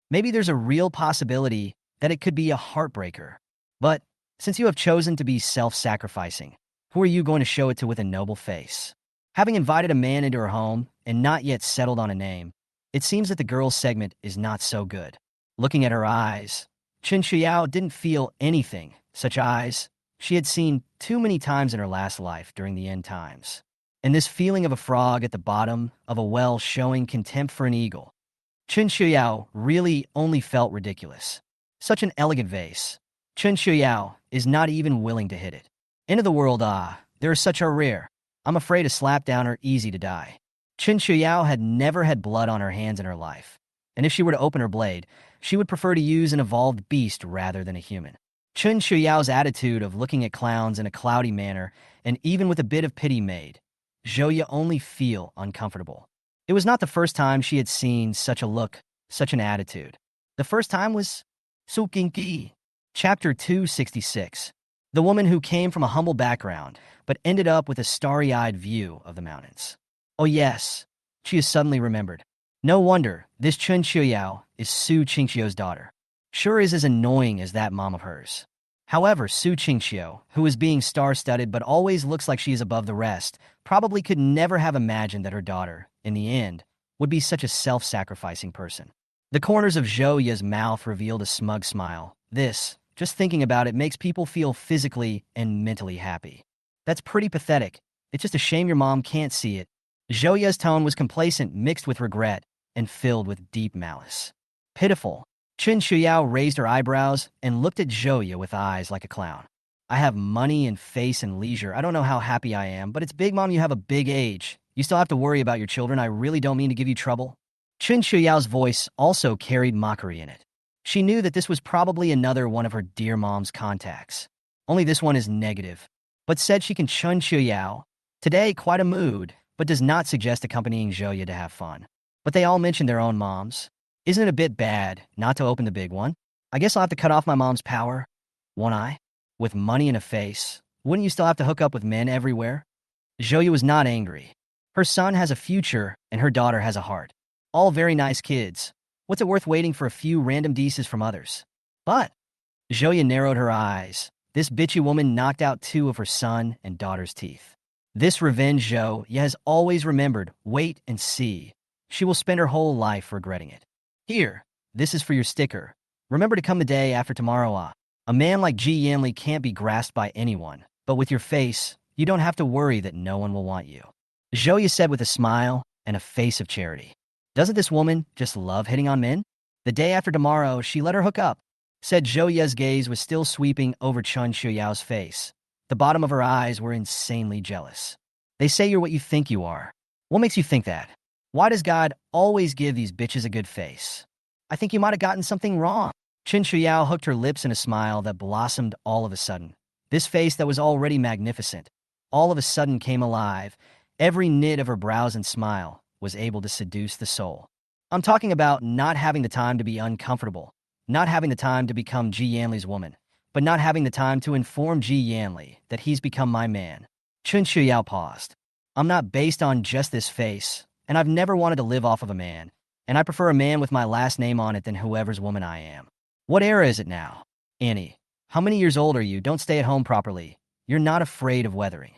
Maybe there's a real possibility that it could be a heartbreaker. But since you have chosen to be self-sacrificing, who are you going to show it to with a noble face? Having invited a man into her home and not yet settled on a name, it seems that the girl's segment is not so good. Looking at her eyes, Chen Qiuyao didn't feel anything. Such eyes she had seen too many times in her last life during the end times. And this feeling of a frog at the bottom of a well showing contempt for an eagle. Chen Qiuyao really only felt ridiculous. Such an elegant vase. Chen Qiuyao is not even willing to hit it. End of the world, there such are rare. I'm afraid a slap down are easy to die. Chen Qiuyao had never had blood on her hands in her life. And if she were to open her blade, she would prefer to use an evolved beast rather than a human. Chen Qiuyao's attitude of looking at clowns in a cloudy manner, and even with a bit of pity made Joya only feel uncomfortable. It was not the first time she had seen such a look, such an attitude. The first time was Sukinki. Chapter 266. The woman who came from a humble background, but ended up with a starry-eyed view of the mountains. Oh yes, she has suddenly remembered. No wonder this Chen Qiuyao is Su Qingqiu's daughter. Sure is as annoying as that mom of hers. However, Su Qingqiu, who is being star-studded but always looks like she is above the rest, probably could never have imagined that her daughter, in the end, would be such a self-sacrificing person. The corners of Zhou Ya's mouth revealed a smug smile. This, just thinking about it, makes people feel physically and mentally happy. That's pretty pathetic. It's just a shame your mom can't see it. Zhou Ya's tone was complacent, mixed with regret, and filled with deep malice. Pitiful. Chen Qiuyao raised her eyebrows and looked at Joya with eyes like a clown. I have money and face and leisure. I don't know how happy I am, but it's big, Mom. You have a big age. You still have to worry about your children. I really don't mean to give you trouble. Chen Qiuyao's voice also carried mockery in it. She knew that this was probably another one of her dear mom's contacts. Only this one is negative. But said she can Chen Qiuyao. Today, quite a mood, but does not suggest accompanying Joya to have fun. But they all mention their own moms. Isn't it a bit bad not to open the big one? I guess I'll have to cut off my mom's power. One eye? With money and a face, wouldn't you still have to hook up with men everywhere? Joya was not angry. Her son has a future and her daughter has a heart. All very nice kids. What's it worth waiting for a few random dices from others? But Joya narrowed her eyes. This bitchy woman knocked out 2 of her son and daughter's teeth. This revenge Joya has always remembered. Wait and see. She will spend her whole life regretting it. Here, this is for your sticker. Remember to come the day after tomorrow. A man like Ji Yanli can't be grasped by anyone, but with your face, you don't have to worry that no one will want you. Joya said with a smile and a face of charity. Doesn't this woman just love hitting on men? The day after tomorrow, she let her hook up. Said Joya's gaze was still sweeping over Chen Qiuyao's face. The bottom of her eyes were insanely jealous. They say you're what you think you are. What makes you think that? Why does God always give these bitches a good face? I think you might have gotten something wrong. Chen Qiuyao hooked her lips in a smile that blossomed all of a sudden. This face that was already magnificent, all of a sudden came alive. Every knit of her brows and smile was able to seduce the soul. I'm talking about not having the time to be uncomfortable, not having the time to become Ji Yanli's woman, but not having the time to inform Ji Yanli that he's become my man. Chen Qiuyao paused. I'm not based on just this face, and I've never wanted to live off of a man, and I prefer a man with my last name on it than whoever's woman I am. What era is it now? Annie, how many years old are you? Don't stay at home properly. You're not afraid of weathering.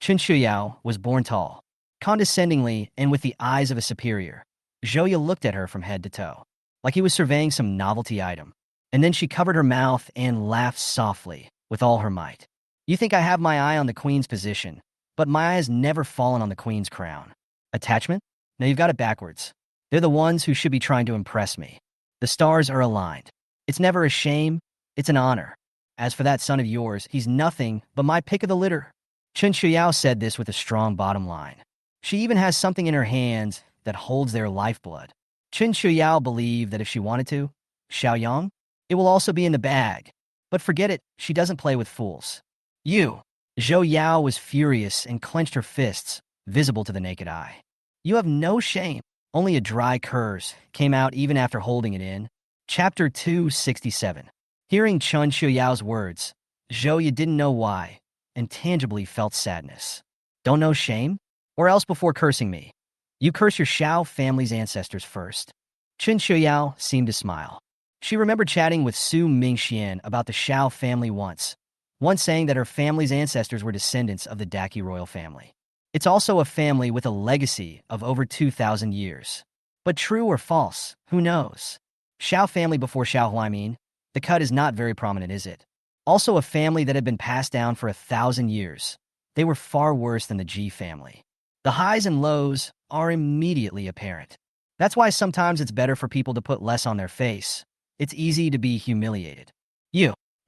Chen Qiuyao was born tall. Condescendingly and with the eyes of a superior, Joya looked at her from head to toe, like he was surveying some novelty item. And then she covered her mouth and laughed softly, with all her might. You think I have my eye on the queen's position, but my eye has never fallen on the queen's crown. Attachment? No, you've got it backwards. They're the ones who should be trying to impress me. The stars are aligned. It's never a shame, it's an honor. As for that son of yours, he's nothing but my pick of the litter. Chen Qiuyao said this with a strong bottom line. She even has something in her hands that holds their lifeblood. Chen Qiuyao believed that if she wanted to, Xiaoyang, it will also be in the bag. But forget it, she doesn't play with fools. You! Zhou Ya was furious and clenched her fists, visible to the naked eye. You have no shame. Only a dry curse came out even after holding it in. Chapter 267. Hearing Chen Qiuyao's words, Joya didn't know why, and tangibly felt sadness. Don't know shame? Or else before cursing me. You curse your Xiao family's ancestors first. Chen Qiuyao seemed to smile. She remembered chatting with Su Mingxian about the Xiao family once saying that her family's ancestors were descendants of the Daqi royal family. It's also a family with a legacy of over 2,000 years. But true or false, who knows? Xiao family before Xiao Huaimin, the cut is not very prominent, is it? Also a family that had been passed down for 1,000 years. They were far worse than the Ji family. The highs and lows are immediately apparent. That's why sometimes it's better for people to put less on their face. It's easy to be humiliated.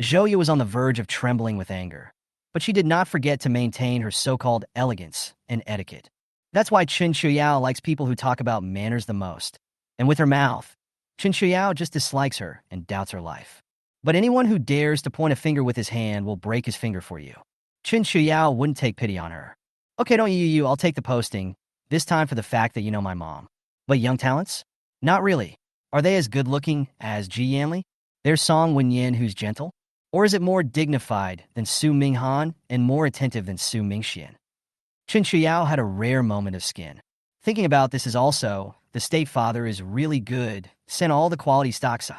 Joya was on the verge of trembling with anger, but she did not forget to maintain her so-called elegance and etiquette. That's why Chen Qiuyao likes people who talk about manners the most. And with her mouth, Chen Qiuyao just dislikes her and doubts her life. But anyone who dares to point a finger with his hand will break his finger for you. Chen Qiuyao wouldn't take pity on her. Okay, don't you, I'll take the posting, this time for the fact that you know my mom. But young talents? Not really. Are they as good-looking as Ji Yanli? There's Song Wenyin who's gentle? Or is it more dignified than Su Minghan and more attentive than Su Mingxian? Chen Qiuyao had a rare moment of skin. Thinking about this is also, the state father is really good, sent all the quality stocks.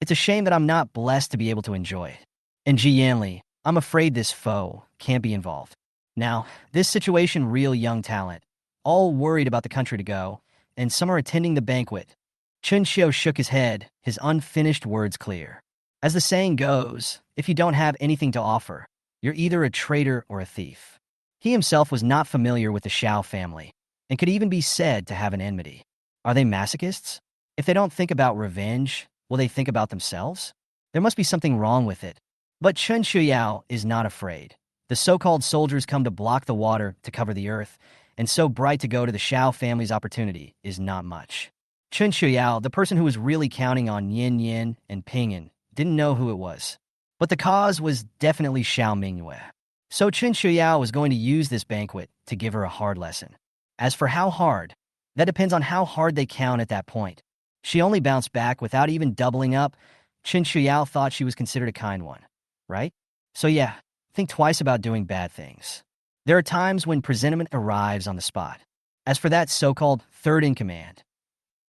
It's a shame that I'm not blessed to be able to enjoy it. And Ji Yanli, I'm afraid this foe can't be involved. Now, this situation real young talent, all worried about the country to go, and some are attending the banquet. Chen Qiuyao shook his head, his unfinished words clear. As the saying goes, if you don't have anything to offer, you're either a traitor or a thief. He himself was not familiar with the Xiao family, and could even be said to have an enmity. Are they masochists? If they don't think about revenge, will they think about themselves? There must be something wrong with it. But Chen Qiuyao is not afraid. The so-called soldiers come to block the water to cover the earth, and so bright to go to the Xiao family's opportunity is not much. Chen Qiuyao, the person who was really counting on Yin Yin and Ping'an, didn't know who it was. But the cause was definitely Xiao Mingyue. So Chen Qiuyao was going to use this banquet to give her a hard lesson. As for how hard, that depends on how hard they count at that point. She only bounced back without even doubling up. Chen Qiuyao thought she was considered a kind one, right? So yeah, think twice about doing bad things. There are times when presentiment arrives on the spot. As for that so-called third-in-command,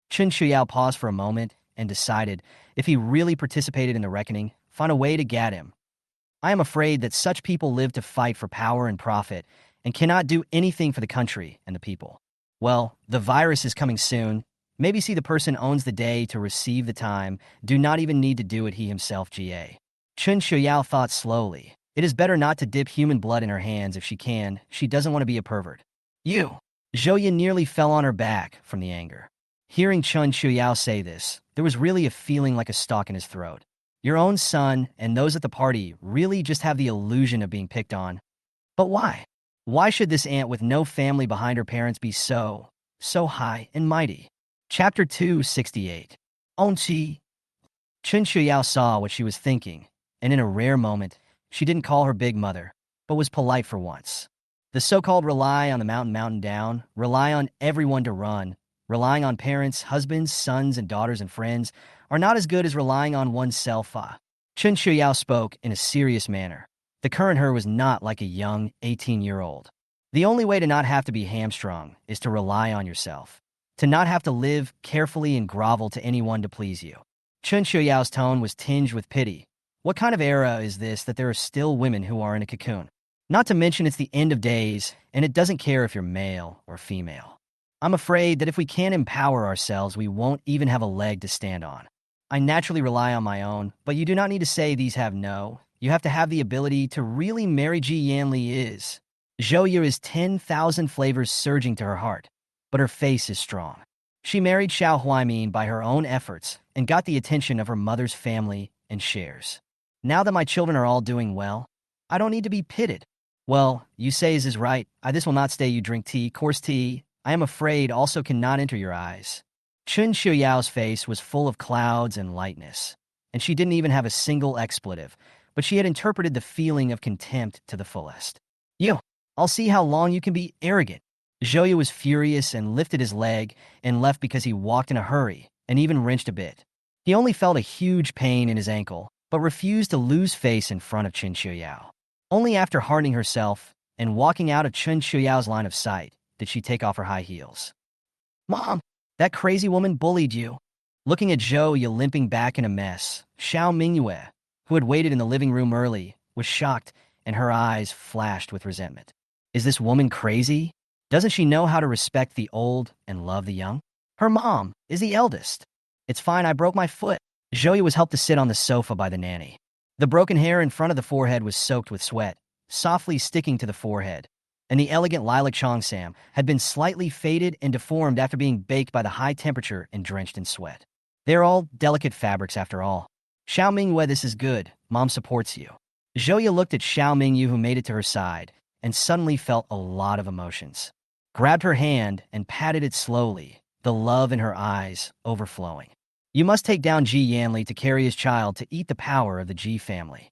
Chen Qiuyao paused for a moment and decided, if he really participated in the reckoning, find a way to get him. I am afraid that such people live to fight for power and profit and cannot do anything for the country and the people. Well, the virus is coming soon. Maybe see the person owns the day to receive the time, do not even need to do it he himself. Ga. Chen Qiuyao thought slowly. It is better not to dip human blood in her hands if she can. She doesn't want to be a pervert. Joya nearly fell on her back from the anger. Hearing Chen Qiuyao say this, there was really a feeling like a stalk in his throat. Your own son and those at the party really just have the illusion of being picked on. But why? Why should this aunt with no family behind her parents be so high and mighty? Chapter 268. Onqi. Chen Qiuyao saw what she was thinking, and in a rare moment, she didn't call her big mother, but was polite for once. The so-called rely on the mountain down, rely on everyone to run, relying on parents, husbands, sons, and daughters and friends are not as good as relying on oneself. Chen Qiuyao spoke in a serious manner. The current her was not like a young 18-year-old. The only way to not have to be hamstrung is to rely on yourself, to not have to live carefully and grovel to anyone to please you. Chen Qiuyao's tone was tinged with pity. What kind of era is this that there are still women who are in a cocoon? Not to mention it's the end of days, and it doesn't care if you're male or female. I'm afraid that if we can't empower ourselves, we won't even have a leg to stand on. I naturally rely on my own, but you do not need to say these have no. You have to have the ability to really marry Ji Yanli is. Joya is 10,000 flavors surging to her heart, but her face is strong. She married Xiao Huaimin by her own efforts and got the attention of her mother's family and shares. Now that my children are all doing well, I don't need to be pitted. Well, you say is right. This will not stay you drink tea, coarse tea. I am afraid also cannot enter your eyes. Chen Qiuyao's face was full of clouds and lightness, and she didn't even have a single expletive, but she had interpreted the feeling of contempt to the fullest. I'll see how long you can be arrogant. Joya was furious and lifted his leg and left because he walked in a hurry and even wrenched a bit. He only felt a huge pain in his ankle, but refused to lose face in front of Chen Qiuyao. Only after hardening herself and walking out of Chen Qiuyao's line of sight did she take off her high heels. Mom, that crazy woman bullied you. Looking at Zhou Ya limping back in a mess, Xiao Mingyue, who had waited in the living room early, was shocked, and her eyes flashed with resentment. Is this woman crazy? Doesn't she know how to respect the old and love the young? Her mom is the eldest. It's fine, I broke my foot. Joya was helped to sit on the sofa by the nanny. The broken hair in front of the forehead was soaked with sweat, softly sticking to the forehead, and the elegant lilac cheongsam had been slightly faded and deformed after being baked by the high temperature and drenched in sweat. They're all delicate fabrics after all. Xiao Mingyue, this is good. Mom supports you. Joya looked at Xiao Mingyue, who made it to her side, and suddenly felt a lot of emotions. Grabbed her hand and patted it slowly, the love in her eyes overflowing. You must take down Ji Yanli to carry his child to eat the power of the Ji family.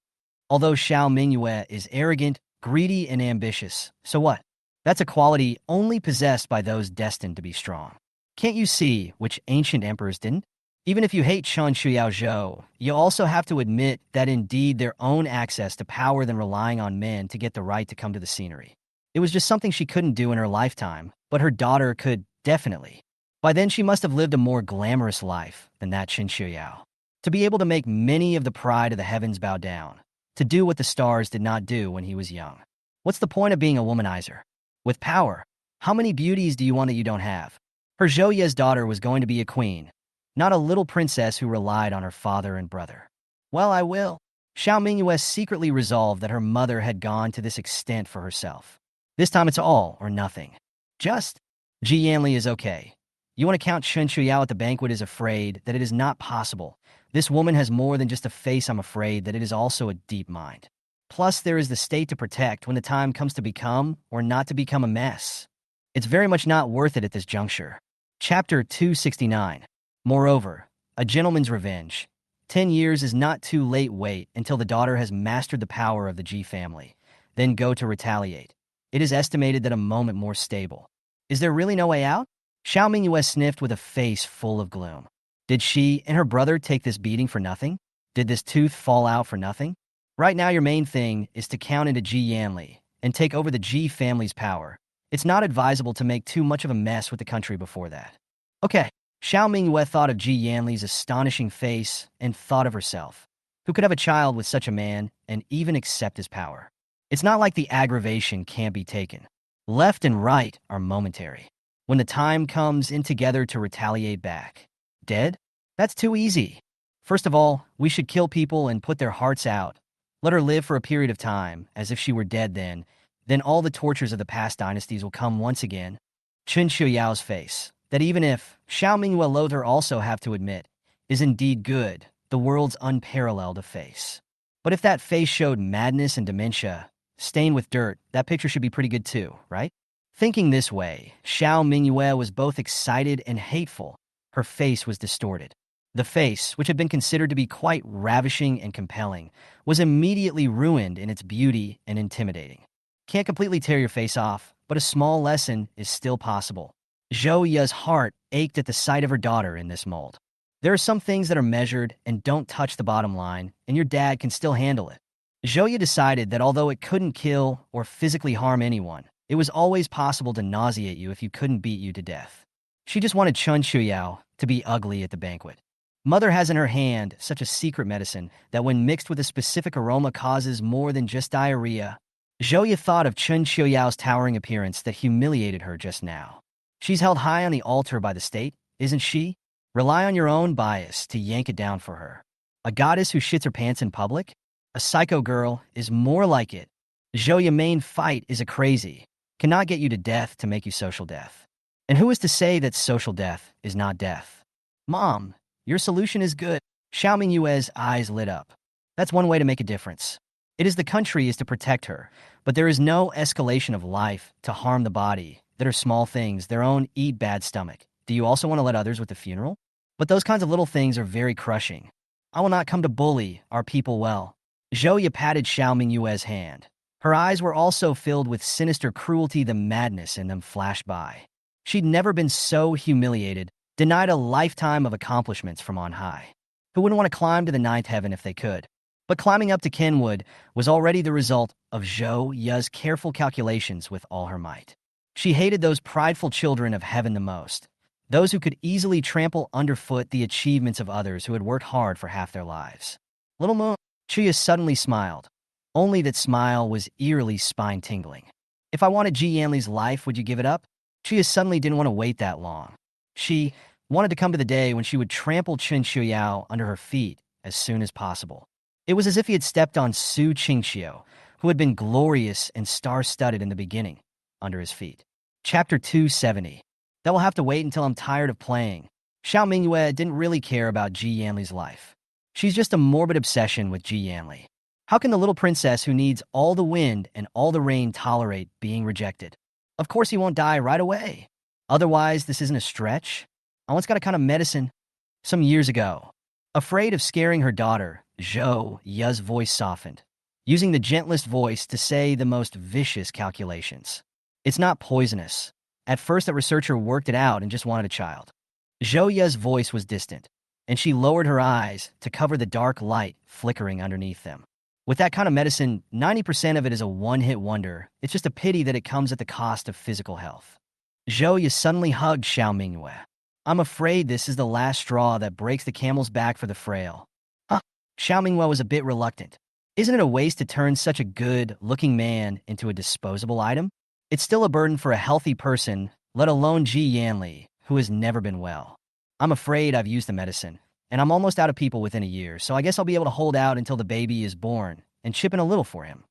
Although Xiao Mingyue is arrogant, greedy, and ambitious, so what? That's a quality only possessed by those destined to be strong. Can't you see which ancient emperors didn't? Even if you hate Chen Qiuyao, you also have to admit that indeed their own access to power than relying on men to get the right to come to the scenery. It was just something she couldn't do in her lifetime, but her daughter could definitely. By then, she must have lived a more glamorous life than that Chen Qiuyao. To be able to make many of the pride of the heavens bow down, to do what the stars did not do when he was young. What's the point of being a womanizer? With power, how many beauties do you want that you don't have? Her Joya's daughter was going to be a queen, not a little princess who relied on her father and brother. Well, I will. Xiao Mingyue secretly resolved that her mother had gone to this extent for herself. This time it's all or nothing. Just, Ji Yanli is okay. You want to count Chen Qiuyao at the banquet is afraid that it is not possible. This woman has more than just a face, I'm afraid that it is also a deep mind. Plus, there is the state to protect when the time comes to become or not to become a mess. It's very much not worth it at this juncture. Chapter 269. Moreover, a gentleman's revenge. 10 years is not too late. Wait until the daughter has mastered the power of the Ji family. Then go to retaliate. It is estimated that a moment more stable. Is there really no way out? Xiao Mingyue sniffed with a face full of gloom. Did she and her brother take this beating for nothing? Did this tooth fall out for nothing? Right now your main thing is to count into Ji Yanli and take over the Ji family's power. It's not advisable to make too much of a mess with the country before that. Okay. Xiao Mingyue thought of Ji Yanli's astonishing face and thought of herself. Who could have a child with such a man and even accept his power? It's not like the aggravation can't be taken. Left and right are momentary. When the time comes in together to retaliate back. Dead? That's too easy. First of all, we should kill people and put their hearts out. Let her live for a period of time, as if she were dead then. Then all the tortures of the past dynasties will come once again. Chen Qiuyao's face, that even if Xiao Mingyue loathed her also have to admit, is indeed good, the world's unparalleled of face. But if that face showed madness and dementia, stained with dirt, that picture should be pretty good too, right? Thinking this way, Xiao Mingyue was both excited and hateful. Her face was distorted. The face, which had been considered to be quite ravishing and compelling, was immediately ruined in its beauty and intimidating. Can't completely tear your face off, but a small lesson is still possible. Zhou Ya's heart ached at the sight of her daughter in this mold. There are some things that are measured and don't touch the bottom line, and your dad can still handle it. Zhou Ya decided that although it couldn't kill or physically harm anyone, it was always possible to nauseate you if you couldn't beat you to death. She just wanted Chen Qiuyao to be ugly at the banquet. Mother has in her hand such a secret medicine that when mixed with a specific aroma causes more than just diarrhea. Zhou Ya thought of Chen Qiuyao's towering appearance that humiliated her just now. She's held high on the altar by the state, isn't she? Rely on your own bias to yank it down for her. A goddess who shits her pants in public? A psycho girl is more like it. Zhou Ya's main fight is a crazy. Cannot get you to death to make you social death. And who is to say that social death is not death? Mom, your solution is good. Xiao Mingyue's eyes lit up. That's one way to make a difference. It is the country is to protect her, but there is no escalation of life to harm the body. That are small things, their own eat bad stomach. Do you also want to let others with the funeral? But those kinds of little things are very crushing. I will not come to bully our people well. Zhou Ya patted Xiao Mingyue's hand. Her eyes were also filled with sinister cruelty. The madness in them flashed by. She'd never been so humiliated, denied a lifetime of accomplishments from on high. Who wouldn't want to climb to the ninth heaven if they could? But climbing up to Kenwood was already the result of Zhou Ya's careful calculations with all her might. She hated those prideful children of heaven the most. those who could easily trample underfoot the achievements of others who had worked hard for half their lives. Little Moon, Qiuyao suddenly smiled. Only that smile was eerily spine-tingling. If I wanted Ji Yanli's life, would you give it up? Qiuyao suddenly didn't want to wait that long. She wanted to come to the day when she would trample Chen Qiuyao under her feet as soon as possible. It was as if he had stepped on Chen Qiuyao, who had been glorious and star-studded in the beginning, under his feet. Chapter 270. That will have to wait until I'm tired of playing. Xiao Mingyue didn't really care about Ji Yanli's life. She's just a morbid obsession with Ji Yanli. How can the little princess who needs all the wind and all the rain tolerate being rejected? Of course he won't die right away. Otherwise, this isn't a stretch. I once got a kind of medicine some years ago. Afraid of scaring her daughter, Zhou Ya's voice softened, using the gentlest voice to say the most vicious calculations. It's not poisonous. At first, that researcher worked it out and just wanted a child. Zhou Ya's voice was distant, and she lowered her eyes to cover the dark light flickering underneath them. With that kind of medicine, 90% of it is a one-hit wonder. It's just a pity that it comes at the cost of physical health. Zhou Ya suddenly hugged Xiao Mingyue. I'm afraid this is the last straw that breaks the camel's back for the frail. Huh? Xiao Mingyue was a bit reluctant. Isn't it a waste to turn such a good-looking man into a disposable item? It's still a burden for a healthy person, let alone Ji Yanli, who has never been well. I'm afraid I've used the medicine, and I'm almost out of people within a year, so I guess I'll be able to hold out until the baby is born and chip in a little for him.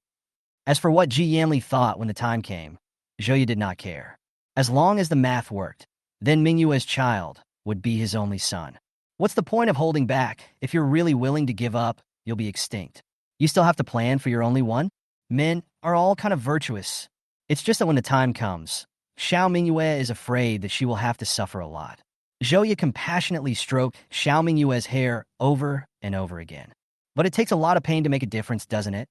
As for what Ji Yanli thought when the time came, Joya did not care. As long as the math worked, then Mingyue's child would be his only son. What's the point of holding back? If you're really willing to give up, you'll be extinct. You still have to plan for your only one? Men are all kind of virtuous. It's just that when the time comes, Xiao Mingyue is afraid that she will have to suffer a lot. Joya compassionately stroked Xiao Mingyue's hair over and over again. But it takes a lot of pain to make a difference, doesn't it?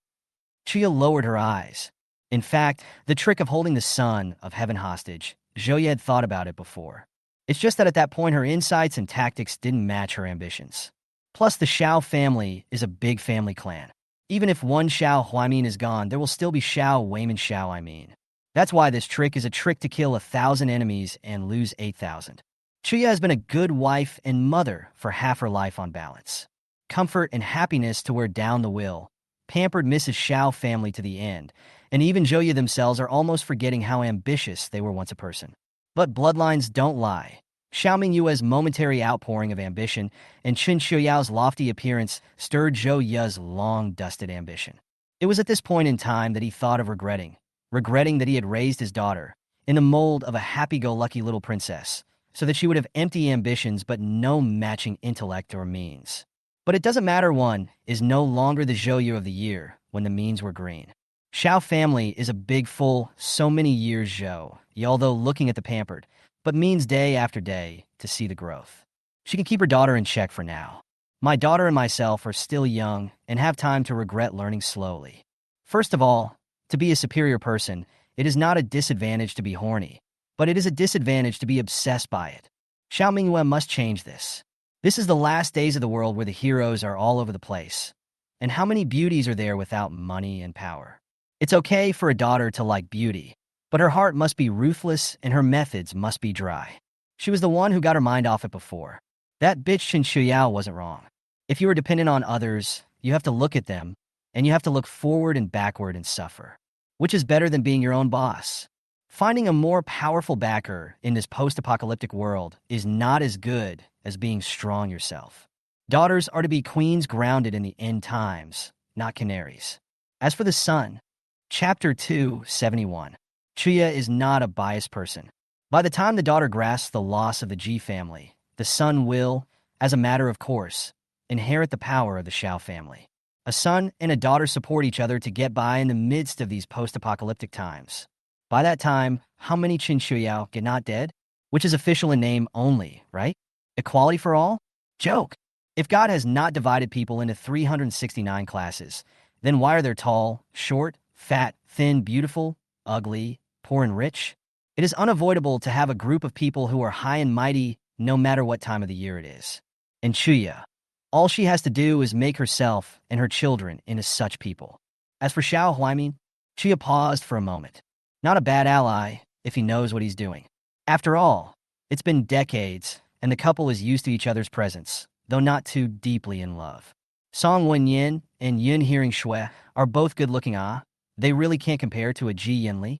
Qiuyao lowered her eyes. In fact, the trick of holding the son of heaven hostage, Joya had thought about it before. It's just that at that point her insights and tactics didn't match her ambitions. Plus, the Xiao family is a big family clan. Even if one Xiao Huaimin is gone, there will still be Xiao Huaimin Xiao Huaimin. That's why this trick is a trick to kill 1,000 enemies and lose 8,000. Qiuyao has been a good wife and mother for half her life on balance. Comfort and happiness to wear down the will, pampered Mrs. Xiao family to the end, and even Joya themselves are almost forgetting how ambitious they were once a person. But bloodlines don't lie. Xiao Mingyue's momentary outpouring of ambition and Chen Qiuyao's lofty appearance stirred Zhou Ya's long-dusted ambition. It was at this point in time that he thought of regretting that he had raised his daughter in the mold of a happy-go-lucky little princess, so that she would have empty ambitions but no matching intellect or means. But it doesn't matter, one is no longer the Joya of the year when the means were green. Xiao family is a big full so many years Zhou, although looking at the pampered, but means day after day to see the growth. She can keep her daughter in check for now. My daughter and myself are still young and have time to regret learning slowly. First of all, to be a superior person, it is not a disadvantage to be horny, but it is a disadvantage to be obsessed by it. Xiao Mingyue must change this. This is the last days of the world where the heroes are all over the place. And how many beauties are there without money and power? It's okay for a daughter to like beauty, but her heart must be ruthless and her methods must be dry. She was the one who got her mind off it before. That bitch Chen Qiuyao wasn't wrong. If you are dependent on others, you have to look at them, and you have to look forward and backward and suffer. Which is better than being your own boss? Finding a more powerful backer in this post-apocalyptic world is not as good as being strong yourself. Daughters are to be queens grounded in the end times, not canaries. As for the son, Chapter 271. Qiuyao is not a biased person. By the time the daughter grasps the loss of the Ji family, the son will, as a matter of course, inherit the power of the Xiao family. A son and a daughter support each other to get by in the midst of these post-apocalyptic times. By that time, how many Chen Qiuyao get not dead? Which is official in name only, right? Equality for all? Joke. If God has not divided people into 369 classes, then why are there tall, short, fat, thin, beautiful, ugly, poor, and rich? It is unavoidable to have a group of people who are high and mighty no matter what time of the year it is. And Qiuyao, all she has to do is make herself and her children into such people. As for Xiao Huaimin, Qiuyao paused for a moment. Not a bad ally if he knows what he's doing. After all, It's been decades, and the couple is used to each other's presence, though not too deeply in love. Song Wenyin and Yun Hearing Shui are both good-looking. They really can't compare to a Ji Yanli.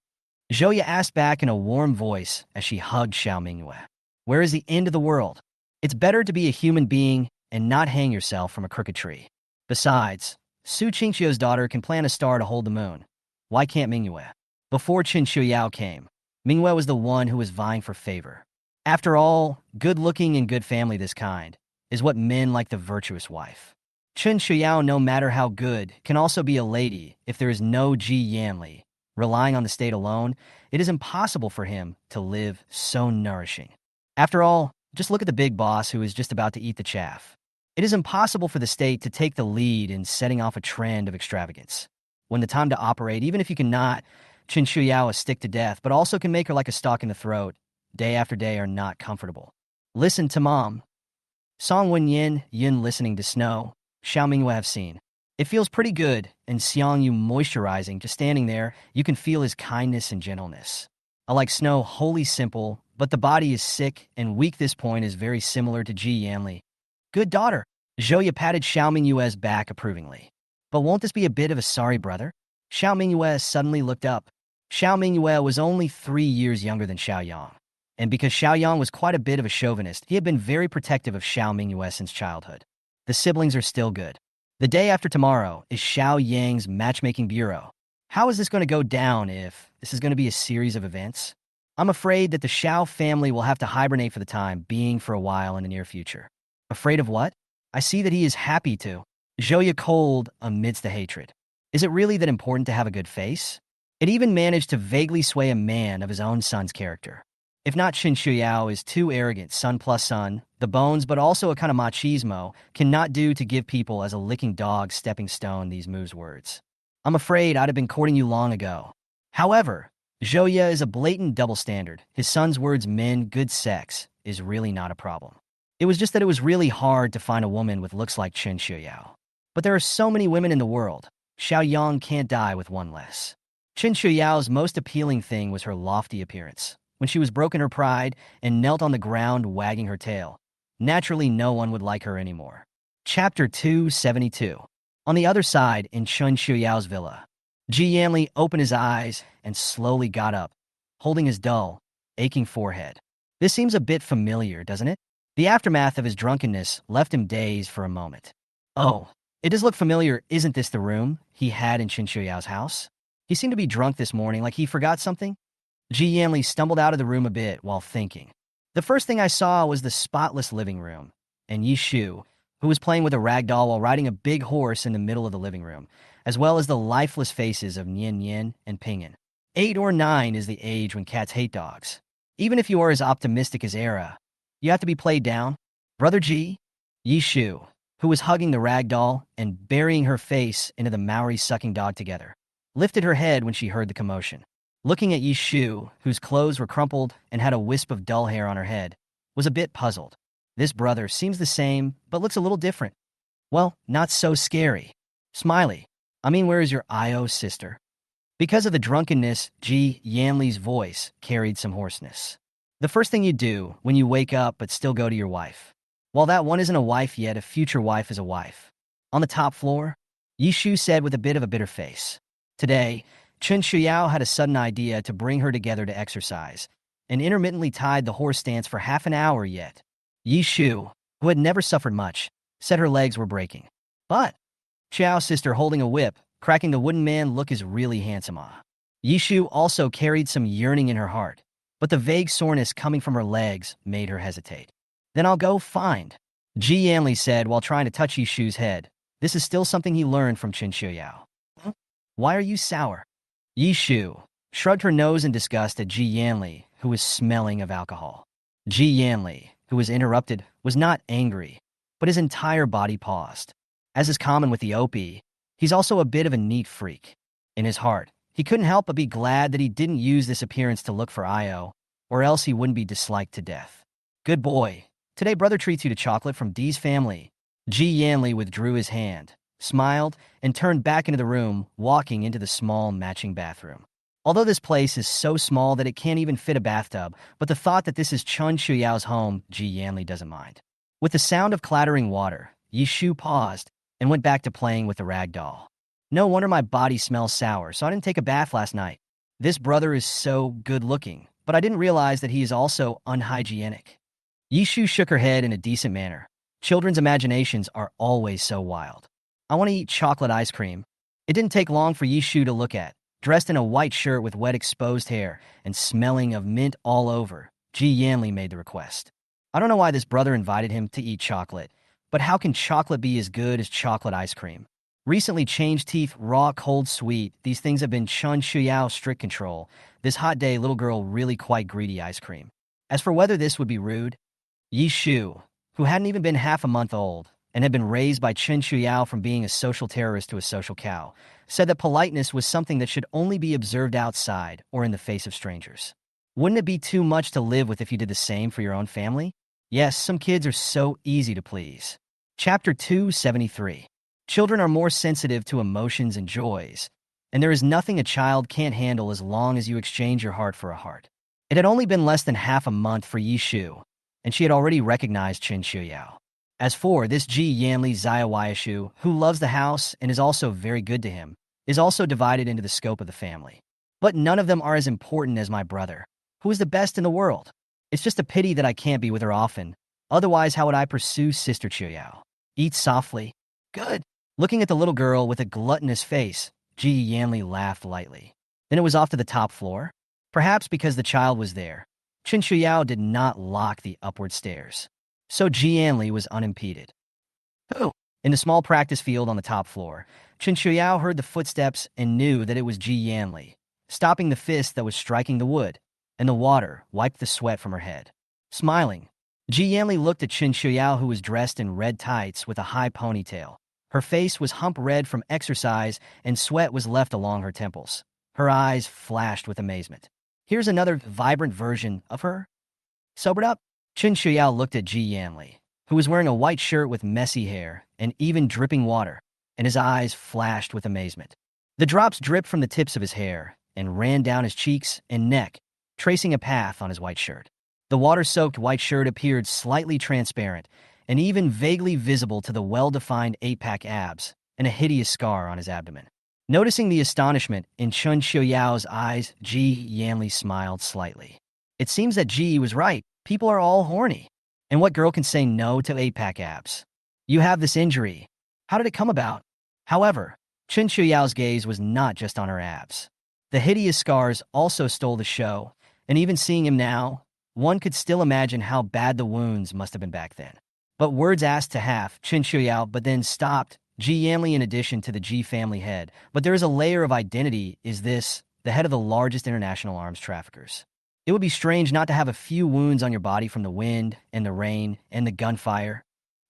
Joya asked back in a warm voice as she hugged Xiao Mingyue. Where is the end of the world? It's better to be a human being and not hang yourself from a crooked tree. Besides, Su Qingqiu's daughter can plant a star to hold the moon. Why can't Mingyue? Before Chen Qiuyao came, Mingyue was the one who was vying for favor. After all, good-looking and good family this kind is what men like the virtuous wife. Chen Qiuyao, no matter how good, can also be a lady if there is no Ji Yanli. Relying on the state alone, it is impossible for him to live so nourishing. After all, just look at the big boss who is just about to eat the chaff. It is impossible for the state to take the lead in setting off a trend of extravagance. When the time to operate, even if you cannot Chen Qiuyao a stick to death, but also can make her like a stalk in the throat, day after day are not comfortable. Listen to Mom. Song Wenyin, Yin listening to Snow, Xiao Mingyue have seen. It feels pretty good, and Xiang Yu moisturizing, just standing there, you can feel his kindness and gentleness. I like Snow, wholly simple, but the body is sick and weak. This point is very similar to Ji Yanli. Good daughter. Joya patted Xiao Mingyue's back approvingly. But won't this be a bit of a sorry brother? Xiao Mingyue suddenly looked up. Xiao Mingyue was only 3 years younger than Xiao Yang. And because Xiao Yang was quite a bit of a chauvinist, he had been very protective of Xiao Mingyue since childhood. The siblings are still good. The day after tomorrow is Xiao Yang's matchmaking bureau. How is this going to go down if this is going to be a series of events? I'm afraid that the Xiao family will have to hibernate for the time being for a while in the near future. Afraid of what? I see that he is happy to. Joya cold amidst the hatred. Is it really that important to have a good face? It even managed to vaguely sway a man of his own son's character. If not, Chen Qiuyao is too arrogant, son plus son, the bones, but also a kind of machismo, cannot do to give people as a licking dog stepping stone these moves words. I'm afraid I'd have been courting you long ago. However, Joya is a blatant double standard. His son's words men, good sex, is really not a problem. It was just that it was really hard to find a woman with looks like Chen Qiuyao. But there are so many women in the world. Xiao Yang can't die with one less. Chen Qiuyao's most appealing thing was her lofty appearance. When she was broken her pride and knelt on the ground wagging her tail, naturally no one would like her anymore. Chapter 272. On the other side, in Chen Qiuyao's villa, Ji Yanli opened his eyes and slowly got up, holding his dull, aching forehead. This seems a bit familiar, doesn't it? The aftermath of his drunkenness left him dazed for a moment. Oh, it does look familiar. Isn't this the room he had in Chen Qiuyao's house? He seemed to be drunk this morning, like he forgot something. Ji Yanli stumbled out of the room a bit while thinking. The first thing I saw was the spotless living room, and Yi Shu, who was playing with a rag doll while riding a big horse in the middle of the living room, as well as the lifeless faces of Nian Nian and Pingyan. 8 or 9 is the age when cats hate dogs. Even if you are as optimistic as Era, you have to be played down. Brother Ji, Yi Shu, who was hugging the rag doll and burying her face into the Maori sucking dog together, lifted her head when she heard the commotion. Looking at Yi Shu, whose clothes were crumpled and had a wisp of dull hair on her head, was a bit puzzled. This brother seems the same, but looks a little different. Well, not so scary. Smiley. I mean, where is your IO sister? Because of the drunkenness, Ji Yanli's voice carried some hoarseness. The first thing you do when you wake up but still go to your wife. While that one isn't a wife yet, a future wife is a wife. On the top floor, Yi Shu said with a bit of a bitter face. Today, Chen Qiuyao had a sudden idea to bring her together to exercise, and intermittently tied the horse stance for half an hour yet. Yi Shu, who had never suffered much, said her legs were breaking. But Qiao's sister holding a whip, cracking the wooden man look is really handsome. Yi Shu also carried some yearning in her heart, but the vague soreness coming from her legs made her hesitate. Then I'll go find, Ji Yanli said while trying to touch Yi Shu's head. This is still something he learned from Chen Qiuyao. Huh? Why are you sour? Yi Shu shrugged her nose in disgust at Ji Yanli, who was smelling of alcohol. Ji Yanli, who was interrupted, was not angry, but his entire body paused. As is common with the OP, he's also a bit of a neat freak. In his heart, he couldn't help but be glad that he didn't use this appearance to look for Io, or else he wouldn't be disliked to death. Good boy. Today brother treats you to chocolate from Dee's family. Ji Yanli withdrew his hand, smiled, and turned back into the room, walking into the small matching bathroom. Although this place is so small that it can't even fit a bathtub, but the thought that this is Chen Qiuyao's home, Ji Yanli doesn't mind. With the sound of clattering water, Yishu paused and went back to playing with the rag doll. No wonder my body smells sour, so I didn't take a bath last night. This brother is so good-looking, but I didn't realize that he is also unhygienic. Yishu shook her head in a decent manner. Children's imaginations are always so wild. I want to eat chocolate ice cream. It didn't take long for Yishu to look at. Dressed in a white shirt with wet exposed hair and smelling of mint all over, Ji Yanli made the request. I don't know why this brother invited him to eat chocolate, but how can chocolate be as good as chocolate ice cream? Recently changed teeth, raw, cold, sweet. These things have been Chen Qiuyao's strict control. This hot day, little girl really quite greedy ice cream. As for whether this would be rude, Yishu, who hadn't even been half a month old and had been raised by Chen Qiuyao from being a social terrorist to a social cow, said that politeness was something that should only be observed outside or in the face of strangers. Wouldn't it be too much to live with if you did the same for your own family? Yes, some kids are so easy to please. Chapter 273. Children are more sensitive to emotions and joys, and there is nothing a child can't handle as long as you exchange your heart for a heart. It had only been less than half a month for Yishu, and she had already recognized Chen Qiuyao. As for this Ji Yanli Xiao, who loves the house and is also very good to him, is also divided into the scope of the family. But none of them are as important as my brother, who is the best in the world. It's just a pity that I can't be with her often. Otherwise, how would I pursue Sister Qiuyao? Eat softly. Good. Looking at the little girl with a gluttonous face, Ji Yanli laughed lightly. Then it was off to the top floor. Perhaps because the child was there, Chen Qiuyao did not lock the upward stairs. So Ji Yanli was unimpeded. Oh! In the small practice field on the top floor, Chen Qiuyao heard the footsteps and knew that it was Ji Yanli, stopping the fist that was striking the wood, and the water wiped the sweat from her head. Smiling, Ji Yanli looked at Chen Qiuyao, who was dressed in red tights with a high ponytail. Her face was hump red from exercise and sweat was left along her temples. Her eyes flashed with amazement. Here's another vibrant version of her. Sobered up? Chen Qiuyao looked at Ji Yanli, who was wearing a white shirt with messy hair and even dripping water, and his eyes flashed with amazement. The drops dripped from the tips of his hair and ran down his cheeks and neck, tracing a path on his white shirt. The water-soaked white shirt appeared slightly transparent and even vaguely visible to the well-defined 8-pack abs and a hideous scar on his abdomen. Noticing the astonishment in Chen Qiuyao's eyes, Ji Yanli smiled slightly. It seems that Ji was right. People are all horny. And what girl can say no to 8-pack abs? You have this injury. How did it come about? However, Chen Qiuyao's gaze was not just on her abs. The hideous scars also stole the show, and even seeing him now, one could still imagine how bad the wounds must have been back then. But words asked to half, Chen Qiuyao, but then stopped. Ji Yanli in addition to the Ji family head, but there is a layer of identity. Is this the head of the largest international arms traffickers? It would be strange not to have a few wounds on your body from the wind and the rain and the gunfire.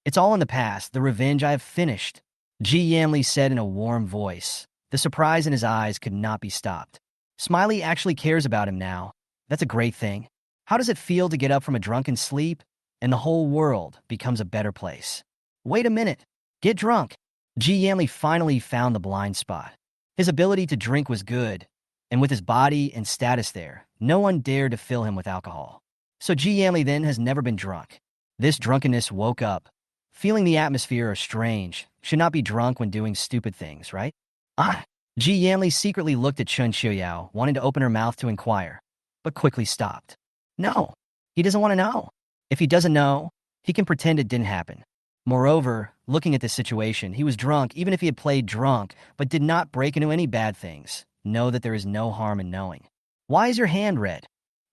It's all in the past. The revenge I have finished, Ji Yanli said in a warm voice. The surprise in his eyes could not be stopped. Smiley actually cares about him now. That's a great thing. How does it feel to get up from a drunken sleep and the whole world becomes a better place? Wait a minute. Get drunk. Ji Yanli finally found the blind spot. His ability to drink was good, and with his body and status there, no one dared to fill him with alcohol. So Ji Yanli then has never been drunk. This drunkenness woke up, feeling the atmosphere are strange, should not be drunk when doing stupid things, right? Ji Yanli secretly looked at Chen Qiuyao, wanting to open her mouth to inquire, but quickly stopped. No, he doesn't want to know. If he doesn't know, he can pretend it didn't happen. Moreover, looking at this situation, he was drunk even if he had played drunk, but did not break into any bad things. Know that there is no harm in knowing. Why is your hand red?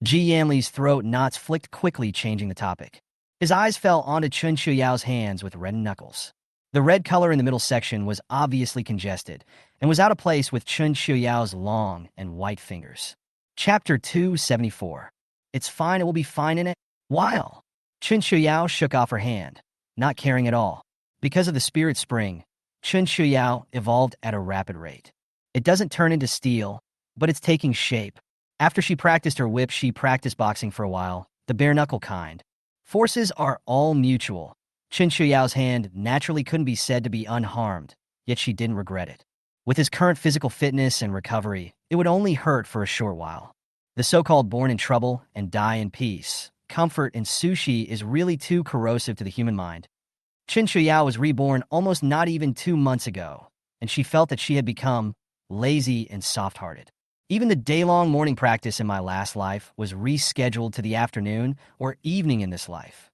Ji Yanli's throat knots flicked quickly, changing the topic. His eyes fell onto Chen Qiuyao's hands with reddened knuckles. The red color in the middle section was obviously congested and was out of place with Chen Qiuyao's long and white fingers. Chapter 274. It's fine, it will be fine in it. While Chen Qiuyao shook off her hand, not caring at all. Because of the spirit spring, Chen Qiuyao evolved at a rapid rate. It doesn't turn into steel, but it's taking shape. After she practiced her whip, she practiced boxing for a while, the bare-knuckle kind. Forces are all mutual. Chen Qiuyao's hand naturally couldn't be said to be unharmed, yet she didn't regret it. With his current physical fitness and recovery, it would only hurt for a short while. The so-called born in trouble and die in peace comfort in sushi is really too corrosive to the human mind. Chen Qiuyao was reborn almost not even 2 months ago, and she felt that she had become lazy and soft-hearted. Even the day-long morning practice in my last life was rescheduled to the afternoon or evening in this life.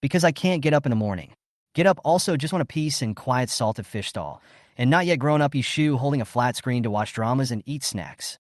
Because I can't get up in the morning. Get up also just want a peace and quiet salted fish stall, and not yet grown-up Yishu holding a flat screen to watch dramas and eat snacks.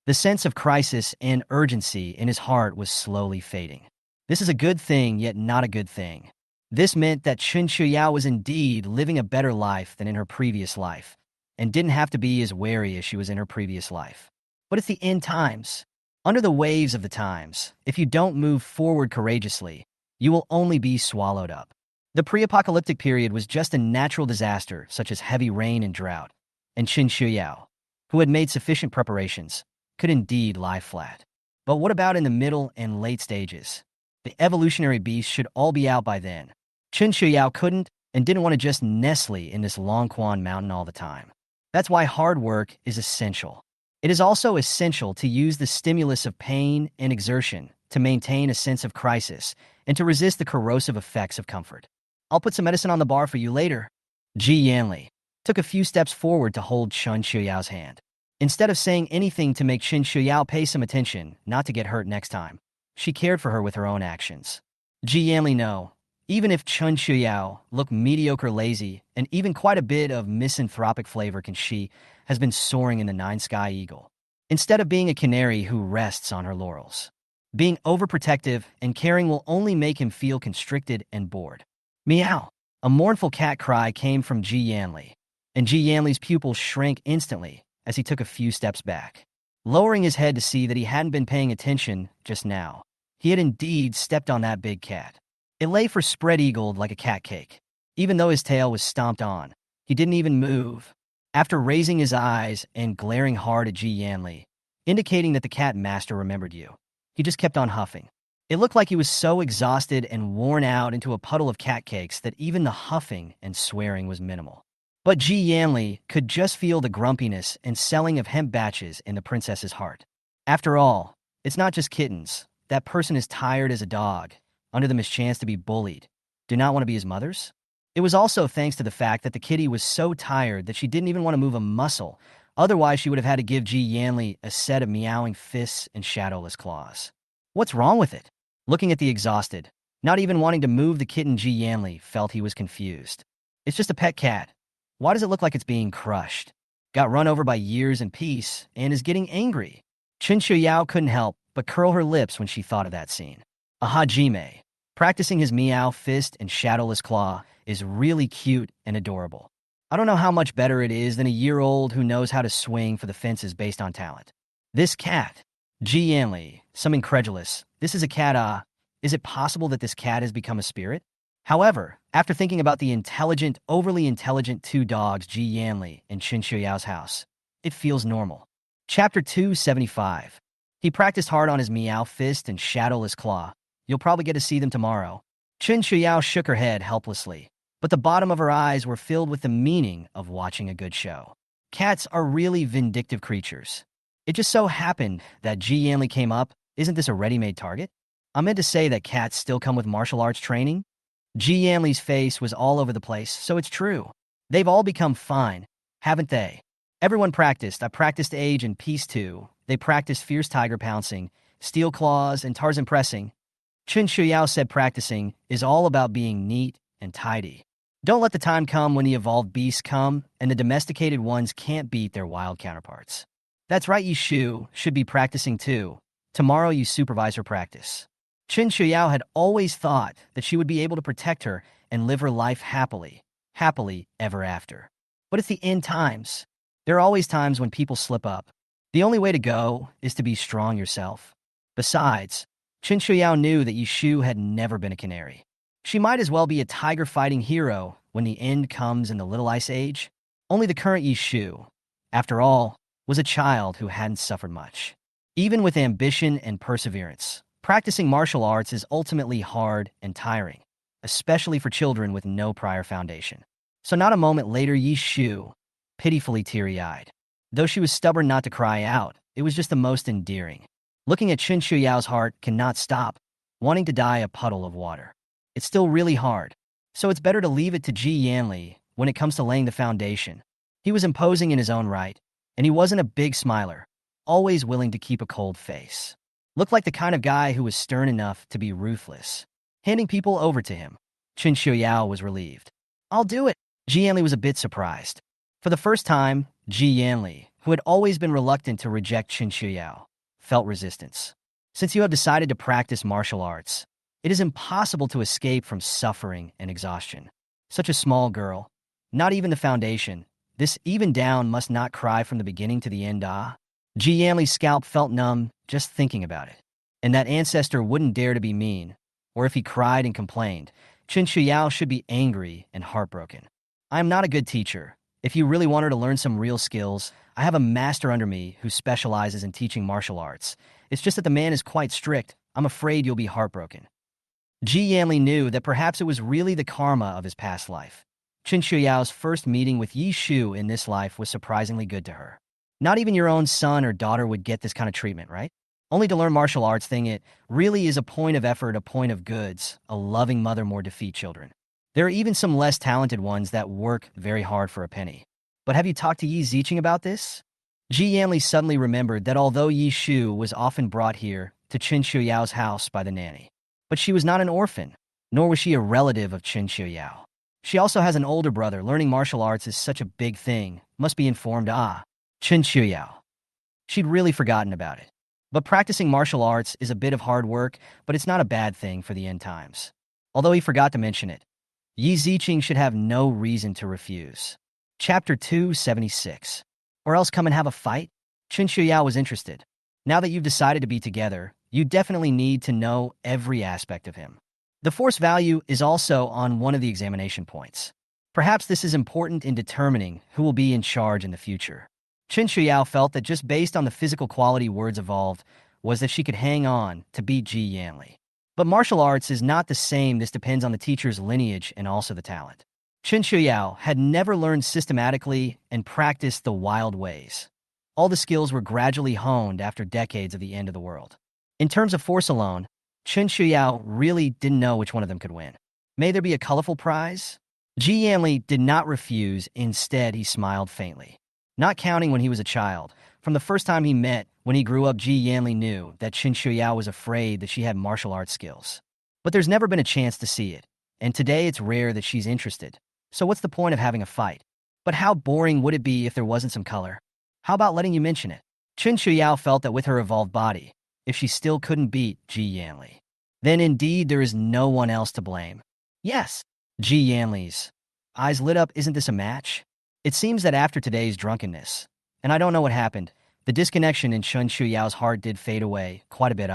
The sense of crisis and urgency in his heart was slowly fading. This is a good thing, yet not a good thing. This meant that Chen Qiuyao was indeed living a better life than in her previous life, and didn't have to be as wary as she was in her previous life. But it's the end times. Under the waves of the times, if you don't move forward courageously, you will only be swallowed up. The pre-apocalyptic period was just a natural disaster, such as heavy rain and drought, and Chen Qiuyao, who had made sufficient preparations, could indeed lie flat. But what about in the middle and late stages? The evolutionary beasts should all be out by then. Chen Qiuyao couldn't and didn't want to just nestle in this Longquan mountain all the time. That's why hard work is essential. It is also essential to use the stimulus of pain and exertion to maintain a sense of crisis and to resist the corrosive effects of comfort. I'll put some medicine on the bar for you later. Ji Yanli took a few steps forward to hold Chen Qiuyao's hand. Instead of saying anything to make Chen Qiuyao pay some attention, not to get hurt next time, she cared for her with her own actions. Ji Yanli knew, even if Chen Qiuyao looked mediocre lazy and even quite a bit of misanthropic flavor she has been soaring in the nine-sky eagle, instead of being a canary who rests on her laurels. Being overprotective and caring will only make him feel constricted and bored. Meow! A mournful cat cry came from Ji Yanli, and Ji Yanli's pupils shrank instantly as he took a few steps back. Lowering his head to see that he hadn't been paying attention just now, he had indeed stepped on that big cat. It lay for spread-eagled like a cat cake. Even though his tail was stomped on, he didn't even move. After raising his eyes and glaring hard at Ji Yanli, indicating that the cat master remembered you, he just kept on huffing. It looked like he was so exhausted and worn out into a puddle of cat cakes that even the huffing and swearing was minimal. But Ji Yanli could just feel the grumpiness and selling of hemp batches in the princess's heart. After all, it's not just kittens. That person is tired as a dog, under the mischance to be bullied, do not want to be his mother's? It was also thanks to the fact that the kitty was so tired that she didn't even want to move a muscle, otherwise she would have had to give Ji Yanli a set of meowing fists and shadowless claws. What's wrong with it? Looking at the exhausted, not even wanting to move the kitten, Ji Yanli felt he was confused. It's just a pet cat. Why does it look like it's being crushed? Got run over by years and peace and is getting angry. Chen Qiuyao couldn't help but curl her lips when she thought of that scene. Hajime, practicing his meow fist and shadowless claw, is really cute and adorable. I don't know how much better it is than a year-old who knows how to swing for the fences based on talent. This cat, Ji Yanli, some incredulous, this is a cat, is it possible that this cat has become a spirit? However, after thinking about the intelligent, overly intelligent two dogs Ji Yanli and Chen Qiuyao's house, it feels normal. Chapter 275. He practiced hard on his meow fist and shadowless claw. You'll probably get to see them tomorrow. Chen Qiuyao shook her head helplessly, but the bottom of her eyes were filled with the meaning of watching a good show. Cats are really vindictive creatures. It just so happened that Ji Yanli came up. Isn't this a ready-made target? I meant to say that cats still come with martial arts training. Ji Yanli's face was all over the place, so it's true. They've all become fine, haven't they? Everyone practiced. I practiced age and peace too. They practiced fierce tiger pouncing, steel claws, and Tarzan pressing. Chen Qiuyao said practicing is all about being neat and tidy. Don't let the time come when the evolved beasts come and the domesticated ones can't beat their wild counterparts. That's right, Yishu should be practicing too. Tomorrow you supervise her practice. Chen Qiuyao had always thought that she would be able to protect her and live her life happily ever after. But it's the end times. There are always times when people slip up. The only way to go is to be strong yourself. Besides, Chen Qiuyao knew that Yishu had never been a canary. She might as well be a tiger-fighting hero when the end comes in the Little Ice Age. Only the current Yishu, after all, was a child who hadn't suffered much. Even with ambition and perseverance, practicing martial arts is ultimately hard and tiring, especially for children with no prior foundation. So not a moment later, Yishu, pitifully teary-eyed. Though she was stubborn not to cry out, It was just the most endearing. Looking at Chen Qiuyao's heart cannot stop, wanting to die a puddle of water. It's still really hard, so it's better to leave it to Ji Yanli when it comes to laying the foundation. He was imposing in his own right, and he wasn't a big smiler, always willing to keep a cold face. Looked like the kind of guy who was stern enough to be ruthless. Handing people over to him, Chen Qiuyao was relieved. I'll do it. Ji Yanli was a bit surprised. For the first time, Ji Yanli, who had always been reluctant to reject Chen Qiuyao, felt resistance. Since you have decided to practice martial arts, it is impossible to escape from suffering and exhaustion. Such a small girl, not even the foundation, this even down must not cry from the beginning to the end. Ji Yanli's scalp felt numb just thinking about it. And that ancestor wouldn't dare to be mean, or if he cried and complained, Chen Qiuyao should be angry and heartbroken. I am not a good teacher. If you really want her to learn some real skills, I have a master under me who specializes in teaching martial arts. It's just that the man is quite strict. I'm afraid you'll be heartbroken. Ji Yanli knew that perhaps it was really the karma of his past life. Chen Qiuyao's first meeting with Yi Shu in this life was surprisingly good to her. Not even your own son or daughter would get this kind of treatment, right? Only to learn martial arts thing, it really is a point of effort, a point of goods. A loving mother more defeat children. There are even some less talented ones that work very hard for a penny. But have you talked to Yi Ziqing about this? Ji Yanli suddenly remembered that although Yi Shu was often brought here to Chen Qiuyao's house by the nanny, but she was not an orphan, nor was she a relative of Chen Qiuyao. She also has an older brother. Learning martial arts is such a big thing. Must be informed. Chen Qiuyao. She'd really forgotten about it. But practicing martial arts is a bit of hard work, but it's not a bad thing for the end times. Although he forgot to mention it, Yi Ziqing should have no reason to refuse. Chapter 276. Or else come and have a fight? Chen Qiuyao was interested. Now that you've decided to be together, you definitely need to know every aspect of him. The force value is also on one of the examination points. Perhaps this is important in determining who will be in charge in the future. Chen Qiuyao felt that just based on the physical quality words evolved was that she could hang on to beat Ji Yanli. But martial arts is not the same. This depends on the teacher's lineage and also the talent. Chen Qiuyao had never learned systematically and practiced the wild ways. All the skills were gradually honed after decades of the end of the world. In terms of force alone, Chen Qiuyao really didn't know which one of them could win. May there be a colorful prize? Ji Yanli did not refuse. Instead, he smiled faintly. Not counting when he was a child, from the first time he met, when he grew up, Ji Yanli knew that Chen Qiuyao was afraid that she had martial arts skills. But there's never been a chance to see it, and today it's rare that she's interested. So what's the point of having a fight? But how boring would it be if there wasn't some color? How about letting you mention it? Chen Qiuyao felt that with her evolved body, if she still couldn't beat Ji Yanli, then indeed there is no one else to blame. Yes, Ji Yanli's eyes lit up. Isn't this a match? It seems that after today's drunkenness, and I don't know what happened, the disconnection in Chen Qiuyao's heart did fade away quite a bit.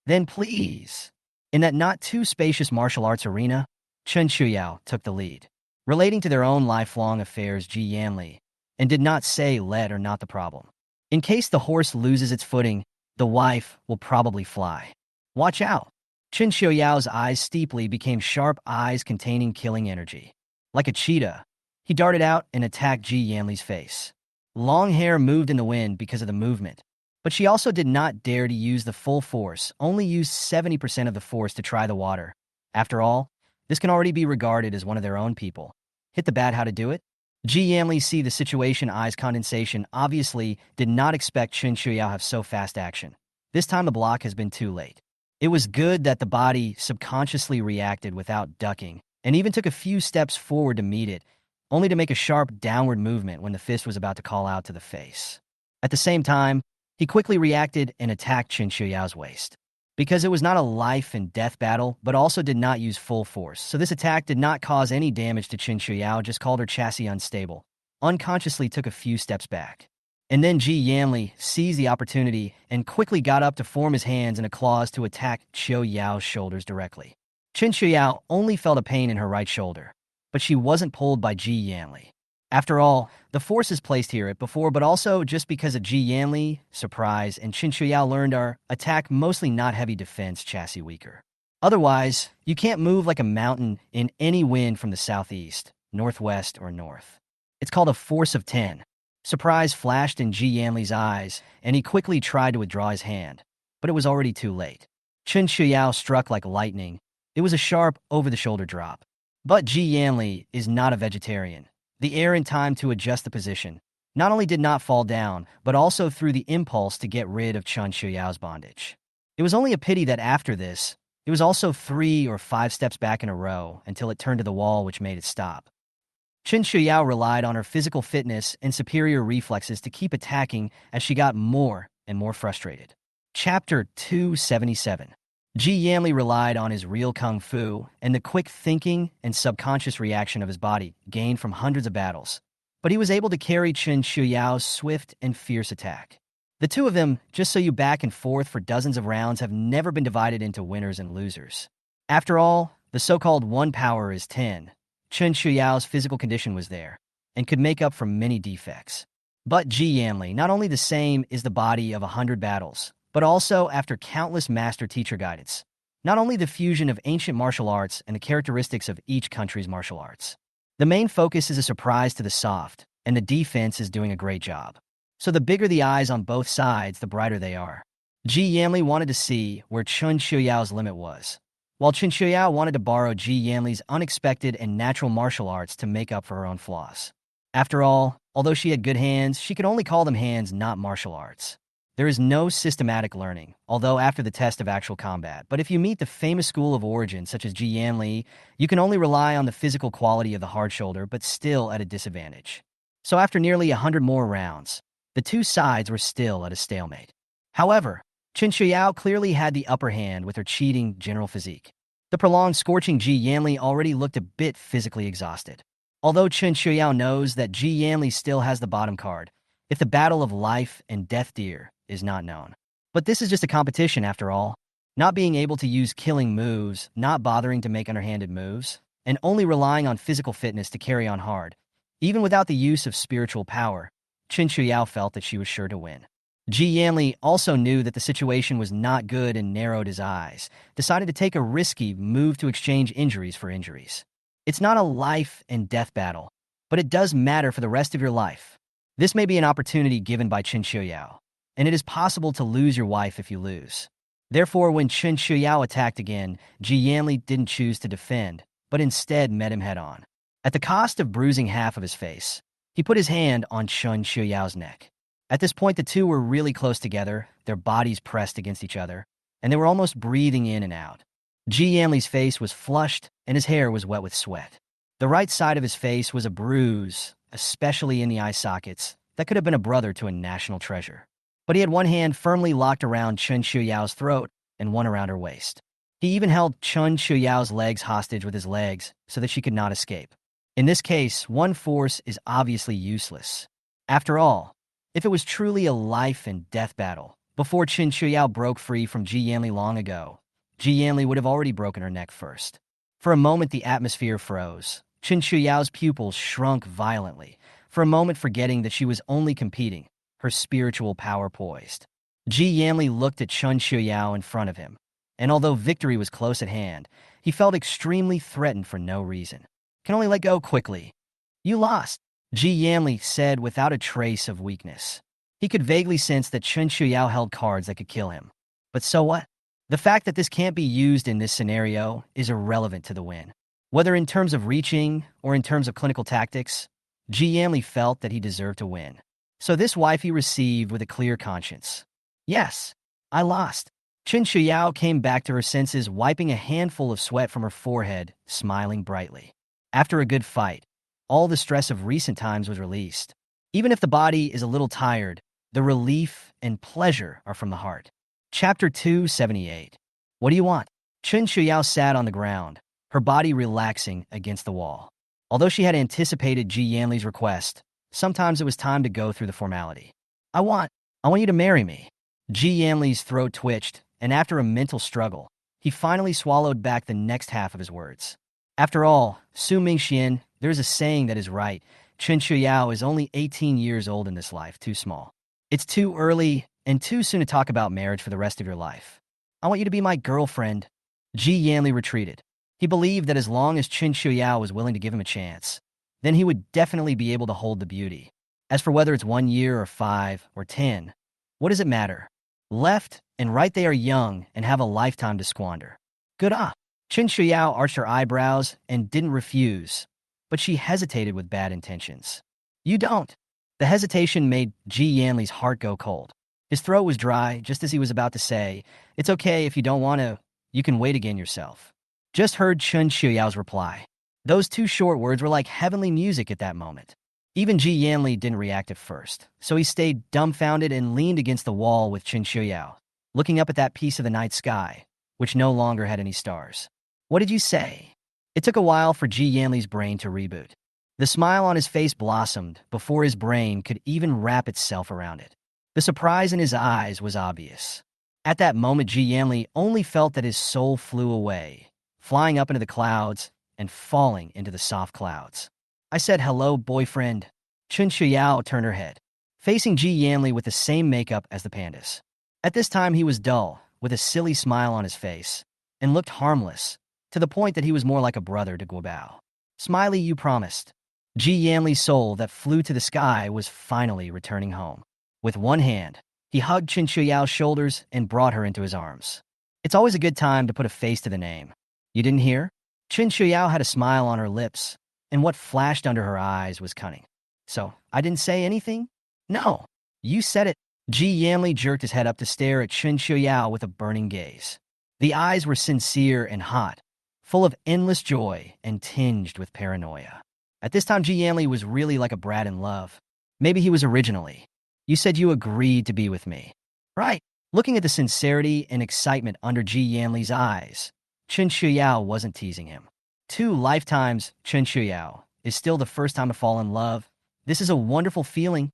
Then please. In that not too spacious martial arts arena, Chen Qiuyao took the lead, relating to their own lifelong affairs Ji Yanli, and did not say let or not the problem. In case the horse loses its footing, the wife will probably fly. Watch out. Chen Qiuyao's eyes steeply became sharp eyes containing killing energy. Like a cheetah, he darted out and attacked Ji Yanli's face. Long hair moved in the wind because of the movement, but she also did not dare to use the full force, only used 70% of the force to try the water. After all, this can already be regarded as one of their own people. Hit the bat. How to do it? Ji Yanli see the situation. Eyes condensation obviously did not expect Chen Qiuyao have so fast action. This time the block has been too late. It was good that the body subconsciously reacted without ducking, and even took a few steps forward to meet it, only to make a sharp downward movement when the fist was about to call out to the face. At the same time, he quickly reacted and attacked Chen Qiuyao's waist. Because it was not a life and death battle, but also did not use full force, so this attack did not cause any damage to Chen Qiuyao, just called her chassis unstable. Unconsciously took a few steps back. And then Ji Yanli seized the opportunity and quickly got up to form his hands in a claws to attack Qiuyao's shoulders directly. Chen Qiuyao only felt a pain in her right shoulder, but she wasn't pulled by Ji Yanli. After all, the force is placed here at before, but also just because of Ji Yanli, surprise, and Chen Qiuyao learned our attack mostly not heavy defense chassis weaker. Otherwise, you can't move like a mountain in any wind from the southeast, northwest, or north. It's called a force of 10. Surprise flashed in Ji Yanli's eyes, and he quickly tried to withdraw his hand. But it was already too late. Chen Qiuyao struck like lightning. It was a sharp, over-the-shoulder drop. But Ji Yanli is not a vegetarian. The air in time to adjust the position not only did not fall down, but also threw the impulse to get rid of Chen Qiuyao's bondage. It was only a pity that after this, it was also 3 or 5 steps back in a row until it turned to the wall, which made it stop. Chen Qiuyao relied on her physical fitness and superior reflexes to keep attacking as she got more and more frustrated. Chapter 277. Ji Yanli relied on his real kung fu and the quick thinking and subconscious reaction of his body gained from hundreds of battles. But he was able to carry Chen Qiuyao's swift and fierce attack. The two of them, just so you back and forth for dozens of rounds, have never been divided into winners and losers. After all, the so-called one power is 10. Chen Qiuyao's physical condition was there, and could make up for many defects. But Ji Yanli, not only the same is the body of 100 battles, but also after countless master-teacher guidance. Not only the fusion of ancient martial arts and the characteristics of each country's martial arts. The main focus is a surprise to the soft, and the defense is doing a great job. So the bigger the eyes on both sides, the brighter they are. Ji Yanli wanted to see where Chen Qiuyao's limit was, while Chen Qiuyao wanted to borrow Ji Yanli's unexpected and natural martial arts to make up for her own flaws. After all, although she had good hands, she could only call them hands, not martial arts. There is no systematic learning, although after the test of actual combat. But if you meet the famous school of origin, such as Ji Yanli, you can only rely on the physical quality of the hard shoulder, but still at a disadvantage. So after nearly 100 more rounds, the two sides were still at a stalemate. However, Chen Qiuyao clearly had the upper hand with her cheating general physique. The prolonged scorching Ji Yanli already looked a bit physically exhausted. Although Chen Qiuyao knows that Ji Yanli still has the bottom card, if the battle of life and death is not known. But this is just a competition after all. Not being able to use killing moves, not bothering to make underhanded moves, and only relying on physical fitness to carry on hard. Even without the use of spiritual power, Chen Qiuyao felt that she was sure to win. Ji Yanli also knew that the situation was not good and narrowed his eyes, decided to take a risky move to exchange injuries for injuries. It's not a life and death battle, but it does matter for the rest of your life. This may be an opportunity given by Chen Qiuyao, and it is possible to lose your wife if you lose. Therefore, when Chen Qiuyao attacked again, Ji Yanli didn't choose to defend, but instead met him head-on. At the cost of bruising half of his face, he put his hand on Chen Qiuyao's neck. At this point, the two were really close together, their bodies pressed against each other, and they were almost breathing in and out. Ji Yanli's face was flushed, and his hair was wet with sweat. The right side of his face was a bruise, especially in the eye sockets, that could have been a brother to a national treasure. But he had one hand firmly locked around Chen Qiuyao's throat and one around her waist. He even held Chen Qiuyao's legs hostage with his legs so that she could not escape. In this case, one force is obviously useless. After all, if it was truly a life and death battle, before Chen Qiuyao broke free from Ji Yanli long ago, Ji Yanli would have already broken her neck first. For a moment, the atmosphere froze. Chen Qiuyao's pupils shrunk violently, for a moment forgetting that she was only competing, her spiritual power poised. Ji Yanli looked at Chen Qiuyao in front of him, and although victory was close at hand, he felt extremely threatened for no reason. Can only let go quickly. You lost, Ji Yanli said without a trace of weakness. He could vaguely sense that Chen Qiuyao held cards that could kill him. But so what? The fact that this can't be used in this scenario is irrelevant to the win. Whether in terms of reaching or in terms of clinical tactics, Ji Yanli felt that he deserved to win. So this wife he received with a clear conscience. Yes, I lost. Chen Qiuyao came back to her senses, wiping a handful of sweat from her forehead, smiling brightly. After a good fight, all the stress of recent times was released. Even if the body is a little tired, the relief and pleasure are from the heart. Chapter 278. What do you want? Chen Qiuyao sat on the ground, her body relaxing against the wall. Although she had anticipated Ji Yanli's request, sometimes it was time to go through the formality. I want you to marry me. Ji Yanli's throat twitched, and after a mental struggle, he finally swallowed back the next half of his words. After all, Su Mingxian, there's a saying that is right. Chen Qiuyao is only 18 years old in this life, too small. It's too early and too soon to talk about marriage for the rest of your life. I want you to be my girlfriend. Ji Yanli retreated. He believed that as long as Chen Qiuyao was willing to give him a chance, then he would definitely be able to hold the beauty. As for whether it's 1 year or 5 or 10, what does it matter? Left and right they are young and have a lifetime to squander. Good ah. Chen Qiuyao arched her eyebrows and didn't refuse, but she hesitated with bad intentions. You don't. The hesitation made Ji Yanli's heart go cold. His throat was dry, just as he was about to say, "It's okay if you don't want to, you can wait again yourself." Just heard Chen Qiuyao's reply. Those two short words were like heavenly music at that moment. Even Ji Yanli didn't react at first, so he stayed dumbfounded and leaned against the wall with Chen Qiuyao, looking up at that piece of the night sky, which no longer had any stars. What did you say? It took a while for Ji Yanli's brain to reboot. The smile on his face blossomed before his brain could even wrap itself around it. The surprise in his eyes was obvious. At that moment, Ji Yanli only felt that his soul flew away, flying up into the clouds and falling into the soft clouds. I said, "Hello, boyfriend." Chen Qiuyao turned her head, facing Ji Yanli with the same makeup as the pandas. At this time, he was dull, with a silly smile on his face, and looked harmless, to the point that he was more like a brother to Guobao. "Smiley, you promised." Ji Yanli's soul that flew to the sky was finally returning home. With one hand, he hugged Chen Qiuyao's shoulders and brought her into his arms. It's always a good time to put a face to the name. You didn't hear? Chen Qiuyao had a smile on her lips, and what flashed under her eyes was cunning. So, I didn't say anything? No, you said it. Ji Yanli jerked his head up to stare at Chen Qiuyao with a burning gaze. The eyes were sincere and hot, full of endless joy and tinged with paranoia. At this time, Ji Yanli was really like a brat in love. Maybe he was originally. You said you agreed to be with me. Right. Looking at the sincerity and excitement under Ji Yanli's eyes, Chen Qiuyao wasn't teasing him. 2 lifetimes, Chen Qiuyao, is still the first time to fall in love. This is a wonderful feeling.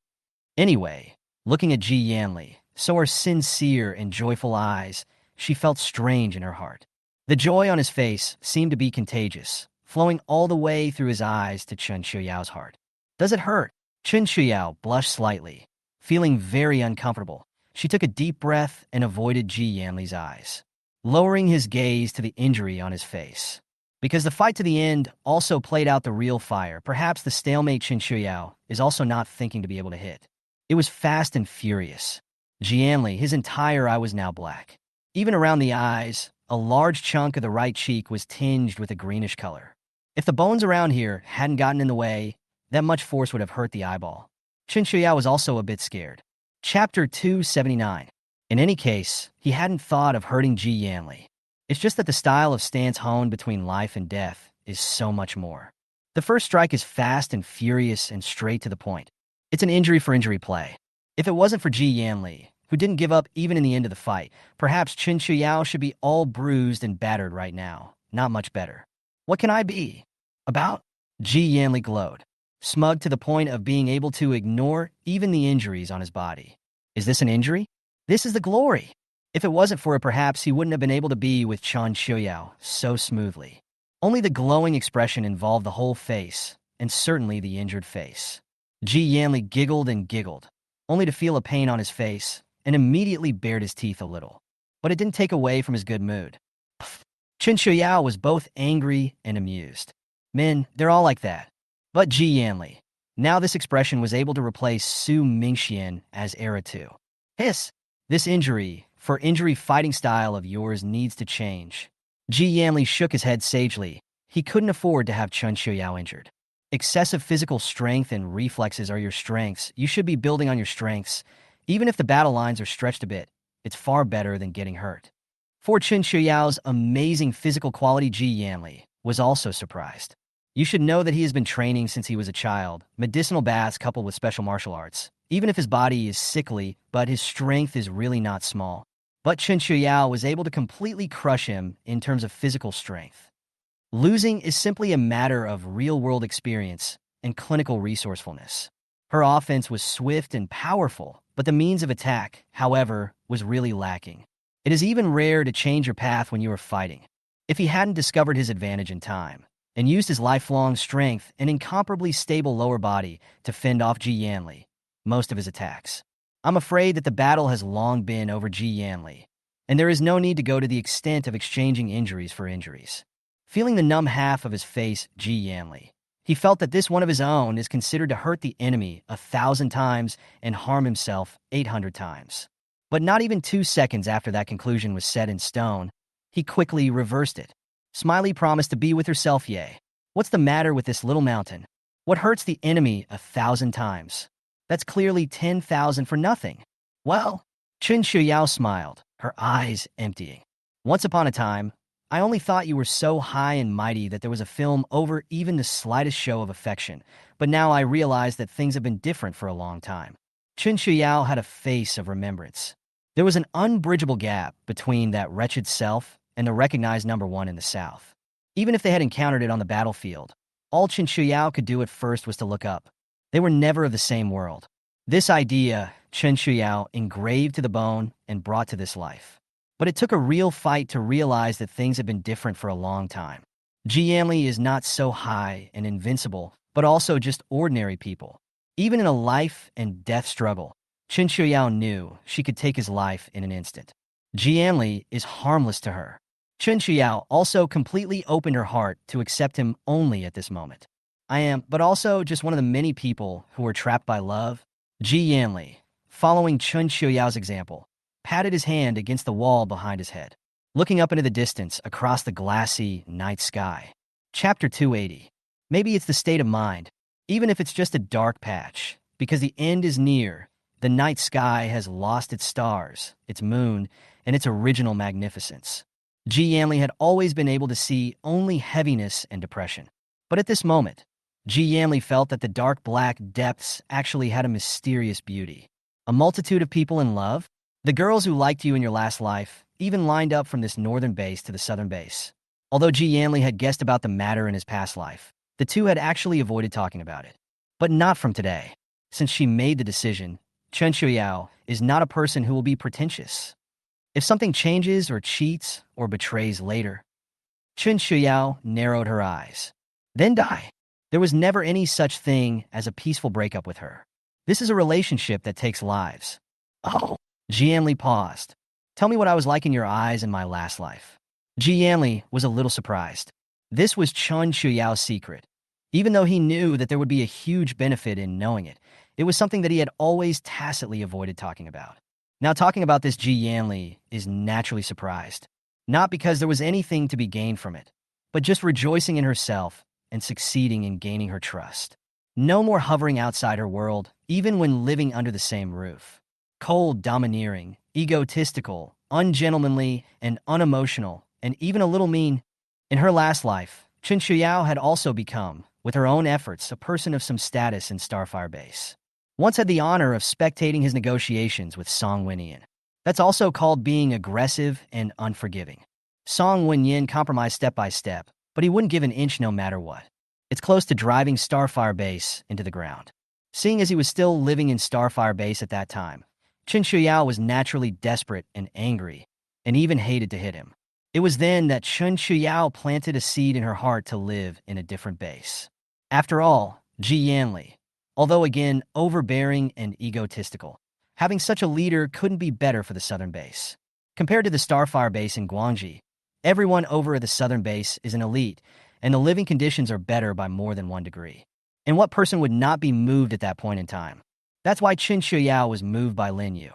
Anyway, looking at Ji Yanli, so her sincere and joyful eyes, she felt strange in her heart. The joy on his face seemed to be contagious, flowing all the way through his eyes to Chen Qiuyao's heart. Does it hurt? Chen Qiuyao blushed slightly, feeling very uncomfortable. She took a deep breath and avoided Ji Yanli's eyes, lowering his gaze to the injury on his face. Because the fight to the end also played out the real fire, perhaps the stalemate Chen Qiuyao is also not thinking to be able to hit. It was fast and furious. Ji Yanli, his entire eye was now black. Even around the eyes, a large chunk of the right cheek was tinged with a greenish color. If the bones around here hadn't gotten in the way, that much force would have hurt the eyeball. Chen Qiuyao was also a bit scared. Chapter 279. In any case, he hadn't thought of hurting Ji Yanli. It's just that the style of stance honed between life and death is so much more. The first strike is fast and furious and straight to the point. It's an injury for injury play. If it wasn't for Ji Yanli, who didn't give up even in the end of the fight, perhaps Chen Qiuyao should be all bruised and battered right now. Not much better. What can I be? About? Ji Yanli glowed, smug to the point of being able to ignore even the injuries on his body. Is this an injury? This is the glory. If it wasn't for it, perhaps he wouldn't have been able to be with Chen Qiuyao so smoothly. Only the glowing expression involved the whole face, and certainly the injured face. Ji Yanli giggled and giggled, only to feel a pain on his face, and immediately bared his teeth a little. But it didn't take away from his good mood. Chen Qiuyao was both angry and amused. Men, they're all like that. But Ji Yanli. Now this expression was able to replace Su Mingxian as Era 2. Hiss! This injury, for injury fighting style of yours needs to change. Ji Yanli shook his head sagely. He couldn't afford to have Chen Qiuyao injured. Excessive physical strength and reflexes are your strengths. You should be building on your strengths. Even if the battle lines are stretched a bit, it's far better than getting hurt. For Chen Qiuyao's amazing physical quality, Ji Yanli was also surprised. You should know that he has been training since he was a child, medicinal baths coupled with special martial arts. Even if his body is sickly, but his strength is really not small. But Chen Qiuyao was able to completely crush him in terms of physical strength. Losing is simply a matter of real-world experience and clinical resourcefulness. Her offense was swift and powerful, but the means of attack, however, was really lacking. It is even rare to change your path when you are fighting. If he hadn't discovered his advantage in time, and used his lifelong strength and incomparably stable lower body to fend off Ji Yanli most of his attacks. I'm afraid that the battle has long been over Ji Yanli, and there is no need to go to the extent of exchanging injuries for injuries. Feeling the numb half of his face, Ji Yanli He felt that this one of his own is considered to hurt the enemy 1,000 times and harm himself 800 times. But not even 2 seconds after that conclusion was set in stone, he quickly reversed it. Smiley promised to be with herself, yea. What's the matter with this little mountain? What hurts the enemy 1,000 times? That's clearly 10,000 for nothing. Well, Chen Qiuyao smiled, her eyes emptying. Once upon a time, I only thought you were so high and mighty that there was a film over even the slightest show of affection, but now I realize that things have been different for a long time. Chen Qiuyao had a face of remembrance. There was an unbridgeable gap between that wretched self and the recognized number one in the South. Even if they had encountered it on the battlefield, all Chen Qiuyao could do at first was to look up. They were never of the same world. This idea, Chen Qiuyao engraved to the bone and brought to this life. But it took a real fight to realize that things had been different for a long time. Ji Yanli is not so high and invincible, but also just ordinary people. Even in a life and death struggle, Chen Qiuyao knew she could take his life in an instant. Ji Yanli is harmless to her. Chen Qiuyao also completely opened her heart to accept him only at this moment. I am, but also just one of the many people who were trapped by love. Ji Yanli, following Chen Qiuyao's example, patted his hand against the wall behind his head, looking up into the distance across the glassy night sky. Chapter 280. Maybe it's the state of mind, even if it's just a dark patch, because the end is near. The night sky has lost its stars, its moon, and its original magnificence. Ji Yanli had always been able to see only heaviness and depression. But at this moment, Ji Yanli felt that the dark black depths actually had a mysterious beauty. A multitude of people in love? The girls who liked you in your last life even lined up from this northern base to the southern base. Although Ji Yanli had guessed about the matter in his past life, the two had actually avoided talking about it. But not from today. Since she made the decision, Chen Qiuyao is not a person who will be pretentious. If something changes or cheats or betrays later, Chen Qiuyao narrowed her eyes. Then die. There was never any such thing as a peaceful breakup with her. This is a relationship that takes lives. Oh, Ji Yanli paused. Tell me what I was like in your eyes in my last life. Ji Yanli was a little surprised. This was Chen Qiuyao's secret. Even though he knew that there would be a huge benefit in knowing it, it was something that he had always tacitly avoided talking about. Now, talking about this, Ji Yanli is naturally surprised. Not because there was anything to be gained from it, but just rejoicing in herself and succeeding in gaining her trust. No more hovering outside her world, even when living under the same roof. Cold, domineering, egotistical, ungentlemanly, and unemotional, and even a little mean. In her last life, Chen Qiuyao had also become, with her own efforts, a person of some status in Starfire Base. Once had the honor of spectating his negotiations with Song Wenyin. That's also called being aggressive and unforgiving. Song Wenyin compromised step by step, but he wouldn't give an inch no matter what. It's close to driving Starfire Base into the ground. Seeing as he was still living in Starfire Base at that time, Chen Qiuyao was naturally desperate and angry, and even hated to hit him. It was then that Chen Qiuyao planted a seed in her heart to live in a different base. After all, Ji Yanli, although again overbearing and egotistical, having such a leader couldn't be better for the southern base. Compared to the Starfire Base in Guangxi, everyone over at the southern base is an elite, and the living conditions are better by more than 1 degree. And what person would not be moved at that point in time? That's why Chen Qiuyao was moved by Lin Yu.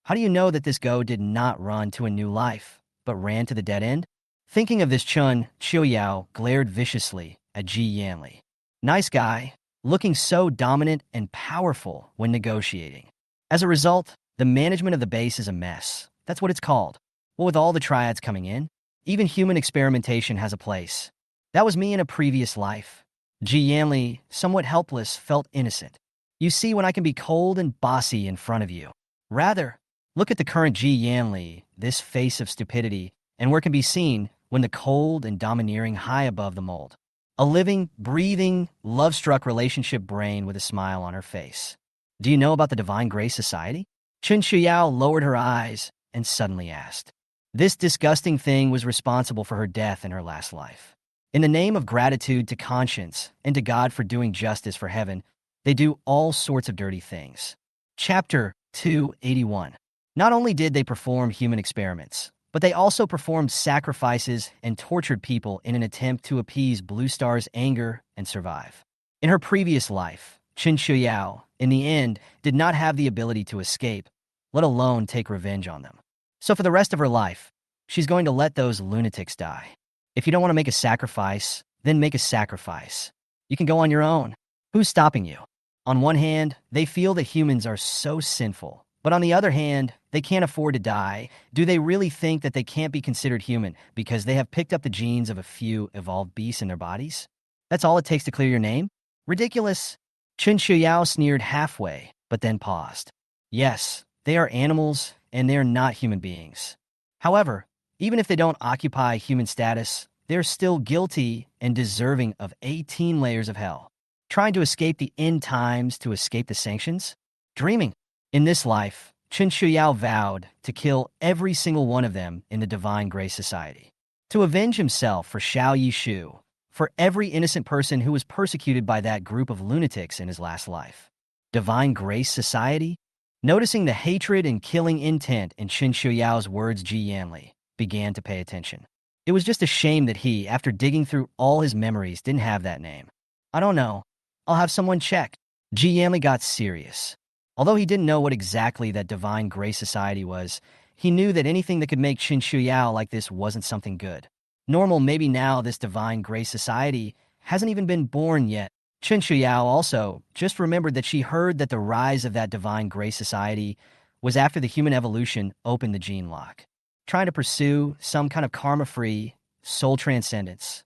How do you know that this Go did not run to a new life, but ran to the dead end? Thinking of this, Chen Qiuyao glared viciously at Ji Yanli. Nice guy, looking so dominant and powerful when negotiating. As a result, the management of the base is a mess. That's what it's called. Well, with all the triads coming in, even human experimentation has a place. That was me in a previous life. Ji Yanli, somewhat helpless, felt innocent. You see, when I can be cold and bossy in front of you. Rather, look at the current Ji Yanli, this face of stupidity, and where can be seen when the cold and domineering high above the mold. A living, breathing, love-struck relationship brain with a smile on her face. Do you know about the Divine Grace Society? Chen Qiuyao lowered her eyes and suddenly asked. This disgusting thing was responsible for her death in her last life. In the name of gratitude to conscience and to God for doing justice for heaven, they do all sorts of dirty things. Chapter 281. Not only did they perform human experiments, but they also performed sacrifices and tortured people in an attempt to appease Blue Star's anger and survive. In her previous life, Chen Qiuyao, in the end, did not have the ability to escape, let alone take revenge on them. So for the rest of her life, she's going to let those lunatics die. If you don't want to make a sacrifice, then make a sacrifice. You can go on your own. Who's stopping you? On one hand, they feel that humans are so sinful, but on the other hand, they can't afford to die. Do they really think that they can't be considered human because they have picked up the genes of a few evolved beasts in their bodies? That's all it takes to clear your name? Ridiculous. Chen Qiuyao sneered halfway, but then paused. Yes, they are animals, and they are not human beings. However, even if they don't occupy human status, they're still guilty and deserving of 18 layers of hell. Trying to escape the end times to escape the sanctions? Dreaming. In this life, Chen Qiuyao vowed to kill every single one of them in the Divine Grace Society. To avenge himself for Xiao Yishu, for every innocent person who was persecuted by that group of lunatics in his last life. Divine Grace Society? Noticing the hatred and killing intent in Chen Qiuyao's words, Ji Yanli began to pay attention. It was just a shame that he, after digging through all his memories, didn't have that name. I don't know. I'll have someone check. Ji Yanli got serious. Although he didn't know what exactly that Divine Grace Society was, he knew that anything that could make Chen Qiuyao like this wasn't something good. Normal, maybe now this Divine Grace Society hasn't even been born yet. Chen Qiuyao also just remembered that she heard that the rise of that Divine Grace Society was after the human evolution opened the gene lock, trying to pursue some kind of karma-free soul transcendence.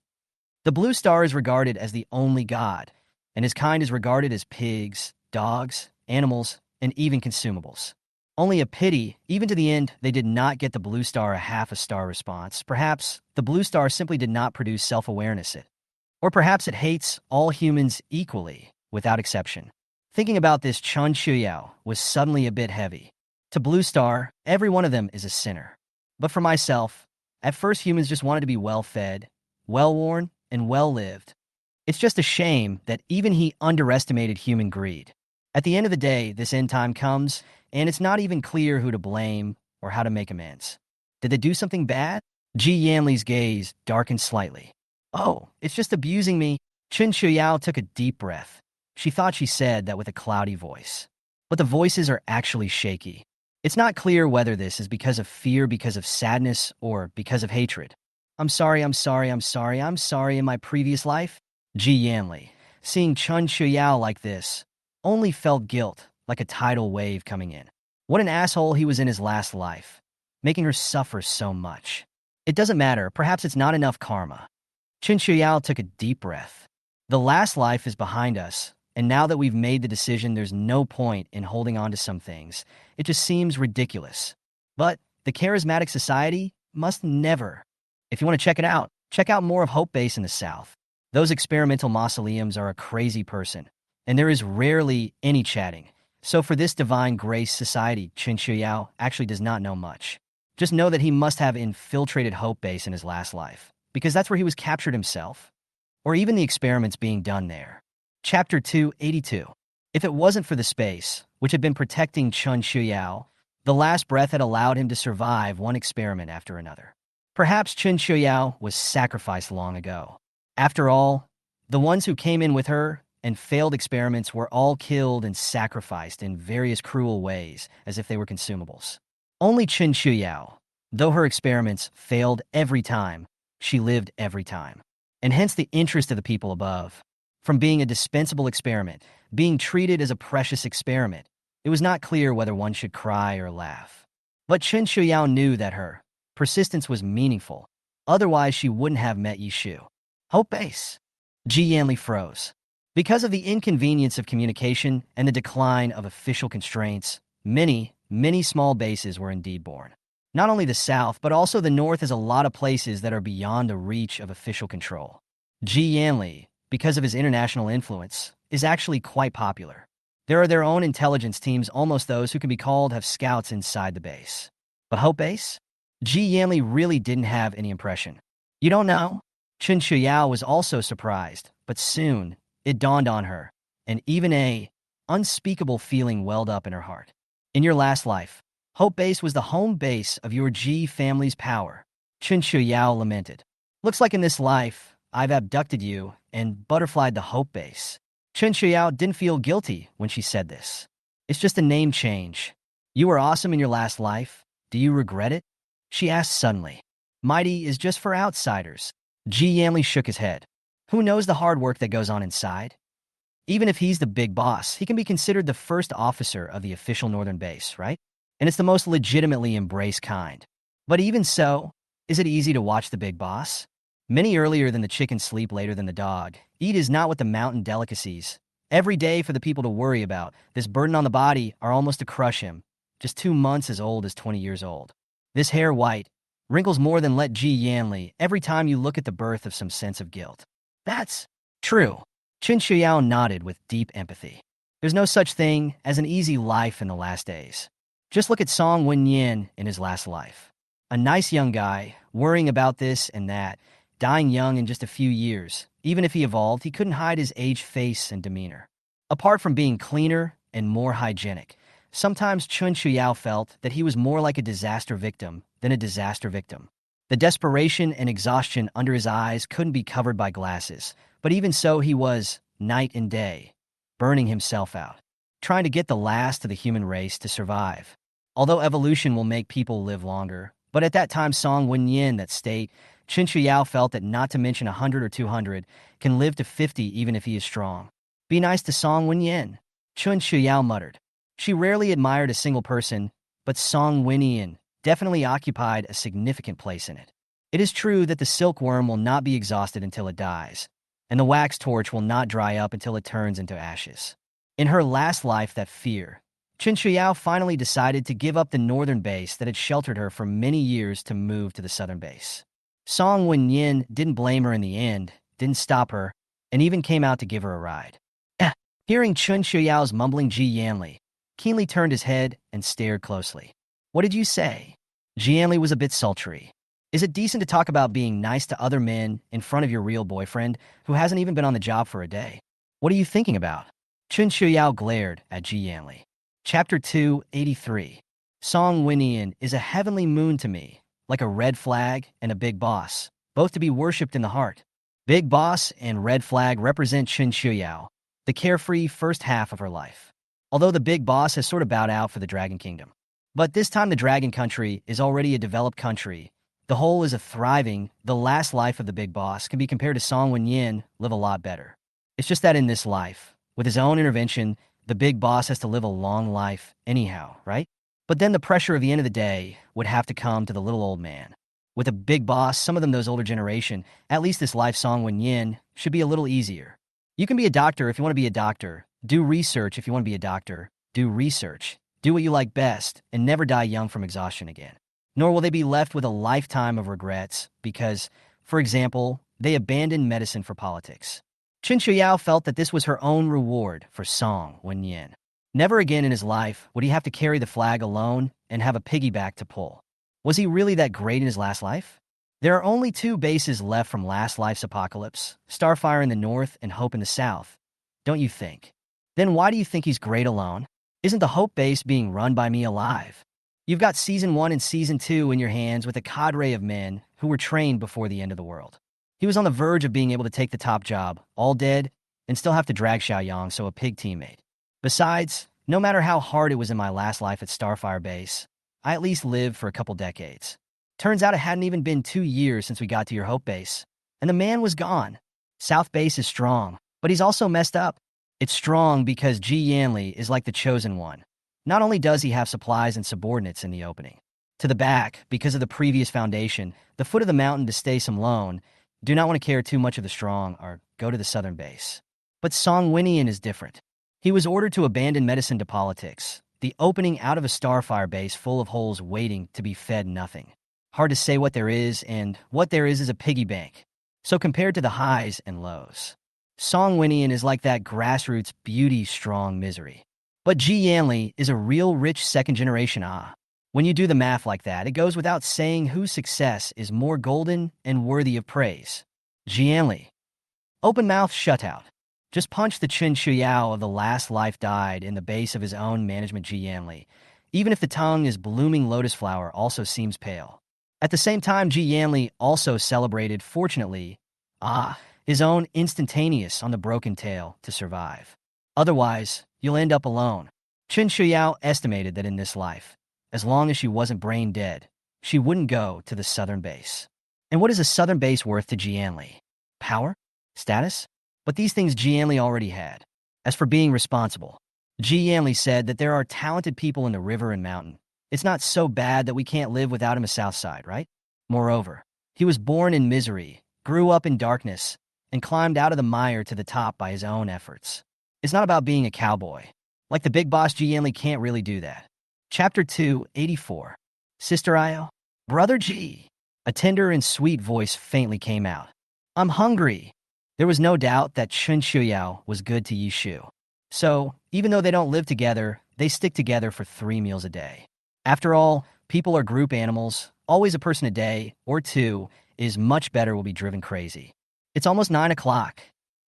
The blue star is regarded as the only god, and his kind is regarded as pigs, dogs, animals, and even consumables. Only a pity, even to the end, they did not get the blue star a half a star response. Perhaps the blue star simply did not produce self-awareness. Or perhaps it hates all humans equally, without exception. Thinking about this, Chen Qiuyao was suddenly a bit heavy. To Blue Star, every one of them is a sinner. But for myself, at first humans just wanted to be well-fed, well-worn, and well-lived. It's just a shame that even he underestimated human greed. At the end of the day, this end time comes, and it's not even clear who to blame or how to make amends. Did they do something bad? Ji Yanli's gaze darkened slightly. Oh, it's just abusing me. Chen Qiuyao took a deep breath. She thought she said that with a cloudy voice. But the voices are actually shaky. It's not clear whether this is because of fear, because of sadness, or because of hatred. I'm sorry in my previous life. Ji Yanli, seeing Chen Qiuyao like this, only felt guilt like a tidal wave coming in. What an asshole he was in his last life, making her suffer so much. It doesn't matter, perhaps it's not enough karma. Chen Qiuyao took a deep breath. The last life is behind us, and now that we've made the decision, there's no point in holding on to some things. It just seems ridiculous. But the charismatic society must never. If you want to check out more of Hope Base in the South. Those experimental mausoleums are a crazy person, and there is rarely any chatting. So for this Divine Grace Society, Chen Qiuyao actually does not know much. Just know that he must have infiltrated Hope Base in his last life, because that's where he was captured himself, or even the experiments being done there. Chapter 282. If it wasn't for the space, which had been protecting Chen Qiuyao, the last breath had allowed him to survive one experiment after another. Perhaps Chen Qiuyao was sacrificed long ago. After all, the ones who came in with her and failed experiments were all killed and sacrificed in various cruel ways, as if they were consumables. Only Chen Qiuyao, though her experiments failed every time, she lived every time. And hence the interest of the people above. From being a dispensable experiment, being treated as a precious experiment, it was not clear whether one should cry or laugh. But Chen Qiuyao knew that her persistence was meaningful, otherwise she wouldn't have met Yishu. Hope Base. Ji Yanli froze. Because of the inconvenience of communication and the decline of official constraints, many small bases were indeed born. Not only the South, but also the North has a lot of places that are beyond the reach of official control. Ji Yanli, because of his international influence, is actually quite popular. There are their own intelligence teams, almost those who can be called have scouts inside the base. But Hope Base? Ji Yanli really didn't have any impression. You don't know? Chen Qiuyao was also surprised, but soon it dawned on her, and even a unspeakable feeling welled up in her heart. In your last life, Hope Base was the home base of your Ji family's power. Chen Qiuyao lamented. Looks like in this life, I've abducted you and butterflied the Hope Base. Chen Qiuyao didn't feel guilty when she said this. It's just a name change. You were awesome in your last life. Do you regret it? She asked suddenly. Mighty is just for outsiders. Ji Yanli shook his head. Who knows the hard work that goes on inside? Even if he's the big boss, he can be considered the first officer of the official northern base, right? And it's the most legitimately embraced kind. But even so, is it easy to watch the big boss? Many earlier than the chicken sleep later than the dog. Eat is not what the mountain delicacies. Every day for the people to worry about. This burden on the body are almost to crush him. Just 2 months as old as 20 years old. This hair white. Wrinkles more than let Ji Yanli every time you look at the birth of some sense of guilt. That's true. Chen Qiuyao nodded with deep empathy. There's no such thing as an easy life in the last days. Just look at Song Wenyin in his last life. A nice young guy, worrying about this and that, dying young in just a few years. Even if he evolved, he couldn't hide his aged face and demeanor. Apart from being cleaner and more hygienic, sometimes Chen Qiuyao felt that he was more like a disaster victim than a disaster victim. The desperation and exhaustion under his eyes couldn't be covered by glasses, but even so he was, night and day, burning himself out, trying to get the last of the human race to survive. Although evolution will make people live longer, but at that time Song Wenyin, that state, Chen Qiuyao felt that not to mention 100 or 200 can live to 50 even if he is strong. Be nice to Song Wenyin, Chen Qiuyao muttered. She rarely admired a single person, but Song Wenyin definitely occupied a significant place in it. It is true that the silkworm will not be exhausted until it dies, and the wax torch will not dry up until it turns into ashes. In her last life, that fear, Chen Qiuyao finally decided to give up the northern base that had sheltered her for many years to move to the southern base. Song Wenyin didn't blame her in the end, didn't stop her, and even came out to give her a ride. Hearing Chen Qiuyao's mumbling, Ji Yanli keenly turned his head and stared closely. What did you say? Ji Yanli was a bit sultry. Is it decent to talk about being nice to other men in front of your real boyfriend who hasn't even been on the job for a day? What are you thinking about? Chen Qiuyao glared at Ji Yanli. Chapter 283. Song Wenyin is a heavenly moon to me, like a red flag and a big boss, both to be worshipped in the heart. Big boss and red flag represent Chen Qiuyao, the carefree first half of her life. Although the big boss has sort of bowed out for the Dragon Kingdom. But this time the Dragon Country is already a developed country. The whole is a thriving, the last life of the big boss can be compared to Song Wenyin live a lot better. It's just that in this life, with his own intervention, the big boss has to live a long life anyhow, right? But then the pressure of the end of the day would have to come to the little old man. With a big boss, some of them those older generation, at least this life Song Wenyin should be a little easier. You can be a doctor if you want to be a doctor. Do research if you want to be a doctor. Do research. Do what you like best, and never die young from exhaustion again. Nor will they be left with a lifetime of regrets because, for example, they abandoned medicine for politics. Chen Qiuyao felt that this was her own reward for Song Wenyin. Never again in his life would he have to carry the flag alone and have a piggyback to pull. Was he really that great in his last life? There are only 2 bases left from last life's apocalypse, Starfire in the north and Hope in the south. Don't you think? Then why do you think he's great alone? Isn't the Hope base being run by me alive? You've got Season 1 and Season 2 in your hands with a cadre of men who were trained before the end of the world. He was on the verge of being able to take the top job, all dead, and still have to drag Xiaoyang, so a pig teammate. Besides, no matter how hard it was in my last life at Starfire Base, I at least lived for a couple decades. Turns out it hadn't even been 2 years since we got to your Hope Base, and the man was gone. South Base is strong, but he's also messed up. It's strong because Ji Yanli is like the chosen one. Not only does he have supplies and subordinates in the opening, to the back, because of the previous foundation, the foot of the mountain to stay some lone, do not want to care too much of the strong or go to the southern base. But Song Wenyin is different. He was ordered to abandon medicine to politics, the opening out of a Starfire base full of holes waiting to be fed nothing. Hard to say what there is, and what there is a piggy bank. So compared to the highs and lows, Song Wenyin is like that grassroots beauty-strong misery. But Ji Yanli is a real rich second-generation When you do the math like that, it goes without saying whose success is more golden and worthy of praise. Ji Yanli. Open mouth shutout. Just punch the Chen Qiuyao of the last life died in the base of his own management Ji Yanli. Even if the tongue is blooming lotus flower also seems pale. At the same time, Ji Yanli also celebrated, fortunately, his own instantaneous on the broken tail to survive. Otherwise, you'll end up alone. Chen Qiuyao estimated that in this life, as long as she wasn't brain dead, she wouldn't go to the southern base. And what is a southern base worth to Ji Yanli? Power? Status? But these things Ji Yanli already had. As for being responsible, Ji Yanli said that there are talented people in the river and mountain. It's not so bad that we can't live without him a south side, right? Moreover, he was born in misery, grew up in darkness, and climbed out of the mire to the top by his own efforts. It's not about being a cowboy. Like the big boss, Ji Yanli can't really do that. Chapter 284. Sister Io? Brother Ji. A tender and sweet voice faintly came out. I'm hungry. There was no doubt that Chen Qiuyao was good to Yishu. So, even though they don't live together, they stick together for 3 meals a day. After all, people are group animals. Always a person a day, or 2, is much better will be driven crazy. It's almost 9 o'clock.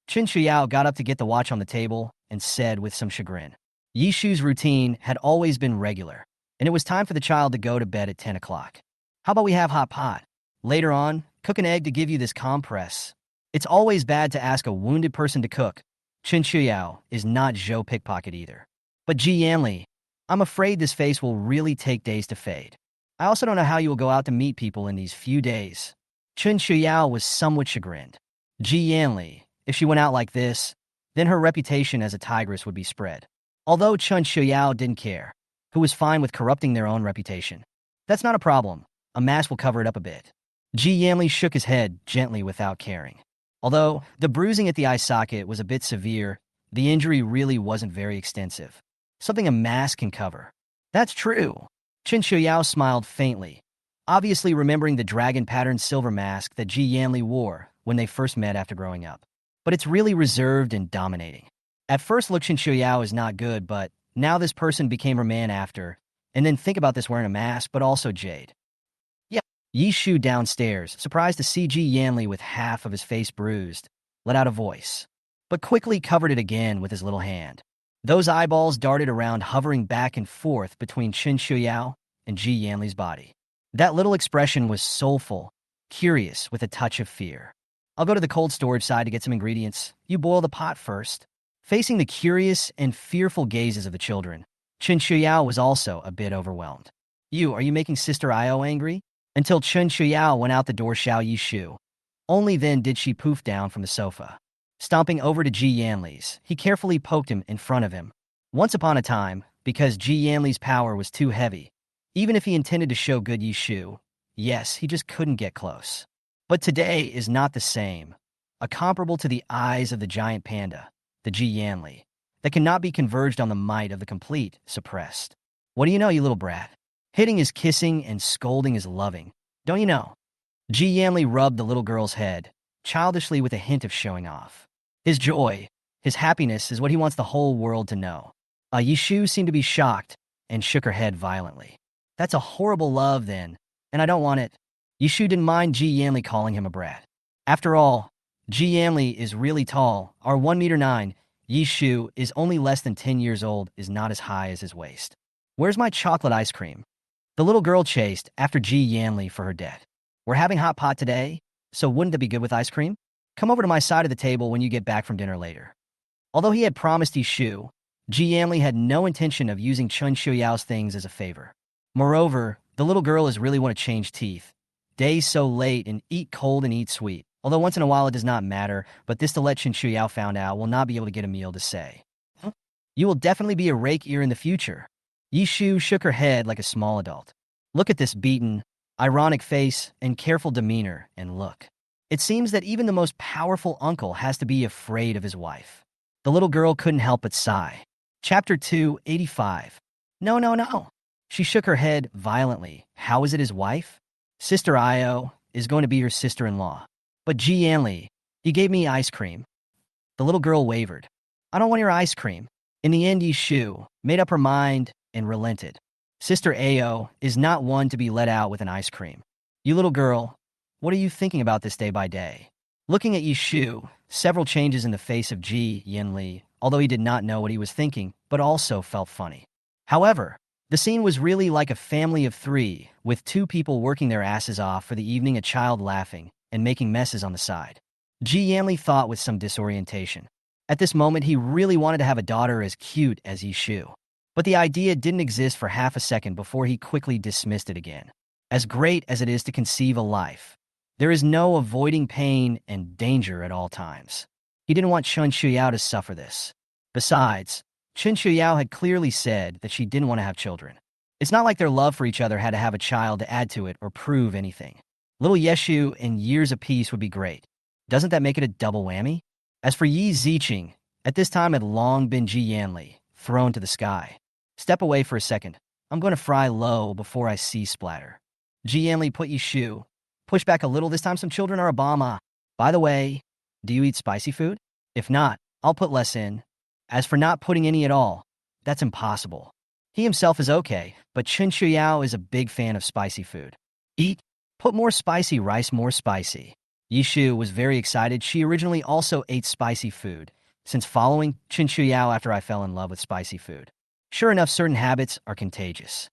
Chen Qiuyao got up to get the watch on the table and said with some chagrin. Yishu's routine had always been regular, and it was time for the child to go to bed at 10 o'clock. How about we have hot pot? Later on, cook an egg to give you this compress. It's always bad to ask a wounded person to cook. Chen Qiuyao is not Zhou Pickpocket either. But Ji Yanli, I'm afraid this face will really take days to fade. I also don't know how you will go out to meet people in these few days. Chen Qiuyao was somewhat chagrined. Ji Yanli, if she went out like this, then her reputation as a tigress would be spread. Although Chen Qiuyao didn't care, who was fine with corrupting their own reputation. That's not a problem. A mask will cover it up a bit. Ji Yanli shook his head gently without caring. Although the bruising at the eye socket was a bit severe, the injury really wasn't very extensive. Something a mask can cover. That's true. Chen Qiuyao smiled faintly, obviously remembering the dragon-patterned silver mask that Ji Yanli wore when they first met after growing up. But it's really reserved and dominating. At first look, Chen Qiuyao is not good, but now this person became her man after. And then think about this wearing a mask, but also jade. Yeah. Yishu downstairs, surprised to see Ji Yanli with half of his face bruised, let out a voice, but quickly covered it again with his little hand. Those eyeballs darted around, hovering back and forth between Chen Qiuyao and Ji Yanli's body. That little expression was soulful, curious, with a touch of fear. I'll go to the cold storage side to get some ingredients. You boil the pot first. Facing the curious and fearful gazes of the children, Chen Qiuyao was also a bit overwhelmed. Are you making Sister Io angry? Until Chen Qiuyao went out the door, Xiao Yishu. Only then did she poof down from the sofa. Stomping over to Ji Yanli's, he carefully poked him in front of him. Once upon a time, because Ji Yanli's power was too heavy, even if he intended to show good Yishu, yes, he just couldn't get close. But today is not the same. A comparable to the eyes of the giant panda, the Ji Yanli, that cannot be converged on the might of the complete suppressed. What do you know, you little brat? Hitting is kissing and scolding is loving. Don't you know? Ji Yanli rubbed the little girl's head, childishly with a hint of showing off. His joy, his happiness is what he wants the whole world to know. Yishu seemed to be shocked and shook her head violently. That's a horrible love then, and I don't want it. Yishu didn't mind Ji Yanli calling him a brat. After all, Ji Yanli is really tall, are 1'9". Yishu is only less than 10 years old, is not as high as his waist. Where's my chocolate ice cream? The little girl chased after Ji Yanli for her debt. We're having hot pot today, so wouldn't it be good with ice cream? Come over to my side of the table when you get back from dinner later. Although he had promised Yishu, Ji Yanli had no intention of using Chen Qiuyao's things as a favor. Moreover, the little girl is really want to change teeth. Days so late and eat cold and eat sweet. Although once in a while it does not matter, but this to let Chen Qiuyao found out will not be able to get a meal to say. Huh? You will definitely be a rake ear in the future. Yishu shook her head like a small adult. Look at this beaten, ironic face and careful demeanor, and look. It seems that even the most powerful uncle has to be afraid of his wife. The little girl couldn't help but sigh. Chapter 285. No. She shook her head violently. How is it his wife? Sister Io is going to be her sister-in-law. But Ji Yanli, you gave me ice cream. The little girl wavered. I don't want your ice cream. In the end, Yishu made up her mind and relented. Sister Ao is not one to be let out with an ice cream. You little girl, what are you thinking about this day by day? Looking at Yishu, several changes in the face of Ji Yanli, although he did not know what he was thinking, but also felt funny. However, the scene was really like a family of 3, with 2 people working their asses off for the evening, a child laughing and making messes on the side. Ji Yanli thought with some disorientation. At this moment, he really wanted to have a daughter as cute as Yishu. But the idea didn't exist for half a second before he quickly dismissed it again. As great as it is to conceive a life, there is no avoiding pain and danger at all times. He didn't want Chen Qiuyao to suffer this. Besides, Chen Qiuyao had clearly said that she didn't want to have children. It's not like their love for each other had to have a child to add to it or prove anything. Little Yeshu and years apiece would be great. Doesn't that make it a double whammy? As for Yi Ziqing, at this time had long been Ji Yanli, thrown to the sky. Step away for a second. I'm going to fry low before I see splatter. Ji Yanli put Yishu. Push back a little, this time some children are a bomb. By the way, do you eat spicy food? If not, I'll put less in. As for not putting any at all, that's impossible. He himself is okay, but Chen Qiuyao is a big fan of spicy food. Eat. Put more spicy rice, more spicy. Yishu was very excited. She originally also ate spicy food, since following Chen Qiuyao after I fell in love with spicy food. Sure enough, certain habits are contagious.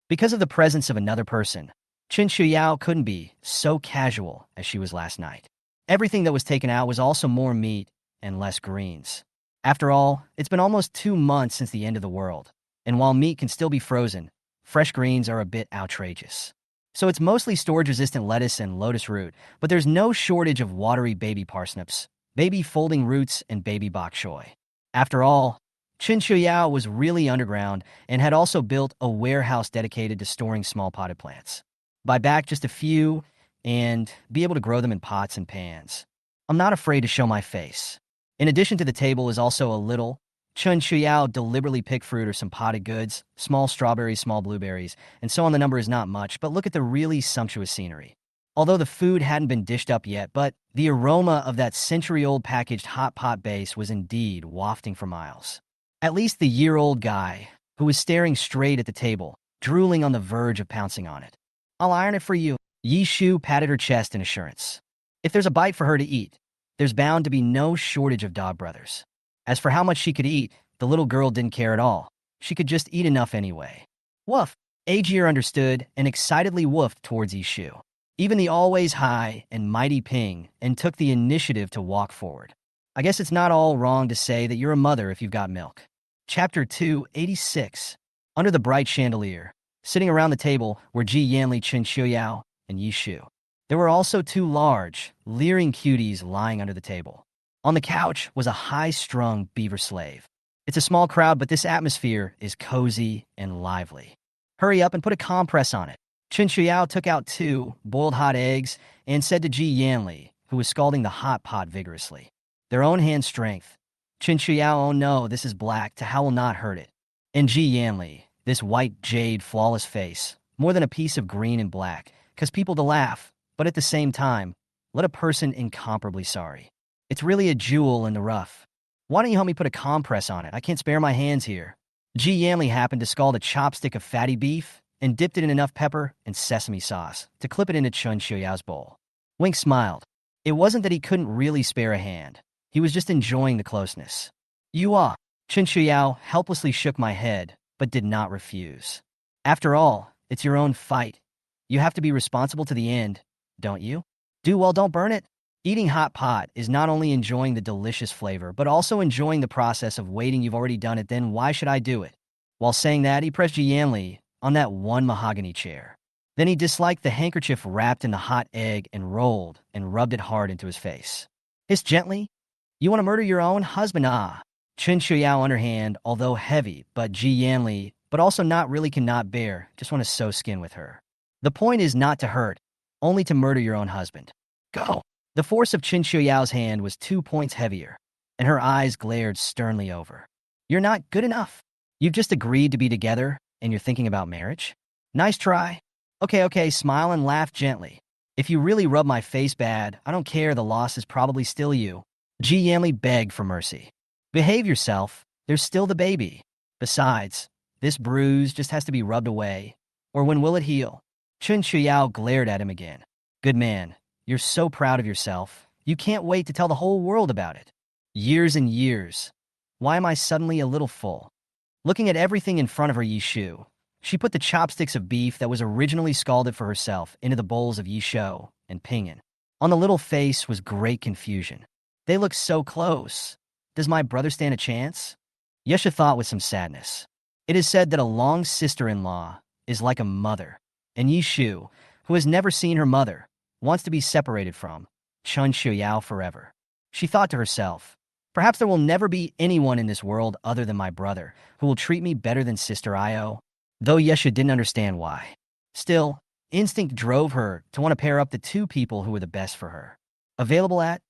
Because of the presence of another person, Chen Qiuyao couldn't be so casual as she was last night. Everything that was taken out was also more meat and less greens. After all, it's been almost 2 months since the end of the world, and while meat can still be frozen, fresh greens are a bit outrageous. So it's mostly storage-resistant lettuce and lotus root, but there's no shortage of watery baby parsnips, baby folding roots, and baby bok choy. After all, Chen Qiuyao was really underground and had also built a warehouse dedicated to storing small potted plants. Buy back just a few and be able to grow them in pots and pans. I'm not afraid to show my face. In addition to the table is also a little. Chen Qiuyao deliberately picked fruit or some potted goods, small strawberries, small blueberries, and so on. The number is not much, but look at the really sumptuous scenery. Although the food hadn't been dished up yet, but the aroma of that century-old packaged hot pot base was indeed wafting for miles. At least the year-old guy, who was staring straight at the table, drooling on the verge of pouncing on it. I'll iron it for you. Yishu patted her chest in assurance. If there's a bite for her to eat, there's bound to be no shortage of dog brothers. As for how much she could eat, the little girl didn't care at all. She could just eat enough anyway. Woof! Aegir understood and excitedly woofed towards Yishu. Even the always high and mighty Ping and took the initiative to walk forward. I guess it's not all wrong to say that you're a mother if you've got milk. Chapter 286. Under the bright chandelier, sitting around the table were Ji Yanli, Chen Qiuyao, and Yishu. There were also 2 large, leering cuties lying under the table. On the couch was a high-strung beaver slave. It's a small crowd, but this atmosphere is cozy and lively. Hurry up and put a compress on it. Chen Qiuyao took out 2 boiled hot eggs and said to Ji Yanli, who was scalding the hot pot vigorously. Their own hand strength. Chen Qiuyao, oh no, this is black, to how will not hurt it. And Ji Yanli, this white jade flawless face, more than a piece of green and black, cause people to laugh, but at the same time, let a person incomparably sorry. It's really a jewel in the rough. Why don't you help me put a compress on it? I can't spare my hands here. Ji Yanli happened to scald a chopstick of fatty beef and dipped it in enough pepper and sesame sauce to clip it into Chen Qiuyao's bowl. Wink smiled. It wasn't that he couldn't really spare a hand. He was just enjoying the closeness. You are. Chen Qiuyao helplessly shook my head, but did not refuse. After all, it's your own fight. You have to be responsible to the end, don't you? Do well, don't burn it. Eating hot pot is not only enjoying the delicious flavor, but also enjoying the process of waiting. You've already done it, then why should I do it? While saying that, he pressed Ji Yanli on that one mahogany chair. Then he disliked the handkerchief wrapped in the hot egg and rolled and rubbed it hard into his face. Hissed gently, you want to murder your own husband? Chen Qiuyao underhand, although heavy, but Ji Yanli, but also not really cannot bear, just want to sew skin with her. The point is not to hurt, only to murder your own husband. Go! The force of Chen Qiuyao's hand was 2 points heavier, and her eyes glared sternly over. You're not good enough. You've just agreed to be together, and you're thinking about marriage? Nice try. Okay, smile and laugh gently. If you really rub my face bad, I don't care, the loss is probably still you. Ji Yanli begged for mercy. Behave yourself, there's still the baby. Besides, this bruise just has to be rubbed away. Or when will it heal? Chen Qiuyao glared at him again. Good man. You're so proud of yourself. You can't wait to tell the whole world about it. Years and years. Why am I suddenly a little full? Looking at everything in front of her, Yishu, she put the chopsticks of beef that was originally scalded for herself into the bowls of Yishu and Pingyan. On the little face was great confusion. They look so close. Does my brother stand a chance? Yesha thought with some sadness. It is said that a long sister-in-law is like a mother, and Yishu, who has never seen her mother, wants to be separated from Chen Qiuyao forever. She thought to herself, perhaps there will never be anyone in this world other than my brother who will treat me better than Sister Io, though Yesha didn't understand why. Still, instinct drove her to want to pair up the two people who were the best for her. Available at?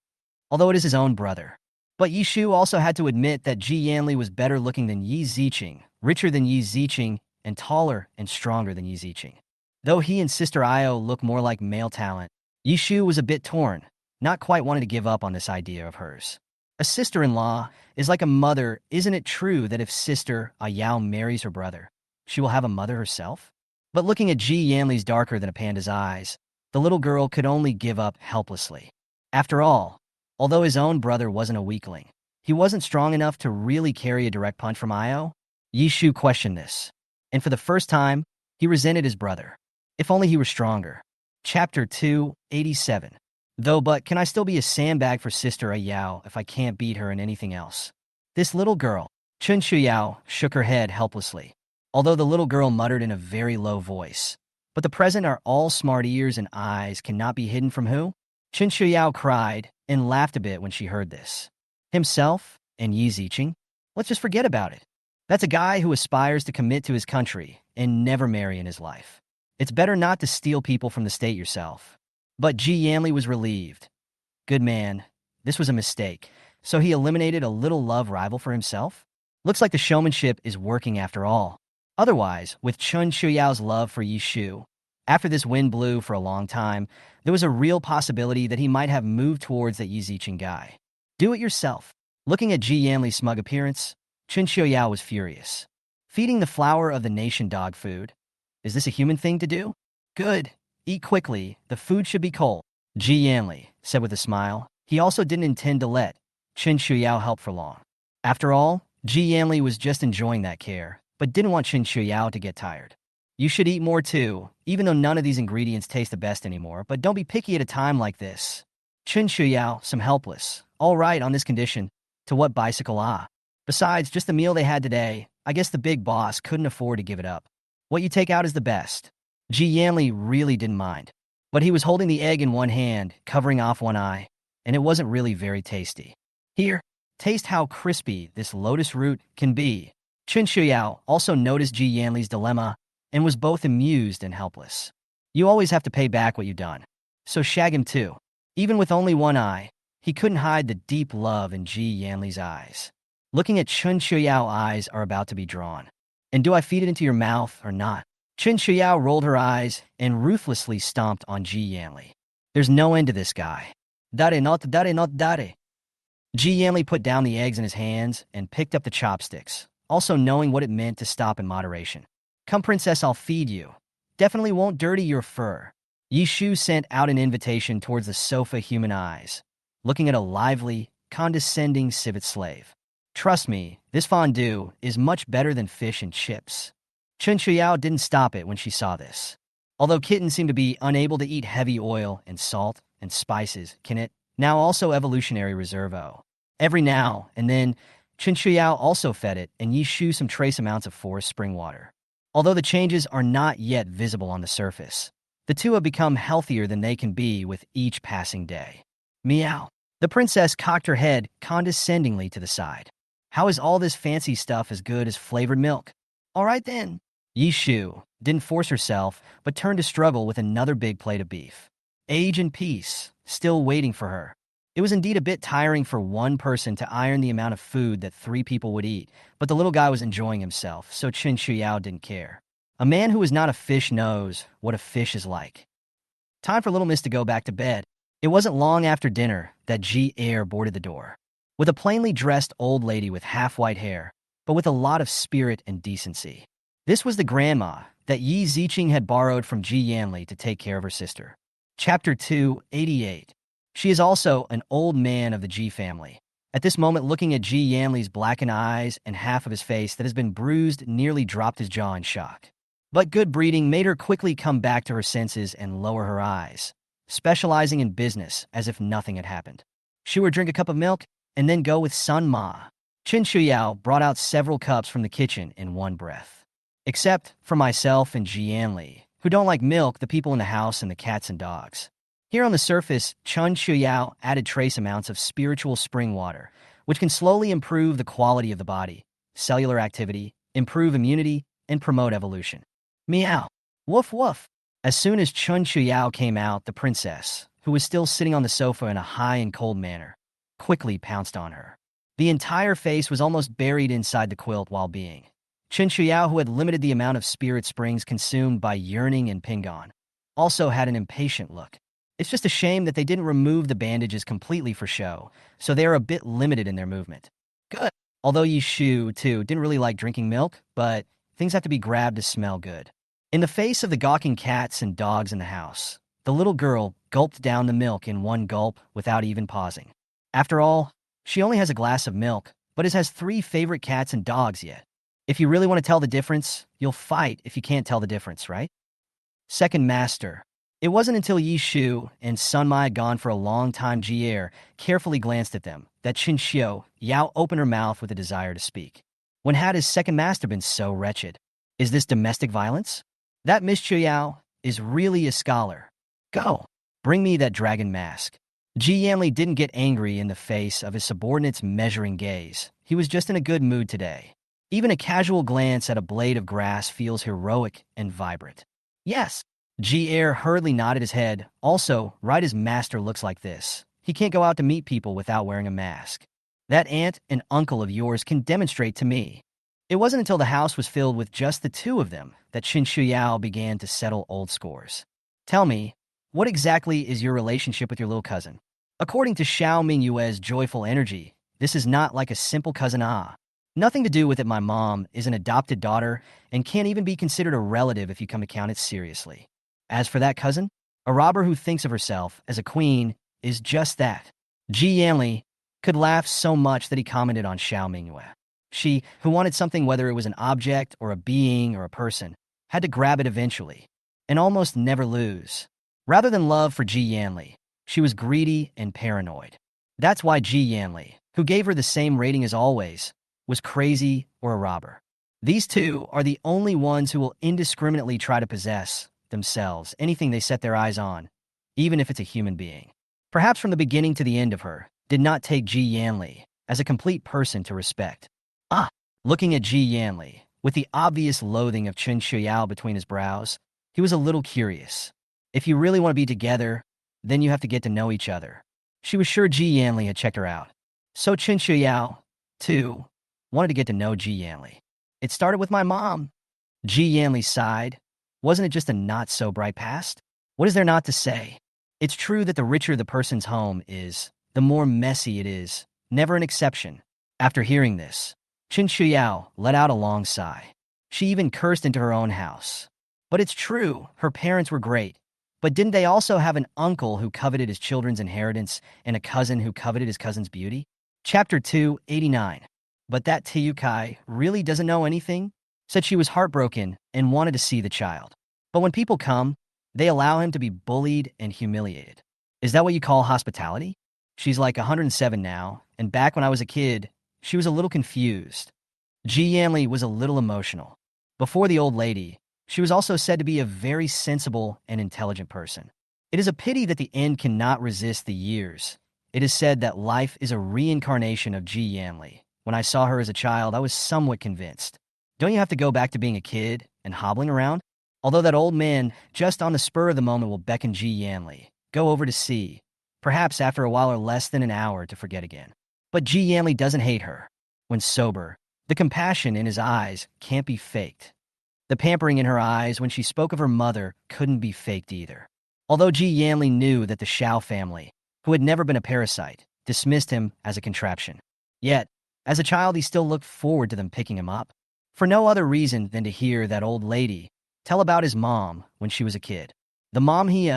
Although it is his own brother. But Yishu also had to admit that Ji Yanli was better looking than Yi Ziqing, richer than Yi Ziqing, and taller and stronger than Yi Ziqing. Though he and Sister Io look more like male talent, Yishu was a bit torn, not quite wanting to give up on this idea of hers. A sister-in-law is like a mother. Isn't it true that if Sister Ayao marries her brother, she will have a mother herself? But looking at Ji Yanli's darker than a panda's eyes, the little girl could only give up helplessly. After all, although his own brother wasn't a weakling, he wasn't strong enough to really carry a direct punch from Io. Yishu questioned this, and for the first time, he resented his brother. If only he were stronger. Chapter 287. But can I still be a sandbag for Sister Ayao if I can't beat her in anything else? This little girl, Chen Qiuyao, shook her head helplessly, although the little girl muttered in a very low voice. But the present are all smart ears and eyes cannot be hidden from who? Chen Qiuyao cried and laughed a bit when she heard this. Himself and Yi Ziqing? Let's just forget about it. That's a guy who aspires to commit to his country and never marry in his life. It's better not to steal people from the state yourself. But Ji Yanli was relieved. Good man, this was a mistake. So he eliminated a little love rival for himself? Looks like the showmanship is working after all. Otherwise, with Chen Qiuyao's love for Yishu, after this wind blew for a long time, there was a real possibility that he might have moved towards that Yi Ziqing guy. Do it yourself. Looking at Ji Yanli's smug appearance, Chen Qiuyao was furious. Feeding the flower of the nation dog food? Is this a human thing to do? Good. Eat quickly. The food should be cold. Ji Yanli said with a smile. He also didn't intend to let Chen Qiuyao help for long. After all, Ji Yanli was just enjoying that care, but didn't want Chen Qiuyao to get tired. You should eat more too, even though none of these ingredients taste the best anymore, but don't be picky at a time like this. Chen Qiuyao, some helpless. All right, on this condition. To what bicycle Besides, just the meal they had today, I guess the big boss couldn't afford to give it up. What you take out is the best. Ji Yanli really didn't mind. But he was holding the egg in one hand, covering off one eye, and it wasn't really very tasty. Here, taste how crispy this lotus root can be. Chen Qiuyao also noticed Ji Yanli's dilemma and was both amused and helpless. You always have to pay back what you've done. So shag him too. Even with only one eye, he couldn't hide the deep love in Ji Yanli's eyes. Looking at Chen Qiuyao's eyes are about to be drawn. And do I feed it into your mouth or not? Chen Qiuyao rolled her eyes and ruthlessly stomped on Ji Yanli. There's no end to this guy. Dare not dare not dare. Ji Yanli put down the eggs in his hands and picked up the chopsticks, also knowing what it meant to stop in moderation. Come, princess, I'll feed you. Definitely won't dirty your fur. Yishu sent out an invitation towards the sofa human eyes, looking at a lively, condescending civet slave. Trust me, this fondue is much better than fish and chips. Chen Qiuyao didn't stop it when she saw this. Although Kitten seemed to be unable to eat heavy oil and salt and spices, can it? Now also evolutionary reservo. Every now and then, Chen Qiuyao also fed it and Yishu some trace amounts of forest spring water. Although the changes are not yet visible on the surface, the two have become healthier than they can be with each passing day. Meow. The princess cocked her head condescendingly to the side. How is all this fancy stuff as good as flavored milk? All right then. Yishu didn't force herself, but turned to struggle with another big plate of beef. Age and peace, still waiting for her. It was indeed a bit tiring for one person to iron the amount of food that 3 people would eat, but the little guy was enjoying himself, so Chen Qiuyao didn't care. A man who is not a fish knows what a fish is like. Time for little miss to go back to bed. It wasn't long after dinner that Ji Air boarded the door. With a plainly dressed old lady with half-white hair, but with a lot of spirit and decency. This was the grandma that Yi Ziqing had borrowed from Ji Yanli to take care of her sister. Chapter 288. She is also an old man of the Ji family. At this moment, looking at Ji Yanli's blackened eyes and half of his face that has been bruised, nearly dropped his jaw in shock. But good breeding made her quickly come back to her senses and lower her eyes. specializing in business as if nothing had happened. She would drink a cup of milk and then go with Sun Ma. Chen Qiuyao brought out several cups from the kitchen in one breath. Except for myself and Ji Yanli, who don't like milk, the people in the house, and the cats and dogs. Here on the surface, Chen Qiuyao added trace amounts of spiritual spring water, which can slowly improve the quality of the body, cellular activity, improve immunity, and promote evolution. Meow. Woof woof. As soon as Chen Qiuyao came out, the princess, who was still sitting on the sofa in a high and cold manner, quickly pounced on her. The entire face was almost buried inside the quilt while being. Chen Qiuyao, who had limited the amount of spirit springs consumed by yearning and pingon, also had an impatient look. It's just a shame that they didn't remove the bandages completely for show, so they are a bit limited in their movement. Good. Although Yi Shu, too, didn't really like drinking milk, but things have to be grabbed to smell good. In the face of the gawking cats and dogs in the house, the little girl gulped down the milk in one gulp without even pausing. After all, she only has a glass of milk, but has 3 favorite cats and dogs yet. If you really want to tell the difference, you'll fight if you can't tell the difference, right? Second master. It wasn't until Yi Shu and Sun Ma had gone for a long time, Ji carefully glanced at them, that Chen Qiuyao opened her mouth with a desire to speak. When had his second master been so wretched? Is this domestic violence? That Miss Qiuyao is really a scholar. Go. Bring me that dragon mask. Ji Yanli didn't get angry in the face of his subordinate's measuring gaze. He was just in a good mood today. Even a casual glance at a blade of grass feels heroic and vibrant. Yes. Ji hurriedly nodded his head. Also, right, his master looks like this. He can't go out to meet people without wearing a mask. That aunt and uncle of yours can demonstrate to me. It wasn't until the house was filled with just the 2 of them that Chen Qiuyao began to settle old scores. Tell me, what exactly is your relationship with your little cousin? According to Xiao Mingyue's joyful energy, this is not like a simple cousin. Nothing to do with it. My mom is an adopted daughter and can't even be considered a relative if you come to count it seriously. As for that cousin, a robber who thinks of herself as a queen is just that. Ji Yanli could laugh so much that he commented on Xiao Mingyue. She, who wanted something, whether it was an object or a being or a person, had to grab it eventually, and almost never lose. Rather than love for Ji Yanli, she was greedy and paranoid. That's why Ji Yanli, who gave her the same rating as always, was crazy or a robber. These 2 are the only ones who will indiscriminately try to possess themselves anything they set their eyes on, even if it's a human being. Perhaps from the beginning to the end of her, did not take Ji Yanli as a complete person to respect. Looking at Ji Yanli, with the obvious loathing of Chen Qiuyao between his brows, he was a little curious. If you really want to be together, then you have to get to know each other. She was sure Ji Yanli had checked her out. So Chen Qiuyao, too, wanted to get to know Ji Yanli. It started with my mom. Ji Yanli sighed. Wasn't it just a not-so-bright past? What is there not to say? It's true that the richer the person's home is, the more messy it is, never an exception. After hearing this, Chen Qiuyao let out a long sigh. She even cursed into her own house. But it's true, her parents were great. But didn't they also have an uncle who coveted his children's inheritance and a cousin who coveted his cousin's beauty? Chapter 289. But that Tiyukai really doesn't know anything? Said she was heartbroken and wanted to see the child. But when people come, they allow him to be bullied and humiliated. Is that what you call hospitality? She's like 107 now, and back when I was a kid, she was a little confused. Ji Yanli was a little emotional. Before the old lady, she was also said to be a very sensible and intelligent person. It is a pity that the end cannot resist the years. It is said that life is a reincarnation of Ji Yanli. When I saw her as a child, I was somewhat convinced. Don't you have to go back to being a kid and hobbling around? Although that old man, just on the spur of the moment, will beckon Ji Yanli, go over to see, perhaps after a while or less than an hour to forget again. But Ji Yanli doesn't hate her. When sober, the compassion in his eyes can't be faked. The pampering in her eyes when she spoke of her mother couldn't be faked either. Although Ji Yanli knew that the Xiao family, who had never been a parasite, dismissed him as a contraption. Yet, as a child, he still looked forward to them picking him up. For no other reason than to hear that old lady tell about his mom when she was a kid. The mom he,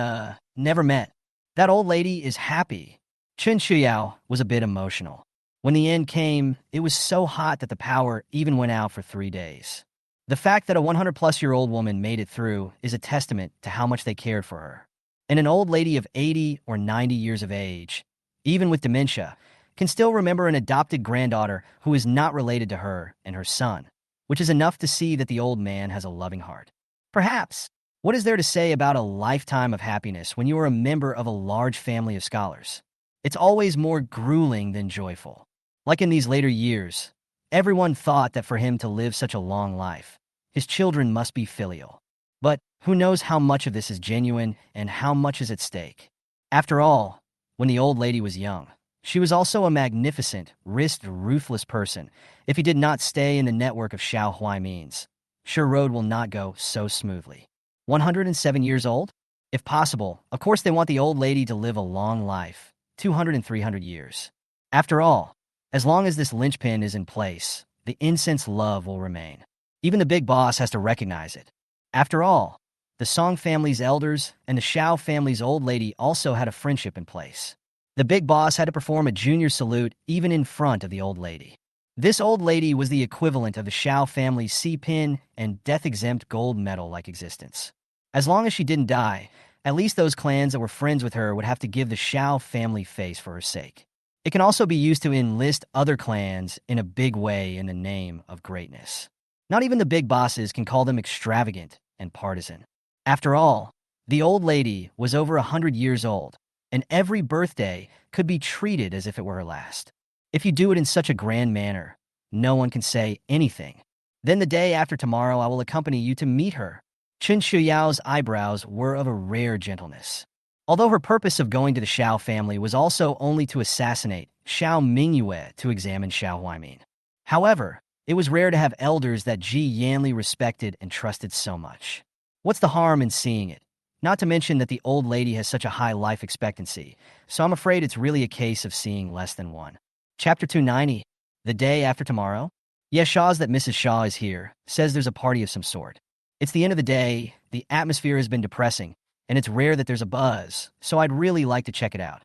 never met. That old lady is happy. Chen Qiuyao was a bit emotional. When the end came, it was so hot that the power even went out for 3 days. The fact that a 100-plus-year-old woman made it through is a testament to how much they cared for her. And an old lady of 80 or 90 years of age, even with dementia, can still remember an adopted granddaughter who is not related to her and her son, which is enough to see that the old man has a loving heart. Perhaps, what is there to say about a lifetime of happiness when you are a member of a large family of scholars? It's always more grueling than joyful. Like in these later years, everyone thought that for him to live such a long life, his children must be filial. But who knows how much of this is genuine and how much is at stake? After all, when the old lady was young, she was also a magnificent, risked, ruthless person. If he did not stay in the network of Xiao Huaimin's, sure road will not go so smoothly. 107 years old? If possible, of course they want the old lady to live a long life, 200 and 300 years. After all, as long as this linchpin is in place, the incense love will remain. Even the big boss has to recognize it. After all, the Song family's elders and the Xiao family's old lady also had a friendship in place. The big boss had to perform a junior salute even in front of the old lady. This old lady was the equivalent of the Xiao family's C-pin and death-exempt gold medal-like existence. As long as she didn't die, at least those clans that were friends with her would have to give the Xiao family face for her sake. It can also be used to enlist other clans in a big way in the name of greatness. Not even the big bosses can call them extravagant and partisan. After all, the old lady was over 100 years old, and every birthday could be treated as if it were her last. If you do it in such a grand manner, no one can say anything. Then the day after tomorrow I will accompany you to meet her. Chen Qiuyao's eyebrows were of a rare gentleness. Although her purpose of going to the Xiao family was also only to assassinate Xiao Mingyue to examine Xiao Huaimin. However, it was rare to have elders that Ji Yanli respected and trusted so much. What's the harm in seeing it? Not to mention that the old lady has such a high life expectancy, so I'm afraid it's really a case of seeing less than one. Chapter 290, The Day After Tomorrow? Yes, Shaw's that Mrs. Shaw is here, says there's a party of some sort. It's the end of the day, the atmosphere has been depressing, and it's rare that there's a buzz, so I'd really like to check it out.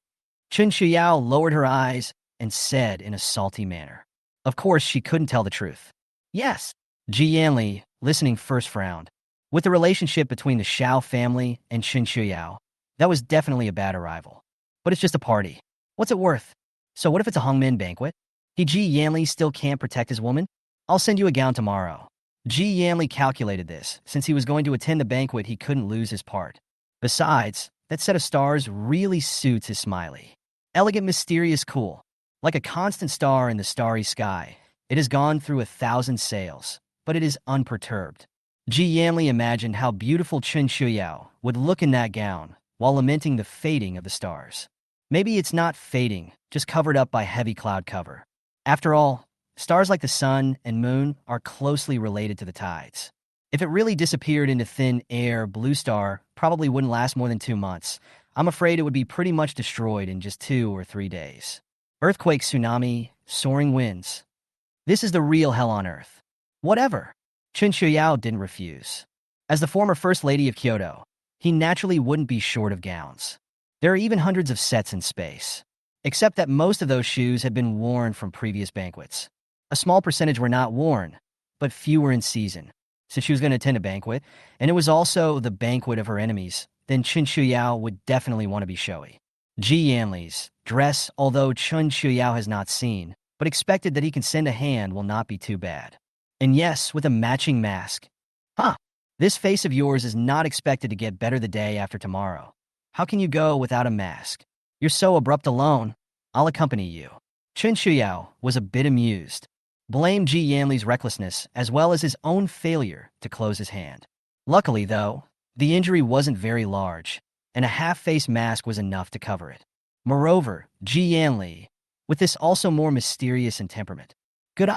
Chen Qiuyao lowered her eyes and said in a salty manner. Of course, she couldn't tell the truth. Yes. Ji Yanli, listening first, frowned. With the relationship between the Xiao family and Chen Qiuyao, that was definitely a bad arrival. But it's just a party. What's it worth? So what if it's a Hongmin banquet? Ji Yanli still can't protect his woman? I'll send you a gown tomorrow. Ji Yanli calculated this. Since he was going to attend the banquet, he couldn't lose his part. Besides, that set of stars really suits his smiley. Elegant, mysterious, cool. Like a constant star in the starry sky, it has gone through 1,000 sails, but it is unperturbed. Ji Yanli imagined how beautiful Chen Qiuyao would look in that gown while lamenting the fading of the stars. Maybe it's not fading, just covered up by heavy cloud cover. After all, stars like the sun and moon are closely related to the tides. If it really disappeared into thin air, Blue Star probably wouldn't last more than 2 months. I'm afraid it would be pretty much destroyed in just 2 or 3 days. Earthquake, tsunami, soaring winds. This is the real hell on earth. Whatever. Chen Qiuyao didn't refuse. As the former First Lady of Kyoto, he naturally wouldn't be short of gowns. There are even hundreds of sets in space. Except that most of those shoes had been worn from previous banquets. A small percentage were not worn, but few were in season. So she was going to attend a banquet, and it was also the banquet of her enemies, then Chen Qiuyao would definitely want to be showy. Ji Yanli's dress, although Chen Qiuyao has not seen, but expected that he can send a hand, will not be too bad. And yes, with a matching mask. This face of yours is not expected to get better the day after tomorrow. How can you go without a mask? You're so abrupt alone. I'll accompany you. Chen Qiuyao was a bit amused. Blamed Ji Yanli's recklessness as well as his own failure to close his hand. Luckily, though, the injury wasn't very large, and a half-face mask was enough to cover it. Moreover, Ji Yanli, with this also more mysterious in temperament. Good.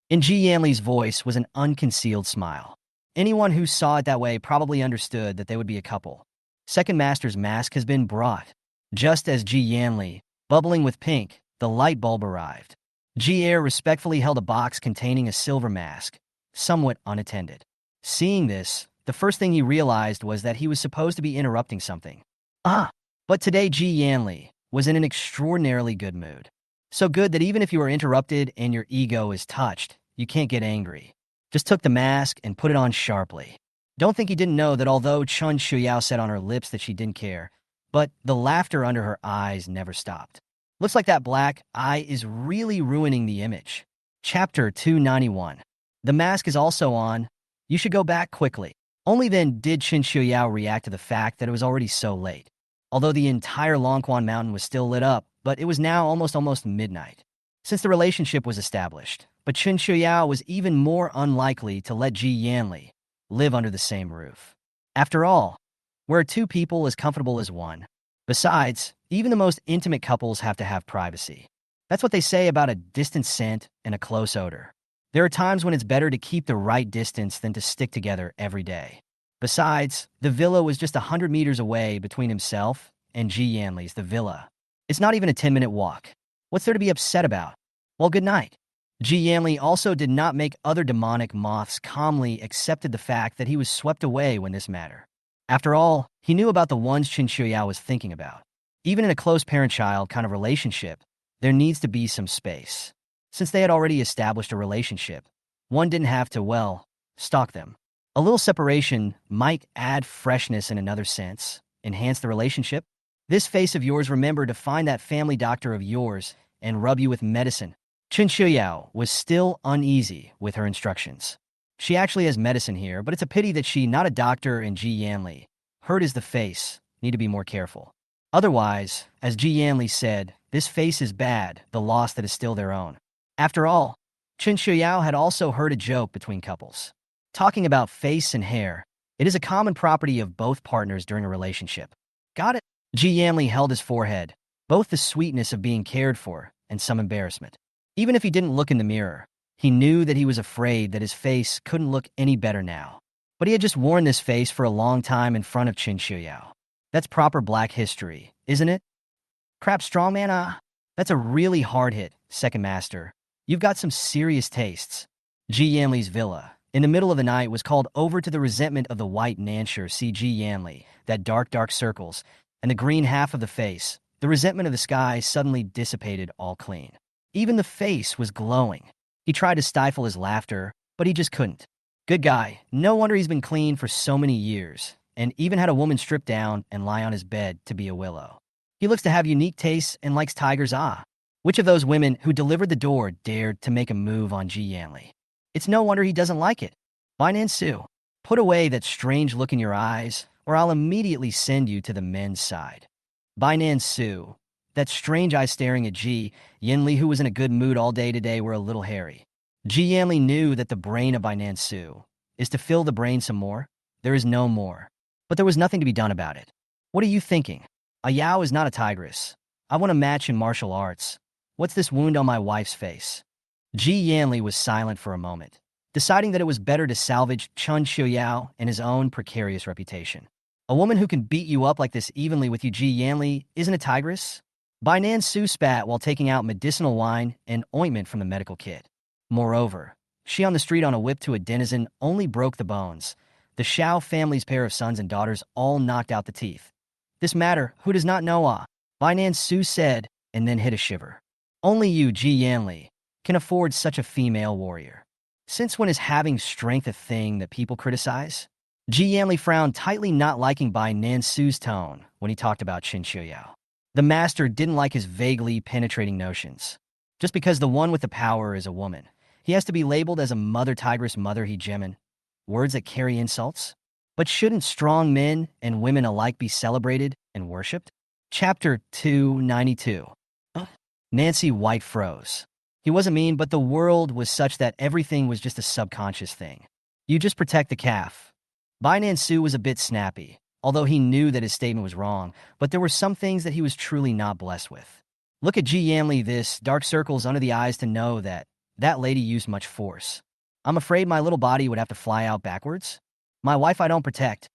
In Ji Yanli's voice was an unconcealed smile. Anyone who saw it that way probably understood that they would be a couple. Second Master's mask has been brought. Just as Ji Yanli, bubbling with pink, the light bulb arrived. Ji Air respectfully held a box containing a silver mask, somewhat unattended. Seeing this, the first thing he realized was that he was supposed to be interrupting something. But today Ji Yanli was in an extraordinarily good mood. So good that even if you are interrupted and your ego is touched, you can't get angry. Just took the mask and put it on sharply. Don't think he didn't know that although Chen Qiuyao said on her lips that she didn't care, but the laughter under her eyes never stopped. Looks like that black eye is really ruining the image. Chapter 291. The mask is also on. You should go back quickly. Only then did Chen Qiuyao react to the fact that it was already so late. Although the entire Longquan Mountain was still lit up, but it was now almost midnight. Since the relationship was established, but Chen Qiuyao was even more unlikely to let Ji Yanli live under the same roof. After all, where are two people as comfortable as one? Besides, even the most intimate couples have to have privacy. That's what they say about a distant scent and a close odor. There are times when it's better to keep the right distance than to stick together every day. Besides, the villa was just 100 meters away between himself and Ji Yanli's the villa. It's not even a 10-minute walk. What's there to be upset about? Well, good night. Ji Yanli also did not make other demonic moths calmly accepted the fact that he was swept away when this mattered. After all, he knew about the ones Chen Qiuyao was thinking about. Even in a close parent-child kind of relationship, there needs to be some space. Since they had already established a relationship, one didn't have to, well, stalk them. A little separation might add freshness in another sense, enhance the relationship. This face of yours, remember to find that family doctor of yours and rub you with medicine. Chen Qiuyao was still uneasy with her instructions. She actually has medicine here, but it's a pity that she, not a doctor, and Ji Yanli, hurt is the face, need to be more careful. Otherwise, as Ji Yanli said, this face is bad, the loss that is still their own. After all, Chen Qiuyao had also heard a joke between couples. Talking about face and hair, it is a common property of both partners during a relationship. Got it? Ji Yanli held his forehead, both the sweetness of being cared for and some embarrassment. Even if he didn't look in the mirror, he knew that he was afraid that his face couldn't look any better now. But he had just worn this face for a long time in front of Chen Qiuyao. That's proper black history, isn't it? Crap strongman, that's a really hard hit, second master. You've got some serious tastes. Ji Yanli's villa, in the middle of the night, was called over to the resentment of the white Nansher. See Ji Yanli, that dark circles, and the green half of the face. The resentment of the sky suddenly dissipated all clean. Even the face was glowing. He tried to stifle his laughter, but he just couldn't. Good guy, no wonder he's been clean for so many years, and even had a woman strip down and lie on his bed to be a willow. He looks to have unique tastes and likes tigers. Which of those women who delivered the door dared to make a move on Ji Yanli? It's no wonder he doesn't like it. Binance Su, put away that strange look in your eyes, or I'll immediately send you to the men's side. Binance Su, that strange eye staring at Ji Yanli, who was in a good mood all day today, were a little hairy. Ji Yanli knew that the brain of Binance Su is to fill the brain some more. There is no more. But there was nothing to be done about it. What are you thinking? A Yao is not a tigress. I want a match in martial arts. What's this wound on my wife's face? Ji Yanli was silent for a moment, deciding that it was better to salvage Chen Qiuyao and his own precarious reputation. A woman who can beat you up like this evenly with you, Ji Yanli, isn't a tigress? Binance Su spat while taking out medicinal wine and ointment from the medical kit. Moreover, she on the street on a whip to a denizen only broke the bones. The Xiao family's pair of sons and daughters all knocked out the teeth. This matter, who does not know? Binance Su said, and then hit a shiver. Only you, Ji Yanli, can afford such a female warrior. Since when is having strength a thing that people criticize? Ji Yanli frowned tightly, not liking Binance Su's tone when he talked about Chen Qiuyao. The master didn't like his vaguely penetrating notions. Just because the one with the power is a woman, he has to be labeled as a mother tigress, mother hegemon. Words that carry insults? But shouldn't strong men and women alike be celebrated and worshipped? Chapter 292. Nancy White froze. He wasn't mean, but the world was such that everything was just a subconscious thing. You just protect the calf. Binance Su was a bit snappy, although he knew that his statement was wrong, but there were some things that he was truly not blessed with. Look at Ji Yanli, this dark circles under the eyes to know that that lady used much force. I'm afraid my little body would have to fly out backwards. My wife I don't protect.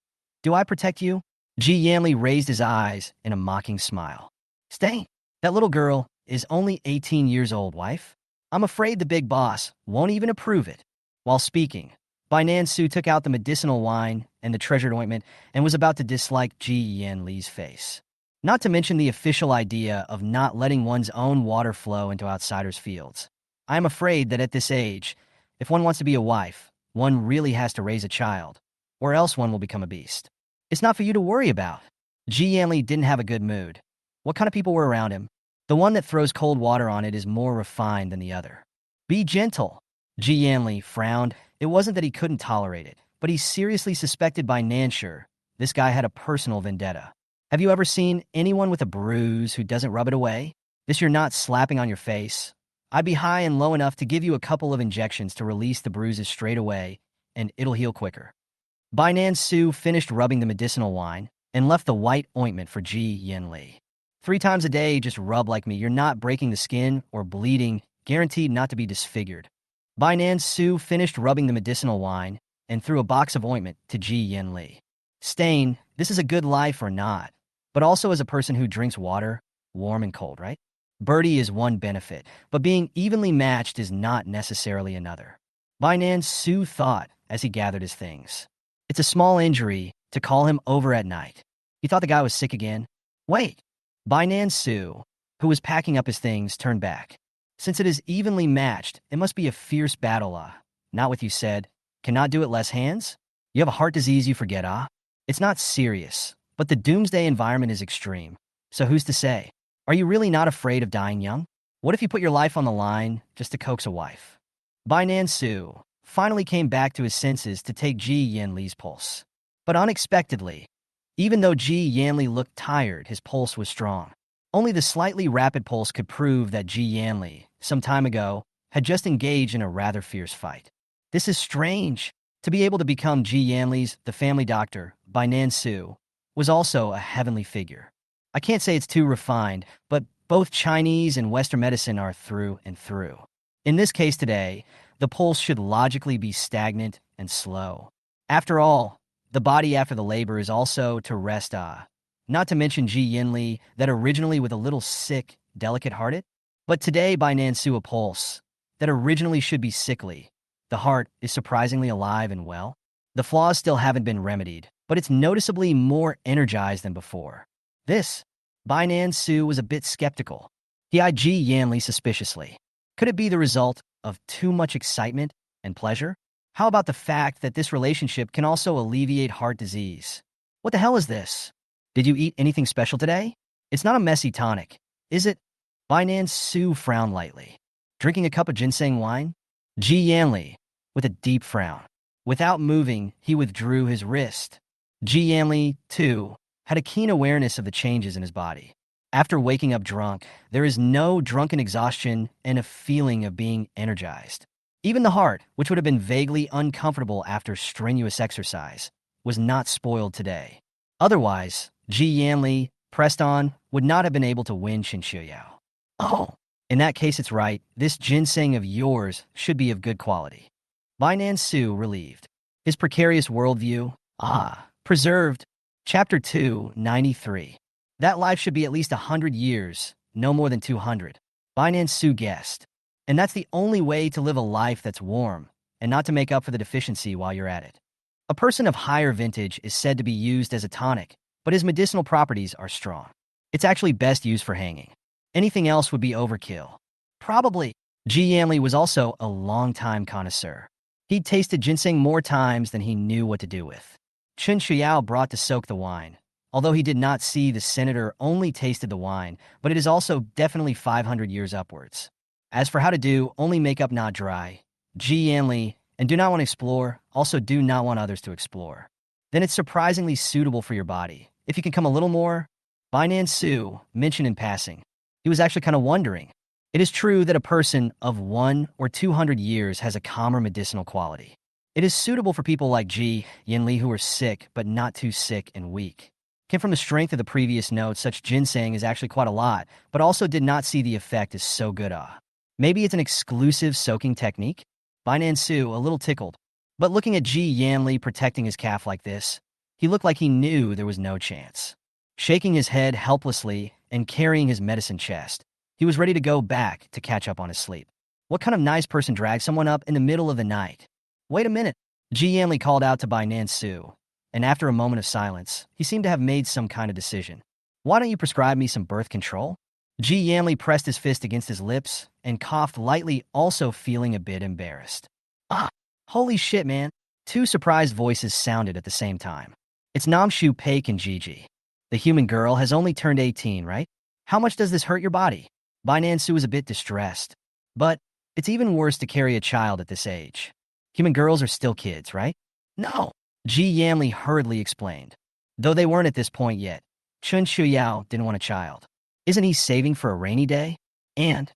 Do I protect you? Ji Yanli raised his eyes in a mocking smile. Stay. That little girl is only 18 years old, wife. I'm afraid the big boss won't even approve it. While speaking, Binance Su took out the medicinal wine and the treasured ointment and was about to dislike Ji Yanli's face. Not to mention the official idea of not letting one's own water flow into outsiders' fields. I am afraid that at this age, if one wants to be a wife, one really has to raise a child, or else one will become a beast. It's not for you to worry about. Ji Yanli didn't have a good mood. What kind of people were around him? The one that throws cold water on it is more refined than the other. Be gentle. Ji Yanli frowned. It wasn't that he couldn't tolerate it, but he's seriously suspected by Nansher. This guy had a personal vendetta. Have you ever seen anyone with a bruise who doesn't rub it away? This you're not slapping on your face. I'd be high and low enough to give you a couple of injections to release the bruises straight away, and it'll heal quicker. Bainan Su finished rubbing the medicinal wine and left the white ointment for Ji Yanli. 3 times a day, just rub like me. You're not breaking the skin or bleeding, guaranteed not to be disfigured. Bainan Su finished rubbing the medicinal wine and threw a box of ointment to Ji Yanli. Stain, this is a good life or not, but also as a person who drinks water, warm and cold, right? Birdie is one benefit, but being evenly matched is not necessarily another. Bainan Su thought as he gathered his things. It's a small injury to call him over at night. He thought the guy was sick again. Wait. Bainan Su, who was packing up his things, turned back. Since it is evenly matched, it must be a fierce battle, Not what you said. Cannot do it less hands? You have a heart disease you forget, It's not serious, but the doomsday environment is extreme. So who's to say? Are you really not afraid of dying young? What if you put your life on the line just to coax a wife? Bainan Su finally came back to his senses to take Ji Yanli's pulse. But unexpectedly, even though Ji Yanli looked tired, his pulse was strong. Only the slightly rapid pulse could prove that Ji Yanli, some time ago, had just engaged in a rather fierce fight. This is strange. To be able to become Ji Yanli's, the family doctor, Bainan Su, was also a heavenly figure. I can't say it's too refined, but both Chinese and Western medicine are through and through. In this case today, the pulse should logically be stagnant and slow. After all, the body after the labor is also to rest, Not to mention Ji Yanli, that originally with a little sick, delicate-hearted, but today Bainan Su a pulse, that originally should be sickly. The heart is surprisingly alive and well. The flaws still haven't been remedied, but it's noticeably more energized than before. Bainan Su was a bit skeptical. He eyed Ji Yanli suspiciously. Could it be the result of too much excitement and pleasure? How about the fact that this relationship can also alleviate heart disease? What the hell is this? Did you eat anything special today? It's not a messy tonic, is it? Bainan Su frowned lightly. Drinking a cup of ginseng wine? Ji Yanli, with a deep frown. Without moving, he withdrew his wrist. Ji Yanli, too, had a keen awareness of the changes in his body. After waking up drunk, there is no drunken exhaustion and a feeling of being energized. Even the heart, which would have been vaguely uncomfortable after strenuous exercise, was not spoiled today. Otherwise, Ji Yanli, pressed on, would not have been able to win Chen Qiuyao. Oh, in that case it's right. This ginseng of yours should be of good quality. Bainan Su relieved. His precarious worldview, preserved. Chapter 293. That life should be at least 100 years, no more than 200. Bainan Su guessed. And that's the only way to live a life that's warm, and not to make up for the deficiency while you're at it. A person of higher vintage is said to be used as a tonic, but his medicinal properties are strong. It's actually best used for hanging. Anything else would be overkill. Probably. Ji Yanli was also a long-time connoisseur. He'd tasted ginseng more times than he knew what to do with. Chen Qiuyao brought to soak the wine. Although he did not see, the senator only tasted the wine, but it is also definitely 500 years upwards. As for how to do, only make up not dry. Ji Yanli, and do not want to explore, also do not want others to explore. Then it's surprisingly suitable for your body. If you can come a little more, Bainan Su mentioned in passing. He was actually kind of wondering. It is true that a person of 100 or 200 years has a calmer medicinal quality. It is suitable for people like Ji Yanli who are sick, but not too sick and weak. Came from the strength of the previous note, such ginseng is actually quite a lot, but also did not see the effect is so good. Maybe it's an exclusive soaking technique? Bainan Su, a little tickled. But looking at Ji Yanli protecting his calf like this, he looked like he knew there was no chance. Shaking his head helplessly and carrying his medicine chest, he was ready to go back to catch up on his sleep. What kind of nice person drags someone up in the middle of the night? Wait a minute. Ji Yanli called out to Bainan Su, and after a moment of silence, he seemed to have made some kind of decision. Why don't you prescribe me some birth control? Ji Yanli pressed his fist against his lips and coughed lightly, also feeling a bit embarrassed. Holy shit, man. 2 surprised voices sounded at the same time. It's Namshu Paik and Gigi. The human girl has only turned 18, right? How much does this hurt your body? Bai Nansu is a bit distressed. But it's even worse to carry a child at this age. Human girls are still kids, right? No, Ji Yanli hurriedly explained. Though they weren't at this point yet, Chen Qiuyao didn't want a child. Isn't he saving for a rainy day? And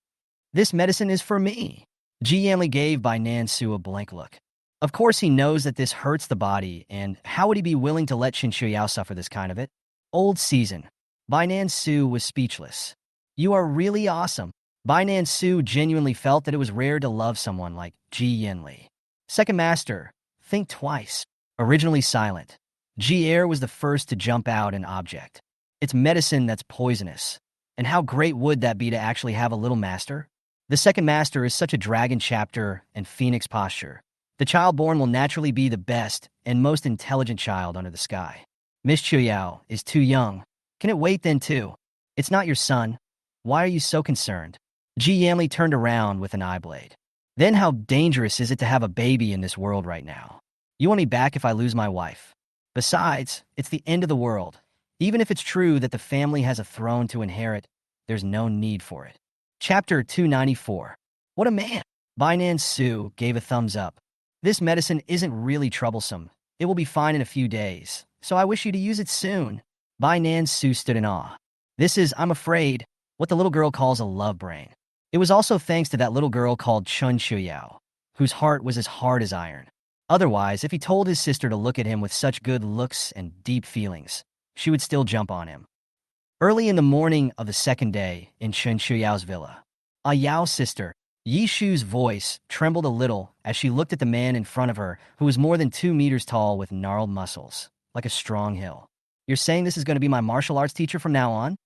this medicine is for me. Ji Yanli gave Bai Nansu a blank look. Of course he knows that this hurts the body, and how would he be willing to let Chen Qiuyao suffer this kind of it? Old season. Bai Nansu was speechless. You are really awesome. Bai Nansu genuinely felt that it was rare to love someone like Ji Yanli. Second master, think twice. Originally silent, Ji Air was the first to jump out an object. It's medicine that's poisonous. And how great would that be to actually have a little master? The second master is such a dragon chapter and phoenix posture. The child born will naturally be the best and most intelligent child under the sky. Miss Qiuyao is too young. Can it wait then too? It's not your son. Why are you so concerned? Ji Yanli turned around with an eye blade. Then how dangerous is it to have a baby in this world right now? You want me back if I lose my wife? Besides, it's the end of the world. Even if it's true that the family has a throne to inherit, there's no need for it. Chapter 294. What a man! Bai Nansu gave a thumbs up. This medicine isn't really troublesome. It will be fine in a few days, so I wish you to use it soon. Bai Nansu stood in awe. This is, I'm afraid, what the little girl calls a love brain. It was also thanks to that little girl called Chen Qiuyao, whose heart was as hard as iron. Otherwise, if he told his sister to look at him with such good looks and deep feelings, she would still jump on him. Early in the morning of the second day in Chen Qiuyao's villa, Yao's sister, Yi Shu's voice trembled a little as she looked at the man in front of her who was more than 2 meters tall with gnarled muscles, like a strong hill. You're saying this is going to be my martial arts teacher from now on?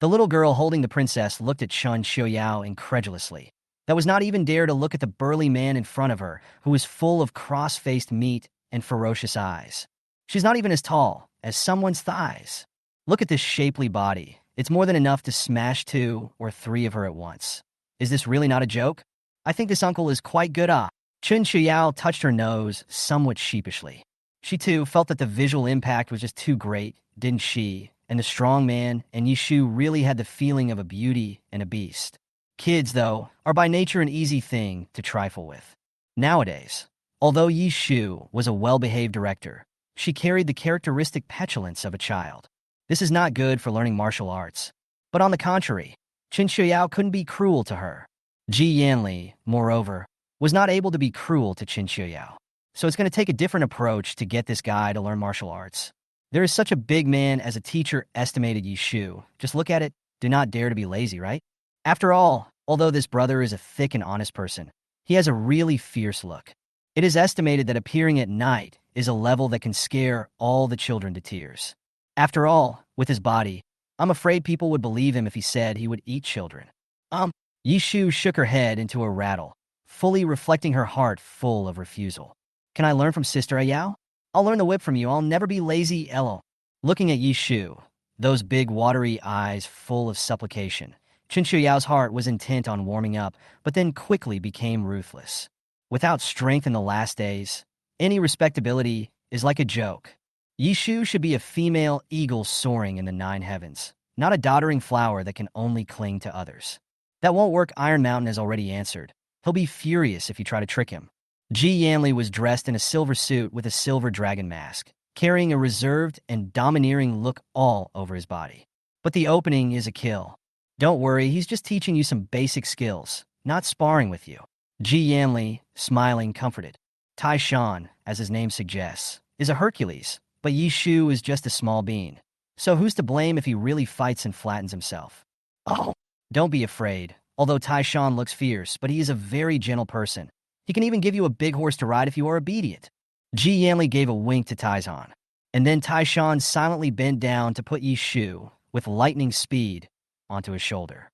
The little girl holding the princess looked at Chen Qiuyao incredulously. That was not even dare to look at the burly man in front of her who was full of cross-faced meat and ferocious eyes. She's not even as tall as someone's thighs. Look at this shapely body. It's more than enough to smash 2 or 3 of her at once. Is this really not a joke? I think this uncle is quite good. Chen Qiuyao touched her nose somewhat sheepishly. She too felt that the visual impact was just too great, didn't she? And the strong man and Yishu really had the feeling of a beauty and a beast. Kids, though, are by nature an easy thing to trifle with. Nowadays, although Yishu was a well-behaved director, she carried the characteristic petulance of a child. This is not good for learning martial arts. But on the contrary, Chen Qiuyao couldn't be cruel to her. Ji Yanli, moreover, was not able to be cruel to Chen Qiuyao. So it's going to take a different approach to get this guy to learn martial arts. There is such a big man as a teacher estimated Yishu. Just look at it, do not dare to be lazy, right? After all, although this brother is a thick and honest person, he has a really fierce look. It is estimated that appearing at night is a level that can scare all the children to tears. After all, with his body, I'm afraid people would believe him if he said he would eat children. Yishu shook her head into a rattle, fully reflecting her heart full of refusal. Can I learn from Sister Yao? I'll learn the whip from you. I'll never be lazy, Elo. Looking at Yishu, those big watery eyes full of supplication, Chen Qiuyao's heart was intent on warming up, but then quickly became ruthless. Without strength in the last days, any respectability is like a joke. Yishu should be a female eagle soaring in the 9 heavens, not a doddering flower that can only cling to others. That won't work, Iron Mountain has already answered. He'll be furious if you try to trick him. Ji Yanli was dressed in a silver suit with a silver dragon mask, carrying a reserved and domineering look all over his body. But the opening is a kill. Don't worry, he's just teaching you some basic skills, not sparring with you. Ji Yanli, smiling, comforted. Tai Shan, as his name suggests, is a Hercules, but Yishu is just a small bean. So who's to blame if he really fights and flattens himself? Oh, don't be afraid. Although Tai Shan looks fierce, but he is a very gentle person. He can even give you a big horse to ride if you are obedient. Ji Yanli gave a wink to Taizan, and then Tai Shan silently bent down to put Yishu, with lightning speed, onto his shoulder.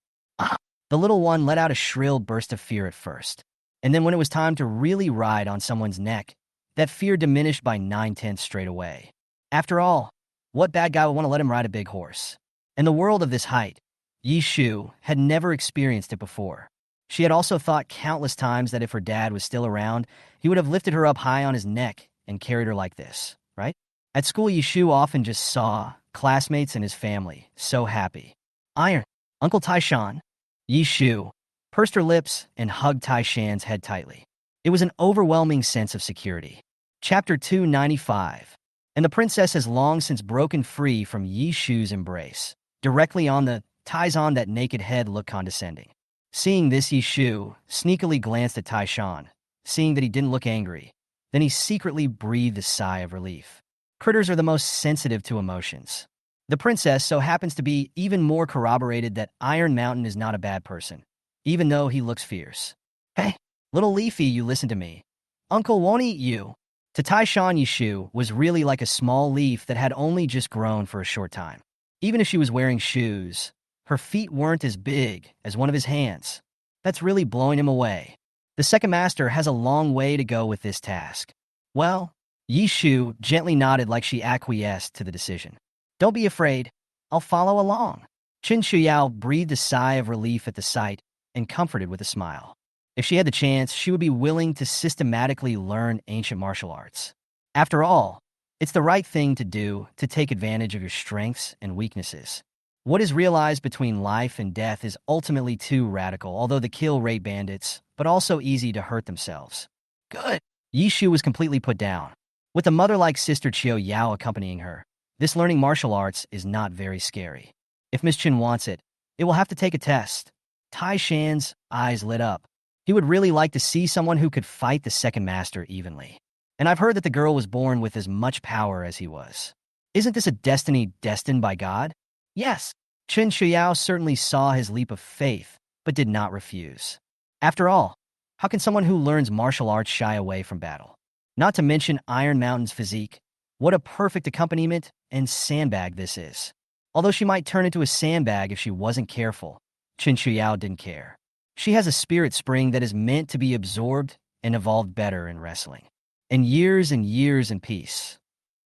The little one let out a shrill burst of fear at first, and then when it was time to really ride on someone's neck, that fear diminished by 9/10 straight away. After all, what bad guy would want to let him ride a big horse? In the world of this height, Yishu had never experienced it before. She had also thought countless times that if her dad was still around, he would have lifted her up high on his neck and carried her like this, right? At school, Yishu often just saw classmates, and his family, so happy. Iron. Uncle Taishan, Yi Shu, pursed her lips and hugged Taishan's head tightly. It was an overwhelming sense of security. Chapter 295. And the princess has long since broken free from Yi Shu's embrace. Directly on the Taizan, that naked head looked condescending. Seeing this, Yi Shu sneakily glanced at Taishan, seeing that he didn't look angry. Then he secretly breathed a sigh of relief. Critters are the most sensitive to emotions. The princess so happens to be even more corroborated that Iron Mountain is not a bad person, even though he looks fierce. Hey, little Leafy, you listen to me. Uncle won't eat you. To Taishan, Yi Shu was really like a small leaf that had only just grown for a short time. Even if she was wearing shoes, her feet weren't as big as one of his hands. That's really blowing him away. The second master has a long way to go with this task. Well, Yi Shu gently nodded like she acquiesced to the decision. Don't be afraid. I'll follow along. Chen Qiuyao breathed a sigh of relief at the sight and comforted with a smile. If she had the chance, she would be willing to systematically learn ancient martial arts. After all, it's the right thing to do to take advantage of your strengths and weaknesses. What is realized between life and death is ultimately too radical, although the kill rate bandits, but also easy to hurt themselves. Good. Yi Shu was completely put down. With a mother-like sister Xiao Yao accompanying her, this learning martial arts is not very scary. If Miss Chen wants it, it will have to take a test. Tai Shan's eyes lit up. He would really like to see someone who could fight the second master evenly. And I've heard that the girl was born with as much power as he was. Isn't this a destiny destined by God? Yes. Chen Qiuyao certainly saw his leap of faith, but did not refuse. After all, how can someone who learns martial arts shy away from battle? Not to mention Iron Mountain's physique. What a perfect accompaniment and sandbag this is. Although she might turn into a sandbag if she wasn't careful, Chen Qiuyao didn't care. She has a spirit spring that is meant to be absorbed and evolved better in wrestling. And years in peace.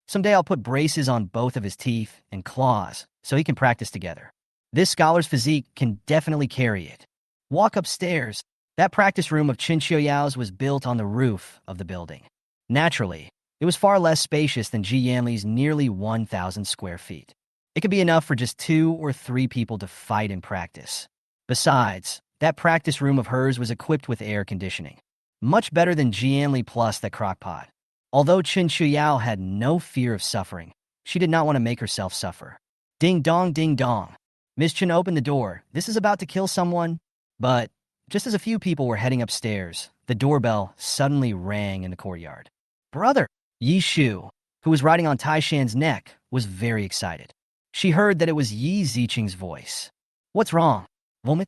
Someday I'll put braces on both of his teeth and claws so he can practice together. This scholar's physique can definitely carry it. Walk upstairs. That practice room of Chen Qiuyao's was built on the roof of the building. Naturally, it was far less spacious than Ji Yanli's nearly 1,000 square feet. It could be enough for just 2 or 3 people to fight and practice. Besides, that practice room of hers was equipped with air conditioning. Much better than Ji Yanli plus that crockpot. Although Chen Qiuyao had no fear of suffering, she did not want to make herself suffer. Ding dong, ding dong. Miss Chen opened the door. This is about to kill someone. But just as a few people were heading upstairs, the doorbell suddenly rang in the courtyard. Brother! Yi Shu, who was riding on Taishan's neck, was very excited. She heard that it was Yi Ziqing's voice. What's wrong? Vomit?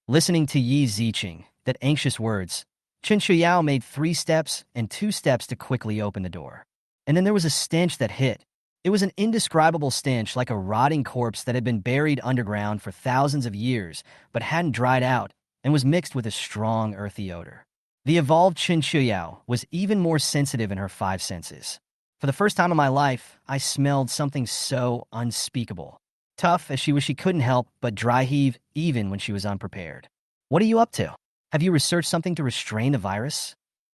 Listening to Yi Ziqing, that anxious words, Chen Qiuyao made 3 steps and 2 steps to quickly open the door. And then there was a stench that hit. It was an indescribable stench, like a rotting corpse that had been buried underground for thousands of years, but hadn't dried out, and was mixed with a strong earthy odor. The evolved Chen Qiuyao was even more sensitive in her 5 senses. For the first time in my life, I smelled something so unspeakable. Tough as she couldn't help but dry heave even when she was unprepared. What are you up to? Have you researched something to restrain the virus?